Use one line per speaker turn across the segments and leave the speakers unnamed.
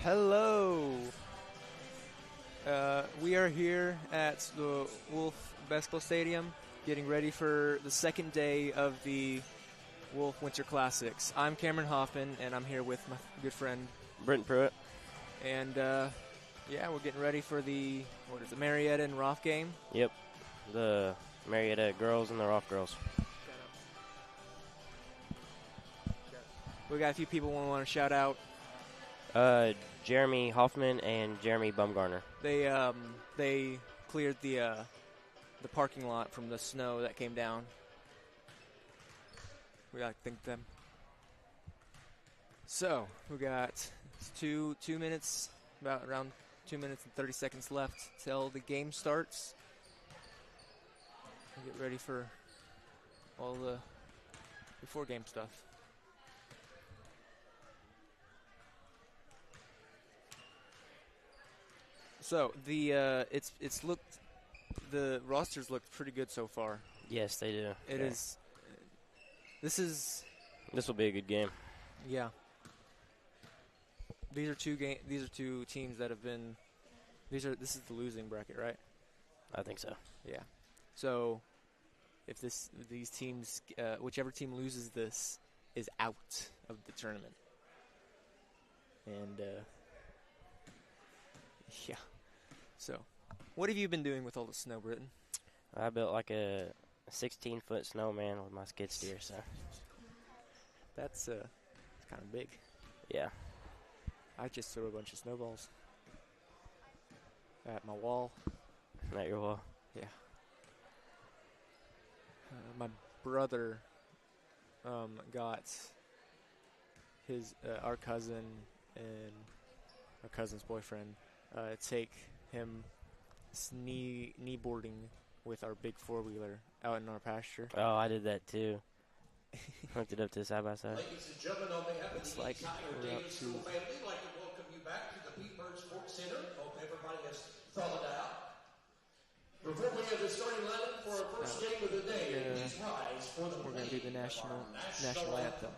Hello. We are here at the Wolf Basketball Stadium getting ready for the second day of the Wolf Winter Classics. I'm Cameron Hoffman, and I'm here with my good friend
Brent Pruitt.
And we're getting ready for the Marietta and Roth game.
Yep, the Marietta girls and the Roth girls.
We got a few people we want to shout out.
Jeremy Hoffman and Jeremy Bumgarner.
They cleared the parking lot from the snow that came down. We got to thank them. So we got two minutes, around 2 minutes and 30 seconds left till the game starts. We'll get ready for all the before game stuff. So the rosters look pretty good so far.
Yes, they do.
It is. This
will be a good game.
Yeah. These are two teams that have been. This is the losing bracket, right?
I think so.
Yeah. So, if these teams, whichever team loses this, is out of the tournament. And yeah. So, what have you been doing with all the snow, Britton?
I built like a 16-foot snowman with my skid steer. So
that's kind of big.
Yeah.
I just threw a bunch of snowballs at my wall.
At your wall?
Yeah. My brother got our cousin and our cousin's boyfriend take him knee boarding with our big four-wheeler out in our pasture.
Oh, I did that too. Hooked it up to side by side.
Ladies and gentlemen, on behalf of the
like
entire Davis School family, we'd like to welcome you back to the Peterborough Sports Center. Hope everybody has thawed out. Before we have the starting lineup for our first game of the day, please rise for the
we're going to do the national anthem.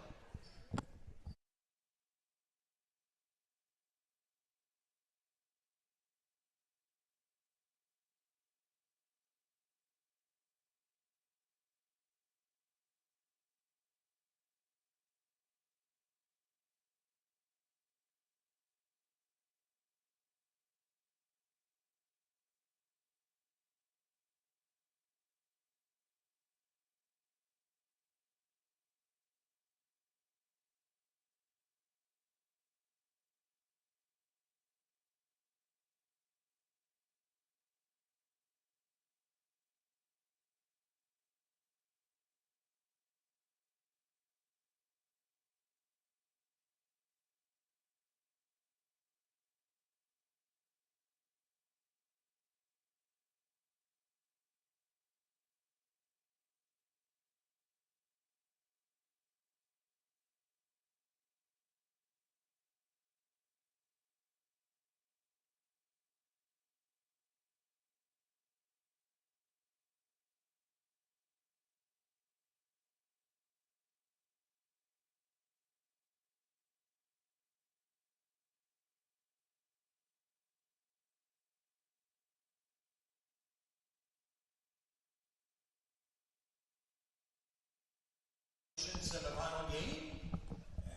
in the final game.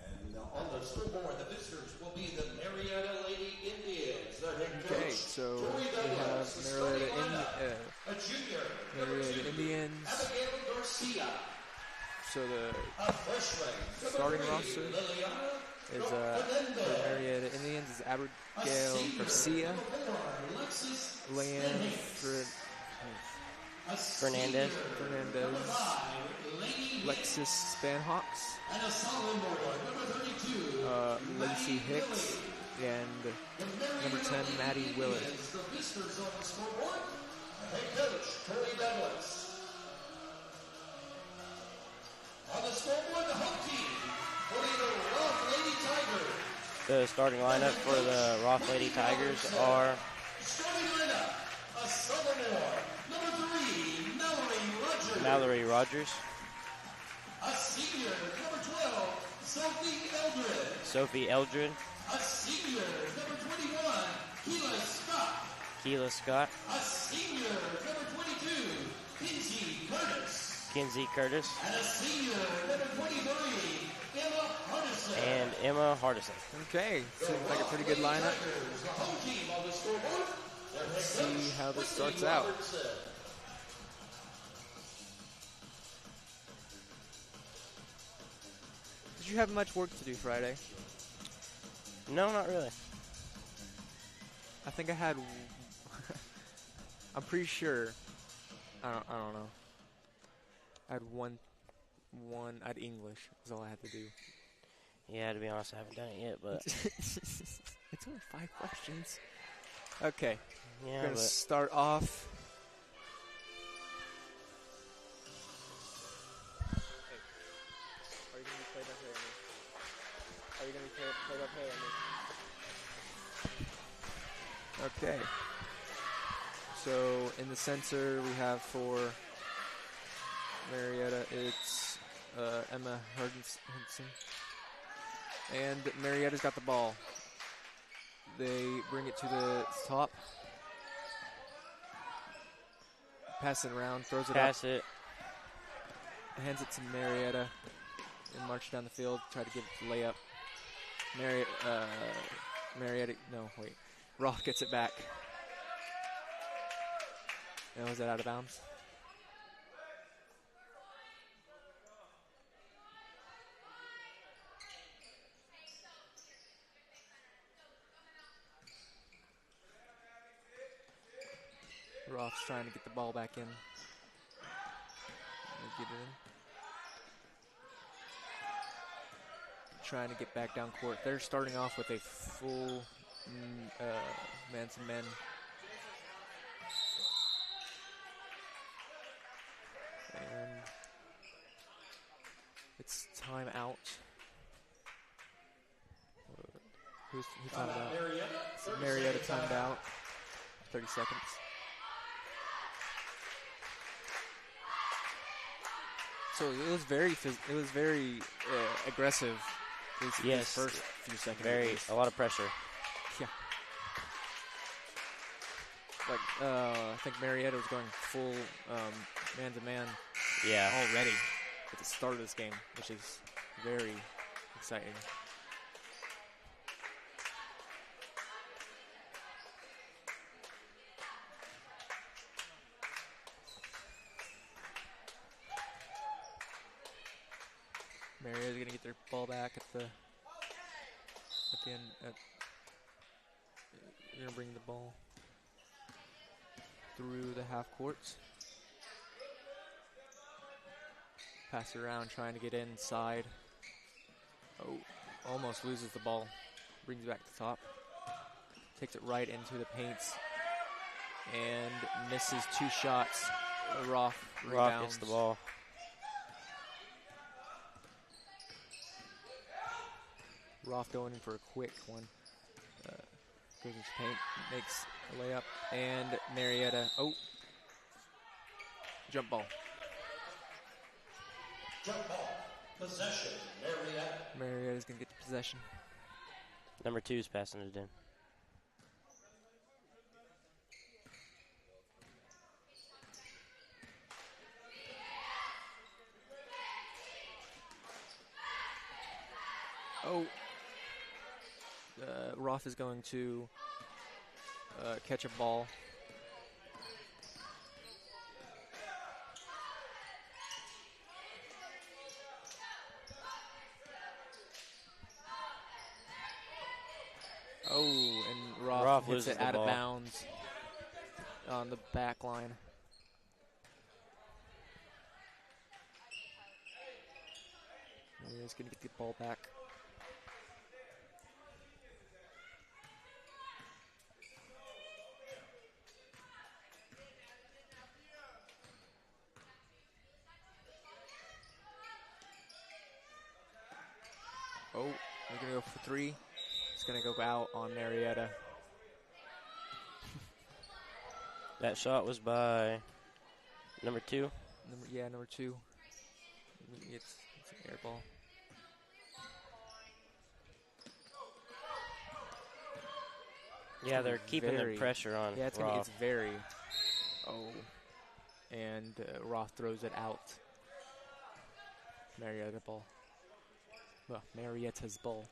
And on the scoreboard, the visitors will be the Marietta Lady Indians. Their head coach,
Okay, so we have Marietta Indians.
Abigail Garcia.
So the starting roster is for Marietta Indians is Abigail Garcia, Leanne
Fernandez,
Lexus Spanhawks, Lacey Hicks, and number 10, Maddie Willard.
On the scoreboard, the home team for the Roth Lady Tigers.
The starting lineup for the Roth Lady Tigers are
Starting lineup, a sophomore, number 3,
Mallory Rogers,
a senior, number 12, Sophie Eldred,
Sophie Eldred,
A senior, number 21,
Keela Scott.
A senior, number 22, Kinsey Curtis.
Kinsey Curtis.
And a senior, number 23, Emma Hardison.
And Emma Hardison.
Okay, seems like a pretty good lineup.
The home team on the scoreboard.
Let's see how this starts out. Did you have much work to do Friday?
No, not really.
I think I had. I'm pretty sure. I don't know. I had one. I had English. That's all I had to do.
Yeah, to be honest, I haven't done it yet, but
It's only 5 questions. Okay.
yeah,
We're gonna
but
start off. Are you gonna be played up here on me? Are you gonna be played up here on me? Okay. So in the center we have for Marietta, it's Emma Hudson. And Marietta's got the ball. They bring it to the top. Pass it around, throws it
pass
up.
it.
Hands it to Marietta. And march down the field, try to give it the layup. Marietta, no, wait. Roth gets it back. And was that out of bounds? Roth's trying to get the ball back in. Get it in. Trying to get back down court. They're starting off with a full man-to-man. And it's time out. Who's timed out? Marietta timed out. 30 seconds. So it was very aggressive. These first few seconds.
A lot of pressure.
Yeah. Like I think Marietta was going full man-to-man.
Yeah.
Already at the start of this game, which is very exciting. Marietta's going to get their ball back at the end. You're going to bring the ball through the half courts. Pass it around, trying to get inside. Oh, almost loses the ball. Brings it back to the top. Takes it right into the paints. And misses 2 shots. Roth rebounds.
Gets the ball.
Roth going in for a quick one. Goes into paint, makes a layup, and Marietta. Oh, jump ball.
Jump ball. Possession. Marietta.
Marietta's gonna get the possession.
Number 2's passing it in.
Oh. Roth is going to catch a ball. Oh, and Roth hits
loses
it
the
out of
ball.
bounds on the back line. He's going to get the ball back. Oh, they're going to go for 3. It's going to go out on Marietta.
That shot was by number 2.
Number 2. It's an air ball.
Yeah, they're keeping the pressure on Roth.
It's very. Oh. And Roth throws it out. Marietta's ball.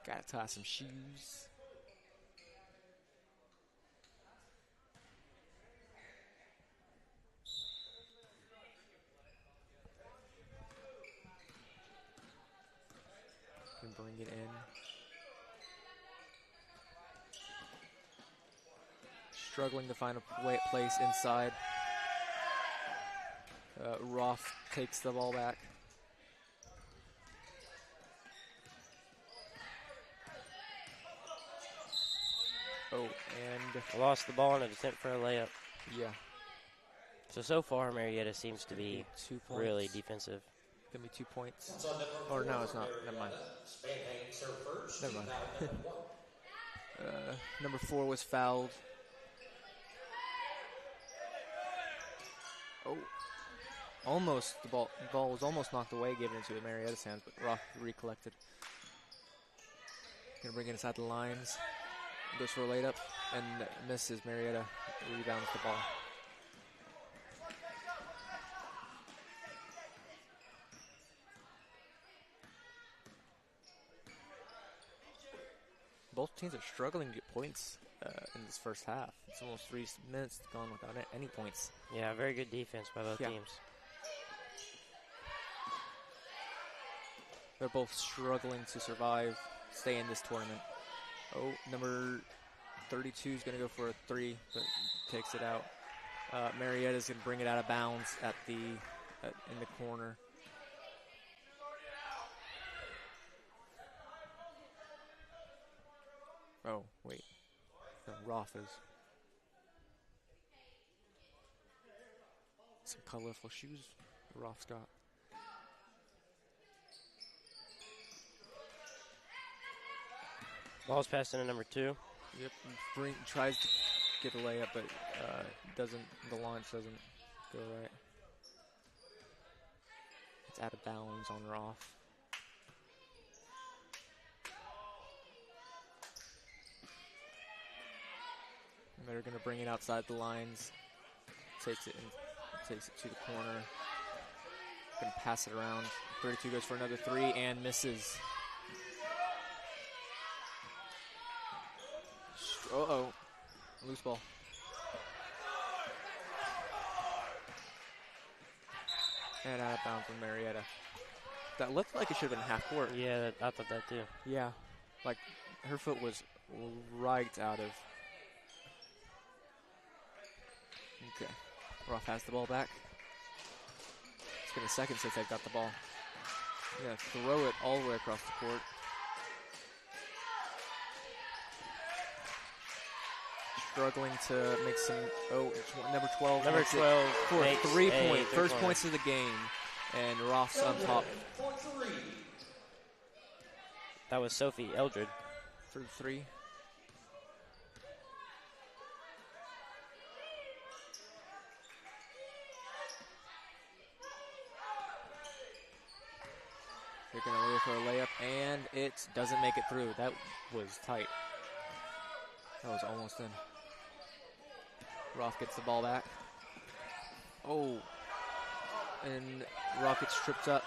Gotta tie some shoes. Can bring it in. Struggling to find a place inside. Roth takes the ball back. Oh, and
lost the ball in an attempt for a layup.
Yeah.
So far, Marietta seems to be really defensive.
Gonna be 2 points. Or no, it's not. Never mind. Never mind. Number 4 was fouled. Oh, almost the ball was almost knocked away, given into Marietta's hands, but Roth recollected. Gonna bring it inside the lines. Goes for a layup and misses. Marietta rebounds the ball. Both teams are struggling to get points in this first half. It's almost 3 minutes gone without any points.
Yeah, very good defense by both teams.
They're both struggling to survive, stay in this tournament. Oh, number 32 is going to go for a 3, but takes it out. Marietta's going to bring it out of bounds in the corner. Oh, wait. The Roth is. Some colorful shoes Roth's got.
Ball's passed into number 2.
Yep, tries to get a layup, but doesn't. The launch doesn't go right. It's out of bounds on Roth. And they're going to bring it outside the lines. Takes it to the corner. Going to pass it around. 32 goes for another 3 and misses. Uh-oh. Loose ball. And out of bounds from Marietta. That looked like it should have been half court.
Yeah, I thought that too.
Yeah. Like, her foot was right out of. Okay. Roth has the ball back. It's been a second since they've got the ball. Going to throw it all the way across the court. Struggling to make some. Oh, number 12.
Number 12
for 3 points. First points of the game, and Roth's on top.
That was Sophie Eldred
for the 3. They're going to look for a layup, and it doesn't make it through. That was tight. That was almost in. Roth gets the ball back. Oh. And Roth gets tripped up.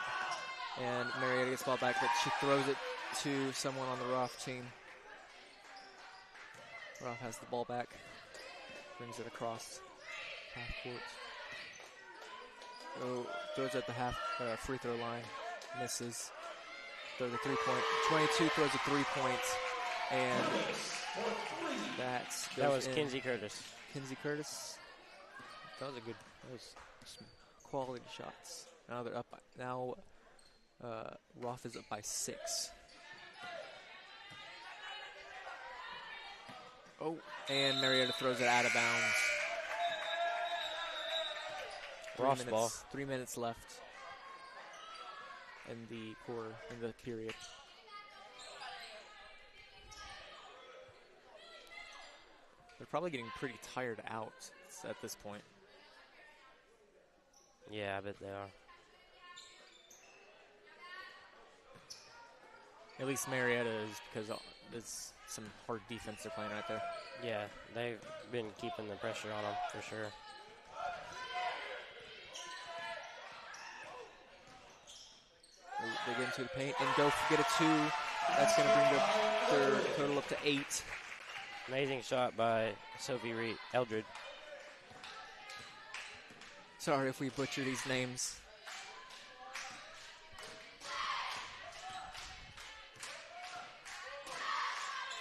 And Marietta gets the ball back, but she throws it to someone on the Roth team. Roth has the ball back. Brings it across half court. Oh, throws it at the half free throw line. Misses. Throws a 3-point. 22 throws a 3-point. And that
was Kinsey Curtis.
Kinsey Curtis. That was some quality shots. Now they're up. Now Roth is up by 6. Oh, and Marietta throws it out of bounds.
Roth's ball.
3 minutes left in the quarter, in the period. They're probably getting pretty tired out at this point.
Yeah, I bet they are.
At least Marietta is, because it's some hard defense they're playing right there.
Yeah, they've been keeping the pressure on them for sure.
They get into the paint and go get a 2. That's going to bring their total up to 8.
Amazing shot by Sophie Eldred.
Sorry if we butcher these names.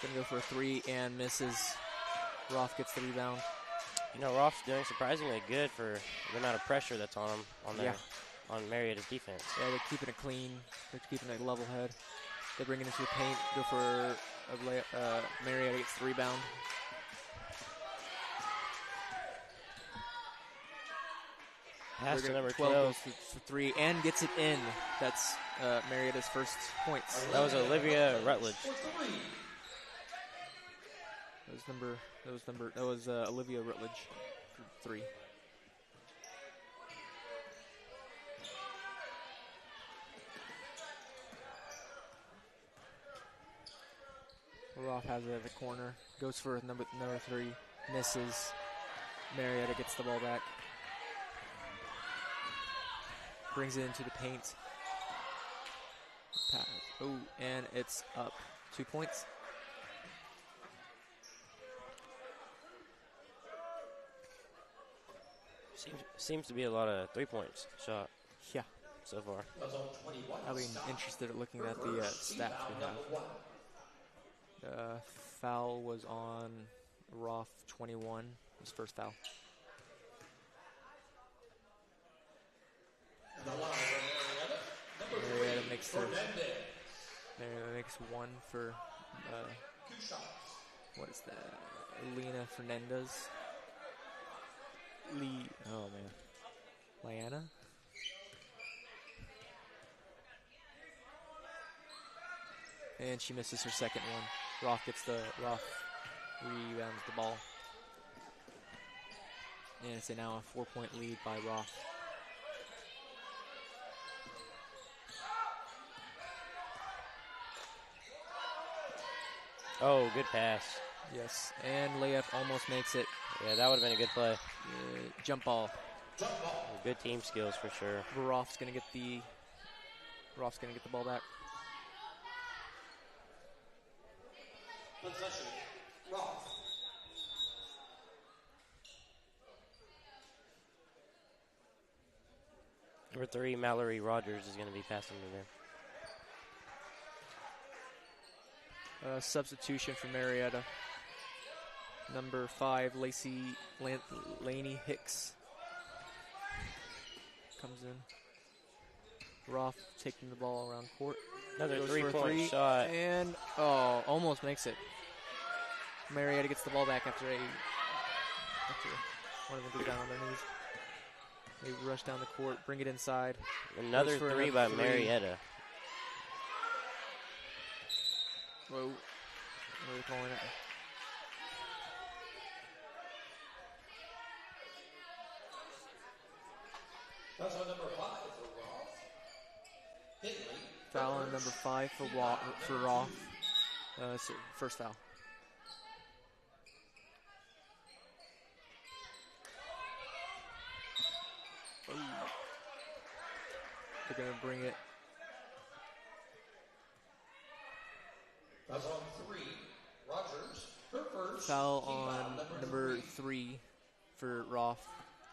Gonna go for a 3 and misses. Roth gets the rebound.
You know, Roth's doing surprisingly good for the amount of pressure that's on them on Marietta's defense.
Yeah, they're keeping it clean. They're keeping a level head. They bring it into the paint. Go for a layup. Marietta gets the rebound.
Pass to number 12.
Goes for 3 and gets it in. That's Marietta's first points.
That was Olivia Rutledge.
That was Olivia Rutledge for 3. Roth has it at the corner. Goes for number 3. Misses. Marietta gets the ball back. Brings it into the paint. Pass. Oh, and it's up. 2 points.
Seems to be a lot of 3 points shot.
Yeah.
So far.
I'll be interested in looking at the stats we have. Foul was on Roth 21. His first foul. Marietta makes 1 for what is that? Lena Fernandez. Liana? And she misses her second one. Roth rebounds the ball. And it's now a 4-point lead by Roth.
Oh, good pass.
Yes, and layup almost makes it.
Yeah, that would have been a good play.
Jump ball.
Good team skills for sure.
Roth's gonna get the ball back.
Possession. Roth.
Number 3, Mallory Rogers is going to be passing to them.
Substitution for Marietta. Number 5, Laney Hicks comes in. Roth taking the ball around court.
Another
Goes
3-point shot.
And, almost makes it. Marietta gets the ball back after one of them goes down on their knees. They rush down the court, bring it inside.
Another 3 by Marietta.
Whoa. What are they calling it?
That's on number 5 for Roth. Finley.
Foul on number 5 for Roth. So first foul. Ooh. They're going to bring it.
That's on 3. Rogers. Her first.
Foul on number 3 for Roth.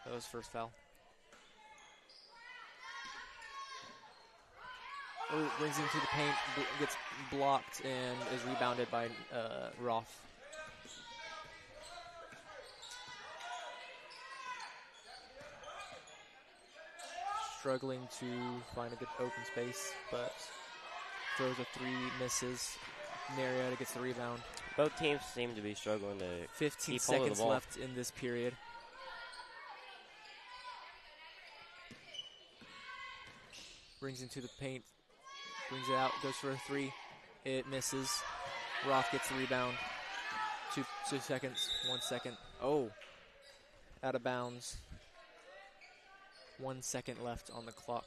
That was first foul. Oh, brings him to the paint, gets blocked, and is rebounded by Roth. Struggling to find a good open space, but throws a 3, misses. Marietta gets the rebound.
Both teams seem to be struggling to
15
keep hold of the
seconds
ball.
left in this period. Brings into the paint. Brings it out, goes for a 3. It misses. Roth gets the rebound. 2 seconds, 1 second. Oh, out of bounds. 1 second left on the clock.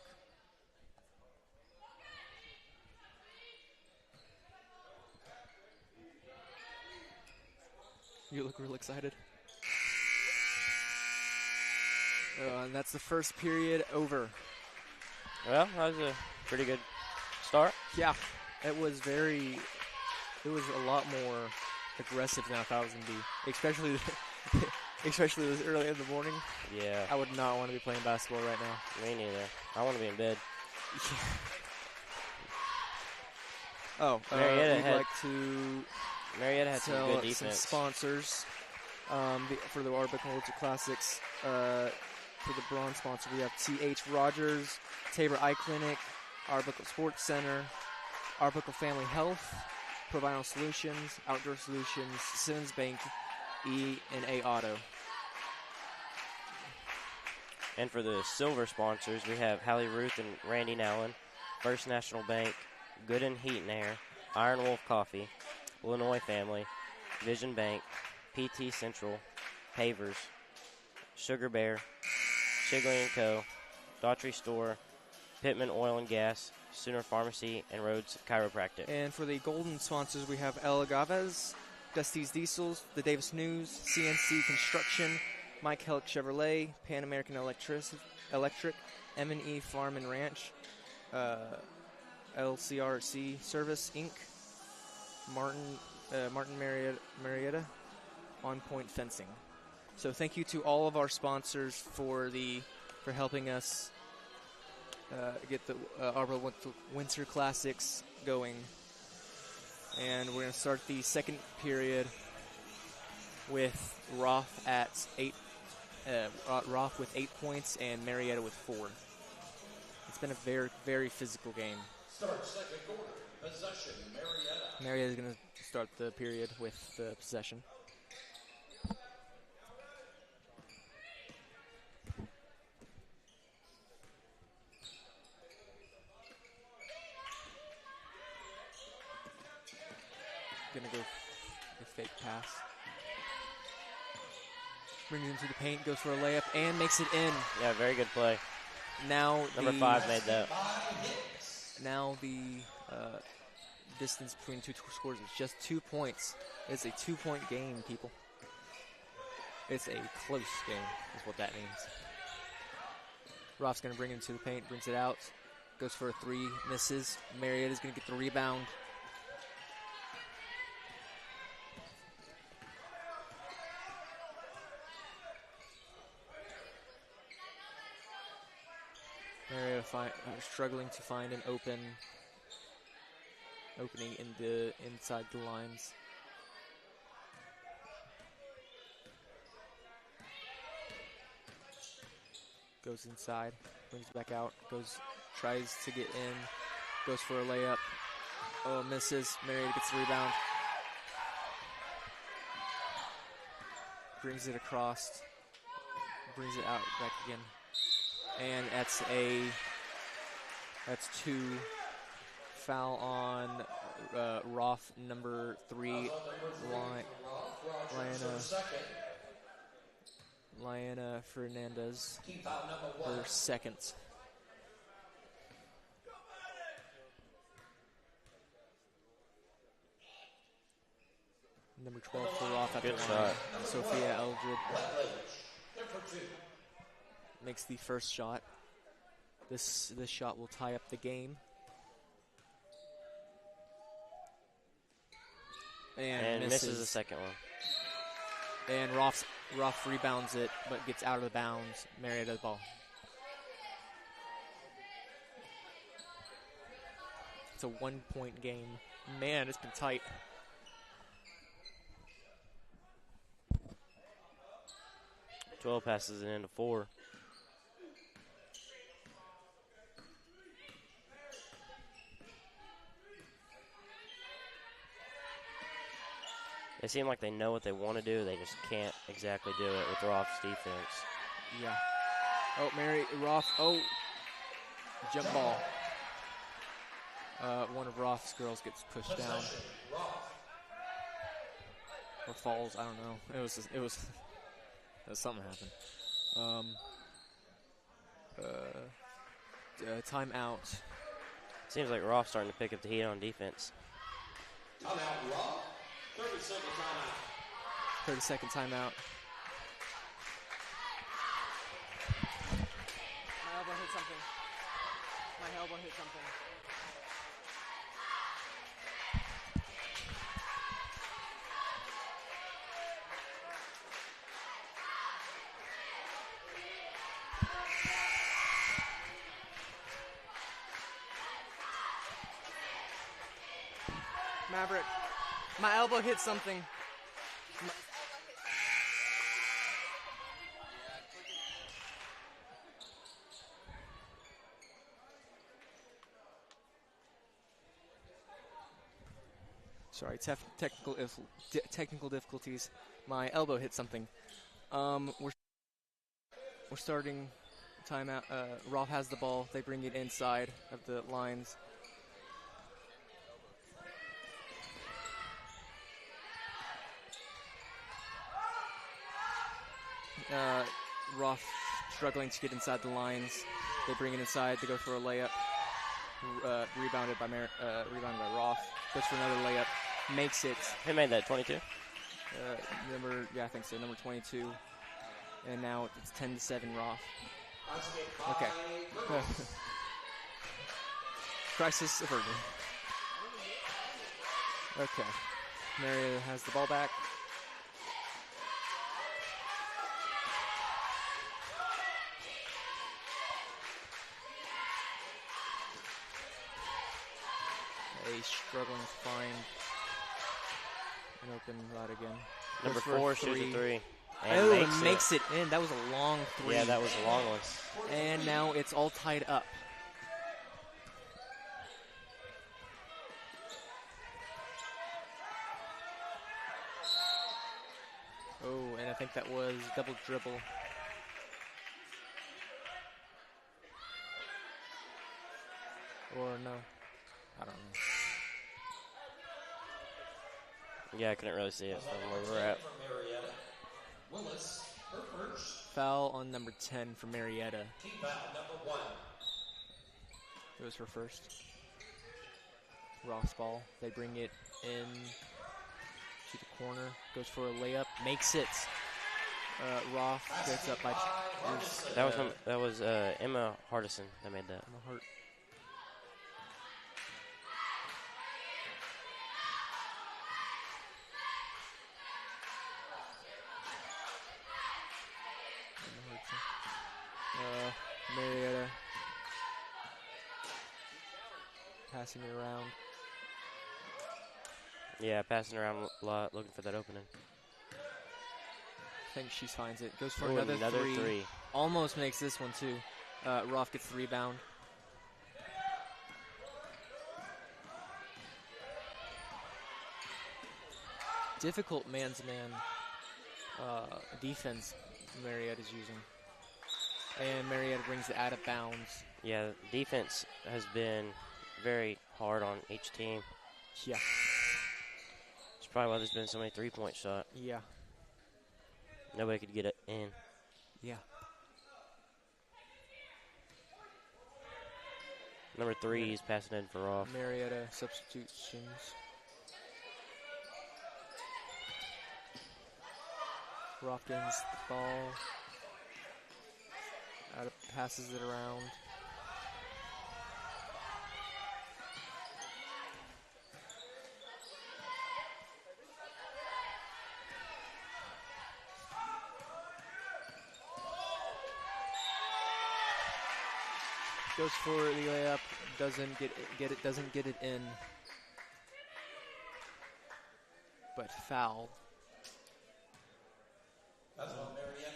You look real excited. And that's the first period over.
Well, that was a pretty good start.
Yeah, it was a lot more aggressive than I thought it was going to be, especially this early in the morning.
Yeah.
I would not want to be playing basketball right now.
Me neither. I want to be in bed.
Oh,
Marietta had some good defense.
Some sponsors for the Arbuckle Ultra Classics. For the bronze sponsor, we have T.H. Rogers, Tabor Eye Clinic, Arbuckle Sports Center, Arbuckle Family Health, Provisional Solutions, Outdoor Solutions, Simmons Bank, E&A Auto.
And for the silver sponsors, we have Hallie Ruth and Randy Nowlin, First National Bank, Gooden Heat and Air, Iron Wolf Coffee, Illinois Family, Vision Bank, PT Central, Pavers, Sugar Bear, Shigley & Co., Daughtry Store, Pittman Oil and Gas, Sooner Pharmacy, and Rhodes Chiropractic.
And for the golden sponsors, we have El Agaves, Dusty's Diesels, the Davis News, CNC Construction, Mike Hellick Chevrolet, Pan American Electric, M&E Farm and Ranch, LCRC Service, Inc., Martin Marietta, On Point Fencing. So thank you to all of our sponsors for helping us get the Arbuckle Winter Classics going. And we're going to start the second period with Roth at 8. Roth with 8 points and Marietta with 4. It's been a very, very physical game.
Start second quarter. Possession, Marietta.
Marietta's going to start the period with the possession. Going to go a fake pass. Brings it into the paint, goes for a layup, and makes it in.
Yeah, very good play.
Now
Number 5 made that.
Now the distance between two scores is just 2 points. It's a 2-point game, people. It's a close game, is what that means. Roth's going to bring it into the paint, brings it out, goes for a 3, misses. Marietta's going to get the rebound. Marietta struggling to find an opening inside the lines. Goes inside, brings it back out, tries to get in, goes for a layup. Oh, misses. Marietta gets the rebound. Brings it across, brings it out back again. And that's 2. Foul on Roth, number 3, Liana Fernandez, her second. Number 12 for Roth at the line. Sophia Eldred makes the first shot. This shot will tie up the game. And
misses the second one.
And Roth rebounds it, but gets out of the bounds. Marietta the ball. It's a 1-point game. Man, it's been tight.
Twelve passes it into 4. They seem like they know what they want to do. They just can't exactly do it with Roth's defense.
Yeah. Oh, Roth. Oh, jump ball. One of Roth's girls gets pushed down. Or falls. I don't know. It was something happened. Timeout.
Seems like Roth's starting to pick up the heat on defense.
Timeout, Roth. 30-second timeout.
30-second timeout. My elbow hit something. My elbow hit something. Maverick, my elbow hit something. Sorry, technical difficulties. My elbow hit something. We're starting timeout. Rolf has the ball. They bring it inside of the lines. Rolf struggling to get inside the lines. They bring it inside. They go for a layup. Rebounded by Rolf. Goes for another layup. Makes it.
Who made that? 22.
I think so. Number 22. And now it's 10-7 Rolf. Okay. Crisis averted. Okay. Marietta has the ball back. Struggling to find an open lot again.
Number 4 shoots a three.
And makes it in. That was a long three.
Yeah, that was a long one.
And now it's all tied up. Oh, and I think that was double dribble. Or no. I don't know.
Yeah, I couldn't really see it from where we're at.
Foul on number 10 for Marietta. It was her first. Ross ball. They bring it in to the corner. Goes for a layup. Makes it. Roth gets up by.
That was Emma Hardison that made that.
Emma Hart. Marietta passing it around.
Yeah, passing around a lot, looking for that opening.
I think she finds it. Goes for another three. Almost makes this one too. Roth gets the rebound. Difficult man-to-man defense Marietta's using. And Marietta brings it out of bounds.
Yeah, defense has been very hard on each team.
Yeah.
That's probably why there's been so many three-point shots.
Yeah.
Nobody could get it in.
Yeah.
Number 3 is passing in for Roth.
Marietta substitutions. Roth gains the ball. Passes it around. Goes for the layup. Doesn't get it in. But foul.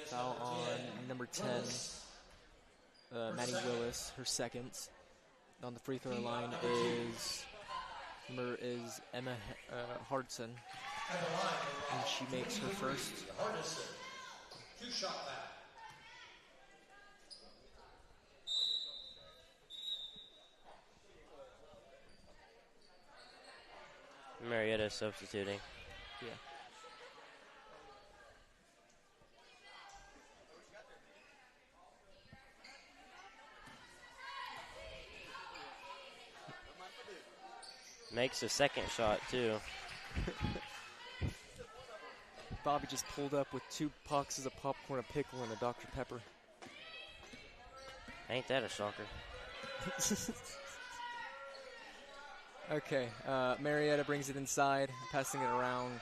Foul on number 10. Maddie Willis, her second. On the free throw line is Emma Hardson, and she makes her first.
Two-shot back.
Marietta substituting.
Yeah.
Makes a second shot, too.
Bobby just pulled up with 2 boxes of popcorn, a pickle, and a Dr. Pepper.
Ain't that a shocker?
Okay, Marietta brings it inside, passing it around.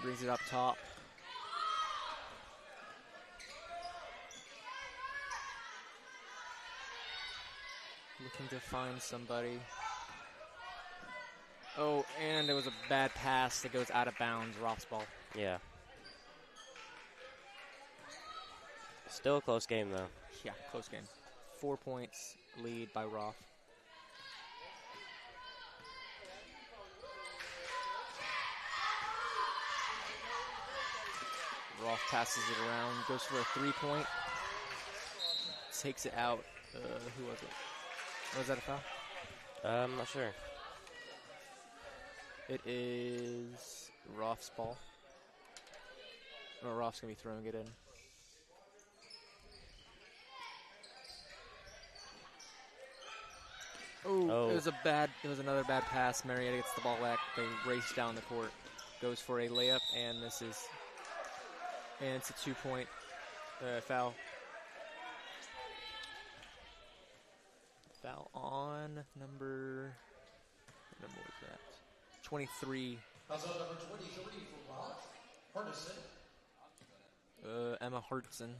Brings it up top. Looking to find somebody. Oh, and there was a bad pass that goes out of bounds. Roth's ball.
Yeah. Still a close game, though.
Yeah, close game. 4 points lead by Roth. Roth passes it around, goes for a 3-point. Takes it out. Who was it? Was that a foul?
I'm not sure.
It is Roth's ball. Oh, Roth's going to be throwing it in. Oh, it was another bad pass. Marietta gets the ball back. They race down the court. Goes for a layup and misses. And it's a 2-point foul. Foul on number what was that? 23.
How's on number 23 for Roth? Hardison.
Emma Hartson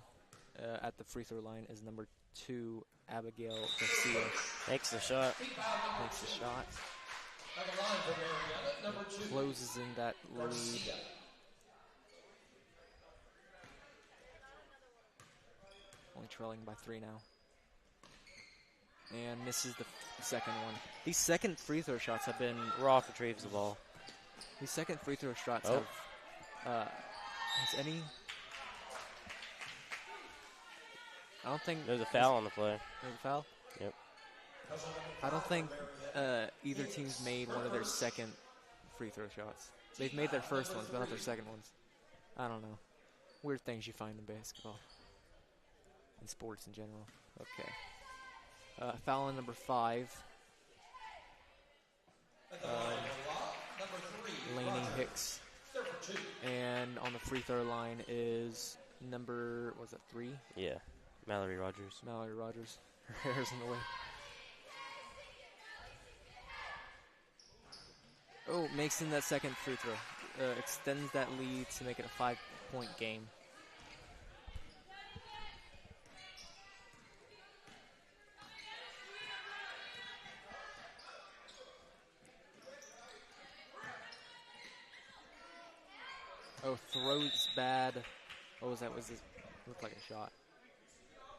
at the free throw line is number 2, Abigail Garcia.
Makes the shot.
Makes the shot.
At the line for Marietta, number 2.
Closes in that lead.
Garcia.
Only trailing by 3 now. And misses the second one. These second free throw shots have been...
Roth retrieves the ball.
These second free throw shots have... has any... I don't think...
There's a foul on the play.
There's a foul?
Yep.
I don't think either team's made one of their second free throw shots. They've made their first ones, but not their second ones. I don't know. Weird things you find in basketball. In sports in general. Okay. Foul on number 5. Lainey Hicks. And on the free throw line is number, was that 3?
Yeah. Mallory Rogers.
Mallory Rogers. Her hair's in the way. Oh, makes in that second free throw. Extends that lead to make it a 5-point game. Oh, throws bad. What was that? Was this? Looked like a shot.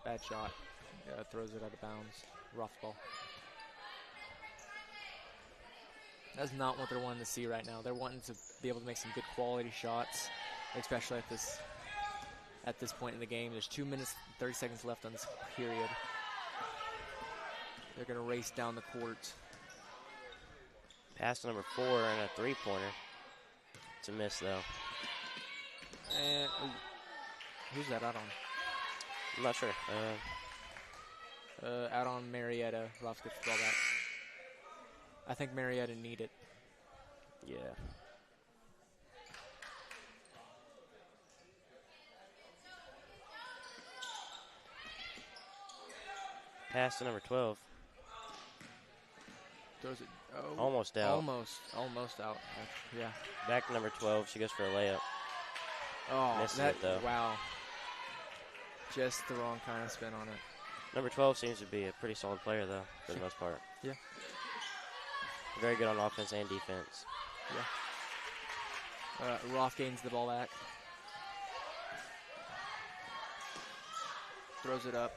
Bad shot. Throws it out of bounds. Rough ball. That's not what they're wanting to see right now. They're wanting to be able to make some good quality shots, especially at this point in the game. There's 2 minutes and 30 seconds left on this period. They're going to race down the court.
Pass to number 4 and a 3-pointer. It's a miss, though.
And who's that out on?
I'm not sure.
Out on Marietta. Roth gets the ball back. I think Marietta need it.
Yeah. Pass to number 12.
Throws it. Oh,
almost out.
Almost out. Yeah.
Back to number 12. She goes for a layup.
Oh,
misses it, though.
Wow. Just the wrong kind of spin on it.
Number 12 seems to be a pretty solid player, though, for the most part.
Yeah.
Very good on offense and defense.
Yeah. Roth gains the ball back. Throws it up.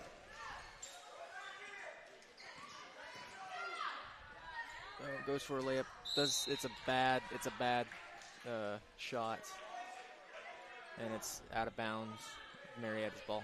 Goes for a layup. It's a bad shot. And it's out of bounds. Marietta's ball.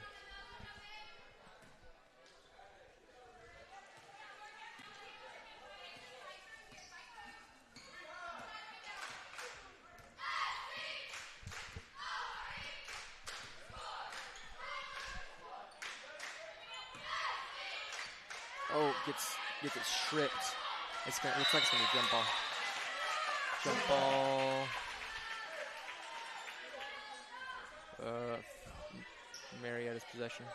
Oh, gets it stripped. Looks like it's gonna be jump ball. Jump ball. Marietta's possession.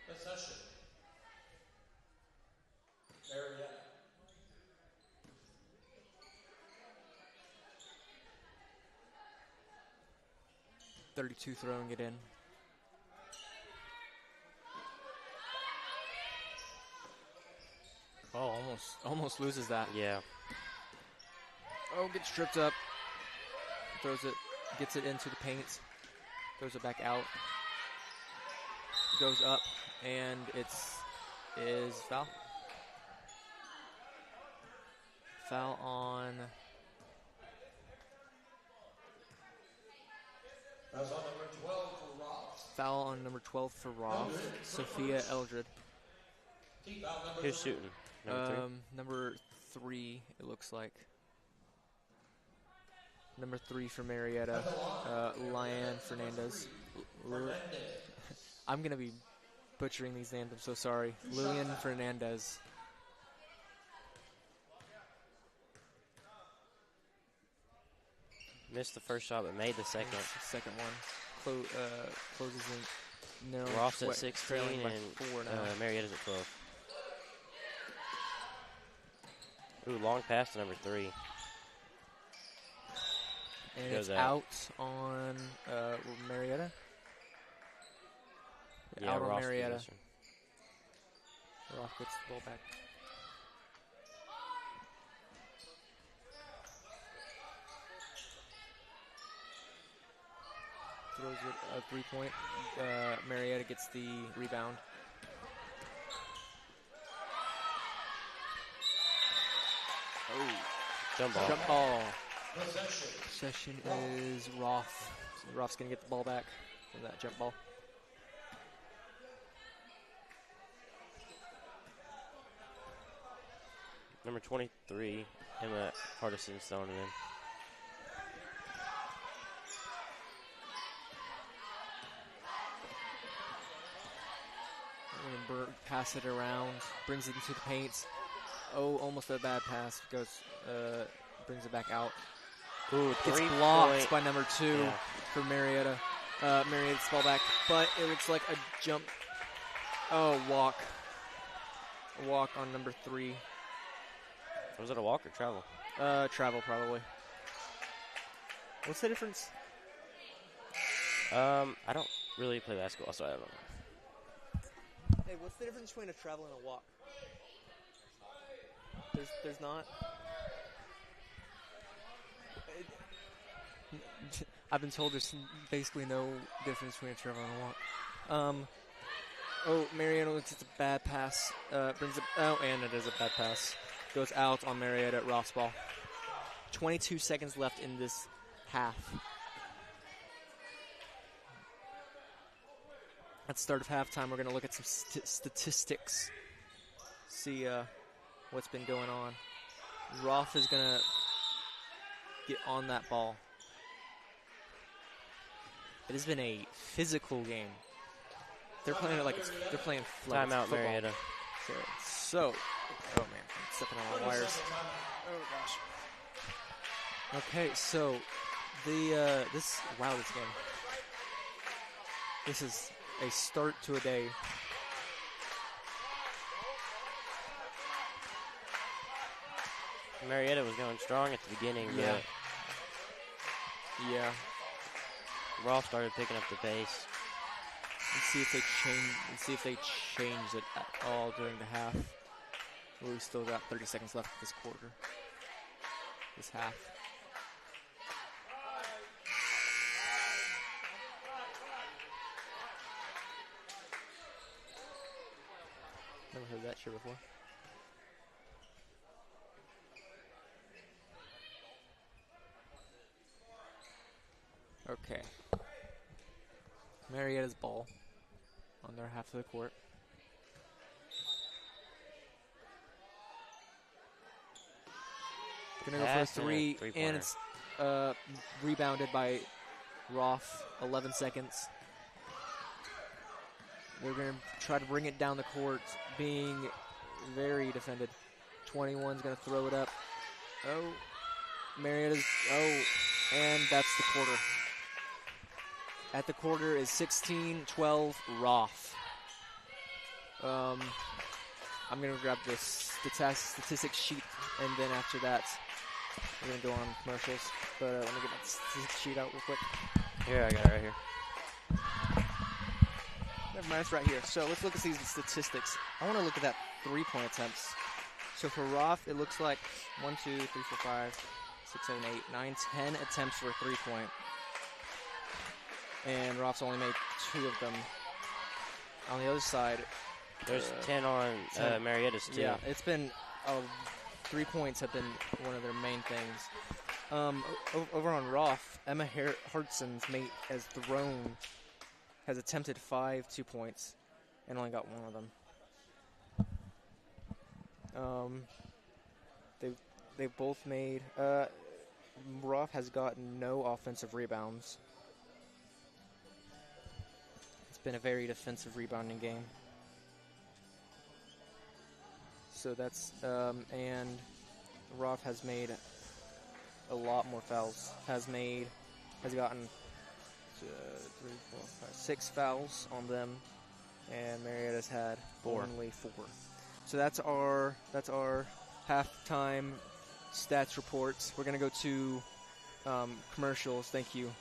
Possession. Marietta.
32 throwing it in. Oh, almost loses that.
Yeah.
Oh, gets tripped up. Throws it, gets it into the paint. Throws it back out. Goes up, and is foul. Foul on.
That's on number 12 for Ross.
Foul on number 12 for Ross. Sophia Eldred.
Team foul number
Who's
3.
shooting? Number 3?
Number 3, it looks like. Number 3 for Marietta, Lyanne Fernandez. I'm going to be butchering these names, I'm so sorry. Lillian Fernandez.
Missed the first shot, but made the second.
Second one. Closes in narrow.
Ross at 16
trailing by
and
4 now.
Marietta's at 12. Ooh, long pass to number 3.
And
Goes
it's out on Marietta.
Yeah,
Out on
Ross
Marietta.
possession.
Ross gets the ball back. Throws it a 3-point. Marietta gets the rebound. Oh,
Jump ball.
jump ball. Possession is Roth. So Roth's going to get the ball back from that jump ball.
Number 23, Emma Hardison throwing it in.
Pass it around, brings it into the paint. Oh, almost a bad pass. Goes, brings it back out.
Ooh,
Gets
3
blocked
point.
by number 2 for Marietta. Marietta's ball back, but it looks like a jump. Oh, walk. A walk on number 3.
Was it a walk or travel?
Travel probably. What's the difference?
I don't really play basketball, so I don't know.
Hey, what's the difference between a travel and a walk? There's not. I've been told there's basically no difference between a travel and a walk. Oh, Marietta looks at a bad pass. Brings it. Oh, and it is a bad pass. Goes out on Marietta at Ross ball. 22 seconds left in this half. At the start of halftime, we're going to look at some statistics. See what's been going on. Roth is going to get on that ball. It has been a physical game. They're playing it like they're playing like
Timeout,
football.
Marietta.
So, oh man, I'm stepping on my wires. Oh gosh. Okay, so this game. This is a start to a day.
Marietta was going strong at the beginning,
Yeah.
Ross started picking up the pace.
Let's see if they change it at all during the half. We still got 30 seconds left this quarter. This half. Never heard that shit before. Okay. Marietta's ball on their half of the court. Gonna go for a
Pass and a
3,
three-pointer.
and it's rebounded by Roth. 11 seconds. They're gonna try to bring it down the court, being very defended. 21's gonna throw it up. Oh, Marietta's. Oh, And that's the quarter. At the quarter is 16-12 Roth. I'm going to grab the statistics sheet, and then after that, we're going to go on commercials. But let me get my statistics sheet out real quick.
Here, I got it right here.
Never mind, it's right here. So let's look at these statistics. I want to look at that three-point attempts. So for Roth, it looks like 1, 2, 3, 4, 5, 6, 7, 8, 9, 10 attempts for a three-point. And Roth's only made 2 of them. On the other side,
there's 10 on
10.
Marietta's too.
Yeah, it's been 3 points have been one of their main things. Over on Roth, Emma Hartson's mate has attempted 5 2-points and only got 1 of them. They've both made. Roth has gotten no offensive rebounds. It's been a very defensive rebounding game. So that's and Roth has made a lot more fouls. Has gotten 3, 4, 5, 6 fouls on them, and Marietta's had
4.
Only 4. So that's our halftime stats reports. We're gonna go to commercials. Thank you.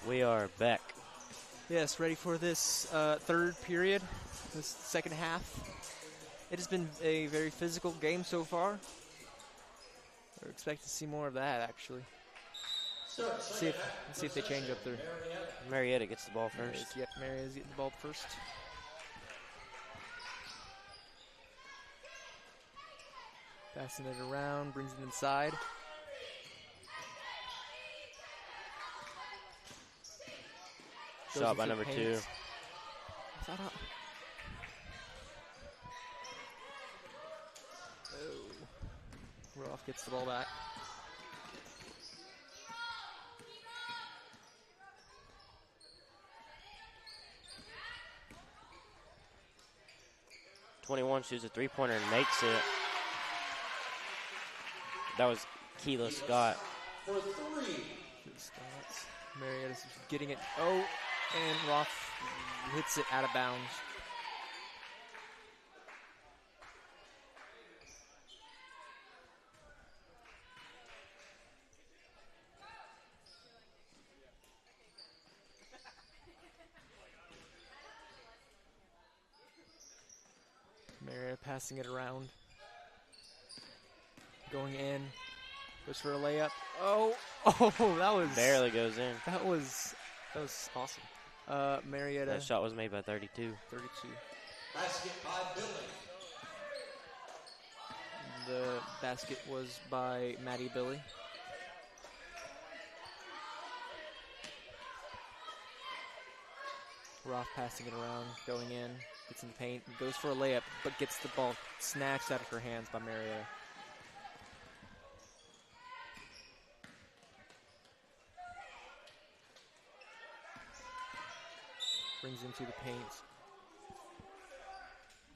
We are back.
Yes, ready for this third period, this second half. It has been a very physical game so far. We're expecting to see more of that, actually. Let's see if they change up their...
Marietta gets the ball first.
Yep, Marietta's getting the ball first. Passing it around, brings it inside.
Shot by number 2.
Is that up? Oh. Roth gets the ball back.
.21 shoots a three-pointer and makes it. That was Keela Scott.
For 3.
Marietta's getting it. Oh, and Roth hits it out of bounds. Marietta passing it around. Going in. Goes for a layup. Oh, that was...
Barely goes in.
That was awesome. Marietta.
That shot was made by 32.
32.
Basket by Billy.
The basket was by Maddie Billy. Roth passing it around, going in, gets in the paint, goes for a layup, but gets the ball snatched out of her hands by Marietta. Brings into the paint.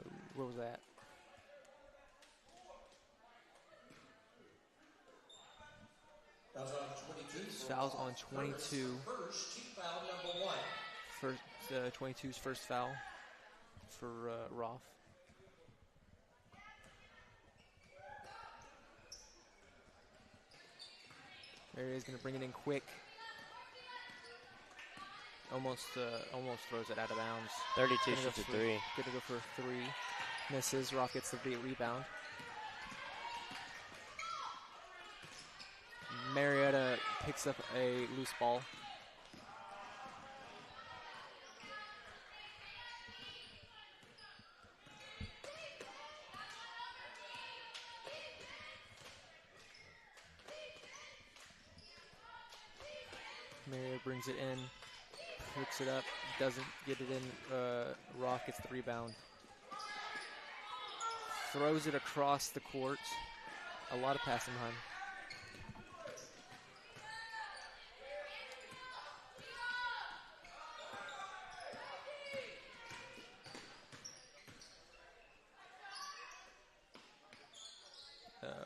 Oh, what was that? Fouls on 22.
First, team foul number 1.
First, 22's first foul for Roth. Marietta's going to bring it in quick. Almost throws it out of bounds.
32 shoots a 3.
Going to go for a 3. Misses. Roth gets the rebound. Marietta picks up a loose ball. Marietta brings it in, picks it up, doesn't get it in. Roth gets the rebound. Throws it across the court. A lot of passing behind.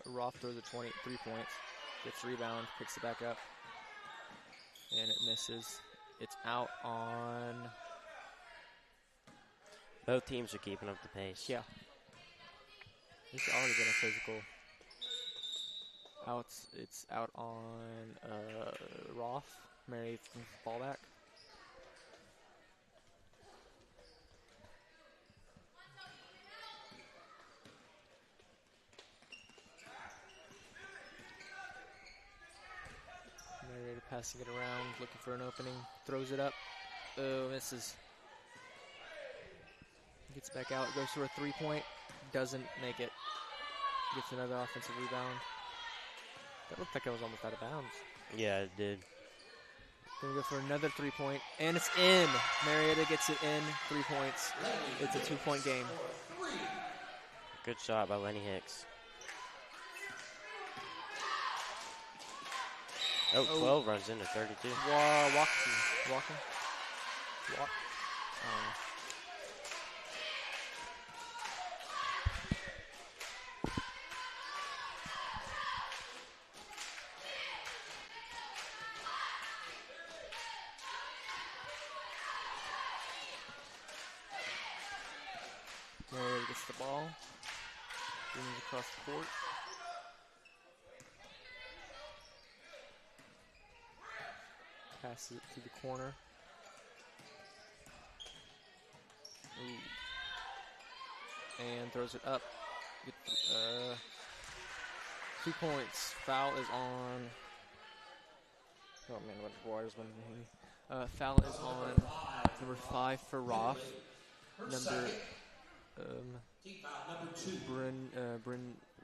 Roth throws a 3 points, gets rebound, picks it back up, and it misses. It's out on...
Both teams are keeping up the pace.
Yeah. It's already been a physical. It's out on Roth. Mary brings the ball back. Marietta passing it around, looking for an opening, throws it up. Oh, misses. Gets back out, goes for a 3-point, doesn't make it. Gets another offensive rebound. That looked like it was almost out of bounds.
Yeah, it did.
Gonna go for another 3-point, and it's in. Marietta gets it in, 3 points. It's a 2-point game.
Good shot by Lenny Hicks. Oh, 12 runs into 32.
Walking. Marietta gets the ball. Brings it across the court. Passes it to the corner. Ooh. And throws it up. 2 points. Foul is on. Oh man, what water's going to hit me. Foul is on number 5 for Roth. Number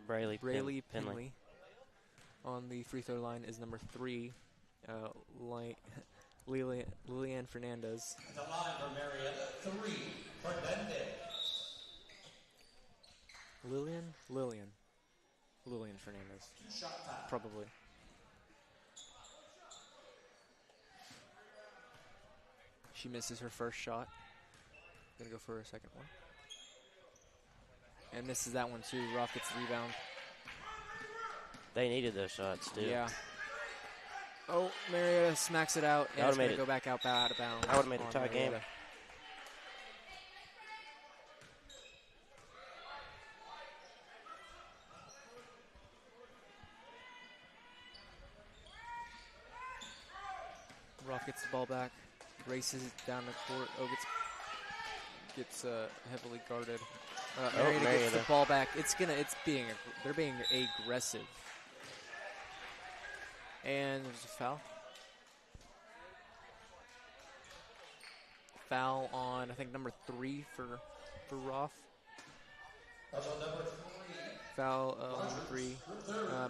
Braley Pinley. On the free throw line is number 3, Lillian Fernandez.
The line for Marietta, 3, Fernandez.
Lillian Fernandez.
2-shot foul.
Probably. She misses her first shot. Gonna go for a second one. And misses that one too. Roth gets the rebound.
They needed those shots too.
Yeah. Oh, Marietta smacks it out, and it's going to go back out of bounds.
I would have made a tie game.
Roth gets the ball back, races down the court. Oh, gets heavily guarded. Marietta gets the ball back. They're being aggressive. And there's a foul. Foul on, I think, number 3 for Roth.
That's on number 3.
Foul on number 3.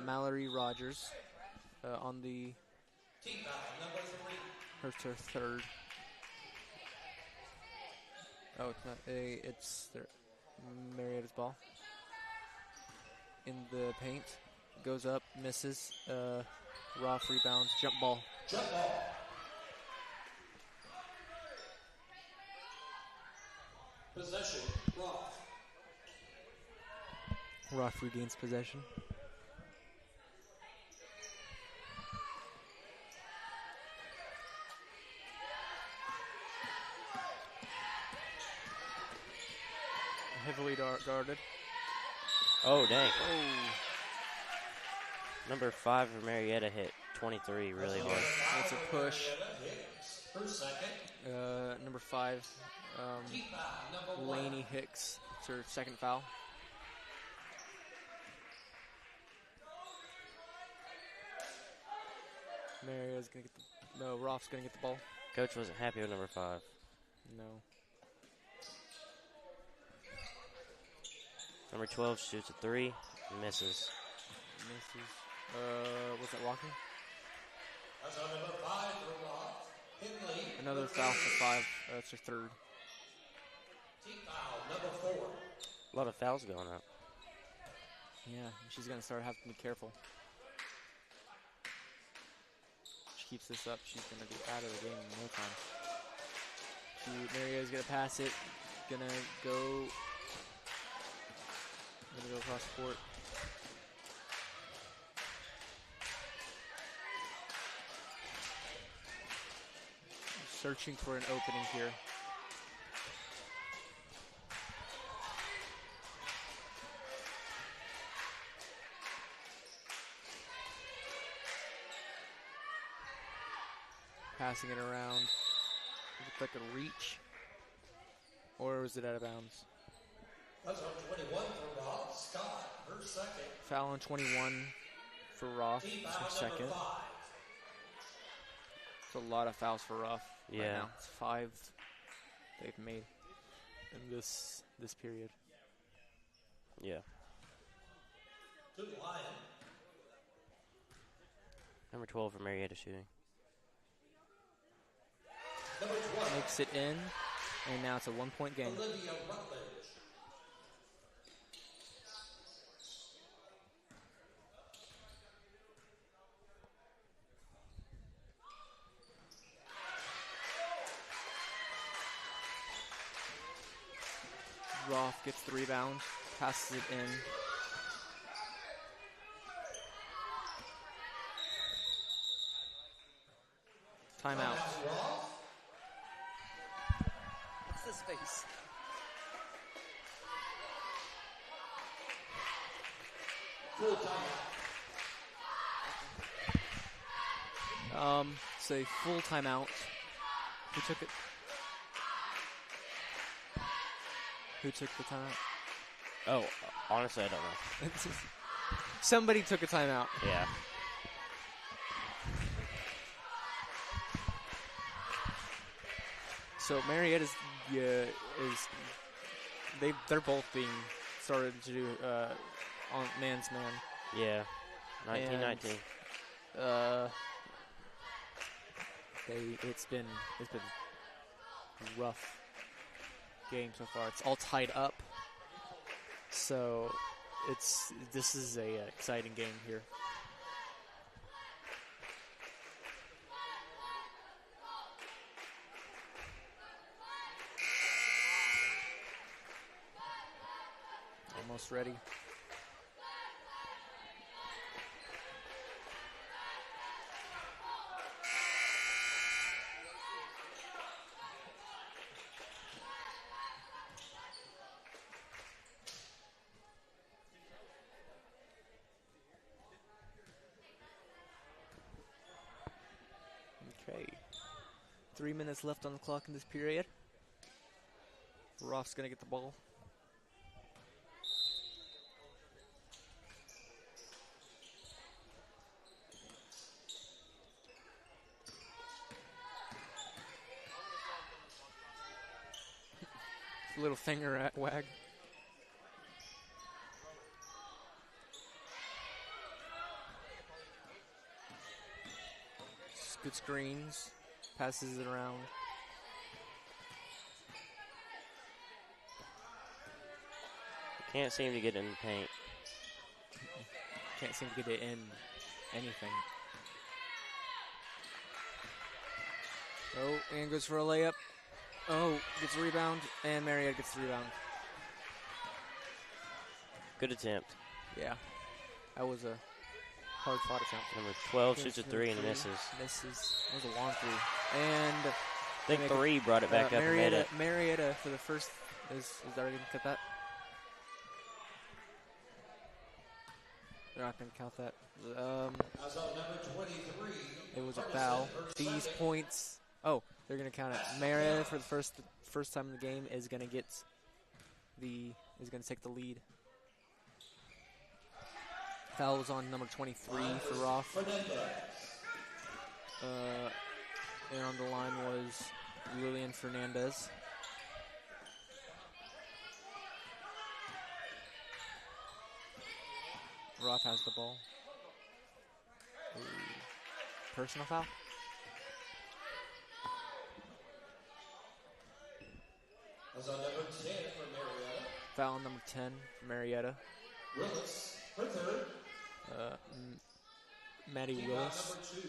Mallory Rogers on the.
Team foul, number 3.
Her third. Oh, it's not it's Marietta's ball. In the paint. Goes up, misses. Roth rebounds, jump ball.
Jump ball. Possession, Roth.
Roth regains possession. Heavily guarded.
Oh, dang.
Oh.
Number 5 for Marietta hit 23 really hard.
That's a push.
Her second.
Number 5, Lainey Hicks. It's her second foul. Marietta's going to get Roth's going to get the ball.
Coach wasn't happy with number 5.
No.
Number 12 shoots a 3, misses.
Was that walking?
That's on number 5 for Roth. Pinley.
Another foul for 5. That's her third.
Team foul, number 4.
A lot of fouls going up.
Yeah, she's going to start having to be careful. She keeps this up, she's going to be out of the game in no time. Marietta's going to pass it. Going to go across the court. Searching for an opening here. Passing it around. Looked like a reach. Or was it out of bounds?
That's on 21 for Roth. Scott, her second.
Foul on 21 for Roth. It's her second. It's a lot of fouls for Roth.
Yeah.
Right now. It's 5 they've made in this period.
Yeah.
To the line.
Number 12 for Marietta shooting.
Number 12.
Makes it in, and now it's a 1-point game.
Olivia Rutledge.
Roth gets the rebound, passes it in. Timeout. What's this face? It's a full timeout. Who took it? Who took the timeout?
Oh, honestly, I don't know.
Somebody took a timeout.
Yeah.
So Marietta's they're both being started to do on man's man.
Yeah. 1919.
It's been a rough game so far. It's all tied up. So this is a exciting game here. Almost ready. Okay. 3 minutes left on the clock in this period. Roth's going to get the ball. Little finger at wag. Good screens. Passes it around.
Can't seem to get in the paint.
Can't seem to get it in anything. Oh, and goes for a layup. Oh, gets a rebound, and Marietta gets the rebound.
Good attempt.
Yeah, that was a hard-fought attempt.
Number 12 shoots a three and misses.
Misses. That was a long three. And
I think 3 brought it back up and made it.
Marietta for the first is already going to cut that. They're not going to count that.
As on number 23.
It was a foul. These points. Oh, they're going to count it. Marietta for the first time in the game is going to take the lead. Foul was on number 23 for Roth. And on the line was Lillian Fernandez. Roth has the ball. Ooh. Personal foul?
As on number 10 for Marietta.
Foul on number 10 for Marietta.
Willis, her third.
Maddie Willis.
Number 2.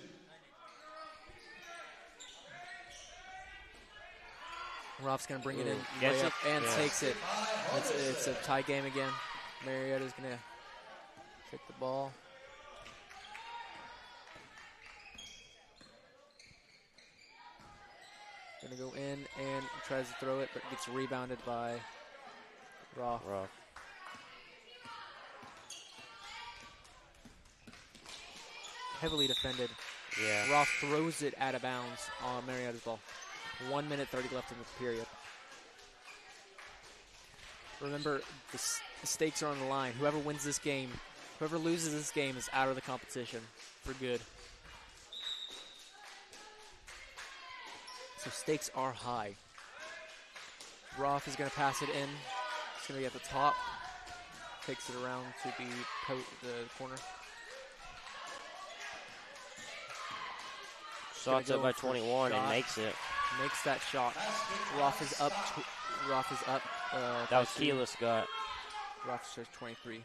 Roth's going to bring it in,
Gets
way
it.
up, and
Yeah.
takes it. It's a tie game again. Marietta's going to take the ball. Going to go in and tries to throw it, but gets rebounded by Roth. Heavily defended.
Yeah.
Roth throws it out of bounds on Marietta's ball. 1 minute 30 left in the period. Remember, the stakes are on the line. Whoever wins this game, whoever loses this game is out of the competition for good. So stakes are high. Roth is going to pass it in. It's going to be at the top. Takes it around to the corner.
Shots up by 21 and makes it.
Makes that shot. Roth is up.
That was Keela Scott.
Roth says 23.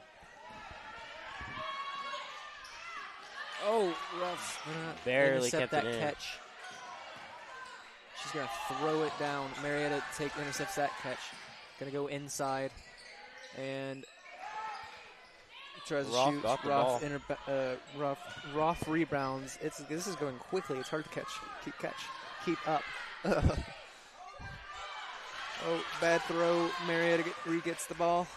Oh, Roth's
barely kept
that
it in.
catch. She's gonna throw it down. Marietta intercepts that catch. Gonna go inside and tries to
Roth
shoot.
got the ball.
Roth rebounds. This is going quickly. It's hard to catch. Keep up. Oh, bad throw. Marietta gets the ball.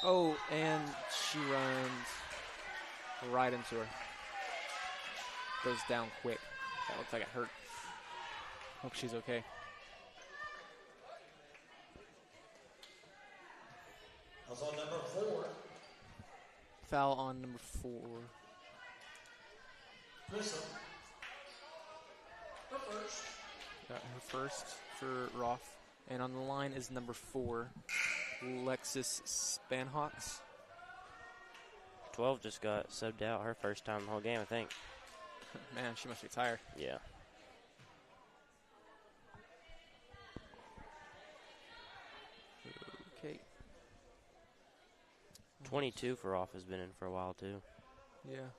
Oh, and she runs right into her. those down quick. That looks like it hurt. Hope she's okay.
That's on number 4.
Foul on number 4.
Grissom. Her first.
Got her first for Roth. And on the line is number 4, Lexus Spanhawks.
12 just got subbed out her first time the whole game, I think.
Man, she must be tired.
Yeah.
Okay.
22 for Roth has been in for a while, too.
Yeah.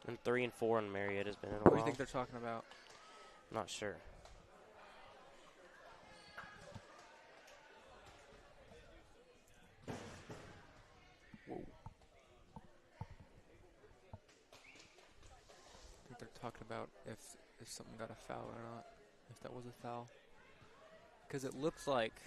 And 3 and 4 on Marietta's been in a
What do
while.
you think they're talking about?
Not sure.
Whoa. I think they're talking about if something got a foul or not. If that was a foul. Because it looked like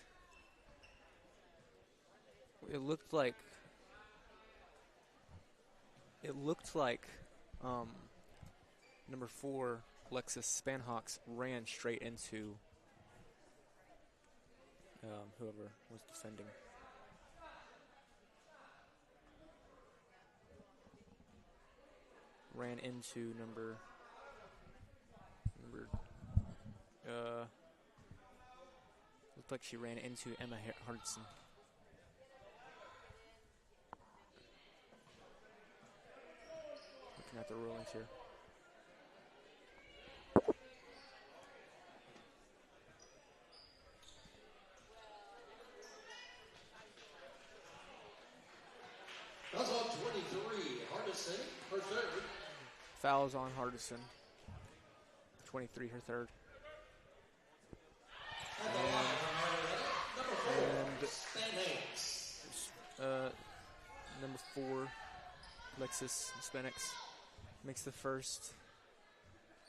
number 4 Lexus Spanhawks ran straight into whoever was defending. Ran into number looked like she ran into Emma Hardson. Looking at the rulings here.
That's on 23. Hardison, her third.
Fouls on Hardison. 23, her third. Number 4, Lexus Hispanics makes the first.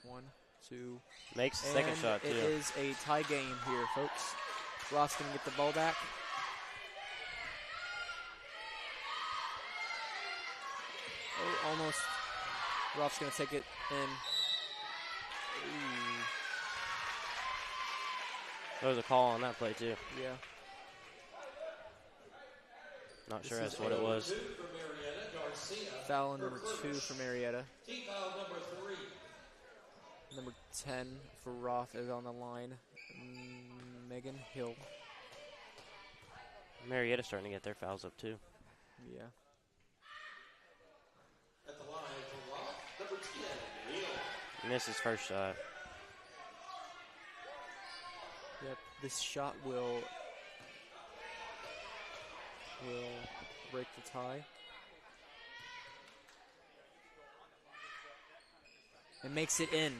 1, 2.
Makes the second shot, too.
It is a tie game here, folks. Roth's going to get the ball back. Oh, almost. Roth's going to take it in. Ooh.
There was a call on that play, too.
Yeah.
Not sure that's what it was.
Foul on number 2 for Marietta.
Team foul number 3.
Number 10 for Roth is on the line. Megan Hill.
Marietta's starting to get their fouls up, too.
Yeah.
At the line for Roth, number 10, Hill.
Misses first shot.
Yep. This shot will break the tie. It makes it in.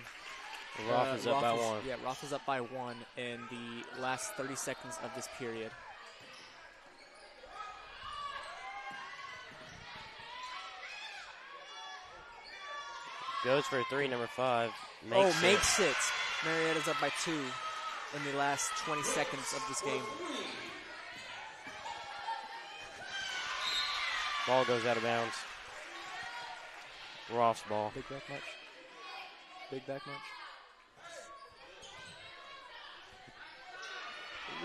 Roth is up by 1.
Yeah, Roth is up by 1 in the last 30 seconds of this period.
Goes for 3, number 5.
Makes it. Marietta's up by 2 in the last 20 seconds of this game.
Ball goes out of bounds. Roth's ball.
Big back much? Big back much?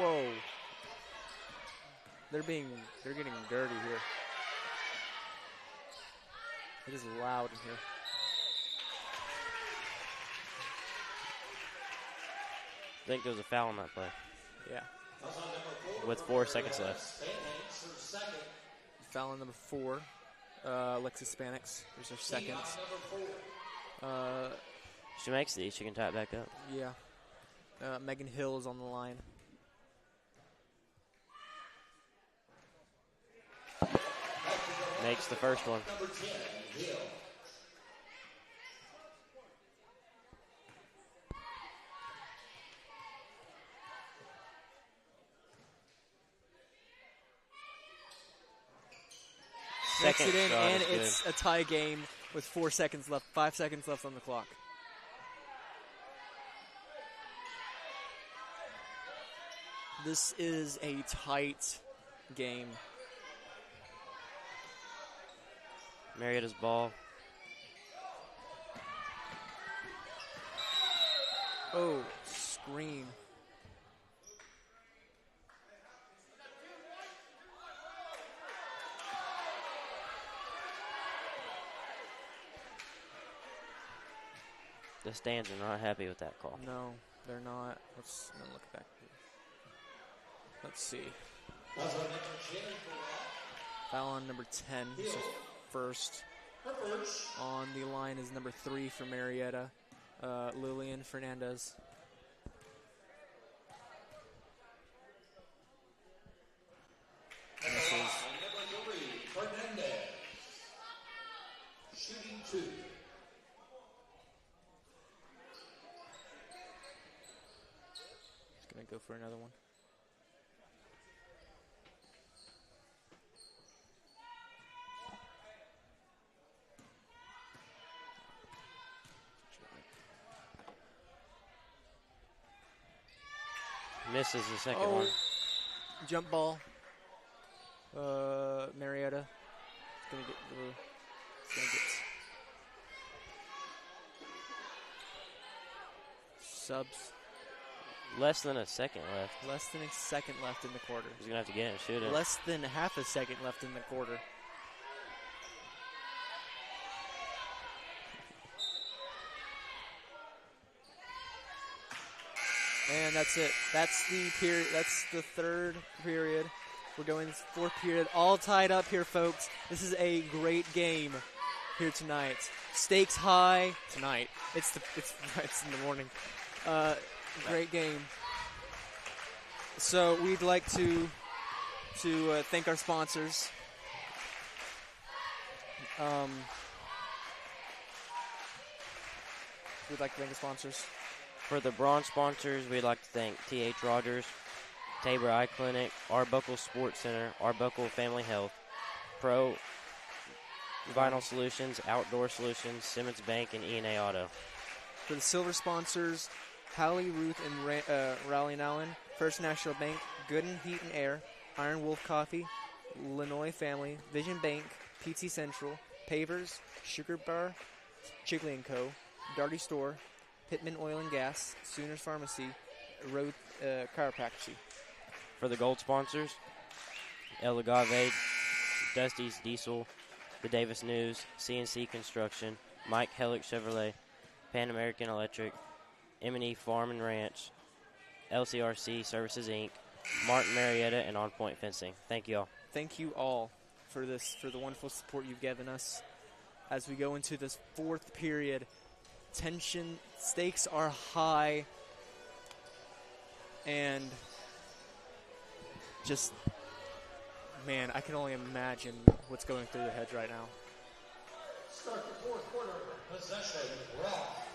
Whoa. They're getting dirty here. It is loud in here.
I think there was a foul on that play.
Yeah.
With 4 seconds left.
Foul on number 4, Alexis Hispanics. There's her second.
She makes these. She can tie it back up.
Yeah. Megan Hill is on the line.
Makes the first one.
Makes
Second
it in,
shot
and
is good.
it's a tie game with 4 seconds left. 5 seconds left on the clock. This is a tight game.
Marietta's ball.
Oh, screen.
The stands are not happy with that call.
No, they're not. Let's look back. Let's see. Foul on number 10. So first. On the line is number 3 for Marietta, Lillian Fernandez. Misses.
Fernandez. Shooting 2.
He's going to go for another one.
Misses the second one.
Jump ball. Marietta. It's gonna get subs.
Less than a second left.
Less than a second left in the quarter.
He's gonna have to get it and shoot it.
Less than half a second left in the quarter. And that's it. That's the period. That's the third period. We're going fourth period. All tied up here, folks. This is a great game here tonight. Stakes high tonight. It's in the morning. Great game. So we'd like to thank our sponsors. We'd like to thank the sponsors.
For the bronze sponsors, we'd like to thank T.H. Rogers, Tabor Eye Clinic, Arbuckle Sports Center, Arbuckle Family Health, Pro Vinyl Solutions, Outdoor Solutions, Simmons Bank, and E&A Auto.
For the silver sponsors, Hallie, Ruth, and Raleigh and Allen, First National Bank, Gooden Heat and Air, Iron Wolf Coffee, Lenoy Family, Vision Bank, PT Central, Pavers, Sugar Bar, Chigley & Co., Darty Store, Pittman Oil and Gas, Sooners Pharmacy, Road Chiropractic.
For the gold sponsors, El Agave, Dusty's Diesel, the Davis News, CNC Construction, Mike Hellick Chevrolet, Pan American Electric, M&E Farm and Ranch, LCRC Services Inc., Martin Marietta, and On Point Fencing. Thank you all.
Thank you all for the wonderful support you've given us as we go into this fourth period. Tension, stakes are high, and just, man, I can only imagine what's going through their heads right now.
Start the fourth quarter possession, Roth.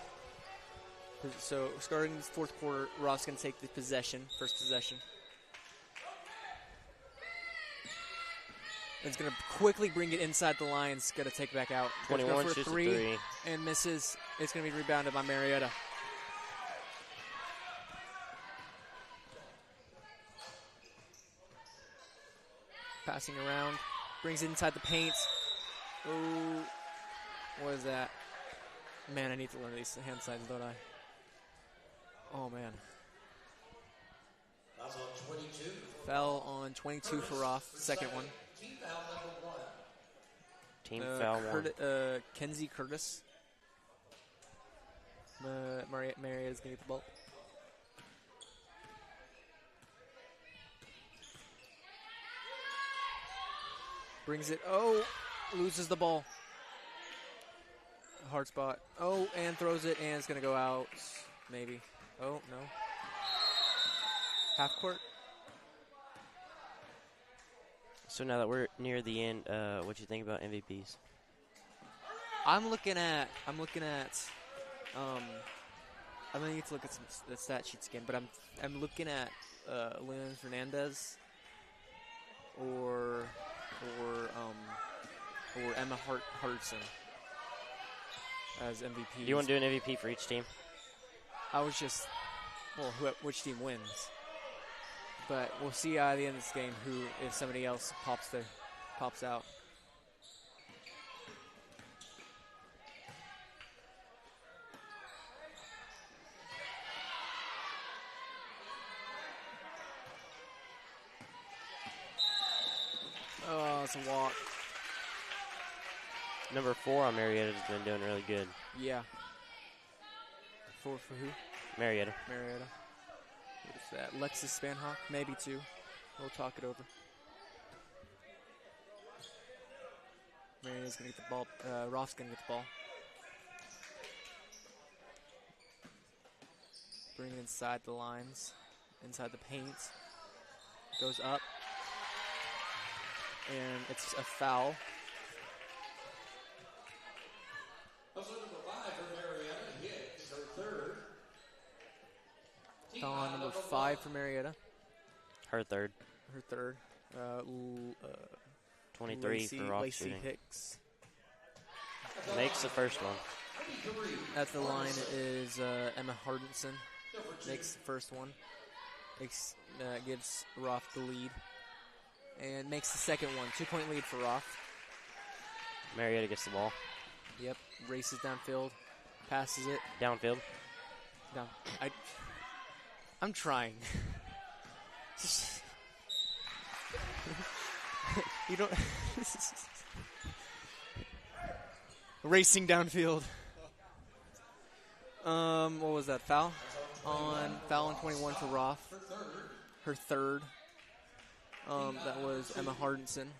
So, starting this fourth quarter, Roth's going to take the first possession. It's going to quickly bring it inside the line. It's going to take it back out.
21 shoots a three.
And misses. It's going to be rebounded by Marietta. Passing around. Brings it inside the paint. Oh, what is that? Man, I need to learn these hand signs, don't I? Oh, man.
That's on 22.
Foul on 22 for Roth. Second one.
Team foul number 1.
Team foul one.
Kenzie Curtis. Marietta's going to get the ball. Brings it. Oh, loses the ball. Hard spot. Oh, and throws it, and it's going to go out. Maybe. Oh, no. Half court.
So now that we're near the end, what do you think about MVPs?
I'm looking at. I'm gonna need to look at the stat sheets again, but I'm looking at Leon Fernandez or Emma Hardson as MVP.
Do you want to do an MVP for each team?
I was just, which team wins? But we'll see at the end of this game if somebody else pops out. Oh, it's a walk.
Number 4 on Marietta's been doing really good.
Yeah. 4 for who?
Marietta.
Marietta. What is that? Lexus Spanhawk? Maybe 2. We'll talk it over. Marietta's going to get the ball. Roth's going to get the ball. Bring it inside the lines. Inside the paint. Goes up. And it's a foul.
Also number 5 for Marietta. Hit is her third.
Foul on number 5 for Marietta.
Her third.
Her third.
23
Lacey,
for Roth
Lacey
shooting.
Hicks.
Makes the first one.
At the line is Emma Hardinson. Makes the first one. Gives Roth the lead. And makes the second one. 2-point lead for Roth.
Marietta gets the ball.
Yep. Races downfield. Passes it.
Downfield.
Down. I'm trying. You don't. Racing downfield. What was that? Foul on 21 for Roth. Her third. That was Emma Hardinson.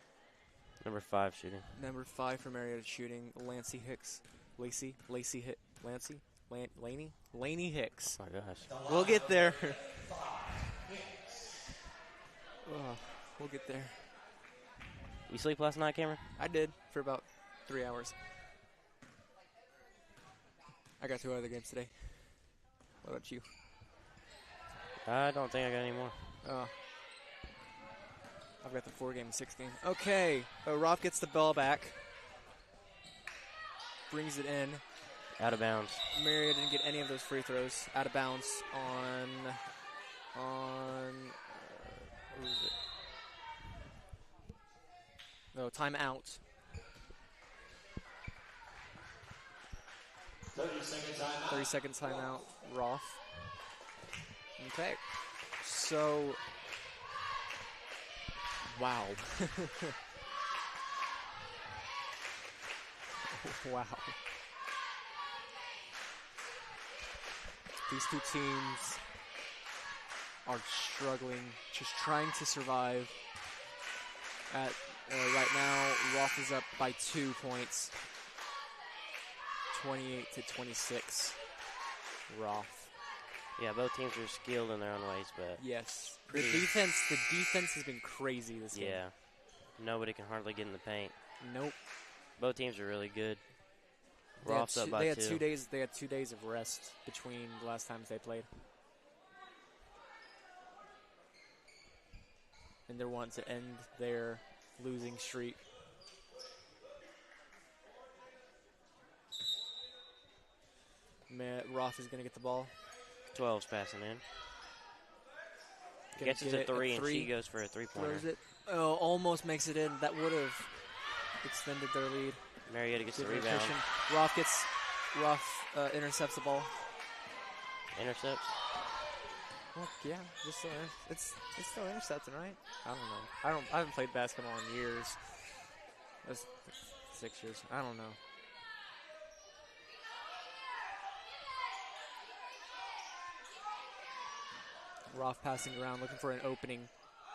Number 5 shooting.
Number 5 for Marietta shooting. Lancey Hicks. Laney Hicks.
Oh my gosh.
We'll get there. Oh, we'll get there.
You sleep last night, Cameron?
I did for about 3 hours. I got 2 other games today. What about you?
I don't think I got any more.
I've got the 4-game, 6-game. Okay, Roth gets the ball back. Brings it in.
Out of bounds.
Marietta didn't get any of those free throws. Out of bounds on what was it? No, timeout. 30 seconds timeout. Roth. Okay. So, wow. Wow. These two teams are struggling, just trying to survive. Right now, Roth is up by 2 points, 28-26. Roth.
Yeah, both teams are skilled in their own ways, but
yes, the defense has been crazy this game.
Yeah, nobody can hardly get in the paint.
Nope.
Both teams are really good.
They
Roth's up by 2.
They had 2 days of rest between the last times they played. And they're wanting to end their losing streak. Roth is going to get the ball.
12's passing in. Gets it to 3, and she goes for a 3-pointer.
Where is it? Oh, almost makes it in. That would have extended their lead.
Marietta gets the rebound.
Roth intercepts the ball.
Intercepts?
Well, yeah, it's still intercepting, right? I don't know. I haven't played basketball in years. That's 6 years. I don't know. Roth passing around, looking for an opening.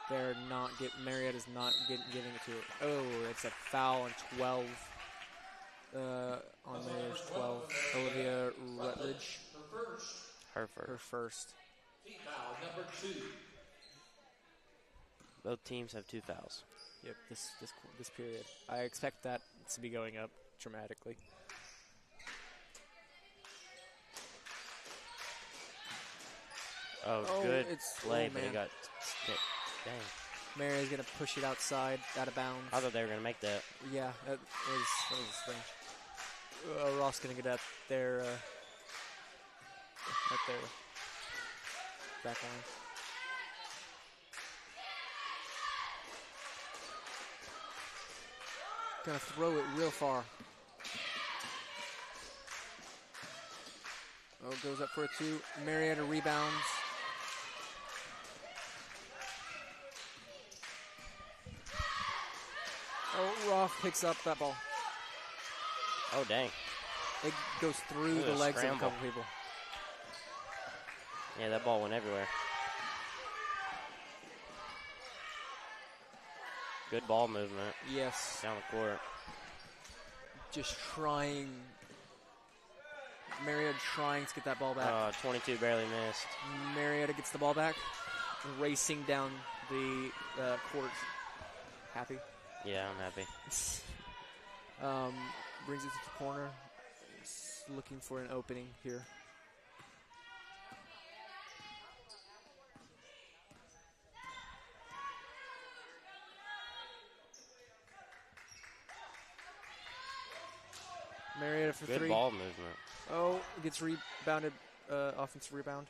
Marietta's not giving it to her. Oh, it's a foul on 12. On Marietta's 12. Olivia Rutledge.
Her
first.
Foul number 2.
Both teams have 2 fouls.
Yep, this period. I expect that to be going up dramatically.
Oh, good play, but
man.
it got stick. Dang.
Marietta's going to push it outside, out of bounds.
I thought they were going to make that.
Yeah, that was strange. Ross going to get at their back line. Gonna throw it real far. Oh, goes up for a 2. Marietta rebounds. Oh, Roth picks up that ball.
Oh, dang.
It goes through
Look at
the
the
legs of a
scramble.
couple people.
Yeah, that ball went everywhere. Good ball movement
Yes.
down the court.
Just trying. Marietta trying to get that ball back.
22 barely missed.
Marietta gets the ball back. Racing down the court. Happy.
Yeah, I'm happy.
Brings it to the corner. It's looking for an opening here. Marietta for
Good
3.
ball movement.
Oh, gets rebounded. Offensive rebound.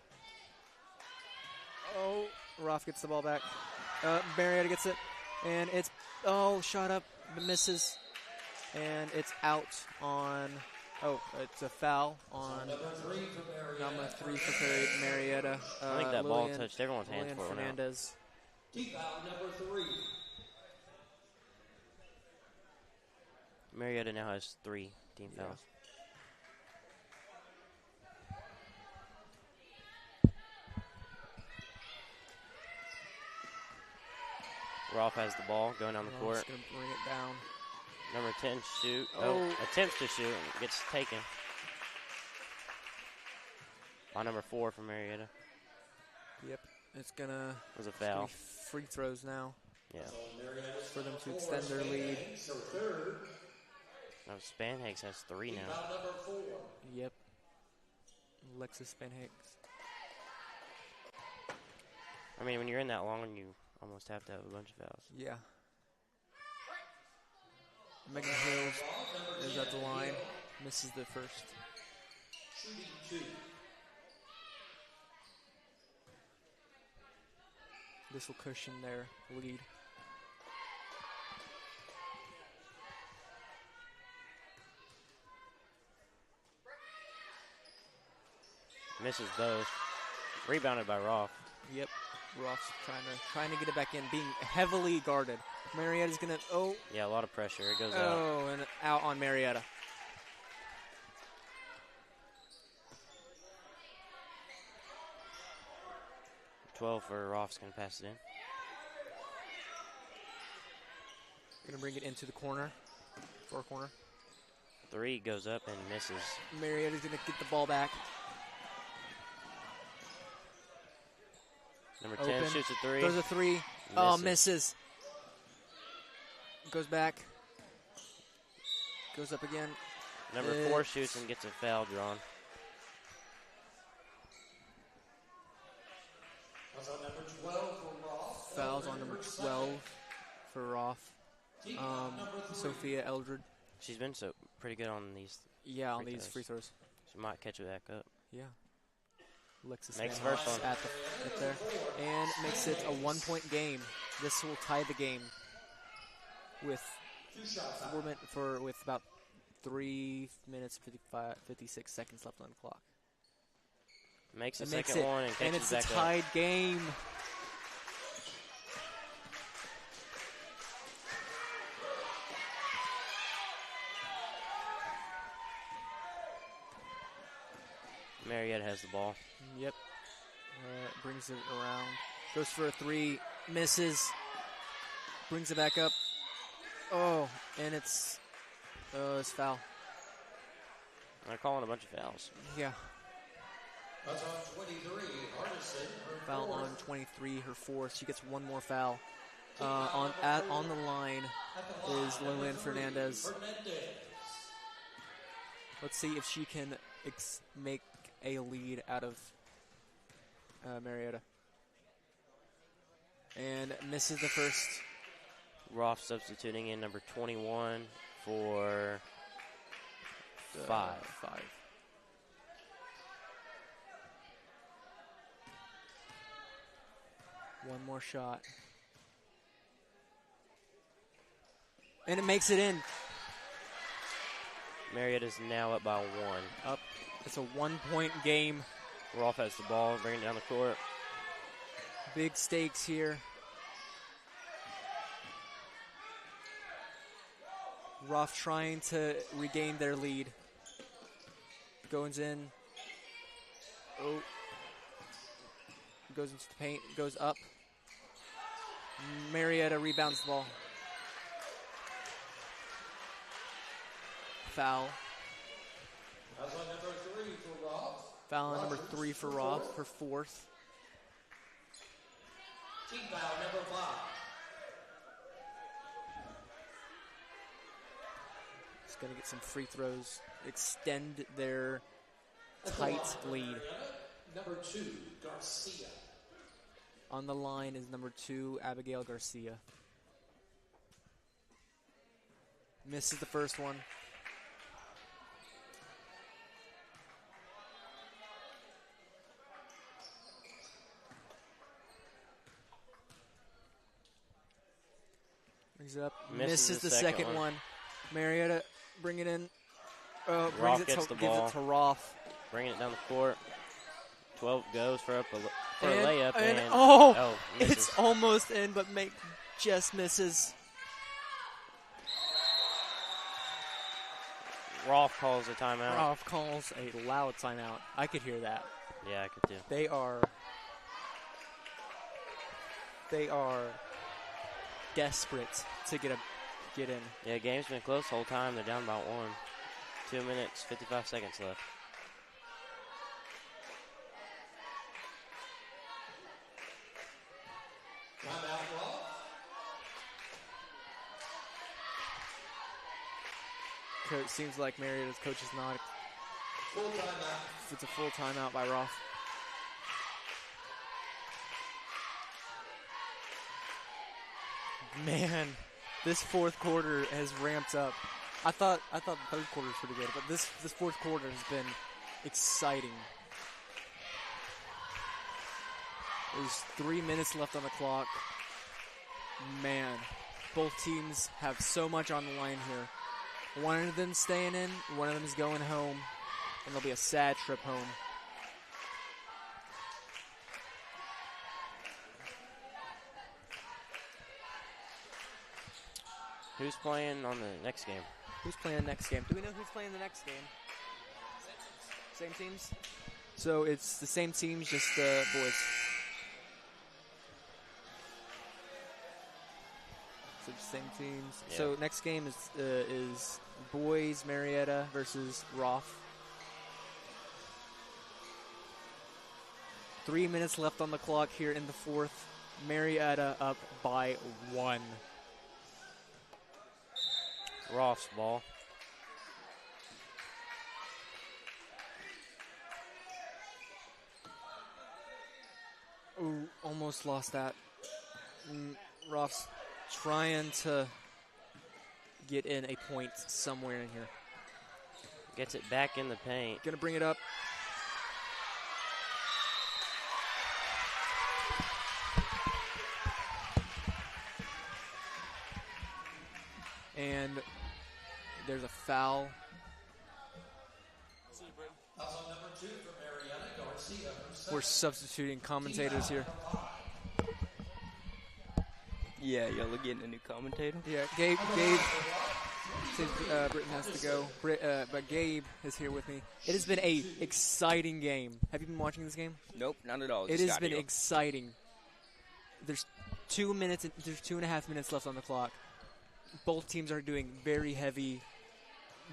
Oh, Roth gets the ball back. Marietta gets it. And it's, shot up, but misses. And it's out on, it's a foul on number 3 for Marietta.
I think that ball touched everyone's hands
Lillian
for it went out.
Fernandez.
Team foul number 3.
Marietta now has 3 team
Yeah.
fouls. Rolf has the ball going down the
Roth's
court.
going to bring it down.
Number 10 shoot.
Oh.
Attempts to shoot and gets taken. By number 4 for Marietta.
Yep, it's going to
Was a foul.
free throws now
Yeah.
for them to extend their lead.
No, Spanhakes has 3 now.
Foul number 4.
Yep. Alexis Spanhakes.
I mean, when you're in that long, you almost have to have a bunch of fouls.
Yeah. Megan Hills is at the line. Misses the first.
Shooting 2.
This will cushion their lead.
Misses both. Rebounded by Rolf.
Yep. Roth's trying to get it back in, being heavily guarded. Marietta's gonna
Yeah, a lot of pressure. It goes out.
and out on Marietta.
$12 for Rolf's going to pass it in.
Gonna bring it into the corner. Far corner.
3 goes up and misses.
Marietta's gonna get the ball back.
Number 10
Open.
shoots a 3.
Goes a 3. Oh, misses. Goes back. Goes up again.
Number 4 shoots and gets a foul drawn.
That's on number 12 for Roth.
Fouls on number 12 for Roth. Sophia Eldred.
She's been pretty good on these.
Yeah, on
Free
these
throws.
free throws.
She might catch it back up.
Yeah. Alexis
Makes
Van
first
Hoff's
one.
at there. And makes it a 1-point game. This will tie the game with with about 3 minutes 56 seconds left on the clock.
Makes the
It makes
second
it,
one and catches
it's a
back up.
tied game.
Marietta has the ball.
Yep. Brings it around. Goes for a 3. Misses. Brings it back up. Oh, and it's foul.
They're calling a bunch of fouls.
Yeah.
That's on 23. Hardison.
Foul on 23, her 4th. She gets one more foul. On the line is Lillian Fernandez. Let's see if she can make a lead out of Marietta. And misses the first.
Roth substituting in number 21 for 5.
One more shot. And it makes it in.
Marietta's now up by 1.
Up. It's a 1-point game.
Rolf has the ball, bringing it down the court.
Big stakes here. Ruff trying to regain their lead. Goes in. Oh. Goes into the paint. Goes up. Marietta rebounds the ball. Foul.
That's on number 3 for Roth.
Foul on number 3 for Roth, her 4th.
Team foul number 5.
It's going to get some free throws. Extend their tight lead.
Number 2, Garcia.
On the line is number 2, Abigail Garcia. Misses the first one. Brings it up. Misses the second one. Marietta bring it in.
Roth gets the ball.
Gives it to Roth.
Bringing it down the court. 12 goes for a
And-
layup.
and
And
it's
misses.
almost in, but just misses.
Rolf calls a timeout.
Roth calls a loud timeout. I could hear that.
Yeah, I could too.
They are desperate to get in.
Yeah, game's been close the whole time. They're down by 1. 2 minutes, 55 seconds left.
Timeout, Roth.
Coach seems like Marietta's coach is not.
Full timeout.
It's a full timeout by Roth. Man, this fourth quarter has ramped up. I thought the third quarter was pretty good, but this fourth quarter has been exciting. There's 3 minutes left on the clock. Man, both teams have so much on the line here. One of them staying in, one of them is going home, and there'll be a sad trip home.
Who's playing on the next game?
Who's playing the next game? Do we know who's playing the next game? Same teams? So it's the same teams, just the boys. So just same teams.
Yeah.
So next game is boys Marietta versus Roth. 3 minutes left on the clock here in the fourth. Marietta up by 1.
Roth's ball.
Ooh, almost lost that. Roth's trying to get in a point somewhere in here.
Gets it back in the paint.
Gonna bring it up. And there's a foul.
That's on number 2 for Marietta Garcia.
We're substituting commentators here.
Yeah, y'all are getting a new commentator.
Yeah, Gabe since Britton has to go. But Gabe is here with me. It has been a exciting game. Have you been watching this game?
Nope, not at all.
It has been exciting. There's 2 minutes. There's 2.5 minutes left on the clock. Both teams are doing very heavy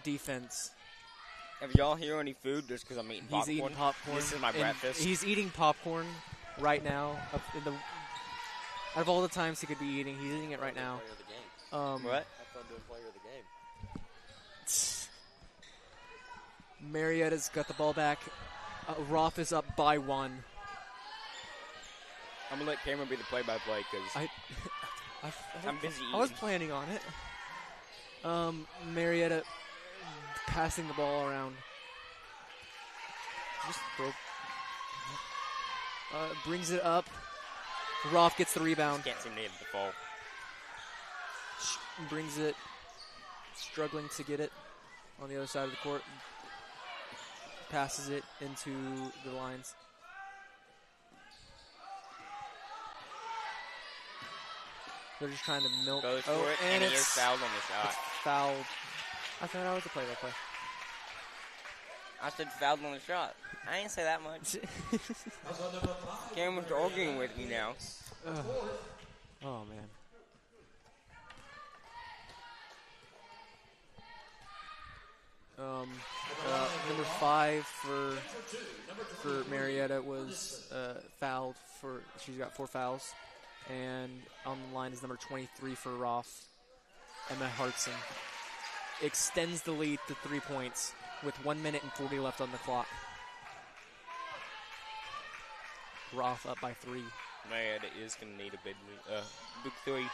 defense.
Have y'all here any food? Just because I'm eating popcorn.
He's eating popcorn.
This is my
and
breakfast.
He's eating popcorn right now. Out of all the times he could be eating, he's eating it right now.
What?
Marietta's got the ball back. Roth is up by 1.
I'm gonna let Cameron be the play-by-play because I'm busy eating.
I was planning on it. Marietta passing the ball around. Just brings it up. Roth gets the rebound.
Can't seem to hit the ball.
Brings it. Struggling to get it. on the other side of the court. Passes it into the lines. They're just trying to milk.
Goes for it, and he is fouled on the shot.
It's fouled. I thought I was the play-by-play.
I said fouled on the shot. I didn't say that much. Cameron's arguing with me now.
Oh, man. Number 5 for Marietta was fouled for. She's got 4 fouls, and on the line is number 23 for Roth, Emma Hartson. Extends the lead to 3 points with 1 minute and 40 left on the clock. Roth up by 3.
Marietta is going to need a big 3.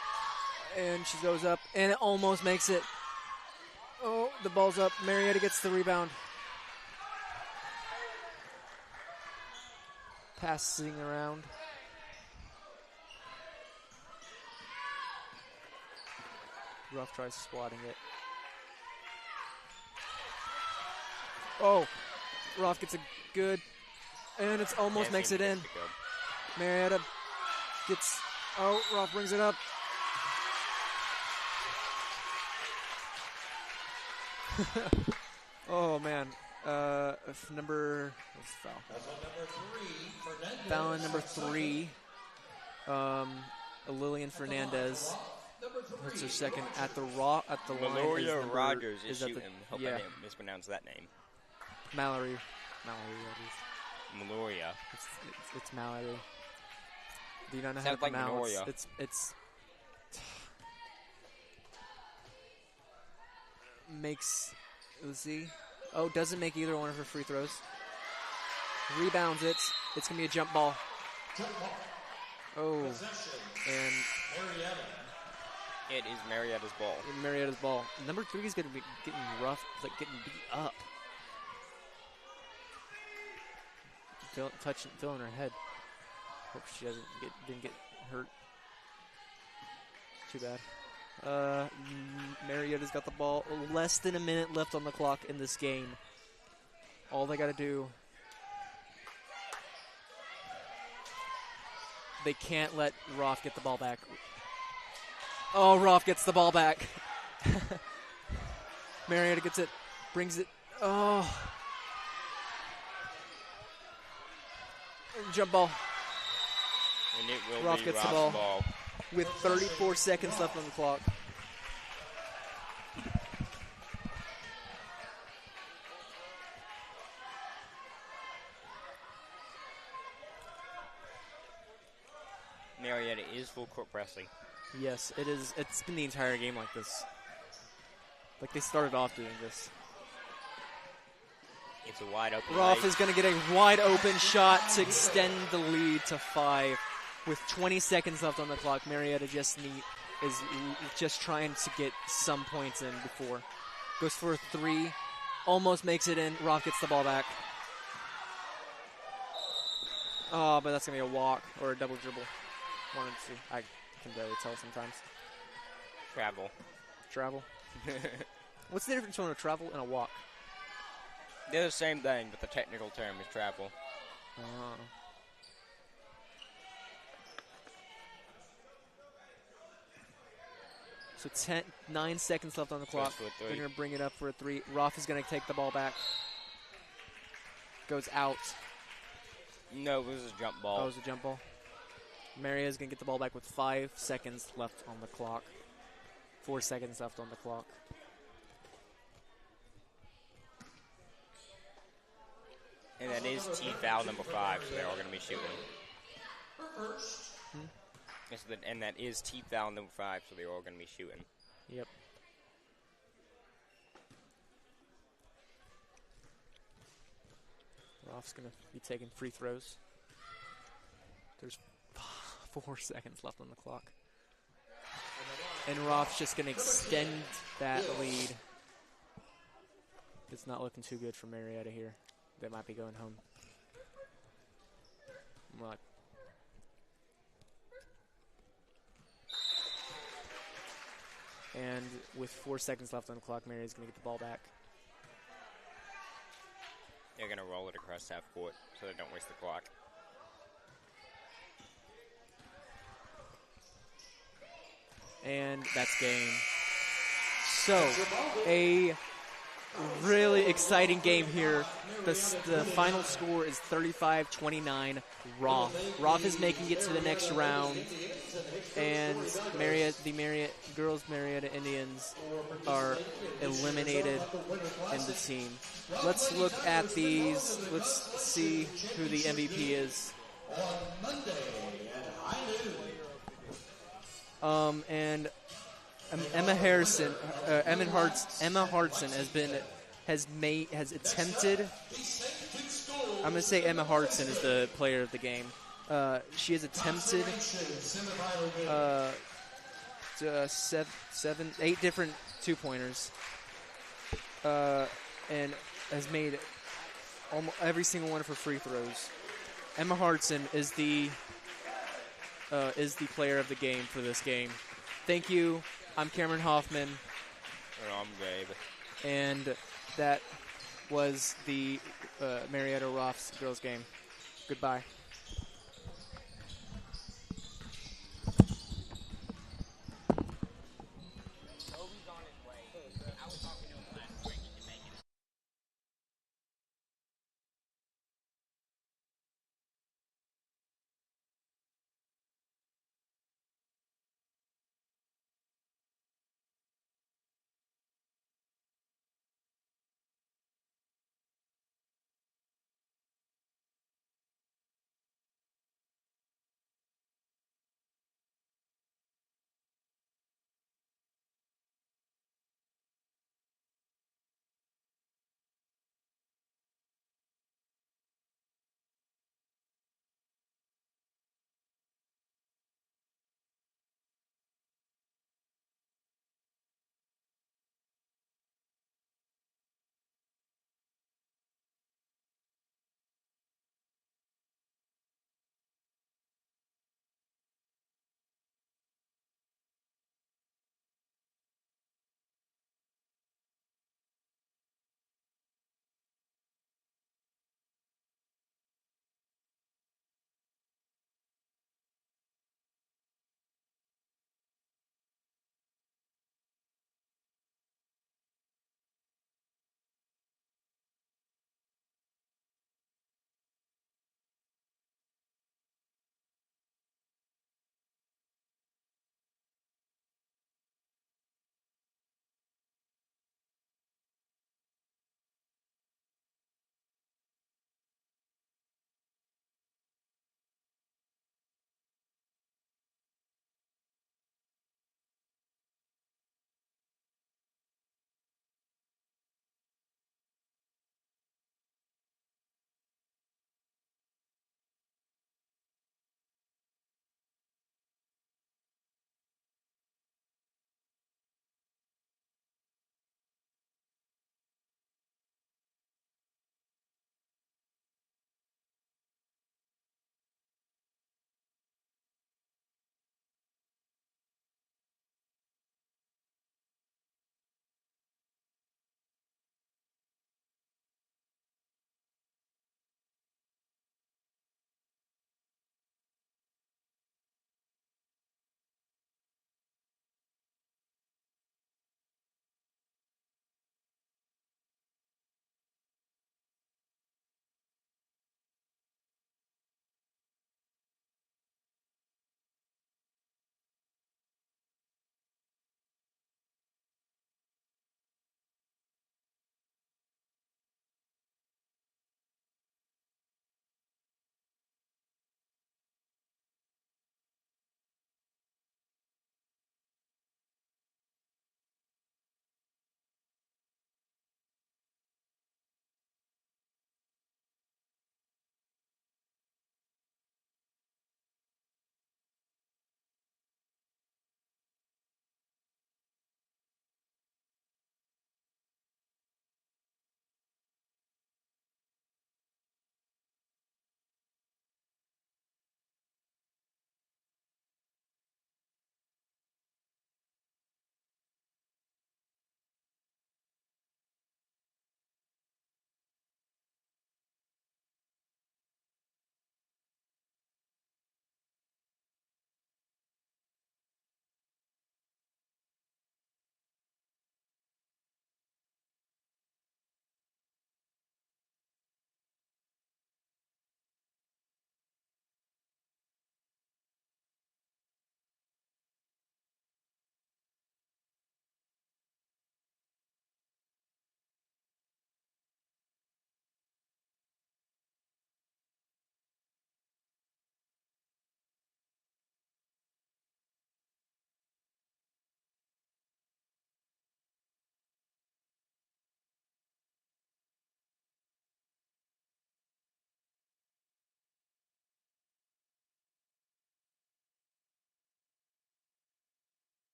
And she goes up, and it almost makes it. Oh, the ball's up. Marietta gets the rebound. Passing around. Ruff tries swatting it. Oh, Ruff gets a good, and it's almost makes it in. Marietta gets, Ruff brings it up. Oh, man. What's the foul? Foul number 3. Lillian Fernandez. That's her second at the line.
Valeria Rogers is shooting. Hope I didn't mispronounce that name.
Mallory Rogers.
Meloria.
It's Mallory. Do you not know
Sounds
how to
like
pronounce?
Meloria.
It's makes. Let's see. Oh, doesn't make either one of her free throws. Rebounds it. It's gonna be a jump ball. Oh, and
it is Marietta's ball.
Marietta's ball. Number 3 is gonna be getting rough, like getting beat up. Feeling her head. Hope she didn't get hurt. Too bad. Marietta's got the ball. Less than a minute left on the clock in this game. All they got to do. They can't let Roth get the ball back. Oh, Roth gets the ball back. Marietta gets it. Brings it. Oh. Jump ball.
And it will
Roth
be
gets the
Roth's
ball. With 34 seconds left on the clock.
Marietta is full court pressing.
Yes, it is. It's been the entire game like this. Like they started off doing this.
It's a wide open.
Roth is going to get a wide open shot to extend the lead to 5. With 20 seconds left on the clock, Marietta is just trying to get some points in before. Goes for a 3, almost makes it in. Roth gets the ball back. Oh, but that's going to be a walk or a double dribble. 1 and 2. I can barely tell sometimes. Travel? What's the difference between a travel and a walk?
They're the same thing, but the technical term is travel.
So 9 seconds left on the clock. They're going to bring it up for a 3. Roth is going to take the ball back. Goes out.
No, it was a jump ball.
Oh, it was a jump ball. Maria is going to get the ball back with 5 seconds left on the clock. 4 seconds left on the clock.
And that is team foul number 5, so they're all going to be shooting. Yes, and that is team foul number 5, so they're all going to be shooting.
Yep. Roth's going to be taking free throws. There's 4 seconds left on the clock. And Roth's just going to extend that lead. It's not looking too good for Marietta here. They might be going home. What? And with 4 seconds left on the clock, Marietta's going to get the ball back.
they're going to roll it across half court so they don't waste the clock.
And that's game. So, a really exciting game here. The final score is 35-29 Roth. Roth is making it to the next round, and girls Marietta Indians are eliminated in the team. Let's look at these. Let's see who the MVP is. And Emma Hartson has attempted. I'm gonna say Emma Hartson is the player of the game. She has attempted 8 different 2-pointers, and has made almost every single one of her free throws. Emma Hartson is the player of the game for this game. Thank you. I'm Cameron Hoffman.
And I'm Gabe.
And that was the Marietta Roths girls game. Goodbye.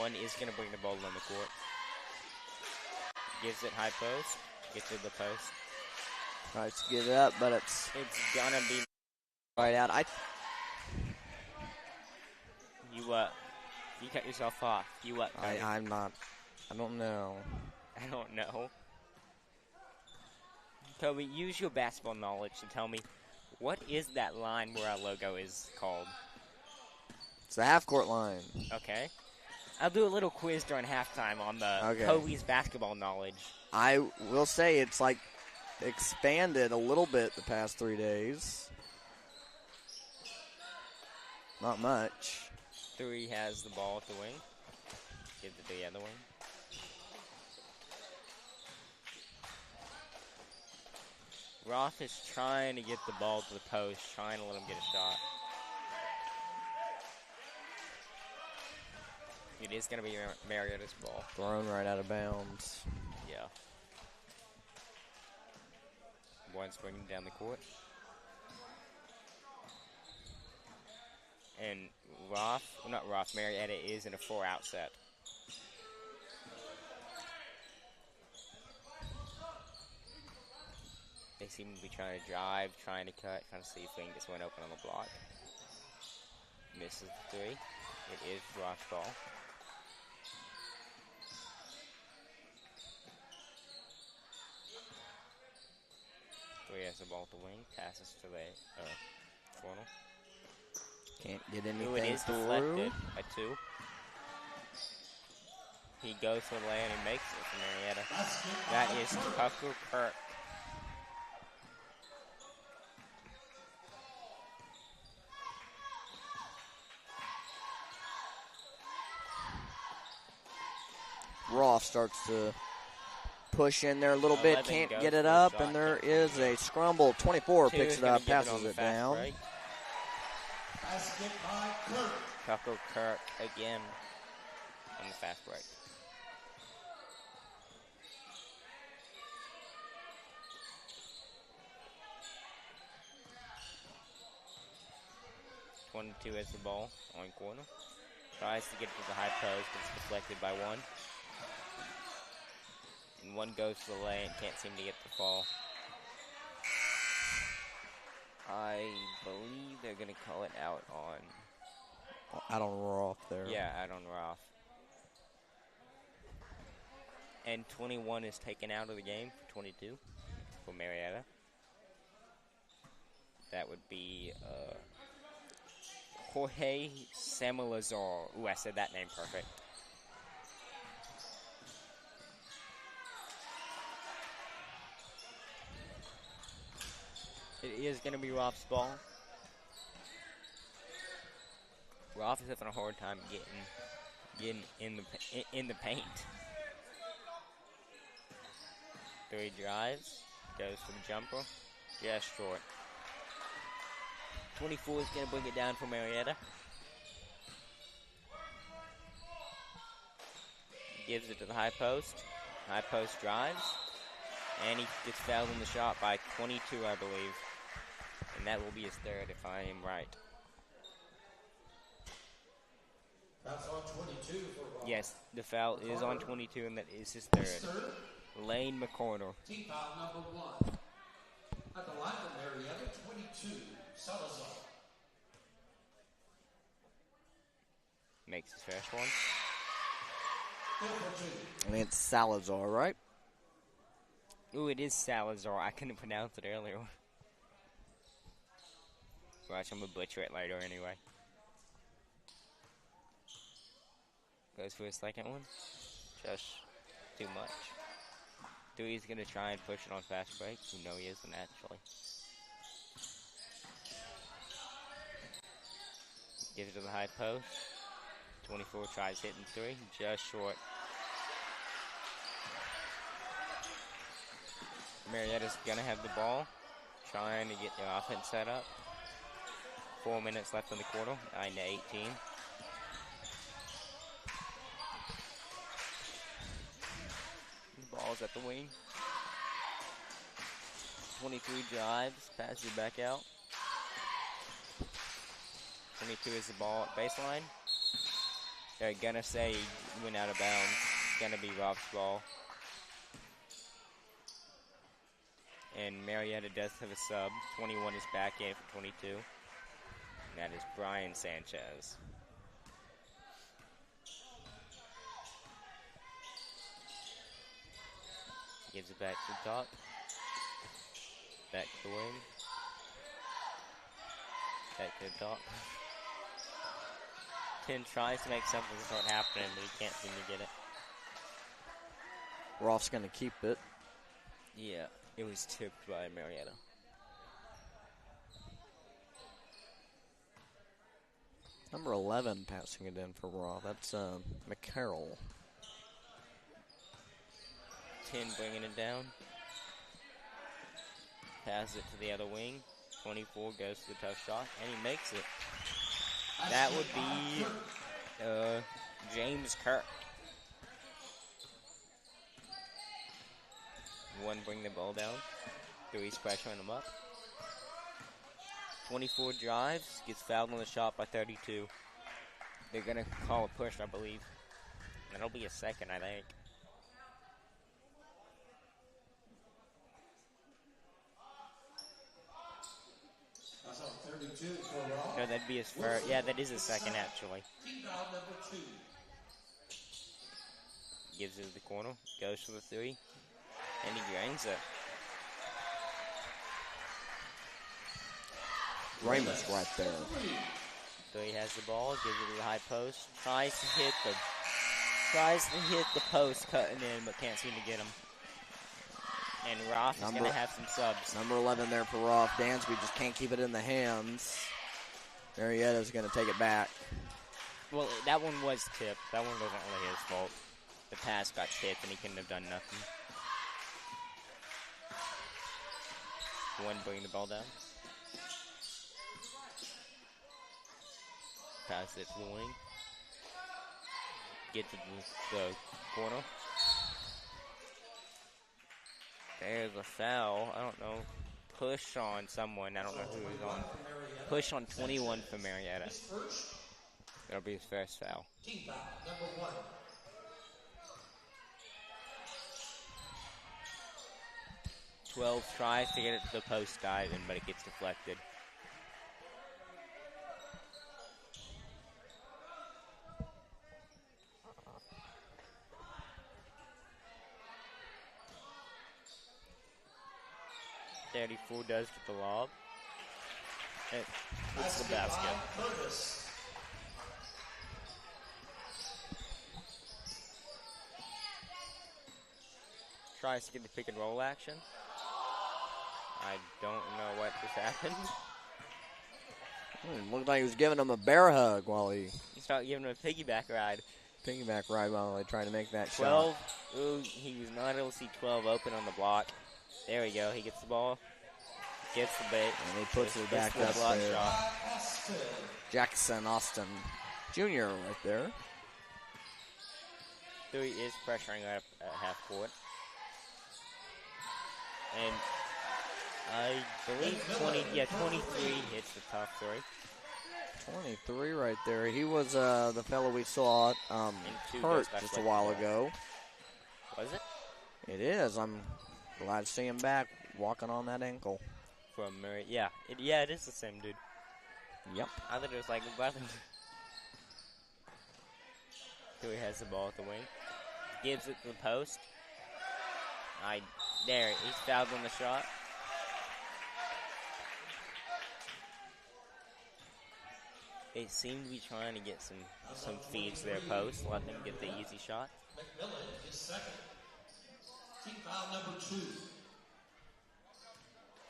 One is going to bring the ball on the court. Gives it high post. Gets to the post.
Tries to get it up, but it's
going to be
right out.
You cut yourself off. You what?
I'm not. I don't know.
I don't know. Kobe, use your basketball knowledge to tell me, what is that line where our logo is called?
It's the half-court line.
Okay. I'll do a little quiz during halftime on the Kobe's basketball knowledge.
I will say it's like expanded a little bit the past 3 days. Not much.
3 has the ball at the wing. Give it to the other wing. Roth is trying to get the ball to the post, trying to let him get a shot. It is going to be Marietta's ball.
Thrown right out of bounds.
Yeah. One swinging down the court. And Marietta is in a 4-out set. They seem to be trying to drive, trying to cut, trying to see if they can get one open on the block. Misses the 3. It is Roth's ball. Three has the ball at the wing, passes to the corner.
Can't get anything
Ooh, it is
through.
deflected by 2. He goes for the lay and he makes it for Marietta. That is Tucker Kirk.
Roth starts to push in there a little bit, can't get it up, and there is a scramble. 24 picks it up, passes it down.
Basket by Kirk.
Tucker Kirk again on the fast break. .22 has the ball on corner. Tries to get it to the high post, but it's deflected by 1. And 1 goes to the lane, can't seem to get the fall. I believe they're going to call it out on
Roth there.
Yeah, out on Roth. And 21 is taken out of the game for 22 for Marietta. That would be Jorge Samalazar. Ooh, I said that name perfect. It is going to be Roth's ball. Roth is having a hard time getting in the paint. 3 drives, goes for the jumper, just short. 24 is going to bring it down for Marietta. Gives it to the high post. High post drives. And he gets fouled in the shot by 22, I believe. And that will be his 3rd, if I am right.
That's on 22 for Roth.
Yes, the foul is on 22, and that is his 3rd. Lane McCorner.
Team foul number 1. At the line for Marietta, 22, Salazar.
Makes his first one.
I mean, it's Salazar, right?
Ooh, it is Salazar. I couldn't pronounce it earlier. Watch, I'm going to butcher it later anyway. Goes for his 2nd one. Just too much. Dewey's going to try and push it on fast break. You know he isn't actually. Gives it to the high post. 24 tries hitting 3. Just short. Marietta's going to have the ball. Trying to get the offense set up. 4 minutes left in the quarter. 9-18. The ball's at the wing. 23 drives. Passes it back out. 22 is the ball at baseline. They're gonna say he went out of bounds. It's gonna be Rob's ball. And Marietta does have a sub. 21 is back in for 22. And that is Brian Sanchez. Gives it back to the top. Back to the wing. Back to the top. 10 tries to make something start happening, but he can't seem to get it.
Roth's going to keep it.
Yeah, it was tipped by Marietta.
Number 11 passing it in for Roth. That's McCarroll.
10 bringing it down. Passes it to the other wing. 24 goes to the tough shot, and he makes it. That would be James Kirk. One bring the ball down. Three's pressuring him up. 24 drives, gets fouled on the shot by 32. They're going to call a push, I believe. That'll be a second, I think.
That's on 32 for Roth.
No, that'd be his first. Yeah, that is his second, actually.
Team foul number 2.
Gives it to the corner, goes for the three, and he drains it.
Ramus right there.
So he has the ball, gives it to the high post, tries to hit the post cutting in, but can't seem to get him. And Roth is going to have some subs.
Number 11 there for Roth. Dansby just can't keep it in the hands. Marietta's going to take it back.
Well, that one was tipped. That one wasn't really his fault. The pass got tipped, and he couldn't have done nothing. One bringing the ball down. Pass it to the wing. Get to the corner. There's a foul. I don't know. Push on someone. I don't know who he's on. Push on 21 for Marietta. That'll be his first foul.
Team foul number 1.
Twelve tries to get it to the post diving, but it gets deflected. .34 does get the lob. It hits the basket. Tries to get the pick and roll action. I don't know what just happened.
It looked like he was giving him a bear hug while he
started giving him a piggyback ride.
While they tried to make that
12.
shot.
Ooh, he was not able to see 12 open on the block. There we go. He gets the ball. Gets the bait.
And he puts it back up there. Jackson Austin Jr. right there.
Three is pressuring up at half court. And I believe 23 hits the top three.
23 right there. He was the fellow we saw hurt just a while ago.
Was it?
It is. I'm glad to see him back walking on that ankle.
From Murray. Yeah, it is the same dude.
Yep.
I thought it was like nothing. Dewey has the ball at the wing. Gives it to the post. There, he's fouled on the shot. They seem to be trying to get some feeds to their post, let them get the easy shot.
McMillan is second. Team foul number 2.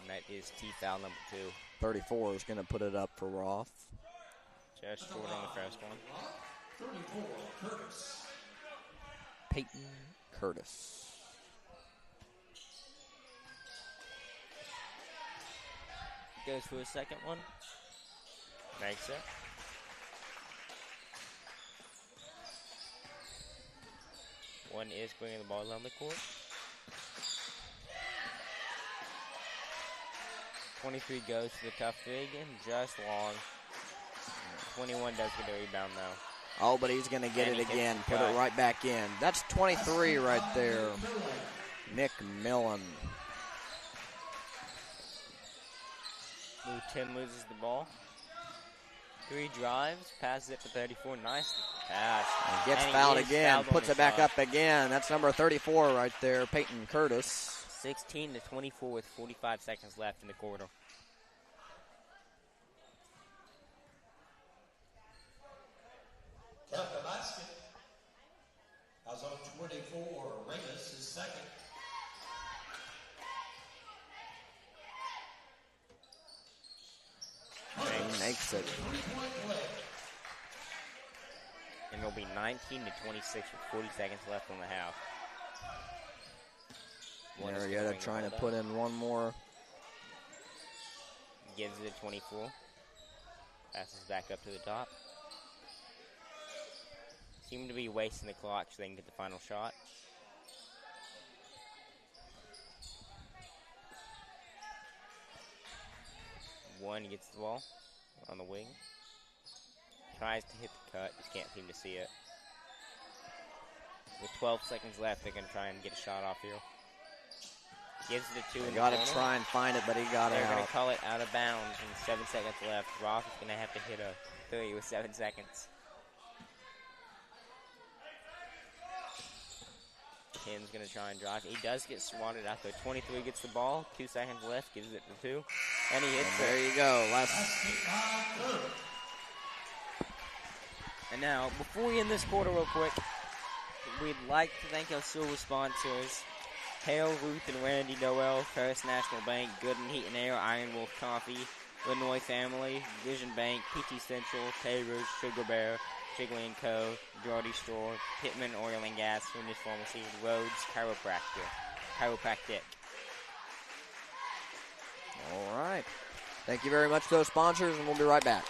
And that is foul number 2.
34 is going to put it up for Roth.
Just short on the first one.
34, Curtis.
Peyton Curtis.
Goes for a second one. Makes it. One is bringing the ball down the court. 23 goes to the tough big and just long. 21 does get a rebound though.
Oh, but he's going to get
And
it
he
again.
gets the
Put it
cut.
right back in. That's 23 right there. Nick Millen.
Tim loses the ball. 3 drives, passes it to 34. Nice pass.
And gets
And he
fouled
is
again.
fouled on
Puts
the
it back
shot.
up again. That's number 34 right there, Peyton Curtis.
16-24 with 45 seconds left in the quarter.
Count the basket. As on 24, Remus is second.
He makes it.
And it'll be 19-26 with 40 seconds left on the half.
Marietta trying to put in one more.
Gives it to 24. Passes back up to the top. Seem to be wasting the clock so they can get the final shot. One gets the ball on the wing. Tries to hit the cut, just can't seem to see it. With 12 seconds left, they're going to try and get a shot off here. Gives it to 2 in the
Got
corner.
to try and find it, but he got
They're going
out.
to call it out of bounds with 7 seconds left. Roth is going to have to hit a 3 with 7 seconds. Tim's going to try and drive. He does get swatted out there. 23 gets the ball. 2 seconds left. Gives it to 2. And he hits
And there
it.
you go.
And now, before we end this quarter real quick, we'd like to thank our silver sponsors. Hale, Ruth, and Randy Noel, First National Bank, Good and Heat and Air, Iron Wolf Coffee, Illinois Family, Vision Bank, PT Central, Taylor's, Sugar Bear, Jiggly & Co., Girardi Store, Pittman Oil and Gas, Furnace Pharmacy, Rhodes Chiropractic.
All right. Thank you very much to those sponsors, and we'll be right back.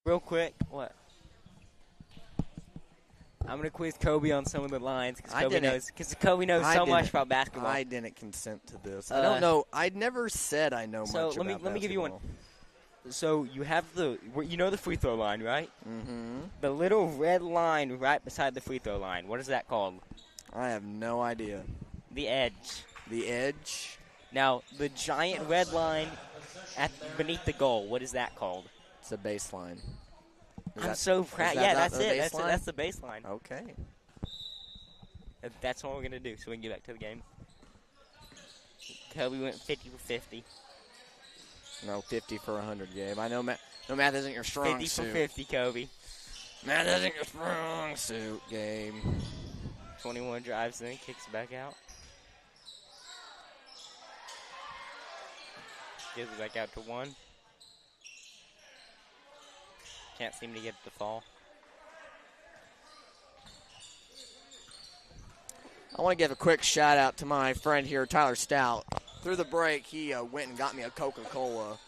Real quick, what? I'm gonna quiz Kobe on some of the lines because Kobe knows so much about basketball.
I didn't consent to this. I don't know. I never said I know much about basketball.
So let me give you one. So you have the free throw line, right?
Mm-hmm.
The little red line right beside the free throw line. What is that called?
I have no idea.
The edge.
The edge?
Now, the giant red line beneath the goal, what is that called?
It's a baseline.
I'm so proud. Yeah, that's it. That's the baseline.
Okay.
That's what we're going to do so we can get back to the game. Kobe went 50 for 50.
No, 50 for 100, Gabe. I know math isn't your strong
50
suit.
50 for 50, Kobe.
Math isn't your strong suit, Gabe.
21 drives in, kicks back out. Gives it back out to 1. Can't seem to get it to fall.
I want to give a quick shout out to my friend here, Tyler Stout. Through the break, he went and got me a Coca-Cola.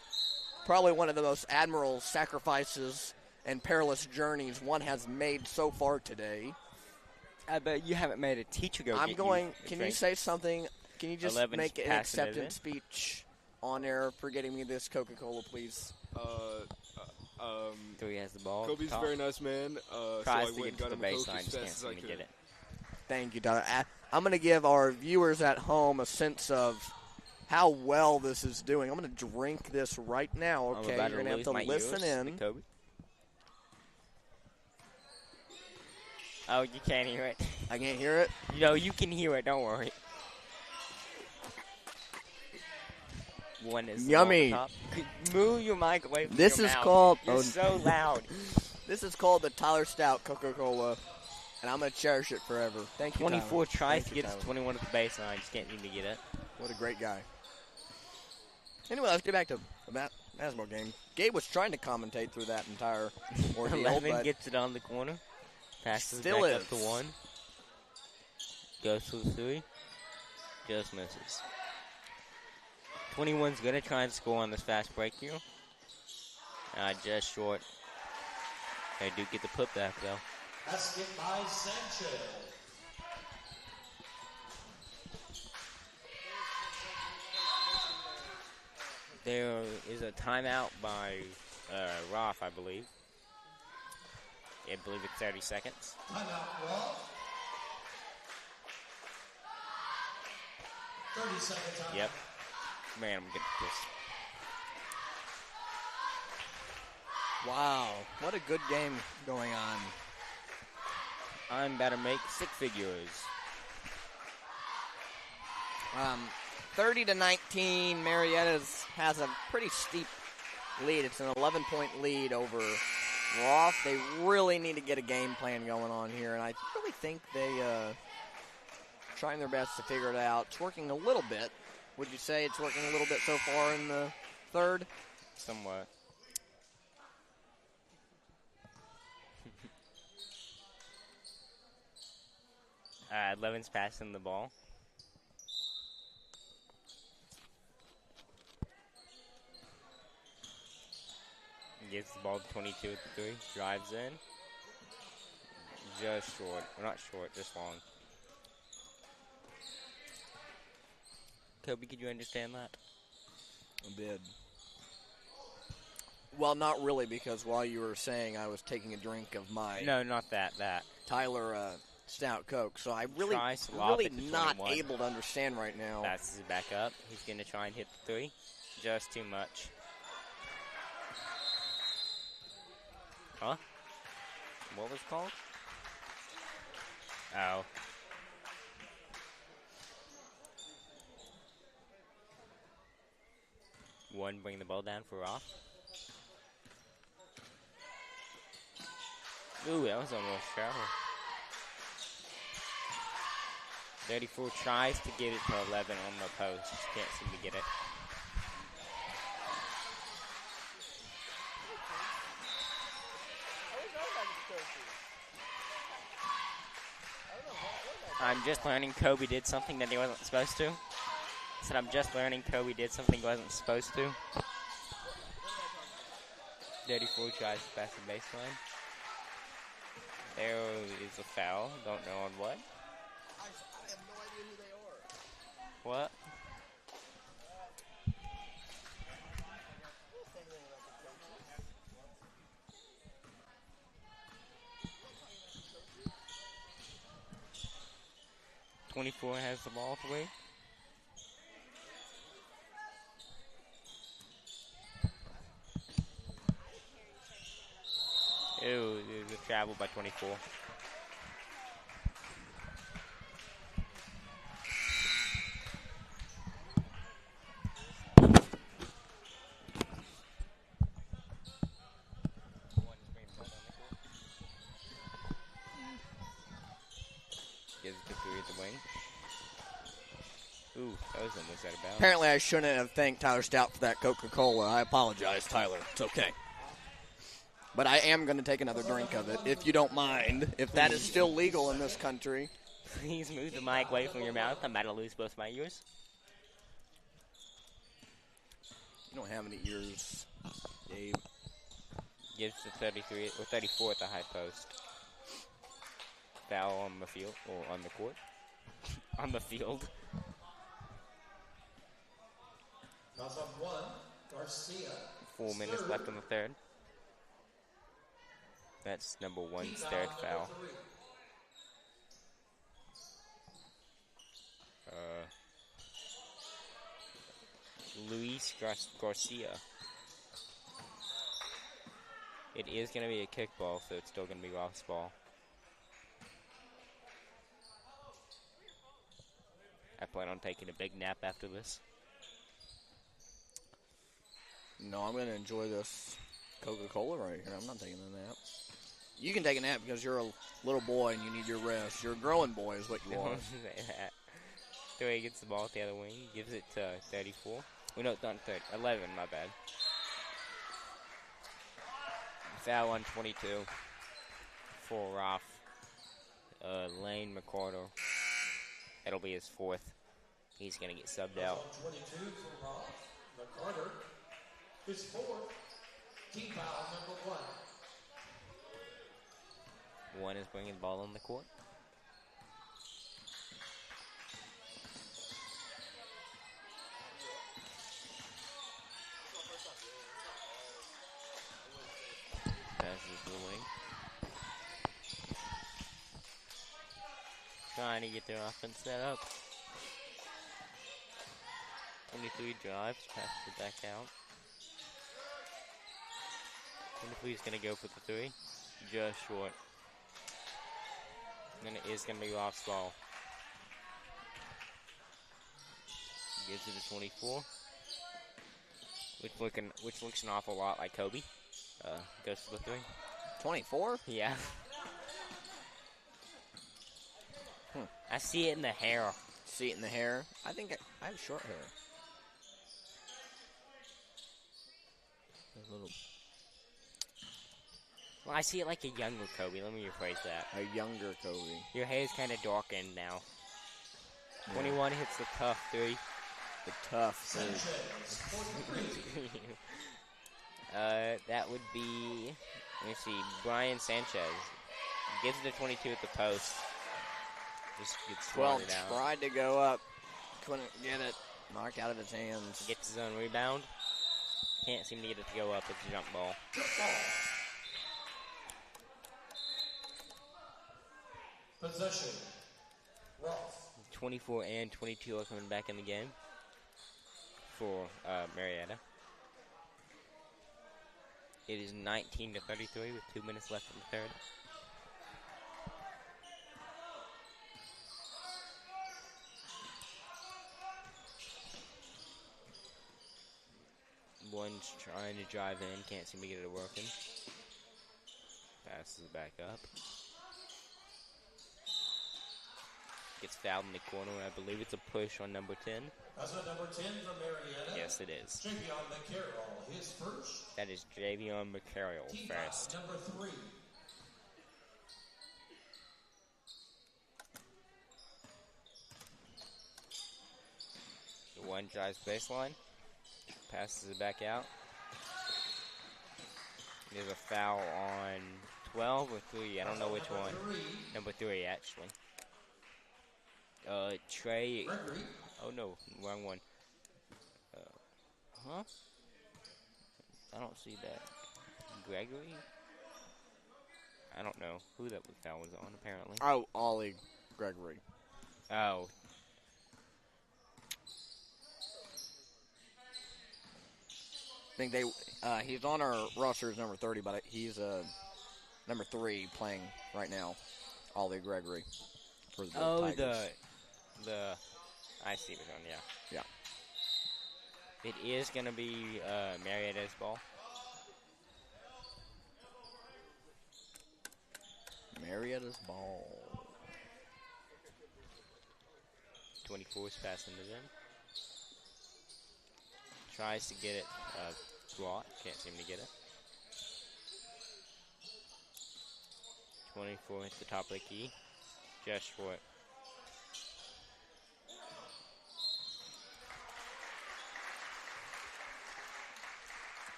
Probably one of the most admirable sacrifices and perilous journeys one has made so far today.
I bet you haven't made a teacher go
Can you say something? Can you just make an acceptance speech on air for getting me this Coca-Cola, please?
3 has the ball.
Kobe's a very nice man.
Tries
so
to get to the baseline, just can't seem to get it.
Thank you, Tyler. I'm going to give our viewers at home a sense of how well this is doing. I'm going to drink this right now, okay? You're going to have to listen in.
Kobe. Oh, you can't hear it.
I can't hear it?
No, you can hear it. Don't worry. One is
yummy.
Move your mic away from
this
your
is
mouth.
called.
You're so loud.
This is called the Tyler Stout Coca-Cola, and I'm going to cherish it forever. Thank you,
24
Tyler.
tries to get to 21 at the baseline. Just can't seem to get it.
What a great guy. Anyway, let's get back to the basketball game. Gabe was trying to commentate through that entire ordeal.
11 gets it on the corner. Passes
still
back
is.
up to 1. Goes to the 3. Just misses. 21's going to try and score on this fast break here. Just short. They do get the putback, though.
Basket by Sanchez.
There is a timeout by Roth, I believe. I believe it's 30 seconds.
Timeout, Roth. 30 seconds timeout.
Yep. Man, I'm getting this.
Wow, what a good game going on.
I'm about to make 6 figures.
30-19, Marietta has a pretty steep lead. It's an 11-point lead over Roth. They really need to get a game plan going on here, and I really think they trying their best to figure it out. It's working a little bit. Would you say it's working a little bit so far in the third?
Somewhat. Levin's passing the ball. Gets the ball to 22 at the 3. Drives in. Just short. Well, not short, just long. Kobe, could you understand that?
I did. Well, not really, because while you were saying I was taking a drink of my...
No, not that.
Tyler Stout Coke. So I'm really not able to understand right now.
Passes it back up. He's going to try and hit the 3. Just too much. Huh? What was it called? Oh. One, bring the ball down for Roth. Ooh, that was almost travel. 34 tries to get it to 11 on the post. Just can't seem to get it. I'm just learning Kobe did something that he wasn't supposed to. I said I'm just learning Kobe did something he wasn't supposed to. 34 tries to pass the baseline. There is a foul. Don't know on what.
I have no idea who they are.
What?
We'll say anything about the coaches.
24 has the ball three. Ew, there's a travel by 24. Gives it to three at the wing. Ooh, that was almost out of bounds.
Apparently, I shouldn't have thanked Tyler Stout for that Coca-Cola. I apologize, Tyler. It's okay. But I am going to take another drink of it, if you don't mind. If that is still legal in this country.
Please move the mic away from your mouth. I'm about to lose both my ears.
You don't have any ears, Dave.
Gives to 33 or 34 at the high post. Foul on the field or on the court. On the field.
Fouls on one. Garcia.
4 minutes left in the third. That's number one's third foul. Luis Garcia. It is going to be a kickball, so it's still going to be Roth's ball. I plan on taking a big nap after this.
No, I'm going to enjoy this Coca-Cola right here. I'm not taking a nap. You can take a nap because you're a little boy and you need your rest. You're a growing boy is what you are.
Three gets the ball at the other wing. Gives it to 34. Oh, no, not 30. 11, my bad. Foul on 22 for Roth. Lane McCardle. That'll be his fourth. He's going to get subbed out.
22 for Roth. McCarter. His fourth. Team foul number one.
One is bringing the ball on the court. Passes to the wing. Trying to get their offense set up. 23 drives, passes it back out. 23 is going to go for the three. Just short. And then it is going to be Roth's ball. Gives it to 24. Which looks an awful lot like Kobe. Goes for the three.
24?
Yeah. I see it in the hair.
See it in the hair? I think I have short hair. A little.
Well, I see it like a younger Kobe. Let me rephrase that.
A younger Kobe.
Your hair is kind of darkened now. 21 hits the tough three.
The tough three.
That would be, let me see, Brian Sanchez. Gives it to 22 at the post. Just gets
12
swatted out.
tried to go up. Couldn't get it. Knocked out of his hands.
Gets his own rebound. Can't seem to get it to go up. It's a jump ball.
Possession. Roth.
24 and 22 are coming back in the game for Marietta. It is 19 to 33 with 2 minutes left in the third. One's trying to drive in, can't seem to get it working. Passes it back up. Gets fouled in the corner, and I believe it's a push on number 10.
That's number 10 from Marietta.
Yes, it is.
Javion McCarroll, his first.
That is Javion McCarroll
Team
first.
foul number 3.
The one drives baseline. Passes it back out. There's a foul on 12 or 3. I don't know which one. Number 3, actually. Trey. Oh, no. Wrong one. Huh? I don't see that. Gregory? I don't know who that foul was on, apparently.
Oh, Ollie Gregory.
Oh.
I think he's on our roster as number 30, but he's number 3 playing right now. Ollie Gregory for the Tigers.
I see which one, yeah.
Yeah.
It is going to be Marietta's ball.
Marietta's ball.
24 is passing to them. Tries to get it blocked. Can't seem to get it. 24 hits the top of the key. Just short.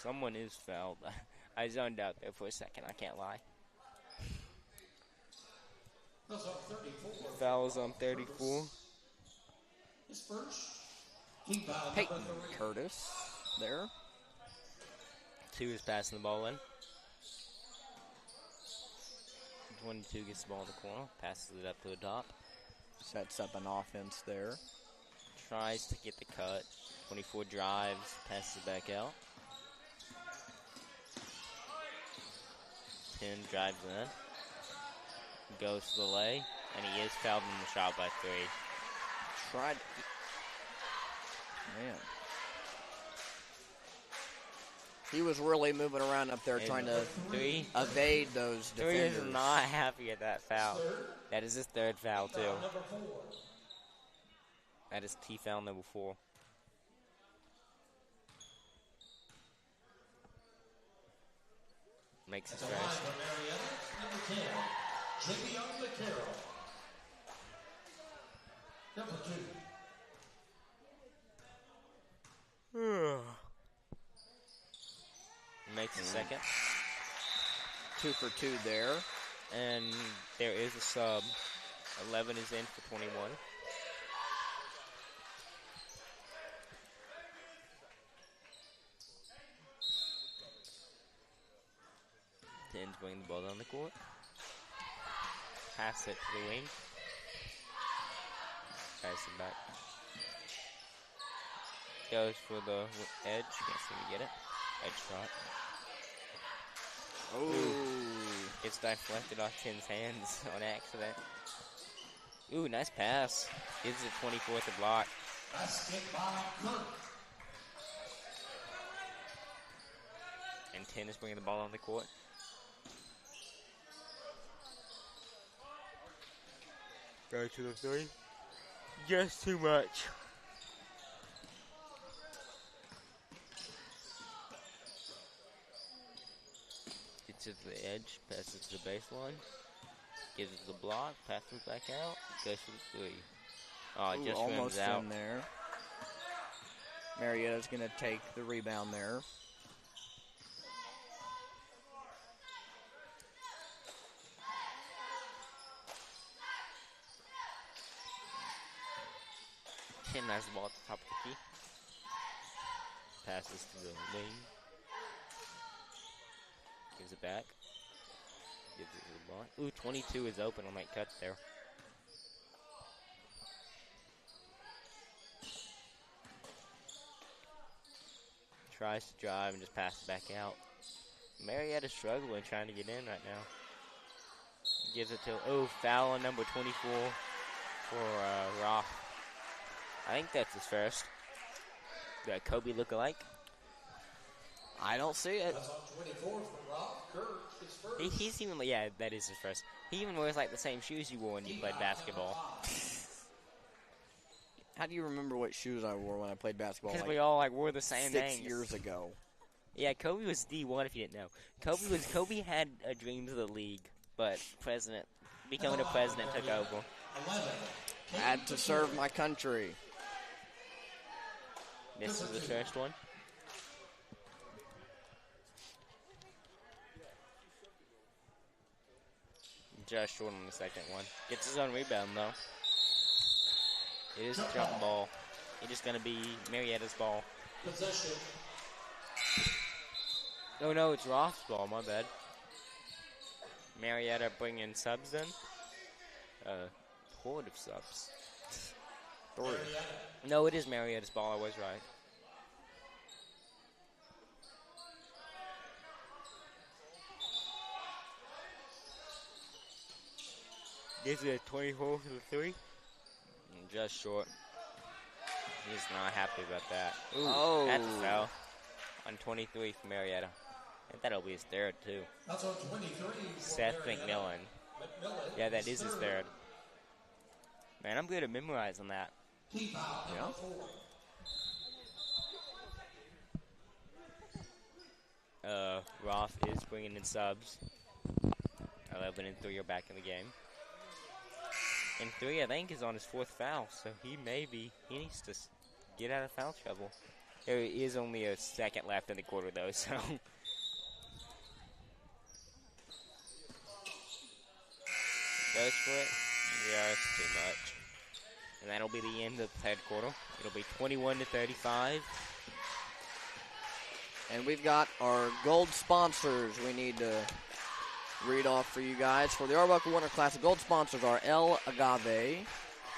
Someone is fouled. I zoned out there for a second. I can't lie. Fouls on 34.
His first. Team foul
Peyton
number 3.
Curtis there.
2 is passing the ball in. 22 gets the ball in the corner. Passes it up to the top.
Sets up an offense there.
Tries to get the cut. 24 drives. Passes it back out. 10 drives in. Goes to the lay. And he is fouled in the shot by 3.
Tried. Man. He was really moving around up there
And
trying to
3.
evade those
3
defenders.
is not happy at that foul. That is his 3rd foul, too.
Number 4.
That is T foul number 4. Makes his
That's a line
first.
for Marietta. Number 10, Javion McCarroll. Number 2.
Makes his second.
2 for 2 there.
And there is a sub. 11 is in for 21. Tens bring the ball down the court. Pass it to the wing. Tries it back. Goes for the edge. Can't seem to get it. Edge shot.
Oh.
It's deflected off Tin's hands on accident. Ooh, nice pass. Gives it 24th a block.
Basket by Kirk.
And Tin is bringing the ball on the court. Go to the 3. Just too much. Gets it to the edge, passes to the baseline. Gives it the block, passes back out, goes for the 3. Oh, it just
almost
rims out.
in there. Marietta's going to take the rebound there.
Tin has the ball at the top of the key. Passes to the wing. Gives it back. Gives it to the ball. Ooh, 22 is open on that cut there. Tries to drive and just passes back out. Marietta's struggling trying to get in right now. Gives it to, foul on number 24 for Roth. I think that's his first. That Kobe look-alike.
I don't see it.
That's on 24 for Rob Kirk. His first.
He's even, yeah, that is his first. He even wears like the same shoes you wore when you played basketball.
How do you remember what shoes I wore when I played basketball?
Because
Like
we all like wore the same
6
things.
years ago.
Yeah, Kobe was D1 if you didn't know. Kobe had dreams of the league, but becoming a president took over.
11.
I had to serve my country.
This is the first one. just short on the second one. Gets his own rebound, though. It is a jump ball. It is going to be Marietta's ball.
Possession.
Oh, no, it's Roth's ball. My bad. Marietta bringing subs in. Horde of subs. 3. No, it is Marietta's ball. I was right. Gives it a 24 for the 3. Just short. He's not happy about that. Ooh,
Oh.
That's a foul. On 23 for Marietta. I think that'll be his third, too.
That's on 23.
Seth McMillan. Yeah, that is his third. Man, I'm good at memorizing that.
Yeah.
Roth is bringing in subs. 11 and 3 are back in the game. And 3, I think, is on his 4th foul, so he needs to get out of foul trouble. There is only a second left in the quarter, though, so. Goes for it. Just too much. And that'll be the end of the third quarter. It'll be 21 to 35.
And we've got our gold sponsors we need to read off for you guys. For the Arbuckle Winter Classic, gold sponsors are El Agave,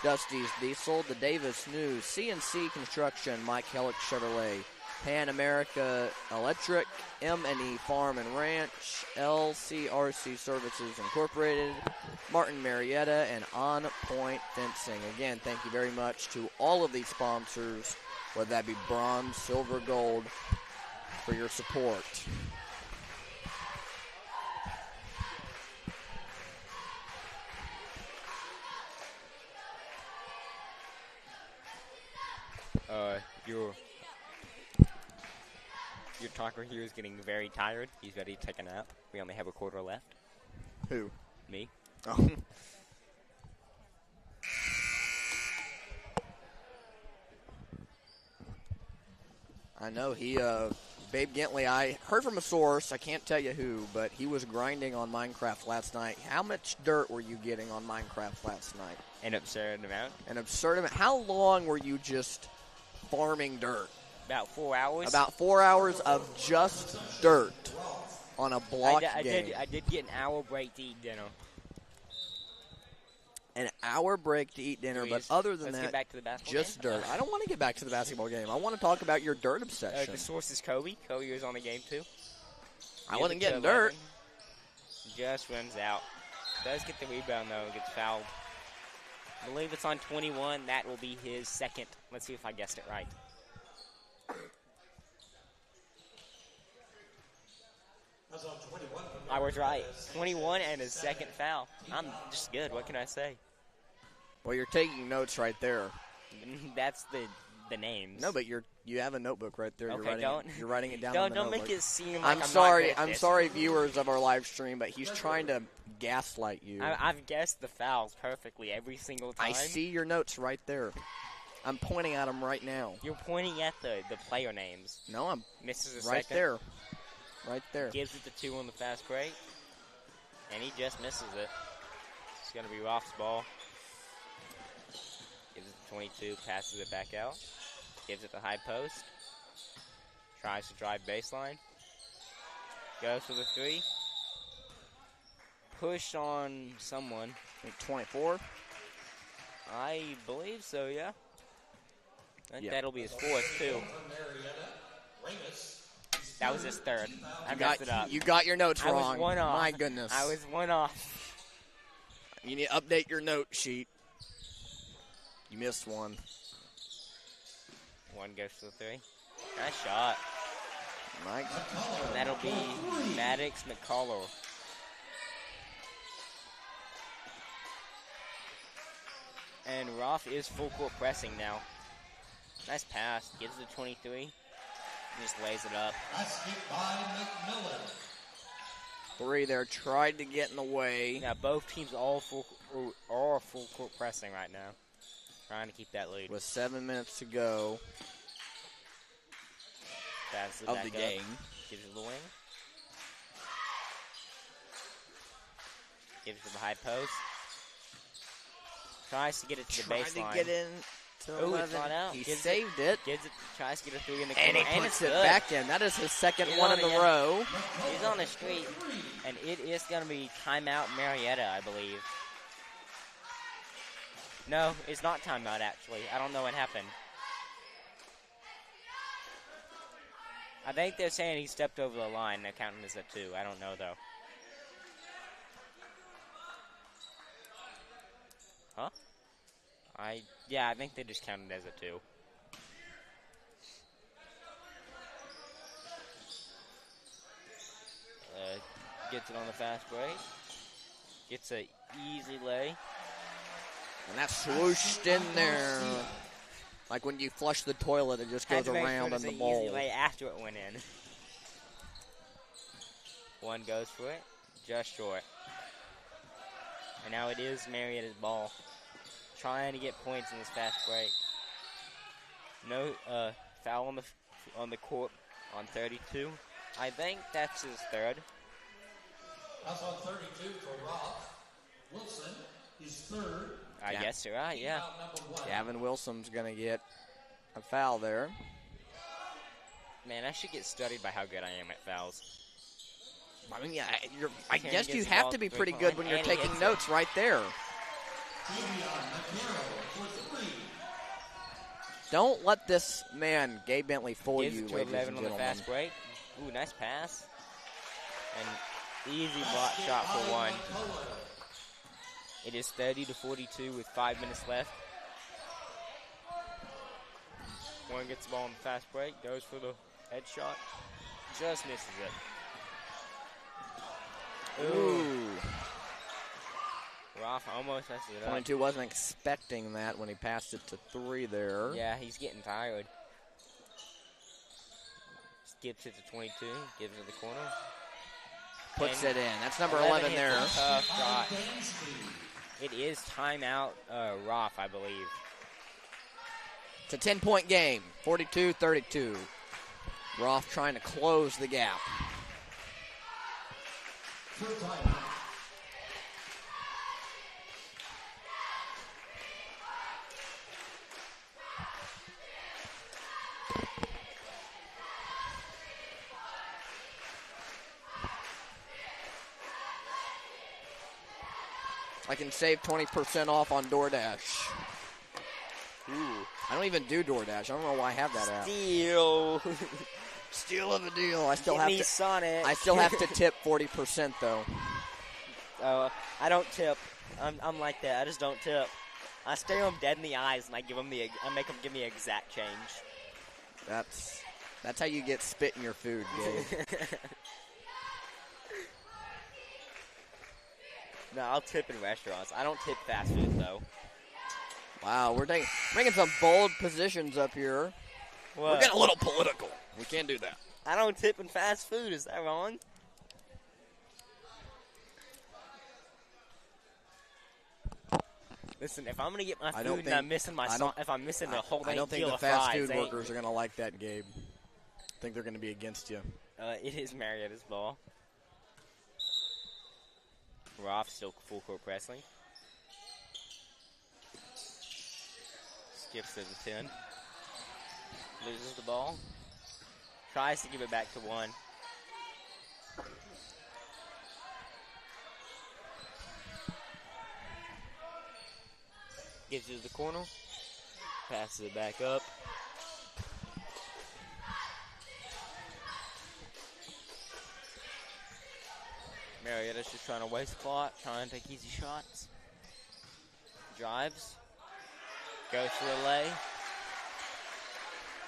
Dusty's Diesel, the Davis News, CNC Construction, Mike Hellick Chevrolet, Pan America Electric, M&E Farm and Ranch, LCRC Services Incorporated, Martin Marietta, and On Point Fencing. Again, thank you very much to all of these sponsors, whether that be bronze, silver, gold, for your support.
Your talker here is getting very tired. He's ready to take a nap. We only have a quarter left.
Who?
Me.
Oh. I know he, Babe Gentley, I heard from a source, I can't tell you who, but he was grinding on Minecraft last night. How much dirt were you getting on Minecraft last night?
An absurd amount.
An absurd amount. How long were you just farming dirt?
About 4 hours.
About 4 hours of just dirt on a block game.
I did get an hour break to eat dinner.
An hour break to eat dinner, but other than
Let's
that,
get back to the basketball
just
game.
dirt. I don't want to get back to the basketball game. I want to talk about your dirt obsession.
The source is Kobe. Kobe was on the game, too.
I wasn't getting dirt.
Just runs out. Does get the rebound, though. Gets fouled. I believe it's on 21. That will be his second. Let's see if I guessed it right.
That's on 21.
I was right. 21 and his second foul. I'm just good. What can I say?
Well, you're taking notes right there.
That's the names.
No, but you have a notebook right there.
Okay,
you're writing it down.
Don't make it seem like I'm
sorry.
not good at
I'm
this.
sorry, viewers of our live stream, but he's trying to gaslight you.
I've guessed the fouls perfectly every single time.
I see your notes right there. I'm pointing at them right now.
You're pointing at the player names.
No, I'm
Misses a
right
second.
there. Right there.
Gives it to 2 on the fast break. And he just misses it. It's going to be Roth's ball. Gives it to 22, passes it back out. Gives it to high post. Tries to drive baseline. Goes for the 3. Push on someone.
I think 24.
I believe so, yeah. I think
Yeah.
that'll be his 4th, too. That was his 3rd. I messed it up.
You got your notes
I
wrong.
was 1 off.
My goodness.
I was 1 off.
You need to update your note sheet. You missed one.
1 goes to the 3. Nice shot.
Mike.
And that'll be Maddox McCullough. And Roth is full court pressing now. Nice pass. Gives it to 23. Just lays it up.
Basket by McMillan.
3 there. Tried to get in the way.
Now both teams all full court pressing right now. Trying to keep that lead.
With 7 minutes to go
Passes it
of
back
the
up.
game.
Gives it the wing. Gives it to the high post. Tries to get it to the
Trying
baseline.
to get in to
Ooh,
11.
it's not out.
He
Gives
saved it.
Gives it. Tries to get a 3 in the corner.
And he puts
it's
it
good.
back in. That is his second
He's
one
on
in the
it, yeah.
row.
He's on the street. And it is going to be timeout Marietta, I believe. No, it's not timeout, actually. I don't know what happened. I think they're saying he stepped over the line. They're counting this at 2. I don't know, though. Huh? Yeah, I think they just counted as a 2. Gets it on the fast break. Gets a easy lay.
And that's swooshed in there. Like when you flush the toilet, it just
Had
goes
to make
around
sure
in
to
the
say
bowl.
easy lay after it went in. One goes for it, just short. And now it is Marietta's ball. Trying to get points in this fast break. No foul on the court on 32. I think that's his third.
That's on 32 for Roth. Wilson is third.
I guess you're right, yeah.
Number 1.
Gavin Wilson's going to get a foul there.
Man, I should get studied by how good I am at fouls.
I mean, yeah, I
Can
guess
get
you
the
have
ball
to be
to
pretty
3-point
good when
line,
you're
and he
taking
hits it.
notes right there. Don't let this man, Gabe Bentley, fool
Gives
you,
it to
ladies
11
and
on the
gentlemen.
fast break. Ooh, nice pass. And easy block shot for one. It is 30-42 with 5 minutes left. One gets the ball on the fast break, goes for the head shot. Just misses it.
Ooh.
Roth almost messes it up.
22 wasn't expecting that when he passed it to 3 there.
Yeah, he's getting tired. Skips it to 22, gives it to the corner.
Puts
And
it in. That's number
11
11
hits
there.
a tough shot. It is timeout Roth, I believe.
It's a 10-point game, 42-32. Roth trying to close the gap. I can save 20% off on DoorDash.
Ooh.
I don't even do DoorDash. I don't know why I have that app.
Steal.
Steal of a deal. I still
Give
have
me
to.
Sonic.
I still have to tip 40% though.
I don't tip. I'm like that. I just don't tip. I stare them dead in the eyes and I make them give me exact change.
That's how you get spit in your food, Gabe.
No, I'll tip in restaurants. I don't tip fast food though.
Wow, we're making some bold positions up here.
What?
We're getting a little political. We can't do that.
I don't tip in fast food. Is that wrong? Listen, if I'm gonna get my
I
food
don't
and
think-
I'm missing my
I don't-
if I'm missing the whole
I don't think
kilo
the
of
fast
fries,
food
they ain't-
workers are going to like that, Gabe. I think they're going to be against you.
It is Marietta's ball. Roth still full court pressing. Skips to the 10. Loses the ball. Tries to give it back to 1. Gives it to the corner. Passes it back up. Marietta's just trying to waste clock, trying to take easy shots. Drives. Goes for the lay.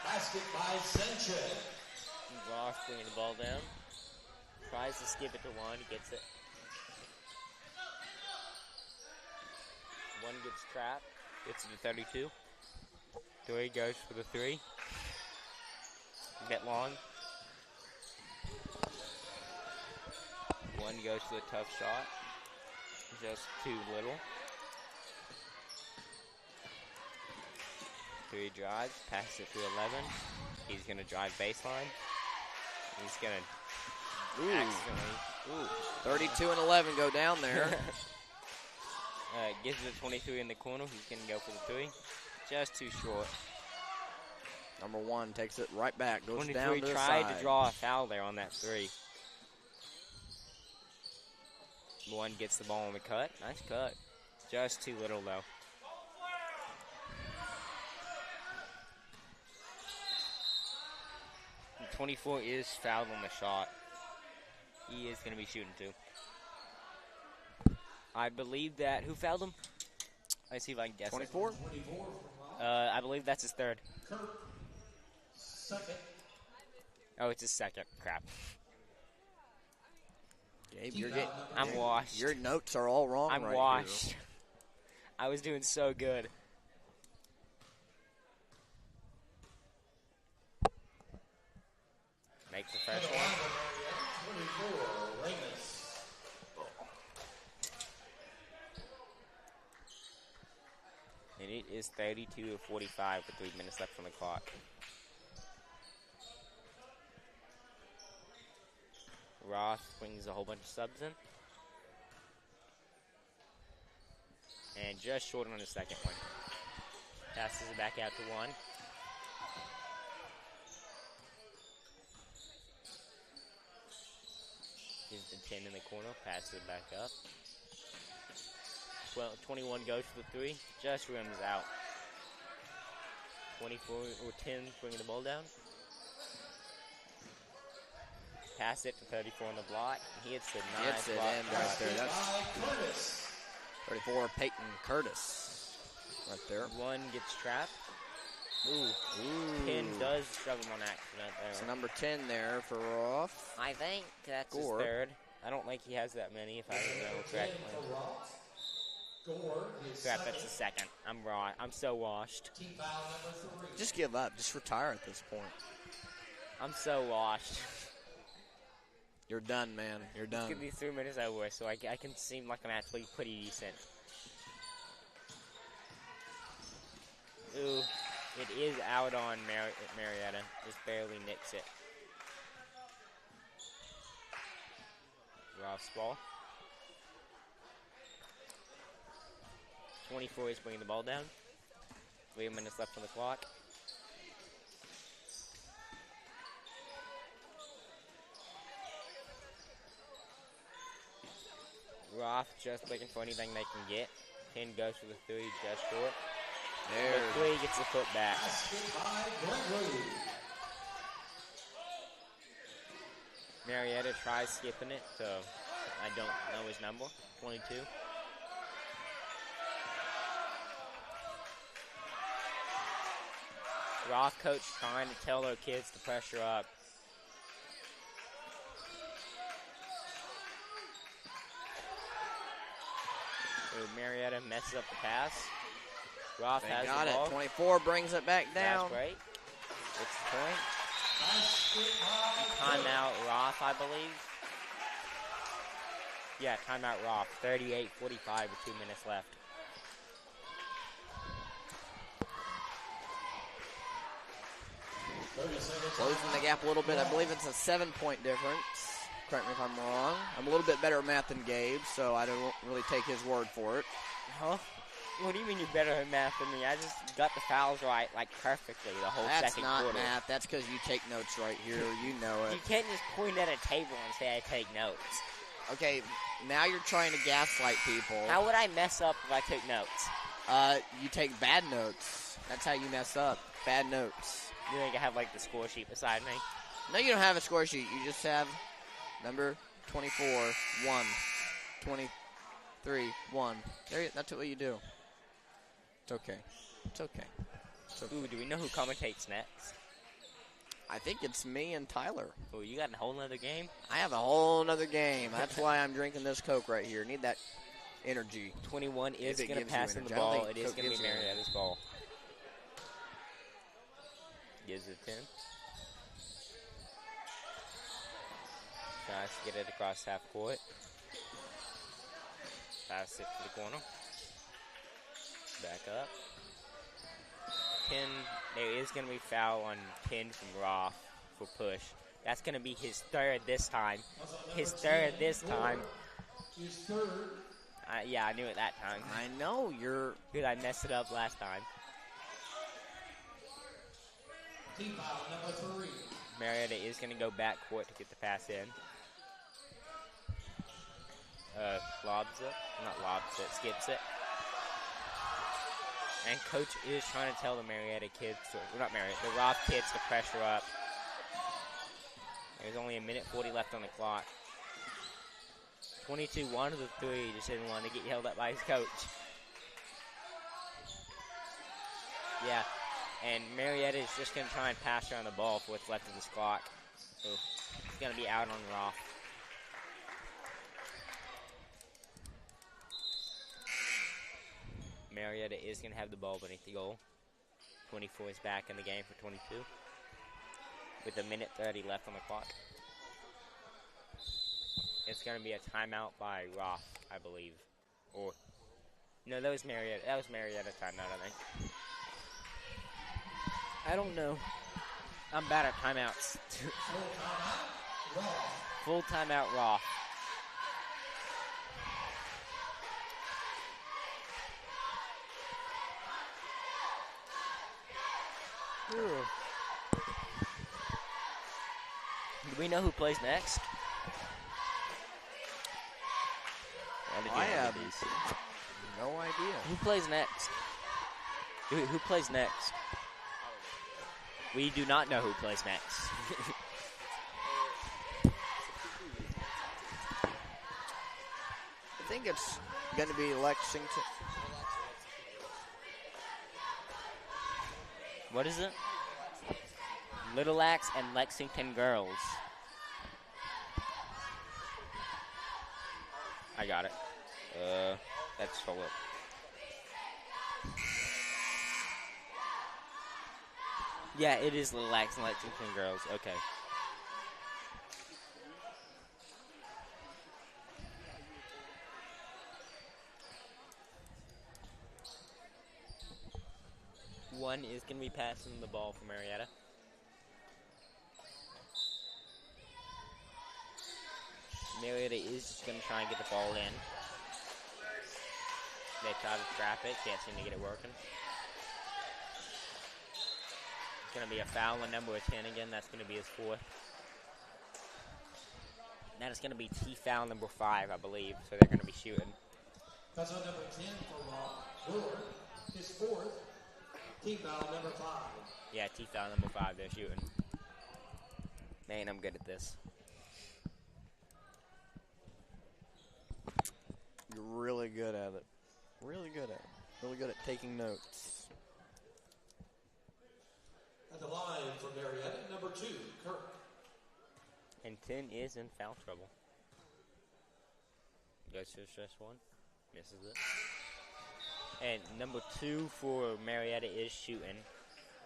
Basket by Sanchez.
Roth bringing the ball down. Tries to skip it to 1. He gets it. 1 gets trapped. Gets it to 32. 3 goes for the 3. Get long. 1 goes for the tough shot. Just too little. 3 drives. Passes it to 11. He's going to drive baseline. He's going to accidentally
Ooh.
32 and 11 go down there.
Gives it a 23 in the corner. He's going to go for the 3. Just too short.
Number 1 takes it right back. Goes
23
down to the
tried
side.
to draw a foul there on that 3. 1 gets the ball on the cut. Nice cut. Just too little, though. And 24 is fouled on the shot. He is going to be shooting, too. I believe that. Who fouled him? Let's see if I can guess.
24?
I believe that's his 3rd.
Second.
Oh, it's his 2nd. Crap.
Gabe,
I'm washed.
your notes are all wrong
I'm
right
washed.
here.
I was doing so good. Make the first one.
24, Ramus.
And it is 32-45 with 3 minutes left on the clock. Ross brings a whole bunch of subs in. And just short on the 2nd one. Passes it back out to 1. Here's the 10 in the corner. Passes it back up. 21 goes for the 3. Just rims out. 24 or 10 bringing the ball down. Pass it to 34 on the block. He hits the nice block.
And right there. That's 34, Peyton Curtis. Right there.
1 gets trapped. Ooh. 10 does shove him on accident there.
So number 10 there for Roth.
I think that's
Gore.
his 3rd. I don't think he has that many, if I remember correctly. Crap, that's the 2nd. I'm raw. I'm so washed.
Just give up. Just retire at this point.
I'm so washed.
You're done, man. You're done.
It's going to be 3 minutes over, so I can seem like I'm actually pretty decent. Ooh, it is out on Marietta. Just barely nicks it. Ross ball. 24 is bringing the ball down. 3 minutes left on the clock. Roth just looking for anything they can get. 10 goes for the 3, just short. The 3 gets the foot back. Marietta tries skipping it, so I don't know his number. 22. Roth coach trying to tell their kids to pressure up. So Marietta messes up the pass. Roth has
got
the ball.
it. 24 brings it back down.
That's great. It's the point. Timeout Roth, I believe. Yeah, timeout Roth. 38-45 with 2 minutes left.
Closing the gap a little bit. I believe it's a 7-point difference. Correct me if I'm wrong. I'm a little bit better at math than Gabe, so I don't really take his word for it.
Huh? What do you mean you're better at math than me? I just got the fouls right, like, perfectly the whole
That's
second
not
quarter.
math. That's because you take notes right here. You know it.
You can't just point at a table and say I take notes.
Okay, now you're trying to gaslight people.
How would I mess up if I took notes?
You take bad notes. That's how you mess up. Bad notes.
You think I have, like, the score sheet beside me?
No, you don't have a score sheet. You just have number 24, 1, 23, 1. That's what you do. It's okay. It's okay. It's okay.
Ooh, do we know who commentates next?
I think it's me and Tyler.
Ooh, you got a whole nother game?
I have a whole nother game. That's why I'm drinking this Coke right here. Need that energy.
21 is
If it
going to
gives you
pass him the
energy. I don't
ball.
think
It is
Coke
going to
gives
be
you energy.
Marietta's ball. Gives it 10. Tries to get it across half court. Pass it to the corner. Back up. 10. There is going to be foul on 10 from Roth for push.
That's going to be his third this time. His third this time.
His third.
Yeah, I knew it that time.
I know you're.
Because I messed it up last time.
Team foul number 3.
Marietta is going to go back court to get the pass in. Lobs it. Not lobs it, skips it. And coach is trying to tell the Marietta kids, not Marietta, the Roth kids to pressure up. There's only 1:40 left on the clock. 22 wanted the three, just didn't want to get yelled at by his coach. Yeah, and Marietta is just going to try and pass around the ball for what's left of this clock. So it's going to be out on Roth. Marietta is going to have the ball beneath the goal. 24 is back in the game for 22. With 1:30 left on the clock. It's going to be a timeout by Roth, I believe. Or, no, that was Marietta. That was Marietta timeout, I think.
I don't know.
I'm bad at timeouts. Full timeout Roth. Do we know who plays next?
I have no idea.
Who plays next? Who plays next? We do not know who plays next.
I think it's going to be Lexington.
What is it? Little Axe and Lexington Girls. I got it. That's Philip. Yeah, it is Little Axe and Lexington Girls. Okay. One is going to be passing the ball for Marietta. Marietta is just going to try and get the ball in. They try to trap it, can't seem to get it working. It's going to be a foul on number 10 again. That's going to be his fourth. That is going to be T foul number 5, I believe. So they're going to be shooting.
That's on number 10 for Ward. His fourth. Team foul number 5.
Yeah, T foul number 5. They're shooting. Man, I'm good at this.
You're really good at it. Really good at it. Really good at taking notes.
At the line for Marietta, number 2, Kirk.
And 10 is in foul trouble. Goes to stress one. Misses it. And number 2 for Marietta is shooting.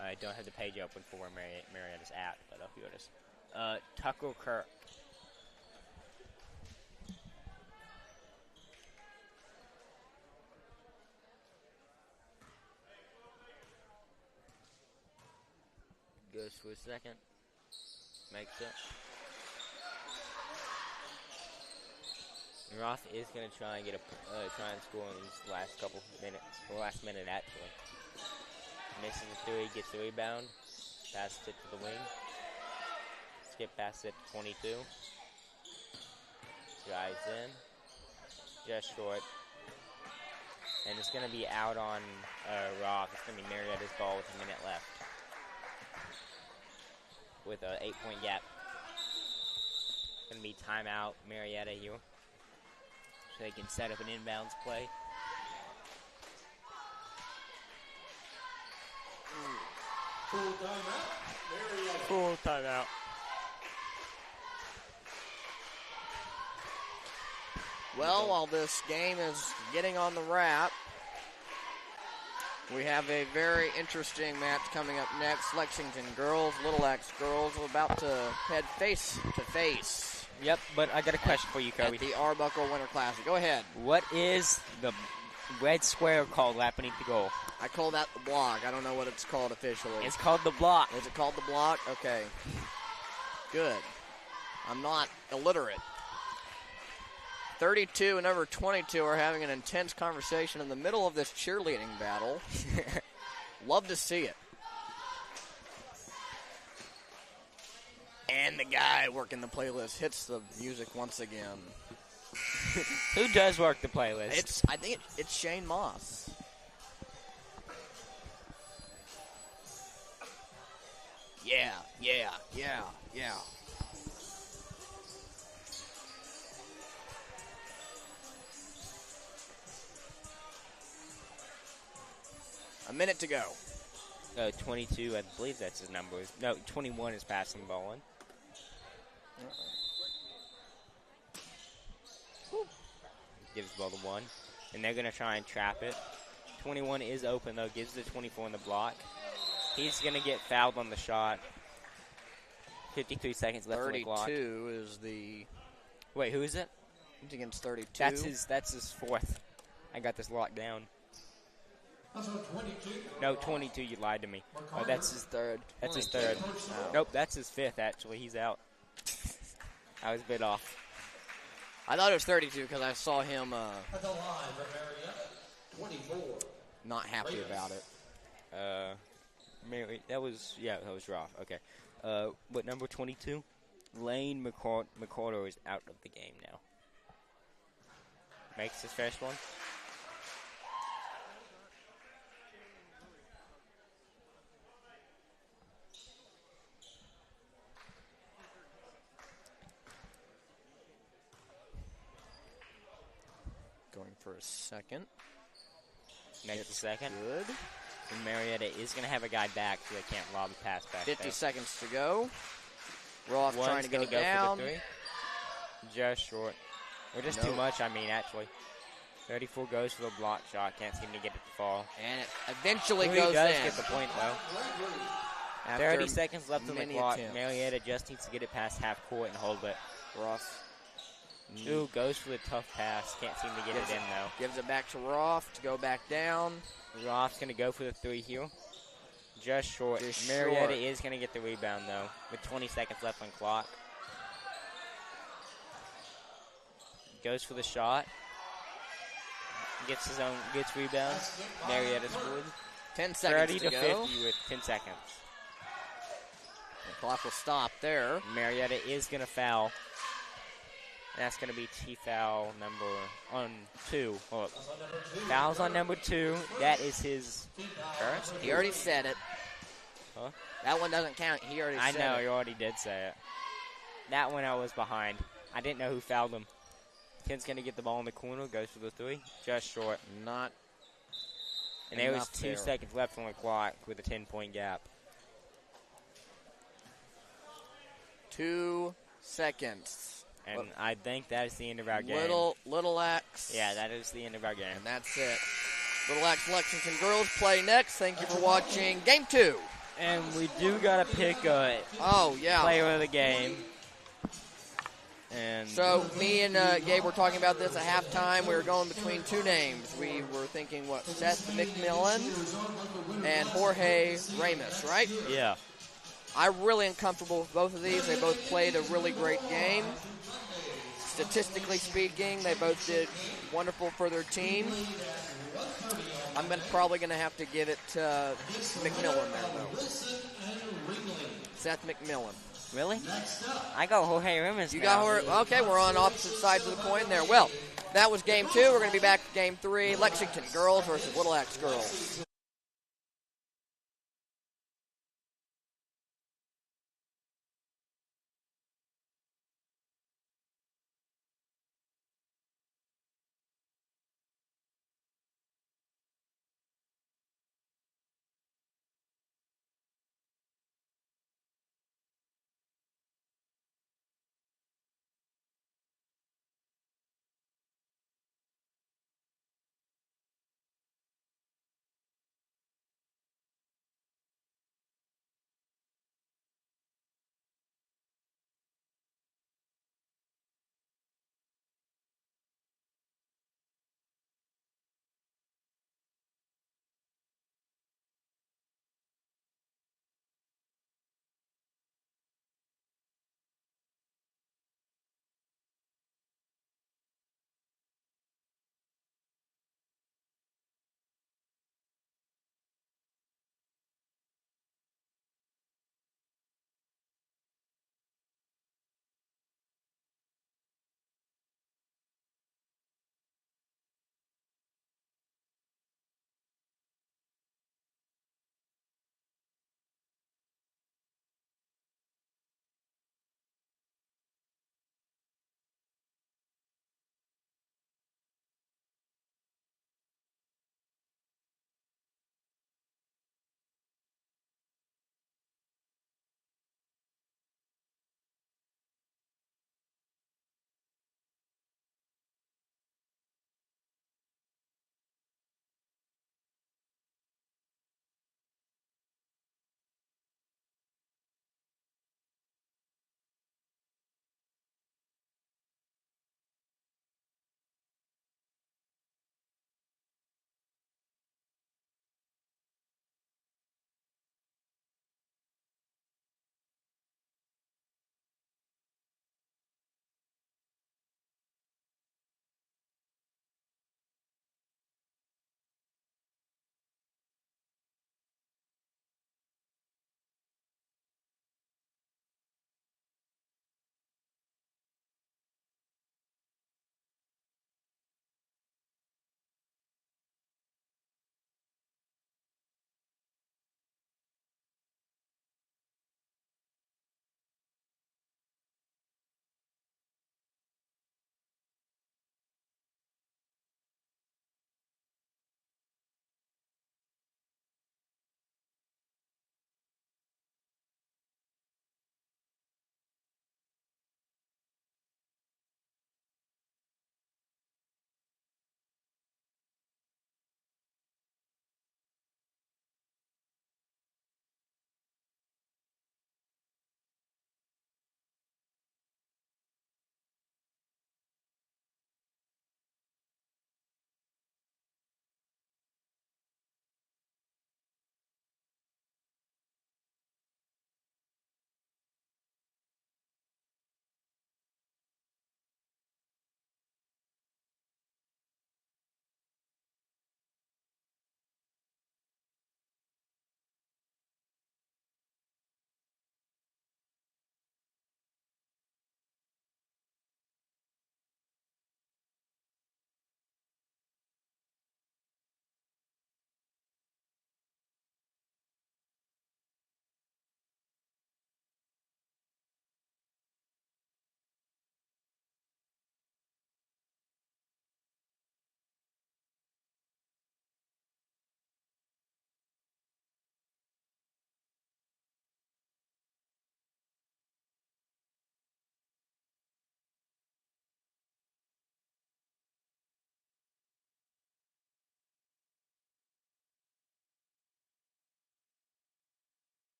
I don't have the page open for where Marietta's at, but I'll here it is. Tucker Kirk. Goes for a second. Makes it. Roth is going to try and get try and score in these last couple minutes, or last minute actually. Misses the 3, gets the rebound, passes it to the wing. Skip past it to 22. Drives in, just short. And it's going to be out on Roth. It's going to be Marietta's ball with a minute left. With an 8-point gap. Going to be timeout Marietta here. So they can set up an inbounds play.
Full timeout. Marietta.
Full timeout.
Well, while this game is getting on the wrap, we have a very interesting match coming up next. Lexington girls, Little Axe girls, are about to head face to face.
Yep, but I got a question for you, Kobe.
At the Arbuckle Winter Classic. Go ahead.
What is the red square called right beneath the goal?
I call that the block. I don't know what it's called officially.
It's called the block.
Is it called the block? Okay. Good. I'm not illiterate. 32 and number 22 are having an intense conversation in the middle of this cheerleading battle. Love to see it. And the guy working the playlist hits the music once again.
Who does work the playlist?
I think it's Shane Moss. Yeah. A minute to go.
22, I believe that's his number. No, 21 is passing the ball in. Gives the ball to 1. And they're going to try and trap it. 21 is open, though. Gives the 24 in the block. He's going to get fouled on the shot. 53 seconds left on the clock.
32 is the...
Wait, who is it?
He's against 32.
That's his fourth. I got this locked down.
Also 22.
No, 22, you lied to me. Oh, that's his third. That's his
22.
third. Nope, that's his fifth, actually. He's out. I was a bit off.
I thought it was 32 because I saw him
At the line for Marietta, 24.
not happy about it.
That was rough. Okay. What, number 22? Lane McCorder is out of the game now. Makes his first one.
Going for a second.
Makes the second.
Good.
And Marietta is going to have a guy back so they can't lob the pass back
50
there.
seconds to go. Roth
One's
trying to go
gonna
down.
for the 3. Just short. Or just too much, actually. 34 goes for the block shot. Can't seem to get it to fall.
And it eventually
He
goes
does
in.
get the point, though.
After
30 seconds left on the
many
clock.
attempts.
Marietta just needs to get it past half court and hold it.
Roth
Ooh, goes for the tough pass. Can't seem to get it in, though.
gives it back to Roth to go back down.
Roth's going to go for the 3 here. Just short.
Just
Marietta
short.
is going to get the rebound, though, with 20 seconds left on clock. Goes for the shot. Gets rebound. Marietta scores.
10 seconds
30
to
to
go.
50 with 10 seconds.
The clock will stop there.
Marietta is going to foul. That's going to be T-foul on 2. Hold up. Foul's on number 2. That is his first.
He already said it.
Huh?
That one doesn't count. He already
I
said
know,
it.
you already did say it. That one I was behind. I didn't know who fouled him. Kent's going to get the ball in the corner, goes for the 3. Just short.
Not
And there was
enough
2
there.
seconds left on the clock with a 10-point gap.
2 seconds.
And I think that is the end of our game.
Little Axe.
Yeah, that is the end of our game.
And that's it. Little Axe Lexington girls play next. Thank you for watching Game 2.
And we do got to pick a
Oh, yeah.
player of the game. And
So me and Gabe were talking about this at halftime. We were going between 2 names. We were thinking, Seth McMillan and Jorge Ramos, right?
yeah.
I'm really uncomfortable with both of these. They both played a really great game. Statistically speaking, they both did wonderful for their team. I'm probably going to have to give it to McMillan there, though. Seth McMillan.
Really? I got Jorge Ramos.
You
now.
got her. Okay, we're on opposite sides of the coin there. Well, that was Game 2. We're going to be back to Game 3. Lexington girls versus Little Axe girls.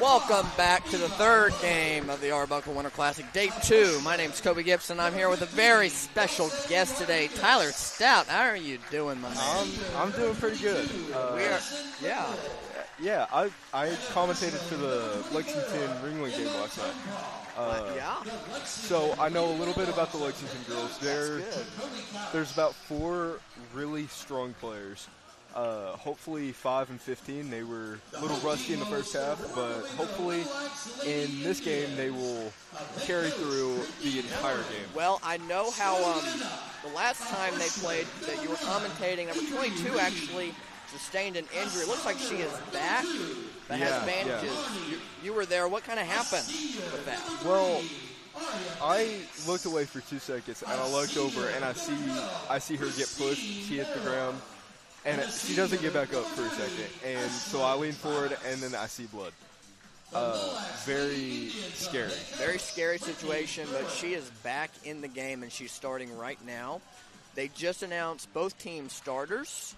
Welcome back to the third game of the Arbuckle Winter Classic, Day 2. My name's Kobe Gibson. I'm here with a very special guest today, Tyler Stout. How are you doing, my man?
I'm doing pretty good. Yeah, I commentated for the Lexington Ringling game last night. So I know a little bit about the Lexington girls. There's about 4 really strong players. Hopefully 5 and 15. They were a little rusty in the first half, but hopefully in this game they will carry through the entire game.
Well, I know how the last time they played that you were commentating, number 22 actually sustained an injury. It looks like she is back, but has bandages. Yeah. You were there. What kind of happened with that?
Well, I looked away for 2 seconds, and I looked over, and I see her get pushed. She hit the ground, and she doesn't get back up for a second. And so I lean forward, and then I see blood. Very scary.
Very scary situation, but she is back in the game, and she's starting right now. They just announced both team starters.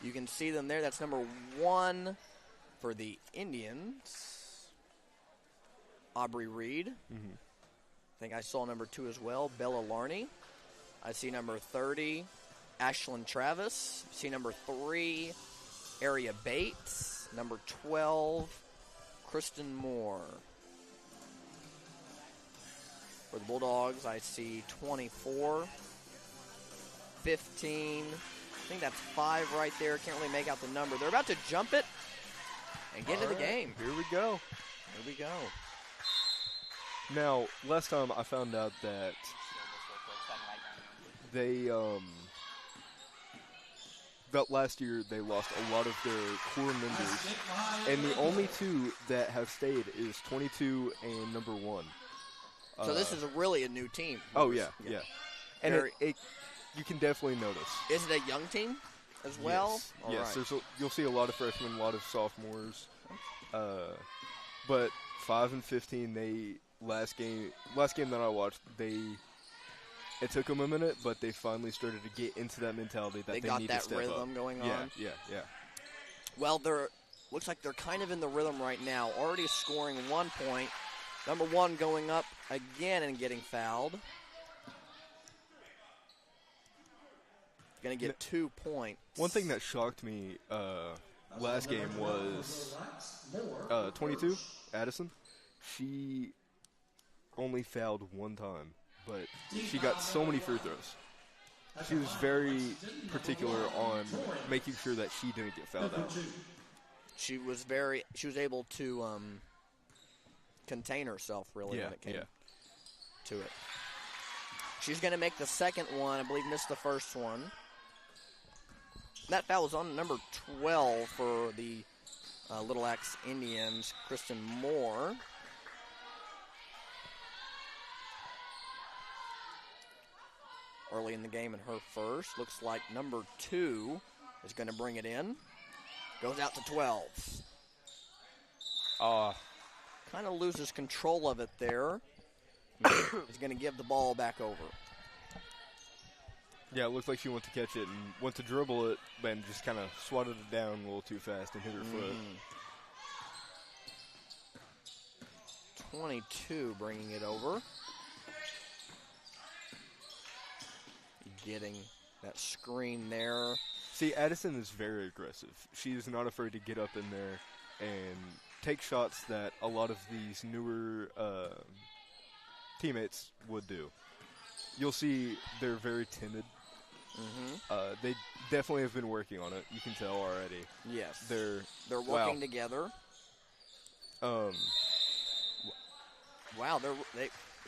You can see them there. That's number 1 for the Indians, Aubrey Reed.
Mm-hmm.
I think I saw number 2 as well, Bella Larney. I see number 30, Ashlyn Travis. I see number 3, Aria Bates. Number 12, Kristen Moore. For the Bulldogs, I see 24, 15. I think that's 5 right there. Can't really make out the number. They're about to jump it and get into the game.
Here we go.
Here we go.
Now, last time I found out that they, that last year they lost a lot of their core members, and the only 2 that have stayed is 22 and number 1.
So this is really a new team.
Oh, yeah. And it you can definitely notice.
Is it a young team as well?
Yes. Right. You'll see a lot of freshmen, a lot of sophomores. But 5 and 15, they last game that I watched, it took them a minute, but they finally started to get into that mentality that they need to step up.
They got that rhythm going on.
Yeah.
Well, looks like they're kind of in the rhythm right now, already scoring 1 point. Number 1 going up again and getting fouled. Going to get 2 points.
One thing that shocked me last game was 22, Addison. She only fouled 1 time, but she got so many free throws. She was very particular on making sure that she didn't get fouled out.
She was able to contain herself, really, when it came to it. She's going to make the second one. I believe missed the first one. That foul was on number 12 for the Little Axe Indians, Kristen Moore. Early in the game and her first. Looks like number 2 is going to bring it in. Goes out to 12. Kind of loses control of it there. He's going to give the ball back over.
Yeah, it looked like she went to catch it and went to dribble it, but just kind of swatted it down a little too fast and hit her foot.
22 bringing it over. Getting that screen there.
See, Addison is very aggressive. She is not afraid to get up in there and take shots that a lot of these newer teammates would do. You'll see they're very timid. They definitely have been working on it. You can tell already.
Yes.
They're
working together. Wow,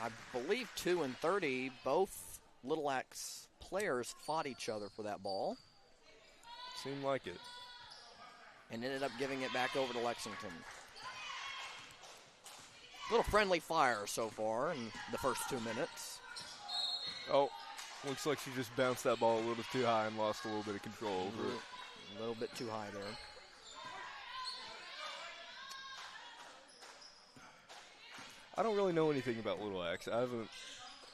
I believe 2 and 30, both Little Axe players fought each other for that ball.
Seemed like it.
And ended up giving it back over to Lexington. Little friendly fire so far in the first 2 minutes.
Oh, looks like she just bounced that ball a little too high and lost a little bit of control over it.
A little bit too high there.
I don't really know anything about Little Axe. I haven't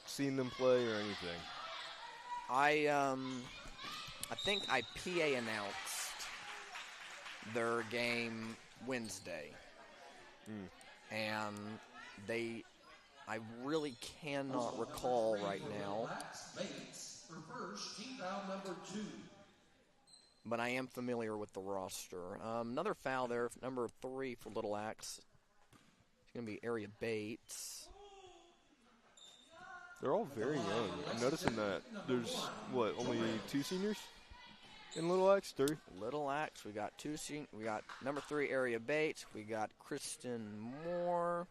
seen them play or anything.
I think I PA announced their game Wednesday. And I really cannot recall right now. But I am familiar with the roster. Another foul there, number 3 for Little Axe. It's going to be Area Bates.
They're all very young. I'm noticing that there's, only 2 seniors in Little Axe? 3?
Little Axe, we got 2 seniors. We got number 3, Area Bates. We got Kristen Moore.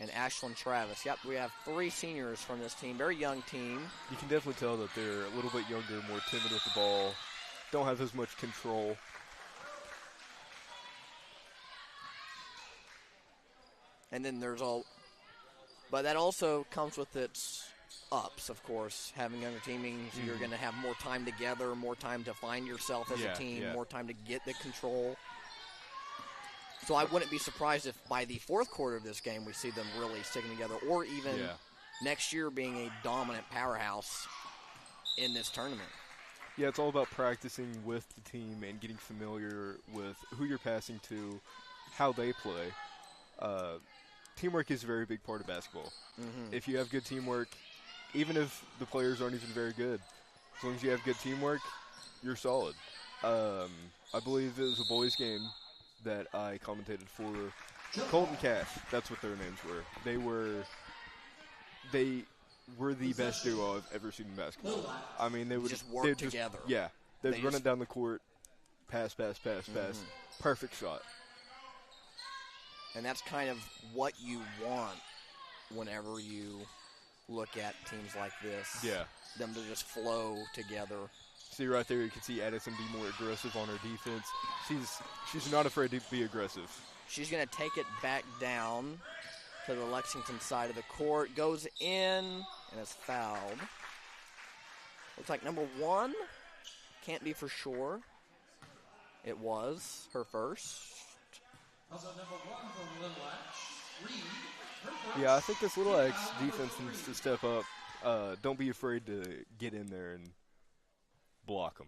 And Ashlyn Travis. Yep, we have 3 seniors from this team. Very young team.
You can definitely tell that they're a little bit younger, more timid with the ball. Don't have as much control.
And then there's but that also comes with its ups, of course. Having younger team means you're going to have more time together, more time to find yourself as a team, more time to get the control. So I wouldn't be surprised if by the 4th quarter of this game we see them really sticking together, or even next year being a dominant powerhouse in this tournament.
Yeah, it's all about practicing with the team and getting familiar with who you're passing to, how they play. Teamwork is a very big part of basketball. If you have good teamwork, even if the players aren't even very good, as long as you have good teamwork, you're solid. I believe it was a boys' game that I commentated for. Colton Cash, that's what their names were. They were the best duo I've ever seen in basketball. I mean, they would
just work together.
They'd run it down the court, pass. Perfect shot.
And that's kind of what you want whenever you look at teams like this.
Yeah.
Them to just flow together.
See right there, you can see Addison be more aggressive on her defense. She's not afraid to be aggressive.
She's going to take it back down to the Lexington side of the court. Goes in and is fouled. Looks like number 1. Can't be for sure. It was her first.
Also number 1 from Little Axe, Reed.
Yeah, I think this Little Axe defense needs to step up. Don't be afraid to get in there and block them.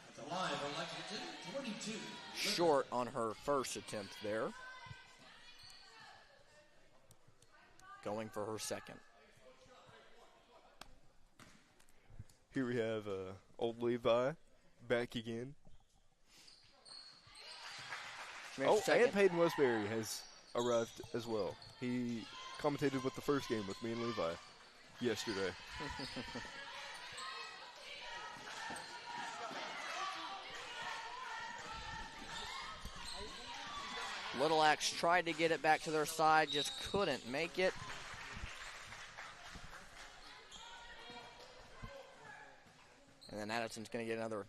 At the line for Lexington, 22.
Short on her first attempt there. Going for her second.
Here we have old Levi back again. And Peyton Westbury has arrived as well. He commentated with the first game with me and Levi yesterday.
Little Axe tried to get it back to their side, just couldn't make it. And then Addison's going to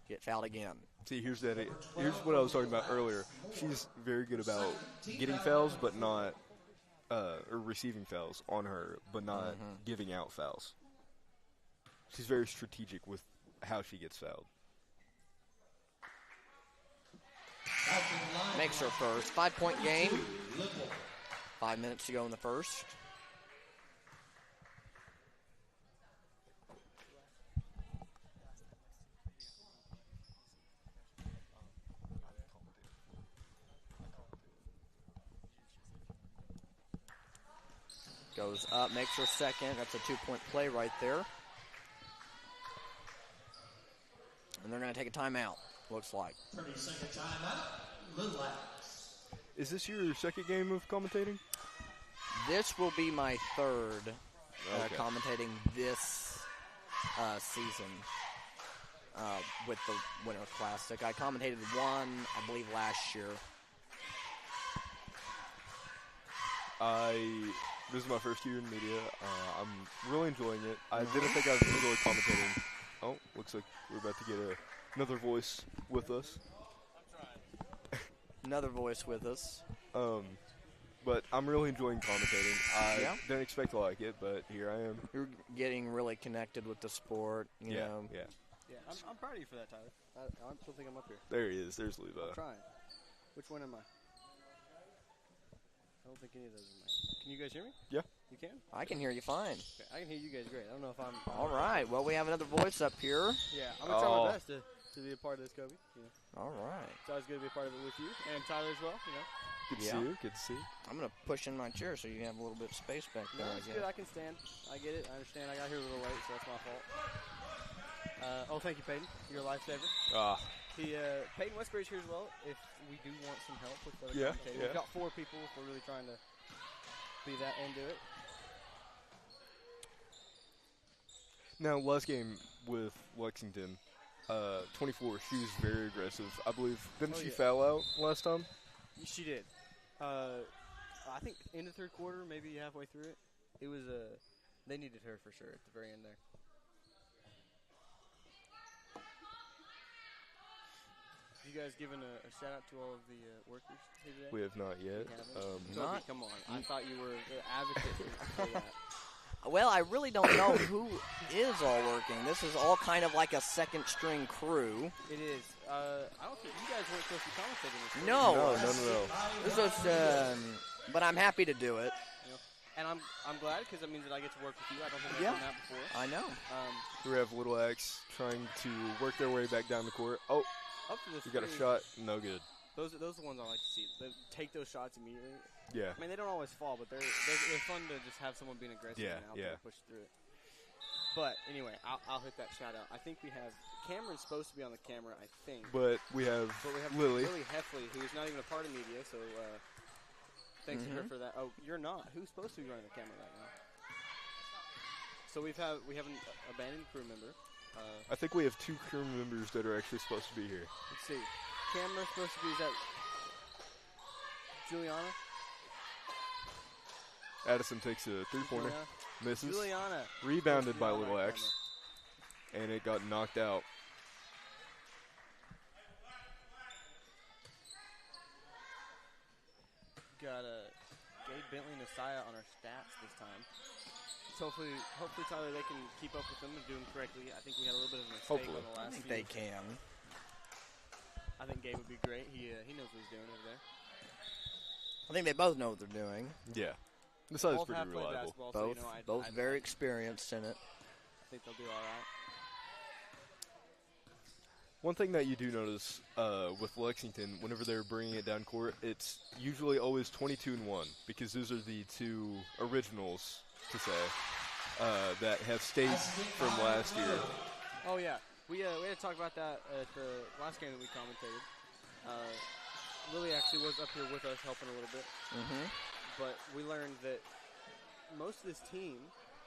get fouled again.
See, here's what I was talking about earlier. She's very good about getting fouls, but not, or receiving fouls on her, but not giving out fouls. She's very strategic with how she gets fouled.
Makes her first. 5-point game. 5 minutes to go in the first. Goes up, makes her second. That's a 2-point play right there. And they're going to take a timeout, looks like.
30-second timeout, Little Axe.
Is this your second game of commentating?
This will be my third commentating this season with the Winter Classic. I commentated one, I believe, last year.
This is my first year in media. I'm really enjoying it. I didn't think I would enjoy commentating. Oh, looks like we're about to get another voice with us.
Another voice with us.
But I'm really enjoying commentating. I didn't expect to like it, but here I am.
You're getting really connected with the sport. You know.
Yeah, I'm proud of you for that, Tyler. I still think I'm up here.
There he is. There's Levi.
I'm trying. Which one am I? I don't think any of those are mine. Can you guys hear me?
Yeah.
You can?
I can hear you fine.
Okay, I can hear you guys great. I don't know if I'm...
All right. Well, we have another voice up here.
Yeah, I'm going to try my best to to be a part of this, Kobe.
All right.
It's always good to be a part of it with you and Tyler as well.
Good to see you. Good to see you.
I'm gonna push in my chair so you have a little bit of space back there.
No, it's good. I can stand. I get it. I understand. I got here a little late, so that's my fault. Thank you, Peyton. You're a lifesaver. Peyton Westbury's here as well. If we do want some help with the commentating. We've got 4 people if we're really trying to be that into it.
Now, last game with Lexington, 24, she was very aggressive. I believe, didn't she foul out last time?
She did. I think in the third quarter, maybe halfway through it. It was they needed her for sure at the very end there. You guys given a shout out to all of the workers here today?
We have not yet.
Toby, come on. I thought you were the advocate for that.
Well, I really don't know who is all working. This is all kind of like a second string crew.
It is. I don't think you guys weren't supposed to be commentating this.
No.
No.
This was, but I'm happy to do it.
And I'm glad because that means that I get to work with you. I don't think I've done that before.
I know.
We have Little X trying to work their way back down the court. Oh,
up to this
we got a shot. No good.
Those are the ones I like to see. They take those shots immediately.
Yeah.
I mean, they don't always fall, but they're fun to just have someone being aggressive and out there push through it. But anyway, I'll hit that shout out. I think we have Cameron's supposed to be on the camera, I think.
But we have Lily
Heffley, who is not even a part of media, so thanks to her for that. Oh, you're not. Who's supposed to be running the camera right now? So we have an abandoned crew member.
I think we have 2 crew members that are actually supposed to be here.
Let's see. Camera's supposed to be, is that Juliana?
Addison takes a 3-pointer. Misses.
Juliana.
Rebounded by Little X. And it got knocked out.
Got Gabe Bentley and Nasiah on our stats this time. So hopefully, Tyler, they can keep up with them and do them correctly. I think we had a little bit of a mistake on the last.
I think they can.
I think Gabe would be great. He knows what he's doing over there.
I think they both know what they're doing.
Yeah. This is pretty reliable.
Both very experienced in it.
I think they'll do all right.
One thing that you do notice with Lexington, whenever they're bringing it down court, it's usually always 22-1 because those are the 2 originals, to say, that have stayed from last year.
Oh, yeah. We had to talk about that at the last game that we commentated. Lily actually was up here with us helping a little bit. But we learned that most of this team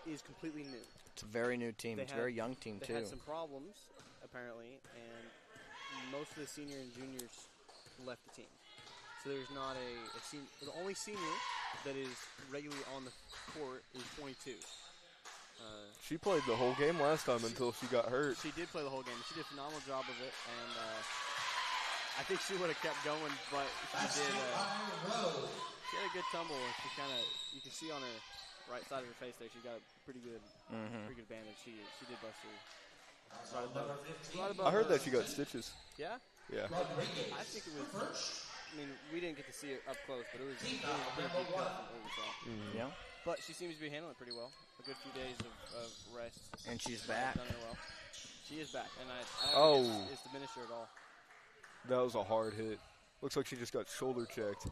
is completely new.
It's a very new team. It's a very young team, too.
They had some problems, apparently, and most of the senior and juniors left the team. So there's not a senior. The only senior that is regularly on the court is 22.
She played the whole game last time until she got hurt.
She did play the whole game. She did a phenomenal job of it, and I think she would have kept going, but she did. She had a good tumble, and she you can see on her right side of her face there, she got a pretty good bandage. She did bust her.
I heard that she got stitches.
Yeah?
Yeah.
I think it was. I mean, we didn't get to see it up close, but it was a pretty big cut from what we saw.
Yeah.
But she seems to be handling it pretty well. A good few days of rest.
And she's back.
Done her well. She is back, and I don't think it's diminished her at all.
That was a hard hit. Looks like she just got shoulder checked.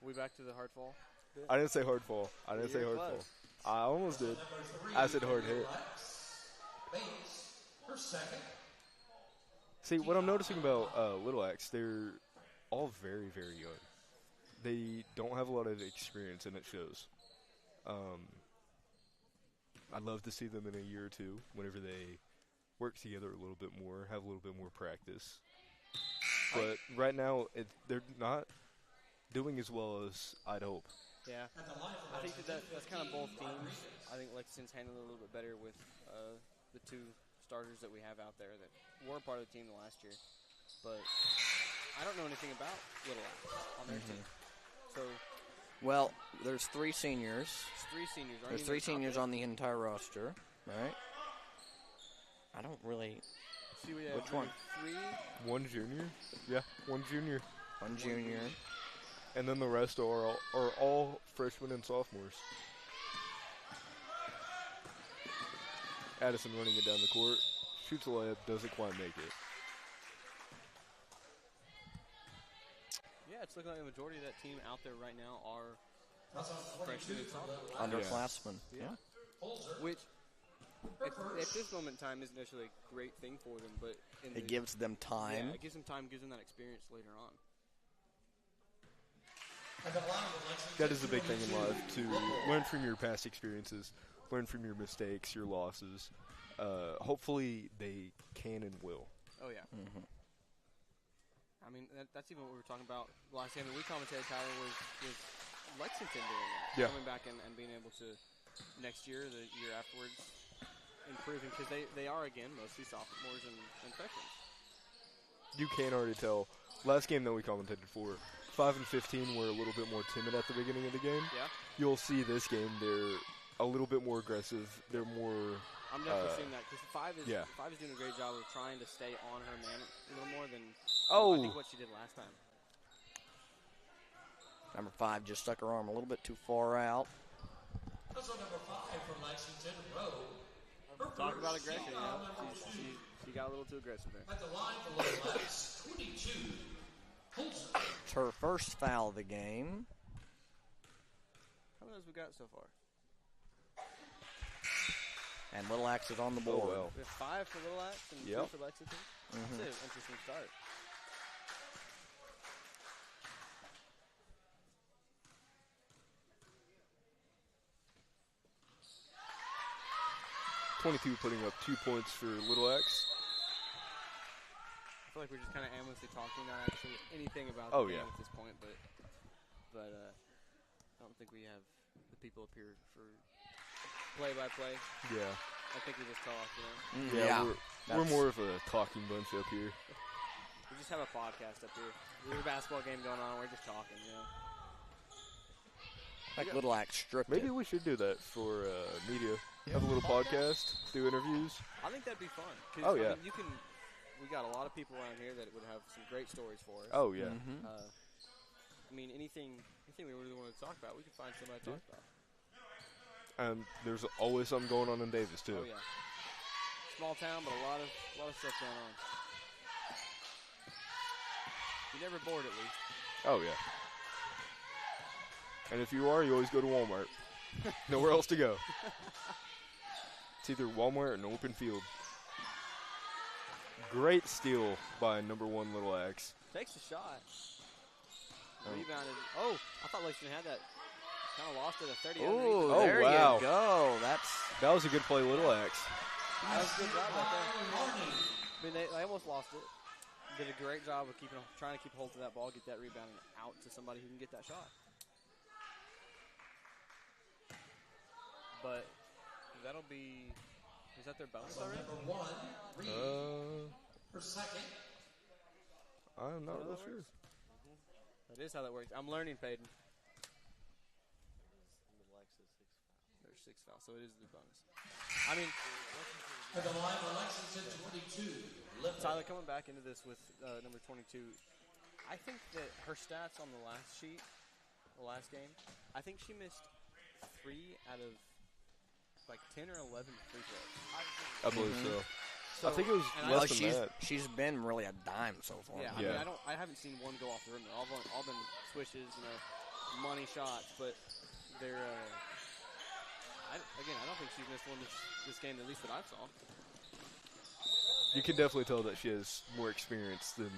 We back to the hard fall?
I didn't say hard fall. I almost did. I said hard hit. See, what I'm noticing about Little X, they're all very, very young. They don't have a lot of experience, and it shows. I'd love to see them in a year or two, whenever they work together a little bit more, have a little bit more practice. But right now, they're not doing as well as I'd hope.
Yeah, I think that's kind of both teams. I think Lexington's handling it a little bit better with the 2 starters that we have out there that were part of the team last year. But I don't know anything about Little X on their team. So,
well, there's 3 seniors.
There's
3 seniors on the entire roster, right? I don't really.
See, we
which one?
3.
1 junior. Yeah, 1 junior.
1 junior.
And then the rest are all freshmen and sophomores. Addison running it down the court. Shoots a layup, doesn't quite make it.
it's looking like the majority of that team out there right now are freshmen and sophomores.
Underclassmen.
Yeah. Which, at this moment in time, isn't necessarily a great thing for them, but
it gives them time.
Yeah, it gives them time, gives them that experience later on.
That is the big thing in life, to learn from your past experiences, learn from your mistakes, your losses. Hopefully they can and will.
Oh, yeah. Mm-hmm. I mean, that's even what we were talking about last game that we commentated, Tyler, was Lexington doing that.
Yeah.
Coming back and being able to, next year, the year afterwards, improving, because they are, again, mostly sophomores and freshmen.
You can already tell. Last game that we commentated for, 5 and 15 were a little bit more timid at the beginning of the game.
Yeah.
You'll see this game, they're a little bit more aggressive. They're more...
I'm definitely seeing that, because Five is doing a great job of trying to stay on her man a little more than I think what she did last time.
Number 5 just stuck her arm a little bit too far out.
Also number 5 from Lexington, Rowe.
Talk about aggression, you know. She got a little too aggressive there.
At the line for Little Lex, 22.
It's her first foul of the game.
How many of those we got so far?
And Little Axe is on the board.
Oh, well.
We have 5 for Little Axe and 2 for Lexington. That's an interesting start.
.22 putting up 2 points for Little X.
I feel like we're just kind of aimlessly talking, not actually anything about the game at this point, but I don't think we have the people up here for play-by-play.
Yeah.
I think we just talk, you know?
We're more of a talking bunch up here.
We just have a podcast up here. There's a basketball game going on, we're just talking, you know?
Like Little Axe stripped
Maybe we should do that for media. Have a little podcast, do interviews.
I think that'd be fun.
Oh, yeah.
I mean, we got a lot of people around here that would have some great stories for us.
Oh, yeah.
I mean, anything we really want to talk about, we can find somebody to talk about.
And there's always something going on in Davis, too.
Oh, yeah. Small town, but a lot of stuff going on. You're never bored, at least.
Oh, yeah. And if you are, you always go to Walmart. Nowhere else to go. It's either Walmart or an open field. Great steal by number 1 Little Axe.
Takes the shot. Rebounded. Oh, I thought Lexington had that. Kind of lost it at 30.
Oh, there
wow.
You go.
That was a good play, Little Axe.
That was a good job right there. I mean, they almost lost it. Did a great job of trying to keep hold of that ball, get that rebound out to somebody who can get that shot. But that'll be. Is that their bonus already?
Number 1, Reed. For second.
I'm not real sure.
That is how that works. I'm learning, Peyton. There's 6 fouls, so it is the bonus. I mean,
At the line for Lexington, 22.
Tyler, coming back into this with number 22, I think that her stats on the last sheet, the last game, I think she missed 3 out of like 10 or 11 free throws.
I believe so. I think it was less than that.
She's been really a dime so far.
Yeah, I mean, I haven't seen one go off the rim. All been swishes, money shots, but they're. I don't think she's missed one this game, at least that I saw.
You can definitely tell that she has more experience than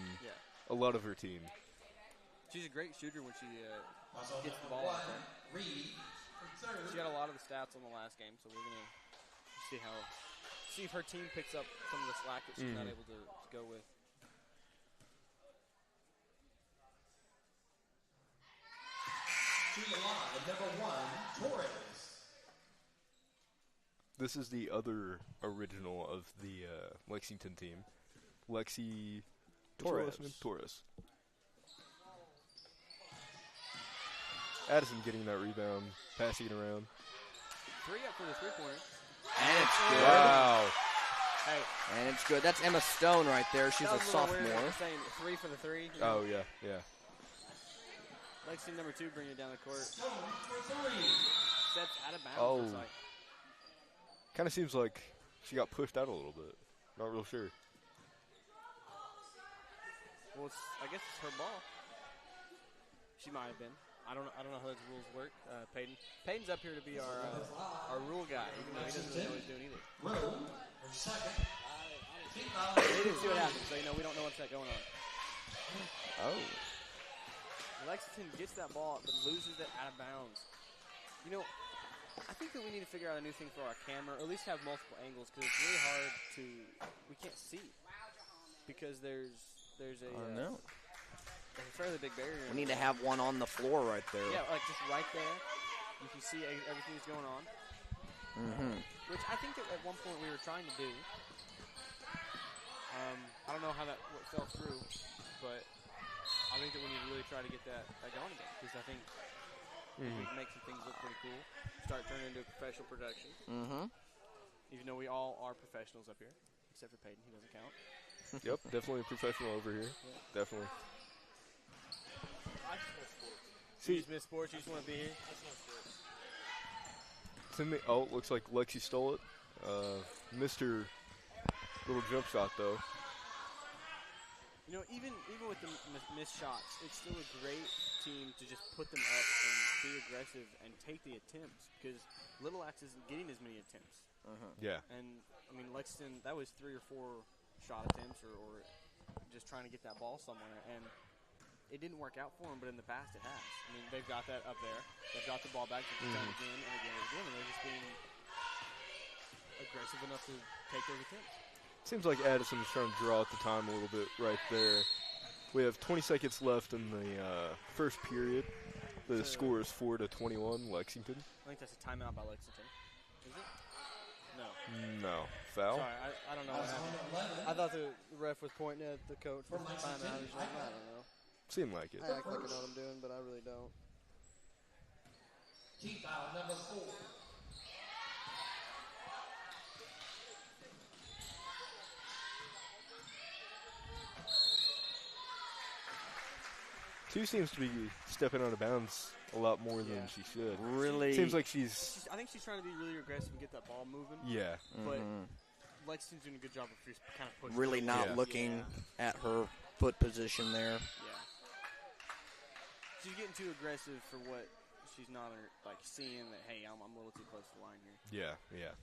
a lot of her team.
She's a great shooter when she gets the ball out there. She got a lot of the stats on the last game, so we're gonna see if her team picks up some of the slack that she's not able to go with.
To the line, number 1, Torres.
This is the other original of the Lexington team. Lexi Torres. Addison getting that rebound, passing it around.
3 up for the 3-pointer.
And it's good.
Wow.
Hey.
And it's good. That's Emma Stone right there. She's a sophomore.
Saying 3 for the 3.
Oh, yeah.
Lexington number 2 bringing it down the court.
Stone for 3.
Steps out of bounds.
Oh. Kind of seems like she got pushed out a little bit. Not real sure.
Well, I guess it's her ball. She might have been. I don't know how those rules work. Peyton's up here to be our rule guy, even though he doesn't really know what he's doing either. We didn't see what happened, so we don't know what's going on.
Oh.
Lexington gets that ball, but loses it out of bounds. I think that we need to figure out a new thing for our camera, or at least have multiple angles, because it's really hard to. We can't see because there's a. There's a fairly big barrier.
We need to have one on the floor right there.
Yeah, like just right there. You can see everything that's going on.
Mm-hmm.
Which I think that at one point we were trying to do. I don't know how that fell through, but I think that we need to really try to get that going again, because I think we can make some things look pretty cool. Start turning into a professional production.
Mm-hmm.
Even though we all are professionals up here, except for Peyton, he doesn't count.
Yep, definitely a professional over here. Yeah. Definitely.
I just miss sports. You just miss sports? You just want to be here? I just miss sports.
Oh, looks like Lexi stole it. Mr. Little jump shot, though.
Even with the missed shots, it's still a great team to just put them up and be aggressive and take the attempts, because Little Axe isn't getting as many attempts.
Yeah.
And, Lexington, that was 3 or 4 shot attempts or just trying to get that ball somewhere, and it didn't work out for them, but in the past it has. They've got that up there. They've got the ball back to the time again and again and again, and they're just being aggressive enough to take those attempts.
Seems like Addison's trying to draw out the time a little bit right there. We have 20 seconds left in the first period. The score is 4-21, Lexington.
I think that's a timeout by Lexington. Is it? No.
No. Foul?
Sorry, I don't know what happened. I thought the ref was pointing at the coach for the timeout. I don't know.
Seemed like it.
I act like I know what I'm doing, but I really don't.
Team foul number 4.
Two seems to be stepping out of bounds a lot more than she should.
Really?
Seems like she's...
I think she's trying to be really aggressive and get that ball moving.
Yeah.
But Lexington's doing a good job of just kind of pushing.
Really not looking at her foot position there.
Yeah. She's getting too aggressive for what she's not seeing that, hey, I'm a little too close to the line here.
Yeah.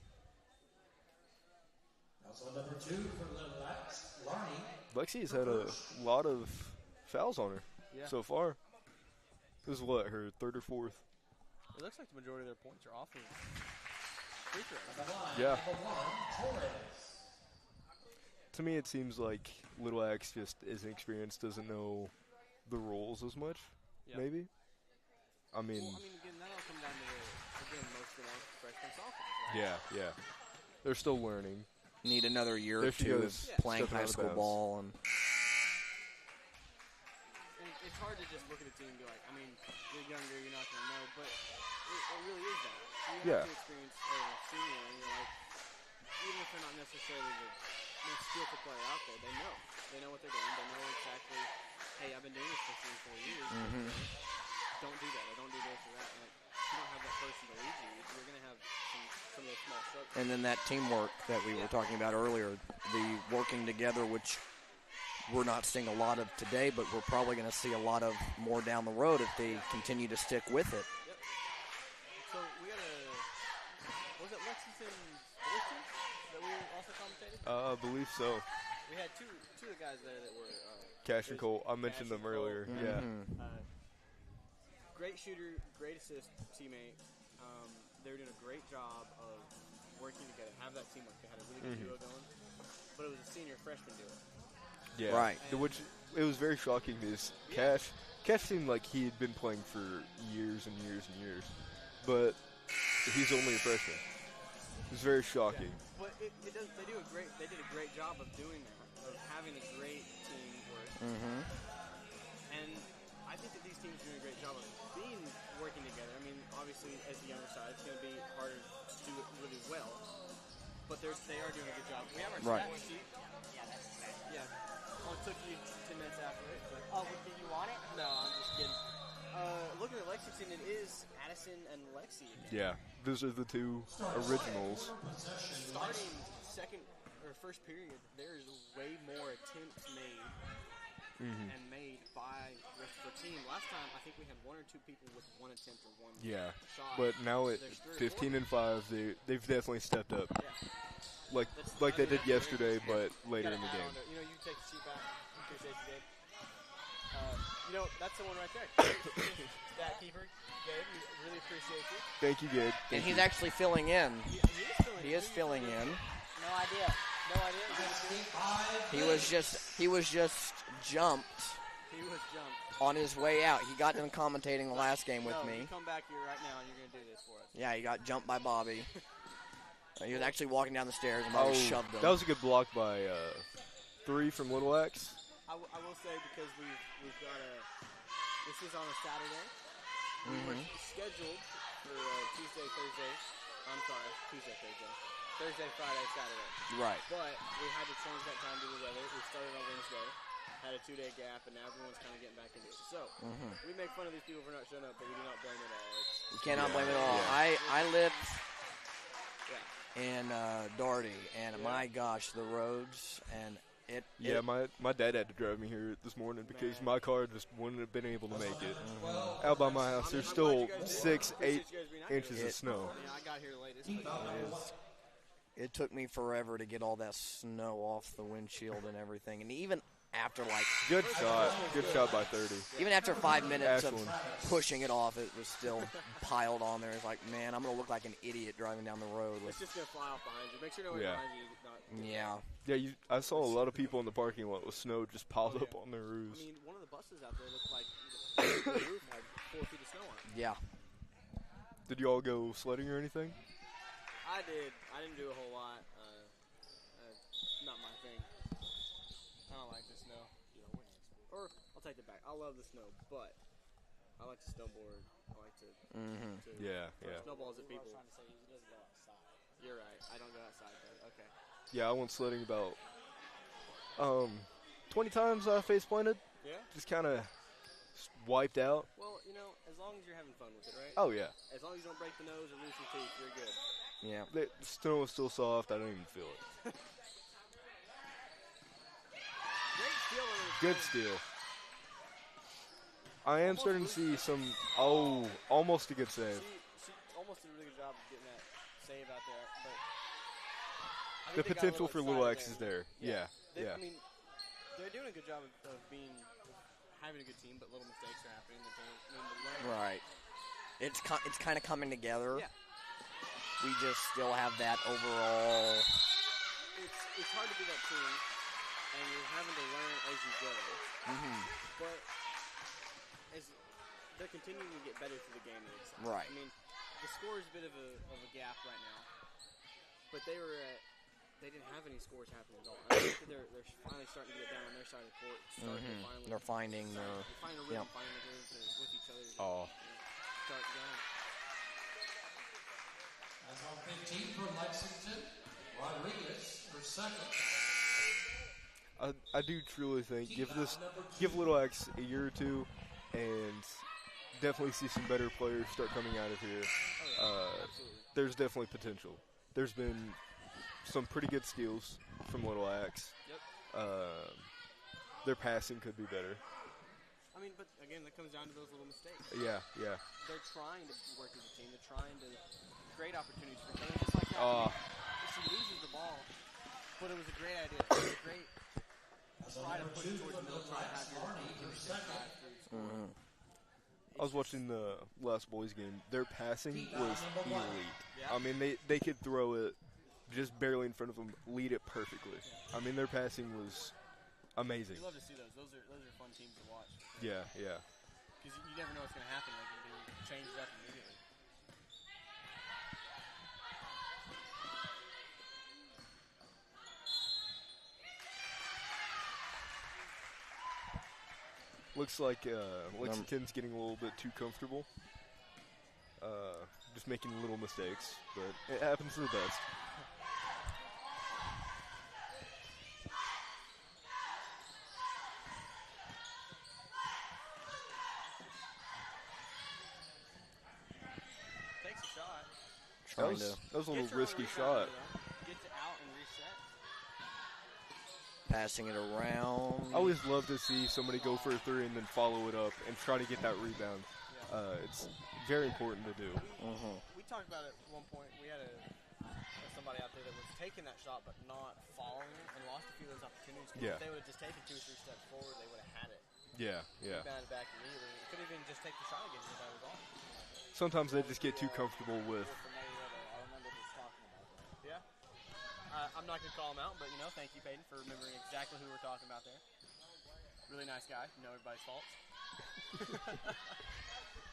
Also number 2 for Little Axe, Larnie.
Lexi's had a lot of fouls on her so far. This is her 3rd or 4th?
It looks like the majority of their points are off of free throws.
Yeah. To me, it seems like Little Axe just isn't experienced, doesn't know the rules as much, maybe.
Again, that'll come down to most of them freshmen, sophomores, right?
Yeah. They're still learning.
Need another year or two of playing high school ball. And
it's hard to just look at a team and be like, you're younger, you're not going to know, but it really is that. You have to experience as a senior, and you're like, even if they're not necessarily the most skillful player out there, they know. They know what they're doing. They know exactly, hey, I've been doing this for 3 or 4 years. Don't do that. I don't do this or that. And if you don't have that person to lead you, you're going to have some of those small struggles.
And then that teamwork that we were talking about earlier, the working together, which we're not seeing a lot of today, but we're probably going to see a lot of more down the road if they continue to stick with it.
Yep. So we got was it Lexington that we also commentated?
I believe so.
We had two of the guys there that were
Cash and Cole. I mentioned them earlier. Yeah.
Great shooter, great assist teammate. They were doing a great job of working together, have that teamwork. They had a really good duo going, but it was a senior freshman duo.
Yeah,
right.
Which it was very shocking because Cash seemed like he had been playing for years and years and years, but he's only a freshman. It was very shocking.
Yeah. But they did a great job of doing that, of having a great teamwork. And I think that these teams are doing a great job of working together. Obviously, as the younger side, it's going to be harder to do it really well, but they are doing a good job. We have our stat sheet. Yeah, that's the stat. Yeah. Only took you 10 minutes after it. But
Did you want it?
No, I'm just kidding. Looking at Lexington, it is Addison and Lexi
Yeah,
again.
those are the two originals.
Starting first period, there is way more attempts made
and made by the rest of the team. Last time, I think we had 1 or 2 people with 1 attempt or 1 shot.
But now at 15 and 5, they've definitely stepped up.
Yeah.
Like they did yesterday, but later in the game.
You know, you take the seat back. Appreciate you, Gabe. You know, that's the one right there. Stat keeper, Gabe. We really appreciate you.
Thank you, Gabe.
And he's actually filling in. He is filling in.
No idea.
He was just jumped.
He was jumped.
On his way out. He got done commentating the last game with me.
You come back here right now and you're going to do this for us.
Yeah, he got jumped by Bobby. He was actually walking down the stairs and Bobby shoved him.
That was a good block by 3 from Little X.
I will say, because we've got this is on a Saturday. We were scheduled for Tuesday, Thursday, Friday, Saturday.
Right.
But we had to change that time due to the weather. We started on Wednesday, had a 2-day gap, and now everyone's kind of getting back into it. So we make fun of these people for not showing up, but we do not blame it all.
You cannot blame it all.
Yeah.
I lived in Doherty, and my gosh, the roads and
my dad had to drive me here this morning because my car just wouldn't have been able to make it. Out by my house, there's still 6-8 inches of snow.
Yeah, I got here the latest.
It took me forever to get all that snow off the windshield and everything, and even after
good shot by 30.
Even after 5 minutes of pushing it off, it was still piled on there. It's like, man, I'm gonna look like an idiot driving down the road.
It's just gonna fly off behind you. Make sure nobody's behind you.
Yeah.
I saw a lot of people in the parking lot with snow just piled up on their roofs.
I mean, one of the buses out there looked like the roof had 4 feet of snow on it.
Yeah.
Did you all go sledding or anything?
I did. I didn't do a whole lot. Not my thing. I don't like the snow. Or I'll take it back. I love the snow, but I like to snowboard. I like to throw snowballs at people. You're right. I don't go outside though. Okay.
Yeah, I went sledding about 20 times. I face planted.
Yeah.
Just kind of wiped out.
Well, you know, as long as you're having fun with it, right?
Oh yeah.
As long as you don't break the nose or lose your teeth, you're good.
Yeah.
The snow was still soft. I don't even feel it.
Great steal.
Good steal. I am starting to see some. Oh, almost a good save.
She almost did a really good job of getting that save out there, but
the potential for Little X is there. Yeah.
I mean, they're doing a good job of having a good team, but little mistakes are happening.
Right. It's kind of coming together.
Yeah.
We just still have that overall.
It's hard to be that team, and you're having to learn as you go. But as they're continuing to get better through the game,
right.
I mean, the score is a bit of a gap right now, but they didn't have any scores happening at all. I think that they're finally starting to get down on their side of the court.
They're finding their
finding a rhythm, finding a groove with each other. Start going.
That's on 15 for Lexington. Rodriguez for second.
I do truly think give Little X a year or two, and definitely see some better players start coming out of here. There's definitely potential. There's been some pretty good steals from Little X.
Yep.
Their passing could be better.
I mean, but again, that comes down to those little mistakes.
Yeah.
They're trying to work as a team. They're trying to create opportunities for each other. Just like that. She loses the ball, but it was a great idea. It was a great try to push it towards the middle, try to have your second.
I was watching the last boys game. Their passing was elite. I mean, they could throw it just barely in front of them, lead it perfectly. I mean, their passing was amazing.
You love to see those. Those are fun teams to watch.
Yeah.
Because you never know what's going to happen. Like, it changes up immediately.
Looks like Lexington's getting a little bit too comfortable. Just making little mistakes, but it happens to the best.
Takes a shot.
That was a little risky shot.
Gets it out and reset.
Passing it around.
I always love to see somebody go for a three and then follow it up and try to get that rebound. It's very important to do.
We talked about it at one point. We had somebody out there that was taking that shot but not following it and lost a few of those opportunities.
Yeah.
If they would have just taken 2 or 3 steps forward, they would have had it.
Yeah.
Rebounded back immediately. Could even just take the shot again if that was off.
Sometimes they just get too comfortable with.
Yeah. I'm not going to call him out, but, thank you, Peyton, for remembering exactly who we're talking about there. Really nice guy. You know everybody's faults.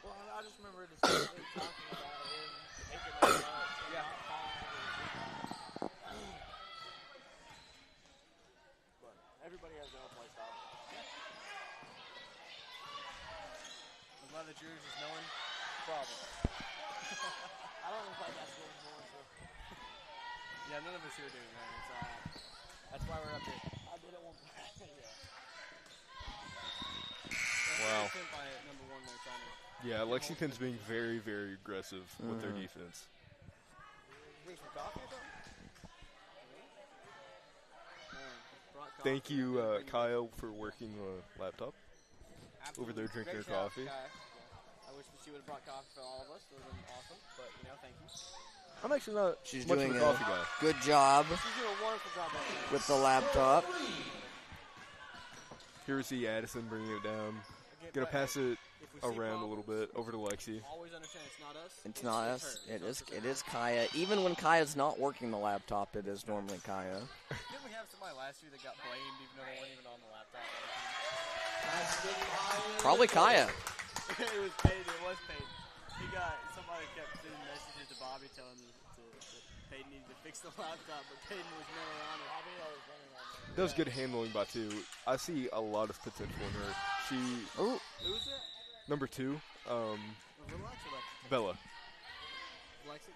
Well, I just remember distinctly talking about him taking that shot.
Yeah.
But everybody has their own play style.
I'm glad that yours is knowing problems.
I don't even play basketball anymore, so.
Yeah, none of us here do, man. It's all right. That's why we're up here.
I did it one time.
Wow.
By number 1 there, trying to
Yeah, Lexington's being very, very aggressive with their defense.
drink some coffee or something?
Thank you, Kyle, for working the laptop. Over there drinking
Great
her
job,
coffee.
Kai. I wish that she would have brought coffee for all of us. That would have been awesome. But, thank you.
I'm actually not
She's
much
doing
of a coffee guy.
good job
She's doing a wonderful job back there.
with the laptop.
Here we see Addison bringing it down.
Again,
Gonna
but
pass it
if we see
around a little
problems,
bit over to Lexi.
always understand it's not us.
It's not us.
her.
It is Kaya. Even when Kaya's not working the laptop, it is normally Kaya.
Didn't we have somebody last year that got blamed even though they weren't even on the laptop?
Probably Kaya.
It was Peyton. It was Peyton. Somebody kept sending messages to Bobby telling him that Peyton needed to fix the laptop, but Peyton was never on it.
That was good handling by two. I see a lot of potential in her. She,
Ooh.
Who was that?
number 2,
Little X or Lexi?
Bella,
Lexi?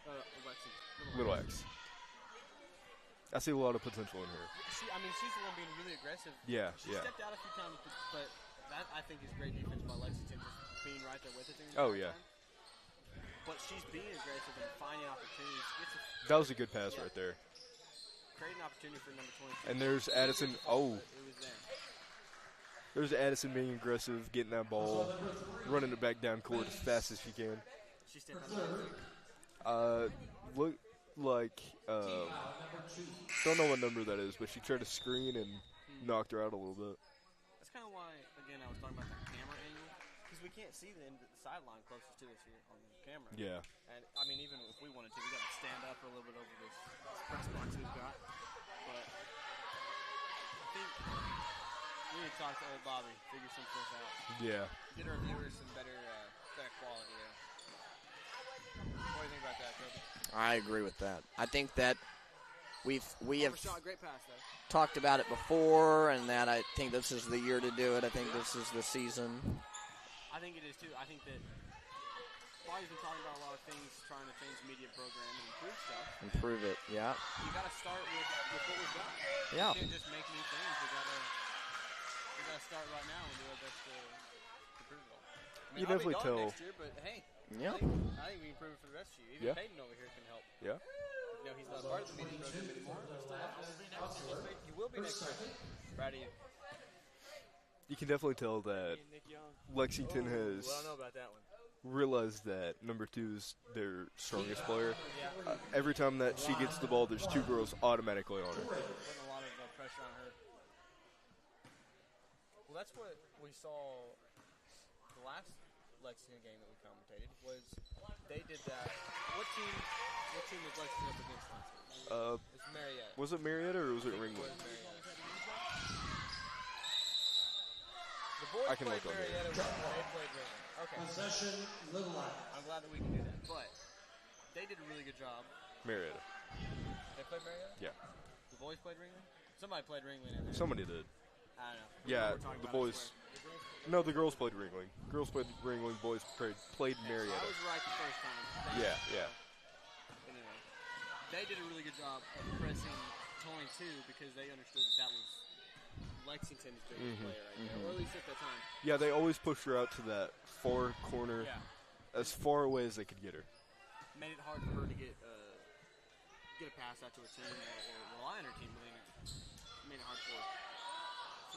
Little X. I see a lot of potential in her.
She's the one being really aggressive.
Yeah,
She
yeah.
stepped out a few times, but that I think is great defense by Lexington, just being right there with it.
Oh, yeah.
But she's being aggressive and finding opportunities.
That was a good pass right there.
Creating opportunity for number 22.
And there's Addison. Oh,
It was there.
there's Addison being aggressive, getting that ball, running it back down court as fast as she can.
She stepped out.
Look like don't know what number that is, but she tried to screen and knocked her out a little bit.
That's kind of why, again, I was talking about the camera angle, because we can't see the sideline closest to us here on the camera.
Yeah.
And even if we wanted to, we got to stand up a little bit over this press box we've got. But I think we need to talk to old Bobby, figure some stuff out.
Yeah.
Get our viewers some better quality there. What do you think about that, Kobe?
I agree with that. I think that we have
Shot, great pass, though.
talked about it before, and that I think this is the year to do it. I think this is the season.
I think it is, too. I think that Bobby's been talking about a lot of things, trying to change the media program and improve stuff.
Improve it, yeah.
You got to start with what we've got.
Yeah.
You can't just make new things. We got to start right now and do our best to prove it all.
You definitely
I'll be
tell.
gone next year, but hey,
Yeah.
I think we can prove it for the rest of you. Even
Yeah.
Peyton over here can help.
Yeah.
He's not part of the media program anymore. You will be next year. Proud of you.
You can definitely tell that
Nick Young.
Lexington has
Well, I don't know about that one.
realized that number 2 is their strongest player. Every time that she gets the ball, there's 2 girls automatically on her.
Putting a lot of pressure on her. Well, that's what we saw the last Lexington game that we commentated was they did that. What team was Lexington up against last week? It's Marietta.
Was it Marietta or was it
It
Ringwood?
was Marietta. The boys
I can
played
look on there.
Marietta, they played Ringwood. Okay.
Possession, Little Light.
I'm glad that we can do that. But they did a really good job.
Marietta.
They played Marietta?
Yeah.
The boys played Ringwood? Somebody played Ringwood in there.
Somebody did.
I don't know.
Yeah,
We're talking
the
about it, I
boys.
swear.
No, the girls played Ringling. Girls played Ringling. Boys played
I
Marietta.
was right the first time. Thank
Yeah,
you.
yeah.
Anyway, they did a really good job of pressing 22 because they understood that was Lexington's biggest player right there, or at least at the time.
Yeah, they always pushed her out to that far corner,
Yeah.
as far away as they could get her.
Made it hard for her to get get a pass out to her team or rely on her team, really made it hard for her.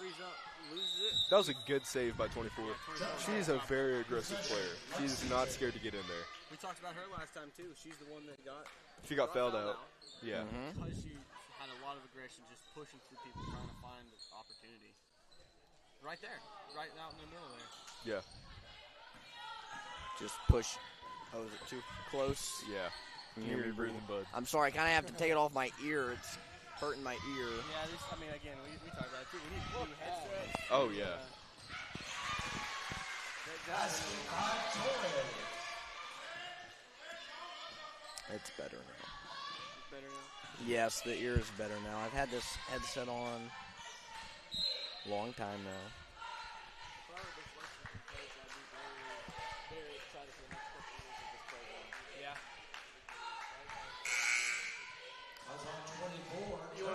Three's up, loses it.
That was a good save by 24.
Yeah, 24.
She's a very aggressive player. She's not scared to get in there.
We talked about her last time, too. She's the one that got
fouled out. Yeah.
Because she had a lot of aggression, just pushing through people, trying to find the opportunity. Right there. Right out in the middle there.
Yeah.
Just push. Oh, is it too close?
Yeah. Can you hear me breathing, bud?
I'm sorry. I kind of have to take it off my ear. It's hurting my ear.
Yeah, again, we talked about it too. We need new headsets.
Oh, yeah.
It's better now.
It's better now?
Yes, the ear is better now. I've had this headset on a long time now.
Yeah.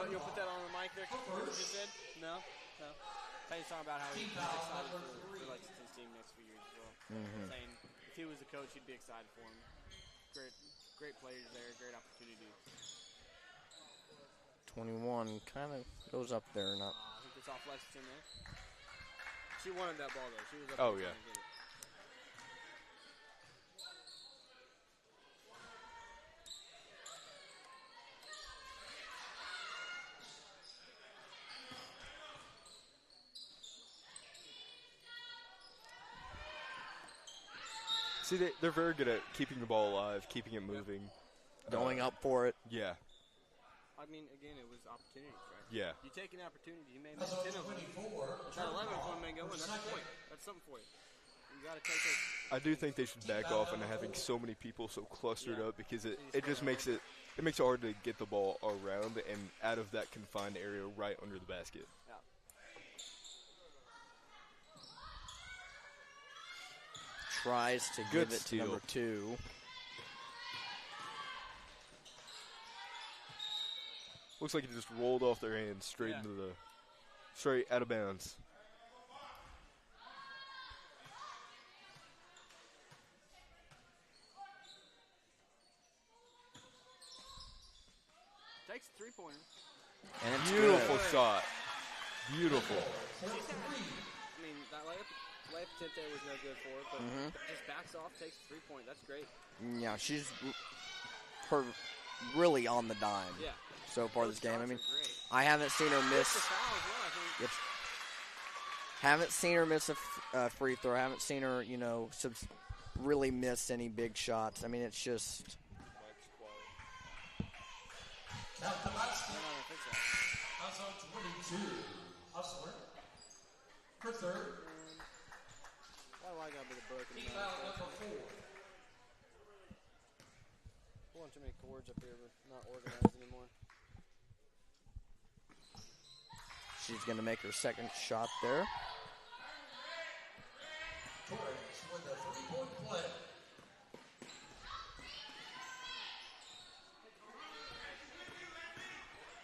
You'll put that on the mic there, what you just said? No? No. He's talking about how he's excited for Lexington's team next few years as well. Saying if he was the coach, he'd be excited for him. Great players there, great opportunity.
21 kind of goes up there. Not.
I think it's off Lexington there. She wanted that ball, though. She was up
there
trying to get it.
See, they're very good at keeping the ball alive, keeping it moving.
Going up for it.
Yeah.
I mean, again, it was opportunities, right?
Yeah.
You take an opportunity, you may miss 10 of them. That 11th one may go in. That's a point. That's something for you. You got to take it.
I do think they should back off on having so many people so clustered up because it just makes it hard to get the ball around and out of that confined area right under the basket.
Yeah.
Tries to give it to number 2.
Looks like it just rolled off their hands straight straight out of bounds.
Takes a three-pointer.
And it's
beautiful
good.
shot. Beautiful.
I mean, that layup attempt there was no good for her, but just backs off, takes a three-point. That's great.
Yeah, she's really on the dime.
Yeah.
So far this game. I mean, I haven't seen her miss. Haven't seen her miss a free throw. Haven't seen her, really miss any big shots. I mean, it's just.
Now, that's on 22. Hustler. For third.
Why do I got to be the broken?
Team foul number 4.
Pulling too many cords up here. We're not organized anymore.
She's going to make her second shot there.
Torres with a 3-point play.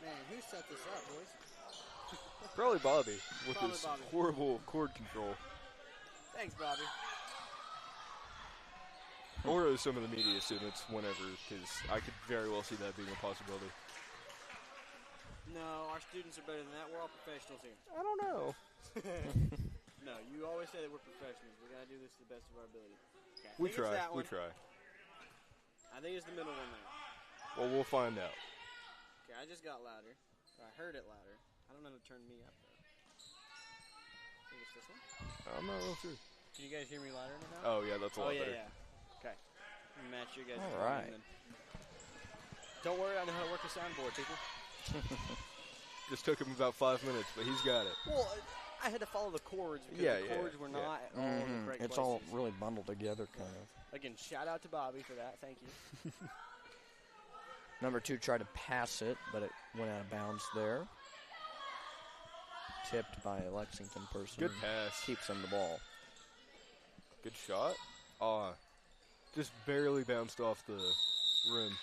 Man, who set this up, boys?
Probably Bobby with his horrible cord control.
Thanks, Bobby.
Or some of the media students, whenever, because I could very well see that being a possibility.
No, our students are better than that. We're all professionals here.
I don't know.
No, you always say that we're professionals. We got to do this to the best of our ability. Okay,
We try.
I think it's the middle one there.
Well, we'll find out.
Okay, I just got louder. I heard it louder. I don't know who turned me up, though. I think it's this one.
I'm not real sure.
Can you guys hear me louder now?
Oh, yeah, that's a lot better.
Yeah. Okay. Match your guys.
All right.
Don't worry, I know how to work a soundboard, people.
Just took him about 5 minutes, but he's got it.
Well, I had to follow the chords because the chords were not all in the correct
It's
places.
all really bundled together, kind of.
Again, shout out to Bobby for that. Thank you.
Number 2 tried to pass it, but it went out of bounds there. Tipped by a Lexington person.
Good pass.
Keeps him the ball.
Good shot. Just barely bounced off the rim.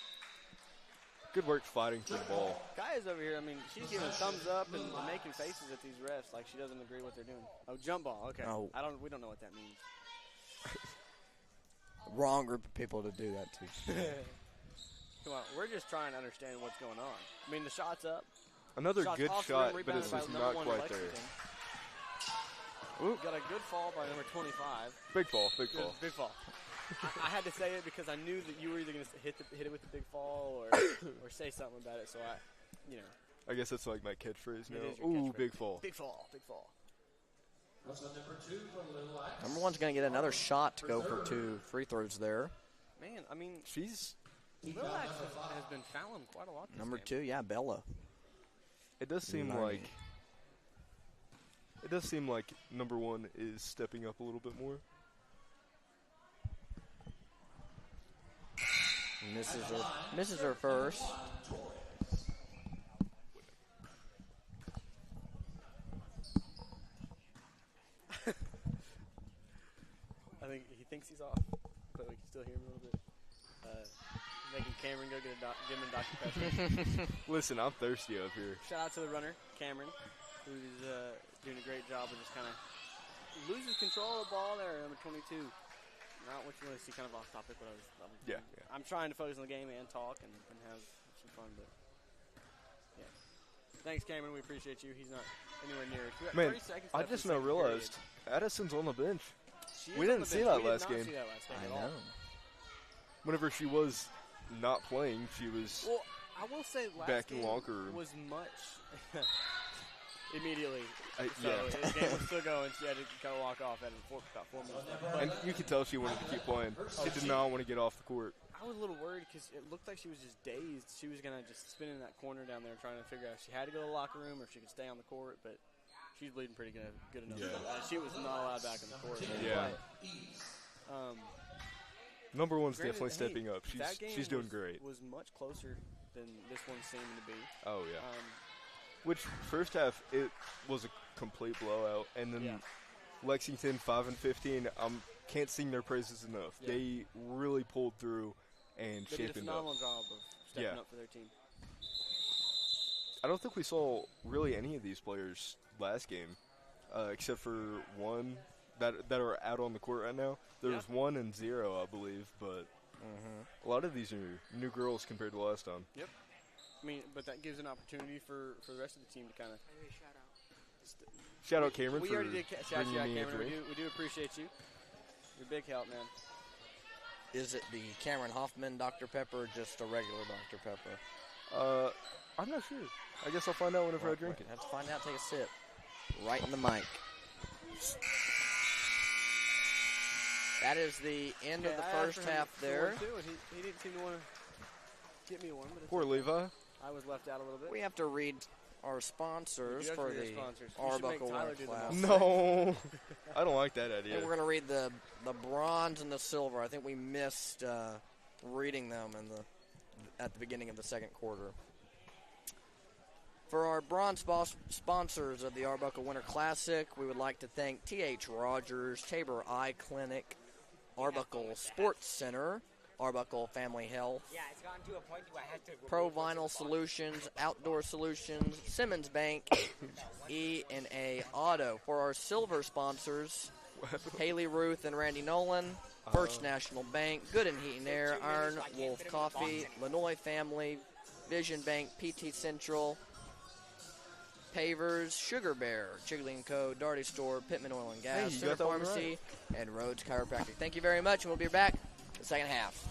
Good work fighting for the ball.
Guys over here, I mean, she's giving thumbs up and making faces at these refs like she doesn't agree what they're doing. Oh, jump ball. Okay.
Oh.
We don't know what that means.
Wrong group of people to do that to.
Come Well, we're just trying to understand what's going on. I mean, the shot's up.
Another
Shot's
good
off the
shot,
rim,
but it's
rebounded
just
by
not
number 1
quite there.
Lexington.
Oop.
Got a good fall by number 25.
Big fall, big fall.
Big fall. I had to say it because I knew that you were either going to hit it with the big fall or say something about it. So
I guess that's like my catchphrase now.
It is your
Ooh,
catchphrase.
big fall.
Big fall. Big fall.
That's on number 2 from Little Axe.
Number 1's going to get another shot to go for 2 free throws there.
Man, I mean,
She's.
Lilac has been fouling quite a lot this
Number
game.
2, yeah, Bella.
It does seem like. It does seem like number 1 is stepping up a little bit more.
Misses her first.
I think he thinks he's off, but we can still hear him a little bit. Making Cameron go give him a Dr. Pepper.
Listen, I'm thirsty up here.
Shout out to the runner, Cameron, who's doing a great job of just kind of loses control of the ball there, number 22. Not what you want to see, kind of off topic, but I'm trying to focus on the game and talk and have some fun. But yeah, thanks, Cameron. We appreciate you. He's not anywhere near us.
Man, I just now realized Addison's on the bench. We didn't see that last game.
I know.
Whenever she was not playing, she was.
Well, I will say last
back in
game
locker room.
was much immediately. So
Yeah.
the game was still going. She had to kind of walk off at about 4 minutes left.
And you could tell she wanted to keep playing. She did not want to get off the court.
I was a little worried because it looked like she was just dazed. She was going to just spin in that corner down there trying to figure out if she had to go to the locker room or if she could stay on the court, but she's bleeding pretty good enough.
Yeah.
She was not allowed back in the court.
Yeah. Number 1's definitely stepping up.
That game
She's doing great.
Was much closer than this one seemed to be.
Oh, yeah. Which, first half, it was a complete blowout. And then Lexington, 5-15, can't sing their praises enough. Yeah. They really pulled through and
they
shaping
did a phenomenal job of stepping up for their team.
I don't think we saw really any of these players last game, except for one that are out on the court right now. There's 1 and 0, I believe, but a lot of these are new girls compared to last time.
Yep. I mean, but that gives an opportunity for the rest of the team to kind of.
Shout out Cameron
we
for
already did shout
bringing
out
me
Cameron.
in.
We do appreciate you. You're a big help, man.
Is it the Cameron Hoffman Dr. Pepper or just a regular Dr. Pepper?
I'm not sure. I guess I'll find out whenever I drink it.
Have to find out. Take a sip. Right in the mic. That is the end of the first half there.
He didn't seem to want to get me one. But
Poor Levi.
I was left out a little bit.
We have to read our sponsors for the Arbuckle Winter Class.
No, I don't like that idea.
And we're going to read the bronze and the silver. I think we missed reading them at the beginning of the second quarter. For our bronze sponsors of the Arbuckle Winter Classic, we would like to thank T.H. Rogers, Tabor Eye Clinic, Arbuckle Sports Center, Arbuckle Family Health, Pro Vinyl Solutions, Outdoor Solutions, Simmons Bank, E&A Auto. For our silver sponsors, Haley Ruth and Randy Nolan, First National Bank, Good and Heat and Air, Iron Wolf Coffee, Lanoy Family, Vision Bank, PT Central, Pavers, Sugar Bear, Chigley & Co., Darty Store, Pittman Oil and Gas, Center Pharmacy, and Rhodes Chiropractic. Thank you very much, and we'll be back in the second half.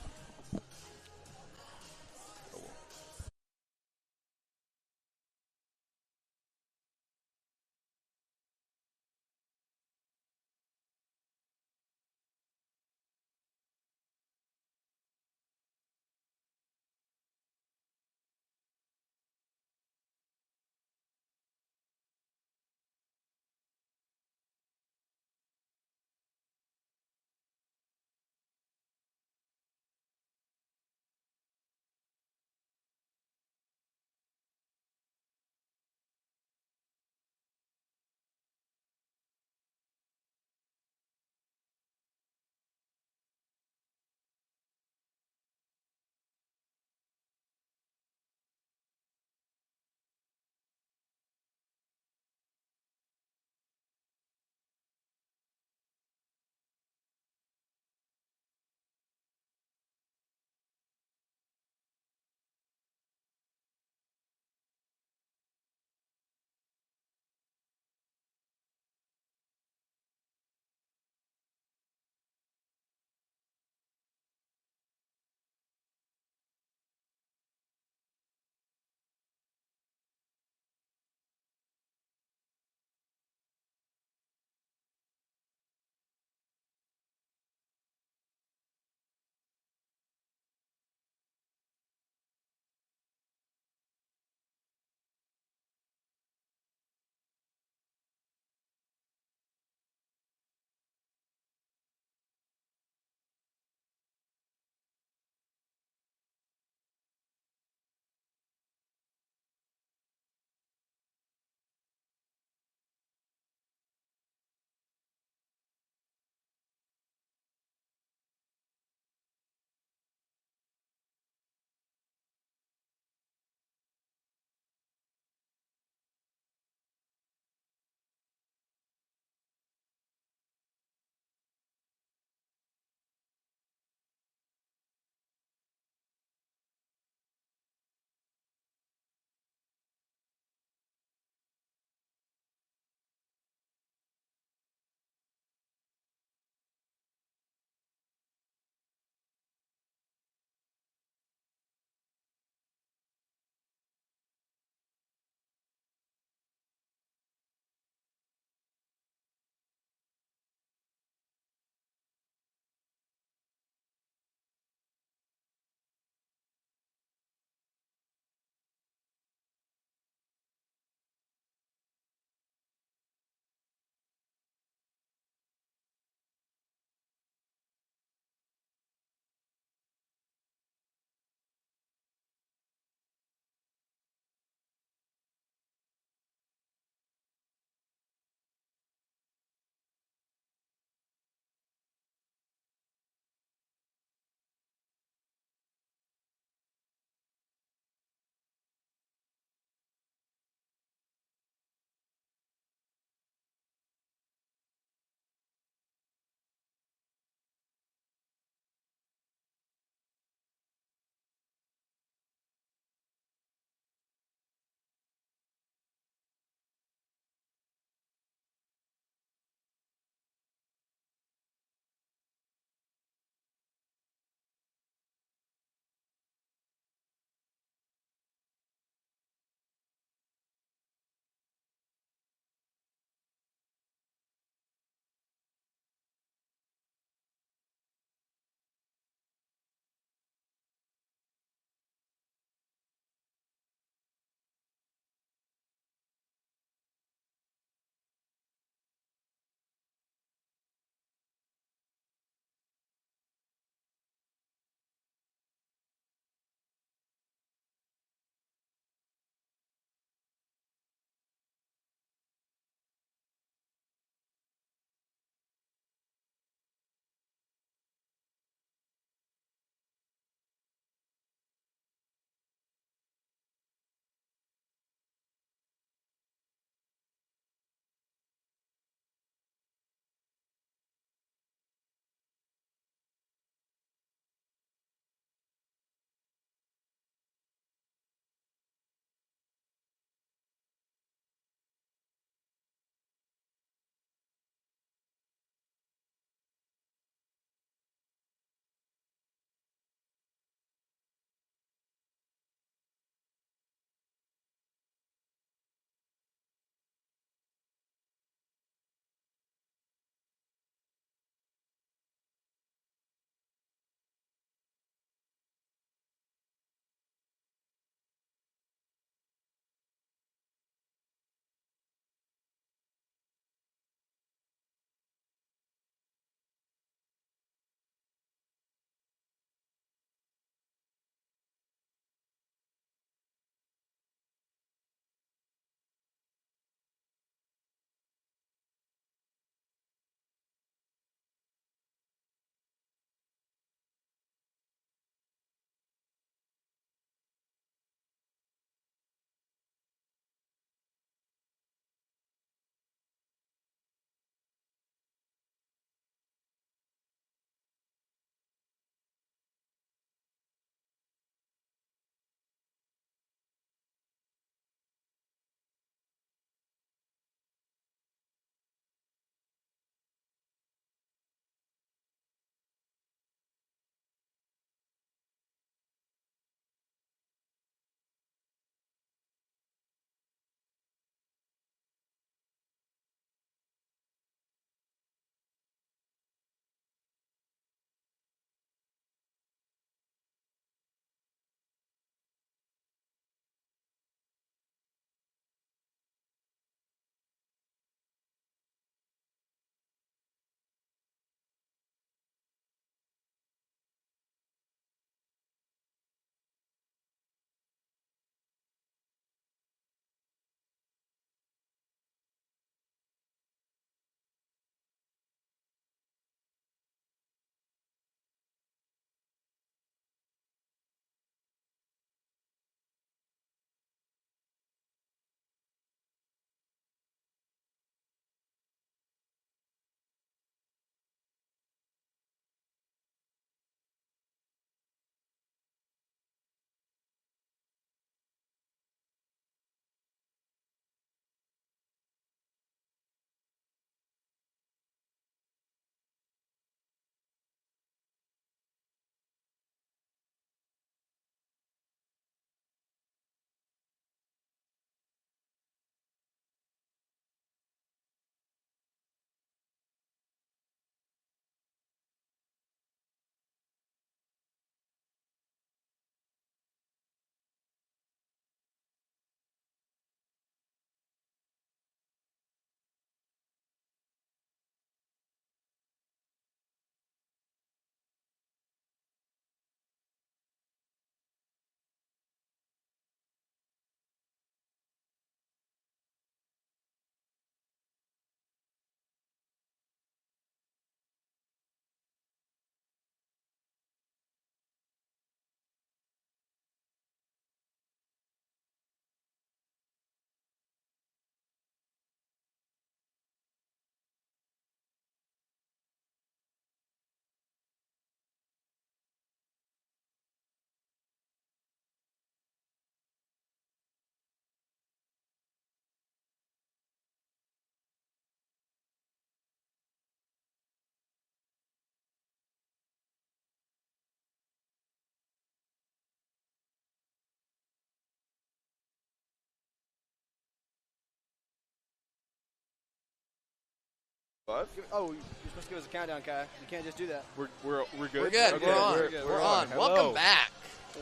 5?
Oh, you're supposed to give us a countdown, Kai. You can't just do that.
We're good.
We're good.
Okay,
We're on.
we're
We're on.
Hello.
Welcome back.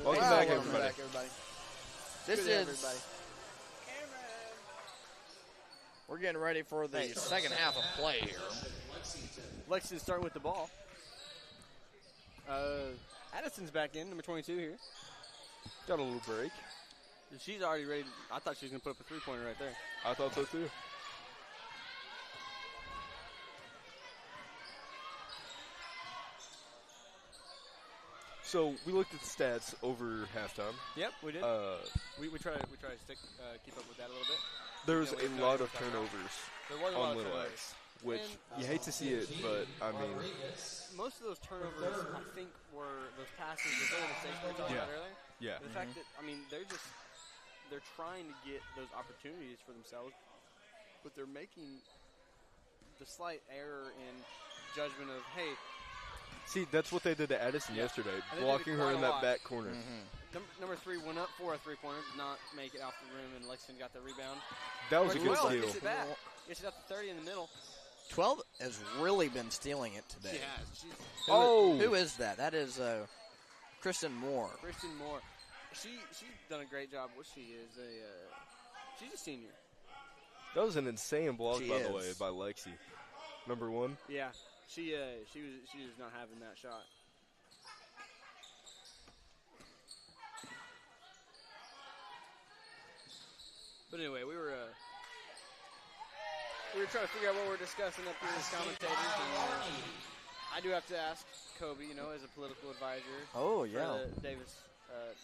Welcome
Wow,
back,
welcome
everybody.
Back, everybody.
This
Good
is.
everybody.
We're getting ready for the second half of play here.
Lexington starting with the ball. Addison's back in, number 22 here.
Got a little break.
She's already ready. I thought she was going to put up a three-pointer right there.
I thought so too. So we looked at the stats over halftime.
Yep, we did. We try to keep up with that a little bit.
There was
Yeah,
a lot of turnovers
There was a lot
on
of
Little
turnovers.
X, which you hate to see it, but I mean,
Most of those turnovers, I think, were those passes, those other mistakes we were talking
Yeah.
about earlier.
yeah.
The fact that, I mean, they're trying to get those opportunities for themselves, but they're making the slight error in judgment of, hey,
See, that's what they did to Addison yesterday,
And they did it
blocking her
quite
in
a
that
lot.
back corner.
number 3 went up for a three-pointer, did not make it off the rim, and Lexington got the rebound.
That was a good
Well,
steal.
gets it back. Gets it up to 30 in the middle.
12 has really been stealing it today.
She has. She's
Who is that? That is Kristen Moore.
Kristen Moore. She's done a great job. What she is she's a senior.
That was an insane block,
She
by the
is.
way, by Lexi. Number 1.
Yeah, she was not having that shot. But anyway, we were trying to figure out what we're discussing up here as commentators. And, I do have to ask Kobe, as a political advisor
Oh,
for
yeah.
the Davis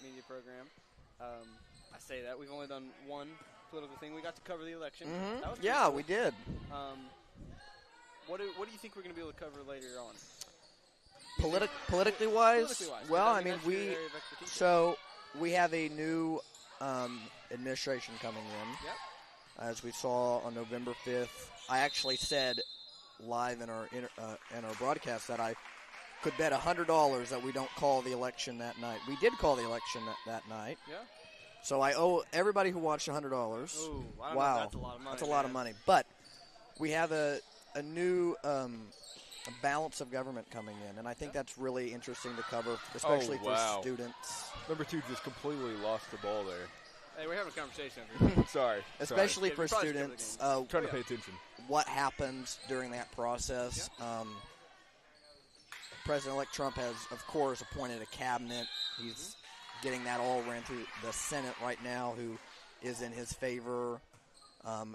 media program. I say that we've only done one political thing. We got to cover the election. That was pretty
Yeah,
cool.
we did.
What do you think we're going to be able to cover later on?
Politically wise,
Politically wise,
well,
because,
I mean,
that's your
we
area of expertise.
so we have a new administration coming in.
Yep.
As we saw on November 5th, I actually said live in our broadcast that I could bet $100 that we don't call the election that night. We did call the election that night.
Yeah.
So I owe everybody who watched $100.
Ooh, I don't know,
Wow,
that's a lot of money.
That's a lot of money. But we have a new balance of government coming in, and I think that's really interesting to cover, especially
wow.
for students.
Number 2 just completely lost the ball there.
Hey, we're having a conversation over here.
Sorry.
Especially
Yeah,
for
we probably should
students,
cover the
Trying to pay attention.
what happens during that process. President-elect Trump has, of course, appointed a cabinet. He's getting that all ran through the Senate right now, who is in his favor.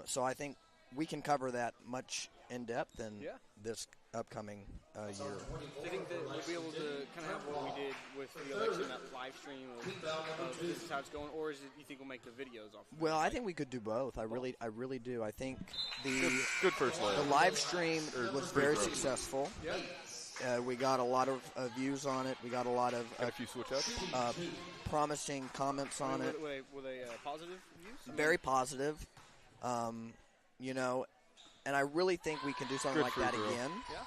So I think we can cover that much in depth in this upcoming year.
Do you think that we'll be able to kind of have what we did with the election, that live stream of this is how it's going, or is it you think we'll make the videos off of it?
Well, I think we could do both. I really do. I think
Good first
the
layup.
live stream was very
throw.
successful.
Yeah.
We got a lot of views on it. We got a lot of
Got a few switch ups.
promising comments on it.
Were they positive views?
Very positive. And I really think we can do something
Good
like
free
that
throw.
again.
Yeah.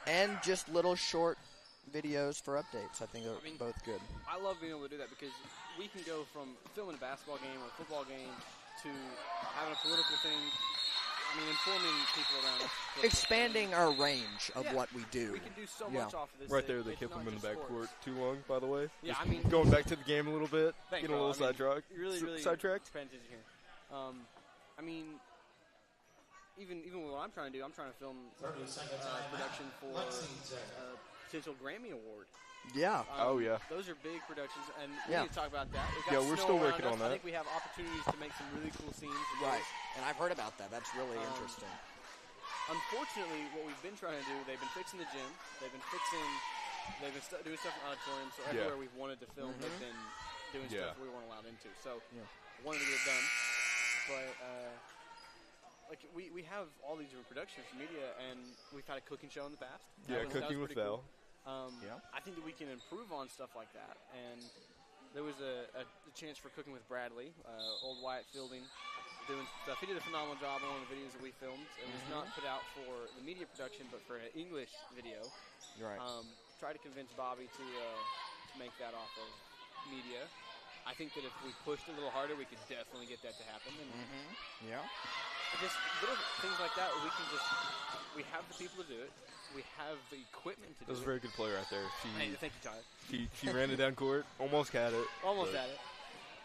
And just little short videos for updates. I think are both good.
I love being able to do that because we can go from filming a basketball game or a football game to having a political thing. I mean, informing people around us.
Expanding our range of what we do.
We can do so much off of this.
Right
thing.
there, they
It's
kept
not
him in the
just
backcourt
sports.
too long, by the way.
Yeah,
Just
I mean-
going back to the game a little bit,
Thanks,
getting a little
bro. I mean,
sidetracked.
Really
Sidetracked?
paying attention here. I mean, even what I'm trying to do, I'm trying to film production for a potential Grammy Award.
Yeah.
Oh, yeah.
Those are big productions, and we
Yeah.
need to talk about that. We've got
Yeah, we're
snow
still
around
working
us.
on
I
that.
think we have opportunities to make some really cool scenes. with
Right.
those.
And I've heard about that. That's really interesting.
Unfortunately, what we've been trying to do, they've been fixing the gym. They've been doing stuff in auditoriums. So everywhere we've wanted to film, they've been doing stuff we weren't allowed into. So I wanted to get it done. But we have all these different productions, media, and we've had a cooking show in the past.
Yeah,
That was
cooking with
pretty
Val.
cool. I think that we can improve on stuff like that. And there was a chance for cooking with Bradley, old Wyatt Fielding, doing stuff. He did a phenomenal job on one of the videos that we filmed. It was not put out for the media production, but for an English video.
Right.
Tried to convince Bobby to make that off of media. I think that if we pushed a little harder, we could definitely get that to happen. And
Yeah.
just little things like that. We have the people to do it. We have the equipment to do it.
That was a very good play right there.
Hey, thank you, Tyler.
She ran it down court, almost had it.
Almost had it.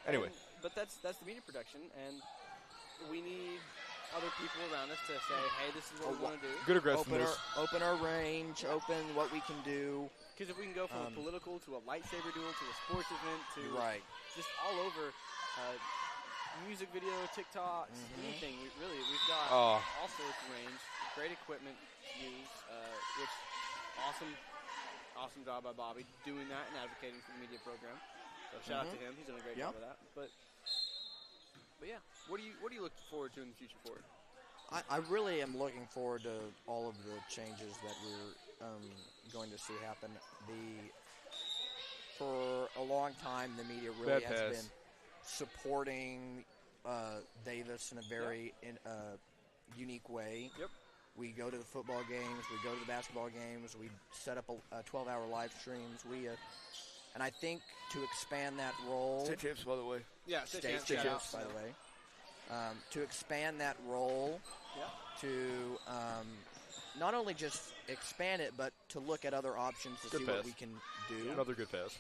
Anyway.
But that's the media production, and we need other people around us to say, hey, this is what we want to do.
Good aggressiveness.
Open our range, open what we can do.
Because if we can go from a political to a lightsaber duel to a sports event to just all over music video, TikToks, anything, we've got all sorts of range, great equipment to use, which awesome job by Bobby doing that and advocating for the media program. So shout out to him. He's done a great job of that. But yeah, what do you look forward to in the future for it?
I really am looking forward to all of the changes that we're going to see happen. For a long time, the media really has been supporting Davis in a very unique way.
Yep.
We go to the football games. We go to the basketball games. We set up a 12-hour live streams. And I think to expand that role.
State champs, by the way.
Yeah, state champs, by the way. To expand that role, to not only just expand it, but to look at other options to see what we can do.
Another good pass.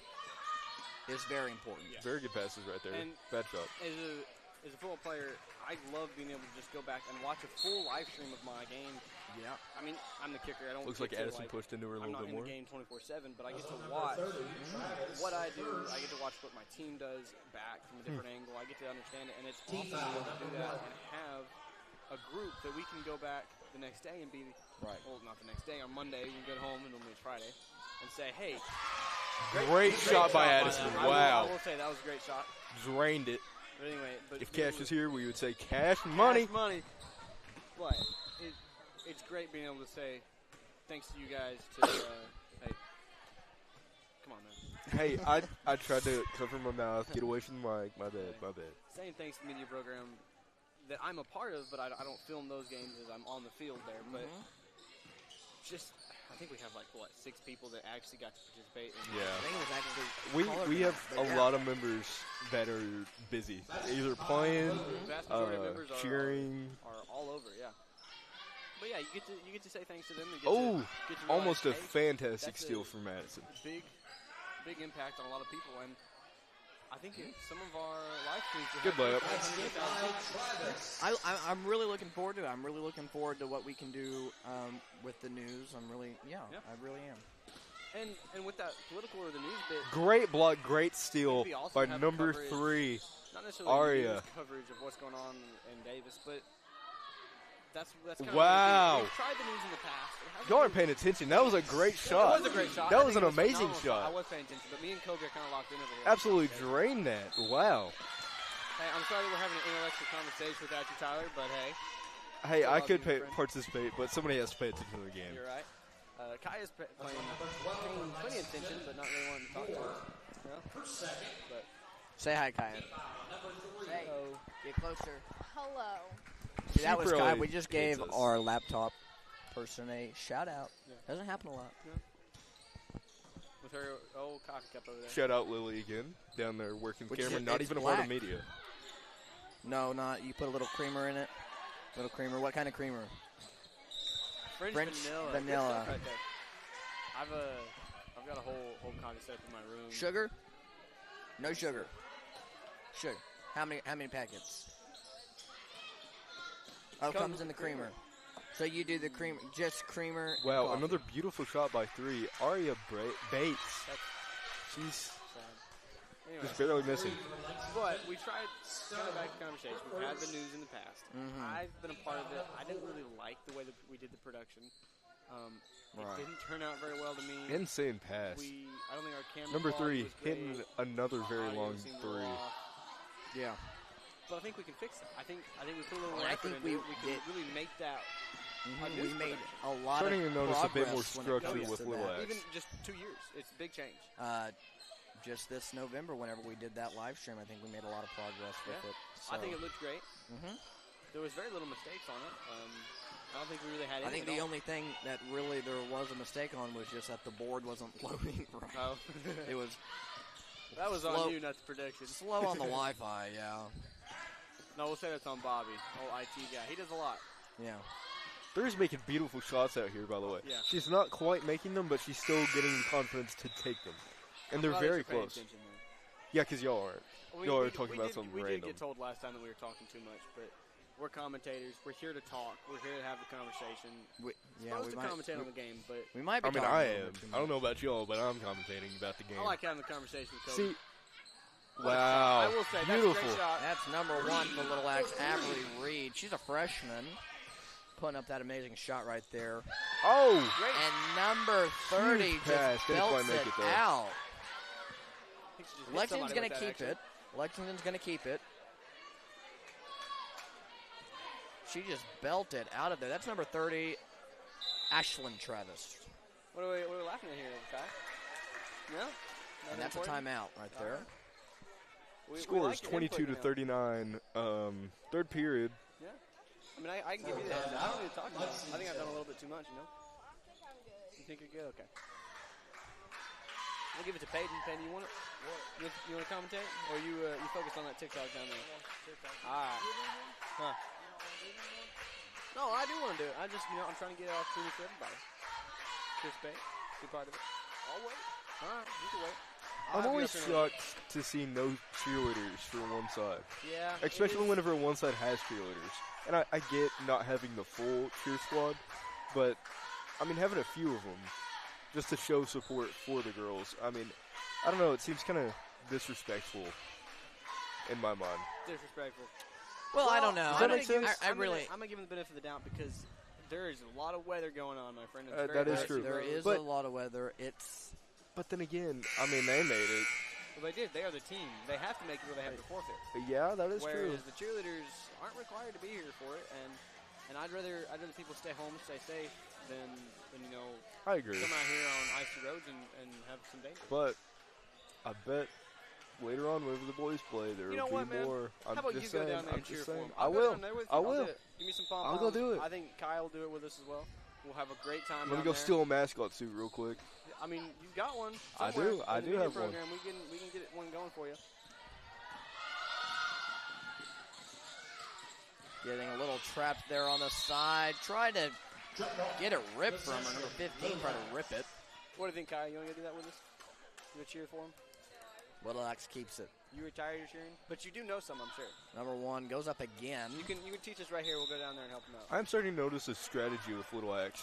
Is very important.
Yeah. Very good passes right there.
And
bad shot.
As a football player, I love being able to just go back and watch a full live stream of my game.
Yeah.
I mean, I'm the kicker. I don't.
Looks like Addison pushed into her a little bit more.
I'm not in the game 24/7, but I get to watch what I do. I get to watch what my team does back from a different angle. I get to understand it, and it's awesome to be able to do that and have a group that we can go back the next day and be well, not the next day. On Monday, we can get home, and normally it's Friday, and say, hey.
Great shot by Addison. Wow.
I will say that was a great shot.
Drained it.
But anyway,
if Cash was here, we would say cash money.
Cash money. But it's great being able to say thanks to you guys. Hey, come on, man.
Hey, I tried to cover my mouth, get away from the mic. My bad.
Saying thanks to the media program that I'm a part of, but I don't film those games as I'm on the field there. But I think we have 6 people that actually got to participate.
Yeah.
I think it was actually
we have a lot of members that are busy, either playing, cheering.
Are all over, yeah. But yeah, you get to say thanks to them. And get to
almost a
realize,
fantastic steal from Madison.
Big impact on a lot of people, and I think some of our live streams.
Good layup.
I'm really looking forward to it. I'm really looking forward to what we can do with the news. I really am.
And with that political or the news bit.
Great block, great steal by number 3,
not necessarily
Aria.
News coverage of what's going on in Davis, but that's kind
wow.
of we've tried the news in the past.
Y'all aren't paying attention. That was a great shot.
It was a great shot.
That was an amazing shot.
I was paying attention, but me and Kobe are kind of locked in over here.
Absolutely drained that. Wow.
Hey, I'm sorry that we're having an intellectual conversation without you, Tyler, but hey.
Hey, I could participate, but somebody has to pay attention to the game.
You're right. Kai is paying plenty of attention, but not really wanting to talk to us. But
say hi, Kai.
Hey.
Hello. Get closer.
Hello.
See, that was Kai. We just gave our laptop person a shout out. Yeah. Doesn't happen a lot.
Yeah. With her old coffee cup over there.
Shout out Lily again, down there working the camera. Not even a part of media.
No, not. You put a little creamer in it. Little creamer. What kind of creamer?
French vanilla.
Right
there. I've got a whole coffee set in my room.
Sugar? No sugar. Sugar. How many packets? Oh, comes in the creamer. So you do the cream, just creamer.
Wow, another beautiful shot by 3. Aria Bates. She's just barely missing.
But we tried kind of back to conversation. We've had the news in the past. I've been a part of it. I didn't really like the way that we did the production. It didn't turn out very well to me.
Insane pass.
I don't think our camera
number 3
was
hitting another very long 3.
Yeah.
But I think we can fix that. I think we put a little more effort into it. We can really make that.
We made a lot
starting
of
to notice a bit more
structure
with Little X.
Even just 2 years. It's a big change.
Just this November, whenever we did that live stream, I think we made a lot of progress with it. So.
I think it looked great. There was very little mistakes on it. I don't think we really had anything.
I think the only thing that really there was a mistake on was just that the board wasn't loading right.
Oh.
It was.
That was
slow,
on you, not the prediction.
Slow on the Wi-Fi, yeah.
No, we'll say that's on Bobby, old IT guy. He does a lot.
Yeah.
They're making beautiful shots out here, by the way.
Yeah.
She's not quite making them, but she's still getting the confidence to take them. And they're very close. Yeah, because y'all aren't. Y'all are talking about something random.
We did get told last time that we were talking too much, but we're commentators. We're here to talk. We're here to have the conversation. We're supposed to commentate on the game, but
we might be
I am. I don't know about y'all, but I'm commentating about the game.
I like having the conversation with Kobe.
See, wow.
I will say,
beautiful.
That's a great shot.
That's number 1 for Little Axe, Avery Reed. She's a freshman. Putting up that amazing shot right there.
Oh!
And number 30 just belts it out. Lexington's going to keep it. Lexington's going to keep it. She just belted out of there. That's number 30, Ashlyn Travis.
What are we laughing at here, Ty? No?
And that's a timeout right there.
Scores 22-39. Third period.
Yeah. I mean, I can give you that. I don't need to talk about it. I think I've done a little bit too much, you know? You think you're good? Okay. I'll give it to Peyton. Peyton, you want it? What? You want to commentate? Or you focused on that TikTok down there? All right. Huh. No, I do want to do it. I'm trying to get an opportunity for everybody. Participate. Be part of it. I'll wait. All right. You can wait.
I'm always shocked to see no cheerleaders for one side.
Yeah.
Especially whenever one side has cheerleaders. And I get not having the full cheer squad, but, I mean, having a few of them just to show support for the girls. I mean, I don't know. It seems kind of disrespectful in my mind.
Disrespectful.
Well, I don't know.
Does that make sense?
I'm going to give them the benefit of the doubt because there is a lot of weather going on, my friend.
That is true.
There is a lot of weather.
But then again, I mean, they made it.
Well, they did. They are the team. They have to make it or they have to forfeit.
Yeah, that is true.
Whereas the cheerleaders aren't required to be here for it, and I'd rather people stay home, stay safe, than
I agree.
Come out here on icy roads and have some danger.
But I bet later on, whenever the boys play, there will be more.
How about you go down there and cheer for them?
I will. I will.
Give me some pom-poms.
I'll go do it.
I think Kyle will do it with us as well. We'll have a great time.
I'm gonna go steal a mascot suit real quick.
I mean, you've got one.
I do. I do have one.
We can get one going for you.
Getting a little trapped there on the side. Try to get it ripped from her. Number 15 try to rip it.
What do you think, Kyle? You want to do that with us? You want to cheer for him?
Little Axe keeps it.
You retired your cheering? But you do know some, I'm sure.
Number 1 goes up again.
You can teach us right here. We'll go down there and help him out.
I'm starting to notice a strategy with Little Axe.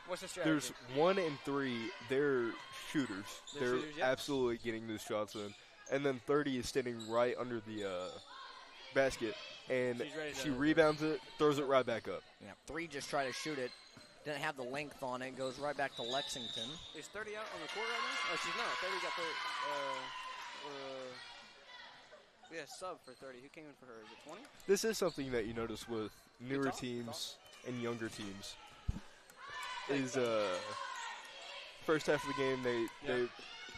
What's the strategy?
There's 1 and 3. They're shooters. They're
shooters, yeah.
absolutely getting those shots in. And then 30 is standing right under the basket. And she rebounds it, throws it right back up.
Yeah, 3 just try to shoot it. Didn't have the length on it. Goes right back to Lexington.
Is 30 out on the court right now? Oh, she's not. 30 got the... yeah, sub for 30. Who came in for her? Is it 20?
This is something that you notice with newer teams and younger teams. Is first half of the game they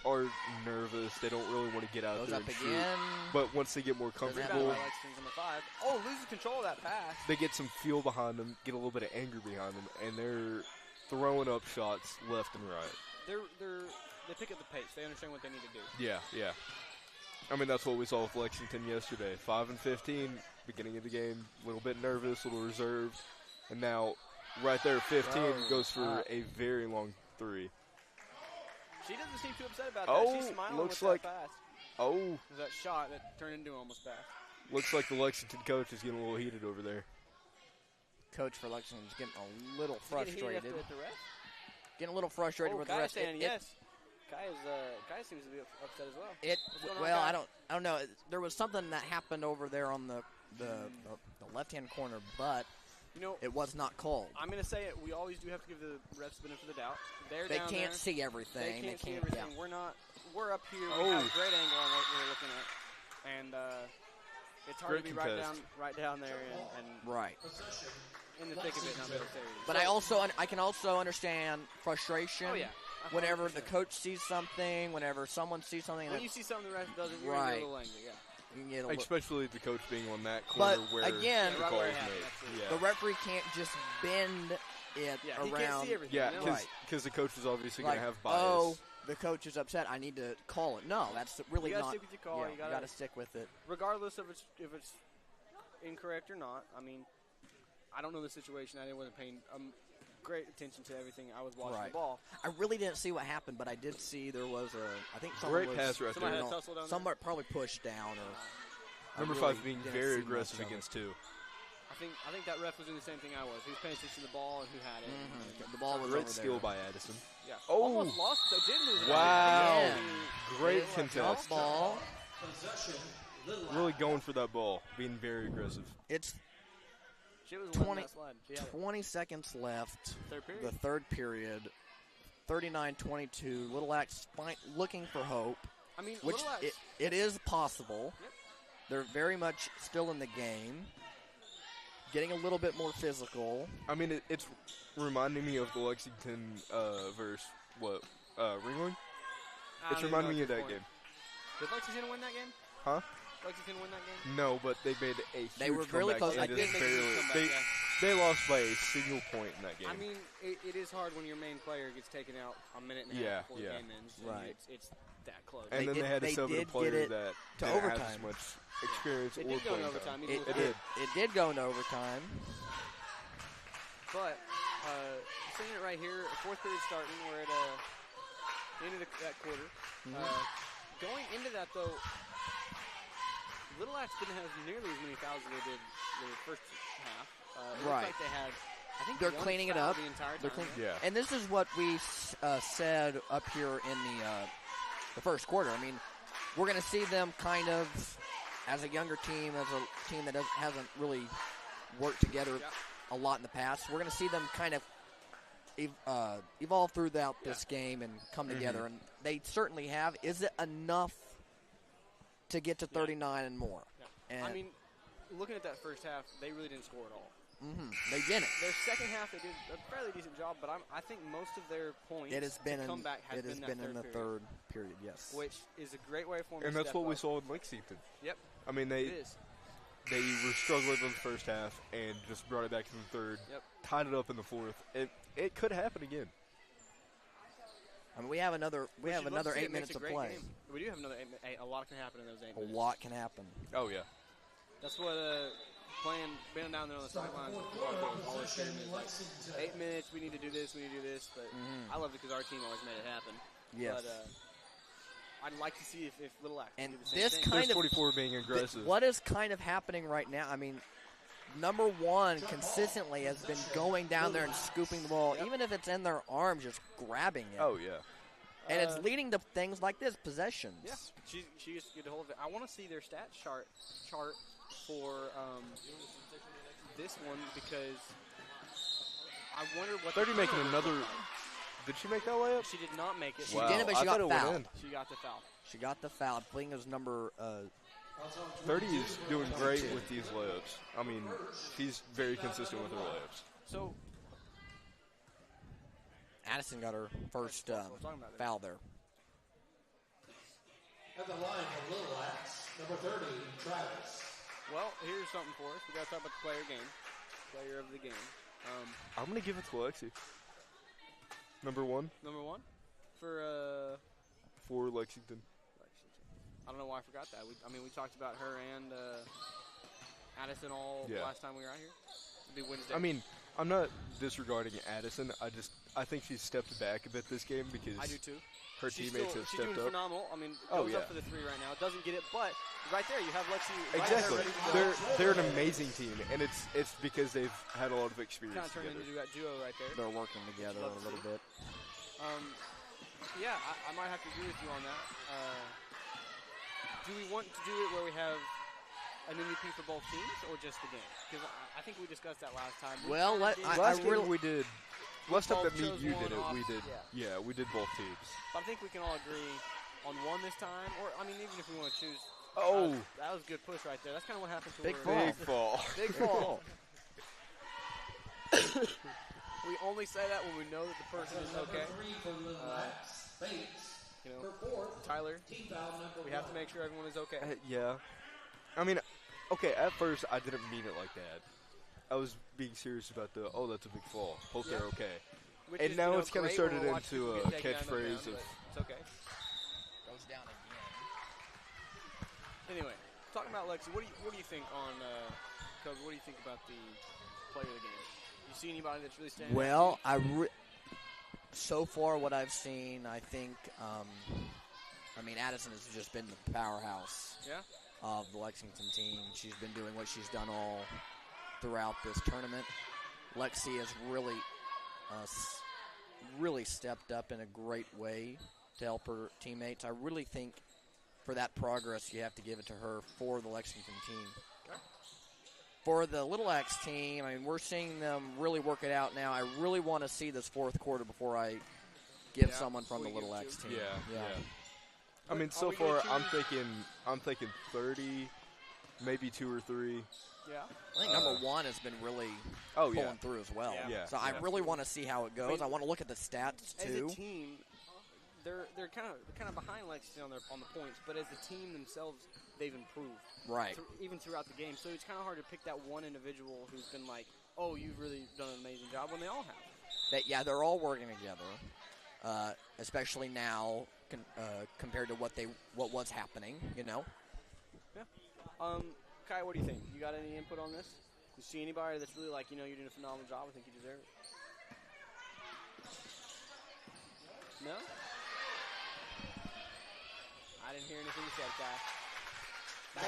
are nervous. They don't really want to get out
Goes
there
up
and shoot.
again.
But once they get more comfortable,
Lexington's on the 5. Oh, loses control of that pass.
they get some feel behind them, get a little bit of anger behind them, and they're throwing up shots left and right.
They pick up the pace. They understand what they need to do.
Yeah. I mean, that's what we saw with Lexington yesterday. 5 and 15, beginning of the game, a little bit nervous, a little reserved. And now, right there, 15 goes for a very long 3.
She doesn't seem too upset about that. She's smiling
looks
with
like,
that pass. That shot that turned into almost pass.
Looks like the Lexington coach is getting a little heated over there.
Coach for Lexington is getting a little frustrated.
With the ref?
Getting a little frustrated with the ref.
Saying yes. Kai seems to be upset as well.
Well, I don't know. There was something that happened over there on the left-hand corner, but it was not called.
I'm going to say it. We always do have to give the refs the benefit of the doubt.
They can't see everything.
They can't see everything.
Yeah.
We're up here. We have a great angle on what we're looking at, and it's hard to be right down there and
right
in the thick of it. Not be able to say it.
But I can also understand frustration.
Oh yeah.
Whenever the coach sees something, whenever someone sees something.
When you see something the ref doesn't, you're going to get a little angry, yeah.
Especially the coach being on that corner where
again,
the call is made.
The referee can't just bend it around.
He can't see everything.
Yeah, because the coach is obviously going to have bias.
Oh, the coach is upset. I need to call it. No, that's really
you gotta
not.
Stick with your call.
You got to stick with it.
Regardless of if incorrect or not, I mean, I don't know the situation. I wasn't paying great attention to everything. I was watching the ball.
I really didn't see what happened, but I did see there was I think
great pass right
somebody
there.
Had a tussle down
somebody probably pushed down. Or
Number 5 being very aggressive against 2.
I think that ref was doing the same thing I was. He was paying attention to the ball and who had it.
Mm-hmm. The ball was
great
over
skill
there.
by Addison.
Yeah.
Oh,
almost lost. They did lose.
Wow.
Yeah.
Great contest.
Ball.
Really going for that ball, being very aggressive.
It's
she was
20 seconds left.
Third period.
The third period. 39-22. Little Axe looking for hope.
I mean,
which it is possible.
Yep.
They're very much still in the game. Getting a little bit more physical.
I mean, it's reminding me of the Lexington versus Ringling? It's reminding me of that game.
Did Lexington win that game?
Huh?
Lexington win that game?
No, but they made a huge
They were really close.
I did they lost by a single point in that game.
I mean, it is hard when your main player gets taken out a minute and a half before the game ends.
Right.
It's that close.
And then they had to sub in a player that didn't have as much experience or playing time. It did.
It did go into overtime.
But seeing it right here, fourth period starting, we're at the end of that quarter. Going into that, though, Little Axe didn't have nearly as many fouls as they did the first half. It looked like they had, I think,
they're cleaning it up.
The entire time.
And this is what we said up here in the first quarter. I mean, we're going to see them kind of, as a younger team, as a team that hasn't really worked together a lot in the past. We're going to see them kind of evolve throughout this game and come together, and they certainly have. Is it enough to get to 39 and more?
Yeah.
And
I mean, looking at that first half, they really didn't score at all.
They didn't.
Their second half, they did a fairly decent job, but I think most of their points comeback has been in
the third period, yes.
Which is a great way for them
and
to
that's what we
up.
saw in Lexington.
Yep.
I mean, they were struggling in the first half and just brought it back in the third.
Yep.
Tied it up in the fourth. It could happen again.
I mean, we have another 8 minutes to play.
Game. We do have another 8 minutes. A lot can happen in those 8 minutes.
A lot can happen.
Oh, yeah.
That's what being down there on the sidelines always scared me. Like, 8 minutes, we need to do this, But I love it because our team always made it happen.
Yes.
But I'd like to see if Little Axe
and
do the same
this
thing.
kind of
44 being aggressive.
What is kind of happening right now? I mean, number one consistently has been going down there and scooping the ball, even if it's in their arms, just grabbing it.
Oh, yeah.
And it's leading to things like this, possessions.
Yeah, she used to get a hold of it. I want to see their stats chart for this one because I wonder what
30 making another. Did she make that layup?
She did not make it.
She didn't, but she got fouled.
She got the foul.
She got the foul. I think it was number
30 is doing great with these layups. I mean, she's very consistent with her layups.
So
Addison got her first foul there.
At the line for Little Axe, number 30, Travis.
Well, here's something for us. We got to talk about the player of the game.
I'm going to give it to Lexi. Number one for Lexington.
I don't know why I forgot that. We talked about her and Addison all last time we were out here. It'll be Wednesday.
I mean, I'm not disregarding Addison. I think she's stepped back a bit this game because
I do too.
Her teammates have stepped
she's doing
up.
phenomenal. I mean, goes up for the three right now. Doesn't get it, but right there you have Lexi.
Exactly.
Right there ready to go.
They're an amazing team, and it's because they've had a lot of experience
kind of turned
together.
into that duo right there.
They're working together a little bit.
Yeah, I might have to agree with you on that. Do we want to do it where we have an MVP for both teams or just the game? Because I think we discussed that last time.
Last game we did. Last time that me and you did it, we did.
Yeah,
we did both teams.
But I think we can all agree on one this time. Or, I mean, even if we want to choose. That was a good push right there. That's kind of what happened to
Big fall.
Big fall. We only say that when we know that the person is okay. Tyler, we have to make sure everyone is okay.
Yeah. I mean, okay, at first I didn't mean it like that. I was being serious about that's a big fall. Hope they're okay.
Which
and
is,
now it's kind of started
into
a catchphrase of...
It's okay.
Goes down again.
Anyway, talking about Lexi, what do you think on Kobe, what do you think about the player of the game? You see anybody that's really standing
Well,
out?
So far what I've seen, I think, Addison has just been the powerhouse of the Lexington team. She's been doing what she's done all throughout this tournament. Lexi has really stepped up in a great way to help her teammates. I really think for that progress, you have to give it to her for the Lexington team.
Okay.
For the Little X team, we're seeing them really work it out now. I really want to see this fourth quarter before I give someone from the Little X team.
Yeah. I mean, so far I'm thinking 30, maybe 2 or 3.
Yeah.
I think number 1 has been really pulling through as well.
Yeah.
So I really want to see how it goes. I want to look at the stats too.
As a team, they're kind of behind Lexington on the points, but as a team themselves, they've improved.
Right.
Even throughout the game. So it's kind of hard to pick that one individual who's been like, oh, you've really done an amazing job, when they all have.
They're all working together, especially now compared to what was happening,
Yeah. Kai, what do you think? You got any input on this? You see anybody that's really like, you're doing a phenomenal job? I think you deserve it. No? I didn't hear anything you said, Kai.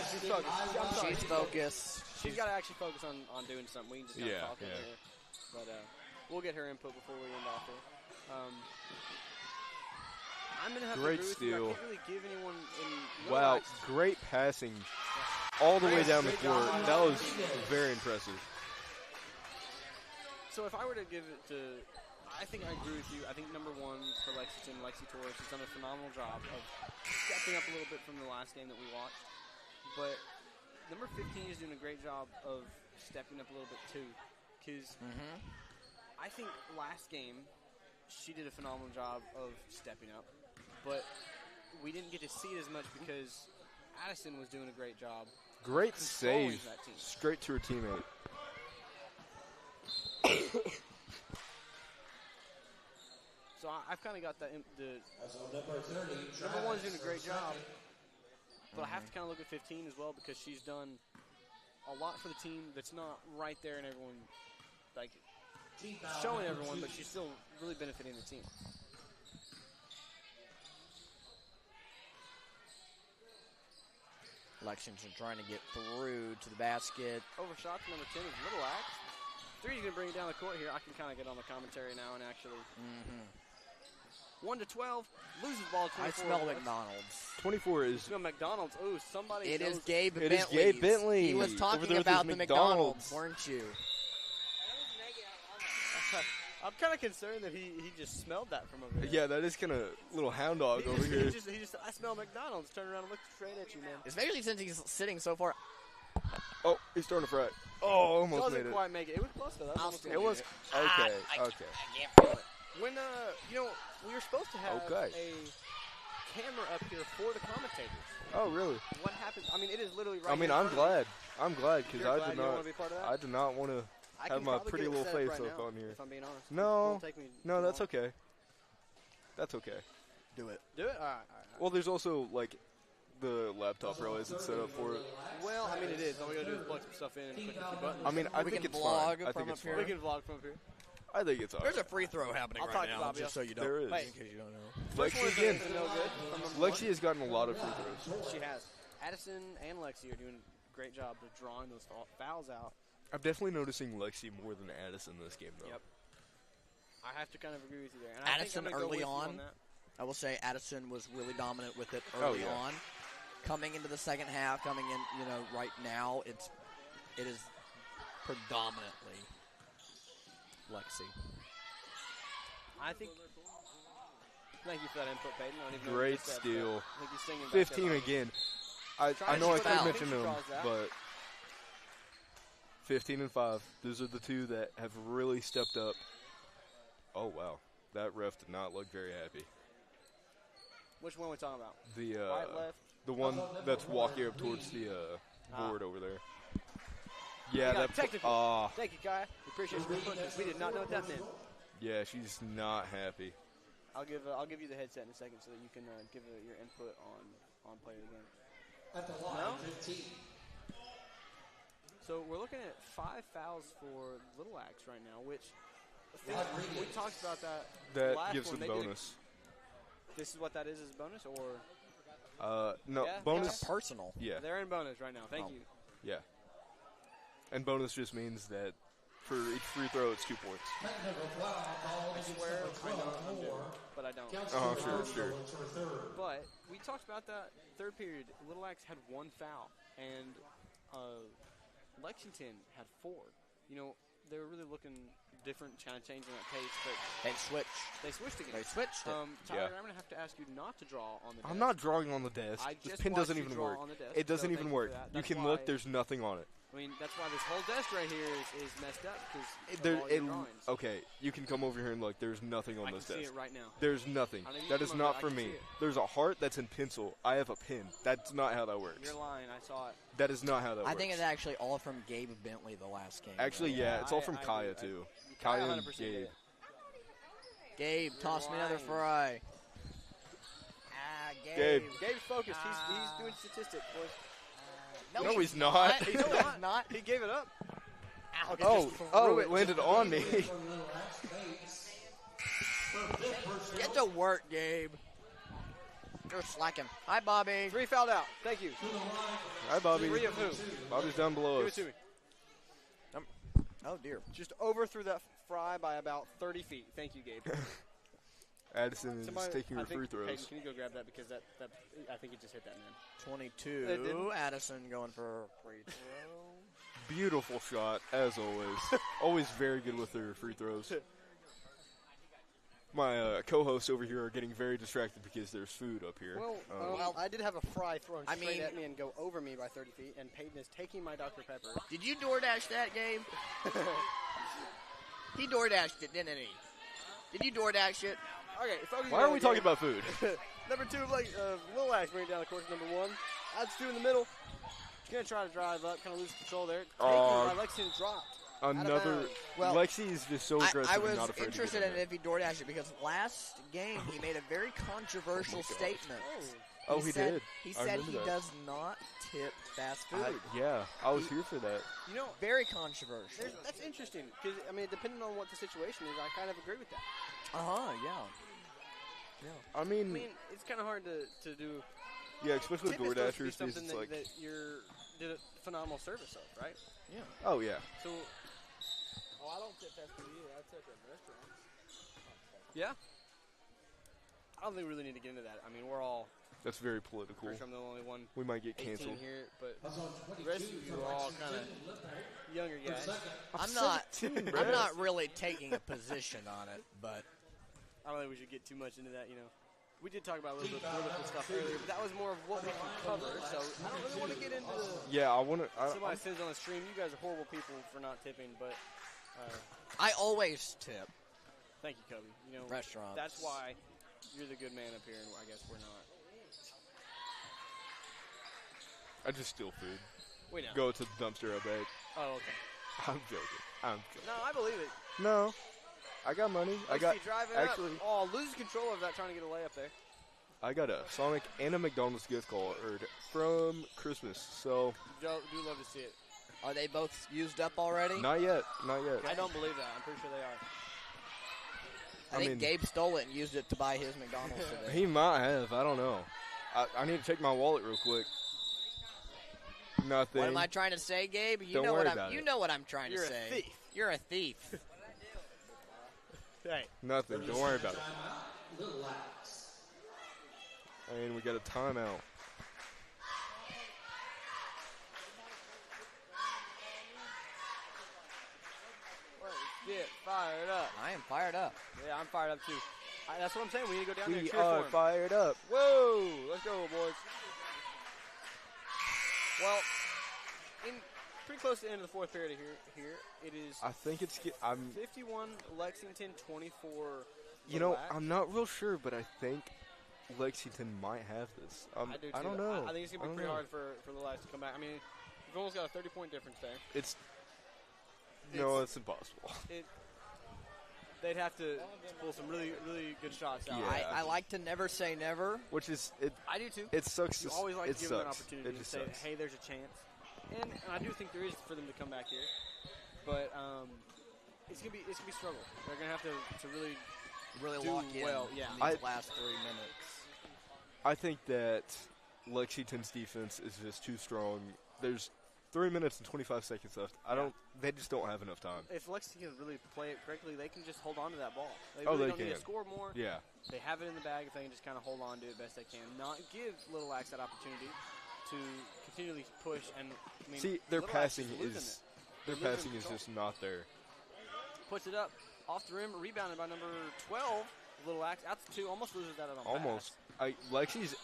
She's focused.
She's focused.
She's got to actually focus on doing something. We can just kind of talk over here. But we'll get her input before we end off here. I'm going to have to agree with you. I can't really give anyone in
Wow, great passing all the way down the court. That was very impressive.
So if I were to give it to, I think I agree with you. I think number 1 for Lexington, Lexi Torres, has done a phenomenal job of stepping up a little bit from the last game that we watched. But number 15 is doing a great job of stepping up a little bit too. Because I think last game she did a phenomenal job of stepping up. But we didn't get to see it as much because Addison was doing a great job.
Great save. Straight to her teammate.
So I've kind of got that. Number 1's doing a great job. But I have to kind of look at 15 as well because she's done a lot for the team that's not right there and everyone, like, showing everyone, but she's still really benefiting the team.
Lexington trying to get through to the basket.
Overshot to number 10 is Little Axe. 3 is going to bring it down the court here. I can kind of get on the commentary now and actually. 1 to 12. Loses ball 24.
I smell McDonald's.
24 is.
I smell McDonald's. Ooh, somebody.
It is Gabe Bentley.
It is Gabe Bentley.
He was talking about the McDonald's, weren't you?
I'm kind of concerned that he just smelled that from over here.
Yeah, that is kind of a little hound dog over here.
He just, I smell McDonald's. Turn around and look straight at you, man.
Especially since he's sitting so far.
Oh, he's starting to fry. Oh, almost made it.
Doesn't quite make it. It was close though. That was
it was okay. Okay.
I can't feel it.
When we were supposed to have a camera up here for the commentators.
Oh, really?
What happened? I mean, it is literally right.
I mean, I'm glad. I'm glad because I do not want to have my pretty little face up on here.
If I'm being honest.
No, no, that's okay. That's okay.
Do it.
Do it. All right.
Well, there's also like the laptop really isn't set up for it.
Well, I mean, it is. All we gotta do is plug some stuff in and click a few buttons.
I mean, I think it's fine. I think it's fine.
We can vlog from up here.
I think it's alright.
There's a free throw happening right now, just so you don't.
There is.
In case you don't know.
Lexi again. Lexi has gotten a lot of free throws.
She has. Addison and Lexi are doing a great job of drawing those fouls out.
I'm definitely noticing Lexi more than Addison this game, though.
Yep. I have to kind of agree with you there. And
Addison
I think I'm
early
go
on, I will say Addison was really dominant with it early on. Coming into the second half, coming in, right now, it is predominantly Lexi.
I think. Thank you for that input, Peyton. I don't even know
Great
what you said,
steal.
I think he's singing
15 again. I know I could have mentioned them, but 15 and 5. Those are the two that have really stepped up. Oh, wow. That ref did not look very happy.
Which one are we talking about?
The
right, left?
The one that's walking up towards the board over there. Yeah, that
technical. Thank you, Kai. We appreciate your input. We did not know what that meant.
Yeah, she's not happy.
I'll give you the headset in a second so that you can give your input on play of the game.
At the line, 15.
So we're looking at 5 fouls for Little Axe right now, which I think we talked about that.
That
last
gives
one.
them bonus.
This is what that is bonus, or
no,
Yeah?
bonus.
It's personal.
Yeah,
they're in bonus right now. Thank you.
yeah. And bonus just means that for each free throw, it's 2 points.
I swear I know what I'm doing, but I don't.
Oh, sure.
But we talked about that third period. Little Axe had 1 foul, and Lexington had 4. You know, they were really looking different, kind of changing that pace, but
They switched.
they switched again.
They switched it.
Tyler,
Yeah.
I'm going to have to ask you not to draw on the desk.
I'm not drawing on the desk.
I
This
just
pin
watched
doesn't
you
even
draw
work.
on the desk,
It doesn't
so
even
thank you
work.
for that.
You
That's
can
why-
look. There's nothing on it.
I mean, that's why this whole desk right here is messed up because of all your drawings.
Okay, you can come over here and look. There's nothing on
I can
this
see
desk.
it right now.
There's nothing.
I know you
That
can
is
come over,
not
I
for
can
me.
see it.
There's a heart that's in pencil. I have a pin. That's not how that works.
You're lying. I saw it.
That is not how that works.
I think it's actually all from Gabe Bentley the last game.
Actually, yeah, it's all from
I
Kaya,
agree.
too.
Kaya
Kaya and
100% did
Gabe.
it.
Gabe, toss me another
lying.
fry.
Gabe.
Gabe's focused. He's doing statistics, boys.
No, he's not.
He's not. He gave it up. Okay,
Oh,
just
oh,
threw
it landed on me.
Get to work, Gabe. You're slacking. Hi, Bobby.
3 fouled out. Thank you.
Hi, Bobby.
3 of who?
Bobby's down below
Give it
us.
to me.
Oh, dear.
Just overthrew that fry by about 30 feet. Thank you, Gabe.
Addison is
Somebody-
taking
I
her
think-
free throws.
Peyton, can you go grab that because that I think it just hit that man.
22.
It didn't.
Addison going for a free throw.
Beautiful shot, as always. Always very good with her free throws. My co-hosts over here are getting very distracted because there's food up here.
Well, I did have a fry thrown
I
straight
mean-
at me and go over me by 30 feet, and Peyton is taking my Dr. Pepper.
Did you DoorDash that, Gabe? He DoorDashed it, didn't he? Did you DoorDash it?
Okay, focus
why are we talking about food?
Number 2, Lil Axe bringing down the course. Number 1, that's 2 in the middle. He's going to try to drive up, kind of lose control there. Taken by Lexington dropped.
Another.
Well,
Lexi is just so aggressive
I
and
was
not afraid
interested
to
in
get
if he DoorDashed it because last game he made a very controversial statement.
Oh, he
said,
did.
He
I
said
remember
he
that.
does not tip fast food.
Yeah, I was here for that.
You know,
Very controversial.
that's interesting because, I mean, depending on what the situation is, I kind of agree with that.
Yeah.
I mean,
It's kind of hard to do.
yeah, especially with
Tip is supposed to be
DoorDashers, because
something
it's
that,
like,
that you're did a phenomenal service of, right?
oh yeah.
So,
Oh, I don't tip fast food either. I tip at restaurants.
yeah. I don't think we really need to get into that. I mean, we're all.
That's very political.
Pretty sure I'm the only one.
We might get
18
canceled.
here, but the rest of you are all kind of younger guys.
I'm not.
17,
I'm
bruh.
not really taking a position on it, but
I don't think we should get too much into that. You know, we did talk about a little bit of political stuff earlier, but that was more of what we can cover. So I don't really want to get into the.
Yeah, I want to.
Somebody says on the stream, you guys are horrible people for not tipping, but
I always tip
thank you, Kobe. You know,
restaurants.
that's why you're the good man up here, and I guess we're not.
I just steal food.
We know.
Go to the dumpster, I bet.
Oh, okay.
I'm joking. I'm joking.
No, I believe it.
No, I got money. I got
driving
actually.
up. Oh, loses control of that, trying to get a layup there.
I got a Sonic and a McDonald's gift card from Christmas. So
Joe, do love to see it.
Are they both used up already?
not yet. Not yet.
I don't believe that. I'm pretty sure they are.
I think
mean-
Gabe stole it and used it to buy his McDonald's today.
He might have. I don't know. I need to check my wallet real quick. Nothing.
What am I trying to say, Gabe? You
Don't
know
worry
what I'm.
about
You
it.
know what I'm trying
You're
to
a
say.
thief.
You're a thief.
Hey.
Nothing. Don't worry about it. And we got a timeout.
Get fired up.
I am fired up.
Yeah, I'm fired up too. That's what I'm saying. We need to go down there and
We
cheer
are
for him.
fired up.
Whoa! Let's go, boys. Well, in pretty close to the end of the fourth period here, it is
I think it's. I'm.
51 Lexington, 24.
You know,
Little Axe.
I'm not real sure, but I think Lexington might have this.
I do too.
I don't know.
I think it's gonna be
don't
pretty
know.
hard for the Lions to come back. I mean, you've almost got a 30-point difference there.
No, it's impossible.
They'd have to pull some really, really good shots out.
Yeah.
I like to never say never.
Which is it.
I do too.
It sucks.
You
to
always like
it
to give them an
sucks.
opportunity
It
to
just
say,
sucks.
hey, there's a chance. And I do think there is for them to come back here, but it's gonna be a struggle. They're gonna have to really do
lock in
well. Yeah,
these last 3 minutes.
I think that Lexington's defense is just too strong. There's 3 minutes and 25 seconds left. They just don't have enough time.
If Lexington can really play it correctly, they can just hold on to that ball. They
they
don't need
can.
to score more.
Yeah.
They have it in the bag if they can just kind of hold on to it best they can. Not give Little Axe that opportunity to continually push. And I mean,
see, their
Little
passing
Axe
is just not there.
Puts it up off the rim, rebounded by number 12. Little Axe out to 2, almost loses that on
Almost.
pass.
Lexi's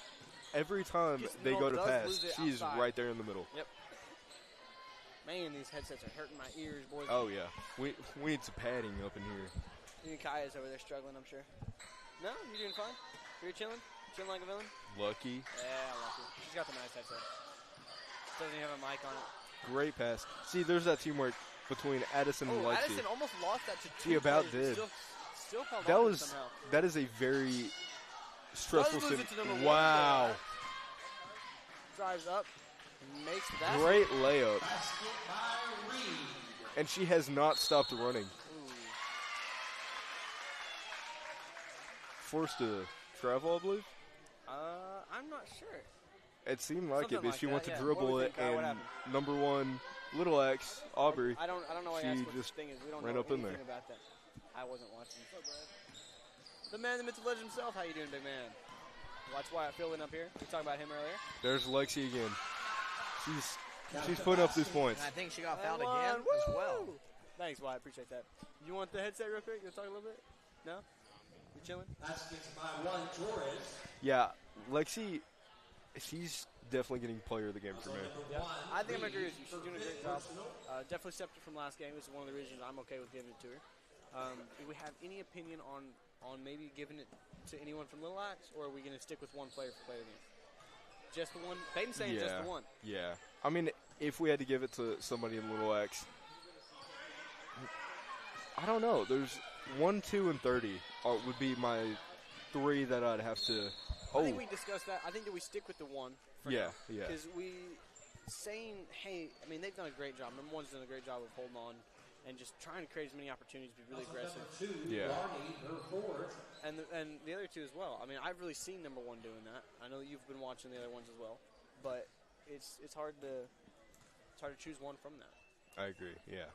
every time they go to pass, she's right there in the middle.
Yep. Man, these headsets are hurting my ears, boys.
Oh yeah, we need some padding up in here.
You and Kaya's over there struggling, I'm sure. No, you doing fine? You're chilling like a villain.
Lucky.
Yeah, lucky. She's got the nice headset. Doesn't even have a mic on it.
Great pass. See, there's that teamwork between Addison and Lexi.
Addison almost lost that to 2
She about
players,
did.
Still held on somehow.
That is a very stressful
Does lose it to number 1.
Wow.
Drives up, makes that.
Great layup. And she has not stopped running. Forced to travel, I believe.
I'm not sure.
It seemed like
Something
it, but
like
she
that,
went to
yeah.
dribble
What do
it,
we think, Kyle? What
and
happened?
number 1, Little X, Aubrey.
I don't know why I
she
asked what
just
the thing is. We don't
ran
know
up in
anything
there.
about that. I wasn't watching. The man, the myth, the legend himself. How you doing, big man? Watch Wyatt filling up here. We were talking about him earlier.
There's Lexi again. She's putting up these points.
And I think she got fouled again as well.
Thanks, Wyatt. Appreciate that. You want the headset real quick? You want to talk a little bit? No? You chilling?
That's against by one Torres.
Yeah, Lexi, she's definitely getting player of the game for me.
Yeah, I think I'm going to agree with you. She's doing a great job. Definitely stepped up from last game. This is one of the reasons I'm okay with giving it to her. Do we have any opinion on maybe giving it to anyone from Little Axe, or are we going to stick with one player for player of the game? Just the one? Peyton's saying just the one.
Yeah. I mean, if we had to give it to somebody in Little X, I don't know. There's 1, 2, and 30 would be my 3 that I'd have to.
I think we discussed that. I think that we stick with the one.
Yeah.
Because saying, hey, I mean, they've done a great job. Number 1's done a great job of holding on and just trying to create as many opportunities, be really aggressive.
Yeah.
And the other 2 as well. I mean, I've really seen number 1 doing that. I know you've been watching the other ones as well, but it's hard to choose one from that.
I agree. Yeah.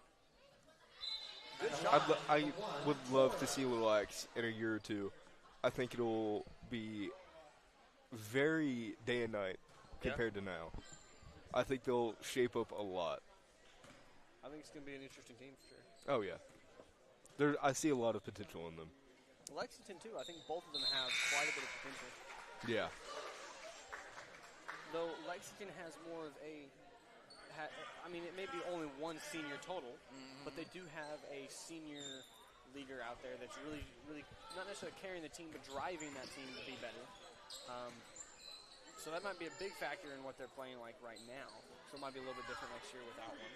Good shot.
I would love to see Little X in a year or 2. I think it'll be very day and night compared to now. I think they'll shape up a lot.
I think it's going to be an interesting team for sure.
Oh, yeah. I see a lot of potential in them.
Lexington, too. I think both of them have quite a bit of potential.
Yeah.
Though Lexington has more of a I mean, it may be only 1 senior total, but they do have a senior leader out there that's really, really not necessarily carrying the team, but driving that team to be better. So that might be a big factor in what they're playing like right now. So it might be a little bit different next year without one.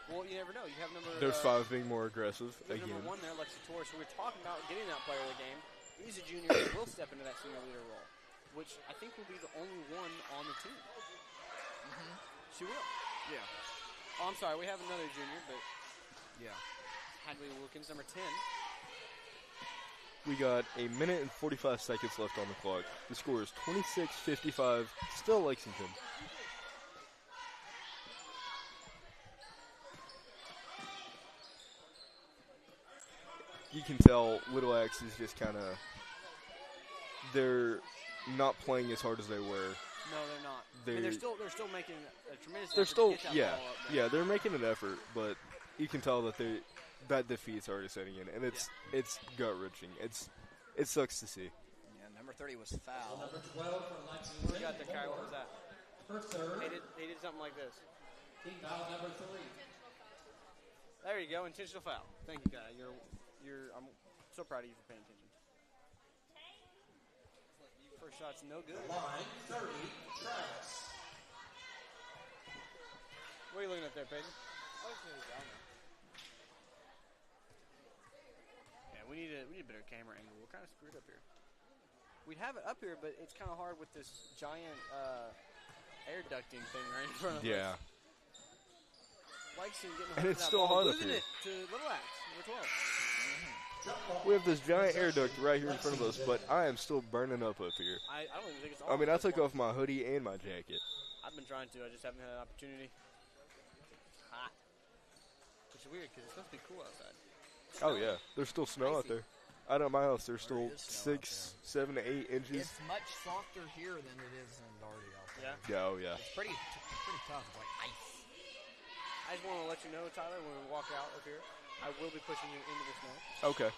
Well, you never know. You have number.
There's 5 being more aggressive again.
Number 1 there, Lexi Torres. So we're talking about getting that player of the game. He's a junior and will step into that senior leader role, which I think will be the only one on the team. She will.
Yeah.
Oh, I'm sorry. We have another junior, but
yeah.
Hadley Wilkins, number 10.
We got 1 minute and 45 seconds left on the clock. The score is 26-55. Still Lexington. You can tell Little X is just kind of. They're not playing as hard as they were.
No, they're not. They're still making a tremendous
They're
effort
still,
to get that
yeah,
ball up there.
yeah, they're making an effort, but you can tell that that defeat's already setting in, and it's gut wrenching. It sucks to see.
Yeah, number 30 was fouled.
Number 12 for Lexington.
What we got there, Kyle? What was that?
Her third.
He did something like this.
Team foul number 3.
There you go, intentional foul. Thank you, Kyle. I'm so proud of you for paying attention. First shot's no good.
Line 30, Travis.
What are you looking at there, Peyton? Yeah, we need a better camera angle. We're kind of screwed up here. We'd have it up here, but it's kind of hard with this giant air ducting thing right in front of us.
Yeah.
Lexington getting a
And
hold
it's
of that
still
ball,
hot up
losing
here.
it to Little Axe, number 12.
We have this giant air duct right here in front of us, but I am still burning up here.
I don't even think it's on.
I mean, I took off my hoodie and my jacket.
I've been trying to. I just haven't had an opportunity. Hot. Which is weird because it's supposed to be cool outside.
Oh, yeah. There's still snow out there. Out at my house, there's still 6, 7 to 8 inches.
It's much softer here than it is in Darty out there.
Yeah?
Yeah, oh, yeah.
It's pretty tough, like ice.
I just want to let you know, Tyler, when we walk out of here, I will be pushing you into the snow.
Okay.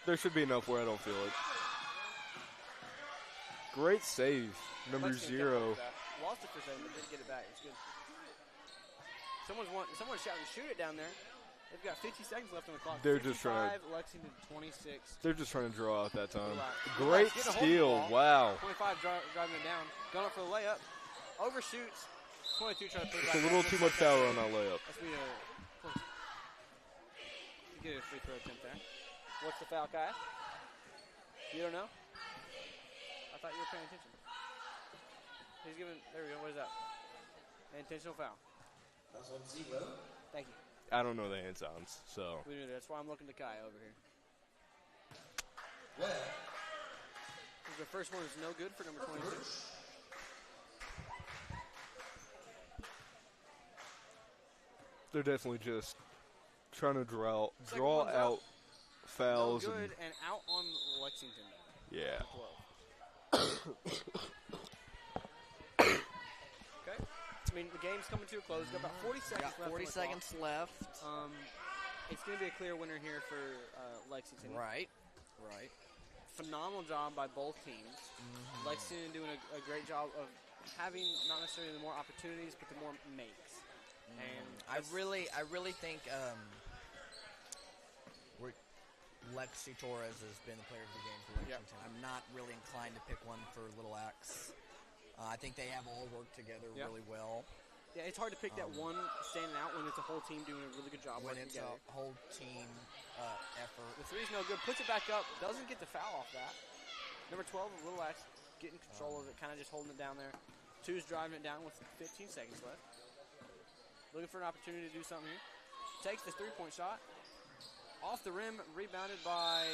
There should be enough where I don't feel it. Great save, number
Lexington
0.
kept up with that. Lost it for a second, but did get it back. It's good. Someone's shouting, shoot it down there. They've got 50 seconds left on the clock.
They're just trying to.
Lexington 26.
They're just trying to draw out that time.
Relax.
Great
Getting a hold of the
steal.
ball.
Wow.
25 driving it down. Going up for the layup. Overshoots. 22 trying to put it
It's
back
a little
down.
too much power on that layup.
That's me get a free throw attempt there. What's the foul, Kai? You don't know? I thought you were paying attention. He's giving. There we go. What is that? Intentional foul.
That's on 0.
Thank you.
I don't know the hand sounds, so.
We knew that. That's why I'm looking to Kai over here.
Well,
The first one is no good for number 22.
They're definitely just trying to draw
Second one's
out fouls.
No good and out on Lexington.
Yeah.
12. Okay. I mean, the game's coming to a close. Got about 40 seconds left.
40 seconds left.
It's going to be a clear winner here for Lexington.
Right.
Phenomenal job by both teams. Lexington doing a great job of having not necessarily the more opportunities, but the more makes. And
I really think Lexi Torres has been the player of the game for Lexington. I'm not really inclined to pick one for Little Axe. I think they have all worked together really well.
Yeah, it's hard to pick that one standing out when it's a whole team doing a really good job
when
working
it's
together.
a whole team effort.
The three's no good. Puts it back up. Doesn't get the foul off that. Number 12, Little Axe, getting control of it, kind of just holding it down there. 2's driving it down with 15 seconds left. Looking for an opportunity to do something here. Takes the three-point shot. Off the rim, rebounded by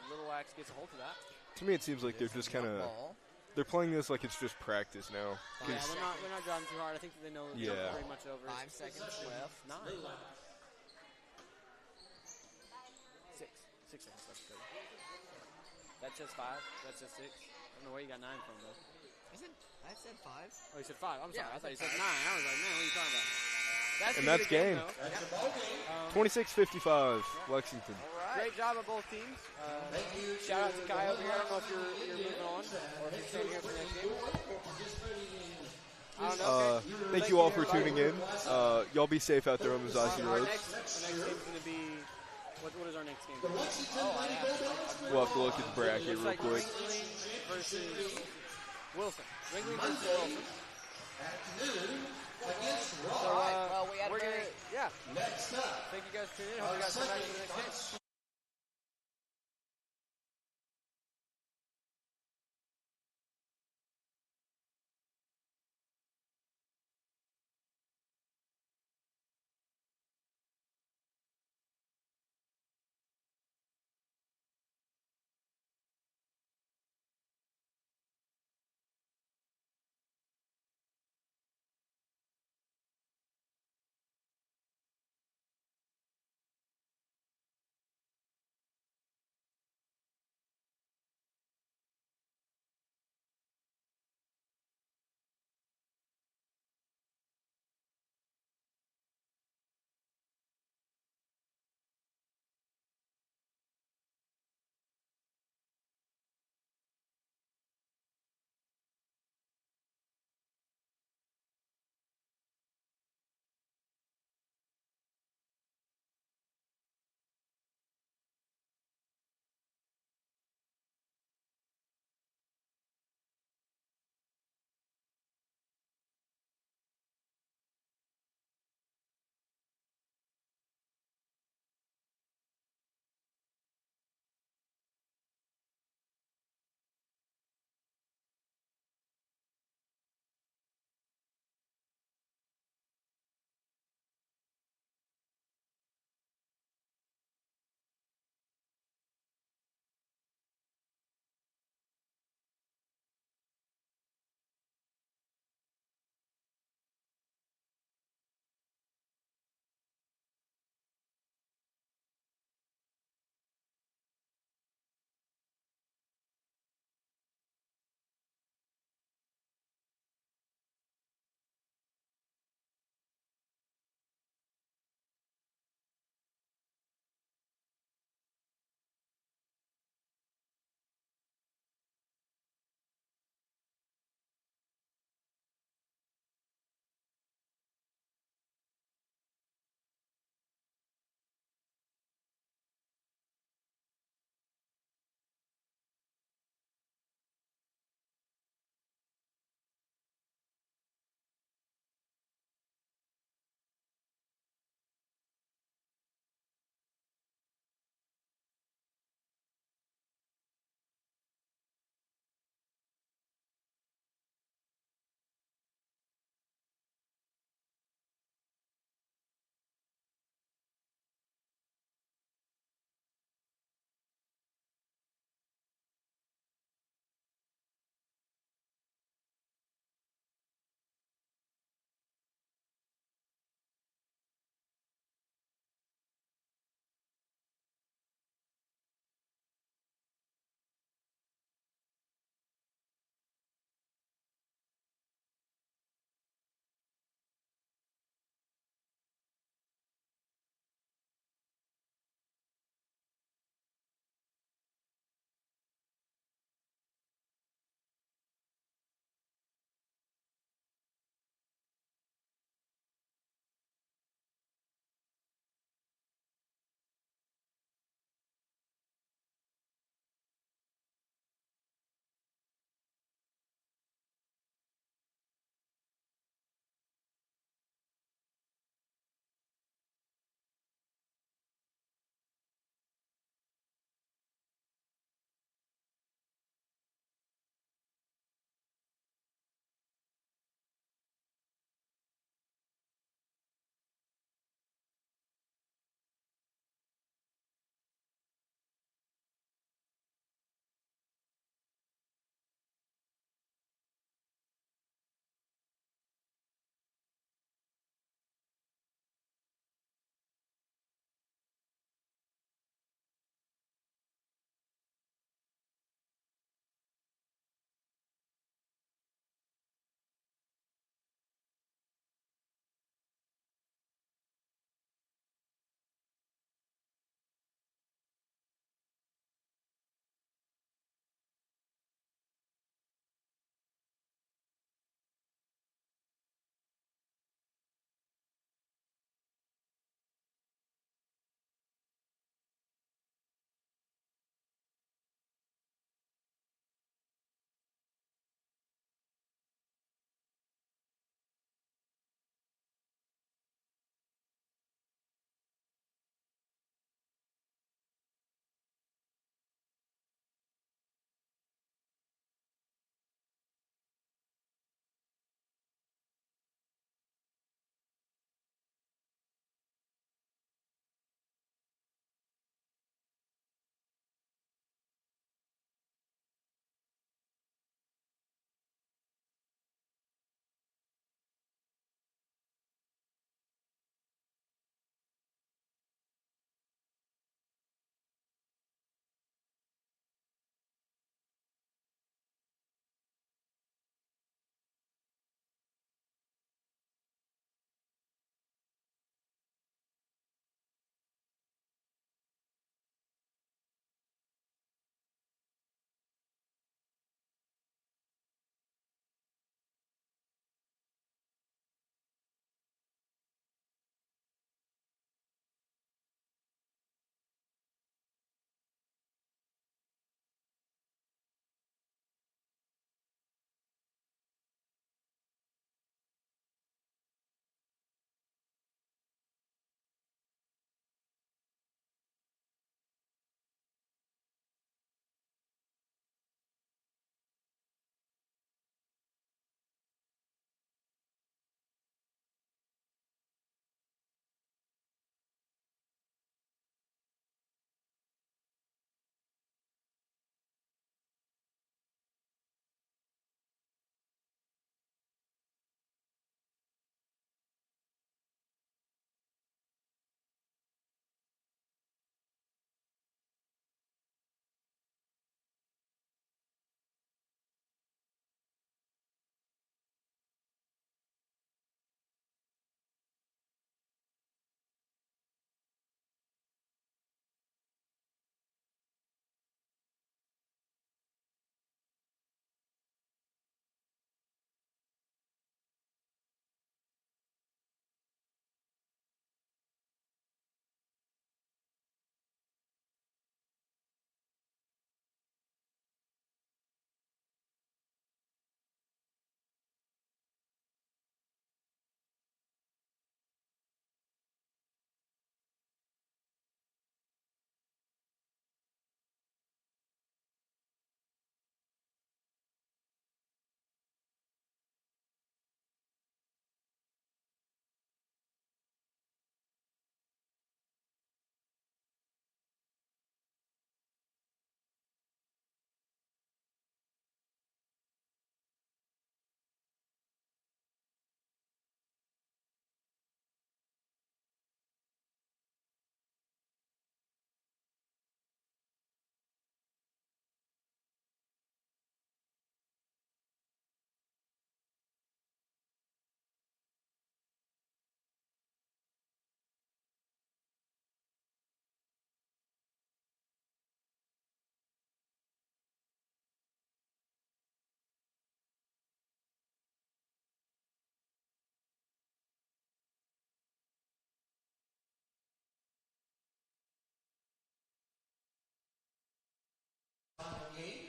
Little Axe, gets a hold of that.
To me, it seems like they're just kind of. They're playing this like it's just practice now.
Yeah, they're not driving too hard. I think that they know it's pretty much over.
5 seconds left.
9. 6 seconds left. That says 5. That says 6. I don't know where you got 9 from, though.
I said 5.
Oh, you said 5. I'm sorry.
Yeah,
I thought you said 9. I was like, man, what are you talking about?
That's game. 26-55, Lexington.
Great job of both teams. Shout out to Kai over here. I don't know if you're moving on or if you're staying here for the next game. I don't know.
Thank you all for tuning in. Y'all be safe out there on the Zazi
Our
roads.
next game's going to be, what is our next game?
We'll have to look at the bracket
Looks
real
like
quick.
Ringling versus Wilson. Ringling versus Wilson. So, we're going to, thank you guys for tuning in. Hope you guys come back to the next game.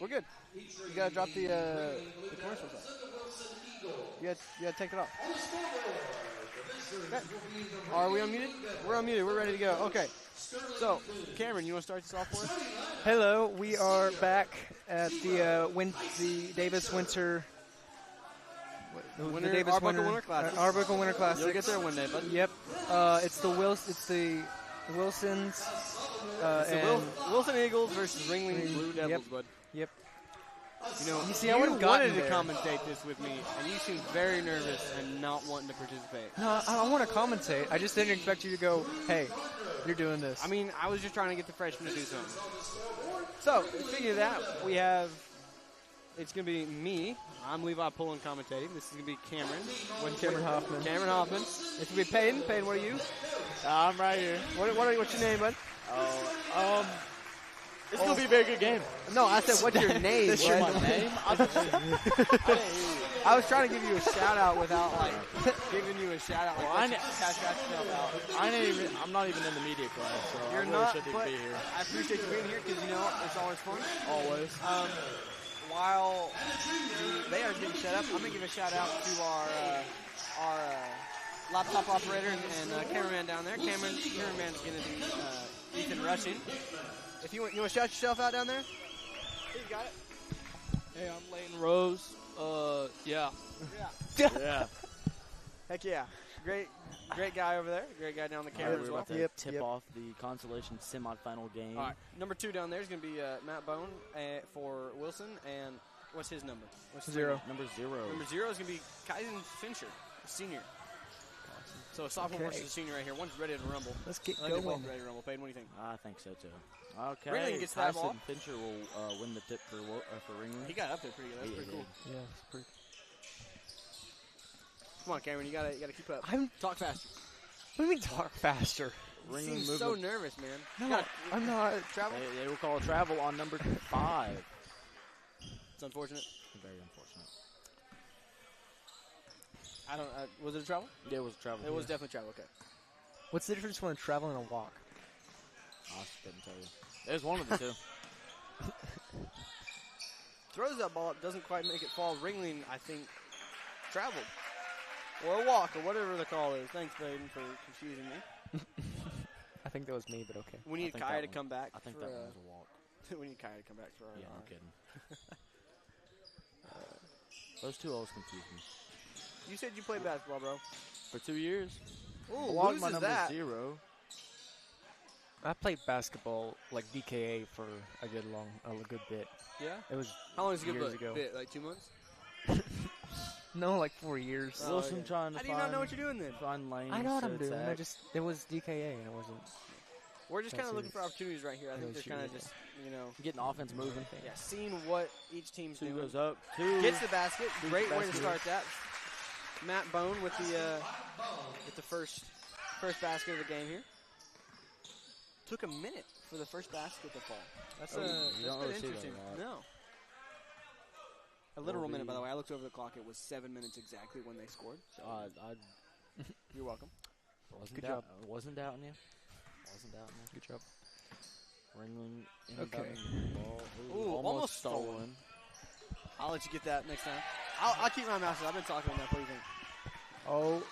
We're good. You gotta drop the commercials off. You gotta take it off. Okay. Are we unmuted? We're unmuted. We're ready to go. Okay. So, Cameron, you want to start this off for us?
Hello, we are back at the Davis Winter.
The Davis Winter Classic.
Arbuckle Winter Classic.
You'll get there one day, bud.
Yep. It's the Wilsons.
Wilson Eagles versus Ringling Blue Devils, bud.
Yep.
You see, I wanted to commentate this with me, and you seem very nervous and not wanting to participate.
No, I want to commentate. I just didn't expect you to go, hey, you're doing this.
I mean, I was just trying to get the freshmen to do something. So, speaking of that, we have, it's going to be me. I'm Levi Pullen commentating. This is going to be Cameron.
Cameron Hoffman.
Cameron Hoffman. It's going to be Peyton. Peyton, what are you?
I'm right here.
What's your name, bud?
It's going to be a very good game.
No, I said, what's your name?
That's my name?
I was trying to give you a shout-out without, giving you a shout-out.
Well, I'm not even in the media class, so
You're
I really
not,
shouldn't
but
be here.
I appreciate you being here because, it's always fun.
Always.
While they are getting set up, I'm going to give a shout-out to our laptop operator and cameraman down there. Cameraman is going to be Ethan Rushing. If you want to shout yourself out down there? You got it.
Hey, I'm Layton Rose. Yeah.
Yeah.
Heck yeah. Great guy over there. Great guy down the camera as
We're
well.
about to tip off the consolation semifinal game.
All right. Number 2 down there is going to be Matt Bone for Wilson. And what's his number?
Zero.
Number 0.
Number 0 is going to be Kaisen Fincher, senior. So a sophomore versus a senior right here. One's ready to rumble.
Let's get
They're both
going.
ready to rumble. Peyton, what do you think?
I think so, too. Okay.
Ringling gets that ball.
Tyson Fincher will win the tip for Ringling.
He got up there pretty good. That's pretty cool.
Yeah, it's pretty.
Come on, Cameron. You gotta keep up. Talk faster.
What do you mean talk faster?
You seem so nervous, man.
No, I'm not.
Travel?
They will call travel on number 5.
It's unfortunate.
Very unfortunate.
I don't. Was it a travel?
Yeah, it was travel.
It was definitely travel. Okay.
What's the difference between a travel and a walk?
I couldn't tell you. There's one of the two.
Throws that ball up, doesn't quite make it fall. Ringling, I think, traveled. Or a walk, or whatever the call is. Thanks, Baden, for confusing me.
I think that was me, but okay.
We need Kaya to come back.
I think that one was a walk.
We need Kaya to come back for our.
Yeah, I'm kidding. Those two always confuse me.
You said you played basketball, bro.
For 2 years.
Ooh,
Walked my
loses
number
that.
0.
I played basketball like DKA for a good bit.
Yeah?
It was
How long is a good
years ago.
bit? Like 2 months?
No, like 4 years.
Wilson trying to
How do you not know what you're doing then?
find lanes.
I know what
to
I'm doing.
attack.
It was DKA and it wasn't.
We're just kind of looking for
serious.
opportunities right here. I think
No,
they're kind of
serious.
just,
Getting offense moving.
yeah, seeing what each team's
2
doing.
goes up. 2.
Gets the basket.
Beats
Great
the
way to
basket.
start that. Matt Bone with the first basket of the game here. Took a minute for the first basket to fall. That's
you
that's
don't
been
really see that
interesting.
a lot.
No. A literal
Will
minute, by
be-
the way. I looked over the clock. It was 7 minutes exactly when they scored. So you're welcome.
Good job. Wasn't doubting you. Wasn't doubting you.
Good job.
Ringling in
Okay.
the ball.
Ooh, almost stolen. I'll let you get that next time. I'll keep my mouth shut. I've been talking on that. What do you think?
Oh,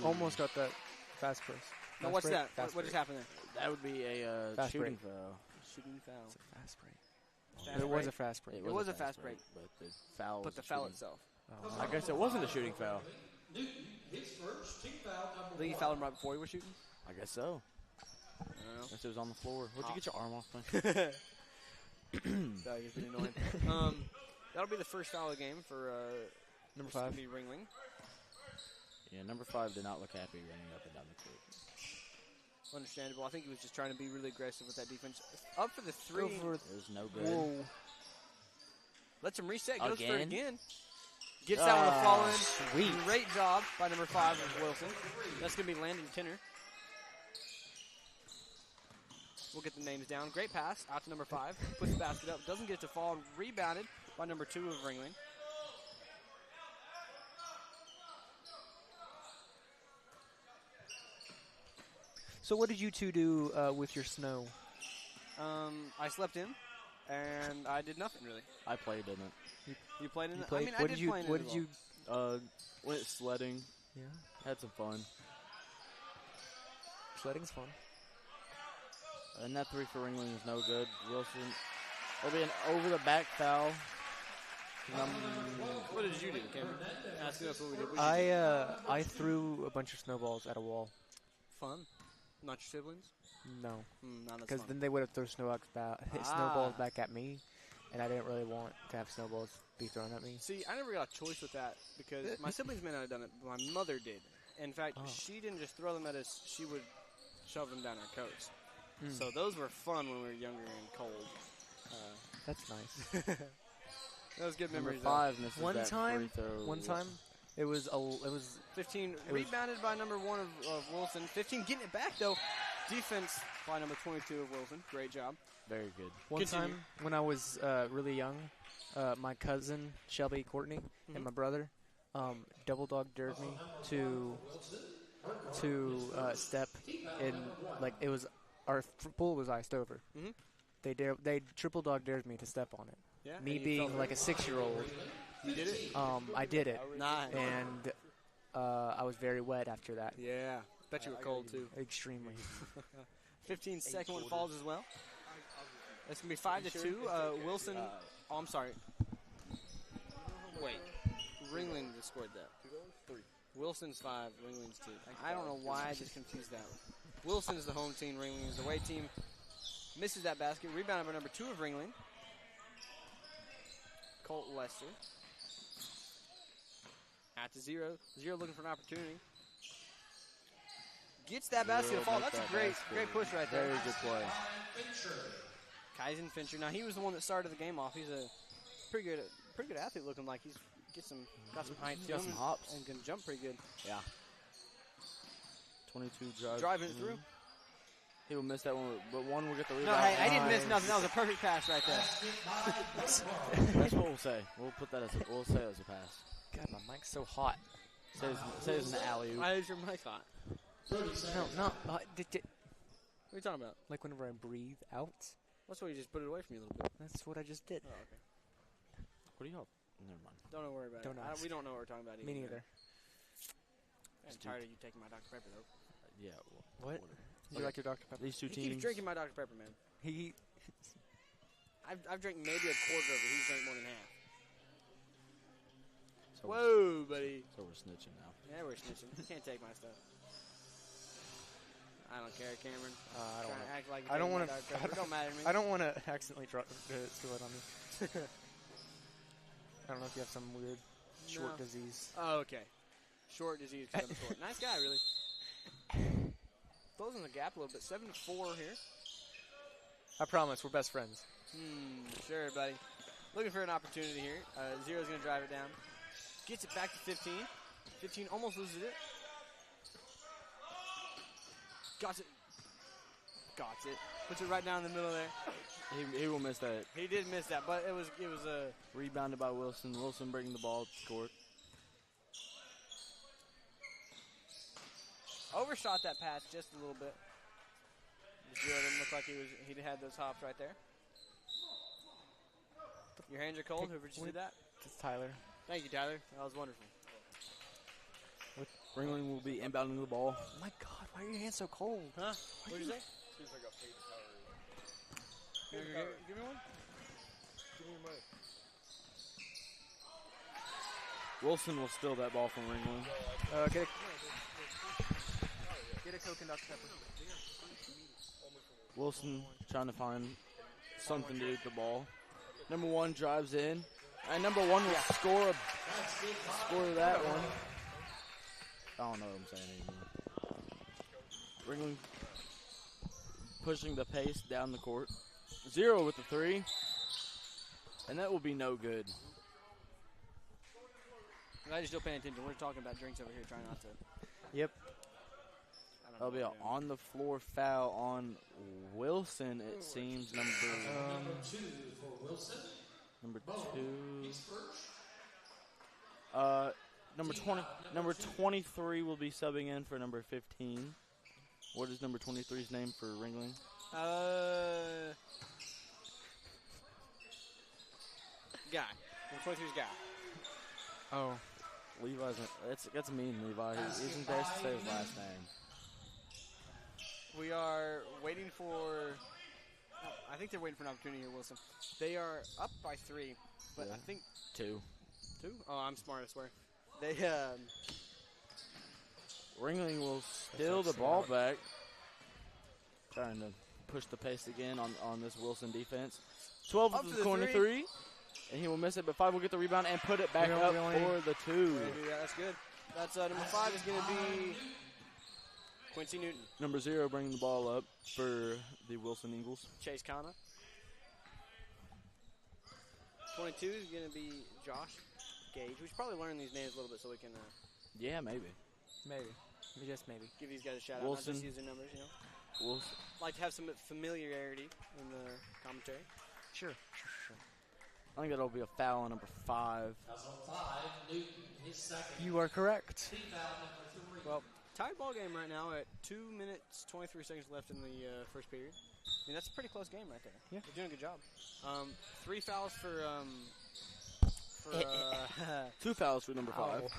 almost got that fast press.
Now,
Fast
what's
break?
that?
Fast
What just
break.
happened there?
That would be a
Fast
shooting
break.
foul.
Shooting foul.
It's a fast break.
Fast
It was
break.
a fast break.
It was a fast break.
But the foul.
But
was
the
a
foul
shooting.
itself.
Oh,
I guess it wasn't a shooting foul.
His first team foul number
I think you fouled him right before you were shooting.
I guess so.
I don't know.
Guess it was on the floor. Where'd you get your arm off, man?
That gets pretty annoying. That'll be the first foul of the game for
Number 5.
Be Ringling.
Yeah, number 5 did not look happy running up and down the court.
Understandable. I think he was just trying to be really aggressive with that defense. Up for the 3.
It was no good.
Whoa.
Lets him reset. Goes for it
Again?
again. Gets that one to fall in.
Sweet.
Great job by number 5 of Wilson. That's going to be Landon Tinner. We'll get the names down. Great pass out to number 5. Puts the basket up. Doesn't get it to fall. Rebounded by number 2 of Ringling.
So what did you two do with your snow?
I slept in. and I did nothing really.
I played in it.
You played in it?
played-
I mean, I
what
did
did you-
play in it
what
as
did
well.
you-
Went sledding.
Yeah.
Had some fun.
Sledding's fun.
And that 3 for Ringling is no good. Wilson. It'll be an over the back foul.
What did you do, Cameron? Ask us what we did.
I threw a bunch of snowballs at a wall.
Fun. Not your siblings?
No.
Not as
Because
fun.
then they would have thrown snowballs back at me, and I didn't really want to have snowballs be thrown at me.
See, I never got a choice with that because my siblings may not have done it, but my mother did. In fact, she didn't just throw them at us; she would shove them down our coats. So those were fun when we were younger and cold.
That's nice.
That was good
Number
memories.
5 misses
One
that
time,
free throw.
one time, it was
15
it was-
rebounded by number 1 of Wilson. 15 getting it back though. Defense by number 22 of Wilson. Great job.
Very good.
One
Continue.
time when I was really young, my cousin Shelby Courtney and my brother double dog dared me to step in, like it was our pool was iced over. They triple dog dared me to step on it.
Yeah,
Me
and you
being
felt
like a 6-year-old.
You did it?
I did it.
Nice.
And I was very wet after that.
Yeah. Bet you were cold too.
Extremely.
15 second one falls as well. It's going to be 5-2. Wilson. Oh, I'm sorry. Wait. Ringling just scored that. Wilson's 5, Ringling's 2. I don't know why I just confused that. Wilson's the home team, Ringling is the away team. Misses that basket. Rebounded by number 2 of Ringling. Colt Lester. At the 0. 0 looking for an opportunity. Gets that basket fall. That's a great push right there.
Very good play.
Kaizen Fincher. Now he was the one that started the game off. He's a pretty good athlete, looking like he's got some height to
Got
him
some hops.
and can jump pretty good.
Yeah. 22 drive.
Driving it through.
He will miss that one, but one will get the
No,
rebound.
hey, I didn't miss nothing. That was a perfect pass right there.
That's what we'll say. We'll put that we'll say it as a pass.
God, my mic's so hot.
Say it's an alley-oop.
Why is your mic hot?
No.
What are you talking about?
Like whenever I breathe out.
That's why you just put it away from you a little bit.
That's what I just did.
Oh, okay.
What do y'all? Never mind.
Don't worry about
Don't
it.
ask.
We don't know what we're talking about either.
Me neither.
I'm tired of you taking my Dr. Pepper, though.
Yeah.
What? You like your Dr. Pepper?
These two
He
teams.
keeps drinking my Dr. Pepper, man. I've drank maybe a quarter of it. He's drank more than half.
So
Whoa, buddy.
So we're snitching now.
Yeah, we're snitching. You can't take my stuff. I don't care, Cameron.
I don't want to.
It don't matter to me.
I don't want to accidentally spill it on me. I don't know if you have some weird short disease.
Oh, okay. Short disease because I'm short. Nice guy, really. Closing the gap a little bit. 7-4 here.
I promise, we're best friends.
Sure, buddy. Looking for an opportunity here. Zero's going to drive it down. Gets it back to 15. 15 almost loses it. Got it. Puts it right down in the middle there.
He will miss that.
He did miss that, but it was a
Rebounded by Wilson. Wilson bringing the ball to court.
overshot that pass just a little bit. Zero didn't look like he had those hops right there. Your hands are cold. Whoever just did that.
It's Tyler.
Thank you, Tyler. That was wonderful.
Ringling will be inbounding the ball.
Oh my God, why are your hands so cold?
Huh? What did you say?
Give me one. Give me your money.
Wilson will steal that ball from Ringling.
Get a Coke and Dr. Pepper.
Wilson trying to find something to do with the ball. Number one drives in. And number one will score that one. I don't know what I'm saying anymore. Ringling pushing the pace down the court. Zero with the three. And that will be no good.
I'm glad you're still paying attention. We're talking about drinks over here, trying not to.
Yep.
That'll be an on the floor foul on Wilson, it seems. Number two for Wilson. Number two. Number 23 will be subbing in for number 15. What is number 23's name for Ringling?
Guy. Number 23's Guy.
Oh.
Levi's. That's mean, Levi. He's embarrassed to say his last name.
We are waiting for. I think they're waiting for an opportunity here, Wilson. They are up by 3, but I think
2.
2. Oh, I'm smart. I swear. They
Ringling will steal the ball back. Trying to push the pace again on this Wilson defense. 12
Up
to
to
the
the
corner 3. And he will miss it, but 5 will get the rebound and put it back up for the 2.
Yeah, that's good. That's number 5 is going to be Quincy Newton.
Number 0 bringing the ball up for the Wilson Eagles.
Chase Kana. 22 is going to be Josh Gage. We should probably learn these names a little bit so we can
Yeah, maybe.
Maybe. Just maybe.
give these guys a shout
Wilson.
out, not just use their numbers, you know.
Wilson.
Like to have some familiarity in the commentary.
Sure.
I think that'll be a foul on number 5.
That's on 5. Newton, his second.
You are correct.
Team foul number 3.
Well, tied ball game right now at 2 minutes, 23 seconds left in the first period. I mean, that's a pretty close game right there.
Yeah.
They're doing a good job. 3 fouls for
2 fouls for number 5.
Oh.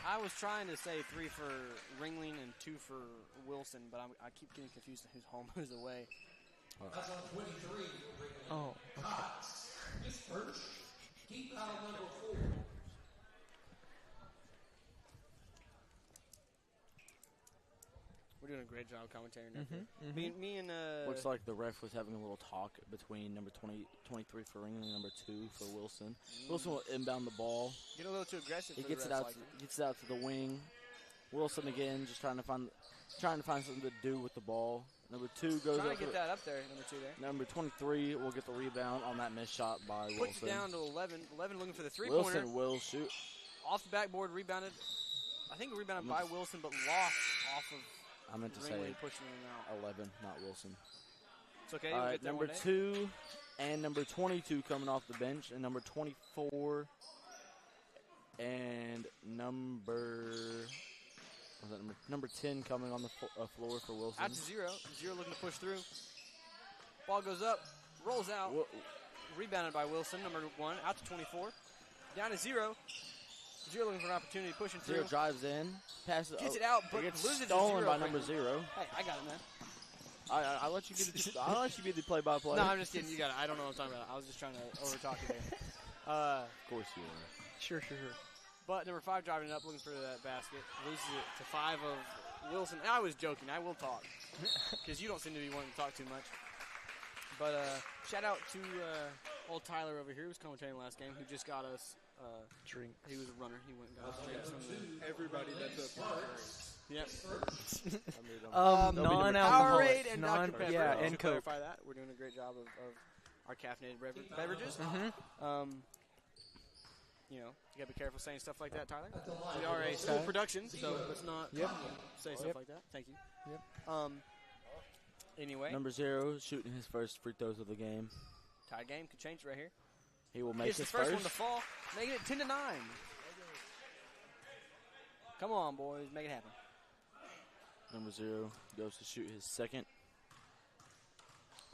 I was trying to say 3 for Ringling and 2 for Wilson, but I keep getting confused on who's home, who's away.
That's on 23.
Oh.
Cox. His first. Team foul number 4.
We're doing a great job commentating. Me and
Looks like the ref was having a little talk between number 23 for Ringling and number 2 for Wilson. Wilson will inbound the ball.
get a little too aggressive.
He
for
gets
the
it
refs,
out.
like
Gets it out to the wing. Wilson again, just trying to find something to do with the ball. Number 2 goes
trying
up.
to get that up there. Number 2 there.
Number 23 will get the rebound on that missed shot by
Puts
Wilson.
it down to 11. 11 looking for the three-pointer.
Wilson will shoot.
Off the backboard, rebounded. I think rebounded by Wilson, but lost off of
I meant to say
Ringling pushing it out.
11, not Wilson.
It's okay.
All
We'll
right,
get there
number
one day.
2 and number 22 coming off the bench, and number 24 and number 10 coming on the floor for Wilson.
Out to 0. 0 looking to push through. Ball goes up, rolls out. Rebounded by Wilson, number 1. Out to 24. Down to 0. 0 looking for an opportunity, pushing through.
0 drives in, passes.
Gets it out, but
gets
loses
stolen
to 0.
by number 0.
Hey, I got it, man.
I let you be the play-by-play.
No, I'm just kidding. You got it. I don't know what I'm talking about. I was just trying to over-talk you there.
Of course you are.
Sure.
But number 5 driving it up, looking for that basket. Loses it to 5 of Wilson. And I was joking. I will talk. Because you don't seem to be wanting to talk too much. But shout out to old Tyler over here who was commentating last game, who just got us
drink.
He was a runner. He went and got us drinks from the
Everybody that's a part.
Yep.
Non-alcoholic.
Powerade and Dr. Pepper.
Yeah,
To
and Coke.
clarify that, we're doing a great job of our caffeinated beverages. You know, you gotta be careful saying stuff like that, Tyler. We are a school production, so let's not say stuff like that. Thank you.
Yep.
Anyway,
Number 0 shooting his first free throws of the game.
tie game could change right here.
He will make
Gets
his
the first one to fall, making it 10-9. Come on, boys, make it happen.
Number 0 goes to shoot his second.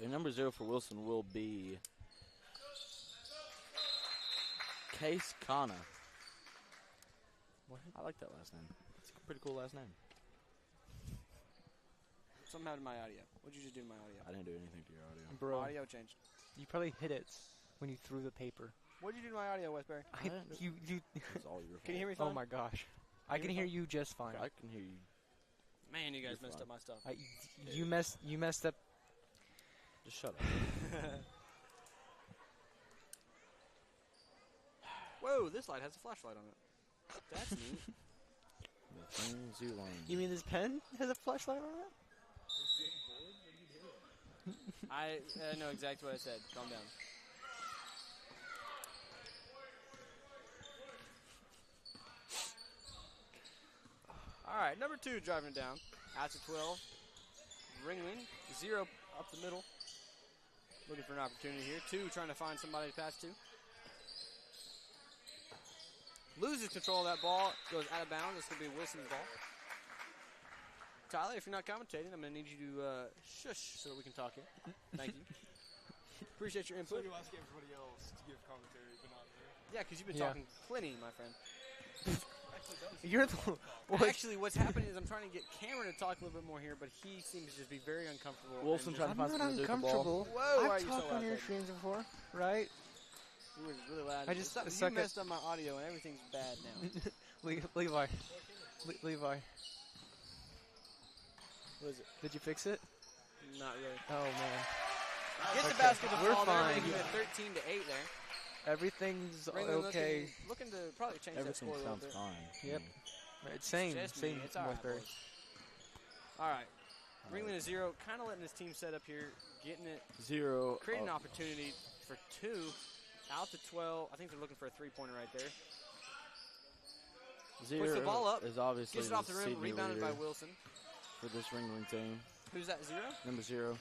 And number 0 for Wilson will be Case Kana. I like that last name. It's a pretty cool last name.
Something happened to my audio. What'd you just do to my audio?
I didn't do anything to your audio.
Bro,
My audio changed.
you probably hit it when you threw the paper.
What'd you do to my audio, Westbury?
You.
It's all your fault.
Can you hear me fine?
Oh my gosh, I can hear you just fine.
I can hear you.
Man, you guys
You're
messed
fine.
up my stuff.
You messed up.
Just shut up.
Whoa, this light has a flashlight on it. That's neat.
The things you learn.
You mean this pen has a flashlight on it?
I know exactly what I said. Calm down. All right, number 2 driving it down. Out to 12. Ringling, 0 up the middle. Looking for an opportunity here. 2 trying to find somebody to pass to. Loses control of that ball. Goes out of bounds. This will be Wilson's ball. Tyler, if you're not commentating, I'm going to need you to shush so that we can talk here. Thank you. Appreciate your
So
input.
you ask everybody else to give commentary, but not me.
Yeah, because you've been talking plenty, my friend.
You're the
Actually, what's happening is I'm trying to get Cameron to talk a little bit more here, but he seems to just be very uncomfortable.
Wilson
and
trying to
I'm
find
not
something to do with the ball.
uncomfortable.
Whoa, why are
I've
you so
talked on
loud,
your
baby?
streams before, right?
You were really loud.
I just
Stop, you
suck at-
messed up my audio, and everything's bad now.
Levi. Levi.
What is it?
Did you fix it?
Not really.
Oh, man.
Get the
Okay,
basket to
we're
fall there,
fine.
making it 13-8 there.
Everything's
Ringling
okay.
Looking to probably change that
Everything
score a little
sounds
bit.
fine.
Yep. It's same
Just me. It's all right,
Westbury.
boys. All right. Ringling is 0, kind of letting his team set up here, getting it,
0.
creating an opportunity for 2, out to 12. I think they're looking for a three-pointer right there.
0
Puts the ball up,
is obviously
gets it off the rim,
senior
rebounded by
leader
Wilson.
for this Ringling team.
Who's that, 0?
Number 0.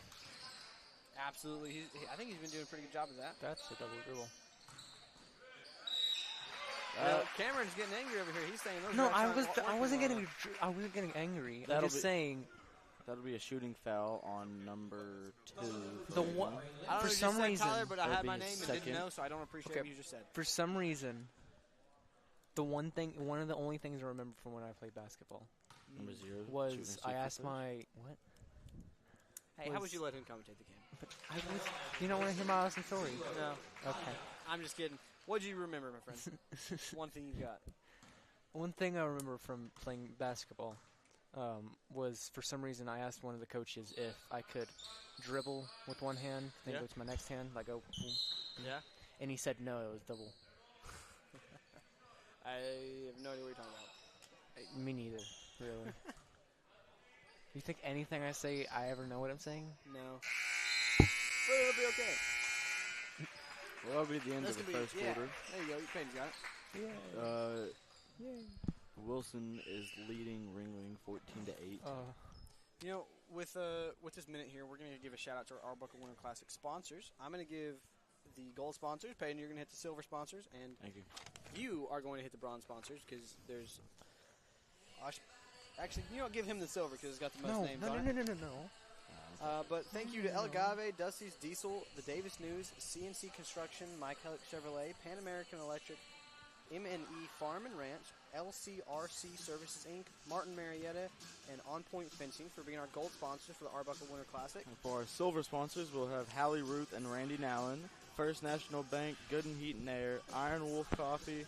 Absolutely. I think he's been doing a pretty good job of that.
That's a double dribble.
Cameron's getting angry over here. He's saying those
No,
guys
I
aren't
was.
working
I wasn't
well.
getting angry. I'm
That'll
just
be-
saying.
That'll be a shooting foul on number 2.
The one.
I don't know
For
what you
some
just said,
reason,
Tyler, but I
that'll
had
be
my
his
name and
second.
didn't know, so I don't appreciate what you just said.
For some reason, one of the only things I remember from when I played basketball
Number 0.
was I asked my what?
Hey, how would you let him commentate the game?
But I was. You don't want to hear my awesome story?
No.
Okay.
I'm just kidding. What do you remember, my friend? One thing you got.
One thing I remember from playing basketball was for some reason I asked one of the coaches if I could dribble with one hand, then
Yeah.
go to my next hand, like go.
Yeah.
And he said no, it was double.
I have no idea what you're talking about.
Me neither, really. You think anything I say, I ever know what I'm saying?
No. But it'll be okay.
Well, that'll be the end
That's
of the
gonna be-
first
yeah.
quarter.
There you go. Peyton's got it.
Wilson is leading Ringling 14-8.
You know, with this minute here, we're going to give a shout out to our Arbuckle Winter Classic sponsors. I'm going to give the gold sponsors. Peyton, you're going to hit the silver sponsors, and
Thank you.
you are going to hit the bronze sponsors because there's. Actually, you know what? Give him the silver because it's got the most names on it.
No.
But thank you to El Agave, Dusty's Diesel, the Davis News, CNC Construction, Mike Hellick Chevrolet, Pan American Electric, M&E Farm and Ranch, LCRC Services Inc., Martin Marietta, and On Point Fencing for being our gold sponsors for the Arbuckle Winter Classic.
And for our silver sponsors, we'll have Hallie Ruth and Randy Nowlin, First National Bank, Good and Heat and Air, Iron Wolf Coffee,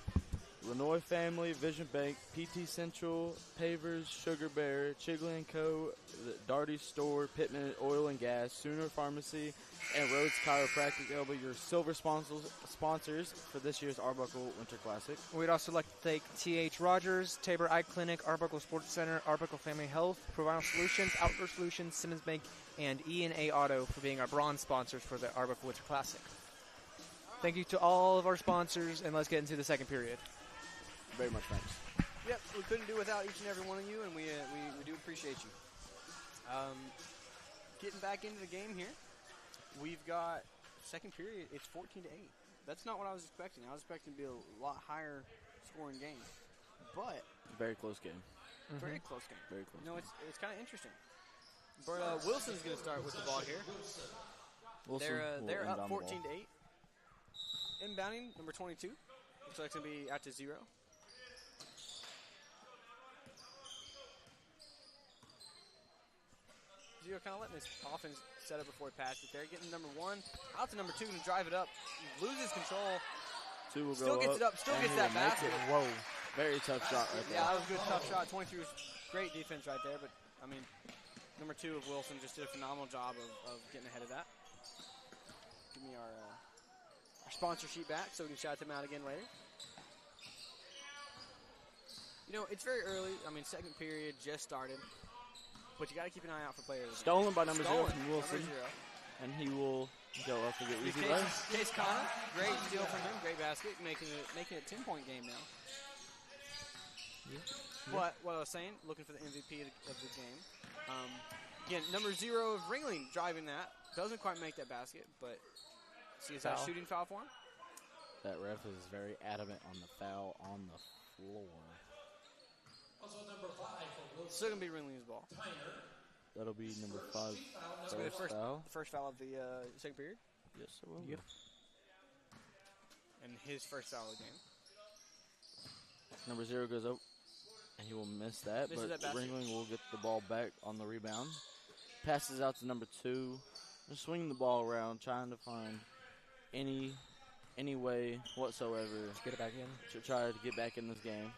Lenoy Family, Vision Bank, PT Central, Pavers, Sugar Bear, Chigley & Co., the Darty Store, Pittman Oil and Gas, Sooner Pharmacy, and Rhodes Chiropractic. They'll be your silver sponsors for this year's Arbuckle Winter Classic.
We'd also like to thank T.H. Rogers, Tabor Eye Clinic, Arbuckle Sports Center, Arbuckle Family Health, Provider Solutions, Outdoor Solutions, Simmons Bank, and E&A Auto for being our bronze sponsors for the Arbuckle Winter Classic. Thank you to all of our sponsors, and let's get into the second period.
Very much thanks.
Yep, we couldn't do without each and every one of you, and we do appreciate you. Getting back into the game here, we've got second period. It's 14-8. That's not what I was expecting. I was expecting to be a lot higher scoring game, but
Very close game.
very close game.
Very close.
You know, it's kind of interesting. But Wilson's going to start with the ball here.
Wilson
They're
will
up
inbound the
14-8.
ball.
Inbounding number 22. Looks like it's going to be out to 0. Zero kind of letting his offense set up before he passed it there. Getting number 1 out to number 2 and drive it up. Loses control.
2 will
Still
go
gets it up. Still
and
gets
he
that
will make
basket.
it.
Whoa.
Very tough shot right there.
Yeah, that was a good, tough shot. 23 was great defense right there. But, I mean, number 2 of Wilson just did a phenomenal job of getting ahead of that. Give me our sponsor sheet back so we can shout them out again later. You know, it's very early. I mean, second period just started. But you got to keep an eye out for players.
Stolen by number 0
Stolen.
from Wilson.
Number 0.
And he will go up for the easy
Case,
lay.
Case Connor, great steal from him, great basket, making it a 10-point game now. But what I was saying, looking for the MVP of the game. Again, number 0 of Ringling driving that. Doesn't quite make that basket, but see, is that a
Foul.
shooting foul for him?
That ref is very adamant on the foul on the floor.
Also number 5 for Wilson.
Still going to be Ringling's ball.
That'll be number 5.
That's going to be
First foul.
the first foul of the second period.
Yes, I will.
Yep.
And his first solid game.
Number 0 goes up, and he will miss that.
Misses
But
that basket.
Ringling will get the ball back on the rebound. Passes out to number 2. Just swinging the ball around, trying to find any way whatsoever
Get it back in.
to try to get back in this game.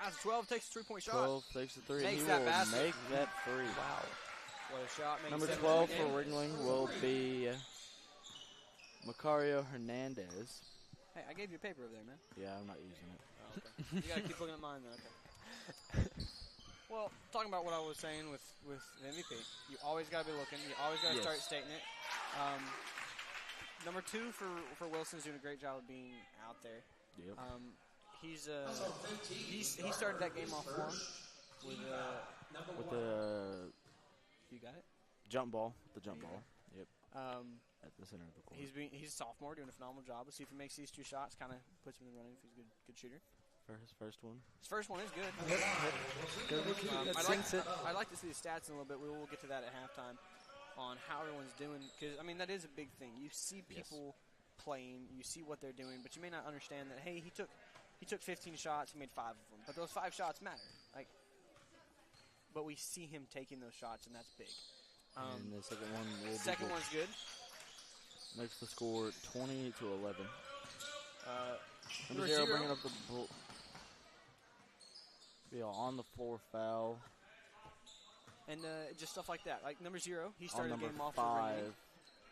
As 12 takes a 3-point shot.
12 takes the 3.
Makes
He
that
will
basket.
make that 3.
Wow. What a shot. Makes
Number
7
12
point
for
game.
Ringling will be Macario Hernandez.
Hey, I gave you a paper over there, man.
Yeah, I'm not using it.
Oh, okay. You gotta keep looking at mine, then. Okay. Well, talking about what I was saying with MVP, you always gotta be looking. You always gotta start stating it. Number 2 for Wilson's doing a great job of being out there.
Yep.
He started that game off for him
With the
you got it.
jump ball. The jump ball. Yep.
At
the center of the court.
He's a sophomore doing a phenomenal job. Let's see if he makes these 2 shots. Kind of puts him in the running if he's a good shooter.
For his first one.
His first one is good. I'd like to see the stats in a little bit. We will get to that at halftime on how everyone's doing. Because, I mean, that is a big thing. You see people playing. You see what they're doing. But you may not understand that, hey, he took 15 shots. He made 5 of them. But those 5 shots matter. But we see him taking those shots, and that's big.
And the second one will
second
be
one's good.
Makes the score 20-11. Number
0
bringing up the ball. Yeah, on the floor foul.
And just stuff like that. Like number 0, he started the
number
game off
5.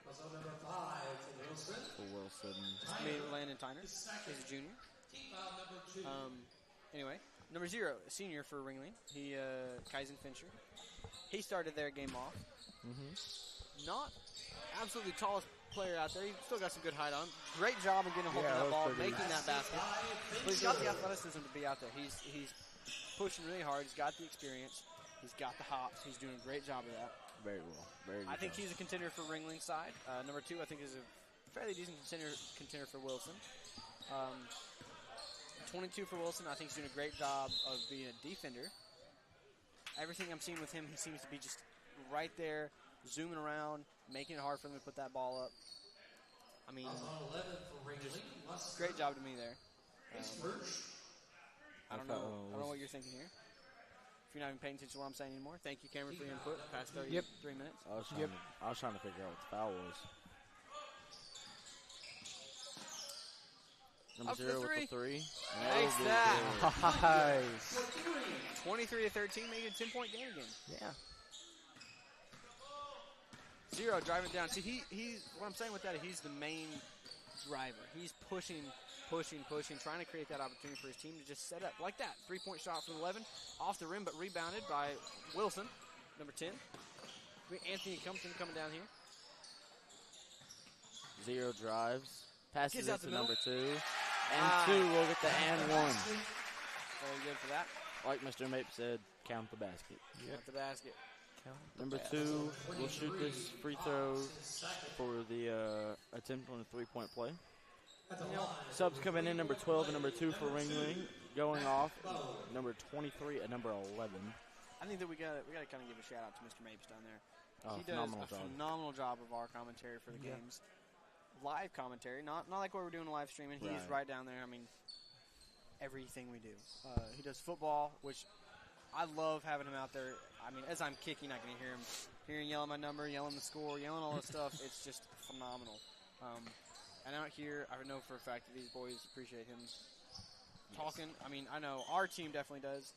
That's on number 5 for Wilson.
For Wilson.
Landon Tyner. He's a junior.
Team foul number 2.
Anyway, number 0, a senior for Ringling. He Kaizen Fincher. He started their game off. Not absolutely tallest player out there. He's still got some good height on him. Great job of getting a hold of that ball, making that basket. But he's got the athleticism to be out there. He's pushing really hard. He's got the experience. He's got the hops. He's doing a great job of that.
Very well. Very good.
I think he's a contender for Ringling's side. Number 2, I think, is a fairly decent contender for Wilson. 22 for Wilson. I think he's doing a great job of being a defender. Everything I'm seeing with him, he seems to be just right there, zooming around, making it hard for him to put that ball up. I mean, great job to me there. I don't know what you're thinking here. If you're not even paying attention to what I'm saying anymore, thank you, Cameron, for your input. Past 33 minutes.
I was trying to figure out what the foul was. Number 0 with the 3.
Nice that.
Nice.
23-13, making a 10-point game again.
Yeah.
0 driving down. See, he's what I'm saying with that is he's the main driver. He's pushing, trying to create that opportunity for his team to just set up like that. 3-point shot from 11, off the rim, but rebounded by Wilson, number 10. Anthony Compton coming down here.
0 drives. Passes it to number 2. And 2 will get the and 1.
Very good for that.
Like Mr. Mape said, count the basket.
Count the basket.
Number 2 will shoot this free throw for the attempt on a 3-point play. Subs coming in, number 12 and number 2 for Ringling. Going off, number 23 and number 11.
I think that we got to kind of give a shout out to Mr. Mapes down there. He does a phenomenal job of our commentary for the games. Live commentary, not like what we're doing live streaming. He's right down there. I mean, everything we do. He does football, which I love having him out there. I mean, as I'm kicking, I can hear him yelling my number, yelling the score, yelling all that stuff. It's just phenomenal. And out here, I know for a fact that these boys appreciate him talking. I mean, I know our team definitely does.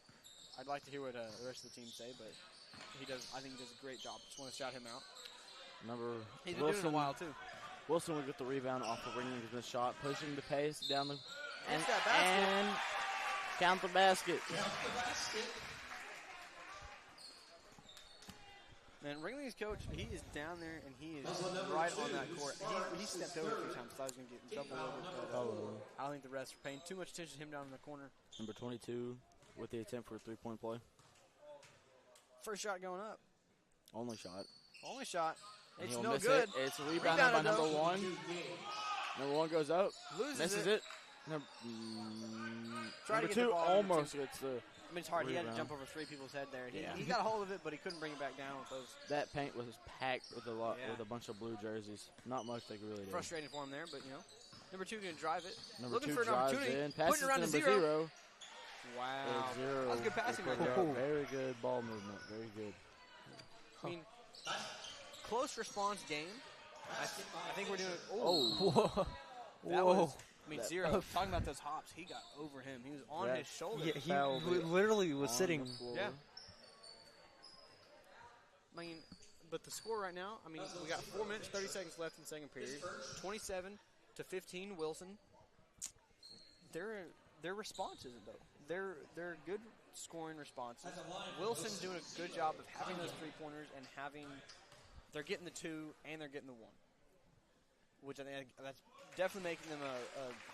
I'd like to hear what the rest of the team say, but he does. I think he does a great job. Just want to shout him out. He's been doing it a while too.
Wilson will get the rebound off of Ringling's missed shot, pushing the pace down the
and
count the basket.
Man, Ringling's coach, he is down there and he is right on that court. He stepped over a few times, so I was going to get in trouble over it. I don't think the refs are paying too much attention to him down in the corner.
Number 22 with the attempt for a 3-point play.
First shot going up.
Only shot.
Only shot. It's
He'll
no
miss
good.
It's rebounded by number 1. Number 1 goes up.
Loses
misses
it.
Number 2 almost gets the
I mean, it's hard. He had to
rebound.
jump over 3 people's head there.
Yeah.
He got a hold of it, but he couldn't bring it back down with those.
That paint was packed with
Yeah.
with a bunch of blue jerseys. Not much they could really do.
Frustrating for him there, but, you know. Number 2 going to drive it.
Number
Looking
2
for an
drives
opportunity.
in, passes
Putting it around
to
to
number 0.
Wow.
And 0.
That was good passing right
They put
there.
it up. Very good ball movement. Very good.
I mean, close response game. I think we're doing.
Whoa.
That
Whoa.
was. I mean, 0. Talking about those hops, he got over him. He was on his shoulder.
Yeah, he literally was sitting.
Yeah. I mean, but the score right now. I mean, we got 4 minutes, 30 seconds left in the second period. 27-15, Wilson. Their response isn't though. They're good scoring responses. Wilson's doing a good job of having those 3-pointers and they're getting the 2 and they're getting the 1, which I think that's definitely making them a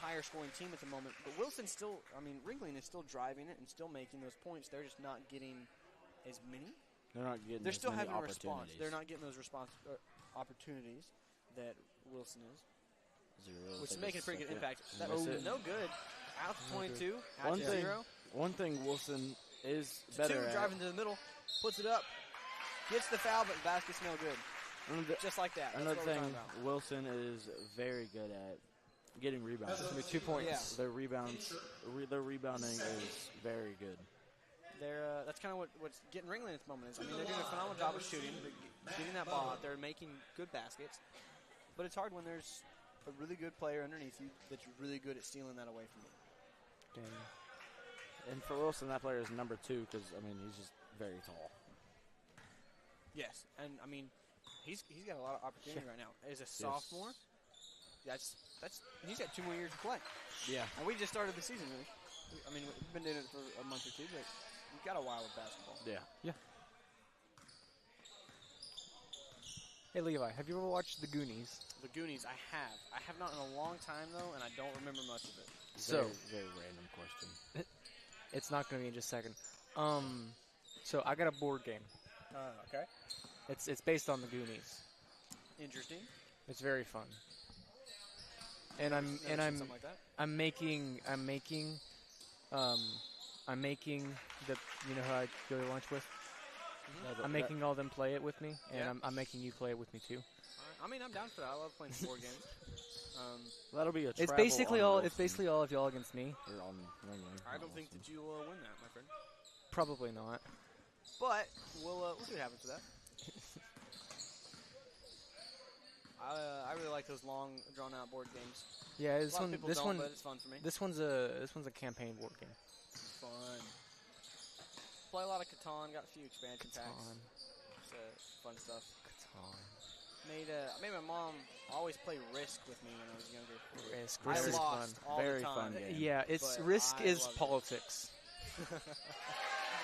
higher scoring team at the moment. But Wilson still, I mean, Ringling is still driving it and still making those points. They're just not getting as many.
They're not getting.
They're still
as many
having a response.
opportunities.
They're not getting those opportunities that Wilson is.
0.
Which is making a pretty good impact. That
Miss
was
it.
no good. Out to 22. Out to 0.
One thing Wilson is
To
better
2,
at.
driving to the middle. Puts it up. Gets the foul, but the basket's no good. Just like that. That's
Another
what we're
thing
talking about.
Wilson is very good at getting rebounds.
2 points.
Yeah.
Their rebounds, their rebounding is very good.
That's kind of what's getting Ringling at this moment. I mean, they're doing a phenomenal job of shooting, getting that ball out there, making good baskets. But it's hard when there's a really good player underneath you that's really good at stealing that away from you.
Dang.
And for Wilson, that player is number 2 because I mean he's just very tall.
Yes, and I mean, he's got a lot of opportunity right now. As a sophomore, that's he's got 2 more years to play.
Yeah.
And we just started the season. Really. I mean, we've been doing it for a month or 2, but we've got a while with basketball.
Yeah.
Hey, Levi, have you ever watched The Goonies?
The Goonies, I have. I have not in a long time though, and I don't remember much of it.
So,
very random question.
It's not going to be in just a second. So I got a board game.
Okay.
It's based on The Goonies.
Interesting.
It's very fun. And I'm
something like that.
I'm making the, you know who I go to lunch with? I'm making all them play it with me, and
Yeah.
I'm making you play it with me too.
I mean, I'm down for that. I love playing board games.
That'll be a.
It's basically all of y'all against me.
Or on Ringling.
I don't think that you will win that, my friend.
Probably not.
But we'll see what happens with that. I really like those long, drawn-out board games.
Yeah,
A lot of people don't, but it's fun for me.
This one's a campaign board game.
Fun. Play a lot of Catan. Got a few expansion packs.
Catan.
It's fun stuff.
Catan.
Made my mom always play Risk with me when I was younger.
Risk.
I
Risk is
lost
fun.
all
Very
the time.
fun game.
Yeah, it's
But
Risk
I
is
love it.
politics.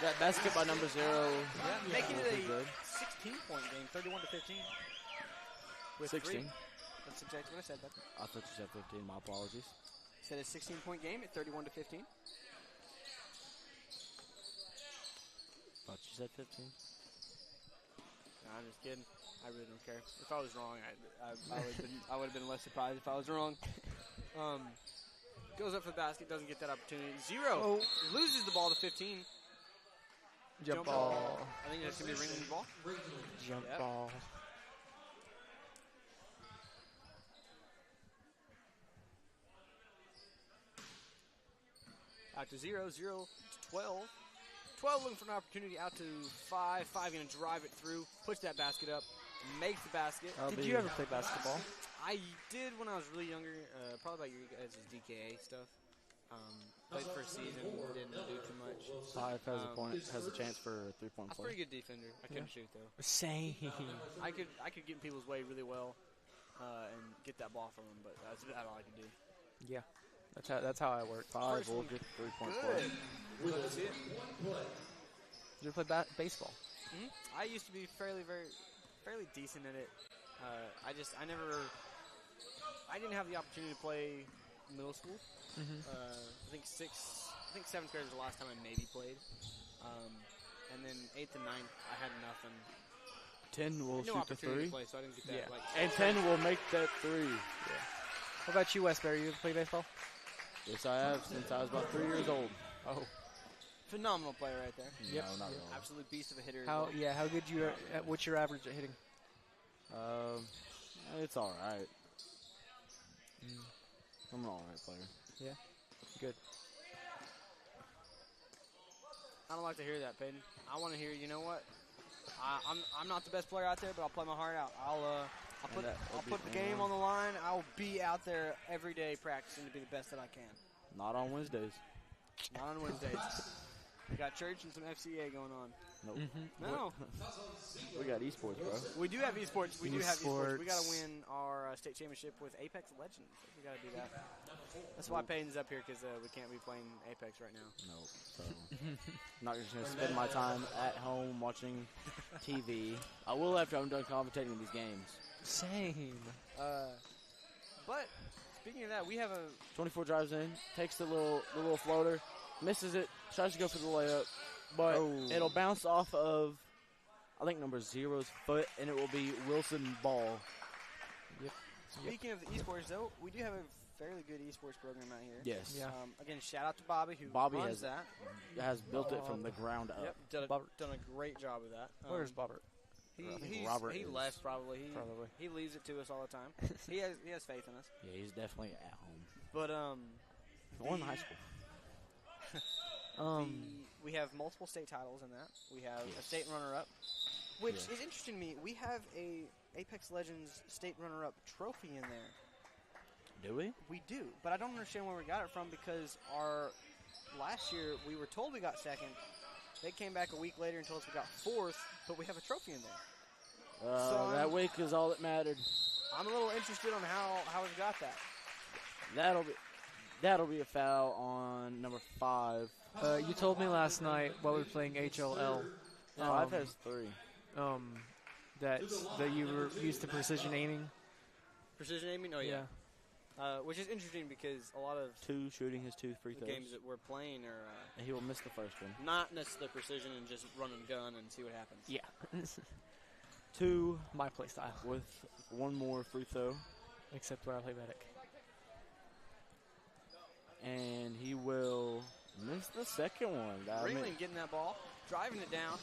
That basket by number 0.
Yeah, making it
will
a
be good.
16-point game, 31-15. With
16.
3. That's exactly what I said. But
I thought you said 15. My apologies.
said a 16-point game at 31-15.
Thought you said 15.
No, I'm just kidding. I really don't care. If I was wrong, I would have been less surprised if I was wrong. Goes up for the basket, doesn't get that opportunity. 0 loses the ball to 15.
Jump ball.
I think that's gonna be Ringling ball.
Jump
Yep.
ball.
Out to 0, 0 to 12. 12 looking for an opportunity. Out to 5. 5 going to drive it through. Push that basket up. Makes the basket.
Did you ever play basketball?
I did when I was really younger. Probably about your guys' DKA stuff. Played for a season. Didn't do too much.
5 has a chance for a 3-point
I'm a
play.
pretty good defender. I couldn't shoot though.
Same.
I could get in people's way really well and get that ball from them, but that's about all I could do.
Yeah, that's how I work.
5 will get 3-point play.
Good. Let's see it.
Did you ever play baseball?
I used to be fairly decent at it. I didn't have the opportunity to play middle school. I think 7th grade was the last time I maybe played. And then 8th and 9th, I had nothing.
10 will
No
shoot the
opportunity
3.
to play, so I didn't get that.
Yeah.
And 10 will make that 3.
What about you, Westbury? You ever play baseball?
Yes, I have since I was about 3 years old.
Oh.
Phenomenal player right there.
Yep. No, not really.
Absolute beast of a hitter.
How good you? What's your average at hitting?
It's all right. I'm an all right player.
Yeah. Good.
I don't like to hear that, Peyton. I want to hear, you know what? I'm not the best player out there, but I'll play my heart out. I'll put the game on the line. I'll be out there every day practicing to be the best that I can.
Not on Wednesdays.
Not on Wednesdays. We got church and some FCA going on.
Nope.
No.
We got esports, bro.
We do have esports. We got to win our state championship with Apex Legends. We got to do that. That's why Peyton's up here, because we can't be playing Apex right now.
Nope. So, I'm not just going to spend my time at home watching TV. I will after I'm done commentating these games.
Same.
But speaking of that, we have a
24 drives in, takes the little floater, misses it, tries to go for the layup, but it'll bounce off of, I think, number 0's foot, and it will be Wilson Ball.
Yep.
Speaking of the esports, though, we do have a fairly good esports program out here.
Yes.
Yeah.
Again, shout out to Bobby, who runs that.
Has built it from the ground up.
Yep, done a great job of that.
Where's Bobbert?
He left probably. He leaves it to us all the time. he has faith in us.
Yeah, he's definitely at home.
But
or in high school.
We have multiple state titles in that. We have a state runner-up, which is interesting to me. We have a Apex Legends state runner-up trophy in there.
Do we?
We do, but I don't understand where we got it from, because last year we were told we got second. They came back a week later and told us we got 4th, but we have a trophy in there.
So that week is all that mattered.
I'm a little interested on how we got that.
That'll be a foul on number 5.
You told me last night while we were playing HLL.
5 has 3.
That you were used to precision aiming.
Precision aiming? Oh, yeah. Which is interesting, because a lot of
2 shooting his 2 free throws.
games that we're playing are
and he will miss the first one.
Not necessarily precision and just run and gun and see what happens.
Yeah.
2
my play style
with 1 more free throw,
except when I play medic.
And he will miss the second one.
Ringling getting that ball, driving it down,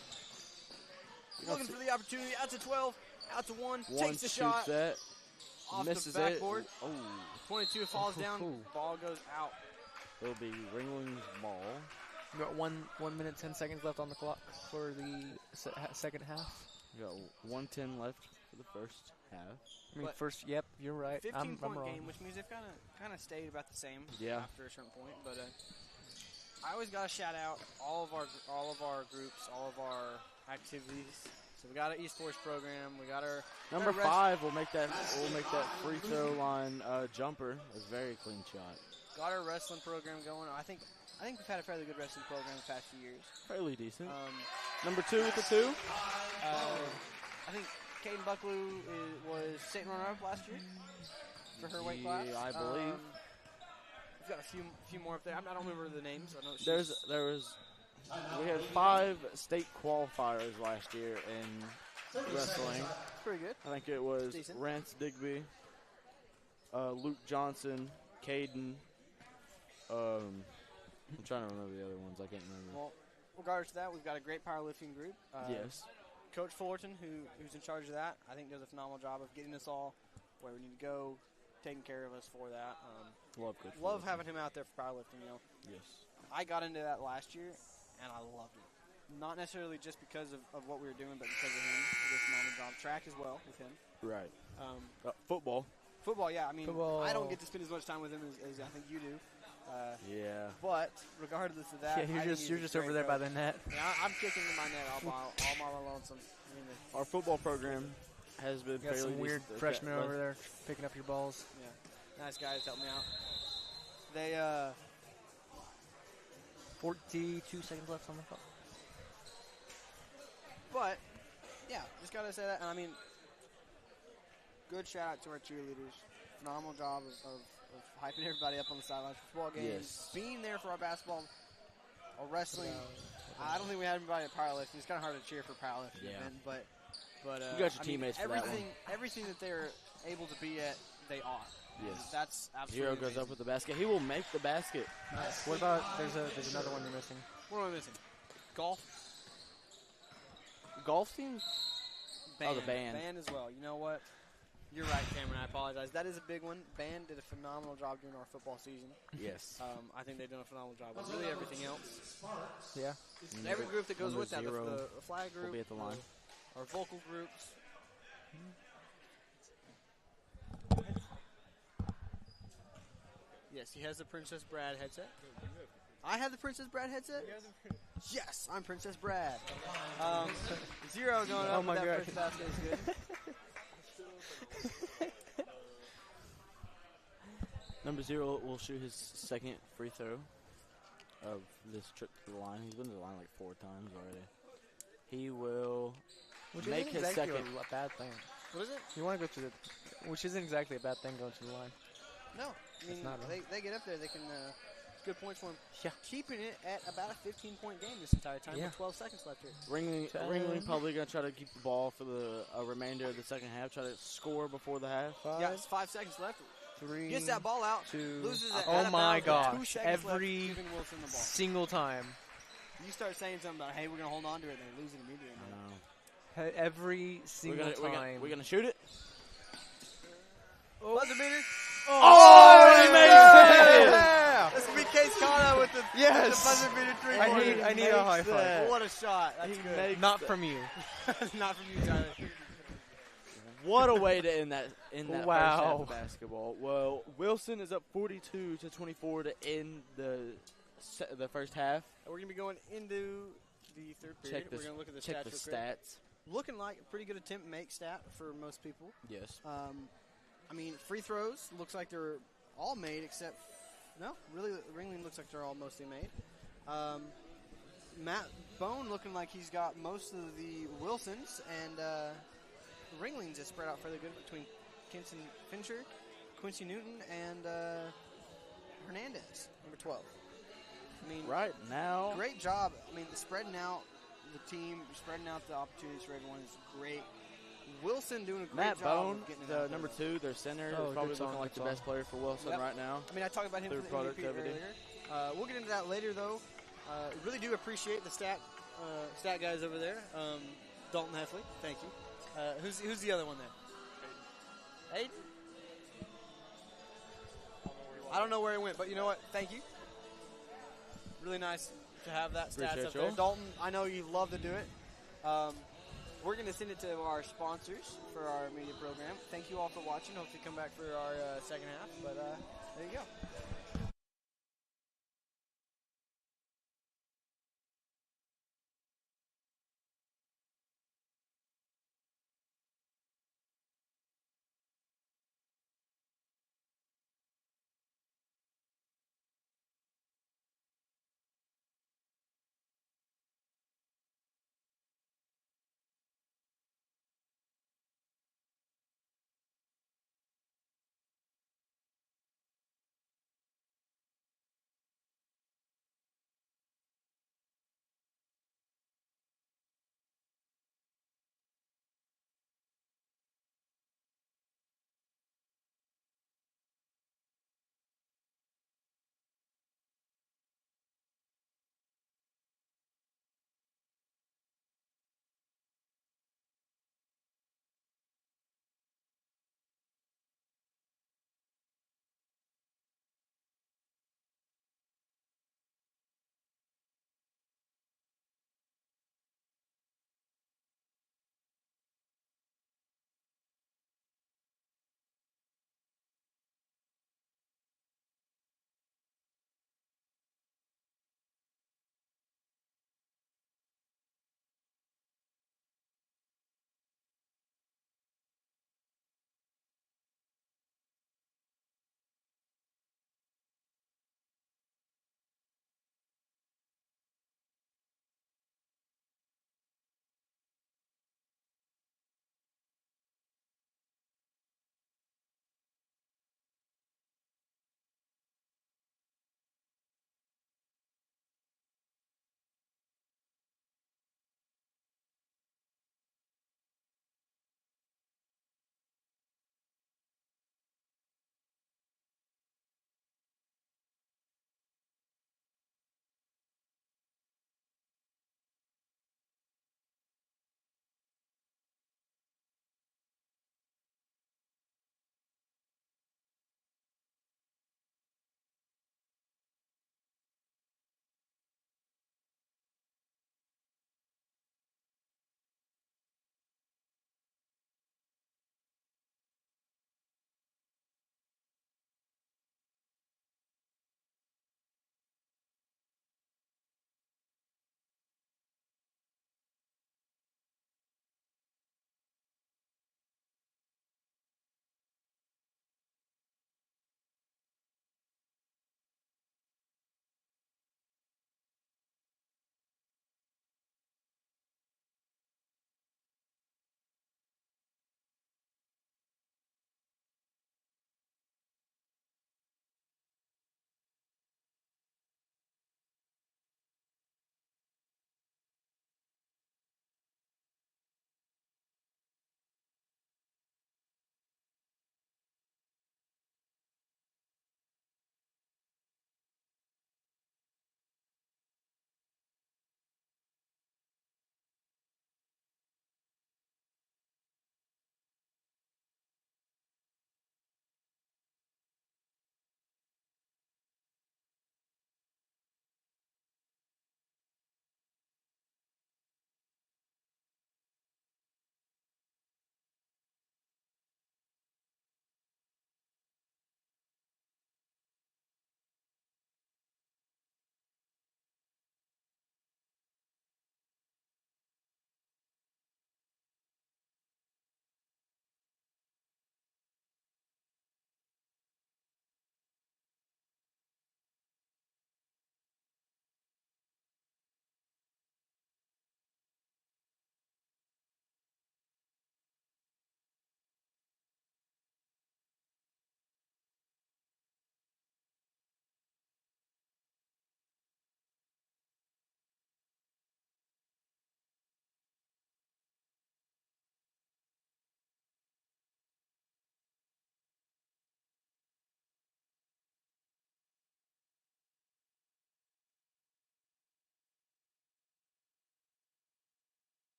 looking for the opportunity. Out to 12, out to 1, takes the shot.
That.
Off
misses
the backboard.
It. Oh.
22 falls down. Ball goes out.
It'll be Ringling's ball.
You got 1 minute 10 seconds left on the clock for the second half.
You got 1:10 left for the first half.
I mean, first. Yep, you're right.
15-point
wrong.
game, which means they've kind of stayed about the same after a certain point. But I always got to shout out all of our groups, all of our activities. So we got an esports program. We got our
number 5 will make that free throw line jumper. A very clean shot.
Got our wrestling program going. I think we've had a fairly good wrestling program the past few years.
Fairly decent. Number 2 with the 2.
I think Caden Buckley was state runner-up last year for her weight class.
I believe.
We've got a few more up there. I don't remember the names. I know
we had 5 state qualifiers last year in wrestling.
That's pretty good.
I think it was Rance Digby, Luke Johnson, Caden. I'm trying to remember the other ones. I can't remember.
Well, regardless of that, we've got a great powerlifting group.
Yes.
Coach Fullerton, who's in charge of that, I think does a phenomenal job of getting us all where we need to go, taking care of us for that.
Love Coach
Love
Fullerton.
having him out there for powerlifting.
Yes.
I got into that last year, and I loved it. Not necessarily just because of what we were doing, but because of him. He did a phenomenal job. Track as well with him.
Right. Football.
Football, yeah. I mean,
football.
I don't get to spend as much time with him as I think you do.
Yeah.
But regardless of that,
you're just over there by the net.
Yeah, I'm kicking in my net all my lonesome. I mean,
our football program has been
got
fairly
some weird
decent.
freshmen over there picking up your balls.
Yeah, nice guys help me out. They
42 seconds left on the clock.
But yeah, just gotta say that. And I mean, good shout out to our cheerleaders. Phenomenal job of hyping everybody up on the sidelines for football games.
Yes.
Being there for our basketball or wrestling. I don't think we had everybody at powerlifting. It's kind of hard to cheer for powerlifting,
Yeah.
event, but
you got your teammates for that one.
Everything that they're able to be at they are.
Yes.
That's absolutely
Zero goes
amazing.
up with the basket. He will make the basket.
Nice. What about there's another one you're missing?
What am I missing? Golf?
Golf team?
Band.
Oh, the band.
Band as well. You know what? You're right, Cameron. I apologize. That is a big one. Band did a phenomenal job during our football season.
Yes.
I think they've done a phenomenal job with really everything else.
Yeah.
And every group that goes
Number
with that,
zero
the flag group,
will be at the line.
Our vocal groups. Yes, he has the Princess Brad headset. I have the Princess Brad headset? Yes, I'm Princess Brad. Zero going up.
Oh my
that
God.
first basket is good.
Number 0 will shoot his second free throw of this trip to the line. He's been to the line like 4 times already. He will make his second.
A bad thing.
What is it?
You want to go to the, which isn't exactly a bad thing going to the line.
No. I mean,
It's not, right?
they get up there, they can, it's good points for them.
Yeah.
Keeping it at about a 15-point game this entire time with 12 seconds left here.
Ringling probably going to try to keep the ball for the remainder of the second half, try to score before the half.
Yeah, it's 5 seconds left.
3,
Gets that ball out,
2,
loses it.
oh my gosh.
2 seconds
Every
left, giving Wilson the ball.
single time.
You start saying something about, hey, we're going to hold on to it, and they lose it immediately.
Every single time.
We're going to shoot it.
Buzzer beater.
Oh, he makes it!
Yeah! This will be Case Cano with the buzzer beater three-pointer.
I need a high five.
What a shot. That's good.
Not from you.
Not from you, Tyler.
What a way to end that
Wow.
first half of basketball. Well, Wilson is up 42-24 to end the first half.
We're going to be going into the third period. We're going to look at the stats real quick.
Stats.
Looking like a pretty good attempt make stat for most people.
Yes.
I mean, free throws looks like they're all made except no, really Ringling looks like they're all mostly made. Matt Bone looking like he's got most of the Wilsons, and Ringling's is spread out fairly good between Kenson Fincher, Quincy Newton, and Hernandez, number 12. I mean,
right now,
great job. I mean, spreading out the team, spreading out the opportunities for everyone is great. Wilson doing a great
Matt
job.
Bone, the number 2, their center, is probably looking like the best player for Wilson right now.
I mean, I talked about him for the MVP earlier. We'll get into that later, though. Really do appreciate the stat guys over there. Dalton Heffley, thank you. Who's the other one there? Aiden? I don't know where he went, but you know what? Thank you. Really nice to have that stats up there. Dalton, I know you love to do it. We're going to send it to our sponsors for our media program. Thank you all for watching. Hope you come back for our second half. But there you go.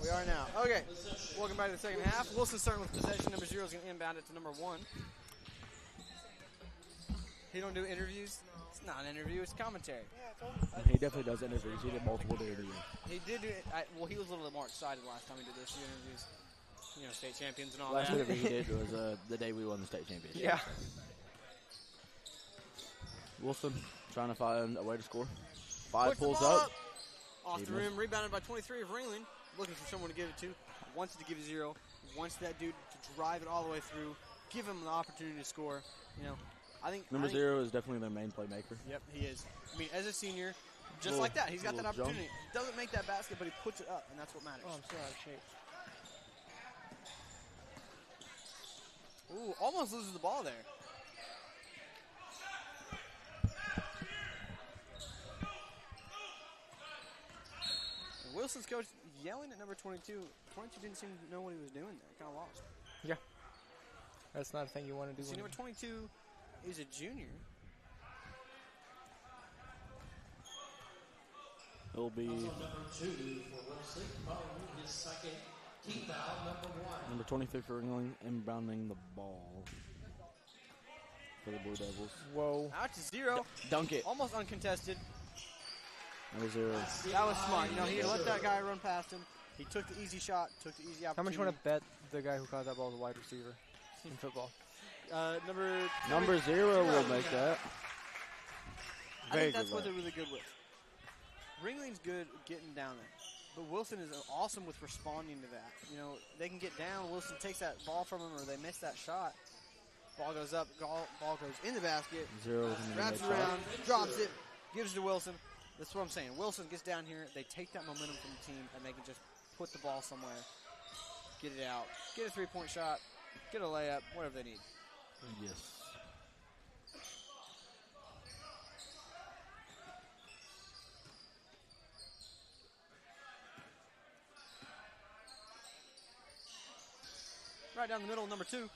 We are now. Okay, welcome back to the second half. Wilson starting with possession. Number 0 is going to inbound it to number 1. He don't do interviews? It's not an interview, it's commentary.
He definitely does interviews. He did multiple interviews.
He did do it. Well, he was a little bit more excited last time he did those few interviews. You know, state champions and all
Last
that.
interview he did was the day we won the state championship.
Yeah.
Wilson trying to find a way to score. 5
Puts the
pulls
ball
up.
Off the rim, rebounded by 23 of Ringling. Looking for someone to give it to. Wants it to give it 0. Wants that dude to drive it all the way through. Give him the opportunity to score. You know, I think
Number 0 is definitely their main playmaker.
Yep, he is. I mean, as a senior, just like that, he's got that opportunity. Doesn't make that basket, but he puts it up, and that's what matters.
Oh, I'm still out of shape.
Ooh, almost loses the ball there. And Wilson's coach yelling at number 22. 22 didn't seem to know what he was doing there. Kind of lost.
Yeah. That's not a thing you want to do.
See, number 22 is a junior.
It'll be
number 2 for Wilson, following his second team foul, number 1.
number 23 for England inbounding the ball for the Blue Devils.
Whoa.
Out to 0.
Dunk it.
Almost uncontested.
Number 0.
That was smart. You know, he let that guy run past him. He took the easy shot, took the easy opportunity.
How much you want to bet the guy who caught that ball is a wide receiver in football?
Number
0 will make that.
I think that's what they're really good with. Ringling's good getting down there, but Wilson is awesome with responding to that. You know, they can get down. Wilson takes that ball from him, or they miss that shot. Ball goes up. Ball goes in the basket.
0
wraps around, drops it, gives it to Wilson. That's what I'm saying. Wilson gets down here. They take that momentum from the team, and they can just put the ball somewhere, get it out, get a three-point shot, get a layup, whatever they need.
Yes.
Right down the middle, number 2.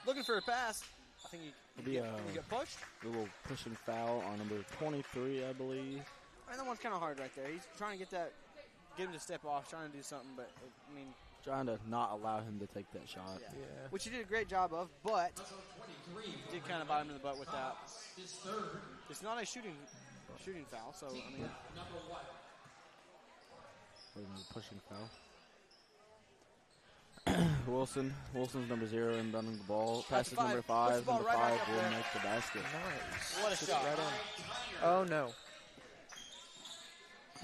Looking for a pass. I think he get pushed.
A little pushing foul on number 23, I believe.
And that one's kind of hard right there. He's trying to get him to step off, trying to do something, but, I mean.
Trying to not allow him to take that shot.
Yeah. Which he did a great job of, but did kind of bite him in the butt with that. It's not a shooting foul, so, I mean.
Pushing foul. Wilson's number 0 inbounding the ball. Passes number 5. Number 5 will make the basket.
Nice.
What a shot.
Right on. Oh, no.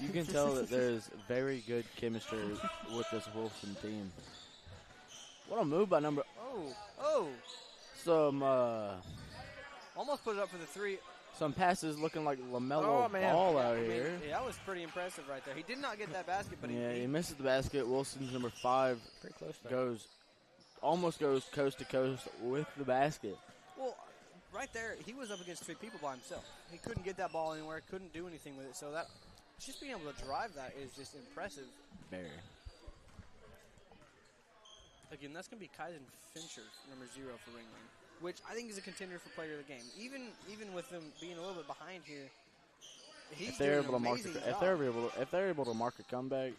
You can tell that there's very good chemistry with this Wilson team. What a move by number.
Oh.
Some
almost put it up for the 3.
Some passes looking like LaMelo Ball out here.
Yeah, that was pretty impressive right there. He did not get that basket, but
he misses the basket. Wilson's number 5
pretty close
almost goes coast to coast with the basket.
Well, right there, he was up against 3 people by himself. He couldn't get that ball anywhere, couldn't do anything with it. So that just being able to drive that is just impressive.
Very.
Again, that's going to be Kaisen Fincher, number 0 for Ringling, which I think is a contender for player of the game. Even with them being a little bit behind here, he's doing an amazing job.
If they're able to mark a comeback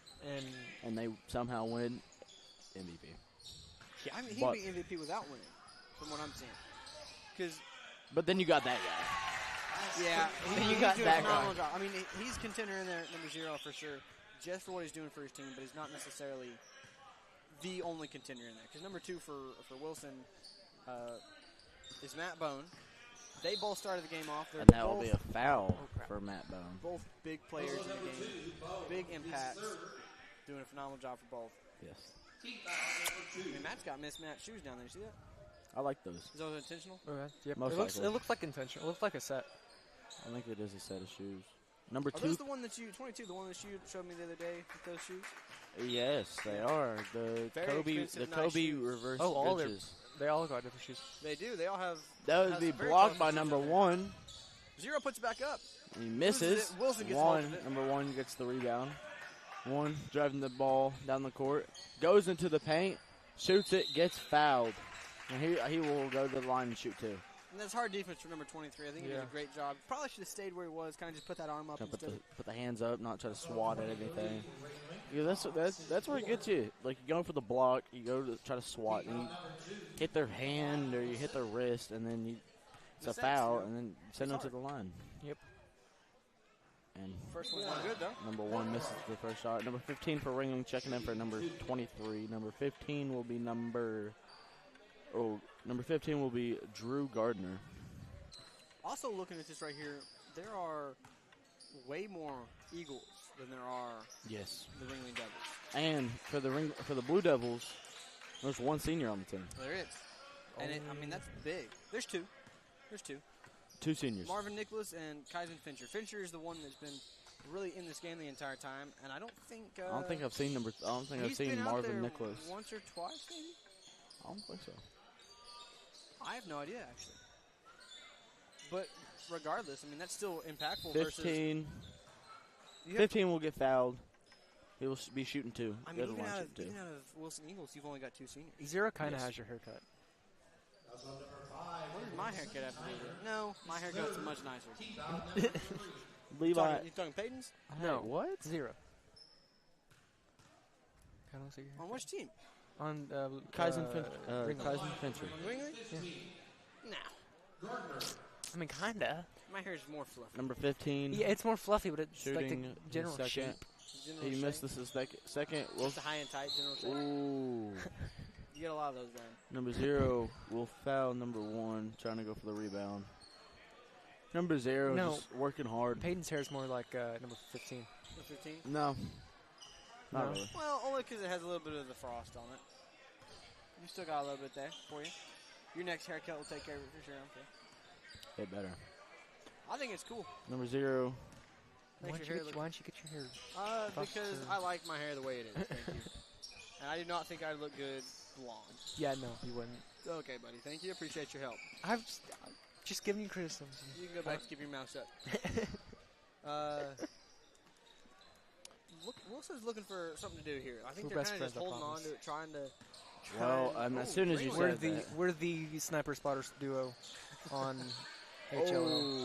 and they somehow win, MVP.
Yeah, I mean, he'd be MVP without winning, from what I'm seeing.
But then you got that guy.
Yeah,
you got that guy.
Job. I mean, he's contender in there at number 0 for sure, just for what he's doing for his team, but he's not necessarily the only contender in there. Because number 2 for Wilson is Matt Bone. They both started the game off.
And that will be a foul for Matt Bone.
Both big players in the game, big impacts, doing a phenomenal job for both.
Yes.
I mean, Matt's got mismatched shoes down there. You see that?
I like those.
Is those intentional?
Okay. Yep.
It
looks like intentional. It looks like a set.
I think it is a set of shoes. Number 2.
Are those the one that 22, the one that you showed me the other day with those shoes?
Yes, they are. The Kobe reverse edges.
They all got different shoes.
They do. They all have.
That would be blocked by number 1.
0 puts it back up.
He misses.
Wilson gets
Number 1 gets the rebound. 1 driving the ball down the court. Goes into the paint. Shoots it. Gets fouled. And he will go to the line and shoot 2.
And that's hard defense for number 23. I think he did a great job. Probably should have stayed where he was, kind of just put that arm up instead.
Put the hands up, not try to swat at anything. Yeah, that's where it gets you. Like, you go for the block, you go to try to swat, and you hit their hand or you hit their wrist, and then it's a foul, and then send them to the line.
Yep.
And
first one's not good, though.
Number 1 misses the first shot. Number 15 for Ringling, checking in for number 23. Number 15 will be number 15 will be Drew Gardner.
Also looking at this right here, there are way more Eagles than there are the Ringling Devils.
And for the Blue Devils, there's one senior on the team.
There is. And I mean, that's big. There's two.
Two seniors.
Marvin Nicholas and Kyson Fincher. Fincher is the one that's been really in this game the entire time, and I don't think
I've seen Marvin Nicholas
once or twice, maybe.
I don't think so.
I have no idea, actually. But regardless, I mean, that's still impactful.
15 will get fouled. He will be shooting 2.
I mean, even out of Wilson Eagles, you've only got 2 seniors.
Zero kind of has your haircut.
What does my haircut have to do with it? No, my haircut's much nicer.
Levi.
You talking Peyton's?
No.
What?
Zero. Kind of
On which team?
On
Kyson Fincher.
On Ringling?
Yeah.
No.
I mean, kinda.
My hair is more fluffy.
Number 15.
Yeah, it's more fluffy, but it's
shooting
like the general shape.
He missed this second.
Just a high and tight general shape.
Ooh.
You get a lot of those, Brian.
Number 0 will foul number 1, trying to go for the rebound. Number 0 just working hard.
Peyton's hair is more like number 15.
Number 15?
No. Not really.
Well, only because it has a little bit of the frost on it. You still got a little bit there for you. Your next haircut will take care of it for sure, I'm sure.
It better.
I think it's cool.
Number 0.
Why don't you get your hair?
Because I like my hair the way it is. Thank you. And I do not think I'd look good blonde. Yeah,
no, you wouldn't.
Okay, buddy. Thank you. Appreciate your help.
I'm just giving you criticism.
You can go back to keep your mouth shut. Wilson's looking for something to do here. I think they're kind of just holding on to it, trying to.
Well, as soon as you said that.
We're the sniper spotter duo on HLL.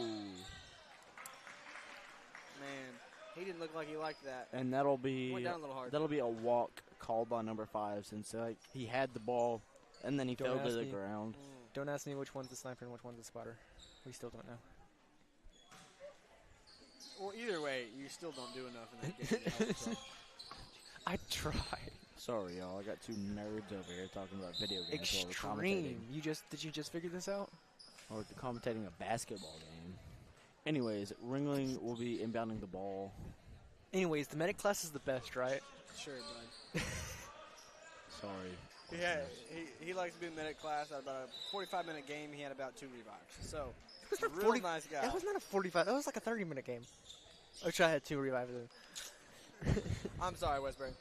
Man, he didn't look like he liked that.
And that'll be
Went down a little hard.
that'll be a walk called by number 5 since he had the ball and then he fell to the ground.
Don't ask me which one's the sniper and which one's the spotter. We still don't know.
Well, either way, you still don't do enough in that game. So.
I tried.
Sorry, y'all. I got 2 nerds over here talking about video games.
Extreme. Did you just figure this out?
Or commentating a basketball game. Anyways, Ringling will be inbounding the ball.
Anyways, the medic class is the best, right?
Sure, bud.
Sorry.
Yeah, he likes to be in medic class. At about a 45-minute game, he had about 2 revives. So, real nice guy.
That was not a 45. That was like a 30-minute game. Which I had 2 revives in.
I'm sorry, Westbury.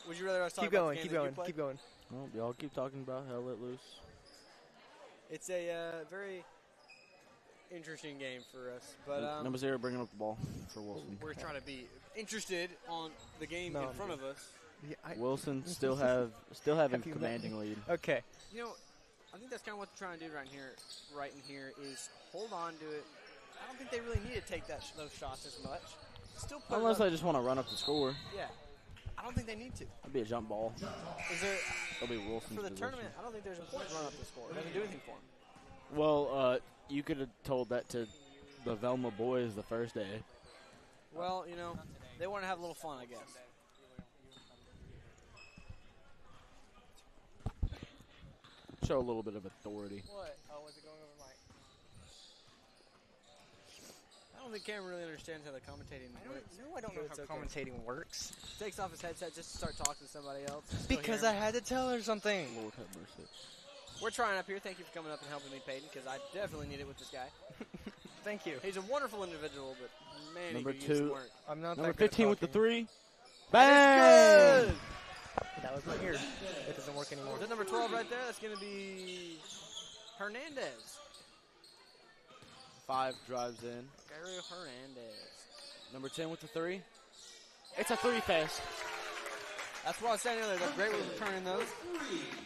Would you rather us talk
keep
about
going,
the
keep
game
going,
that you
keep going.
Well, y'all keep talking about how let loose.
It's a very interesting game for us. But
number 0 bringing up the ball for Wilson.
We're trying to be interested on the game in front of us.
Yeah,
Wilson still having commanding lead.
Okay.
You know, I think that's kind of what they're trying to do right in here is hold on to it. I don't think they really need to take those shots as much. Still put
unless they just want to run up the score.
Yeah. I don't think they need to.
It'll be a jump ball. It'll be Wilson's
for the
position.
tournament, I don't think there's a point to run up the score. It doesn't do anything for them.
Well, you could have told that to the Velma boys the first day.
Well, you know, they want to have a little fun, I guess.
Show a little bit of authority.
What? Oh, was it going over my... I don't think Cameron really understands how the commentating works.
I don't know how commentating works.
Takes off his headset just to start talking to somebody else.
Because I had to tell her something.
Lord have mercy.
We're trying up here. Thank you for coming up and helping me, Peyton, because I definitely need it with this guy.
Thank you.
He's a wonderful individual, but man,
number
he could use some
2.
work.
I'm not
number
that good
15 with the 3.
Bang! Good.
That was my ear. It doesn't work anymore.
Is that number 12 right there? That's going to be Hernandez.
5 drives in.
Gary Hernandez.
Number 10 with the 3. It's a 3 fast.
That's what I was saying earlier. They're great with returning those.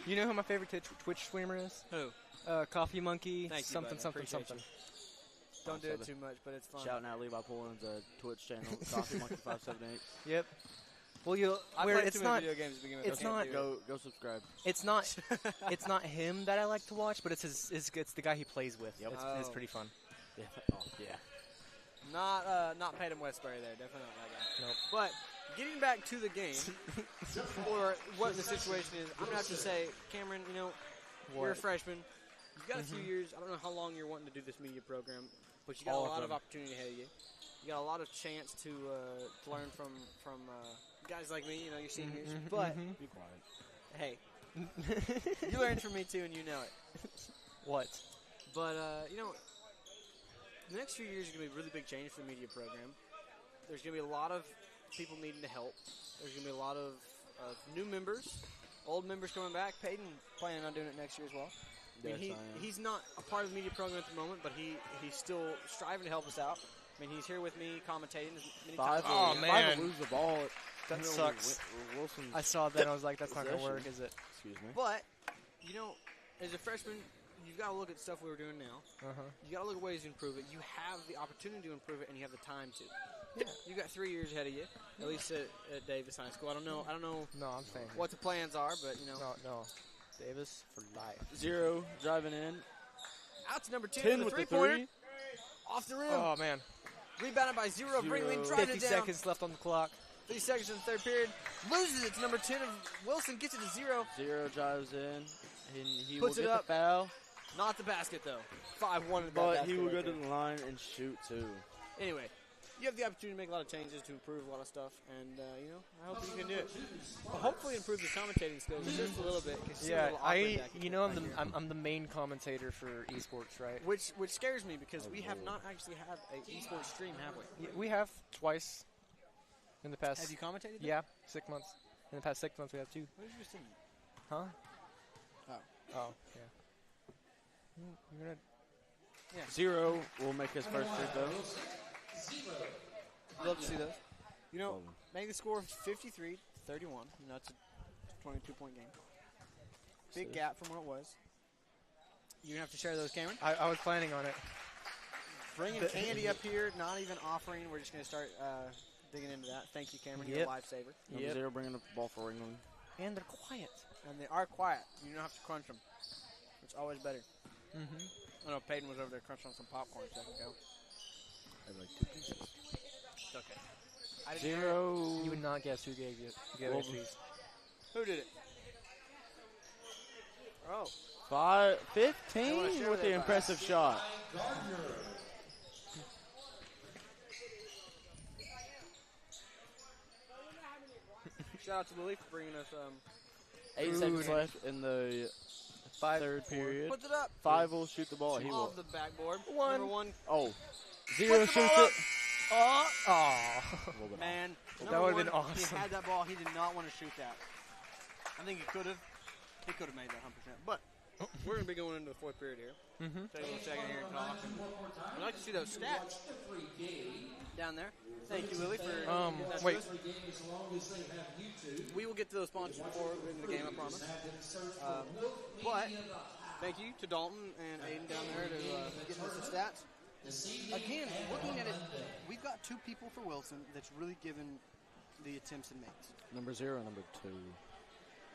You know who my favorite Twitch streamer is?
Who?
Coffee Monkey.
Thank you,
something,
buddy.
something,
Appreciate
something.
Don't do it too much, but it's fun.
Shouting out Levi Pullen's Twitch channel, Coffee Monkey 578.
Yep. Well,
I
where
played
it's
too many
not.
video games to begin with.
It's not.
Go subscribe.
It's not. It's not him that I like to watch, but it's the guy he plays with.
Yep.
It's pretty fun.
Yeah. Oh, yeah.
Not Peyton Westbury there. Definitely not that guy.
Nope.
But getting back to the game, or what the situation is, I'm gonna have to say, Cameron, you're a freshman. You've got a few years. I don't know how long you're wanting to do this media program, but you got a lot of opportunity ahead of you. You got a lot of chance to learn from guys like me, your seniors. But
be quiet.
Hey, you learned from me too, and you know it.
What?
But the next few years are going to be a really big change for the media program. There's going to be a lot of people needing to help. There's going to be a lot of new members, old members coming back. Peyton planning on doing it next year as well.
Yes,
I mean, he's not a part of the media program at the moment, but he's still striving to help us out. I mean, he's here with me commentating as many times.
Oh, man.
Lose the ball.
That sucks. I saw that and I was like, that's not going to work, is it?
Excuse me.
But, as a freshman, you've got to look at stuff we were doing now. You got to look at ways to improve it. You have the opportunity to improve it, and you have the time to. Yeah. You got 3 years ahead of you, at least at Davis High School. I don't know.
No, I'm saying
what the plans are, but
No. Davis for life.
0 driving in.
Out to number 10
10
for the
with the
three-pointer.
3.
Off the rim.
Oh man.
Rebounded by Zero. Ringling driving
50
it down.
seconds left on the clock.
3 seconds in the third period. Loses it to number 10 of Wilson. Gets it to 0.
0 drives in. And he
Puts
will
it
get
up.
the foul.
Not the basket though. 5-1.
But he will go to the line and shoot 2.
Anyway, you have the opportunity to make a lot of changes to improve a lot of stuff, and I hope you can do it. Well, hopefully, improve the commentating skills just a little bit.
Yeah, I'm the main commentator for esports, right?
Which scares me because we have not actually had an esports stream, have we?
Yeah, we have twice in the past.
Have you commentated?
Yeah, 6 months. In the past 6 months, we have 2.
What did you just say?
Huh?
Oh,
yeah. You're gonna.
Yeah.
0 will make his first free throw.
Love to see those. Make the score 53-31. It's a 22-point game. Big gap from what it was. You're going to have to share those, Cameron.
I was planning on it.
Bringing candy up here, not even offering. We're just going to start digging into that. Thank you, Cameron. You're a lifesaver.
Number 0 bringing up the ball for Ringling.
And they're quiet.
And they are quiet. You don't have to crunch them. It's always better. I know Peyton was over there crunching on some popcorn a second ago.
I like 2 pieces.
It's okay.
0.
You would not guess who gave you a piece.
Who did it? Oh.
15 with the impressive shot.
Shout out to Lily for bringing us
8 seconds left in the third period.
Puts it up.
5 will shoot the ball. He will.
Off the backboard.
1.
Number 1.
Oh. 0 shoots it.
Oh.
Man.
That would have been awesome.
He had that ball. He did not want to shoot that. I think he could have. He could have made that 100%. But we're going to be going into the fourth period here. Take a second here and talk. I'd like to see those stats down there. Thank you, Lily, for that
wait.
to us. We will get to those sponsors before we get into the game, I promise. But thank you to Dalton and Aiden down there to get us the stats. Again, looking at it, we've got 2 people for Wilson that's really given the attempts and makes.
Number 0, number 2.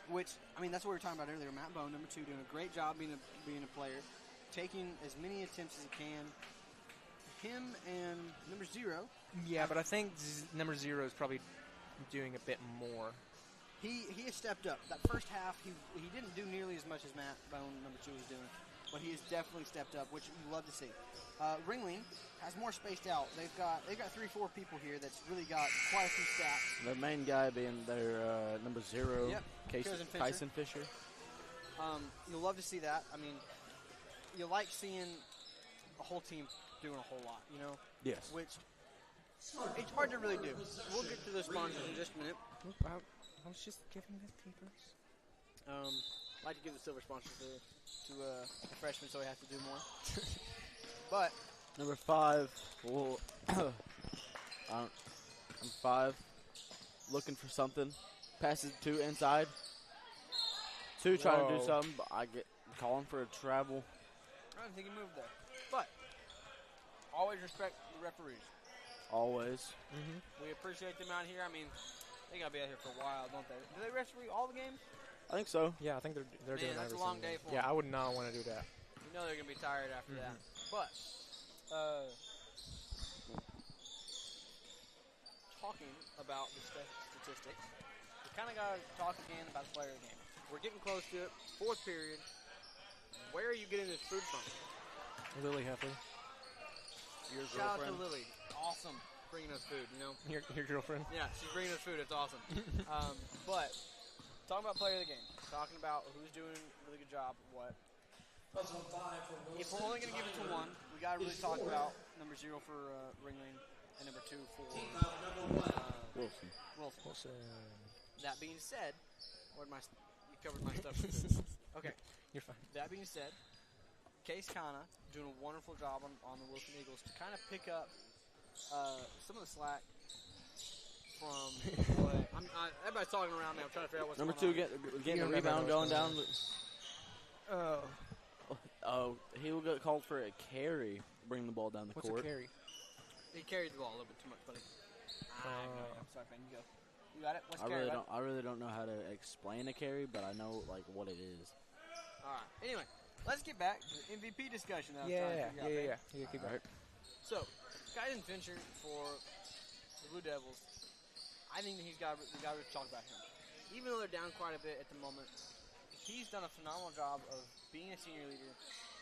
Which, I mean, that's what we were talking about earlier. Matt Bone, number 2, doing a great job being a player, taking as many attempts as he can. Him and number 0.
Yeah, but I think number 0 is probably doing a bit more.
He has stepped up. That first half, he didn't do nearly as much as Matt Bone, number 2, was doing, but he has definitely stepped up, which you love to see. Ringling has more spaced out. They've got 3-4 people here that's really got quite a few stats.
The main guy being their number 0, Kyson Fisher.
You'll love to see that. I mean, you like seeing a whole team doing a whole lot,
Yes.
Which it's hard to really do. We'll get to the sponsors in just a minute.
I was just giving the papers.
I'd like to give the silver sponsor to the freshman, so we have to do more. But
number 5 will. I'm 5, looking for something. Passes 2 inside. 2 trying to do something, but I get calling for a travel.
I don't think he moved there. But always respect the referees.
Always.
We appreciate them out here. I mean, they got to be out here for a while, don't they? Do they referee all the games?
I think so.
Yeah, I think they're doing
that's
every
a long
single
day
game.
for
Yeah,
them.
I would not want to do that.
You know they're going to be tired after that. But, talking about the statistics, we kind of got to talk again about the player of the game. We're getting close to it. 4th period. Where are you getting this food from?
Lily Heffley.
Your
Shout out
girlfriend.
to Lily. Awesome. Bringing us food, you know?
Your girlfriend?
Yeah, she's bringing us food. It's awesome. But talking about player of the game, talking about who's doing a really good job, what. If we're only going to give it to one, we got to really talk about number 0 for Ringling and number 2 for Wilson. That being said, you covered my stuff. Okay.
You're fine.
That being said, Case Kana doing a wonderful job on the Wilson Eagles to kind of pick up some of the slack from everybody's talking around me. I'm trying to figure out what's
Number
going
2 getting a rebound, going down. Oh, he will get called for a carry, bring the ball down the
What's
court.
a carry?
He carried the ball a little bit too much, buddy. I'm sorry, man. You go. You got it? What's carry?
I really don't know how to explain a carry, but I know like what it is.
All right. Anyway, let's get back to the MVP discussion. That I was trying to figure out,
Yeah, keep going.
So, Kaiden Fincher for the Blue Devils, I think that we got to talk about him. Even though they're down quite a bit at the moment, he's done a phenomenal job of being a senior leader,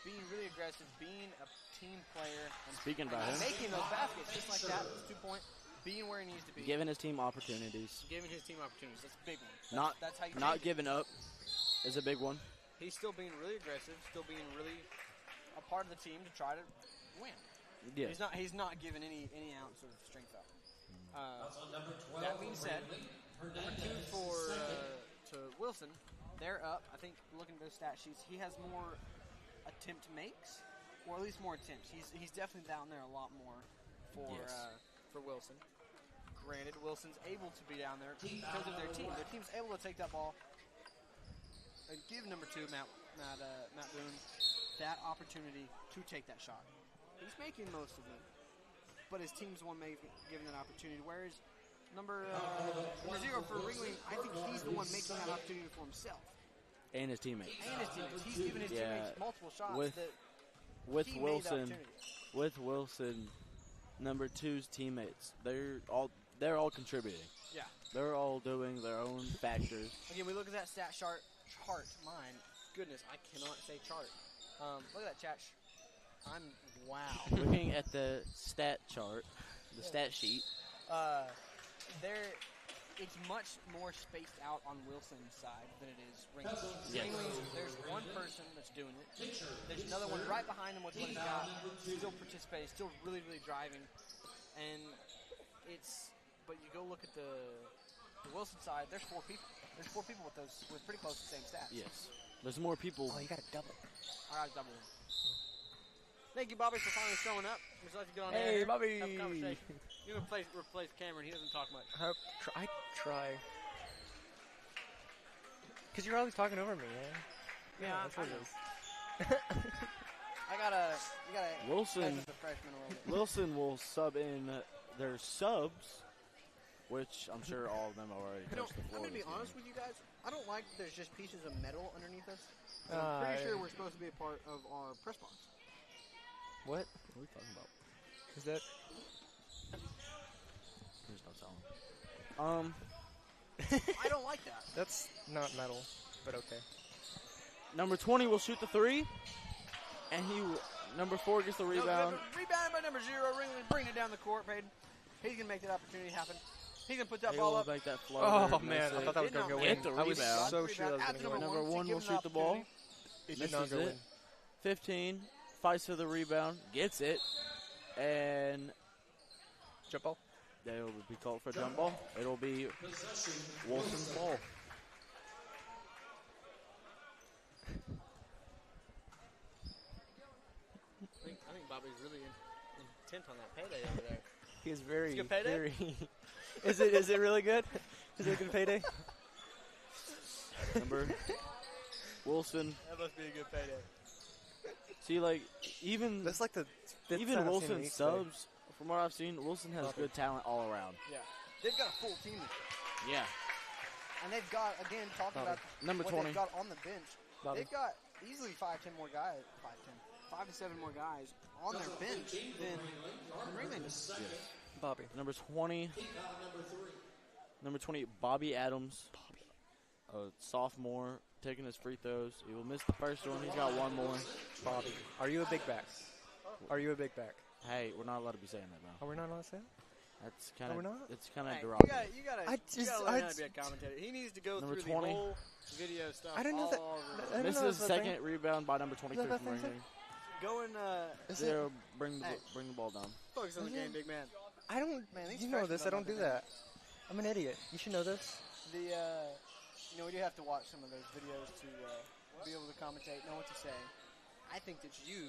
being really aggressive, being a team player, and
Speaking about him,
making those baskets just like that, 2-point, being where he needs to be.
giving his team opportunities.
Giving his team opportunities. That's a big one. That's how you
not
change it.
giving up is a big one.
He's still being really aggressive, still being really a part of the team to try to win.
Yeah.
He's not giving any ounce of strength up. That being said, number 2 to Wilson, they're up. I think looking at those stat sheets, he has more attempt makes, or at least more attempts. He's definitely down there a lot more for Wilson. Granted, Wilson's able to be down there because of their team. Their team's able to take that ball and give number 2, Matt Boone, that opportunity to take that shot. He's making most of it, but his team's the one giving that opportunity. Whereas number 0 for Ringling, I think he's the one making that opportunity for himself.
And his teammates.
He's giving his teammates multiple shots.
With Wilson, number 2's teammates, they're all contributing.
Yeah.
They're all doing their own factors.
Again, we look at that stat chart. Mine, goodness, I cannot say chart. Look at that chat. Wow.
Looking at the stat chart, the stat sheet.
It's much more spaced out on Wilson's side than it is Ringley's.
Yes.
There's one person that's doing it. There's another one right behind him with what he's got, still participating, still really, really driving. And but you go look at the Wilson side, there's 4 people. There's 4 people with pretty close to the same stats.
Yes. There's more people.
Oh, you got a double.
I got a double. Thank you, Bobby, for finally showing up. Would you like to get on
Hey,
air?
Bobby.
Have a conversation. You're going to replace Cameron. He doesn't talk much.
I try. Because you're always talking over me, man.
Yeah,
that's what it is.
You gotta
Wilson.
the freshman a little bit.
Wilson will sub in their subs, which I'm sure all of them already touched the
I'm
floor.
going to be honest with you guys. I don't like that there's just pieces of metal underneath us. I'm pretty sure we're supposed to be a part of our press box.
What?
What are we talking about?
Is that?
There's no telling.
I don't like that.
That's not metal, but okay.
Number 20 will shoot the 3, and number 4 gets the rebound.
Rebounded by number 0. Ringling bring it down the court, Peyton. He's going to make that opportunity happen. He's going to put that ball up.
Make that floater.
Oh, man. I thought that was going to go in.
Get the
I was
rebound.
so sure that was going to go in.
Number 1 will shoot the ball.
It did not go in.
15, fights for the rebound, gets it, and
jump ball.
They will be called for a jump ball. It'll be Wilson's ball.
I think Bobby's really intent on that payday over there.
He is very,
It's a good payday?
very. Is it really good? Is it a good payday?
number Wilson.
That must be a good payday.
See, like, even
That's like the fifth
even
time I've seen
Wilson
Leeds today.
subs, from what I've seen, Wilson has good talent all around.
Yeah. They've got a full team this year.
Yeah.
And they've got, again, talking about
Number
what
20.
they've got on the bench.
Bobby.
They've got easily 5 to 7 more guys on their bench than Ringling does.
Bobby.
Number 20. Number 20, Bobby Adams. A sophomore, taking his free throws. He will miss the first one. He's got one more.
Bobby. Are you a big back? Are you a big back?
Hey, we're not allowed to be saying that, bro.
Are we not allowed to say that?
That's kind
Are we
of
not?
it's kind of
Hey,
derogatory.
you gotta
I
learn how to be a commentator. He needs to go
Number
through
20.
the whole video stuff.
I didn't know that.
all over.
I didn't
This
know
is
that was a thing.
second rebound by number 23
Is that
from
that thing?
Ringling.
Go and
Is it?
Zero, bring the
Hey.
bring the ball down.
focus on the
Is
game,
it?
big man.
I don't.
Man, these
you know this. I
freshmen
don't do
don't know
that. I'm an idiot. You should know this.
We do have to watch some of those videos to be able to commentate, know what to say. I think that you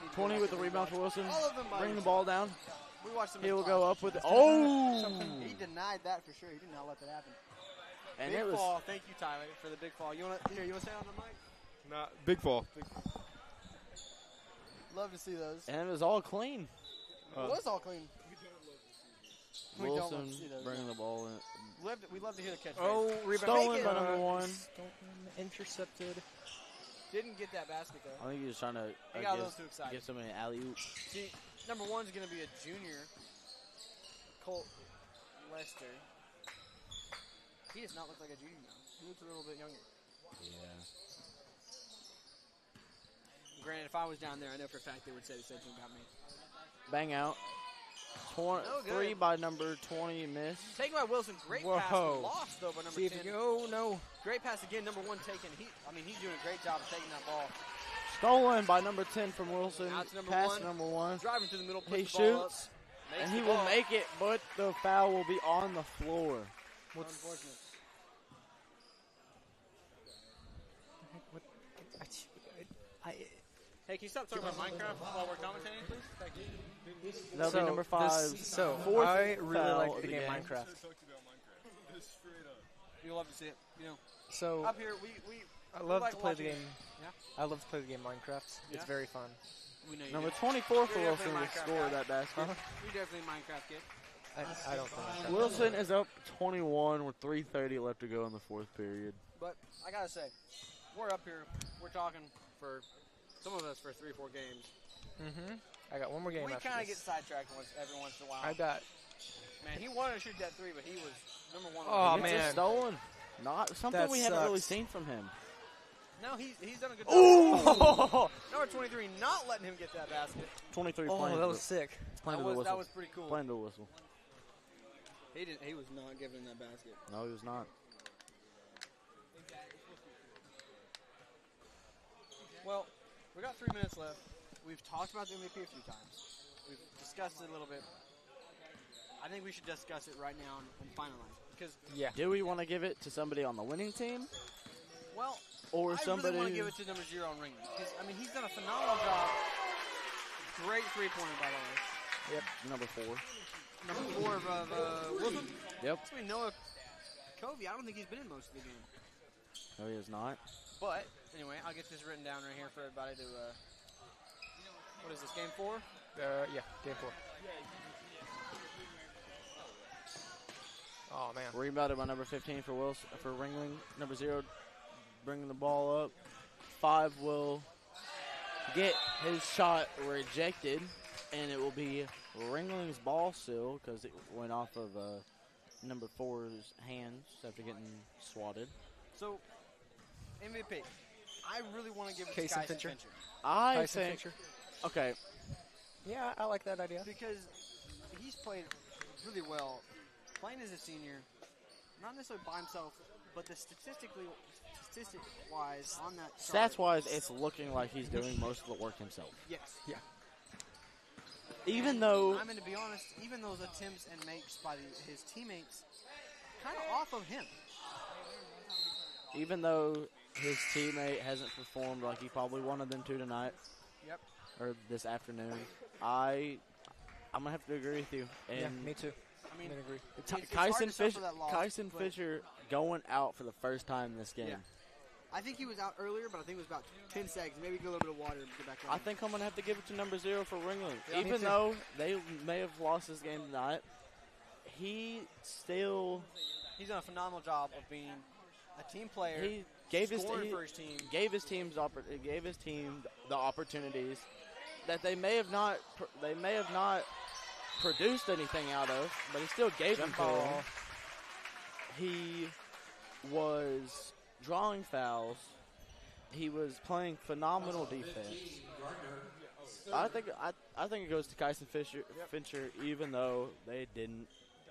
need to
20
go
with the
back and
rebound for
rewatch
Wilson.
all of them by
Bring the
yourself.
ball down.
We watched them.
He
in
will
class.
go up with it. Oh!
He denied that for sure. He did not let that happen.
And
Big
it was
fall. Thank you, Tyler, for the big fall. You want to say on the mic?
Not big fall.
Love to see those.
and it was all clean.
It was all clean. We don't
Wilson
want to see those.
bringing the ball in.
We love to hear the catch.
Oh, rebound.
Stolen by number 1.
Stolen, intercepted.
Didn't get that basket though.
I think he was trying to
He got a little too excited.
give somebody an alley-oop.
See, number 1's going to be a junior, Colt Lester. He does not look like a junior now. He looks a little bit younger.
Yeah.
Granted, if I was down there, I know for a fact they would say the same thing about me.
Bang out.
No good.
3 by number 20, miss.
Taken by Wilson. Great pass.
Whoa.
Lost, though, by number
See if
10.
you go. No.
Great pass again. Number 1 taken. He's doing a great job of taking that ball.
Stolen by number 10 from Wilson.
Out to number
Pass
1.
number 1.
Driving to the middle, puts
He
the ball
shoots,
up.
and he will make it, but the foul will be on the floor.
What's unfortunate? Hey, can you stop talking about Minecraft while we're commentating, please? Thank you.
That'll be number 5.
I really
foul
like
of
the game Minecraft.
You love to see it.
So
Up here,
I love
like
to play the
watching-
game.
Yeah?
I love to play the game Minecraft.
Yeah?
It's very fun.
We know you
Number
do.
24 for
You're
Wilson
definitely
will
a Minecraft
score
guy.
that basket.
You're definitely a Minecraft kid.
I don't think.
Wilson is up 21 with 3:30 left to go in the 4th period.
But I gotta say, we're up here. We're talking for some of us for 3 or 4 games.
Mm-hmm. I got one more game
We
after
kind of get
this.
sidetracked every once in a while.
I got.
Man, he wanted to shoot that 3, but he was number 1.
Oh,
It's
man.
a stolen. Not something
That
we haven't really
sucks.
seen from him.
No, he's done a good job.
Oh!
Number 23, not letting him get that basket.
23
Oh,
playing.
that was sick.
Playing to the
That
whistle.
was pretty cool.
Playing to the whistle.
He was not giving him that basket.
No, he was not.
Well, we got 3 minutes left. We've talked about the MVP a few times. We've discussed it a little bit. I think we should discuss it right now and finalize it. Because,
Yeah.
Do we want to give it to somebody on the winning team?
well,
Or
I
somebody
really want to give it to number 0 on Ringling. Because, he's done a phenomenal job. Great three-pointer, by the way.
Yep, number 4.
Number 4 of Wilson.
Yep.
I mean, Noah Covey, I don't think he's been in most of the game.
No, he is not.
But, anyway, I'll get this written down right here for everybody to, what is this, game 4?
Yeah, game 4. Oh man.
Rebounded by number 15 for Wilson for Ringling. Number 0 bringing the ball up. 5 will get his shot rejected, and it will be Ringling's ball still because it went off of number 4's hands after getting swatted.
So, MVP. I really want to give it to
Tyson
Tyson
Fincher.
Fincher.
I
Tyson
think.
Fincher.
Okay.
Yeah, I like that idea.
Because he's played really well, playing as a senior, not necessarily by himself, but statistic-wise on that chart.
Stats-wise, it's looking like he's doing most of the work himself.
Yes.
Yeah.
Even though,
I mean, to be honest, even those attempts and makes by his teammates, kind of off of him.
even though his teammate hasn't performed like he probably wanted them to tonight,
Yep.
or this afternoon, I I'm gonna have to agree with you. And
Yeah, me too.
I mean,
agree.
it's hard to suffer that loss,
Kyson
but-
Fisher going out for the first time in this game.
Yeah. I think he was out earlier, but I think it was about 10 seconds. Maybe get a little bit of water and get back in.
I think I'm going to have to give it to number 0 for Ringling.
Yeah, me
Even
too.
though they may have lost this game tonight, he still...
He's done a phenomenal job of being a team player.
He gave his,
scoring for his team.
Gave his team the opportunities that they may have not produced anything out of, but he still gave them to him. He was drawing fouls. He was playing phenomenal defense. I think it goes to Kyson Fincher, even though they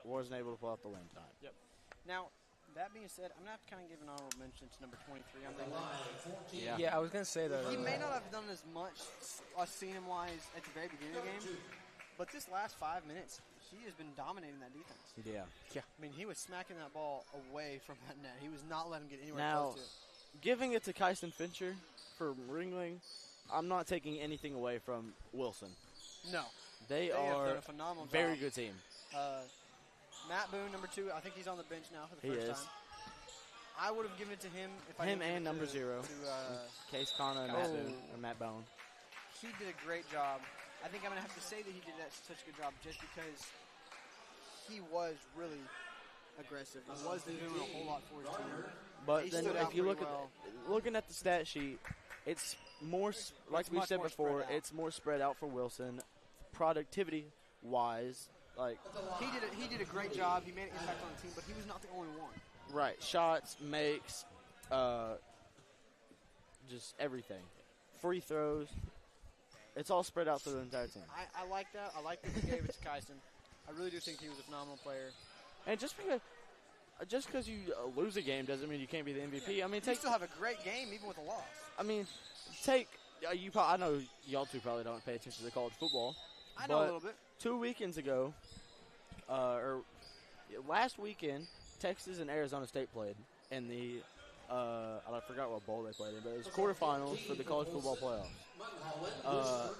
wasn't able to pull out the win tonight.
Yep. Now, that being said, I'm going to kind of give an honorable mention to number 23 on that line.
Yeah, I was going to say that.
He may not have done as much, us seeing him wise at the very beginning of the game, but this last 5 minutes, he has been dominating that defense.
Yeah.
I mean, he was smacking that ball away from that net. He was not letting him get anywhere
Now,
close to it.
giving it to Kyson Fincher for Ringling, I'm not taking anything away from Wilson.
No.
They
have
are
done a phenomenal job.
very good team.
Matt Boone, number 2, I think he's on the bench now for the
He
first
is.
time. I would have given it to him if I
Him
didn't give
and
it
number
to,
0. Case Kana and Matt Bone.
He did a great job. I think I'm going to have to say that he did such a good job just because he was really aggressive. He wasn't doing a whole lot for his team.
But
He
then
stood out
if you
pretty
look
well.
looking at the stat sheet, it's more like we
much
said
more
before.
spread out.
It's more spread out for Wilson, productivity wise. Like
He did a great job. He made an impact on the team, but he was not the only one.
right, shots, makes, just everything, free throws. It's all spread out through the entire team.
I like that. I like that he gave it to Kyson. I really do think he was a phenomenal player.
And just because you lose a game doesn't mean you can't be the MVP. I mean,
You still have a great game even with a loss.
I mean, I know y'all two probably don't pay attention to college football.
I know a
but
little bit.
2 weekends ago, or last weekend, Texas and Arizona State played in the I forgot what bowl they played in, but it was quarterfinals for the college football playoffs.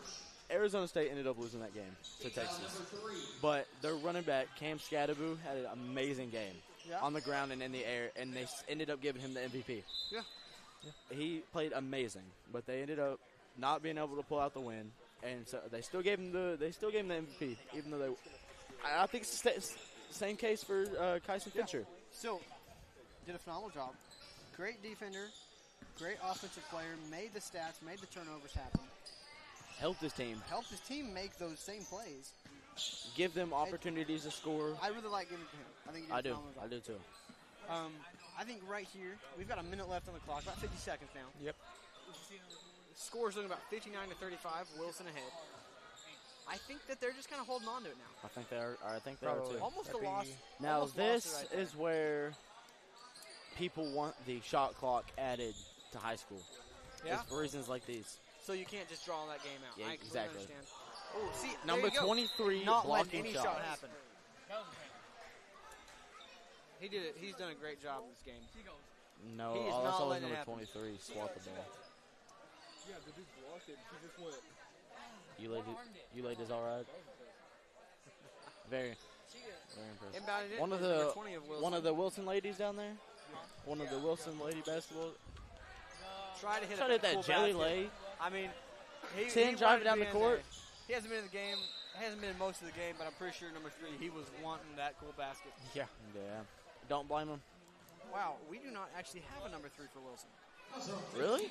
Arizona State ended up losing that game to Texas, but their running back Cam Scadaboo had an amazing game on the ground and in the air, and they ended up giving him the MVP.
Yeah.
He played amazing, but they ended up not being able to pull out the win, and so they still gave him the MVP, even though I think it's the same case for Kyson Fincher.
Still did a phenomenal job. Great defender, great offensive player, made the stats, made the turnovers happen.
Helped his team.
Helped his team make those same plays.
Give them opportunities to score.
I really like giving it to him. I think he did a phenomenal job.
I do too.
I think right here, we've got a minute left on the clock, about 50 seconds now.
Yep.
Score's looking about 59 to 35, Wilson ahead. I think that they're just kind of holding on to it now.
I think they are. I think they are too.
Almost a loss.
Now
almost
this
lost it right
is where people want the shot clock added to high school.
Yeah.
It's for reasons like these.
So you can't just draw that game out.
Yeah,
I completely
exactly.
understand. Oh, see,
Number
there you go.
23
not letting
blocking
any
shots.
shot happen. He did it. He's done a great job in this game.
No,
He is
that's
not
always
letting it
number
happen.
23. Swat the ball.
Yeah, the dude blocked it. He just went.
You ladies all right? Very impressive.
Inbounded it
One of
was number
the
20 of Wilson.
one of the Wilson ladies down there. One of the Wilson lady basketball.
Try to hit
Tried
a
to hit that
cool
jelly
basket.
lay.
I mean, he
10
wanted
driving
to
down
be
the
in
court.
there. He hasn't been in the game. Hasn't been in most of the game, but I'm pretty sure number 3, he was wanting that cool basket.
Yeah. Don't blame him.
Wow, we do not actually have a number 3 for Wilson.
Really?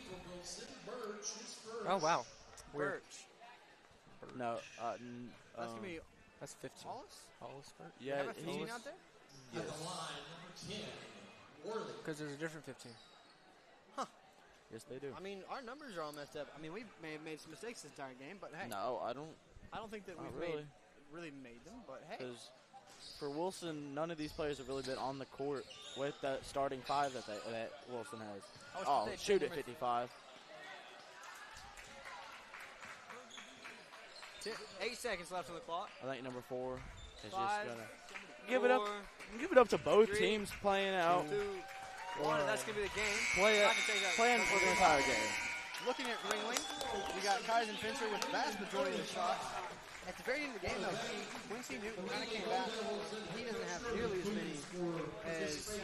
Oh, wow. Weird.
Birch.
No.
That's going to be
That's 15.
Hollis?
Hollis Birch?
Yeah.
Have a 15 out there?
Yes.
Because there's a different 15.
Yes, they do.
I mean, our numbers are all messed up. I mean, we may have made some mistakes this entire game, but hey.
No, I don't.
I don't think that
Not
we've
really.
really made them, but hey.
Because for Wilson, none of these players have really been on the court with the starting 5 that Wilson has. Oh, shoot at 55.
8 seconds left on the clock.
I think number 4 is
5,
just gonna give it up.
4,
Give it up to both
3,
teams playing out.
2, 1. That's gonna be the game.
Playing
I can take that.
for the entire game.
Looking at Ringling, we got Kyson Fincher with the vast majority of the shots.
At the very end of the game, though, Quincy Newton kind of came back. He doesn't have nearly as many as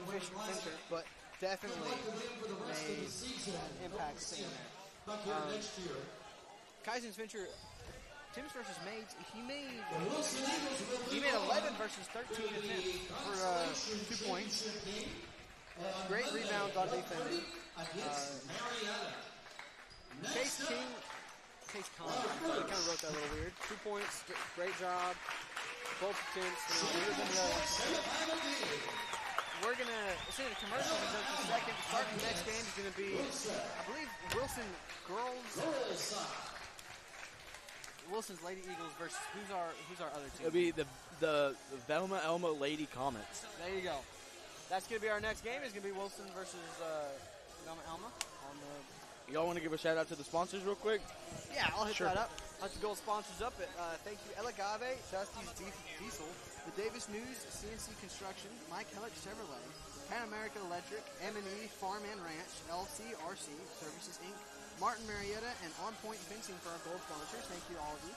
Fincher, but definitely made an impact staying there. Kaizen Fincher, Tim's versus Maids, he made 11 versus 13 attempts for 2 points. Great rebounds on defense. Case Con, I kind of wrote that a little weird. 2 points, great job. Both attempts, better than the other one. We're going to send a commercial in just a second. Starting the next game is going to be, I believe, Wilson's Lady Eagles versus who's our other team?
It'll be the Velma Elma Lady Comets.
There you go. That's going to be our next game. It's going to be Wilson versus Velma Elma on the.
Y'all want to give a shout out to the sponsors real quick?
Yeah, I'll hit that up. Let's go sponsors up. Thank you, El Agave, Dusty's Diesel, the Davis News, CNC Construction, Mike Hellick Chevrolet, Pan American Electric, M&E Farm and Ranch, LCRC Services Inc., Martin Marietta, and On Point Fencing for our gold sponsors. Thank you, all of you.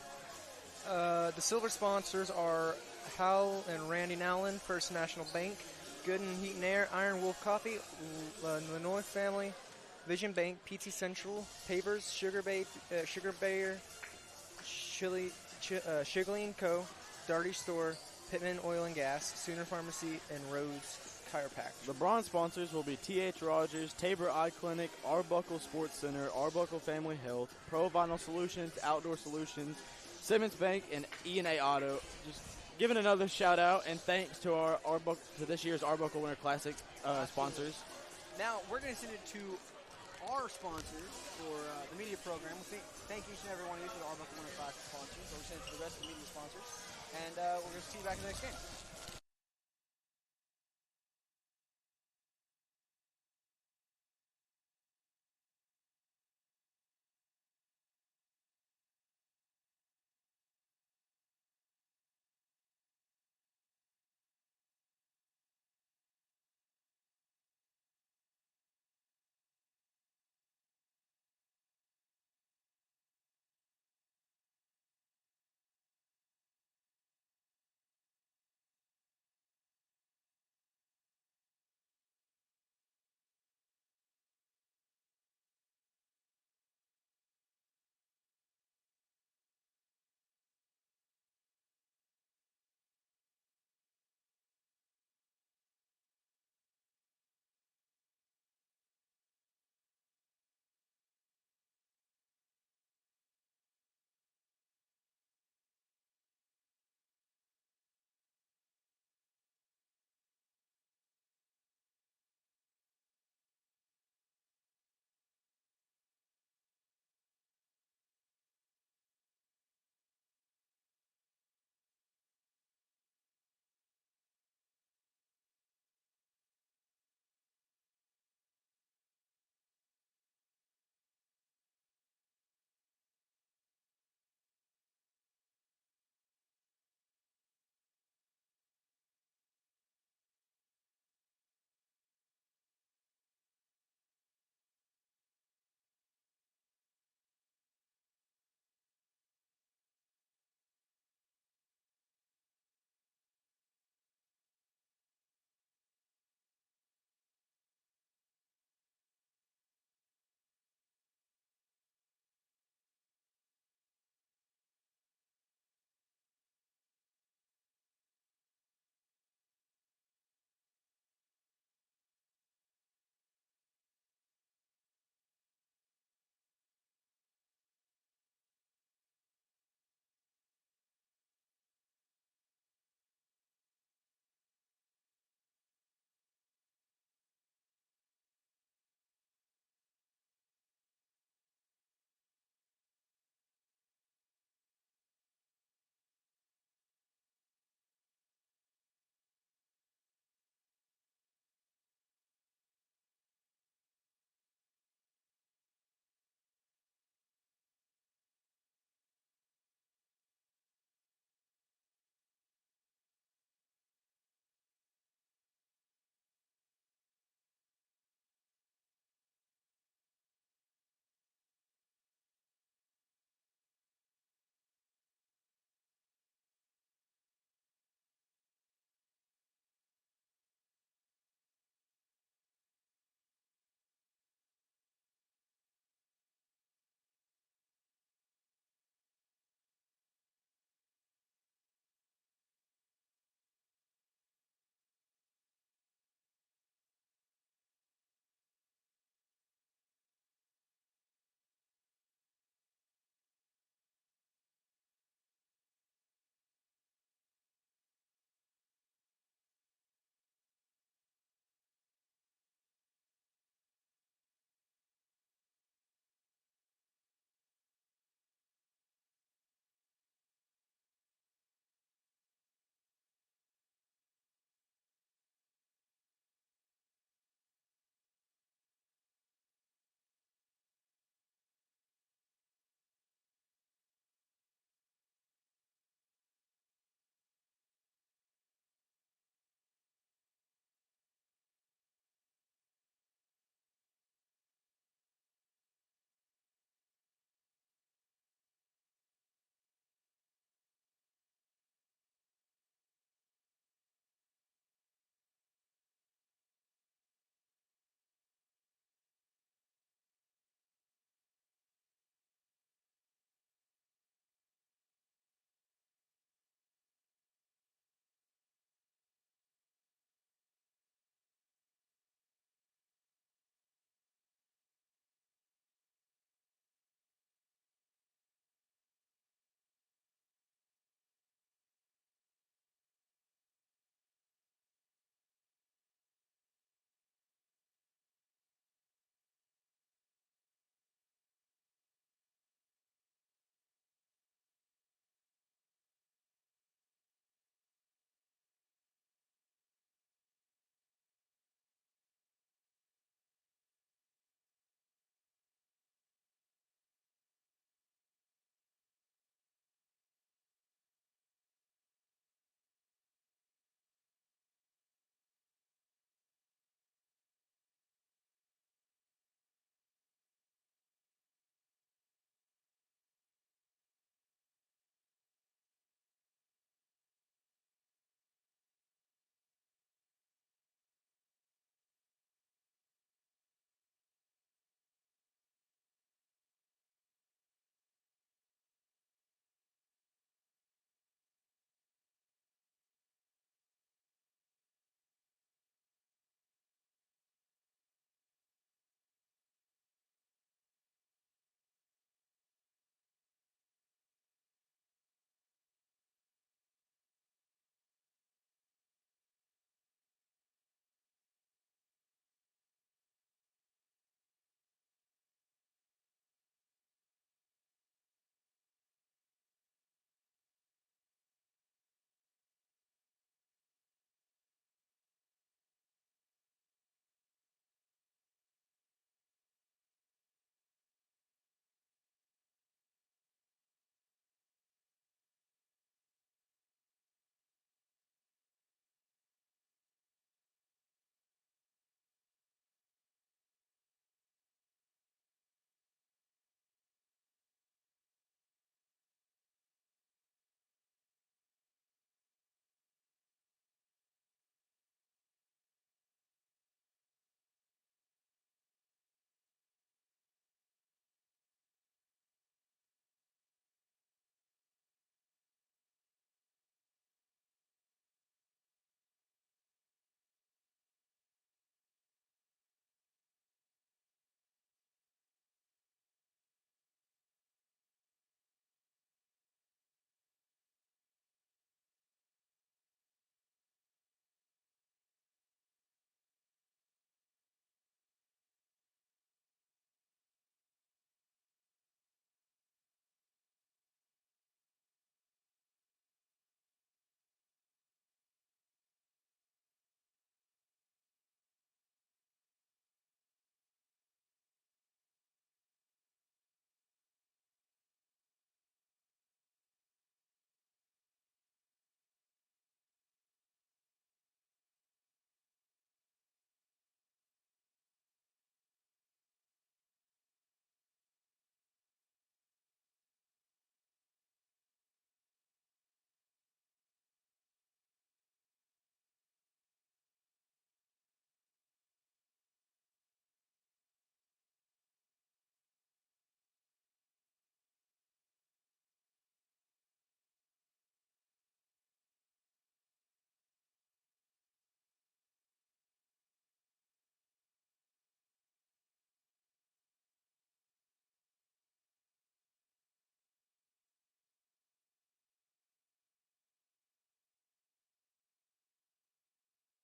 The silver sponsors are Hal and Randy Nowlin, First National Bank, Gooden Heat and Air, Iron Wolf Coffee, Lenoy Family, Vision Bank, PT Central, Pavers, Sugar Bayer, Shigley & Co., Darty Store, Pittman Oil and Gas, Sooner Pharmacy, and Rhodes Chiropractic.
The bronze sponsors will be T.H. Rogers, Tabor Eye Clinic, Arbuckle Sports Center, Arbuckle Family Health, Pro Vinyl Solutions, Outdoor Solutions, Simmons Bank, and E&A Auto. Just giving another shout out and thanks to our to this year's Arbuckle Winter Classic sponsors.
Now we're going to send it to our sponsors for the media program. We thank each and every one of you for the Arbuckle Winter Classic sponsors. So we're sending it to the rest of the media sponsors, and we're going to see you back in the next game.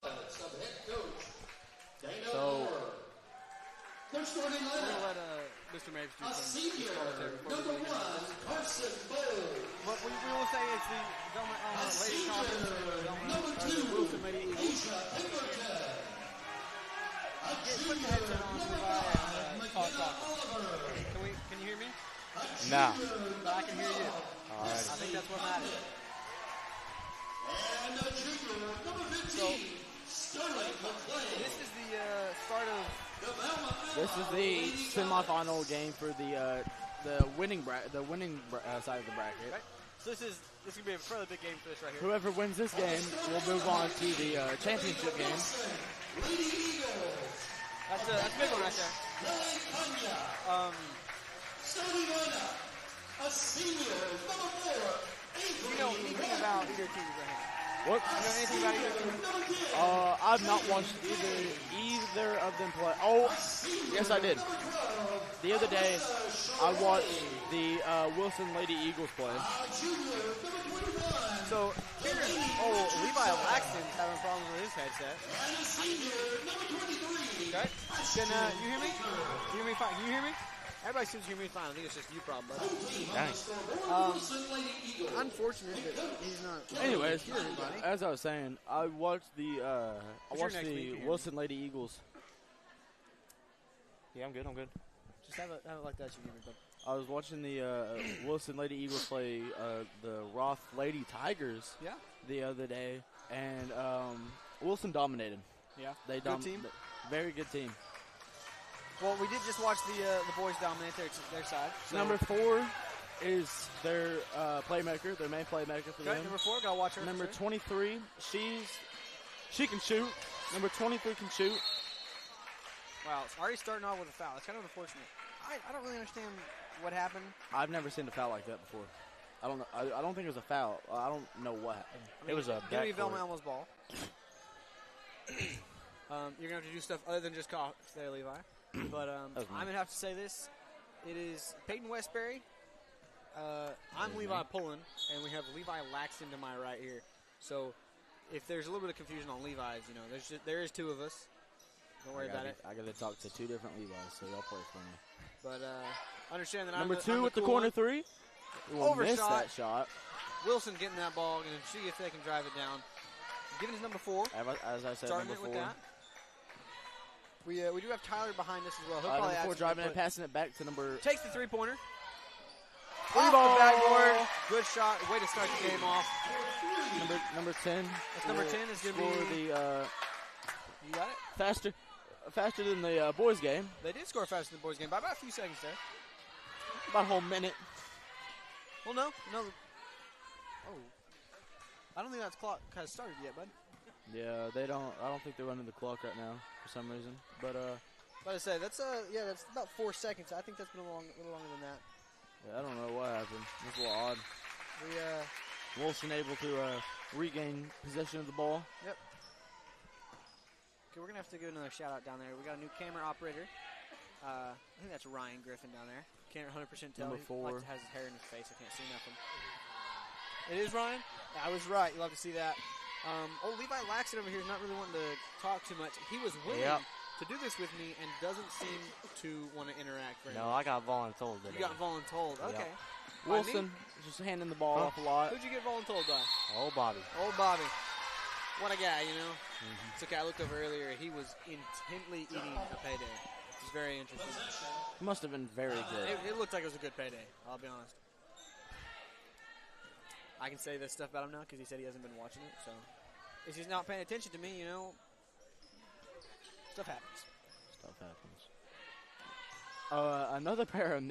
So
They're starting
We're going to
lineup.
let Mr. Mapes do
A
some
senior,
commentary before
number
we get into
1,
this.
Carson Bowles.
But we will say it's the Belmont Ladies Conference and the
Number 2,
Wilson Lady Eagles.
Asia Pemberton. A
Put the headset on, Levi, and talk. Can you hear me?
nah.
But I can hear you.
All right.
I think that's what matters.
And a junior, number 15,
So,
Sterling McClain.
this is the start of
This is the semifinal game for the winning side of the bracket.
right. So this is gonna be a fairly big game for this right here.
Whoever wins this game will move on to the championship game.
That's a big one right there.
Starting lineup, a senior, number 4,
You know anything about either team right here?
What?
You know anything about either team?
I've not watched either of them play. Oh, yes, I did. The other day, I watched the Wilson Lady Eagles play.
So here's Levi Laxton's having problems with his headset. Okay. Can you hear me? Can you hear me fine? Can you hear me? Everybody seems to hear me fine. I think it's just you problem, bud. Unfortunate that he's not.
Anyways,
here, everybody.
as I was saying, I watched the
What's your next week? You hear
Wilson Lady Eagles.
Yeah, I'm good.
Just have it like that. You hear me, bud.
I was watching the Wilson Lady Eagles play the Roth Lady Tigers
Yeah.
the other day, and Wilson dominated.
Yeah.
They
Good team.
Very good team.
Well, we did just watch the boys dominate their side. So.
Number 4 is their playmaker, their main playmaker for
Okay,
them.
number 4, gotta watch her.
Number 23, she can shoot. Number 23 can shoot.
Wow, it's already starting off with a foul. That's kind of unfortunate. I don't really understand what happened.
I've never seen a foul like that before. I don't know. I don't think it was a foul. I don't know what happened.
It was a
Gonna be
backcourt.
Velma Elmo's ball. You're gonna have to do stuff other than just cough there, Levi. But I'm gonna have to say this: it is Peyton Westbury. I'm Levi Pullen, and we have Levi Laxton to my right here. So if there's a little bit of confusion on Levi's, there is 2 of us. Don't worry about it.
I got to talk to 2 different Levi's, so y'all play for me.
But understand that
Number
I'm
2
I'm
with the
cool
corner
one.
3. Will miss that shot.
Wilson getting that ball and see if they can drive it down. Giving his number 4.
As I said,
Starting
number
it
4.
with that. We do have Tyler behind us as well. He'll
Number
probably
4
ask
driving
him
and
to
passing it back to number.
takes the 3-pointer.
Free
Off
ball.
the backboard. Good shot. Way to start the game off.
Number 10.
That's number 10 is going to
score
be.
the
You got it?
faster than the boys' game.
They did score faster than the boys' game by about a few seconds there.
About a whole minute.
Well, no. Oh. I don't think that clock has started yet, bud.
Yeah, they don't. I don't think they're running the clock right now for some reason. But
Like I say, that's about 4 seconds. I think that's been a little longer than that.
yeah, I don't know what happened. It's a little odd. Wilson able to regain possession of the ball.
Yep. Okay, we're gonna have to give another shout out down there. We got a new camera operator. I think that's Ryan Griffin down there. Can't 100% tell.
Number 4.
He has his hair in his face. I can't see nothing. It is Ryan? I was right. You'll have to see that. Levi Laxton over here is not really wanting to talk too much. He was willing to do this with me and doesn't seem to want to interact very much.
No, I got voluntold today.
You got voluntold. Okay.
Wilson just handing the ball off a lot.
Who'd you get voluntold by?
Old Bobby.
Old Bobby. What a guy, It's okay. I looked over earlier. He was intently eating a payday. It was very interesting.
He must have been very good.
It looked like it was a good payday. I'll be honest. I can say this stuff about him now because he said he hasn't been watching it. So if he's not paying attention to me, stuff happens.
Another pair of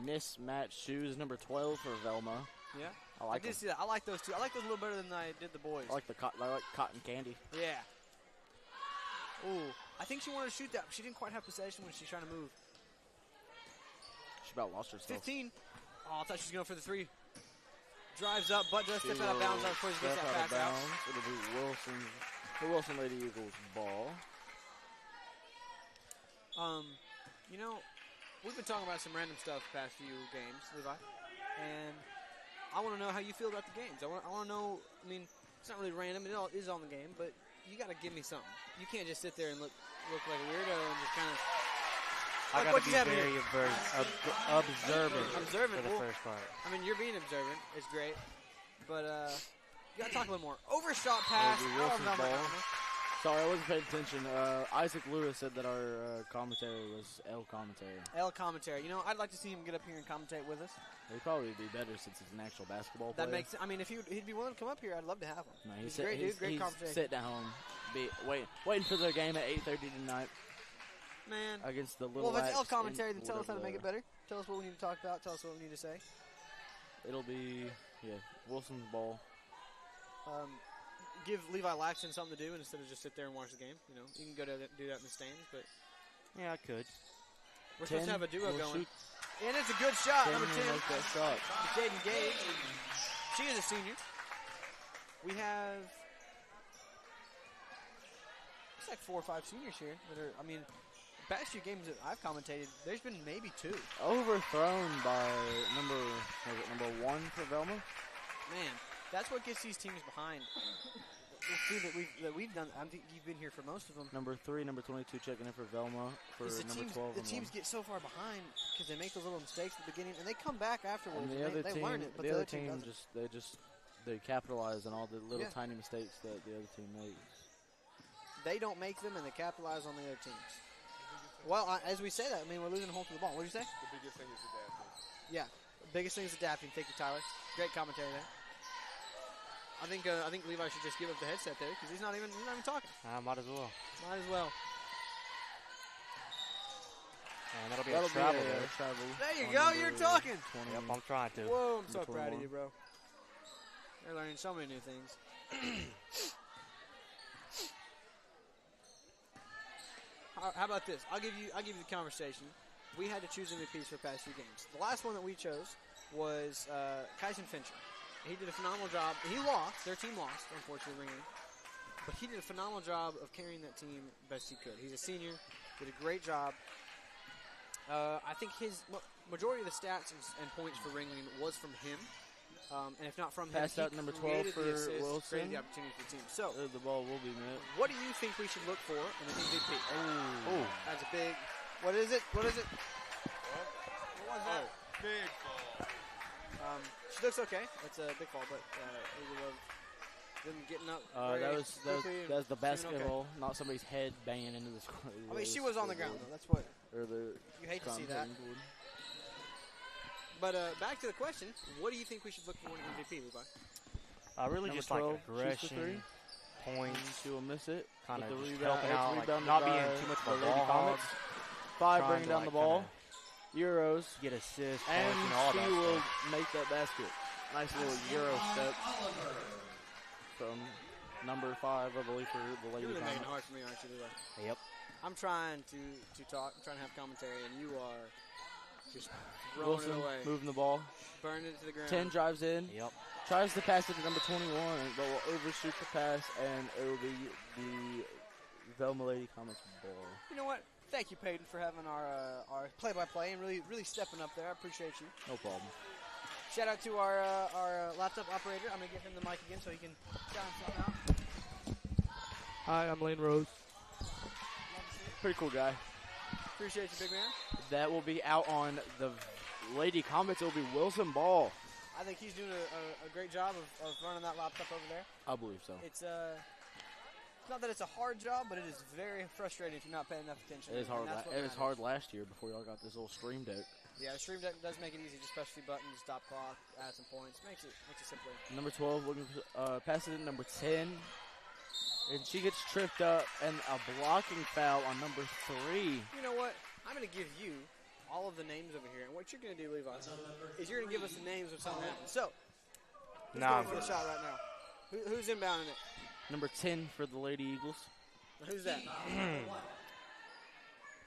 mismatched shoes, number 12 for Velma.
Yeah,
I
did see that. I like those two. I like those a little better than I did the boys.
I like cotton candy.
Yeah. Ooh, I think she wanted to shoot that, but she didn't quite have possession when she's trying to move.
She about lost herself.
15. Oh, I thought she was going for the 3. Drives up, but does step out of bounds before she gets that pass out.
It'll be the Wilson Lady Eagles ball.
We've been talking about some random stuff the past few games, Levi, and I want to know how you feel about the games. I want to know. I mean, it's not really random; it all is on the game. But you got to give me something. You can't just sit there and look like a weirdo and just kind of.
I got to be very observant
Observant
for the first part.
I mean, you're being observant. It's great. But you got to talk a little more. Overshot pass. Out of Velma.
Sorry, I wasn't paying attention. Isaac Lewis said that our commentary was L commentary.
L commentary. You know, I'd like to see him get up here and commentate with us.
He'd probably be better since he's an actual basketball player.
That makes. I mean, if he'd be willing to come up here, I'd love to have him.
No,
he's a great dude. Great commentator.
Sitting at home, waiting for their game at 8:30 tonight.
Man.
Against the Little
Well, if it's L
Axe
commentary, then
and
tell us how to make it
whatever.
better. Tell us what we need to talk about. Tell us what we need to say.
It'll be Wilson's ball.
Give Levi Laxton something to do instead of just sit there and watch the game. You know, you can go do that in the stands, but
yeah, I could.
We're supposed to have a duo going,
shoot.
and it's a good shot.
Can
Number
you
10,
make that shot?
Jaden Gage. She is a senior. We have it's like 4 or 5 seniors here that are. I mean, the past few games that I've commentated, there's been maybe 2.
Overthrown by number 1 for Velma.
Man, that's what gets these teams behind. The few that we've done, I think you've been here for most of them.
Number 3, number 22 checking in for Velma for number 12.
The teams get so far behind because they make those little mistakes at the beginning, and they come back afterwards.
And
And they learn it, but
the other team
doesn't.
they capitalize on all the little tiny mistakes that the other team makes.
They don't make them, and they capitalize on the other teams. Well, as we say that, I mean, we're losing hold of the ball. What did you say?
The biggest thing is adapting.
Yeah, the biggest thing is adapting. Thank you, Tyler. Great commentary there. I think Levi should just give up the headset there because he's not even talking.
Might as well.
Might as well.
And that'll be a travel there.
There you go. You're talking.
Yep, I'm trying to.
Whoa, I'm so proud of you, bro. You're learning so many new things. How about this? I'll give you the conversation. We had to choose MVPs for the past few games. The last one that we chose was Kyson Fincher. He did a phenomenal job. He lost. Their team lost, unfortunately, ringing. But he did a phenomenal job of carrying that team best he could. He's a senior. Did a great job. I think his majority of the stats and points for Ringling was from him. And if not from him,
Passed out number 12 for Wilson.
Created the opportunity for the team. So
the ball will be met.
What do you think we should look for in an MVP?
Oh,
that's a big. What is it? What is it? What was that?
Big fall.
She looks okay. That's a big fall, but we love them getting up.
That was the basketball, not somebody's head banging into the square.
I mean, she was on the ground though. That's what. You hate to see that. But back to the question: what do you think we should look for in MVP, Levi?
I really just like
12,
aggression, points.
She will miss it.
Kind of
the
helping out, like not being too much of a ball hog.
5 bringing down the ball. Euros.
Get assists,
and
points, and all
she
that
will
stuff.
make that basket. Nice little Euro step from number 5, I believe, for the lady.
You're really making it hard for me, aren't you, Levi?
Yep.
I'm trying to talk. I'm trying to have commentary, and you are just throwing
Wilson
it away.
Moving the ball.
Burning it to the ground.
10 drives in.
Yep.
Tries to pass it to number 21, but will overshoot the pass, and it will be the Velma Lady Comets ball.
You know what? Thank you, Peyton, for having our play-by-play and really stepping up there. I appreciate you.
No problem.
Shout out to our laptop operator. I'm going to give him the mic again so he can shout himself out.
Hi, I'm Lane Rose.
Pretty cool guy.
Appreciate you, big man.
That will be out on the Lady Comets. It will be Wilson Ball.
I think he's doing a great job of running that laptop over there.
I believe so.
It's not that it's a hard job, but it is very frustrating if you're not paying enough attention.
It is hard. It was
matters.
hard last year before y'all got this little stream deck.
Yeah, the stream deck does make it easy. Just press 3 buttons, stop clock, add some points. Makes it simpler.
Number 12 looking passes it to number 10, and she gets tripped up, and a blocking foul on number 3.
You know what? I'm going to give you all of the names over here, and what you're going to do, Levi, is you're going to give us the names of something happens. So, who's going for the shot right now? Who's inbounding it?
Number 10 for the Lady Eagles.
Who's that?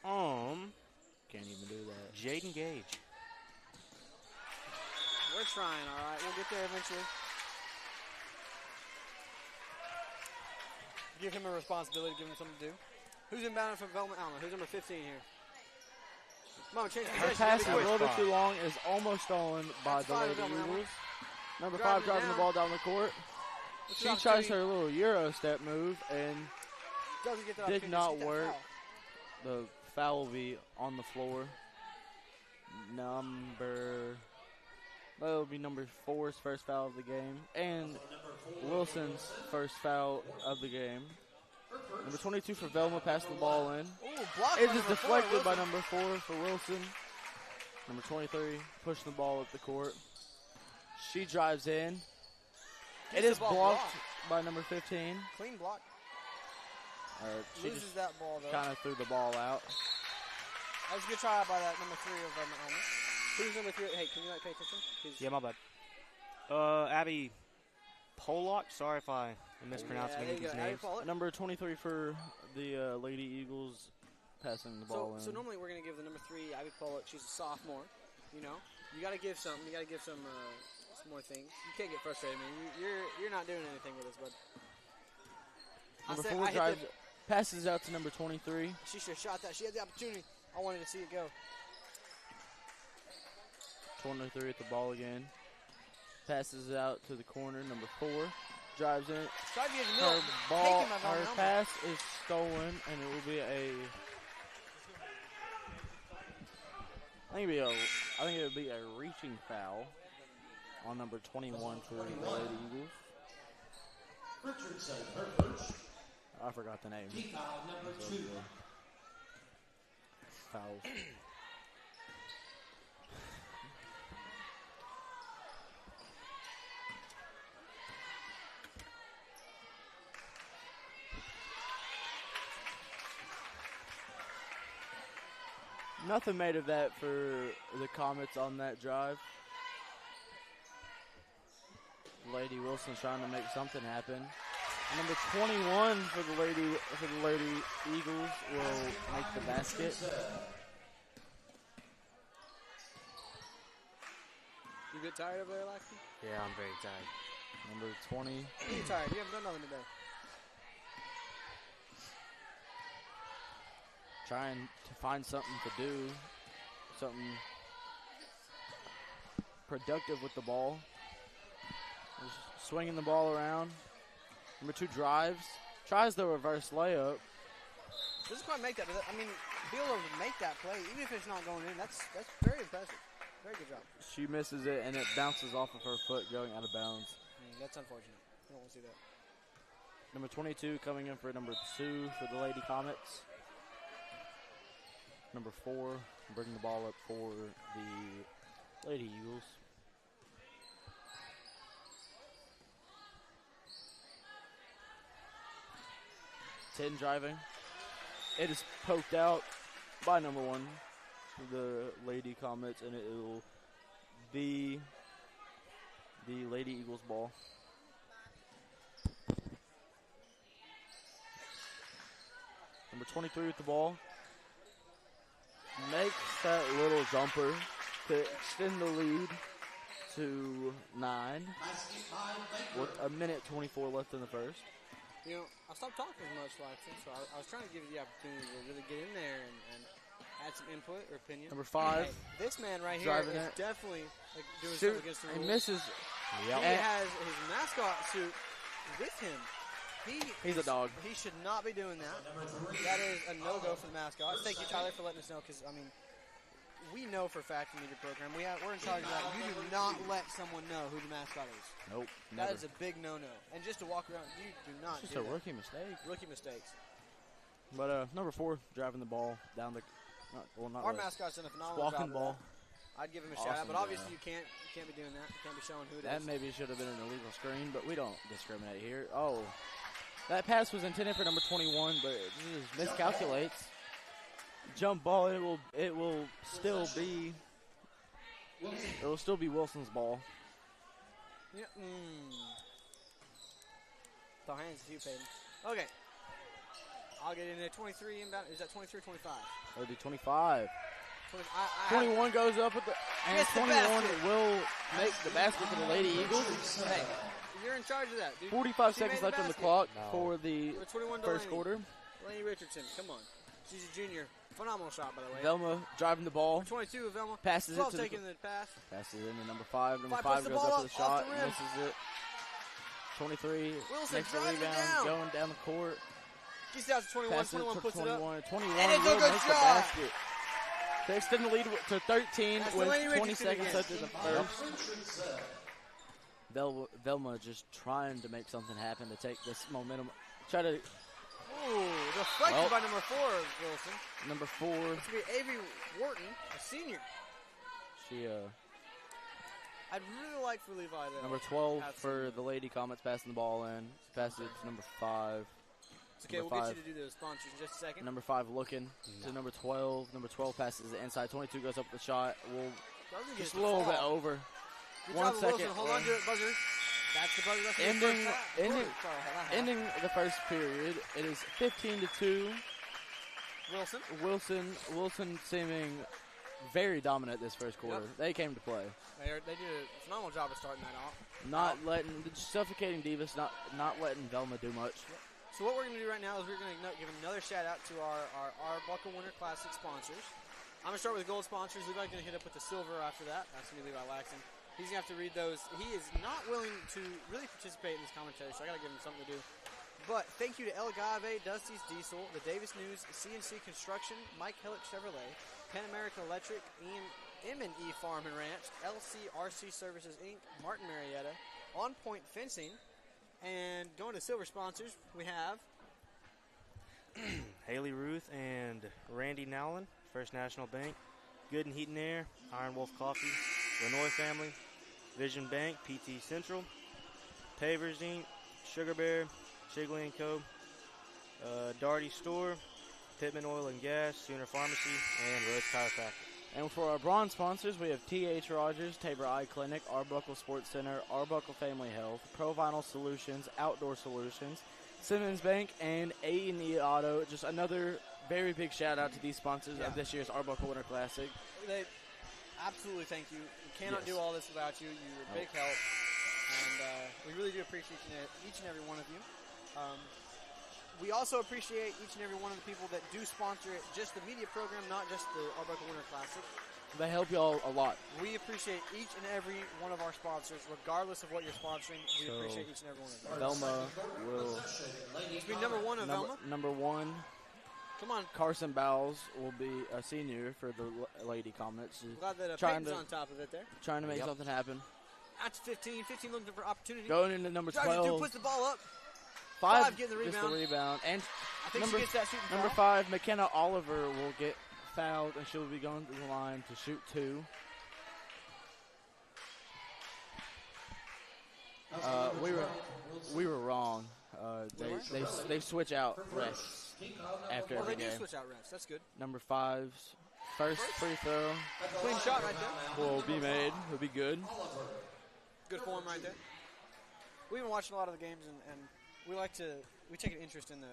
Can't even do that.
Jaden Gage.
We're trying, all right. We'll get there eventually. Give him a responsibility, give him something to do. Who's inbounding for Velma Alma? Who's number 15 here? Come on, change
Her
position.
pass is a little bit too long. Is almost stolen by the Lady Eagles. Number 5 driving the ball down the court. She tries her little Euro step move and
Doesn't get the
did
opportunity to
not
shoot that
work.
foul.
The foul will be on the floor. That'll be number 4's first foul of the game, and Wilson's first foul of the game. Number 22 for Velma passed the ball in.
Ooh, blocked
It
by
is
number
deflected
4,
by
Wilson.
number 4 for Wilson. Number 23 pushing the ball up the court. She drives in. It
Gets
is
the ball
blocked by number 15.
Clean block.
She
Loses
just
that ball, though.
kind of threw the ball out.
That was a good try by that number 3 of Elmer. Who's number 3? Hey, can you pay attention?
Yeah, my bad. Abby Pollock. Sorry if I mispronounced any of these names.
Number 23 for the Lady Eagles passing the ball in.
So normally we're going to give the number 3, Ivy Pollock. She's a sophomore. You know, you got to give something. You got to give some more things. You can't get frustrated, man. You're not doing anything with us, bud.
Number 4 drives, passes out to number 23.
She should have shot that. She had the opportunity. I wanted to see it go.
23 at the ball again. Passes it out to the corner. Number 4 drives in. Her ball, her pass is stolen, and it will be I think it would be a reaching foul on number 21 for the Lady Eagles.
Richardson, her first.
I forgot the name.
Foul number 2.
Fouls. Nothing made of that for the Comets on that drive. Lady Wilson trying to make something happen. Number 21 for the Lady Eagles will make the basket.
You get tired over there, Laxton?
Yeah, I'm very tired.
Number 20.
You're tired. You haven't done nothing today.
Trying to find something to do, something productive with the ball. Just swinging the ball around. Number 2 drives, tries the reverse layup.
Doesn't quite make that. I mean, be able to make that play, even if it's not going in, that's very impressive. Very good job.
She misses it, and it bounces off of her foot going out of bounds.
That's unfortunate. I don't want to see that.
Number 22 coming in for number 2 for the Lady Comets. Number 4 bringing the ball up for the Lady Eagles. Ten driving. It is poked out by number 1 for the Lady Comets, and it will be the Lady Eagles ball. Number 23 with the ball. Makes that little jumper to extend the lead to 9 with a minute 24 left in the first.
You know, I stopped talking as much last time, so I was trying to give you the opportunity to really get in there and add some input or opinion.
Number 5.
Hey, this man right here is definitely doing something against the rules.
He misses.
Yep. He has his mascot suit with him.
He's a dog.
He should not be doing that. That is a no-go for the mascot. Thank you, Tyler, for letting us know, because, I mean, we know for a fact in the program, we're in charge of that. You do not let someone know who the mascot is.
Nope,
That
never.
is a big no-no. And just to walk around, you do not
It's
do
just a
that.
rookie mistake.
Rookie mistakes.
But number 4 driving the ball down the. Not
Our
really.
mascot's done a phenomenal
Walking
job.
ball.
Of that. I'd give him a
Awesome
shout, but obviously
job.
you can't be doing that. You can't be showing who it is.
That maybe should have been an illegal screen, but we don't discriminate here. Oh, that pass was intended for number 21, but it just miscalculates. Jump ball. It will still be Wilson's ball.
Yeah. Throw hands to you, Peyton. Okay. I'll get in there. 23 inbound. Is that 23 or 25?
It'll be 25.
21
goes up with and
Gets the
21
basket.
will make the basket for the Lady Eagles.
Hey, you're in charge of that, dude.
45
She
seconds
made
left on the
basket.
clock for the
Number 21
first
Delaney.
quarter.
Delaney Richardson, come on. She's a junior. Phenomenal shot, by the way.
Velma driving the ball.
22 of Velma.
Passes it
12
to the
taking the pass.
Passes it into number 5. Number
5
5
puts the
goes
ball
up for the
up off
shot.
the rim.
Misses it. 23.
Wilson
makes the
drives it
rebound,
down.
going down the court.
Gets down to 21.
Passes
21
to
puts it up.
21.
And it's a
will
good
make the
shot.
basket. They extend the lead to 13
That's
with
Delaney
20
Richardson
seconds
again.
left in the first. Velma just trying to make something happen to take this momentum. Try to.
Ooh, deflected by number 4, Wilson.
Number 4.
It's going to be Avery Wharton, a senior.
She
I'd really like for Levi there.
Number 12 for the Lady Comets passing the ball in. Passes it to number 5.
It's okay, we'll get you to do those sponsors in just a second.
Number 5 looking to number 12. Number 12 passes it inside. 22 goes up with the shot. We'll just a little bit over.
Good
1
job,
second.
Wilson. Hold on to it, buzzer. That's the buzzer. That's
Ending the first period. It is 15-2. Wilson seeming very dominant this first quarter.
Yep.
They came to play.
They did a phenomenal job of starting that off.
Not letting suffocating Divas. Not letting Velma do much.
So what we're going to do right now is we're going to give another shout out to our Arbuckle Winter Classic sponsors. I'm going to start with gold sponsors. Levi's going to hit up with the silver after that. That's going to be Levi Laxton. He's going to have to read those. He is not willing to really participate in this commentary, so I got to give him something to do. But thank you to El Agave, Dusty's Diesel, the Davis News, CNC Construction, Mike Hellick Chevrolet, Pan American Electric, M&E Farm and Ranch, LCRC Services Inc., Martin Marietta, On Point Fencing, and going to silver sponsors, we have
Haley Ruth and Randy Nowlin, First National Bank, Good and Heat and Air, Iron Wolf Coffee, Lenoir Family, Vision Bank, PT Central, Pavers Inc., Sugar Bear, Shigley & Co., Darty Store, Pittman Oil and Gas, Sooner Pharmacy, and Rose Chiropractic.
And for our bronze sponsors, we have T.H. Rogers, Tabor Eye Clinic, Arbuckle Sports Center, Arbuckle Family Health, Pro Vinyl Solutions, Outdoor Solutions, Simmons Bank, and A&E Auto. Just another very big shout out to these sponsors of this year's Arbuckle Winter Classic.
They absolutely thank you. We cannot do all this without you. You're a big help, and we really do appreciate each and every one of you. We also appreciate each and every one of the people that do sponsor just the media program, not just the Arbuckle Winter Classic.
They help y'all a lot.
We appreciate each and every one of our sponsors, regardless of what you're sponsoring. We appreciate each and every one of them.
Velma will.
It's be number 1 of Velma.
Number 1.
Come on.
Carson Bowles will be a senior for the Lady Comets.
Glad that Peyton's on top of it there.
Trying to make something happen.
That's 15. 15 looking for opportunity.
Going into number 12.
Dude puts the ball up.
5
getting the
gets
rebound.
the rebound. And
I think she gets that shooting
number
foul.
5, McKenna Oliver, will get fouled, and she'll be going to the line to shoot 2. We were wrong. They switch out refs after every game.
They do switch out refs. That's good.
Number 5's first free throw.
Clean shot right there.
Will be made. Will be good.
Good form right there. We've been watching a lot of the games, and we take an interest in the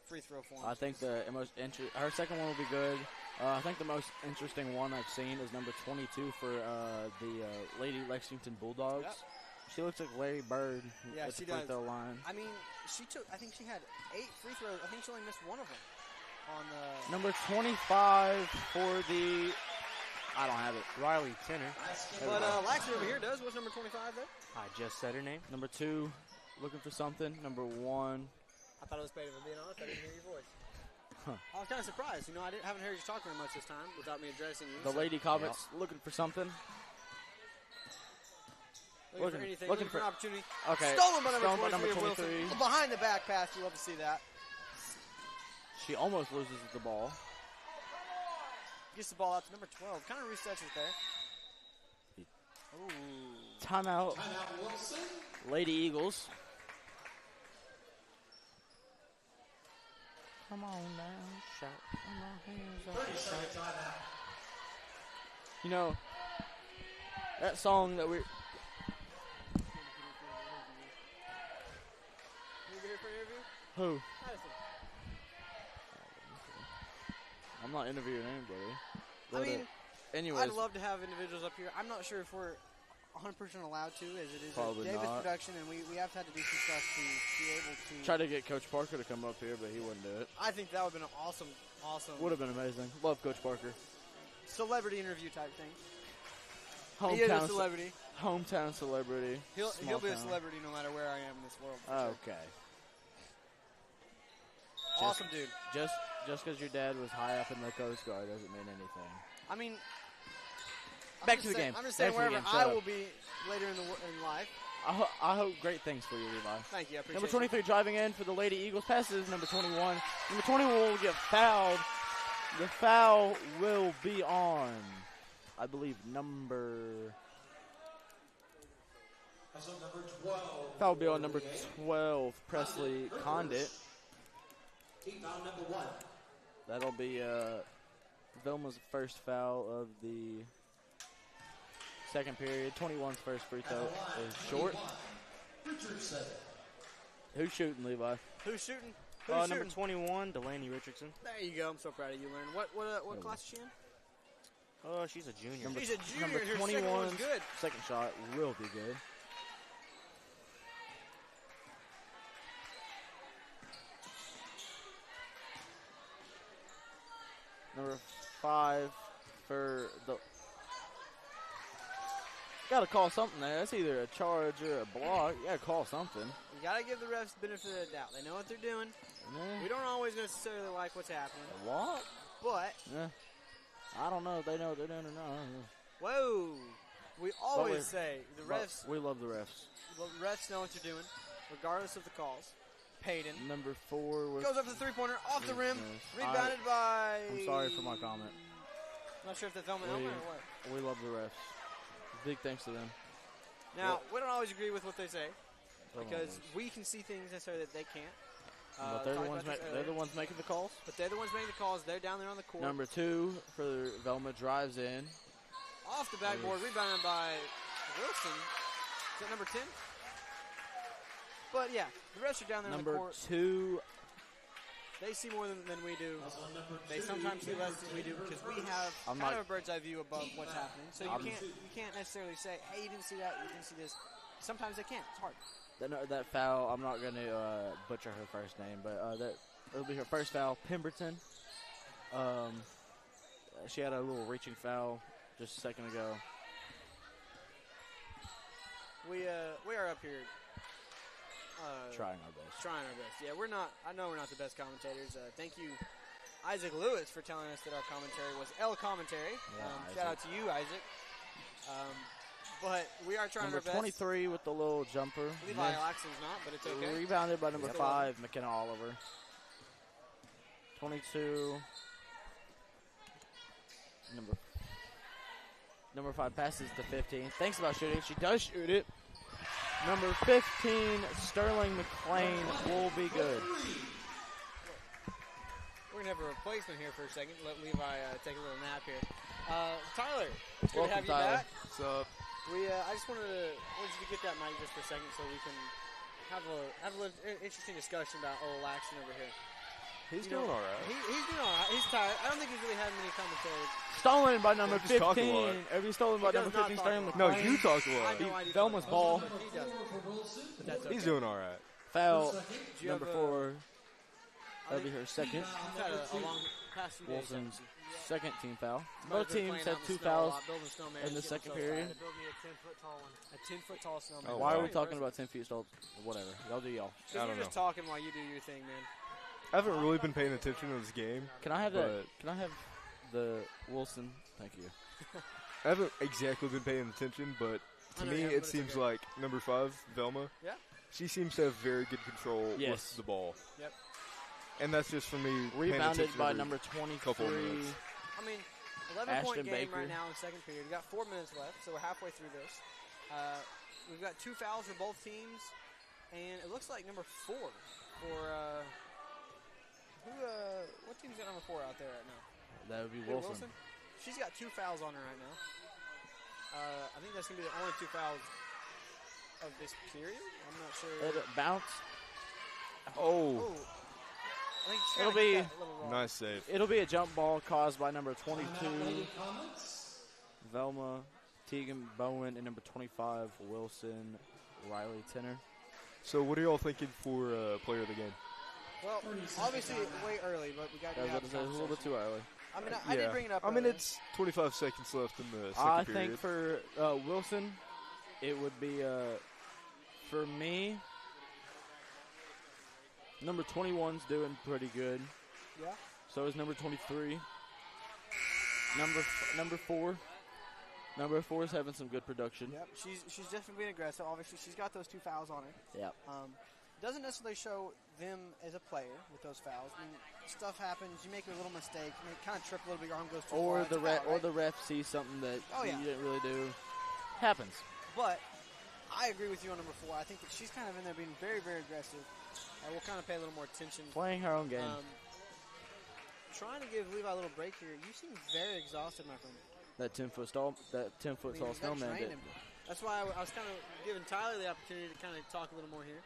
free throw form.
I think her second one will be good. I think the most interesting one I've seen is number 22 for the Lady Lexington Bulldogs.
Yep.
She looks like Larry Bird at the free throw line.
I mean, I think she had 8 free throws. I think she only missed one of them. On the
number 25 for the, I don't have it.
Riley Tenner.
But Laxton over here does. What's number 25 there?
I just said her name.
Number 2, looking for something. Number 1.
I thought it was Peyton, being honest. I didn't hear your voice. I was kind of surprised. I haven't heard you talk very much this time without me addressing you.
The Lady Comets looking for something.
Looking for an opportunity.
Okay.
Stolen by number 23.
Wilson.
Behind the back pass. You love to see that.
She almost loses the ball.
Gets the ball out to number 12. Kind of resets it there. Ooh.
Timeout. Lady Eagles. Come on now, shout. Come on, hands up, shout. You know, that song that we're...
You here for an interview?
Who? I'm not interviewing anybody. But
I mean,
anyways,
I'd love to have individuals up here. I'm not sure if we're 100% allowed to, as it is
probably
a Davis
not.
production, and we have had to do some stuff to be able to...
Try to get Coach Parker to come up here, but he wouldn't do it.
I think that would have been an awesome...
Would have been amazing. Love Coach Parker.
Celebrity interview type thing. He is a celebrity.
Hometown celebrity.
He'll be a
Small
celebrity no matter where I am in this world.
town. Okay.
Awesome dude.
Just because your dad was high up in the Coast Guard doesn't mean anything.
I mean,
Back to the game.
I'm just saying
Back to the
wherever
game. Shut
I
up.
will be later in life.
I hope great things for you, Levi.
Thank you. I appreciate
Number
it.
23 driving in for the Lady Eagles passes. Number 21. Number 21 will get fouled. The foul will be on, I believe, number. Foul will be on number 12, Presley Condit.
Team foul number 1.
That'll be Velma's first foul of the second period. 21's first free throw is short.
Richardson.
Who's shooting, Levi?
Who's shooting?
Number 21, Delaney Richardson.
There you go. I'm so proud of you, Learn. What class is she in?
She's a junior.
She's a junior.
Number
Her
21's
second one's good.
second shot will be good. Number 5 for the. Got to call something there. That's either a charge or a block. You got to call something.
You got to give the refs the benefit of the doubt. They know what they're doing.
Yeah.
We don't always necessarily like what's happening.
A what?
But.
Yeah. I don't know if they know what they're doing or not.
Whoa. We always say the refs.
We love the refs.
The refs know what they're doing, regardless of the calls. Payton.
Number 4 was
goes up to the three-pointer, off the rim, rebounded by.
I'm sorry for my comment.
Not sure if that's Velma Elmer or what.
We love the refs. Big thanks to them.
Now, we don't always agree with what they say, because we can see things necessarily that they can't.
But they're the ones making the calls.
But they're the ones making the calls. They're down there on the court.
Number 2 for Velma drives in.
Off the backboard, rebounded by Wilson. Is that number 10? But yeah, the refs are down there on the court.
Number 2.
They see more than we do. They sometimes see less than we do because we have kind of a bird's eye view above what's happening. So you can't necessarily say, hey, you didn't see that, you didn't see this. Sometimes they can't. It's hard.
That foul, I'm not going to butcher her first name, but it'll be her first foul. Pemberton. She had a little reaching foul just a second ago.
We are up here.
Trying our best.
Yeah, we're not. I know we're not the best commentators. Thank you, Isaac Lewis, for telling us that our commentary was L commentary.
Yeah,
shout out to you, Isaac. But we are trying our best.
Number 23 with the little jumper.
Levi Laxton's not, but it's okay.
Rebounded by number 5, McKenna Oliver. 22. Number 5 passes to 15. Thanks about shooting. She does shoot it. Number 15, Sterling McClain, will be good.
We're going to have a replacement here for a second. Let Levi take a little nap here. Tyler, it's good to have you back.
What's up?
I just wanted you to get that mic just for a second so we can have a interesting discussion about old Laxton over here.
He's doing all right.
He's doing all right. He's tired. I don't think he's really had many commentary.
Stolen by number 15. Every stolen by number 15, Sterling McClain.
No, you talk a lot.
Velma's ball.
He's doing all right.
Foul, number 4. That'll be her second. Wilson's second team foul. Both teams had 2 fouls in the second period.
A 10-foot tall snowman.
Why are we talking about 10 feet tall? Whatever. Y'all do y'all.
I don't know. You're just talking while you do your thing, man.
I haven't really been paying attention to this game.
Can I have the Wilson? Thank you.
I haven't exactly been paying attention, but to me it seems like number 5, Velma.
Yeah.
She seems to have very good control with the ball.
Yep.
And that's just for me.
Rebounded by number 23.
Couple of minutes.
I mean, 11-point game
Baker.
right now in the second period. We've got 4 minutes left, so we're halfway through this. We've got 2 fouls for both teams, and it looks like number 4 for what team's got number 4 out there right now?
That would be Wilson.
She's got 2 fouls on her right now. I think that's gonna be the only 2 fouls of this period. I'm not sure.
Bounce.
Oh.
I think
It'll be
nice save.
It'll be a jump ball caused by number 22, Velma, Tegan Bowen, and number 25, Wilson, Riley Tenner.
So what are y'all thinking for player of the game?
Well, obviously way early, but we got to have
a little bit too early.
I mean, I did bring it up.
I mean,
earlier.
it's 25 seconds left in the second
I
period.
think for Wilson, it would be, for me, number 21's doing pretty good.
Yeah.
So is number 23. Number 4. Number 4 is having some good production.
Yep, she's definitely being aggressive. Obviously, she's got those 2 fouls on her.
Yep.
Doesn't necessarily show them as a player with those fouls. I mean, stuff happens. You make a little mistake. You kind of trip a little bit. Your arm goes too far.
Or the ref sees something that you didn't really do. Happens.
But I agree with you on number 4. I think that she's kind of in there being very, very aggressive. We'll kind of pay a little more attention.
Playing her own game.
Trying to give Levi a little break here. You seem very exhausted, my friend.
That 10-foot tall snowman.
That's why I was kind of giving Tyler the opportunity to kind of talk a little more here.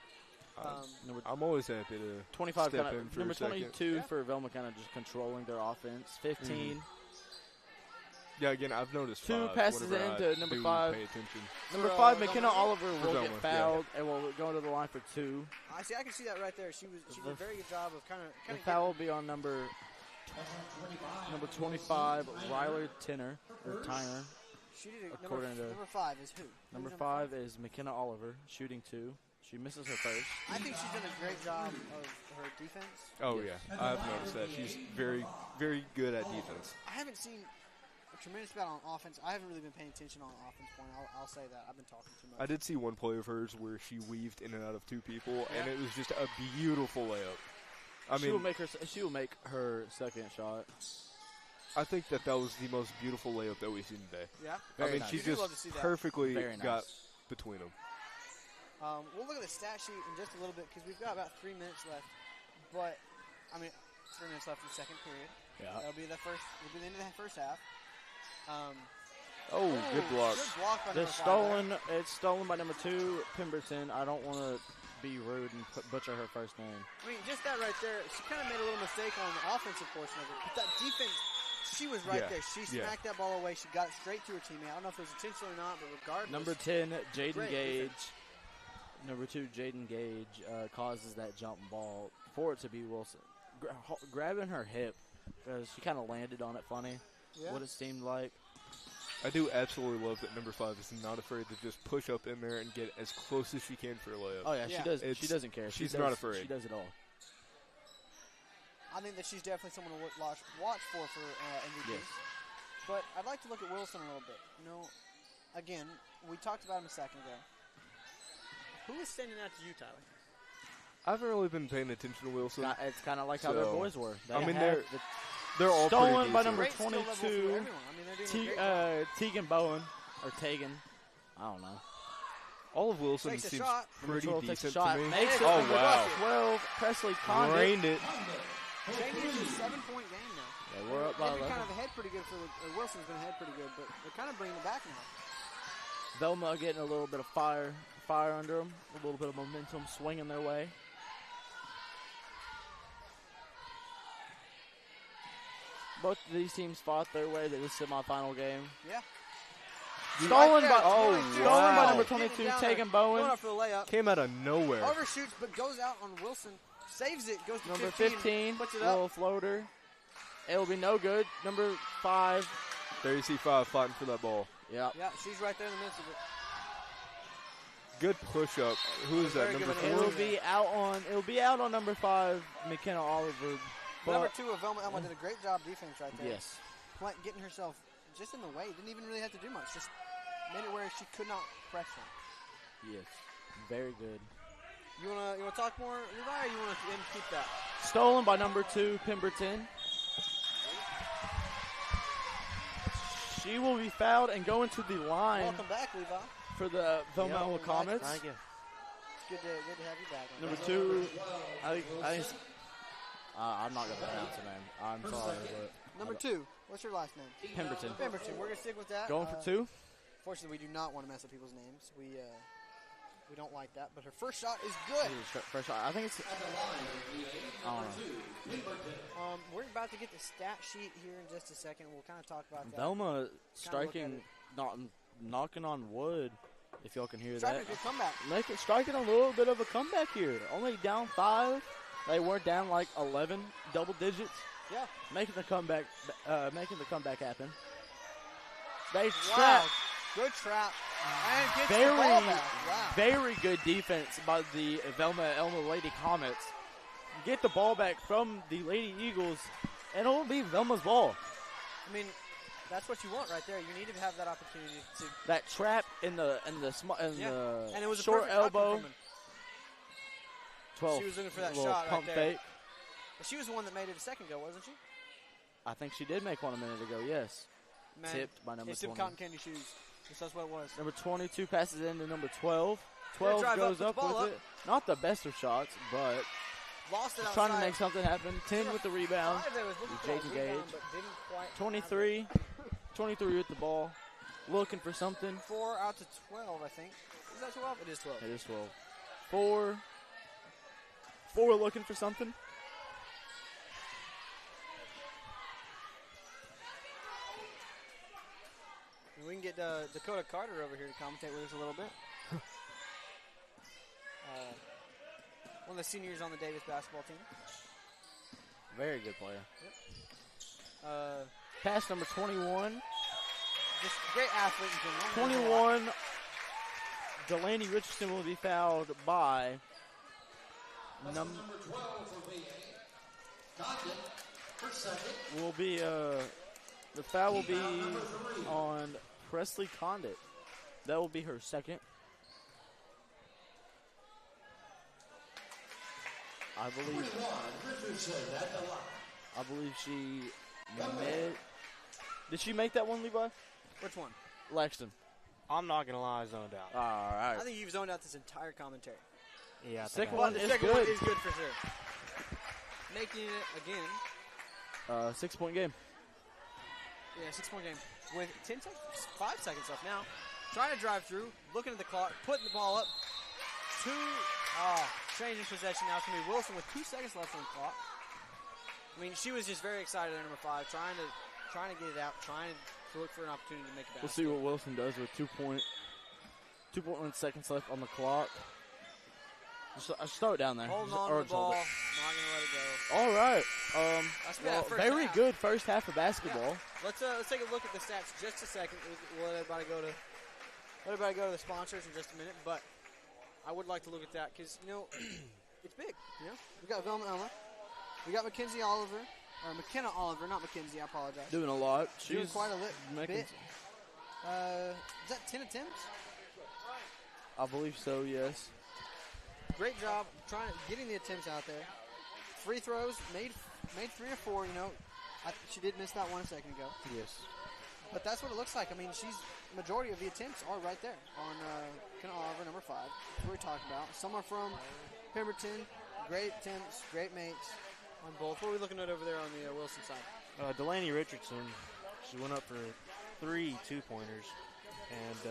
I'm always happy to
25
step in for
number
a second.
22 for Velma, kind of just controlling their offense. 15.
Yeah, again, I've noticed
2 passes into number 5.
Pay attention.
Number 5, McKenna Oliver will
Velma,
get fouled and will go to the line for 2.
I can see that right there. She did a very good job of kind of.
The foul will be on number 25, Ryler Tyner.
She did number 5 is who?
Number 5 is McKenna Oliver, shooting 2. She misses her first.
I think she's done a great job of her defense.
Oh, yeah. I've noticed that. She's very, very good at defense.
I haven't seen a tremendous amount on offense. I haven't really been paying attention on offense point. I'll say that. I've been talking too much.
I did see one play of hers where she weaved in and out of 2 people, and it was just a beautiful layup.
She will make her second shot.
I think that was the most beautiful layup that we've seen today.
Yeah.
I mean, she just perfectly got between them.
We'll look at the stat sheet in just a little bit because we've got about 3 minutes left. But, 3 minutes left in the second period.
Yeah.
That'll be the end of the first half.
Good block.
Good block by
It's stolen by number 2, Pemberton. I don't want to be rude and butcher her first name.
I mean, just that right there, she kind of made a little mistake on the offensive portion of it. But that defense, she was right there. She smacked that ball away. She got it straight to her teammate. I don't know if it was intentional or not, but regardless.
Number 10, Jaden Gage. Number 2, Jaden Gage causes that jump ball for it to be Wilson. Grabbing her hip because she kind of landed on it funny, what it seemed like.
I do absolutely love that number 5 is not afraid to just push up in there and get as close as she can for a layup.
Oh, yeah, she does. She doesn't care.
She's not afraid.
She does it all.
I think that she's definitely someone to watch for MVP.
Yes.
But I'd like to look at Wilson a little bit. Again, we talked about him a second ago. Who is standing out to you, Tyler?
I haven't really been paying attention to Wilson.
It's kind of like how their boys were.
They're all
stolen
pretty
by
decent.
number 22, Tegan Bowen, or Tegan. I don't know.
All of Wilson seems pretty decent to me.
Makes it.
Oh, wow.
12, Presley Condit.
Rained it.
Changing a 7-point game now.
Yeah, we're up by 11.
Kind of ahead pretty good Wilson's been ahead pretty good, but they're kind of bringing it back now.
Velma getting a little bit of fire under them, a little bit of momentum swinging their way. Both of these teams fought their way to the semifinal game.
Yeah.
Stolen by number 22, Tegan Bowen.
Going up for the layup.
Came out of nowhere.
Overshoots, but goes out on Wilson. Saves it, goes to
Number 15,
puts it up.
little floater. It'll be no good. Number 5.
There you see 5 fighting for that ball.
Yeah, she's right there in the midst of it.
Good push up. Who is that? Number 4?
It'll be out on number 5, McKenna Oliver.
Number 2 of Velma Elma did a great job defense right there.
Yes.
Getting herself just in the way. Didn't even really have to do much. Just made it where she could not press him.
Yes. Very good.
You wanna talk more, Levi, or you wanna keep that?
Stolen by number 2, Pemberton. She will be fouled and go into the line.
Welcome back, Levi.
For the Velma Comets.
Thank you. It's good to have you back.
Number 2, I'm not going to pronounce her name. I'm sorry. But
Number 2, what's your last name?
Pemberton.
Pemberton. We're going to stick with that.
Going for 2?
Fortunately, we do not want to mess up people's names. We don't like that. But her first shot is good.
First shot. I think it's. I don't know.
We're about to get the stat sheet here in just a second. We'll kind of talk about that.
Velma striking, knocking on wood. If y'all can hear
striking
that.
a good comeback.
Striking a little bit of a comeback here. Only down 5. They weren't down like 11 double digits.
Yeah.
Making the comeback happen. Space
Wow.
trap.
Good trap. And gets the ball back. Wow.
Very good defense by the Elma Lady Comets. Get the ball back from the Lady Eagles, and it'll be Velma's ball.
I mean, that's what you want right there. You need to have that opportunity to.
That trap in the
And it was a
short
perfect outcome
elbow.
from him.
12.
She was looking for that
little
shot right
pump
there.
fake.
But she was the one that made it a second ago, wasn't she?
I think she did make one a minute ago. Yes.
Man,
Tipped by number
it's them
20.
cotton candy shoes. That's what it was.
Number 22 passes into number 12.
Good
12
drive
goes
up,
up
put the ball
with
up.
it. Not the best of shots, but
Lost it
just trying to
outside.
make something happen. 10 with the rebound.
Five there was looking for
Jaden
that rebound,
Gage.
but didn't quite
23. 23 with the ball. Looking for something.
4 out to 12, I think. Is that 12? It is 12.
It is 12. 4. 4 looking for something.
And we can get Dakota Carter over here to commentate with us a little bit. One of the seniors on the Davis basketball team.
Very good player.
Yep.
Pass number 21.
Just great athlete in general.
21. Delaney Richardson will be fouled by
Number 12 for VA. Condon for second.
will be the foul will be on Presley Condit. That will be her second. I believe she made. Did she make that one, Levi?
Which one?
Lexington.
I'm not going to lie, zoned out.
All right.
I think you've zoned out this entire commentary.
Yeah,
Second
But
one
the
is
second
good.
one is good for sure. Making it again.
6-point game.
Yeah, 6-point game. With 10 seconds, 5 seconds left now. Trying to drive through, looking at the clock, putting the ball up. Changing possession now. It's going to be Wilson with 2 seconds left on the clock. I mean, she was just very excited at number 5, trying to get it out, trying to look for an opportunity to make a basket.
We'll see what Wilson does with 2.1 seconds left on the clock. Just throw it down there.
Holding
Just-
on
or
to the
just hold
ball,
it.
not going to let it go.
All right.
That's first
very
half.
good first half of basketball.
Yeah. Let's take a look at the stats just a second. We'll let everybody go to the sponsors in just a minute, but I would like to look at that because it's big. We got Velma Elma, we got McKenna Oliver, not Mackenzie. I apologize.
Doing a lot.
Doing
She's
quite a
making
bit. Is that 10 attempts?
I believe so. Yes.
Great job getting the attempts out there. Free throws made 3 or 4. She did miss that one a second ago.
Yes.
But that's what it looks like. I mean, majority of the attempts are right there on Kenna Oliver, number 5. That's what we're talking about. Some are from Pemberton. Great attempts, great mates on both. What are we looking at over there on the Wilson side?
Delaney Richardson, she went up for 3 2-pointers. And,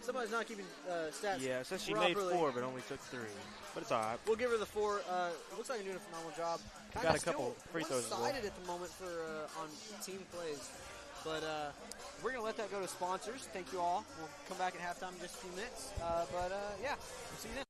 somebody's not keeping stats.
yeah, it says she
properly.
made 4, but only took 3. But it's all right.
We'll give her the 4. Looks like you're doing a phenomenal job.
Got a couple free throws as well.
One-sided at the moment for on team plays. But we're going to let that go to sponsors. Thank you all. We'll come back at halftime in just a few minutes. But we'll see you then.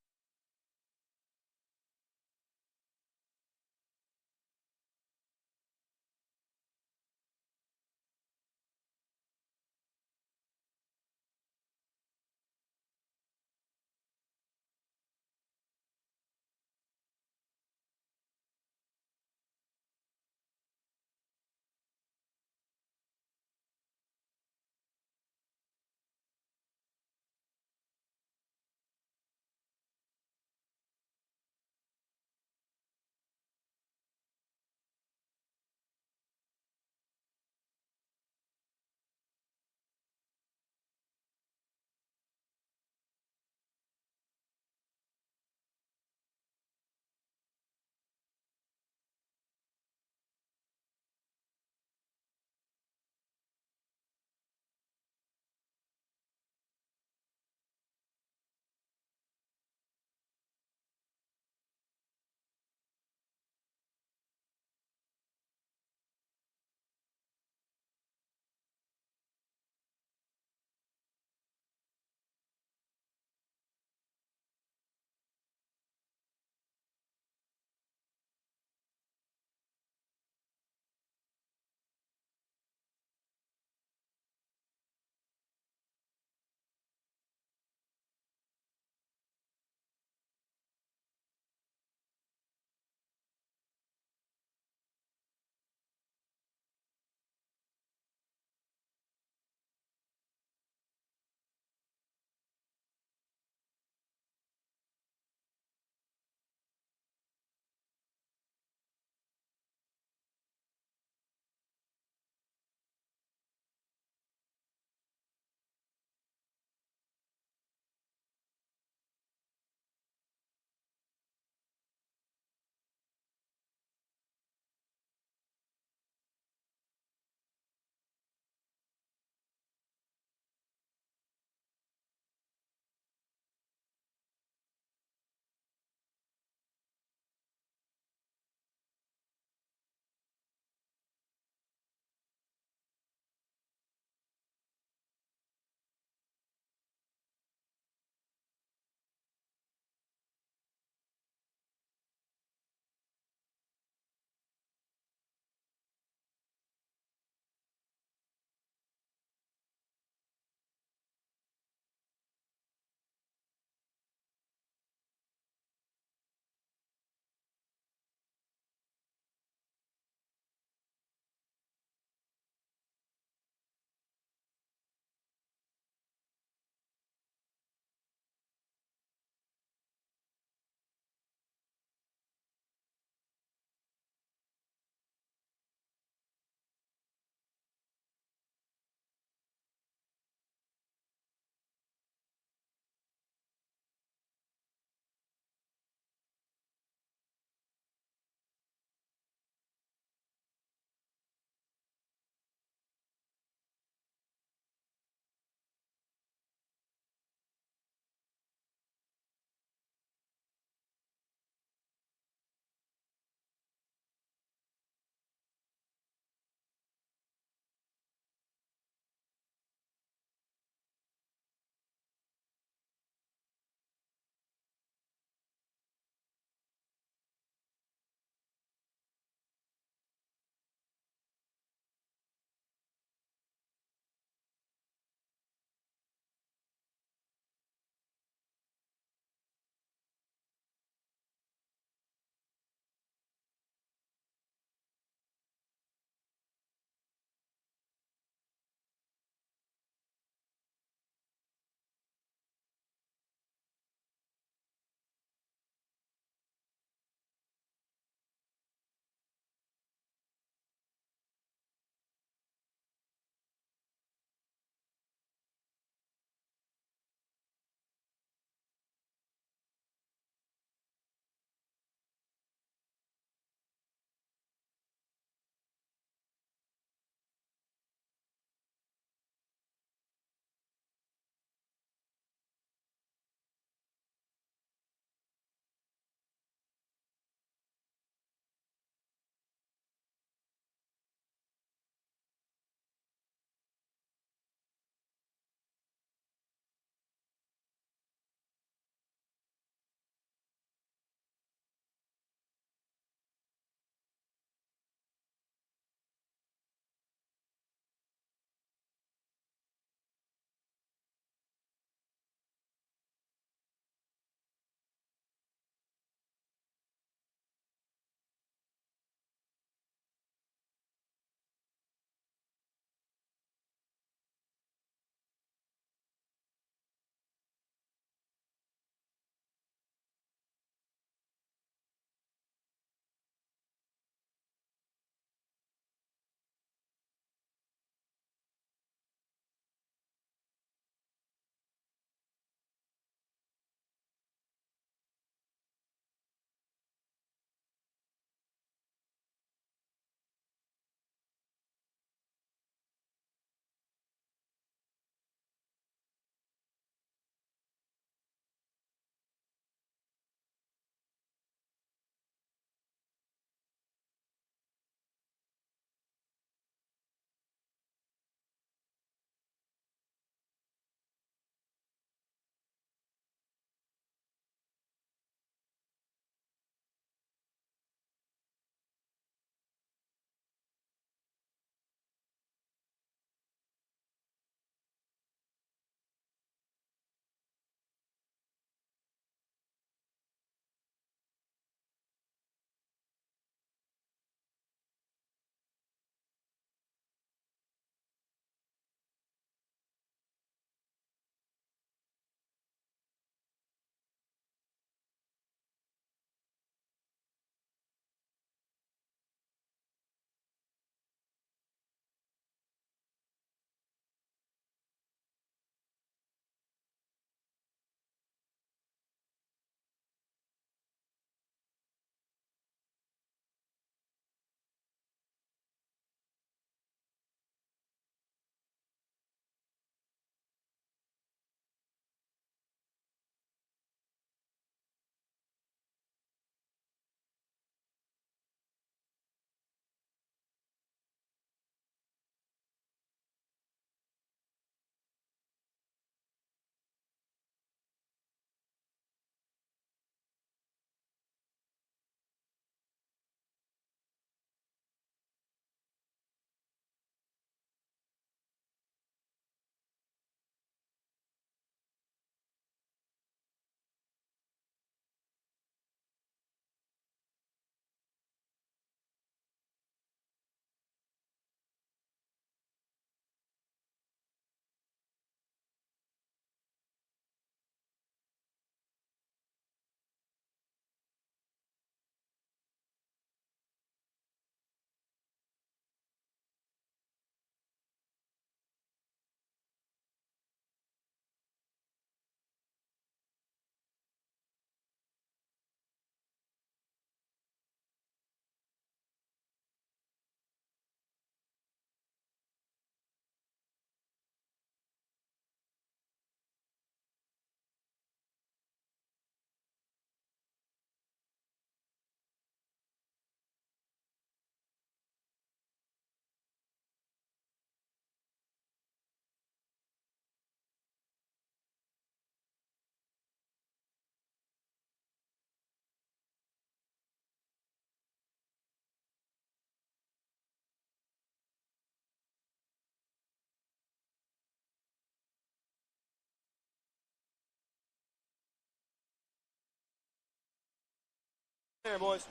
Here, boys.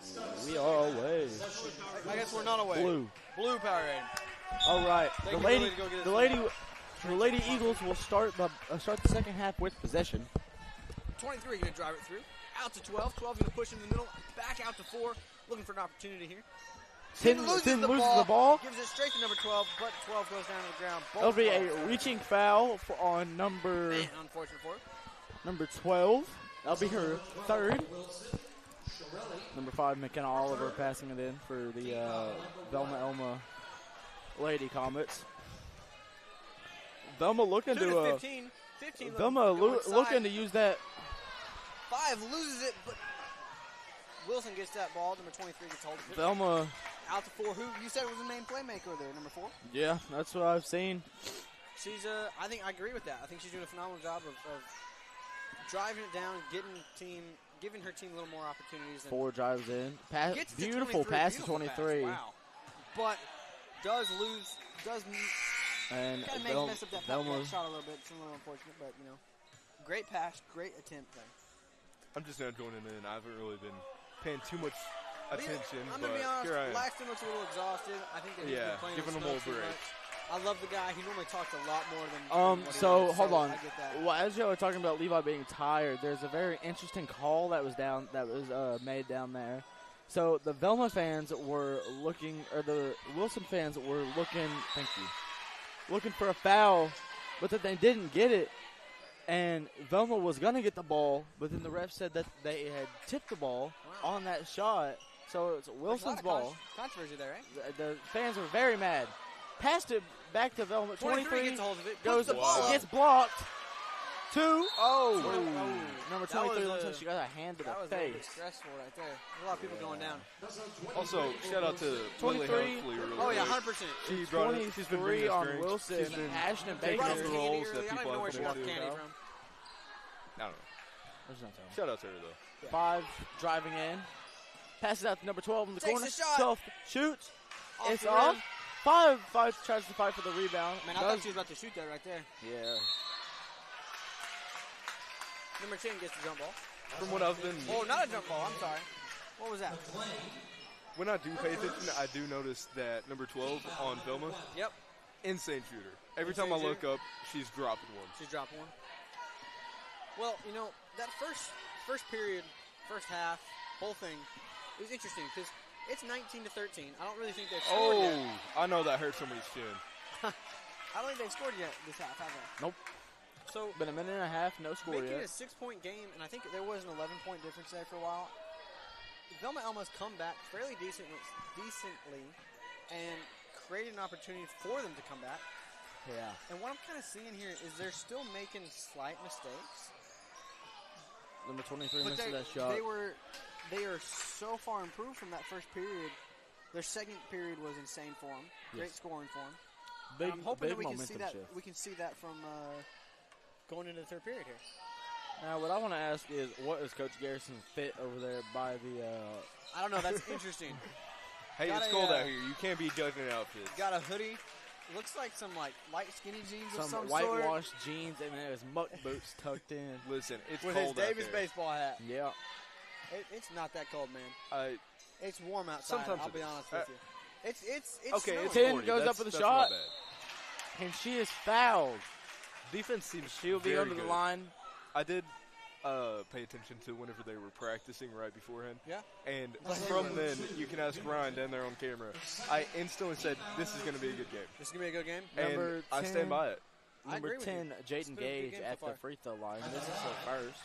We are away.
I guess we're not away. Blue power rating.
All right.
Thank
The
you, Lily, to go get us
the Lady Eagles will start the second half with possession.
23 going to drive it through. Out to 12. 12 going to push in the middle. Back out to 4. Looking for an opportunity here.
10 loses the ball.
Gives it straight to number 12, but 12 goes down to the ground.
That'll be a reaching foul on number.
Man, unfortunate for her.
Number 12. That'll be her third. Number 5, McKenna Oliver passing it in for the Velma Elma Lady Comets. Velma looking to
15
Velma looking to use that.
5 loses it, but Wilson gets that ball. Number 23 gets hold of it.
Velma
out to 4. Who you said was the main playmaker there? Number 4.
Yeah, that's what I've seen.
She's I think I agree with that. I think she's doing a phenomenal job of driving it down, giving her team a little more opportunities.
4 drives in. Beautiful pass to 23.
Wow. But does
and
kind of mess up that shot a little bit. It's a little unfortunate, but great pass, great attempt there.
I'm just now joining in. I haven't really been paying too much attention.
I'm gonna be honest.
Here I am.
Laxton looks a little exhausted. I think that he's been playing
giving him a little break.
I love the guy. He normally talks a lot more than.
So hold on. Well, as y'all were talking about Levi being tired, there's a very interesting call that was made down there. So the Velma fans were looking, or the Wilson fans were looking. Thank you. Looking for a foul, but that they didn't get it. And Velma was gonna get the ball, but then the ref said that they had tipped the ball on that shot. So it's Wilson's ball.
Controversy there, right?
The fans were very mad. Passed it back to Velma. 23
gets hold of it.
Goes, gets blocked. 2. Number 23 looks like she got a hand to the face.
That was stressful right there. There's a lot of people going down.
Also, shout out to
23.
Oh, yeah, 100%.
She's been bringing
on
drinks.
Wilson.
She's been
Ashton
taking
Baker.
up the roles that people have been
candy
doing.
from.
I don't know. Shout out to her, though.
5 driving in. Passes out to number 12 in the
Takes
corner.
the shot.
12 shoots. It's
the
off.
rim.
5 tries to fight for the rebound.
Man, I thought she was about to shoot that right there.
Yeah.
Number 10 gets the jump ball.
From what I've been...
Oh, not a jump ball. I'm sorry. What was that?
When I do pay attention, I do notice that number 12 on Velma.
Yep.
Insane shooter. Every time I look up, she's dropping one.
She's dropping one. Well, that first period, first half, whole thing, it was interesting because it's 19-13. I don't really think they've scored yet.
I know that hurt somebody's chin.
I don't think they've scored yet this half, have they?
Nope.
So
been a minute and a half, no score
making
yet.
it a 6-point game, and I think there was an 11-point difference there for a while. Velma Elma's come back fairly decently and created an opportunity for them to come back.
Yeah.
And what I'm kind of seeing here is they're still making slight mistakes.
Number 23 missed that shot.
They are so far improved from that first period. Their second period was insane for them. Great scoring for them. I'm hoping that we can see that.
Shift.
We can see that from going into the third period here.
Now, what I want to ask is, what is Coach Garrison's fit over there by the?
I don't know. That's interesting.
Hey, it's cold out here. You can't be judging outfits.
Got a hoodie. Looks like some light skinny jeans of some
whitewashed jeans, and then his muck boots tucked in.
Listen, it's
with
cold
his Davis
out there.
baseball hat.
Yeah.
It's not that cold, man. It's warm outside.
Sometimes
I'll be honest with you. It's
okay.
snowing.
It's
10
40.
goes up with a shot, and she is fouled.
Defense seems
she'll be under the line.
I did pay attention to whenever they were practicing right beforehand.
Yeah.
And from then, you can ask Ryan down there on camera. I instantly said, "This is going to be a good game."
This is going to be a good game.
And I stand by it.
Number 10, Jaden Gage at the free throw line. This is her first.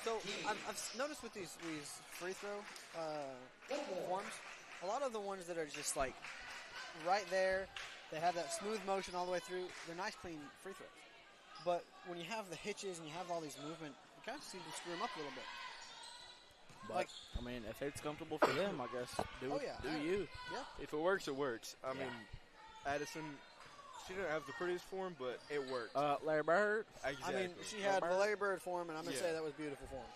So I've noticed with these free throw forms, a lot of the ones that are just like right there, they have that smooth motion all the way through. They're nice, clean free throws. But when you have the hitches and you have all these movement, it kind of seems to screw them up a little bit.
But, I mean, if it's comfortable for them, I guess, do you.
Yeah.
If it works, it works. I mean, Addison, she didn't have the prettiest form, but it worked.
Larry Bird.
Exactly.
I mean, she had the Larry Bird form, and I'm going to say that was beautiful form.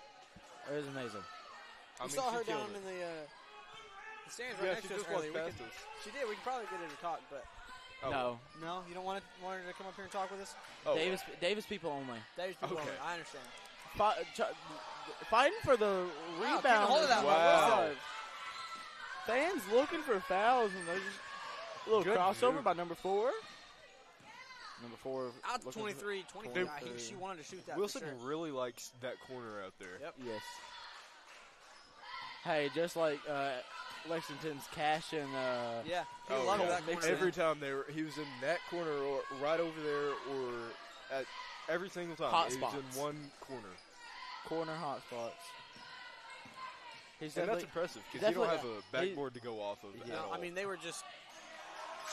It was amazing.
We saw her down in the stands right next to us earlier. She did. We could probably get her to talk, but...
No.
No? You don't want her to come up here and talk with us?
Davis people only.
Davis people only. I understand.
fighting for the rebound.
Getting hold of that one.
Wow.
Fans looking for fouls, and there's just a little
Good
crossover
move.
by number 4. Number 4.
Out to
looking
23.
for-
23. I think she wanted to shoot that.
Wilson
for sure.
really likes that corner out there.
Yep.
Yes. Hey, just like Lexington's Cash and
Yeah. He
Oh,
loved
yeah.
that corner.
Every time he was in that corner or right over there or at every single time.
Hot
he
spots.
was in one corner.
corner hot spots. He's
And that's
definitely-
impressive because you don't have a
he-
backboard to go off of at all.
I mean, they were just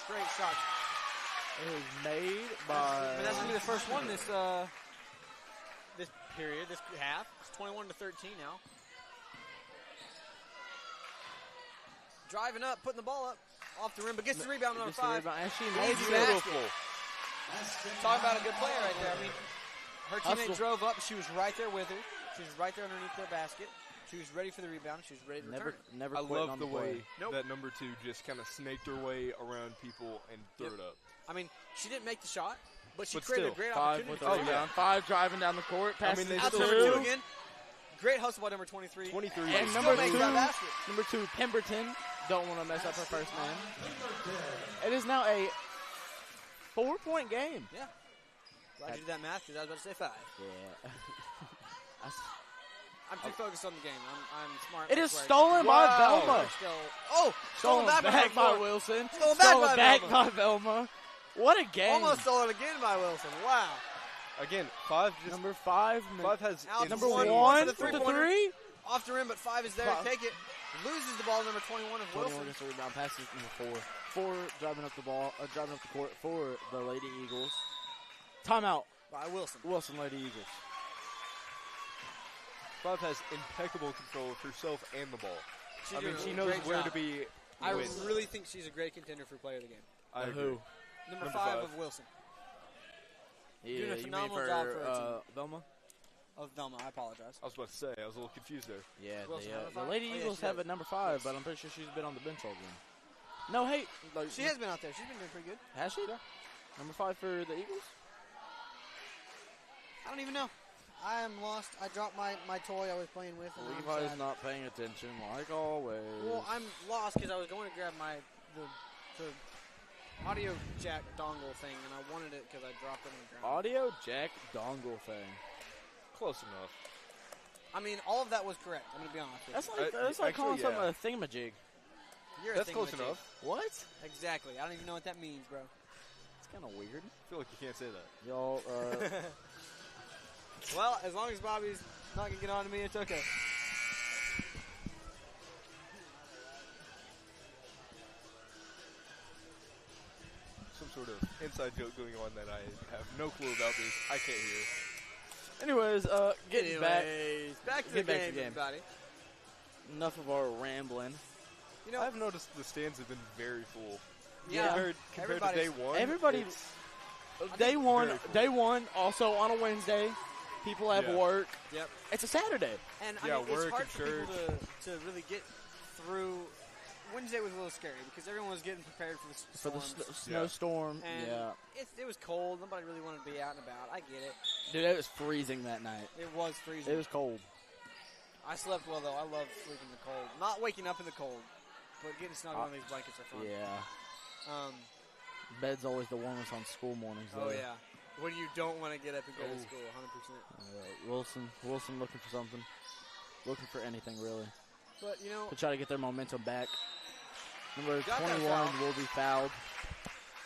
straight shots.
It was made by.
But that's gonna be the first one this this period, this half. It's 21-13 now. Driving up, putting the ball up off the rim, but gets the rebound on number
Gets the
5.
rebound, and she
Easy
makes it.
basket. Talking about a good player right there. I mean, her teammate
Hustle.
drove up. She was right there with her. She was right there underneath their basket. She was ready for the rebound. She was ready to return.
Never
I
quitting
love
on
the way
play.
Nope.
that number 2 just kind of snaked her way around people and threw it up.
I mean, she didn't make the shot, but she
But
created
still,
a great
5
opportunity.
with
for
the
her.
rebound. 5 driving down the court.
I
Passes
mean, they
it
Out to
still-
number 2
to-
again. Great hustle by number 23.
23
And
is
Still
number
makes
2,
that basket.
number 2, Pemberton. Don't want to mess up her first man. It is now a 4-point game.
Yeah. Glad you did that math because I was about to say 5.
Yeah.
I'm too focused on the game. I'm smart.
It is
That's where I-
stolen by
Wow.
Velma.
Oh, stolen back by
by
Velma.
Wilson.
Stolen back by
by Velma. What a game.
Almost stolen again by Wilson. Wow.
Again, 5 just
Number 5.
5 has
Out
Number
one,
1
for the
for the
three-pointer.
3.
Off the rim, but 5 is there.
5.
Take it. Loses the ball. Number 21 of
21
Wilson.
gets the rebound. Passes number 4. 4 driving up the ball, driving up the court for the Lady Eagles. Timeout.
By Wilson.
Wilson Lady Eagles.
5 has impeccable control of herself and the ball.
She's
I mean,
doing
she
a
knows
great
where
job.
to be.
I
when.
really think she's a great contender for player of the game.
I agree.
Who?
Number
Number
5
5.
of Wilson.
Yeah,
Doing a
you
phenomenal
mean
job
for,
for her team.
Velma?
Of Velma. I apologize.
I was about to say, I was a little confused there.
Yeah,
Wilson, number
the
5?
Lady
Oh, yeah,
Eagles
she
have
does.
a number 5, but I'm pretty sure she's been on the bench all game. No, hey. Like,
She has been out there. She's been doing pretty good.
Has she? Number 5 for the Eagles?
I don't even know. I am lost. I dropped my toy I was playing with. And I'm
Levi's
sad.
not paying attention like always.
Well, I'm lost because I was going to grab the audio jack dongle thing, and I wanted it because I dropped it on the ground.
Audio jack dongle thing.
Close enough.
I mean, all of that was correct. I'm going to be honest with
That's
you.
like that's like calling
actually,
something a thingamajig.
You're
That's
a
close
thingamajig.
enough.
What?
Exactly. I don't even know what that means, bro.
It's kind of weird.
I feel like you can't say that.
Y'all,
Well, as long as Bobby's not going to get on to me, it's okay.
Some sort of inside joke going on that I have no clue about this. I can't hear.
anyways, getting back.
Back to the
Get back to
game,
the game.
everybody.
Enough of our rambling.
You know,
I've noticed the stands have been very full.
Yeah.
Compared to
Everybody's-
day one.
Everybody,
it's-
day one,
very cool.
day one. Also on a Wednesday, people have
Yeah.
work.
Yep.
It's a Saturday.
And
Yeah,
I mean, it's
work
hard
and
for people to really get through. Wednesday was a little scary because everyone was getting prepared for the
For the
storms.
snowstorm.
And
Yeah,
it was cold. Nobody really wanted to be out and about. I get it.
dude, it was freezing that night.
It was freezing.
It was cold.
I slept well though. I love sleeping in the cold. Not waking up in the cold, but getting snug on these blankets are fun.
Yeah,
Um.
bed's always the warmest on school mornings. Though.
Oh yeah. When you don't want to get up and go to school, 100%.
Wilson looking for something, looking for anything really
But you know,
to try to get their momentum back. Number
Got that
21
foul.
will be fouled.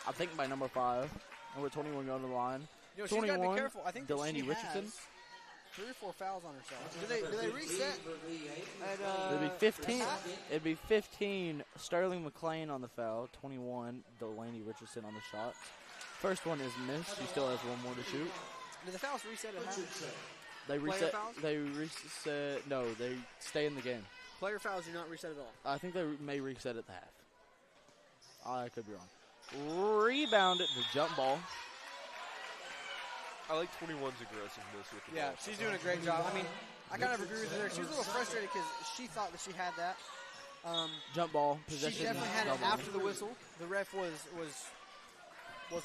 I think by number 5. Number 21 going to the line.
she's got to be
21,
careful. I think that
Delaney
she
Richardson.
has 3 or 4 fouls on herself. Do they reset? At,
It'd be 15. It'd be 15. Sterling McLean on the foul. 21. Delaney Richardson on the shot. First one is missed. She still has one more to shoot.
Do the fouls reset at half?
They
Player
reset.
fouls?
They reset. No, they stay in the game.
Player fouls do not reset at all.
I think they may reset at the half. I could be wrong. Rebound at the jump ball.
I like 21's aggressiveness with the
Yeah,
ball.
she's doing a great job. I mean, I kind of agree with her. She was a little frustrated because she thought that she had that.
Jump ball.
She
Possession.
definitely had it
double.
after the whistle. The ref was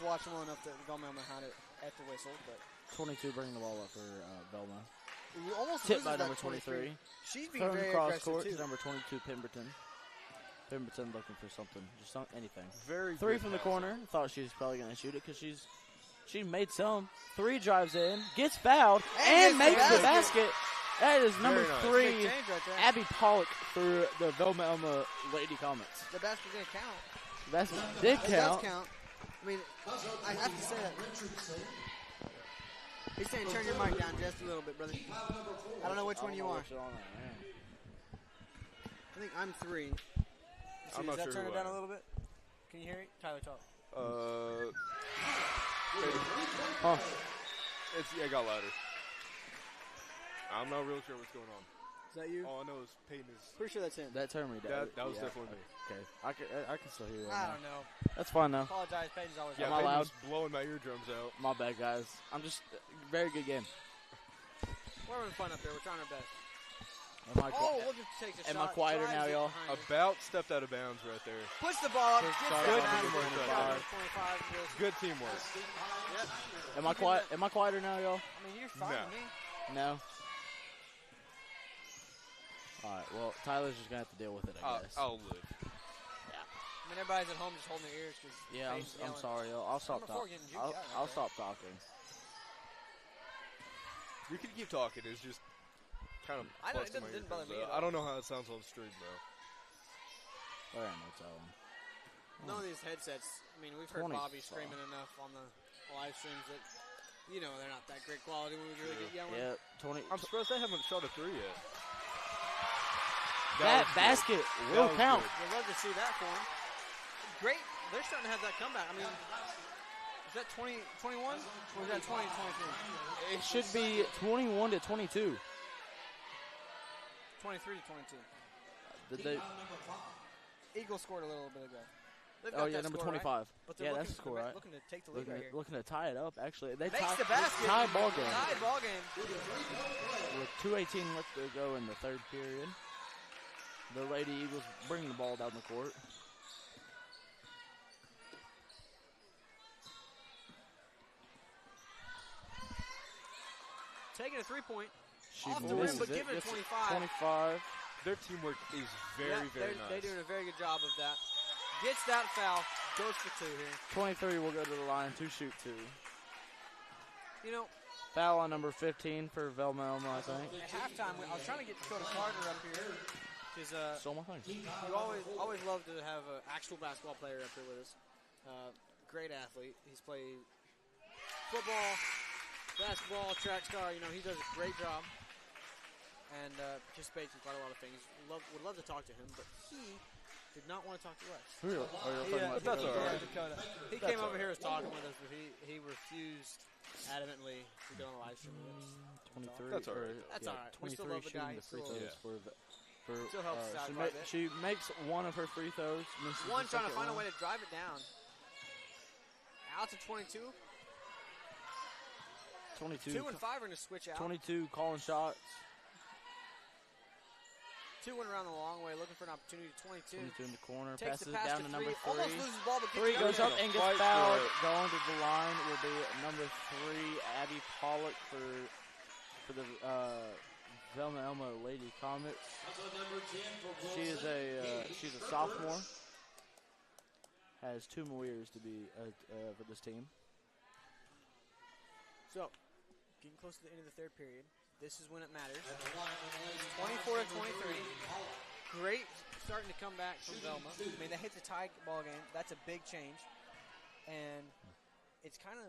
watching well enough that Velma had it at the whistle. But
22 bringing the ball up for Velma.
almost
Tipped
loses
by
that
number 23.
She's being
Thrown
very
across
aggressive,
court
too.
to number 22, Pemberton. Pemberton looking for something, just anything.
Very
Three
good
from the
passing.
corner. Thought she was probably going to shoot it because she made some. 3 drives in, gets fouled, and makes the basket. That is number
Very nice.
3,
Big change right there.
Abby Pollock for the Velma Elma Lady Comets.
The basket didn't count.
That did
It
count.
does count. I mean, I have to say that. He's saying turn your mic down just a little bit, brother. I don't know which one you are. I think I'm 3.
I'm
Does
not
that
sure
turn
who
it down
I
a
am.
little bit? Can you hear it? Tyler, talk.
Huh.
It got louder. I'm not real sure what's going on.
Is that you?
All I know is Peyton is.
Pretty sure that's him.
That turned me down.
That was definitely me.
Okay, I can still hear you.
I don't know.
That's fine though.
Apologize. Peyton's always
Yeah,
Am I
Peyton
loud?
was blowing my eardrums out.
My bad, guys. I'm just very good game.
We're having fun up here. We're trying our best.
Am I,
Oh, we'll just take the
am
shot.
I quieter
Drives
now,
it
y'all?
behind her.
About stepped out of bounds right there.
Push the ball up.
Good
Gets
shot.
it
Good
back.
teamwork right there.
25 goes.
Good teamwork.
Yep.
Am I quiet? Am I quieter now, y'all?
I mean, you're fine
No.
with me.
No. All right. Well, Tyler's just gonna have to deal with it, I guess.
I'll live.
I mean, everybody's at home just holding their ears because
Yeah, I'm sorry, y'all. I'll stop
Number 4
talking.
getting juked out right
I'll
there.
stop talking.
You can keep talking. It's just kind of.
I know, it
busting my
didn't bother
eardrums
me
out.
at all.
I don't know how it sounds on stream though.
There ain't no telling.
none of these headsets. I mean, we've heard
25.
Bobby screaming enough on the live streams that you know they're not that great quality when we really get yelling.
Yeah, 20.
I'm surprised they haven't shot a 3 yet.
That
was
basket
good.
will
That was
count.
good.
We'd love to see that for him. Great. They're starting to have that comeback. I mean, is that 20, 21? Or is that 20, 23?
It should be 21 to 22.
23 to 22.
Did they?
Eagles scored a little bit ago. They've
Oh
got
yeah,
that
number
score,
25.
Right? But they're
Yeah,
looking,
that's the score, right?
looking to take the lead right here.
Looking to tie it up. Actually, they
Makes
tie
the basket.
tie ball game.
Tie ball game.
With 2:18 left to go in the third period, the Lady Eagles bring the ball down the court.
Taking a 3-point.
She
Off the rim,
misses
but
it.
giving it
Gets
25.
25.
Their teamwork is very,
Yeah,
very
they're,
nice.
They're doing a very good job of that. Gets that foul. Goes for 2 here.
23 will go to the line to shoot 2.
You know,
Foul on number 15 for Velma Elma, I think.
at halftime, I was trying to get Dakota Carter up here because
So my thing.
you always love to have an actual basketball player up here with us. Great athlete. He's played football, basketball, track star. You know, he does a great job and participates in quite a lot of things. Would love to talk to him, but he did not want to talk to us.
Really? Oh, you're talking about
That's
Dakota.
all right.
Dakota. He
That's
came
all
over
right.
here, was talking with us, but he refused adamantly to go on the live stream with us.
23.
That's all right.
That's all right. We
23
still love the guy.
shooting the free throws for
Still helps us out
she,
quite a bit.
she makes one of her free throws. Misses
One
the
trying to
second
find a
one.
way to drive it down. Out to 22.
22.
2 and 5 are going to switch out.
22 calling shots.
2 went around the long way, looking for an opportunity. 22.
22 in the corner.
Takes
Passes
the pass
down
to
to number
3.
3.
Almost loses the ball, but
3
gets
goes
it
up and gets
Fight
fouled.
for it.
Going to the line will be number 3, Abby Pollock for the Velma Elma Lady Comets. She's a sophomore. Has 2 more years to be for this team.
So, getting close to the end of the third period. This is when it matters. 24 to 23. Great starting to come back from Velma. I mean, they hit the tie ball game. That's a big change. And it's kind of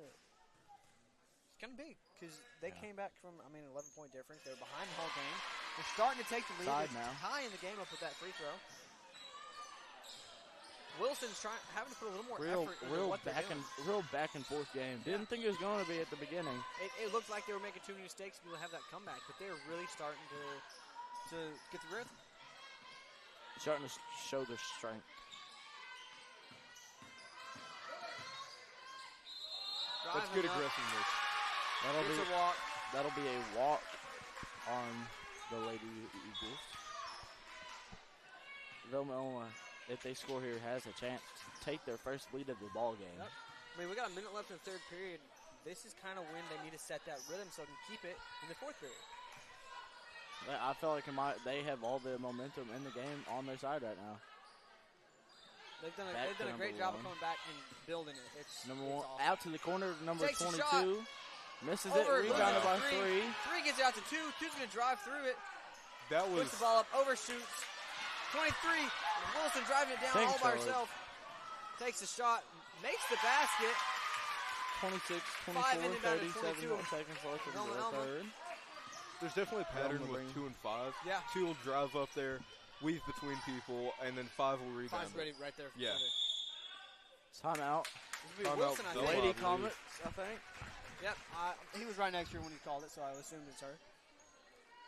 big because they came back from, 11-point difference. They were behind the whole game. They're starting to take the lead.
Tied
They're
now.
high in the game up with that free throw. Wilson's having to put a little more effort into what they're doing.
Real back and forth game. Didn't think it was going to be at the beginning.
It looked like they were making too many mistakes to be able to have that comeback, but they're really starting to get the rhythm.
Starting to show their strength.
That's
Driving
good
up,
aggressiveness.
gets a walk.
That'll be a walk on the Lady Eagles. Velma Elma, if they score here, has a chance to take their first lead of the ball game.
Yep. I mean, we got a minute left in the third period. This is kind of when they need to set that rhythm so they can keep it in the fourth period.
I feel like they have all the momentum in the game on their side right now.
They've done a great job of coming back and building it. It's
number
it's
one
awesome.
out to the corner. Number
Takes a
22
shot.
misses
Over,
it. Rebounded by
three.
3.
3 gets it out to 2. 2's going to drive through it.
That was
Puts the ball up, overshoots. 23. Wilson driving it down
Thanks,
all by
Charlie.
herself. Takes the shot, makes the basket.
26,
5
24,
inbound and
37
22.
seconds left in
Elma,
the
Elma.
third.
There's definitely a pattern
Elma
with
bring-
2 and 5.
Yeah.
2 will drive up there, weave between people, and then 5 will rebound.
5's ready right there.
Yeah.
Timeout.
This will be
Timeout,
Wilson, I
Bill
think.
Lady
Bob
Comets, I think.
Yep, he was right next to her when he called it, so I assumed it's her.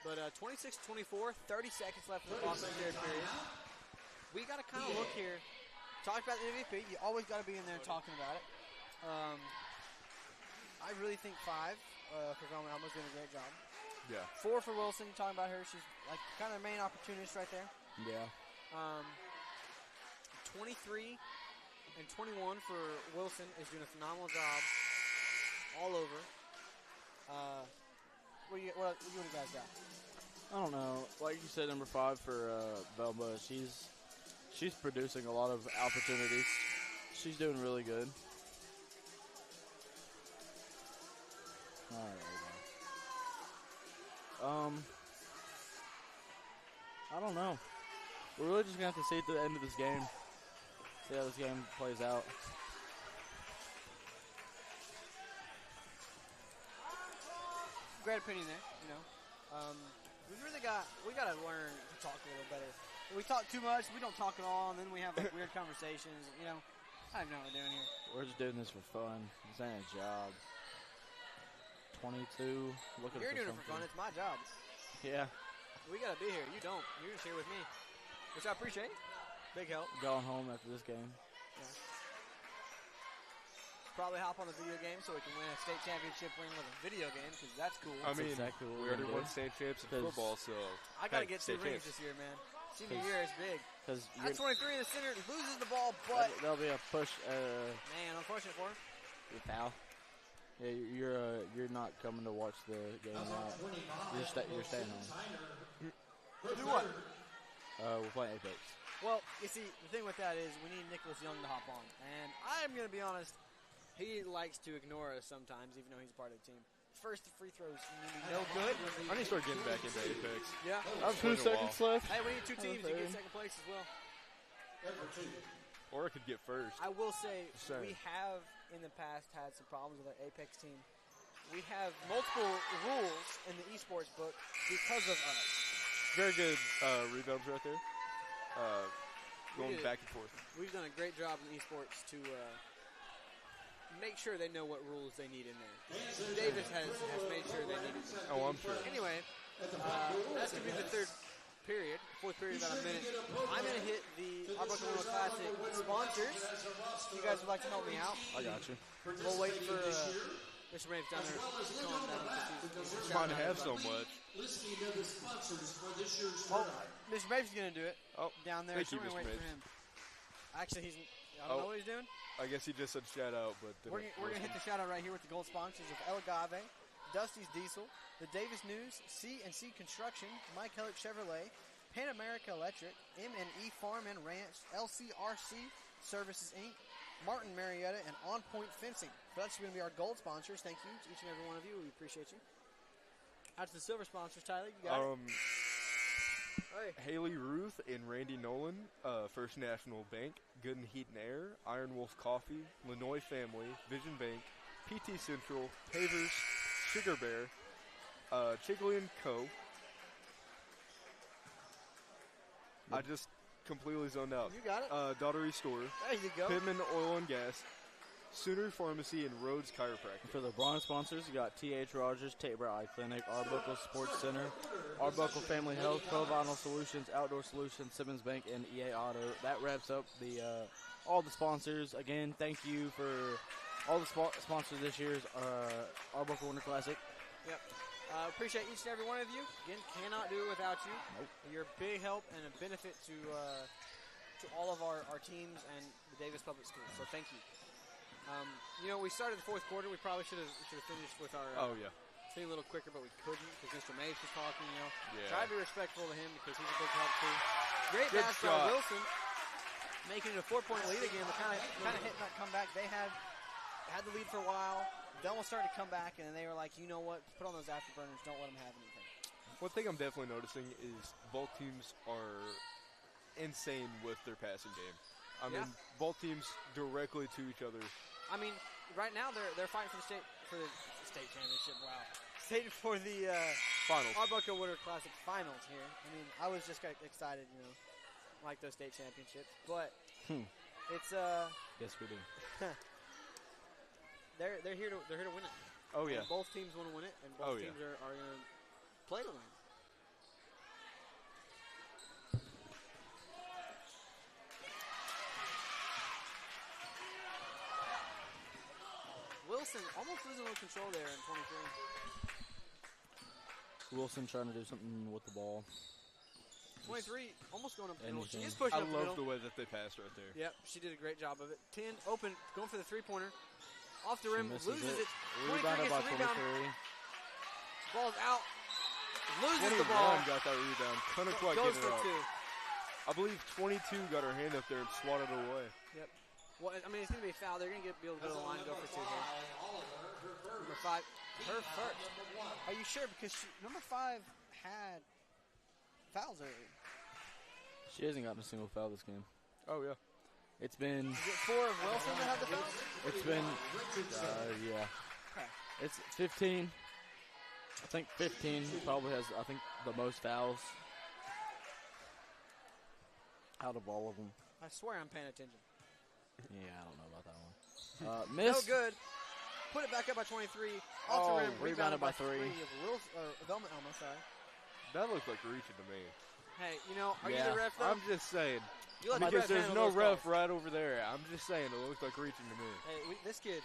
But 26-24, 30 seconds left in the Boston third period. We got to kind of look here. Talk about the MVP. You always got to be in there talking about it. I really think 5 for Velma Elma's doing a great job.
Yeah.
4 for Wilson. Talking about her, she's like kind of the main opportunist right there.
Yeah.
23 and 21 for Wilson is doing a phenomenal job all over. What do you guys got?
I don't know. Like you said, number 5 for Velma. She's producing a lot of opportunities. She's doing really good. All right. I don't know. We're really just gonna have to see at the end of this game. See how this game plays out.
Great opinion there. We gotta learn to talk a little better. We talk too much. We don't talk at all, and then we have like weird conversations. I don't know what we're doing here.
We're just doing this for fun. This ain't a job. 22. Looking
You're
for
doing it for fun.
something.
It's my job.
Yeah.
We gotta be here. You don't. You're just here with me, which I appreciate. Big help.
Going home after this game.
Yeah. Probably hop on the video game so we can win a state championship ring with a video game because that's cool.
I mean,
exactly what
we
we're
already
gonna
won
do.
state champs in football, so
I gotta get 2
state
rings
champs.
this year, man. Senior year is big.
Because
That's 23 in the center, loses the ball, but
there'll be a push.
man, unfortunate for him.
Foul. Yeah, you're not coming to watch the game now. You're staying home.
Do what?
We're playing Apex.
Well, you see, the thing with that is we need Nicholas Young to hop on, and I'm gonna be honest. He likes to ignore us sometimes, even though he's part of the team. First free throws, no good.
I need to start getting back into Apex.
Yeah.
I have 2 seconds left.
Hey, we need 2 teams to get second place as well.
Or I could get first.
I will say,
Sorry.
we have in the past had some problems with our Apex team. We have multiple rules in the esports book because of us.
Very good rebounds right there. Going back and forth.
We've done a great job in esports to make sure they know what rules they need in there. Davis has made sure they need it.
Oh, I'm sure.
Anyway, that's going to be the fourth period, about a minute. I'm going to hit the Arbuckle Classic sponsors. You guys would like to help me out?
I got you.
We'll wait for Mr. Raves down there to calm down.
He's trying to have so much.
Oh, Mr. Raves is going to do it.
Oh,
down there.
thank
So
you,
we're
Mr.
going to wait
Mapes.
for him. Actually, I don't know what he's doing.
I guess he just said shout out, but
We're going to hit the shout out right here with the gold sponsors of El Agave, Dusty's Diesel, the Davis News, C&C Construction, Mike Hellick Chevrolet, Pan America Electric, M&E Farm and Ranch, LCRC Services Inc., Martin Marietta, and On Point Fencing. So that's going to be our gold sponsors. Thank you to each and every one of you. We appreciate you. Out to the silver sponsors, Tyler. You got it. Hey.
Haley Ruth and Randy Nolan, First National Bank, Good and Heat and Air, Iron Wolf Coffee, Lanoy Family, Vision Bank, PT Central, Pavers, Sugar Bear, Chigley & Co. I just completely zoned out.
You got it.
Daughtery Store.
There you go.
Pittman Oil and Gas, Sooner Pharmacy, and Rhodes Chiropractic.
For the bronze sponsors, you got T.H. Rogers, Tabor Eye Clinic, Arbuckle Sports Center, Arbuckle Family Health, Pro Vinyl Solutions, Outdoor Solutions, Simmons Bank, and EA Auto. That wraps up the all the sponsors. Again, thank you for all the sponsors this year's Arbuckle Winter Classic.
Yep. Appreciate each and every one of you. Again, cannot do it without you.
Nope.
You're a big help and a benefit to all of our teams and the Davis Public Schools. So thank you. We started the fourth quarter. We probably should have finished with our see a little quicker, but we couldn't because Mr. Mace was talking, you know.
Yeah.
Try to be respectful to him because he's a big help too. Great
Good
pass by
shot.
Wilson, making it a 4-point lead again, but kind of hitting that comeback. They had the lead for a while. Delma started to come back, and then they were like, you know what, put on those afterburners, don't let them have anything.
One thing I'm definitely noticing is both teams are insane with their passing game. I mean, both teams directly to each other.
I mean, right now they're fighting for the state championship. Wow, for the
finals.
Arbuckle Winter Classic finals here. I mean, I was just excited, you know, like those state championships, but it's
Yes, we do.
they're here to win it.
Oh yeah.
And both teams want to win it, and both teams are going to play to win. Wilson almost losing a little control there in 23.
Wilson trying to do something with the ball.
23 almost going up the middle. She
Anything.
is pushing
I
up the
love
middle.
the way that they passed right there.
Yep, she did a great job of it. 10 open, going for the three-pointer. Off the rim,
misses
loses
it.
it. 23
Rebounded
gets
by
the rebound.
23.
Ball's out. Loses
21
the ball.
got that rebound. Couldn't quite
Goes
get
for
it up.
two.
I believe 22 got her hand up there and swatted it away.
Yep. Well, I mean, it's going to be a foul. They're going to be able to go to the line and go for two here. Number 5, her first. Are you sure? Because number 5 had fouls early.
She hasn't gotten a single foul this game.
Oh, yeah.
It's been...
Is it 4 of Wilson that have the fouls?
It's been... yeah.
Okay.
It's 15. I think 15 probably has, I think, the most fouls out of all of them.
I swear I'm paying attention.
Yeah, I don't know about that one. Miss.
No good. Put it back up by 23. Off the rim.
Rebounded by 3.
Of Velma Elma, sorry.
That looked like reaching to me.
Hey, you know, are you the ref, though?
I'm just saying.
You let the
because
ref
there's
handle
no
those
ref
calls.
right over there. I'm just saying it looked like reaching to me.
Hey, this kid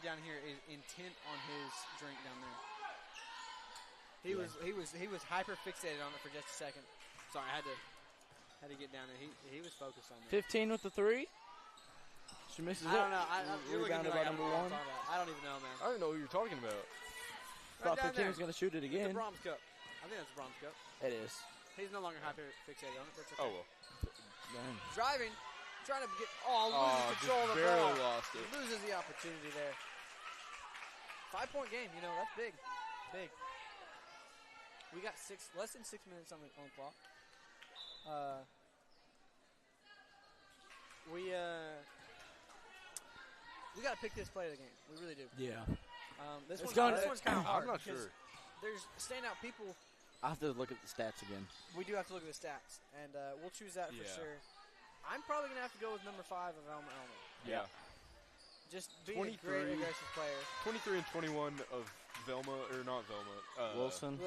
down here is intent on his drink down there. He was hyper fixated on it for just a second. Sorry, I had to get down there. He was focused on that.
15 with the 3. She misses it.
I don't know. You're looking at me
Rebounded by
like I don't
number
know what
1.
I'm talking about. I don't even know, man.
I don't know who you're talking about.
Thought
down
15
there.
was going to shoot it
It's
again.
the Brahms Cup. I think that's the Brahms Cup.
It is.
He's no longer hyper fixated on it. That's okay.
Oh, well.
Dang.
Driving, trying to get loses control of the
barely
ball.
lost it.
Loses the opportunity there. 5-point game, you know, that's big. Big. We got less than 6 minutes on the clock. We got to pick this play of the game. We really do.
Yeah.
This
It's
one's kind of hard.
I'm not
because
sure.
There's standout people.
I have to look at the stats again.
We do have to look at the stats, and we'll choose that for sure. I'm probably going to have to go with number 5 of Elma Elma.
Yeah.
Just being a great aggressive player.
23 and 21 of Velma, or not Velma.
Wilson.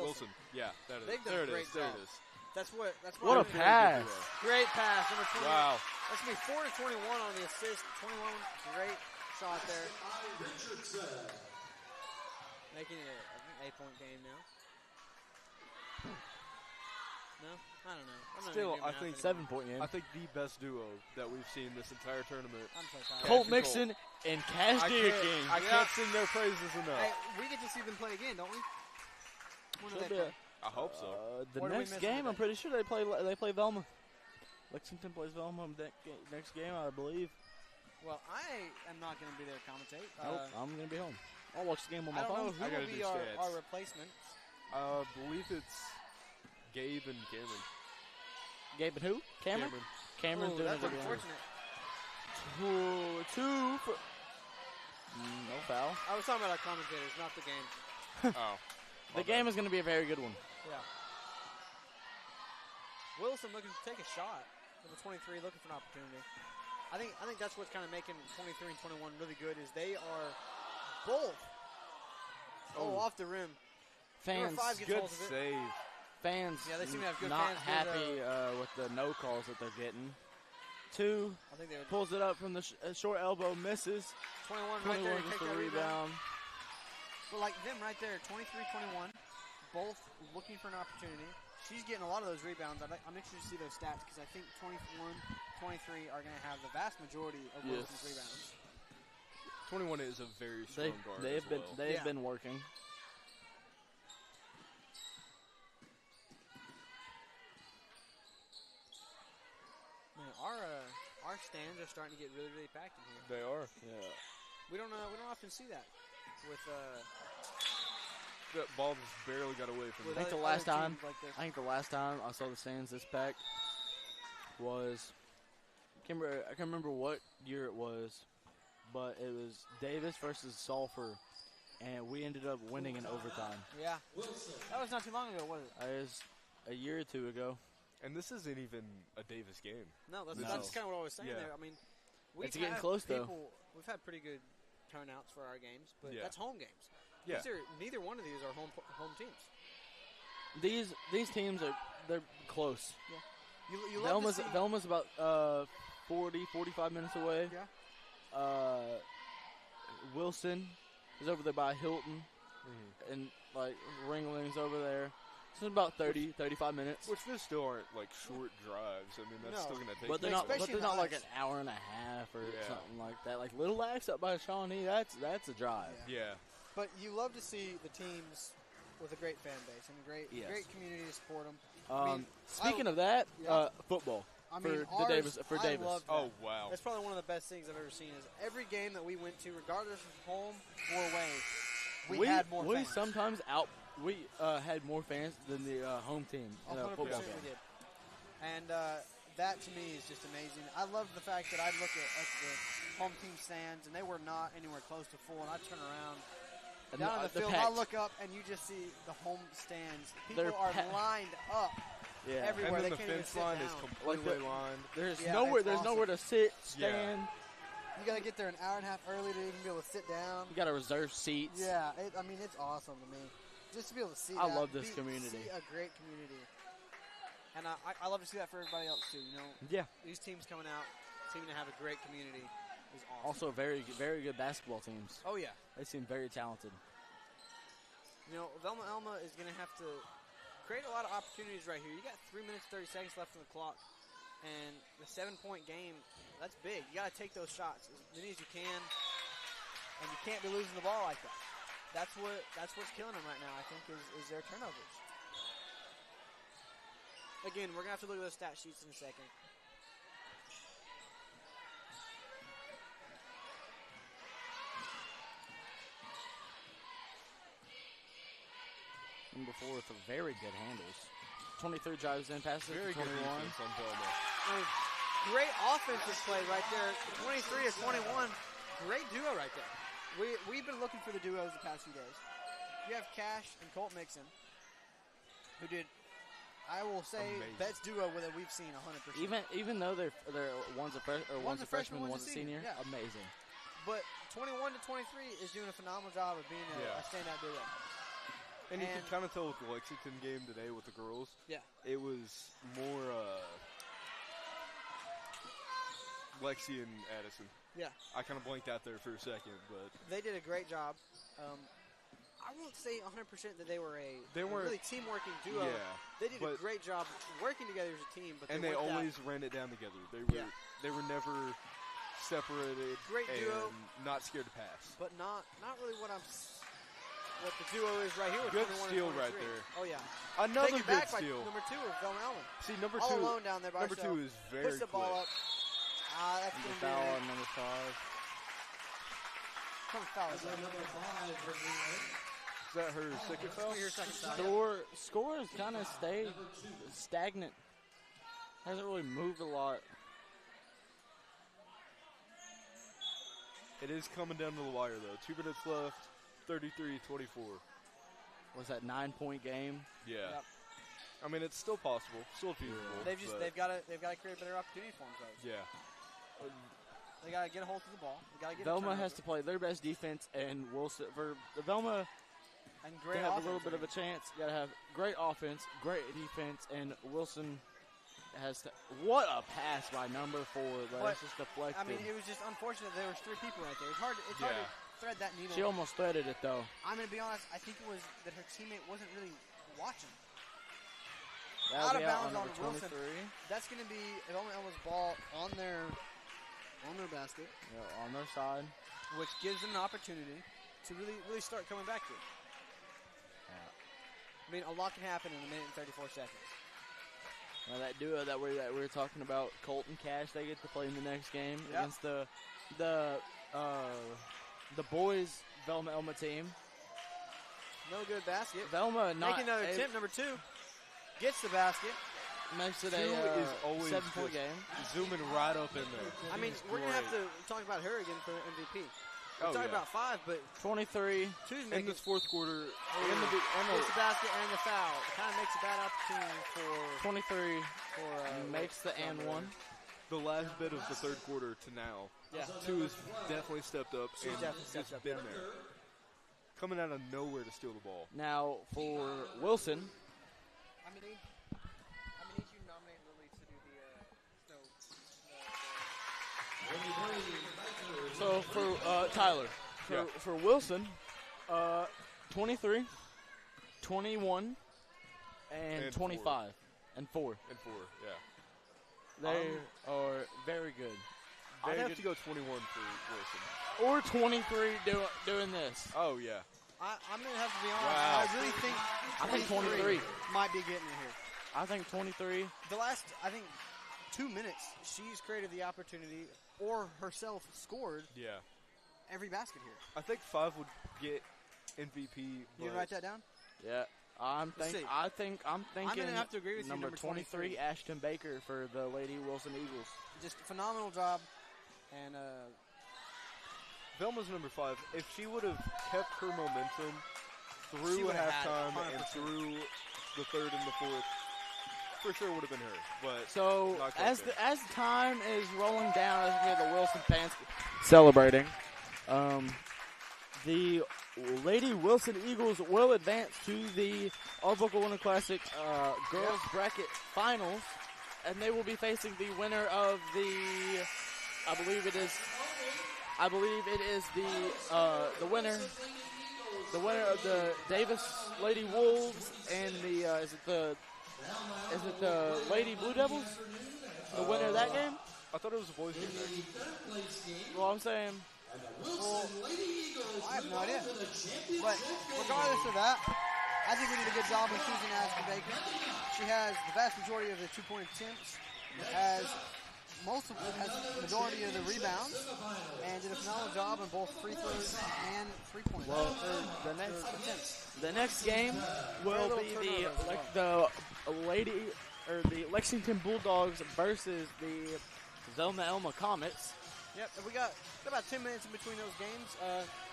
Yeah, that is.
They've done
There
a
it
great
is. There
job.
it is.
That's what
What a pass.
Great pass, number 20.
Wow.
That's going to be 4 to 21 on the assist. 21, great shot there. Making it an 8-point game now. No? I don't know. I'm not
Still,
gonna
I think
7-point game.
I think the best duo that we've seen this entire tournament.
I'm so tired.
Colt Mixon and Cash King.
I can't sing their praises enough.
Hey, we get to see them play again, don't we? When do
Should
they
be.
play?
I hope so.
The
What are we
next
missing
game, I'm
today?
pretty sure they play Velma. Lexington plays Velma next game, I believe.
Well, I am not going to be there to commentate.
Nope, I'm going to be home. I'll watch the game on my
I don't know
phone.
who
I gotta
will
do
be our
stats.
replacements.
I believe it's Gabe and Cameron.
Gabe and who? Cameron? Cameron's
Ooh,
doing
that's
it again.
unfortunate.
Two for... no foul.
I was talking about our commentators, not the game.
Oh.
The game is going to be a very good one.
Yeah. Wilson looking to take a shot. Number 23 looking for an opportunity. I think that's what's kind of making 23 and 21 really good is they are both off the rim.
Fans,
Number 5 gets
Good
hold of it.
save.
fans
Yeah, they seem to have good
not
fans,
happy
good,
with the no calls that they're getting. 2
I think they would.
pulls it up from the short elbow, misses.
21 right there.
21 gets
Take
the
that
rebound.
But like them right there, 23-21, both looking for an opportunity. She's getting a lot of those rebounds. I'm interested to see those stats because I think 21, 23 are going to have the vast majority of Wilson's rebounds.
21 is a very strong guard.
They've
as well.
been working.
our stands are starting to get really, really packed in here.
They are.
Yeah.
We don't often see that with
that ball just barely got away from
With
me.
I think the last time I saw the stands this packed was I can't remember what year it was, but it was Davis versus Sulphur, and we ended up winning in overtime.
Yeah, that was not too long ago, was it?
It was a year or two ago.
And this isn't even a Davis game.
No, that's kind of what I was saying there. I mean,
it's getting close though.
We've had pretty good turnouts for our games, but
Yeah.
that's home games.
Yeah.
Neither one of these are home teams.
These teams they're close.
Yeah. You love to see
Velma's about 45 minutes away.
Yeah.
Wilson is over there by Hilton, and like Ringling's over there. So it's about 35 minutes.
Which they still aren't like short drives. I mean, that's still going to take.
But they're not like an hour and a half or something like that. Like Little Axe up by Shawnee, that's a drive.
Yeah.
But you love to see the teams with a great fan base and a great community to support them.
Speaking of that, football.
I mean,
for Davis.
I love that.
Oh wow!
That's probably one of the best things I've ever seen. Is every game that we went to, regardless of home or away, we had more fans.
We had more fans than the home team in a football game.
We did. And that to me is just amazing. I love the fact that I look at the home team stands and they were not anywhere close to full, and I turn around down in the field, I look up and you just see the home stands. People are lined up everywhere.
And then
they
the
can't
fence
even
line
sit
is
down.
completely lined.
There's nowhere to sit, stand.
You got to get there an hour and a half early to even be able to sit down.
You got to reserve seats.
Yeah, it's awesome to me. Just to be able to see
I love this community.
See a great community. And I love to see that for everybody else, too, you know?
Yeah.
These teams coming out, seeming to have a great community is awesome.
Also, very, very good basketball teams.
Oh, yeah.
They seem very talented.
You know, Velma Elma is going to have to create a lot of opportunities right here. You got 3 minutes, 30 seconds left on the clock. And the 7-point game, that's big. You got to take those shots as many as you can. And you can't be losing the ball like that. That's what's killing them right now, I think, is their turnovers. Again, we're going to have to look at those stat sheets in a second.
Number 4 with very good handles. 23 drives in, passes
very
21.
Good defense on Velma.
Great offensive play right there. 23 to 21. Great duo right there. We've been looking for the duos the past few days. You have Cash and Colt Mixon, who did, I will say, best duo that we've seen 100%.
Even though they're one's a freshman, one's a senior, amazing.
But 21 to 23 is doing a phenomenal job of being a standout duo.
And you can kind of tell with the Lexington game today with the girls.
Yeah.
It was more Lexi and Addison.
Yeah.
I kind of blanked out there for a second, but
they did a great job. I won't say 100% that they were a really team-working duo.
Yeah.
They did a great job working together as a team. But
they always ran it down together. They were never separated.
Great duo.
Not scared to pass.
But not really what the duo is right here with
good
21
steal
and 23.
right there.
Oh, yeah.
Another
Taken
good
back
steal.
By number 2 of Velma Allen.
See, number 2.
All alone down there by
Number
herself.
2 is very
Puts the ball up. That's going to be
foul on number 5.
Foul.
Is that number 5 for me?
Is that her second foul?
Your second foul.
Score has kind of stayed stagnant. Hasn't really moved a lot.
It is coming down to the wire, though. 2 minutes left, 33-24.
Was that 9-point game?
Yeah.
Yep.
I mean, it's still possible, still feasible.
They've got to create a better opportunity for themselves.
Yeah.
They got to get a hold of the ball. They got to get.
Velma has to play their best defense, and Wilson for the Velma.
And great
to have
offense,
a little bit of a chance, you got to have great offense, great defense, and Wilson has to. What a pass by number 4! But it's just deflected.
I mean, it was just unfortunate there was 3 people right there. It's hard to thread that needle.
She almost threaded it though.
I'm gonna be honest. I think it was that her teammate wasn't really watching.
That'll
out of bounds on
Wilson.
That's gonna be Elma's ball on their basket.
Yeah, on their side,
which gives them an opportunity to really start coming back to it.
Yeah.
I mean, a lot can happen in a minute and 34 seconds.
That duo that we were talking about, Colt and Cash, they get to play in the next game against the boys Velma Elma team.
No good basket.
Velma not
making another attempt. Number 2 gets the basket.
Makes it
is always
7-point game.
Zooming right up in there.
I mean, we're gonna have to talk about her again for MVP. We're talking about 5, but
23
in this fourth quarter.
Gets the basket and the foul. It kind of makes a bad opportunity for
23 makes the and one.
The last bit of the third quarter to now.
Yeah.
2 has definitely stepped up and
definitely
just been there. Coming out of nowhere to steal the ball.
Now for Wilson.
I'm gonna need you to nominate Lily to do the
So for Tyler, for Wilson, 23, 21, and 25, and 4.
And 4, yeah.
They are very good.
I'd have to go 21 for Wilson.
Or 23 doing this.
Oh, yeah.
I'm going to have to be honest.
Wow.
I really think
I think 23
might be getting it here.
I think 23.
The last, 2 minutes, she's created the opportunity or herself scored every basket here.
I think 5 would get MVP.
You write that down?
Yeah. I'm thinking.
I'm gonna have to agree with you.
Number 23, Ashton Baker for the Lady Wilson Eagles.
Just a phenomenal job, and
Velma's number 5. If she would have kept her momentum through halftime and through the third and the fourth, for sure would have been her. But
so
not
as
there.
as time is rolling down, as we have the Wilson fans celebrating, the Lady Wilson Eagles will advance to the Arbuckle Winter Classic girls bracket finals, and they will be facing the winner of the. I believe it is the winner of the Davis Lady Wolves and the is it the Lady Blue Devils? The winner of that game?
I thought it was a boys' game.
Well, I'm saying.
I have no idea. But regardless of that, I think we did a good job in choosing Ashton Baker. She has the vast majority of the 2-point attempts, has the majority of the rebounds, and did a phenomenal job on both free throws and 3-point.
Well, the next game will be the Lexington Bulldogs versus the Velma Elma Comets.
Yep, and we got about 10 minutes in between those games.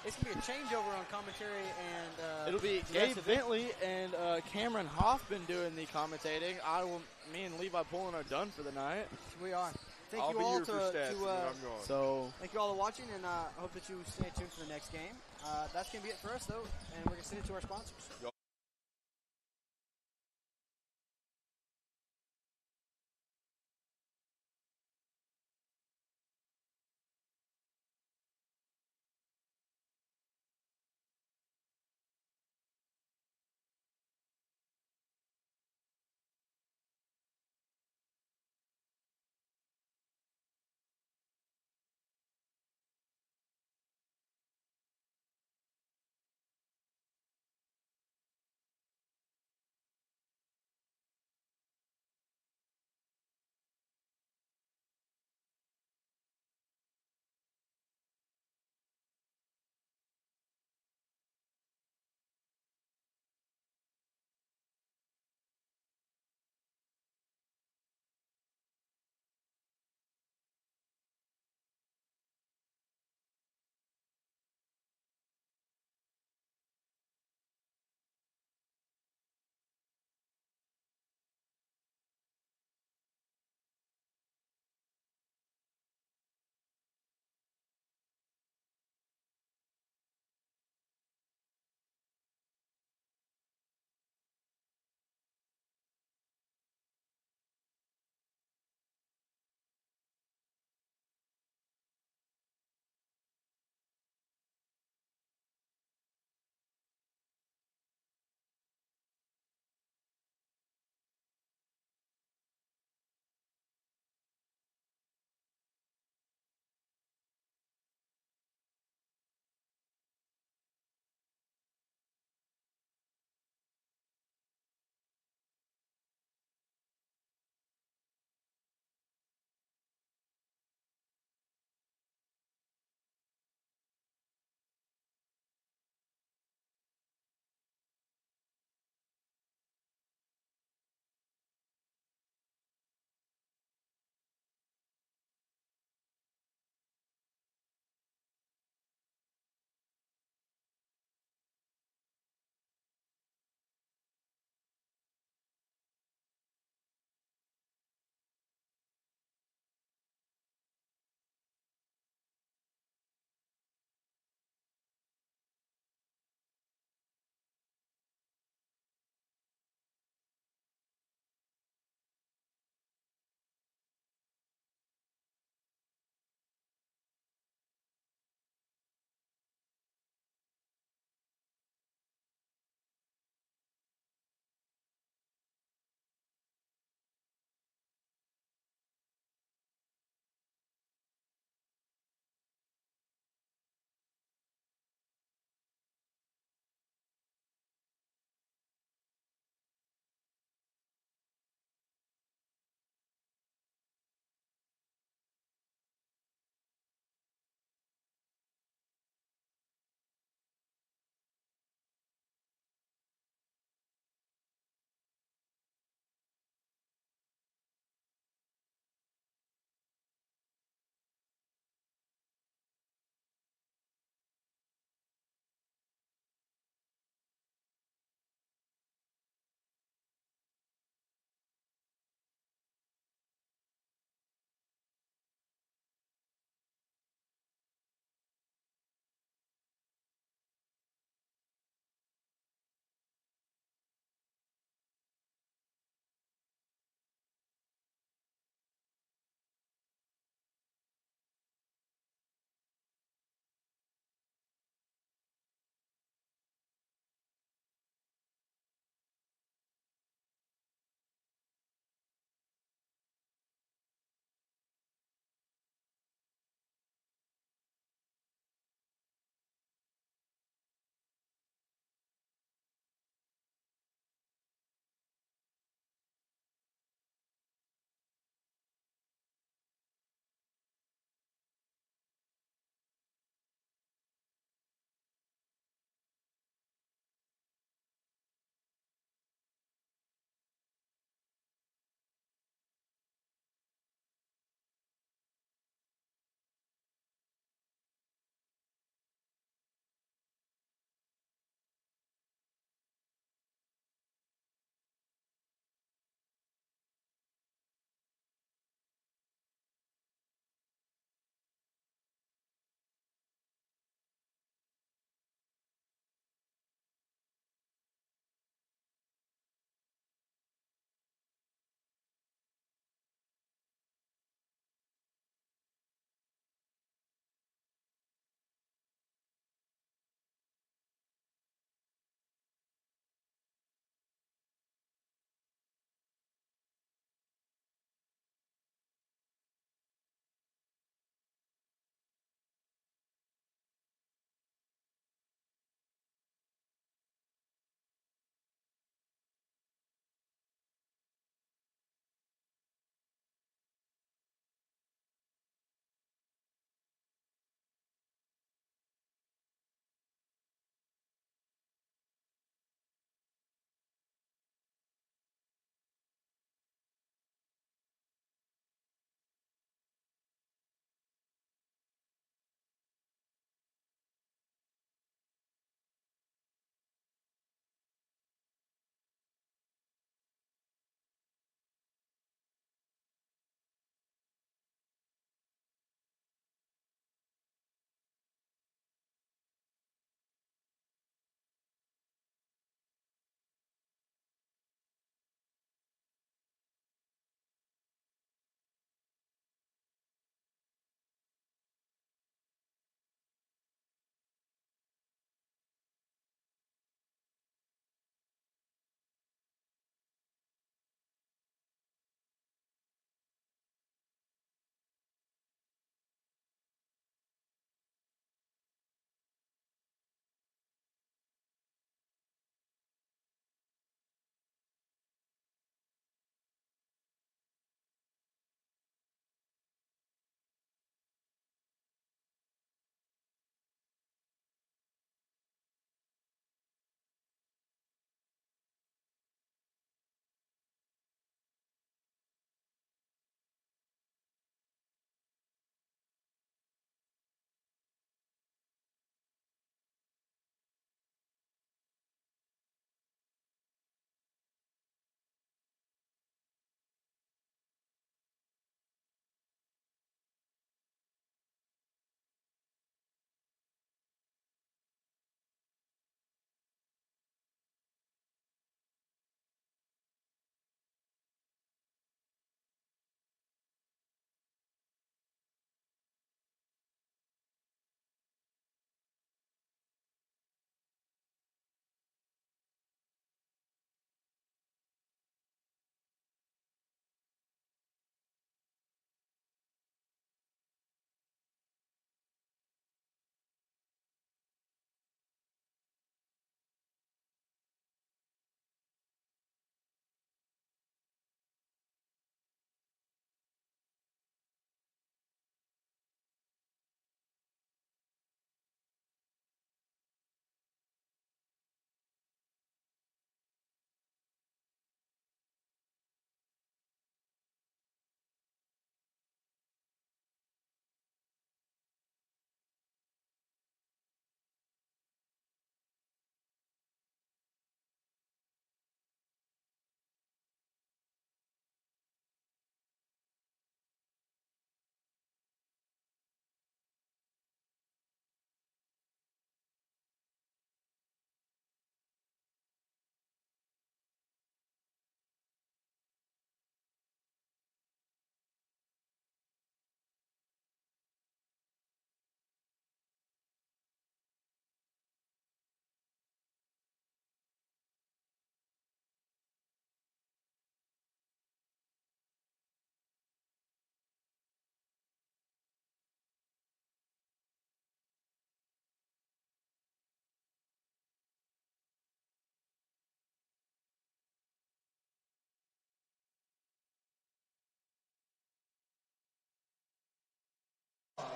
It's going to be a changeover on commentary, and
it'll be Gabe Bentley and Cameron Hoffman doing the commentating. Me and Levi Pullen are done for the night.
We are. Thank
I'll
you
be
all
here for stats when I'm gone.
So
thank you all for watching, and I hope that you stay tuned for the next game. That's going to be it for us, though, and we're going to send it to our sponsors.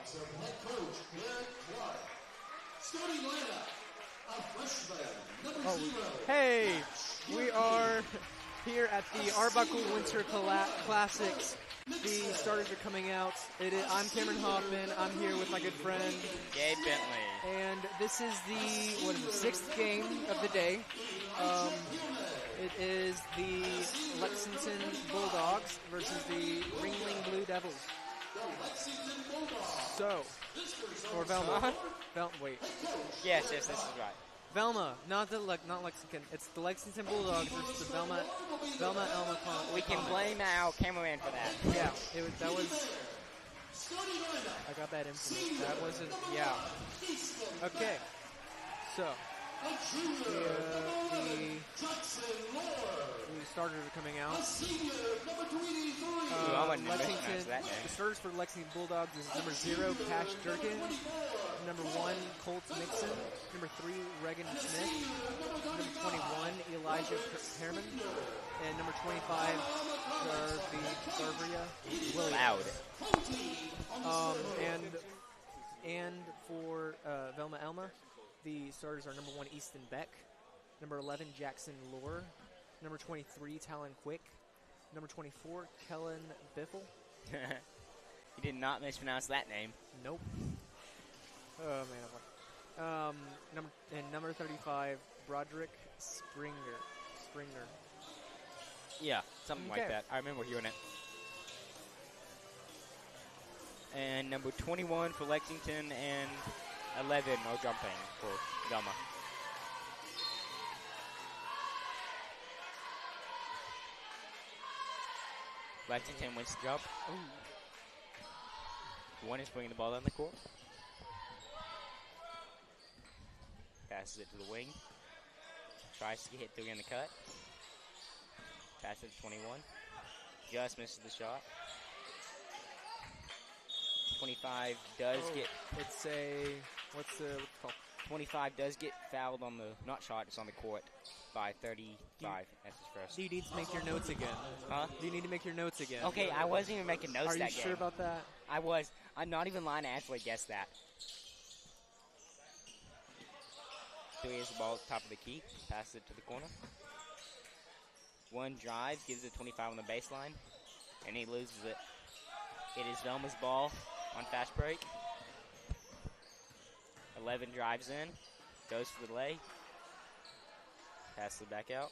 Bulldogs of head coach Greg Clark. Starting lineup of freshman number 0.
Hey, we are here at the Arbuckle Winter Classics. The starters are coming out. I'm Cameron Hoffman. I'm here with my good friend
Gabe Bentley.
And this is the 6th game of the day. It is the Lexington Bulldogs versus the Ringling Blue Devils. So, or Velma. Wait.
Yes, this is right.
Velma, not Lexington. It's the Lexington Bulldogs versus the Velma Elma.
We can blame our cameraman for that.
Yeah, that was. I got that information. That wasn't. Yeah. Okay. So. The starters are coming out. Lexington. The starters for Lexington Bulldogs is number 0, Cash Durkin. Number 1, Colt Nixon. Number 3, Regan Smith. Number 21, Elijah Herman. And number 25, Darvia Williams.
Loud.
And for Velma Elma, the starters are number 1, Easton Beck. Number 11, Jackson Lohr. Number 23, Talon Quick. Number 24, Kellen Biffle.
You did not mispronounce that name.
Nope. Oh, man. Number 35, Broderick Springer.
Yeah, something like that. I remember hearing it. And number 21 for Lexington and 11 are jumping for Velma. Lexington wins the jump. Ooh. 1 is bringing the ball down the court. Passes it to the wing. Tries to hit 3 in the cut. Passes it to 21. Just misses the shot. 25 does get.
It's a. What's it called?
25 does get fouled on the. Not shot, it's on the court by 35. That's his first.
Do you need to make your notes again?
Huh?
Do you need to make your notes again?
Okay, I wasn't even making notes that game.
Are you sure about that?
I was. I'm not even lying. I actually guessed that. 3 is the ball at the top of the key. Passes it to the corner. 1 drive, gives it 25 on the baseline, and he loses it. It is Velma's ball on fast break. 11 drives in, goes for the lay. Passes it back out.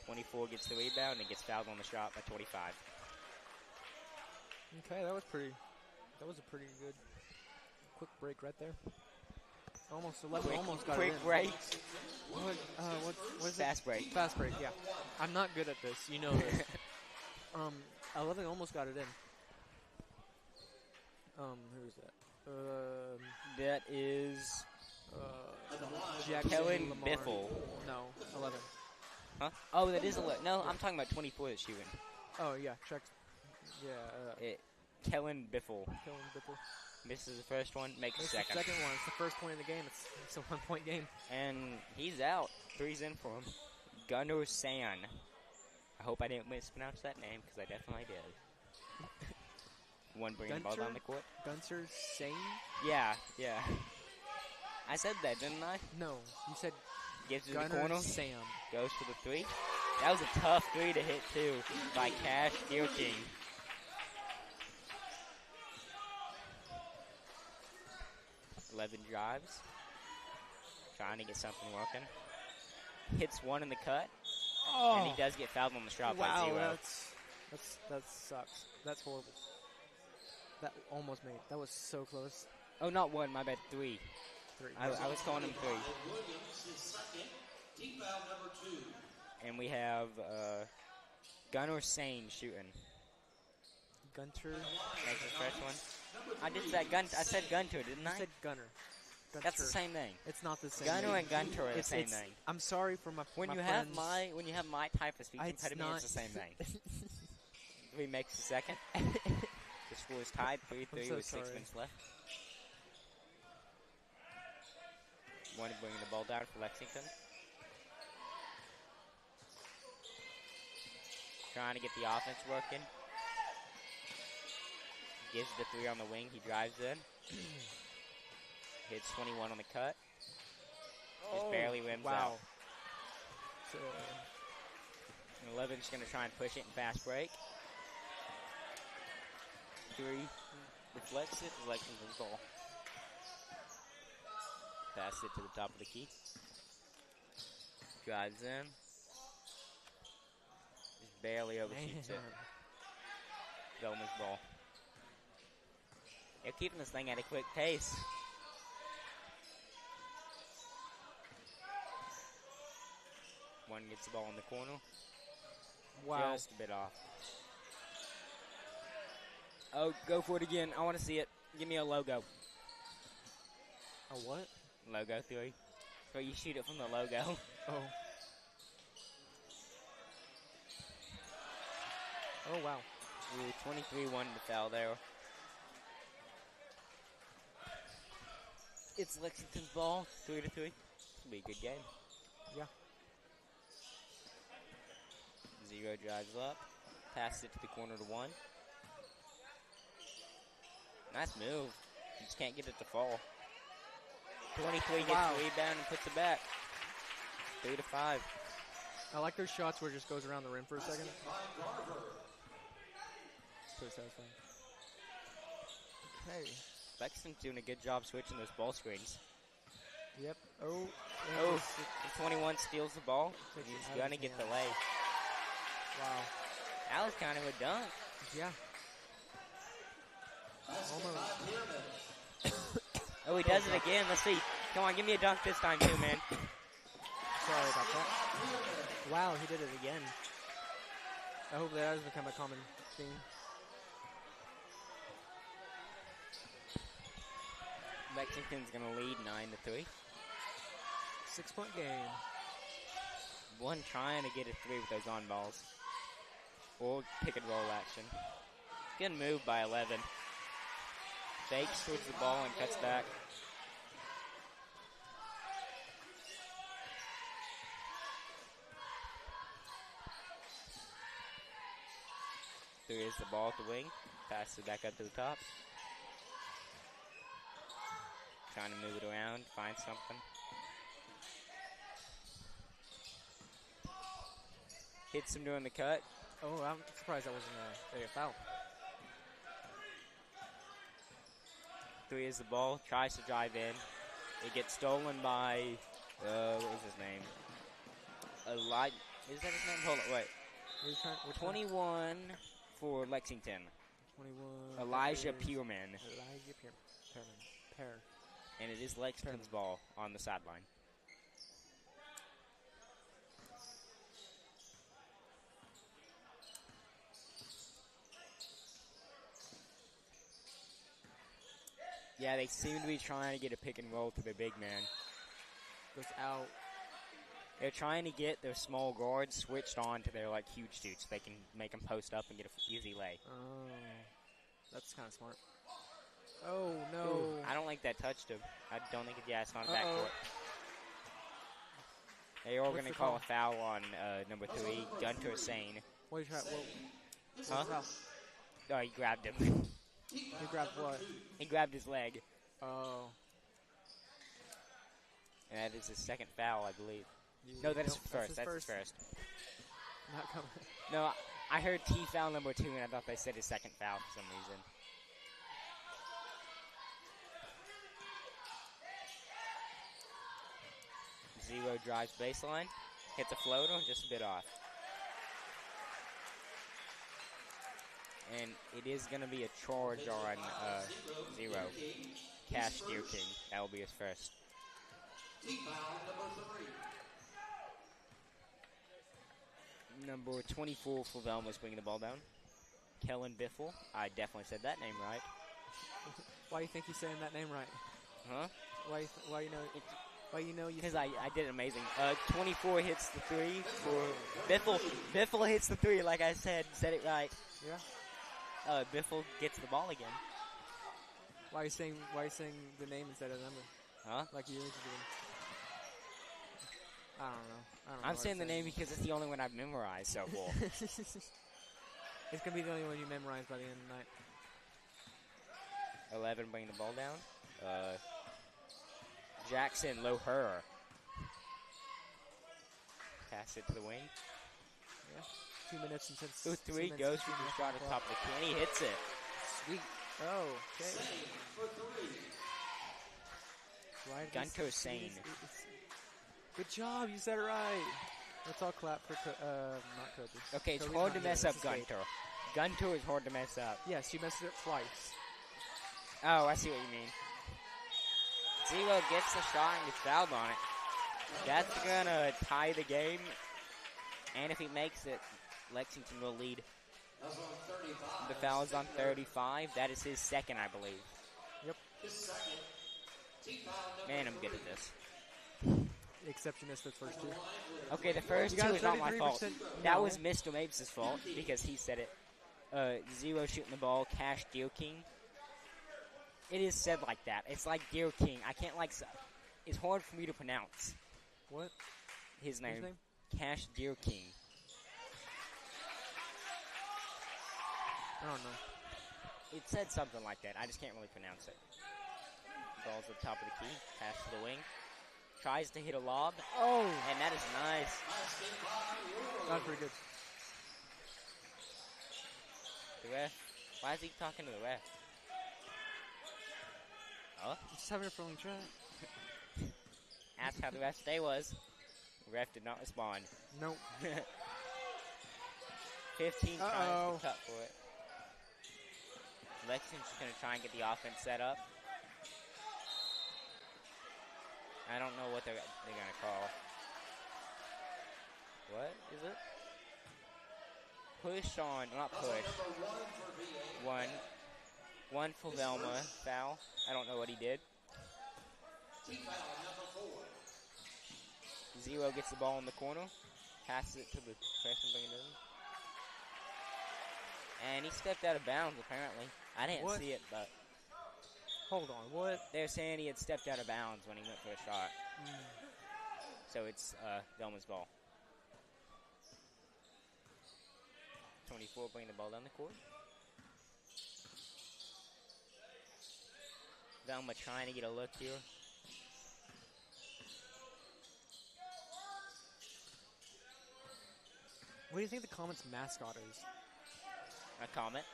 24 gets the rebound and gets fouled on the shot by 25.
Okay, that was a pretty good quick break right there. Almost 11. Almost got it in.
Quick break.
What is
Fast break.
Fast break. Yeah. I'm not good at this. You know this. 11 almost got it in. Who is that?
That is
Kellen
Biffle.
No, 11.
Huh? Oh, that is 11. No, I'm talking about 24 that's shooting.
Oh yeah, check. Yeah.
Kellen Biffle.
Kellen Biffle.
Misses the first one, makes the second.
The second one. It's the first point in the game. It's a 1-point game.
And he's out. 3's in for him. Gunnar San. I hope I didn't mispronounce that name, because I definitely did. 1 bringing the ball down the court.
Gunter Sane?
Yeah. I said that, didn't I?
No, you said
gives it to
Gunnar
the corner.
Sam.
Goes for the 3. That was a tough 3 to hit, too, by Cash Durkin. 11 drives. Trying to get something working. Hits 1 in the cut.
Oh.
And he does get fouled on the shot by 0.
That sucks. That's horrible. That almost made. That was so close.
Oh, not 1. My bad. 3. I was calling him 3.
Williams is second. Team foul number 2.
And we have Gunnar Sane shooting.
Gunter.
Makes his first one. I did that. I said Gunter, didn't I?
You said Gunner.
That's the same thing.
It's not the same.
Gunner and Gunter are the same thing.
I'm sorry for my
when
my
you
friends.
have my type of speech impediment, it's the same thing. 3 makes the second. The score is tied 3-3 with 6 minutes left. 1 bringing the ball down for Lexington. Trying to get the offense working. Gives the 3 on the wing. He drives in. Hits 21 on the cut. Just barely rims out.
So,
11's going to try and push it and fast break. 3 deflects it. Lexington's ball. Pass it to the top of the key. Drives in. Just barely overshoots it. Velma's ball. They're keeping this thing at a quick pace. One gets the ball in the corner.
wow.
Just a bit off. Oh, go for it again. I want to see it. Give me a logo.
A what?
Logo 3. So you shoot it from the logo.
Oh. Oh, wow.
Ooh, 23-1 to foul there. It's Lexington's ball. 3-3. This will be a good game.
Yeah.
0 drives up. Passes it to the corner to 1. Nice move. You just can't get it to fall. 23 gets the rebound and puts it back. 3-5.
I like those shots where it just goes around the rim for a second. Pretty satisfying. Okay.
Lexington's doing a good job switching those ball screens.
Yep. Oh.
Oh, 21 steals the ball. He's going to get the lay.
Wow.
That was kind of a dunk.
Yeah.
Oh, he does it again. Let's see. Come on, give me a dunk this time too, man.
Sorry about that. Wow, he did it again. I hope that has become a common thing.
Lexington's going to lead 9-3.
6-point game.
One trying to get a 3 with those on balls. Or pick and roll action. Good move by 11. Fakes towards the ball and cuts back. There is the ball at the wing. Passes it back up to the top. Trying to move it around, find something. Hits him during the cut.
Oh, I'm surprised that wasn't a foul.
3 is the ball. Tries to drive in. It gets stolen by, what was his name? Is that his name? Hold on, wait. 21 for Lexington.
21.
Elijah Pierman.
Elijah Pierman.
And it is Lexington's ball on the sideline. Yeah, they seem to be trying to get a pick and roll to the big man.
Goes out.
They're trying to get their small guards switched on to their huge dudes so they can make them post up and get an easy lay.
Oh, that's kind of smart. Oh, no.
Ooh, I don't like that touch to him. I don't think it's on backcourt. They are going to call a foul on number 3, Gunter Sane.
What are you trying?
Huh? Oh, he grabbed him.
He grabbed what?
He grabbed his leg.
Oh.
And that is his second foul, I believe. No, that is first. That's his first.
Not coming.
No, I heard T foul number 2, and I thought they said his second foul for some reason. 0 drives baseline. Hits a floater, just a bit off. And it is going to be a charge on 0. Cash Deer King. That will be his first. Number 24 for Velma's bringing the ball down. Kellen Biffle. I definitely said that name right.
Why do you think you're saying that name right?
Huh?
Why you know?
Because I did amazing. 24 hits the 3 for Biffle. Biffle hits the 3, like I said it right.
Yeah.
Biffle gets the ball again.
Why are you saying the name instead of the number?
Huh?
Like you usually do. I don't know.
I'm saying the name because it's the only one I've memorized so far.
It's gonna be the only one you memorize by the end of the night.
11 bringing the ball down. Jackson Loher. Pass it to the wing.
Yeah. 2 minutes and 10
Ooh, 3 goes for the shot at the top of the key, and he hits it.
Sweet. Oh, okay.
Gunto Sane.
Good job. You said it right. Let's all clap for not Kobe.
Okay, it's
Kobe's
hard to
not here.
mess up
This is Gabe.
Gunto. Gunto is hard to mess up.
Yes, you messed it up twice.
Oh, I see what you mean. Zero gets the shot and gets fouled on it. That's going to tie the game. And if he makes it, Lexington will lead. The foul is on 35. That is his second, I believe.
Yep.
Man, I'm good at this.
Except you missed the first 2.
Okay, the first 2 is not my fault. That was Mr. Mapes' fault because he said it. Zero shooting the ball, Cash Deer King. It is said like that. It's like Deer King. I can't it's hard for me to pronounce.
What?
His name? Cash Deer King.
I don't know.
It said something like that. I just can't really pronounce it. Ball's at the top of the key. Pass to the wing. Tries to hit a lob.
Oh!
And that is nice.
That's pretty good.
The ref. Why is he talking to the ref? Oh?
Just having a feeling track.
Asked how the ref's day was. The ref did not respond.
Nope.
15 tries to cut for it. Lexington's going to try and get the offense set up. I don't know what they're going to call. What is it? Push on, not push. One for Velma, foul. I don't know what he did. Zero gets the ball in the corner. Passes it to the freshman bringing it in. And he stepped out of bounds, apparently. I didn't see it, but...
Hold on, what?
They're saying he had stepped out of bounds when he went for a shot. So it's Velma's ball. 24 bringing the ball down the court. Velma trying to get a look here.
What do you think the Comet's mascot is?
A comet?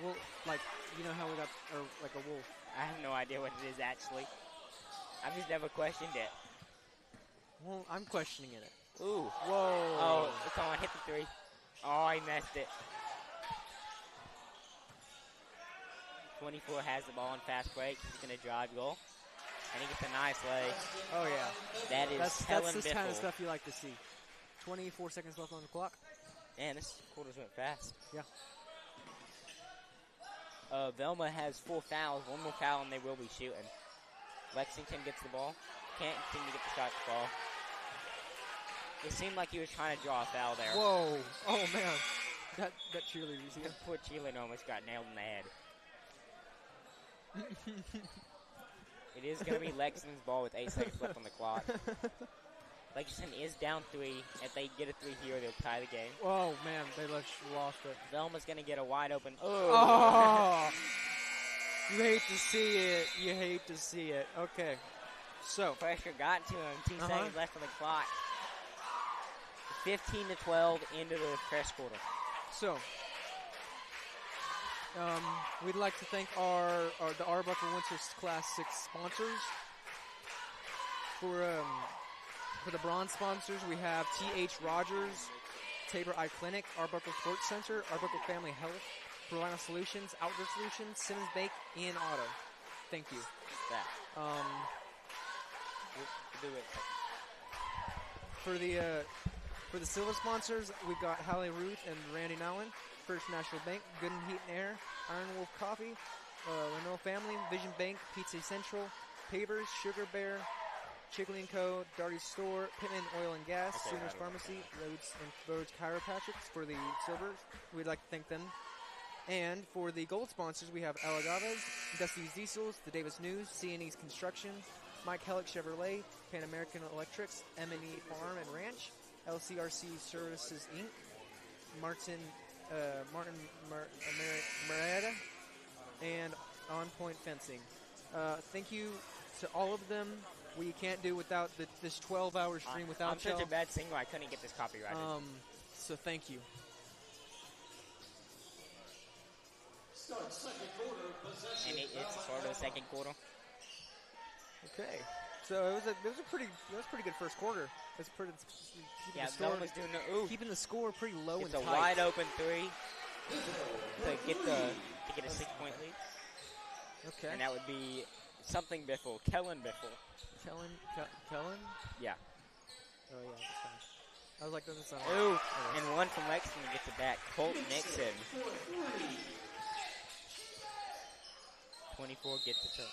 Well, like, you know how we got, or like a wolf.
I have no idea what it is, actually. I've just never questioned it.
Well, I'm questioning it.
Ooh.
Whoa.
Oh, come on, hit the 3. Oh, he messed it. 24 has the ball in fast break. He's going to drive goal. And he gets a nice lay.
Oh, yeah.
That is
That's this kind of stuff you like to see. 24 seconds left on the clock.
Man, this quarters went fast.
Yeah.
Velma has 4 fouls. 1 more foul, and they will be shooting. Lexington gets the ball. Can't seem to get the shot to fall. It seemed like he was trying to draw a foul there.
Whoa. Oh, man. That cheerleader, you see it?
Poor cheerleader almost got nailed in the head. It is going to be Lexington's ball with 8 seconds left on the clock. Lexington is down 3. If they get a 3 here, they'll tie the game.
Oh, man, they lost it.
Velma's going to get a wide open.
Oh! You hate to see it. You hate to see it. Okay. So.
Pressure got to him. 2 seconds left on the clock. 15-12 into the first quarter.
So. We'd like to thank the Arbuckle Winter Class 6 sponsors. For the bronze sponsors, we have T.H. Rogers, Tabor Eye Clinic, Arbuckle Sports Center, Arbuckle Family Health, Provider Solutions, Outdoor Solutions, Simmons Bank, and Auto. Thank you.
We'll do it.
For the silver sponsors, we've got Hallie Ruth and Randy Nowen, First National Bank, Good and Heat and Air, Iron Wolf Coffee, Renault Family, Vision Bank, Pizza Central, Pavers, Sugar Bear, Chigley & Co., Darty's Store, Pittman Oil and Gas, Sooners Pharmacy, Rhodes Chiropractics for the silvers. We'd like to thank them. And for the gold sponsors, we have Alagaves, Dusty's Diesels, The Davis News, C&E's Construction, Mike Hellick Chevrolet, Pan American Electrics, M&E Farm and Ranch, LCRC Services Inc., Martin Marietta, and on-point fencing. Thank you to all of them. We can't do without this 12-hour stream without
I'm such a bad singer, I couldn't get this copyrighted.
So thank you.
Start second quarter possession.
And it's sort of second quarter.
Okay. So it was a pretty good first quarter. It's pretty keeping the score pretty low and tight.
It's a wide open three to get a 6-point lead.
Okay.
And that would be something Biffle, Kellen Biffle.
Kellen?
Yeah.
Oh yeah, that's fine. I was like, doesn't sound.
Ooh, and one from Lexington gets it back. Colt Nixon. 24 gets it to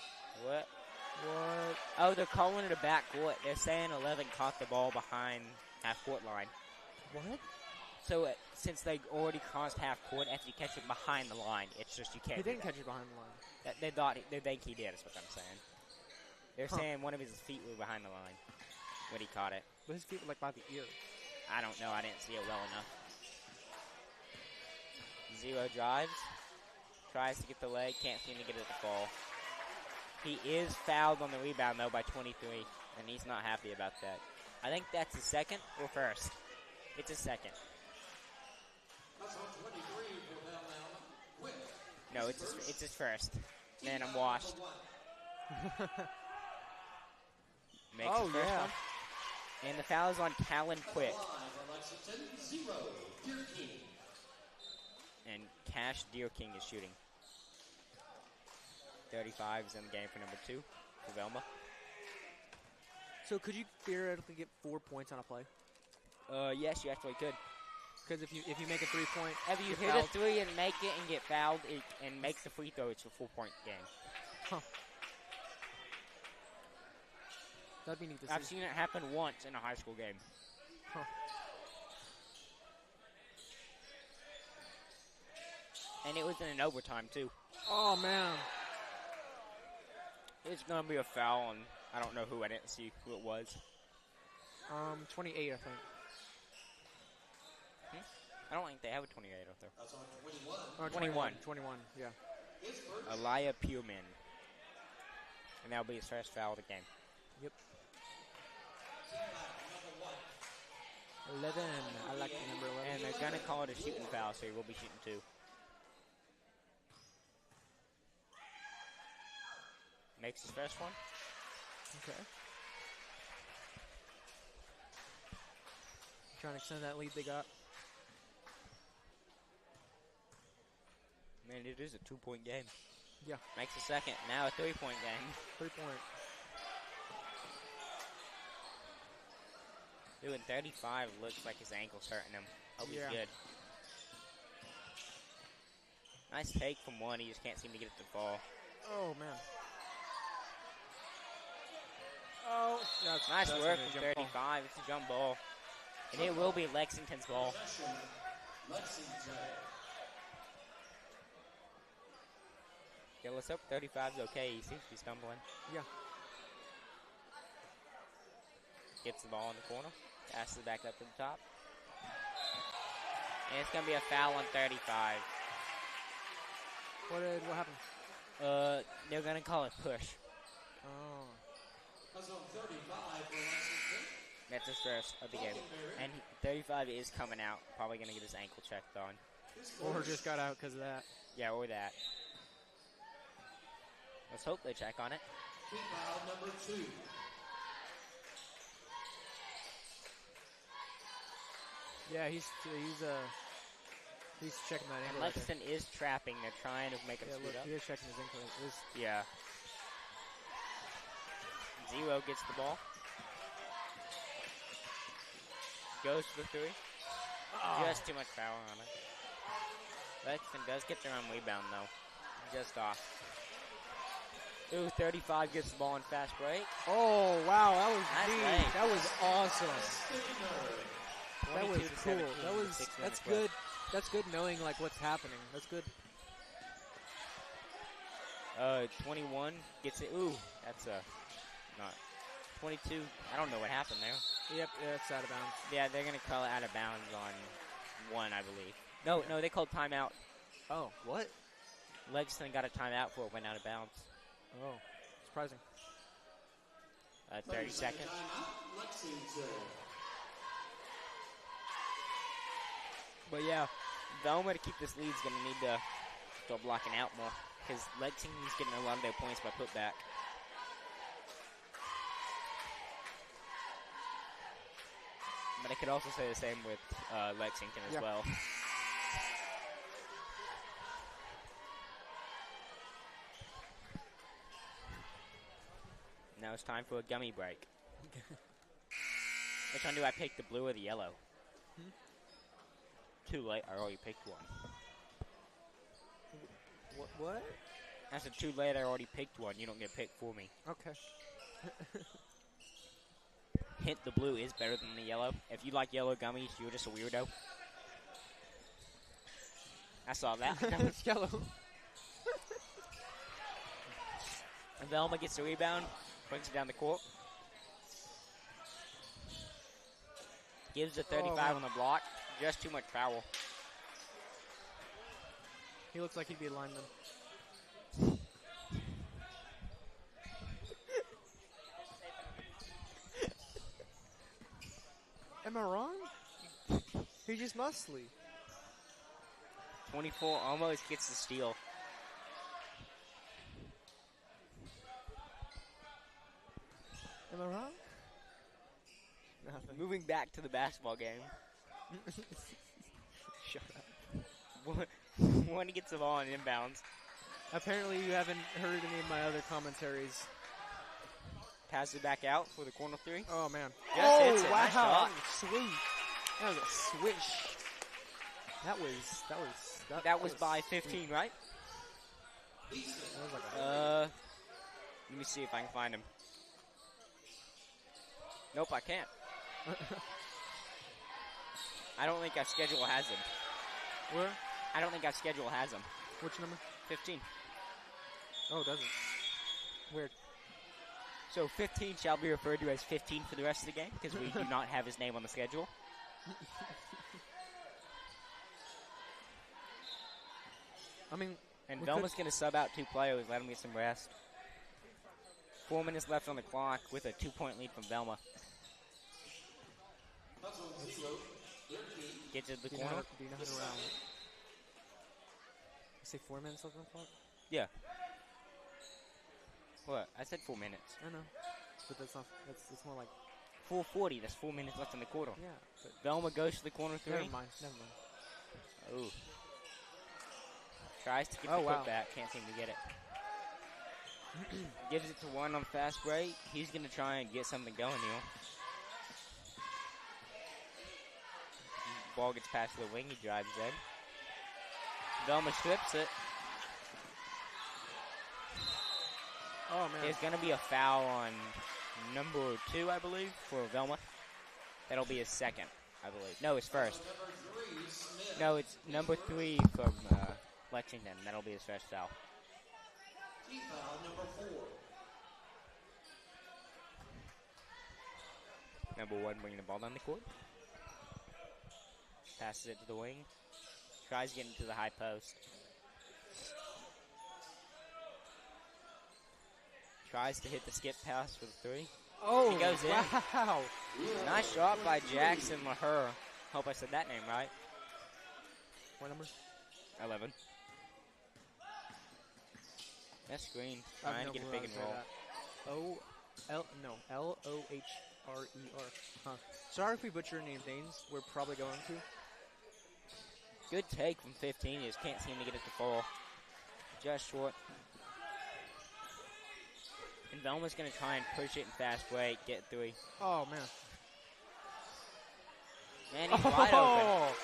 what?
What?
Oh, they're calling it a backcourt. They're saying 11 caught the ball behind half-court line.
What?
So since they already crossed half-court, after you catch it behind the line, it's just you can't.
He didn't catch it behind the line.
They think he did. Is what I'm saying. They're saying one of his feet were behind the line when he caught it.
But his feet were like by the ear.
I don't know. I didn't see it well enough. Zero drives. Tries to get the leg. Can't seem to get it to fall. He is fouled on the rebound, though, by 23, and he's not happy about that. I think that's his second or first. It's his second. No, it's his first. Man, I'm washed. Makes the first one. And the foul is on Callan Quick. And Cash Deer King is shooting. 35 is in the game for number 2 for Velma.
So could you theoretically get 4 points on a play?
Yes, you actually could.
Because if you make a 3-point,
if you hit a 3 and make it and get fouled and makes the free throw, it's a 4-point game.
Huh. That'd be neat to see.
I've seen it happen once in a high school game.
Huh.
And it was in an overtime too.
Oh man.
It's gonna be a foul, and I don't know who. I didn't see who it was.
28, I think.
I don't think they have a 28 out there.
That's on
21.
21, yeah.
Elia Puman. And that'll be his first foul of the game.
Yep. 11. I like the number 11.
And they're gonna call it a shooting foul, so he will be shooting 2. Makes his first one.
Okay. Trying to extend that lead they got.
Man, it is a 2-point game.
Yeah.
Makes a second. Now a 3-point game.
3-point.
Doing 35 looks like his ankle's hurting him. Hope he's good. Nice take from one. He just can't seem to get it to fall.
Oh, man. Oh,
nice work from 35. It's a jump ball. And it will be Lexington's ball. Yeah, let's hope 35's okay. He seems to be stumbling.
Yeah.
Gets the ball in the corner. Passes it back up to the top. And it's going to be a foul on 35.
What happened?
They're going to call it push.
Oh.
That's his first of the game. And 35 is coming out. Probably going to get his ankle checked on.
Or just got out because of that.
Yeah, or that. Let's hope they check on it.
Foul number 2.
Yeah, he's checking that ankle.
Lexington is trapping. They're trying to make him speed up.
He is checking his ankle.
Yeah. Zero gets the ball. Goes for 3. Just too much power on it. Lexington does get their own rebound, though. Just off. Ooh, 35 gets the ball in fast break.
Oh, wow. That was
nice.
That was awesome. That was cool. That's good. That's good knowing, like, what's happening. That's good.
21 gets it. Ooh, that's not 22. I don't know what happened there.
Yep, it's out of bounds.
Yeah, they're gonna call it out of bounds on 1, I believe. No, they called timeout.
Oh, what?
Lexington got a timeout before it went out of bounds.
Oh, surprising.
30 seconds. But yeah, Velma to keep this lead is going to need to start blocking out more because Lexington's getting a lot of their points by putback. But I could also say the same with Lexington as well. Now it's time for a gummy break. Which one do I pick, the blue or the yellow? Too late, I already picked one.
What?
I said too late, I already picked one. You don't get picked for me.
Okay.
Hint, the blue is better than the yellow. If you like yellow gummies, you're just a weirdo. I saw that.
It's yellow.
And Velma gets the rebound, brings it down the court. Gives the 35 on the block. Just too much foul.
He looks like he'd be a lineman. Am I wrong? He just muscly.
24 almost gets the steal.
Am I wrong? Nothing.
Moving back to the basketball game.
Shut up.
One gets the ball in inbounds.
Apparently you haven't heard any of my other commentaries.
Passes it back out for the corner three.
Oh, man.
Just hits it.
Wow.
Nice shot.
Sweet. That was a swish. That
was by 15, right? Let me see if I can find him. Nope, I can't. I don't think our schedule has him.
Where?
I don't think our schedule has him.
Which number?
15.
Oh, it doesn't. Weird.
So 15 shall be referred to as 15 for the rest of the game because we do not have his name on the schedule.
I mean,
and Velma's going to sub out 2 players, let him get some rest. 4 minutes left on the clock with a 2-point lead from Velma. Get to the corner.
Do you know how to round? You say 4 minutes left on the clock?
Yeah. What? I said 4 minutes.
I know. But that's not, it's more like
4:40. That's 4 minutes left in the quarter.
Yeah.
Velma goes to the corner three.
Never mind.
Oh. Tries to get the putback. Can't seem to get it. Gives it to one on fast break. He's going to try and get something going here. Ball gets past the wing. He drives in. Velma strips it.
Oh, man.
There's going to be a foul on number 2, I believe, for Velma. That'll be his second, I believe. No, his first. No, it's number 3 from Lexington. That'll be his first foul. Number 1 bringing the ball down the court. Passes it to the wing. Tries getting to the high post. Tries to hit the skip pass for the 3.
Oh,
he goes in.
Wow.
Nice shot by Jackson LaHer. Hope I said that name right.
What number?
11. That's screen. Trying to get a pick and roll.
L-O-H-R-E-R. Huh. Sorry if we butcher any names. We're probably going to.
Good take from 15. He just can't seem to get it to fall. Just short. And Velma's going to try and push it in fast break, get 3.
Oh, man.
Man, he's wide open.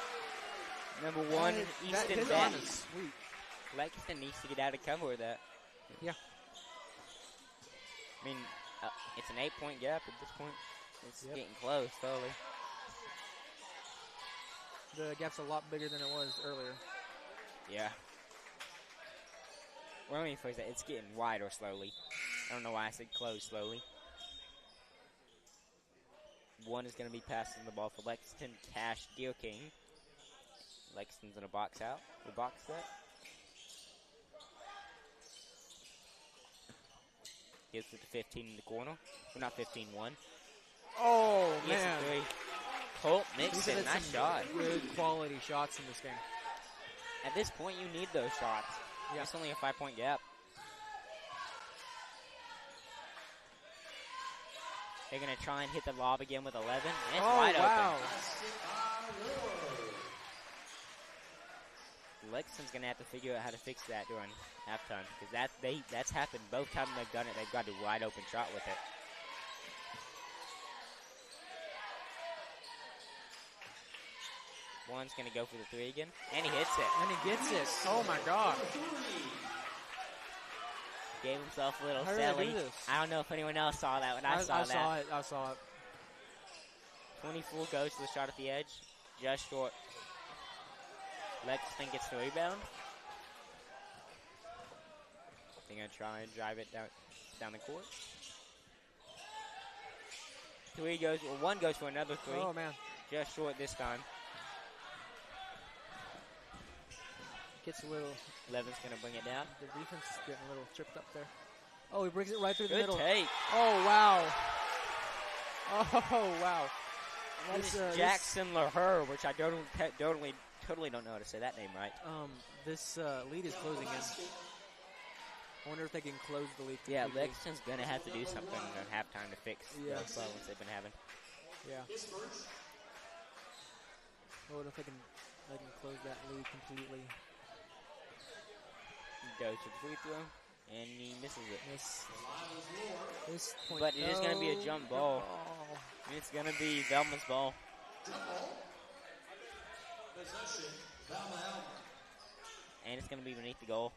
Number 1, Easton
his
Beck.
arm is sweet.
Lexington needs to get out of cover with that.
Yeah.
I mean, it's an 8-point gap at this point. It's getting close, slowly.
The gap's a lot bigger than it was earlier.
Yeah. Well, let me phrase that. It's getting wider slowly. I don't know why I said close slowly. 1 is going to be passing the ball for Lexington. Cash Deer King. Lexington's in a box out. The box set. Gives it to 15 in the corner. Well, not 15-1.
Oh,
Gets
man.
a 3. Colt
He's
Nixon,
hit
nice
some
shot.
good quality shots in this game.
At this point, you need those shots.
Yeah.
It's only a 5-point gap. They're going to try and hit the lob again with 11. And it's wide
wow.
open. Lexington's going to have to figure out how to fix that during halftime. Because that's happened both times they've done it. They've got a wide open shot with it. One's going to go for the 3 again. And he hits it.
And he gets it. Oh, my God.
Gave himself a little
How did I
silly.
do this?
I don't know if anyone else saw that, but I saw that.
I saw it.
24 goes to the shot at the edge. Just short. Lexington gets the rebound. They're going to try and drive it down the court. 1 goes for another 3.
Oh, man.
Just short this time.
Gets a little.
11's going to bring it down.
The defense is getting a little tripped up there. Oh, he brings it right through the
Good
middle.
take.
Oh, wow. Oh, wow.
That is Jackson LaHer, which I totally don't know how to say that name right.
This lead is closing in. I wonder if they can close the lead.
Yeah,
completely.
Lexington's going to have to do something at halftime to fix the problems they've been having.
Yeah. I wonder if they can close that lead completely.
He goes to the free throw, and he misses it.
This point,
but it is going to be a jump ball. It's going to be Velma's ball. And it's going to be beneath the goal.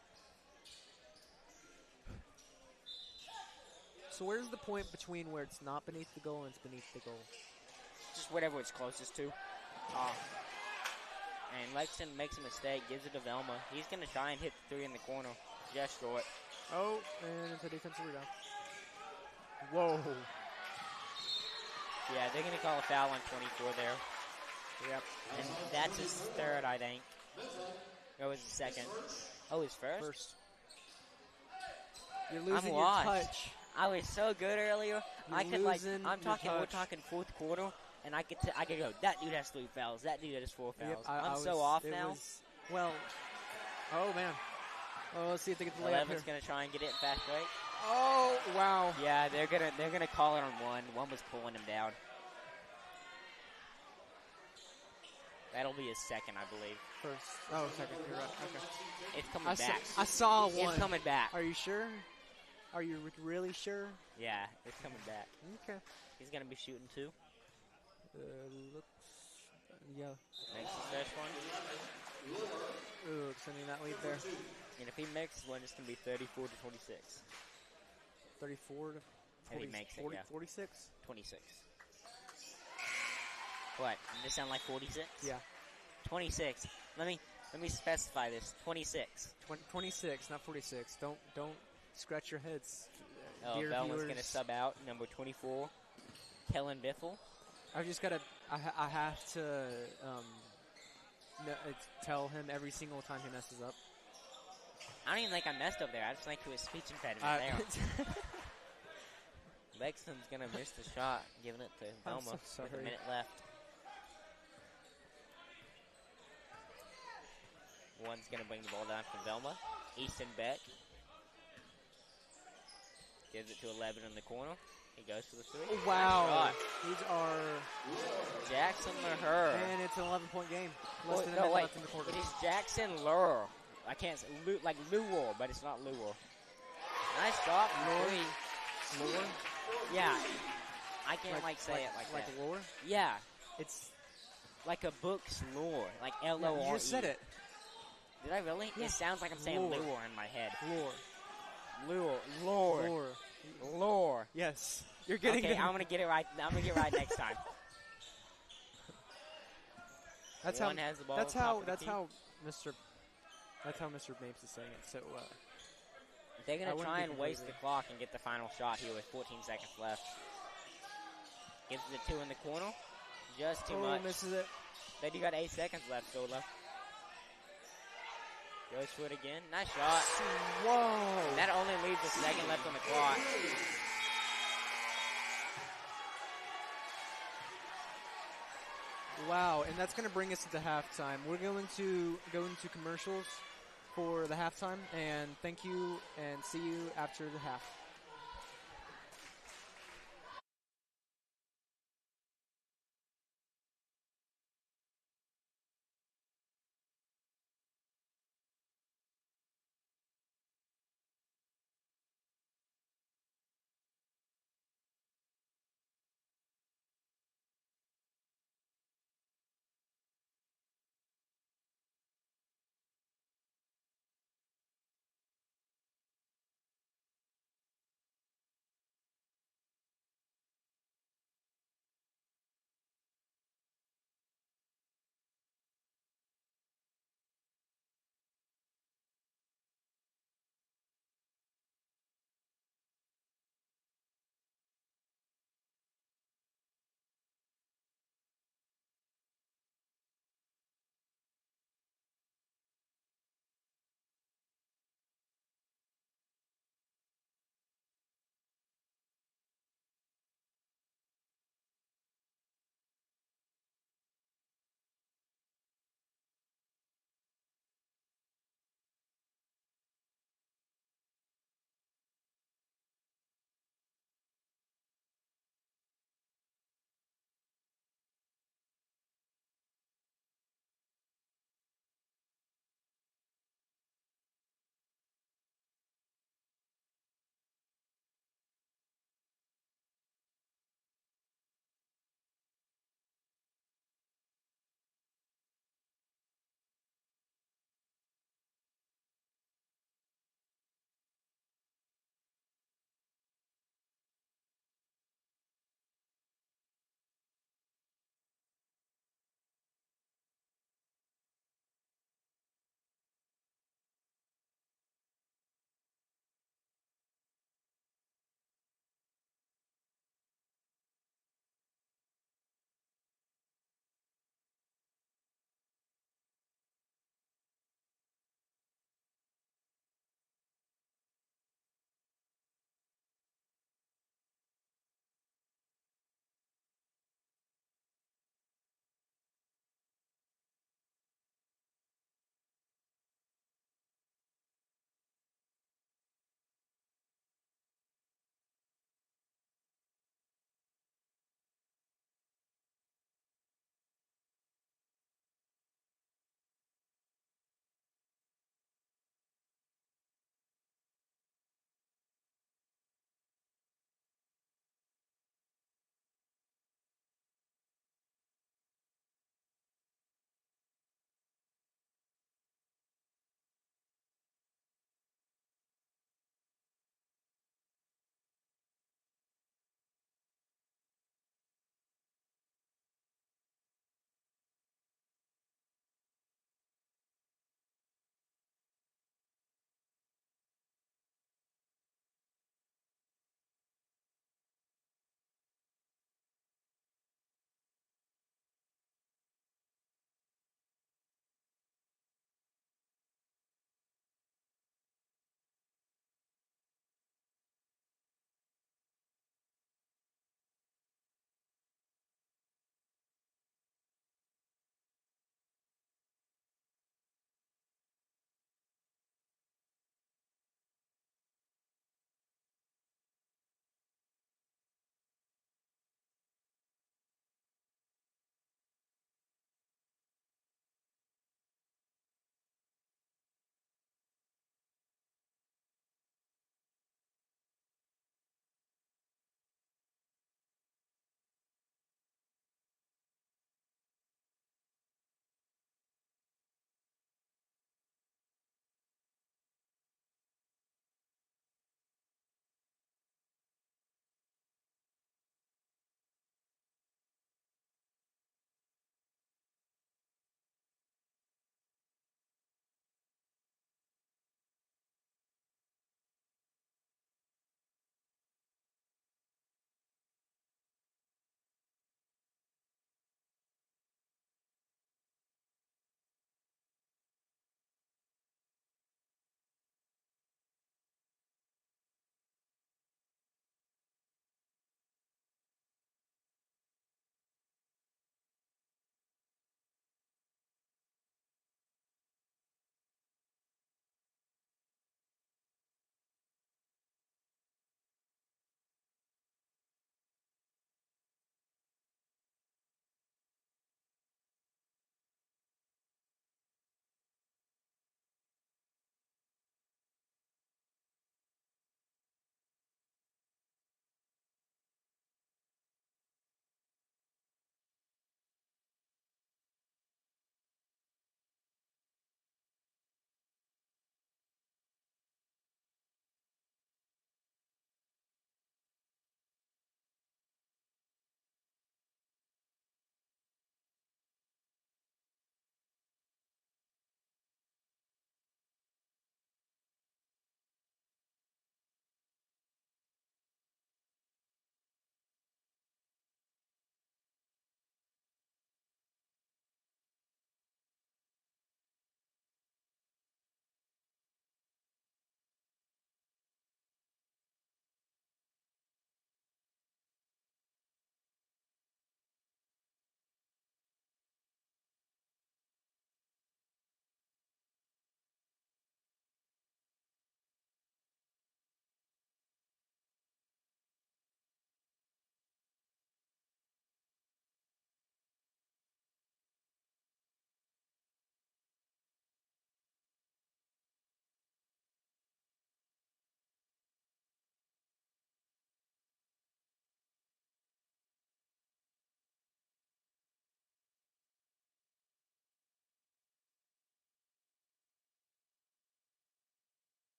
So where's the point between where it's not beneath the goal and it's beneath the goal?
Just whatever it's closest to. And Lexington makes a mistake, gives it to Velma. He's going to try and hit the 3 in the corner. Just short.
Oh, and it's a defensive rebound. Whoa.
Yeah, they're going to call a foul on 24 there.
Yep.
And that's his 3rd, I think. Or was his 2nd? Oh, his 1st?
First. You're losing your
lost.
touch.
I was so good earlier.
We're
talking 4th quarter, and I could go, that dude has 3 fouls, that dude has 4 fouls.
Yep,
I'm so off now.
Oh, man. Oh, let's see if they get the layup here.
11's going to try and get it in fast break.
Oh, wow.
Yeah, they're gonna call it on 1. 1 was pulling him down. That'll be his 2nd, I believe.
First. Oh, 2nd. You're right. Okay.
It's coming back.
I saw 1.
It's coming back.
Are you sure? Are you really sure?
Yeah, it's coming back.
Okay.
He's gonna be shooting 2.
Yeah.
Makes the first one.
Ooh, extending that lead there.
And if he makes one, it's gonna be 34 to 26.
34 to 40,
if he makes
40,
it, yeah.
46?
26. What? Does this sound like 46?
Yeah.
26. Let me specify this. 26.
26, not 46. Don't scratch your heads.
Oh, Velma's gonna sub out number 24, Kellen Biffle.
I have to tell him every single time he messes up.
I don't even think I messed up there. I just think it was speech impediment there. Lexington's gonna miss the shot, giving it to Velma with a minute left. One's gonna bring the ball down for Velma. Easton Beck gives it to 11 in the corner. He goes for the 3.
Oh, wow.
Nice
These are
Jackson LaHer.
And it's an 11-point game. Less than a minute left in the quarter.
It is Jackson LaHer. I can't say like Lure, but it's not Lure. Nice shot.
Lure?
Yeah. I can't say it like that.
Like lore?
Yeah.
It's
like a book's lore. Like L-O-R-E.
You just said it.
Did I really?
Yeah.
It sounds like I'm saying lure in my head. Lore.
Yes. You're getting
it. I'm gonna get it right. I'm gonna get it right next time.
That's
One has the ball.
That's how Mr. Mapes is saying it. So
they're gonna try and waste the clock and get the final shot here with 14 seconds left. Gives it 2 in the corner. Just too much.
Misses it.
Then you got 8 seconds left, Sola. Goes for it again. Nice shot.
Whoa.
And that only leaves a second left on the clock.
Wow, and that's going to bring us into halftime. We're going to go into commercials for the halftime, and thank you, and see you after the half.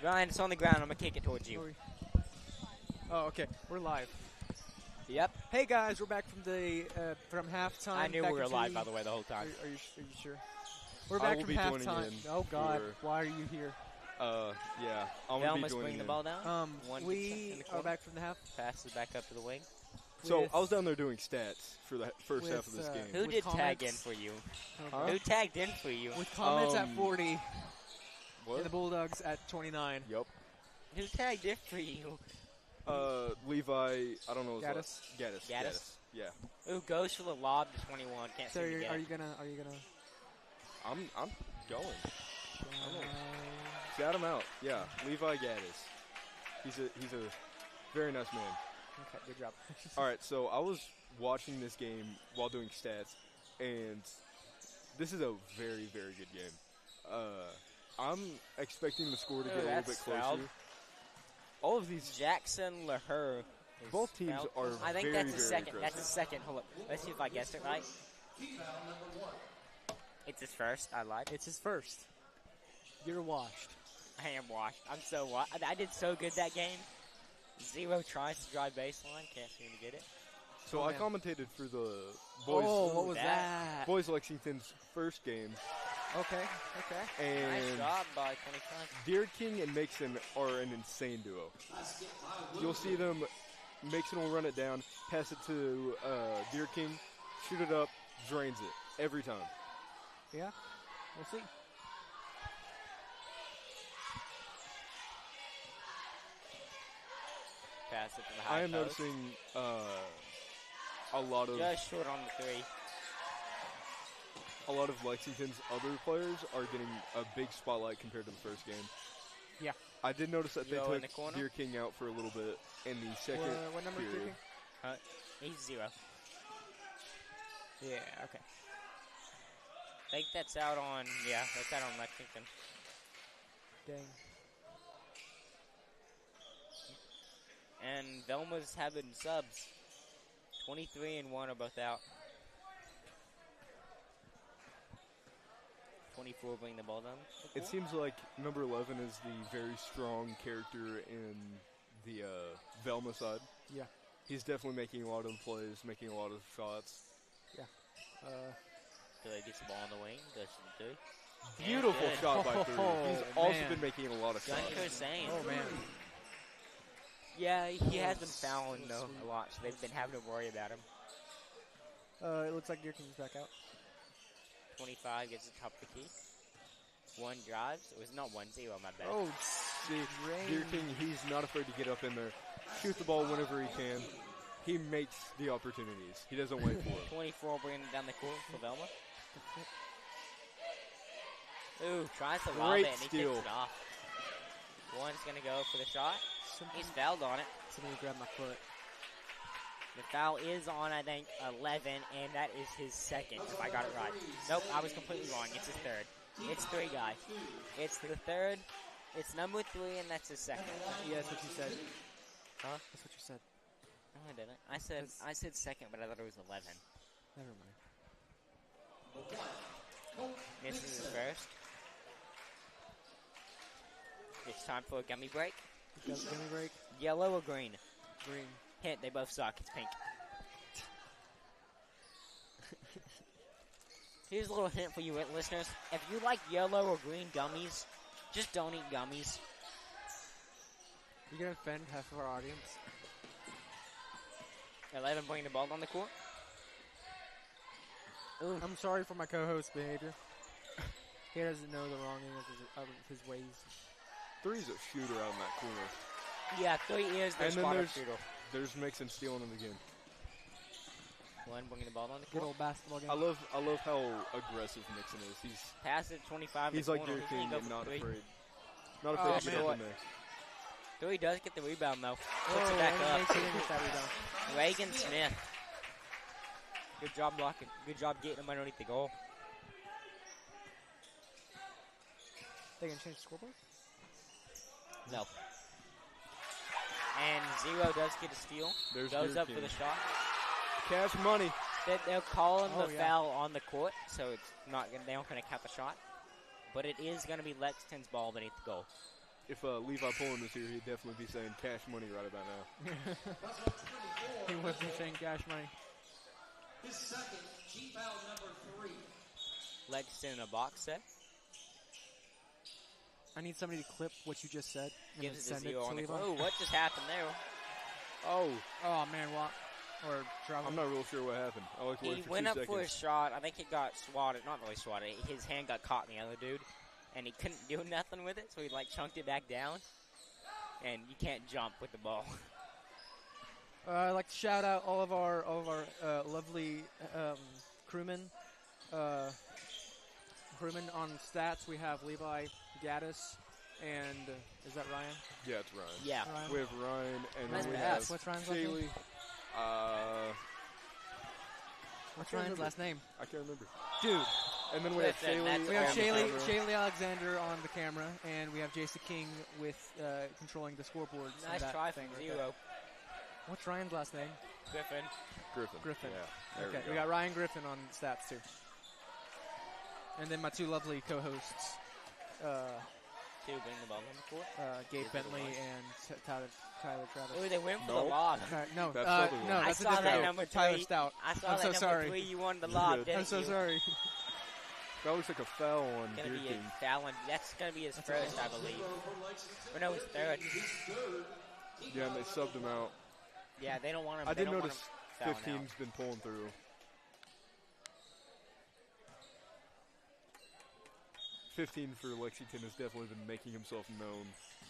Ryan, it's on the ground. I'm going to kick it towards you.
Oh, okay. We're live.
Yep.
Hey guys, we're back from halftime.
I knew
back
we were
into
live, by the way, the whole time.
Are you sure? We're back from halftime. Oh God,
for-
why are you here?
Yeah, I'm gonna be
Velma's
joining
bring the
in.
ball down.
We are back from the half.
Passes back up to the wing.
So I was down there doing stats for the first half of this game.
Who did tag in for you?
Huh?
Who tagged in for you?
With comments at 40.
What?
And the Bulldogs at 29.
Yep.
Who tagged in for you?
Levi, I don't know his
Gaddis?
last. Gaddis. Yeah.
Who goes for the lob to 21? Can't
So
seem to get
are
it.
you gonna?
I'm going. Shout him out. Yeah, Levi Gaddis. He's a very nice man.
Okay, good job.
All right, so I was watching this game while doing stats, and this is a very, very good game. I'm expecting the score to get a little bit closer.
fouled.
All of these
Jackson LaHer.
Both teams are
I think
very,
that's a
very
second.
aggressive.
That's a second. Hold up. Let's see if I guessed it right. It's his first. I lied.
It's his first. You're washed.
I am washed. I'm so washed. I did so good that game. 0 tries to drive baseline. Can't seem to get it.
So I commentated for the boys.
Oh, what was that?
Boys Lexington's first game.
Okay.
And
Nice job by 25.
Deer King and Mixon are an insane duo. You'll see them. Mixon will run it down, pass it to Deer King, shoot it up, drains it every time.
Yeah, we'll see.
Pass it to the high
I am
post.
noticing a lot of
Just short on the 3.
a lot of Lexington's other players are getting a big spotlight compared to the first game.
Yeah.
I did notice that they
Yo, in
took
the corner?
Deer King out for a little bit in the second
What number is Deer
period.
King?
He's 0.
Yeah, okay.
I think that's out on, that's out on Lexington.
Dang.
And Velma's having subs. 23 and 1 are both out. 24 bring the ball down.
It seems like number 11 is the very strong character in the Velma side.
Yeah.
He's definitely making a lot of plays, making a lot of shots.
Yeah.
Billy gets the ball on the wing, goes to the 3.
Beautiful
And good.
shot by 3. He's
Oh,
also
man.
been making a lot of shots.
Gunko saying.
Oh, man.
Yeah, he has been fouling, though, a lot, so they've been having to worry about him.
It looks like Deer King's back out.
25 gets the top of the key. 1 drives. It was not 1-0, my bad.
Oh,
See, Deer King, he's not afraid to get up in there, shoot the ball whenever he can. He makes the opportunities. He doesn't wait for it.
24 bringing it down the court for Velma. Ooh, tries to lob
Great
it and he
steal.
kicks it off. One's going to go for the shot. He's fouled on it.
Somebody grab my foot.
The foul is on, I think, 11, and that is his second, if I got it right. Nope, I was completely wrong. It's his third. It's 3 guys. It's the third. It's number 3, and that's his second.
Yeah, that's what you said.
Huh?
That's what you said.
No, I didn't. I said second, but I thought it was 11.
Never mind.
Misses his first. It's time for a gummy break.
Gummy break.
Yellow or green?
Green.
Hint, they both suck. It's pink. Here's a little hint for you listeners. If you like yellow or green gummies, just don't eat gummies.
You're going to offend half of our audience.
11 bringing the ball on the court.
Ooh. I'm sorry for my co-host's behavior. He doesn't know the wronging of his ways.
3's a shooter out in that corner.
Yeah, 3 is the
And then
spot shooter.
there's Mixon stealing it again.
1 bringing the ball on the
Good
court.
old basketball game.
I love how aggressive Mixon is.
Pass it 25.
He's
the
like
corner.
Deer
He
King
can go
and
for
not
3.
afraid. Not afraid to get up in there.
3 does get the rebound though. Puts it back
and
up.
makes it that rebound.
Reagan Smith. Good job blocking. Good job getting him underneath the goal.
They can change the scoreboard?
No. And 0 does get a steal.
There's
Goes
Deer
up for
King.
the shot.
Cash money.
They'll call him the
yeah.
foul on the court, so it's not. They aren't going to count the shot. But it is going to be Lexington's ball beneath the goal.
if Levi Pullen was here, he'd definitely be saying cash money right about now.
He would be saying cash money.
His second, G foul number 3.
Lexington in a box set.
I need somebody to clip what you just said and
Gives
then
it to
send it
Zero
to
on the
Levi.
Oh, what just happened there?
Oh,
man, what? Or travel.
I'm not real sure what happened. I like
He
waiting for
went
2
up
seconds.
for a shot. I think he got swatted. Not really swatted. His hand got caught in the other dude, and he couldn't do nothing with it, so he like chunked it back down. And you can't jump with the ball.
I'd like to shout out all of our lovely crewmen. Crewmen on stats. We have Levi, Gaddis, and is that Ryan?
Yeah, it's Ryan.
Yeah.
Ryan.
We have Ryan, and
Nice
then we
pass.
have
What's Ryan's last name?
Shaylee.
What's
I can't
Ryan's
remember.
last name?
I can't remember.
Dude.
And then we have Shaylee.
We have
on the camera.
Shaylee Alexander on the camera, and we have Jason King with controlling the scoreboard.
Nice try from Zero.
What's Ryan's last name?
Griffin.
Griffin.
Yeah. There
Okay,
we
we
go.
got Ryan Griffin on stats too. And then my two lovely co-hosts,
Two bring the ball on the court.
Gabe
Is it
Bentley
one?
and Tyler Travis.
Oh, they went for the lob.
No,
That's totally wrong.
no,
I
that's a
saw
different
that number
Tyler
3.
Stout.
I saw
I'm
that
so
number
sorry.
3. You wanted the lob, didn't
I'm so
you?
sorry.
That looks like a foul on
Gonna
Deer
be
King.
a foul, and that's gonna be his first, I believe. Or no, his third.
Yeah, and they subbed him out.
Yeah, they don't want him.
I
they
did
don't
notice
want him fouling
15's been pulling through. 15 for Lexington has definitely been making himself known.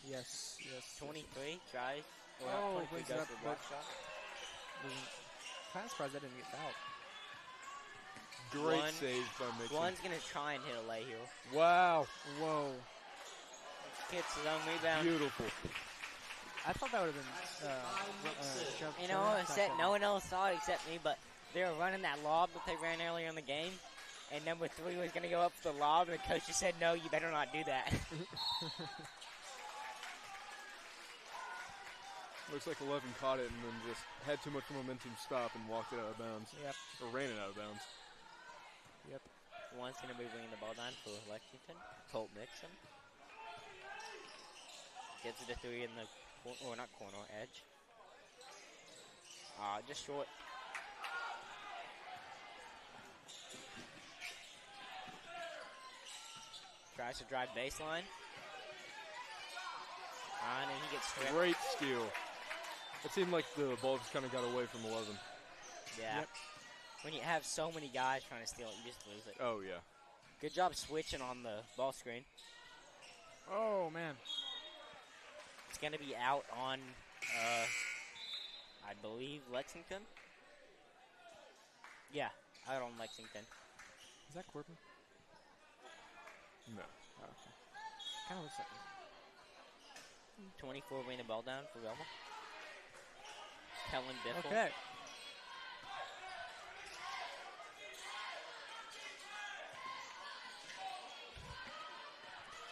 Yes.
23 tries.
Oh,
23
brings
goes
it up,
for a block
but-
shot.
Kind of surprised I didn't get fouled.
Great
One-
save by Mixon.
One's gonna try and hit a lay heel.
Wow.
Whoa.
Gets his own rebound.
Beautiful.
I thought that would have been.
You know, except no one else saw it except me, but they were running that lob that they ran earlier in the game, and number 3 was going to go up for the lob, and the coach just said, no, you better not do that.
Looks like 11 caught it and then just had too much momentum, stop, and walked it out of bounds.
Yep.
Or ran it out of bounds.
Yep.
One's going to be bringing the ball down for Lexington. Colt Nixon. Gets it to 3 in the corner, or not corner, edge. Just short. Tries to drive baseline. And then he gets stripped.
Great steal. It seemed like the ball just kind of got away from 11.
Yeah.
Yep.
When you have so many guys trying to steal it, you just lose it.
Oh, yeah.
Good job switching on the ball screen.
Oh, man.
It's going to be out on, I believe, Lexington. Yeah, out on Lexington.
Is that Corbin?
No.
Oh, okay. Kind of looks like him.
24 bring the ball down for Velma. Kellen Biffle.
Okay.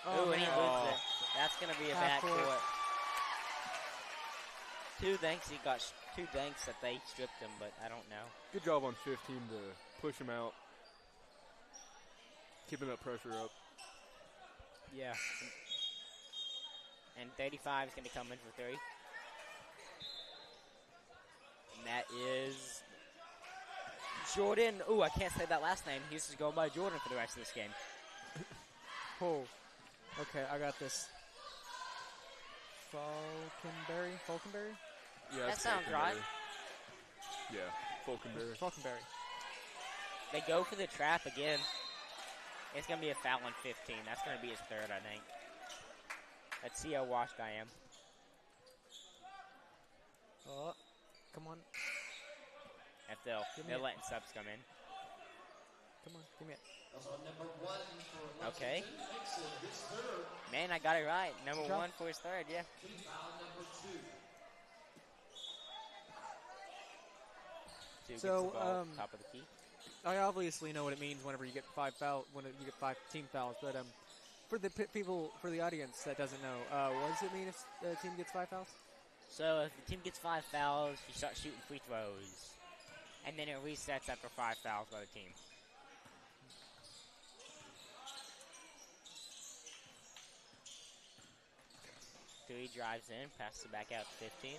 Oh, and he
man.
loses it. That's going to be a
Half
back
court.
court. Two thanks he got. Two thanks that they stripped him, but I don't know.
Good job on 15 to push him out. Keeping that pressure up.
Yeah. And 35 is going to come in for 3. And that is Jordan. Ooh, I can't say that last name. He used to go by Jordan for the rest of this game.
Oh. Okay, I got this. Falconberry?
Yeah,
That
it's
sounds right.
Falconberry. Yeah, Falconberry.
Falconberry.
They go for the trap again. It's going to be a foul on 15. That's going to be his third, I think. Let's see how washed I am.
Oh, come on.
If
Give me
they're
it.
letting subs come in.
Come on, give me it.
Okay. Man, I got it right. Number
Good job.
1 for his third, yeah. Two gets the
So,
ball top of the key.
I obviously know what it means whenever you get 5 team fouls, but for the people, for the audience that doesn't know, what does it mean if the team gets 5 fouls?
So if the team gets 5 fouls, you start shooting free throws. And then it resets after 5 fouls by the team. 23, drives in, passes it back out to 15.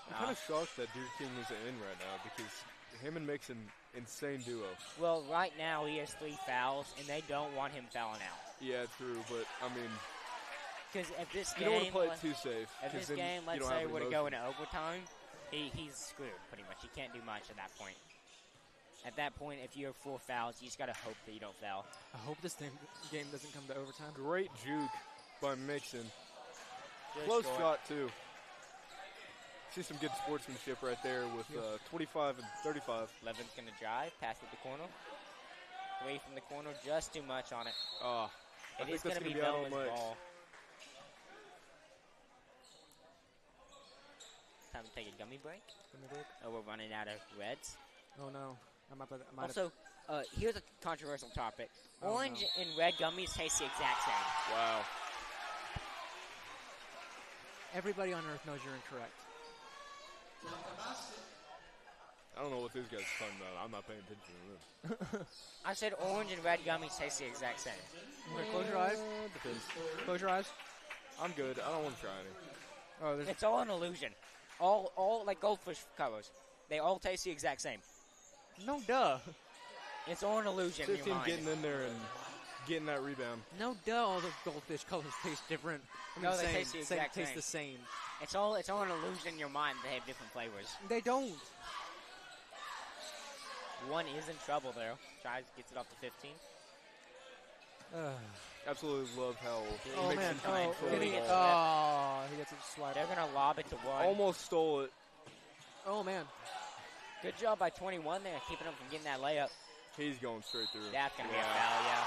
I'm kind of shocked that Deer King isn't in right now because him and Mixon, insane duo.
Well, right now he has 3 fouls, and they don't want him fouling out.
Yeah, true, but I mean,
because if this
you
game,
don't want to play it too safe.
If this game, let's say, were to go into overtime, he's screwed pretty much. He can't do much at that point. At that point, if you have 4 fouls, you just gotta hope that you don't foul.
I hope this game doesn't come to overtime.
Great juke by Mixon.
Good
Close
score.
shot too. See some good sportsmanship right there with 25 and 35.
Levin's gonna drive, pass it the corner. 3 from the corner, just too much on it.
Oh,
it is gonna be Velma's ball. Time to take a gummy break. Oh, we're running out of reds.
Oh no.
Also, here's a controversial topic.
Oh,
Orange and red gummies taste the exact same.
Wow.
Everybody on Earth knows you're incorrect.
I don't know what these guys are talking about. I'm not paying attention to them.
I said orange and red gummies taste the exact same.
Close your eyes.
Depends.
Close your eyes.
I'm good. I don't want to try any.
Oh,
it's all an illusion. All like goldfish colors. They all taste the exact same.
No, duh.
It's all an illusion.
See
in your mind.
getting in there and getting that rebound.
No, duh. All the goldfish colors taste different.
No, they taste the exact same.
Taste the same.
It's all an illusion in your mind. They have different flavors.
They don't.
One is in trouble there. Tries, gets it up to 15.
Absolutely love how.
Oh man! He gets it swiped.
They're gonna lob it to one.
Almost stole it.
Oh man!
Good job by 21 there, keeping him from getting that layup.
He's going straight through.
That's gonna be a foul, yeah.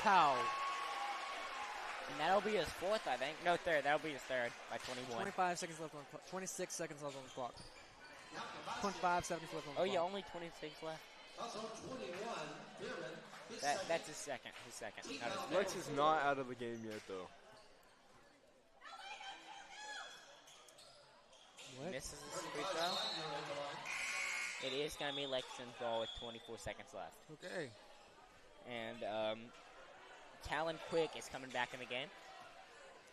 Wow!
And that'll be his 4th, I think. No, 3rd. That'll be his 3rd by 21.
25 seconds left on the clock. 26 seconds left on the clock. 25 seconds left on the clock.
Oh yeah, only 26 left.
Also 21,
That's his second. Not his third.
Lex is not out of the game yet, though.
What?
Misses his free throw. It is going to be Lexington's ball with 24 seconds left.
Okay.
And Talon Quick is coming back in the game.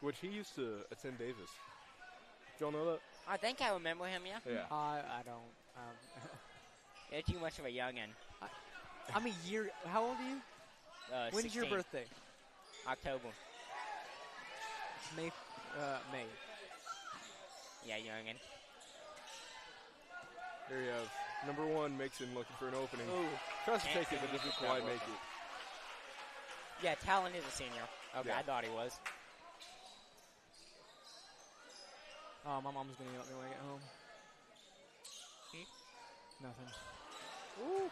Which he used to attend Davis. Did y'all know that?
I think I remember him, yeah.
Yeah.
I don't.
You're too much of a youngin'.
I'm a year. How old are you? When's
16.
your birthday?
October.
May.
Yeah, youngin'.
There you have number 1 Mixon looking for an opening.
Ooh.
Tries to take it, but doesn't quite make it.
Yeah, Talon is a senior. Okay,
Yeah.
I thought he was.
Oh, my mom's gonna yell at me when I get home. Nothing.
Ooh.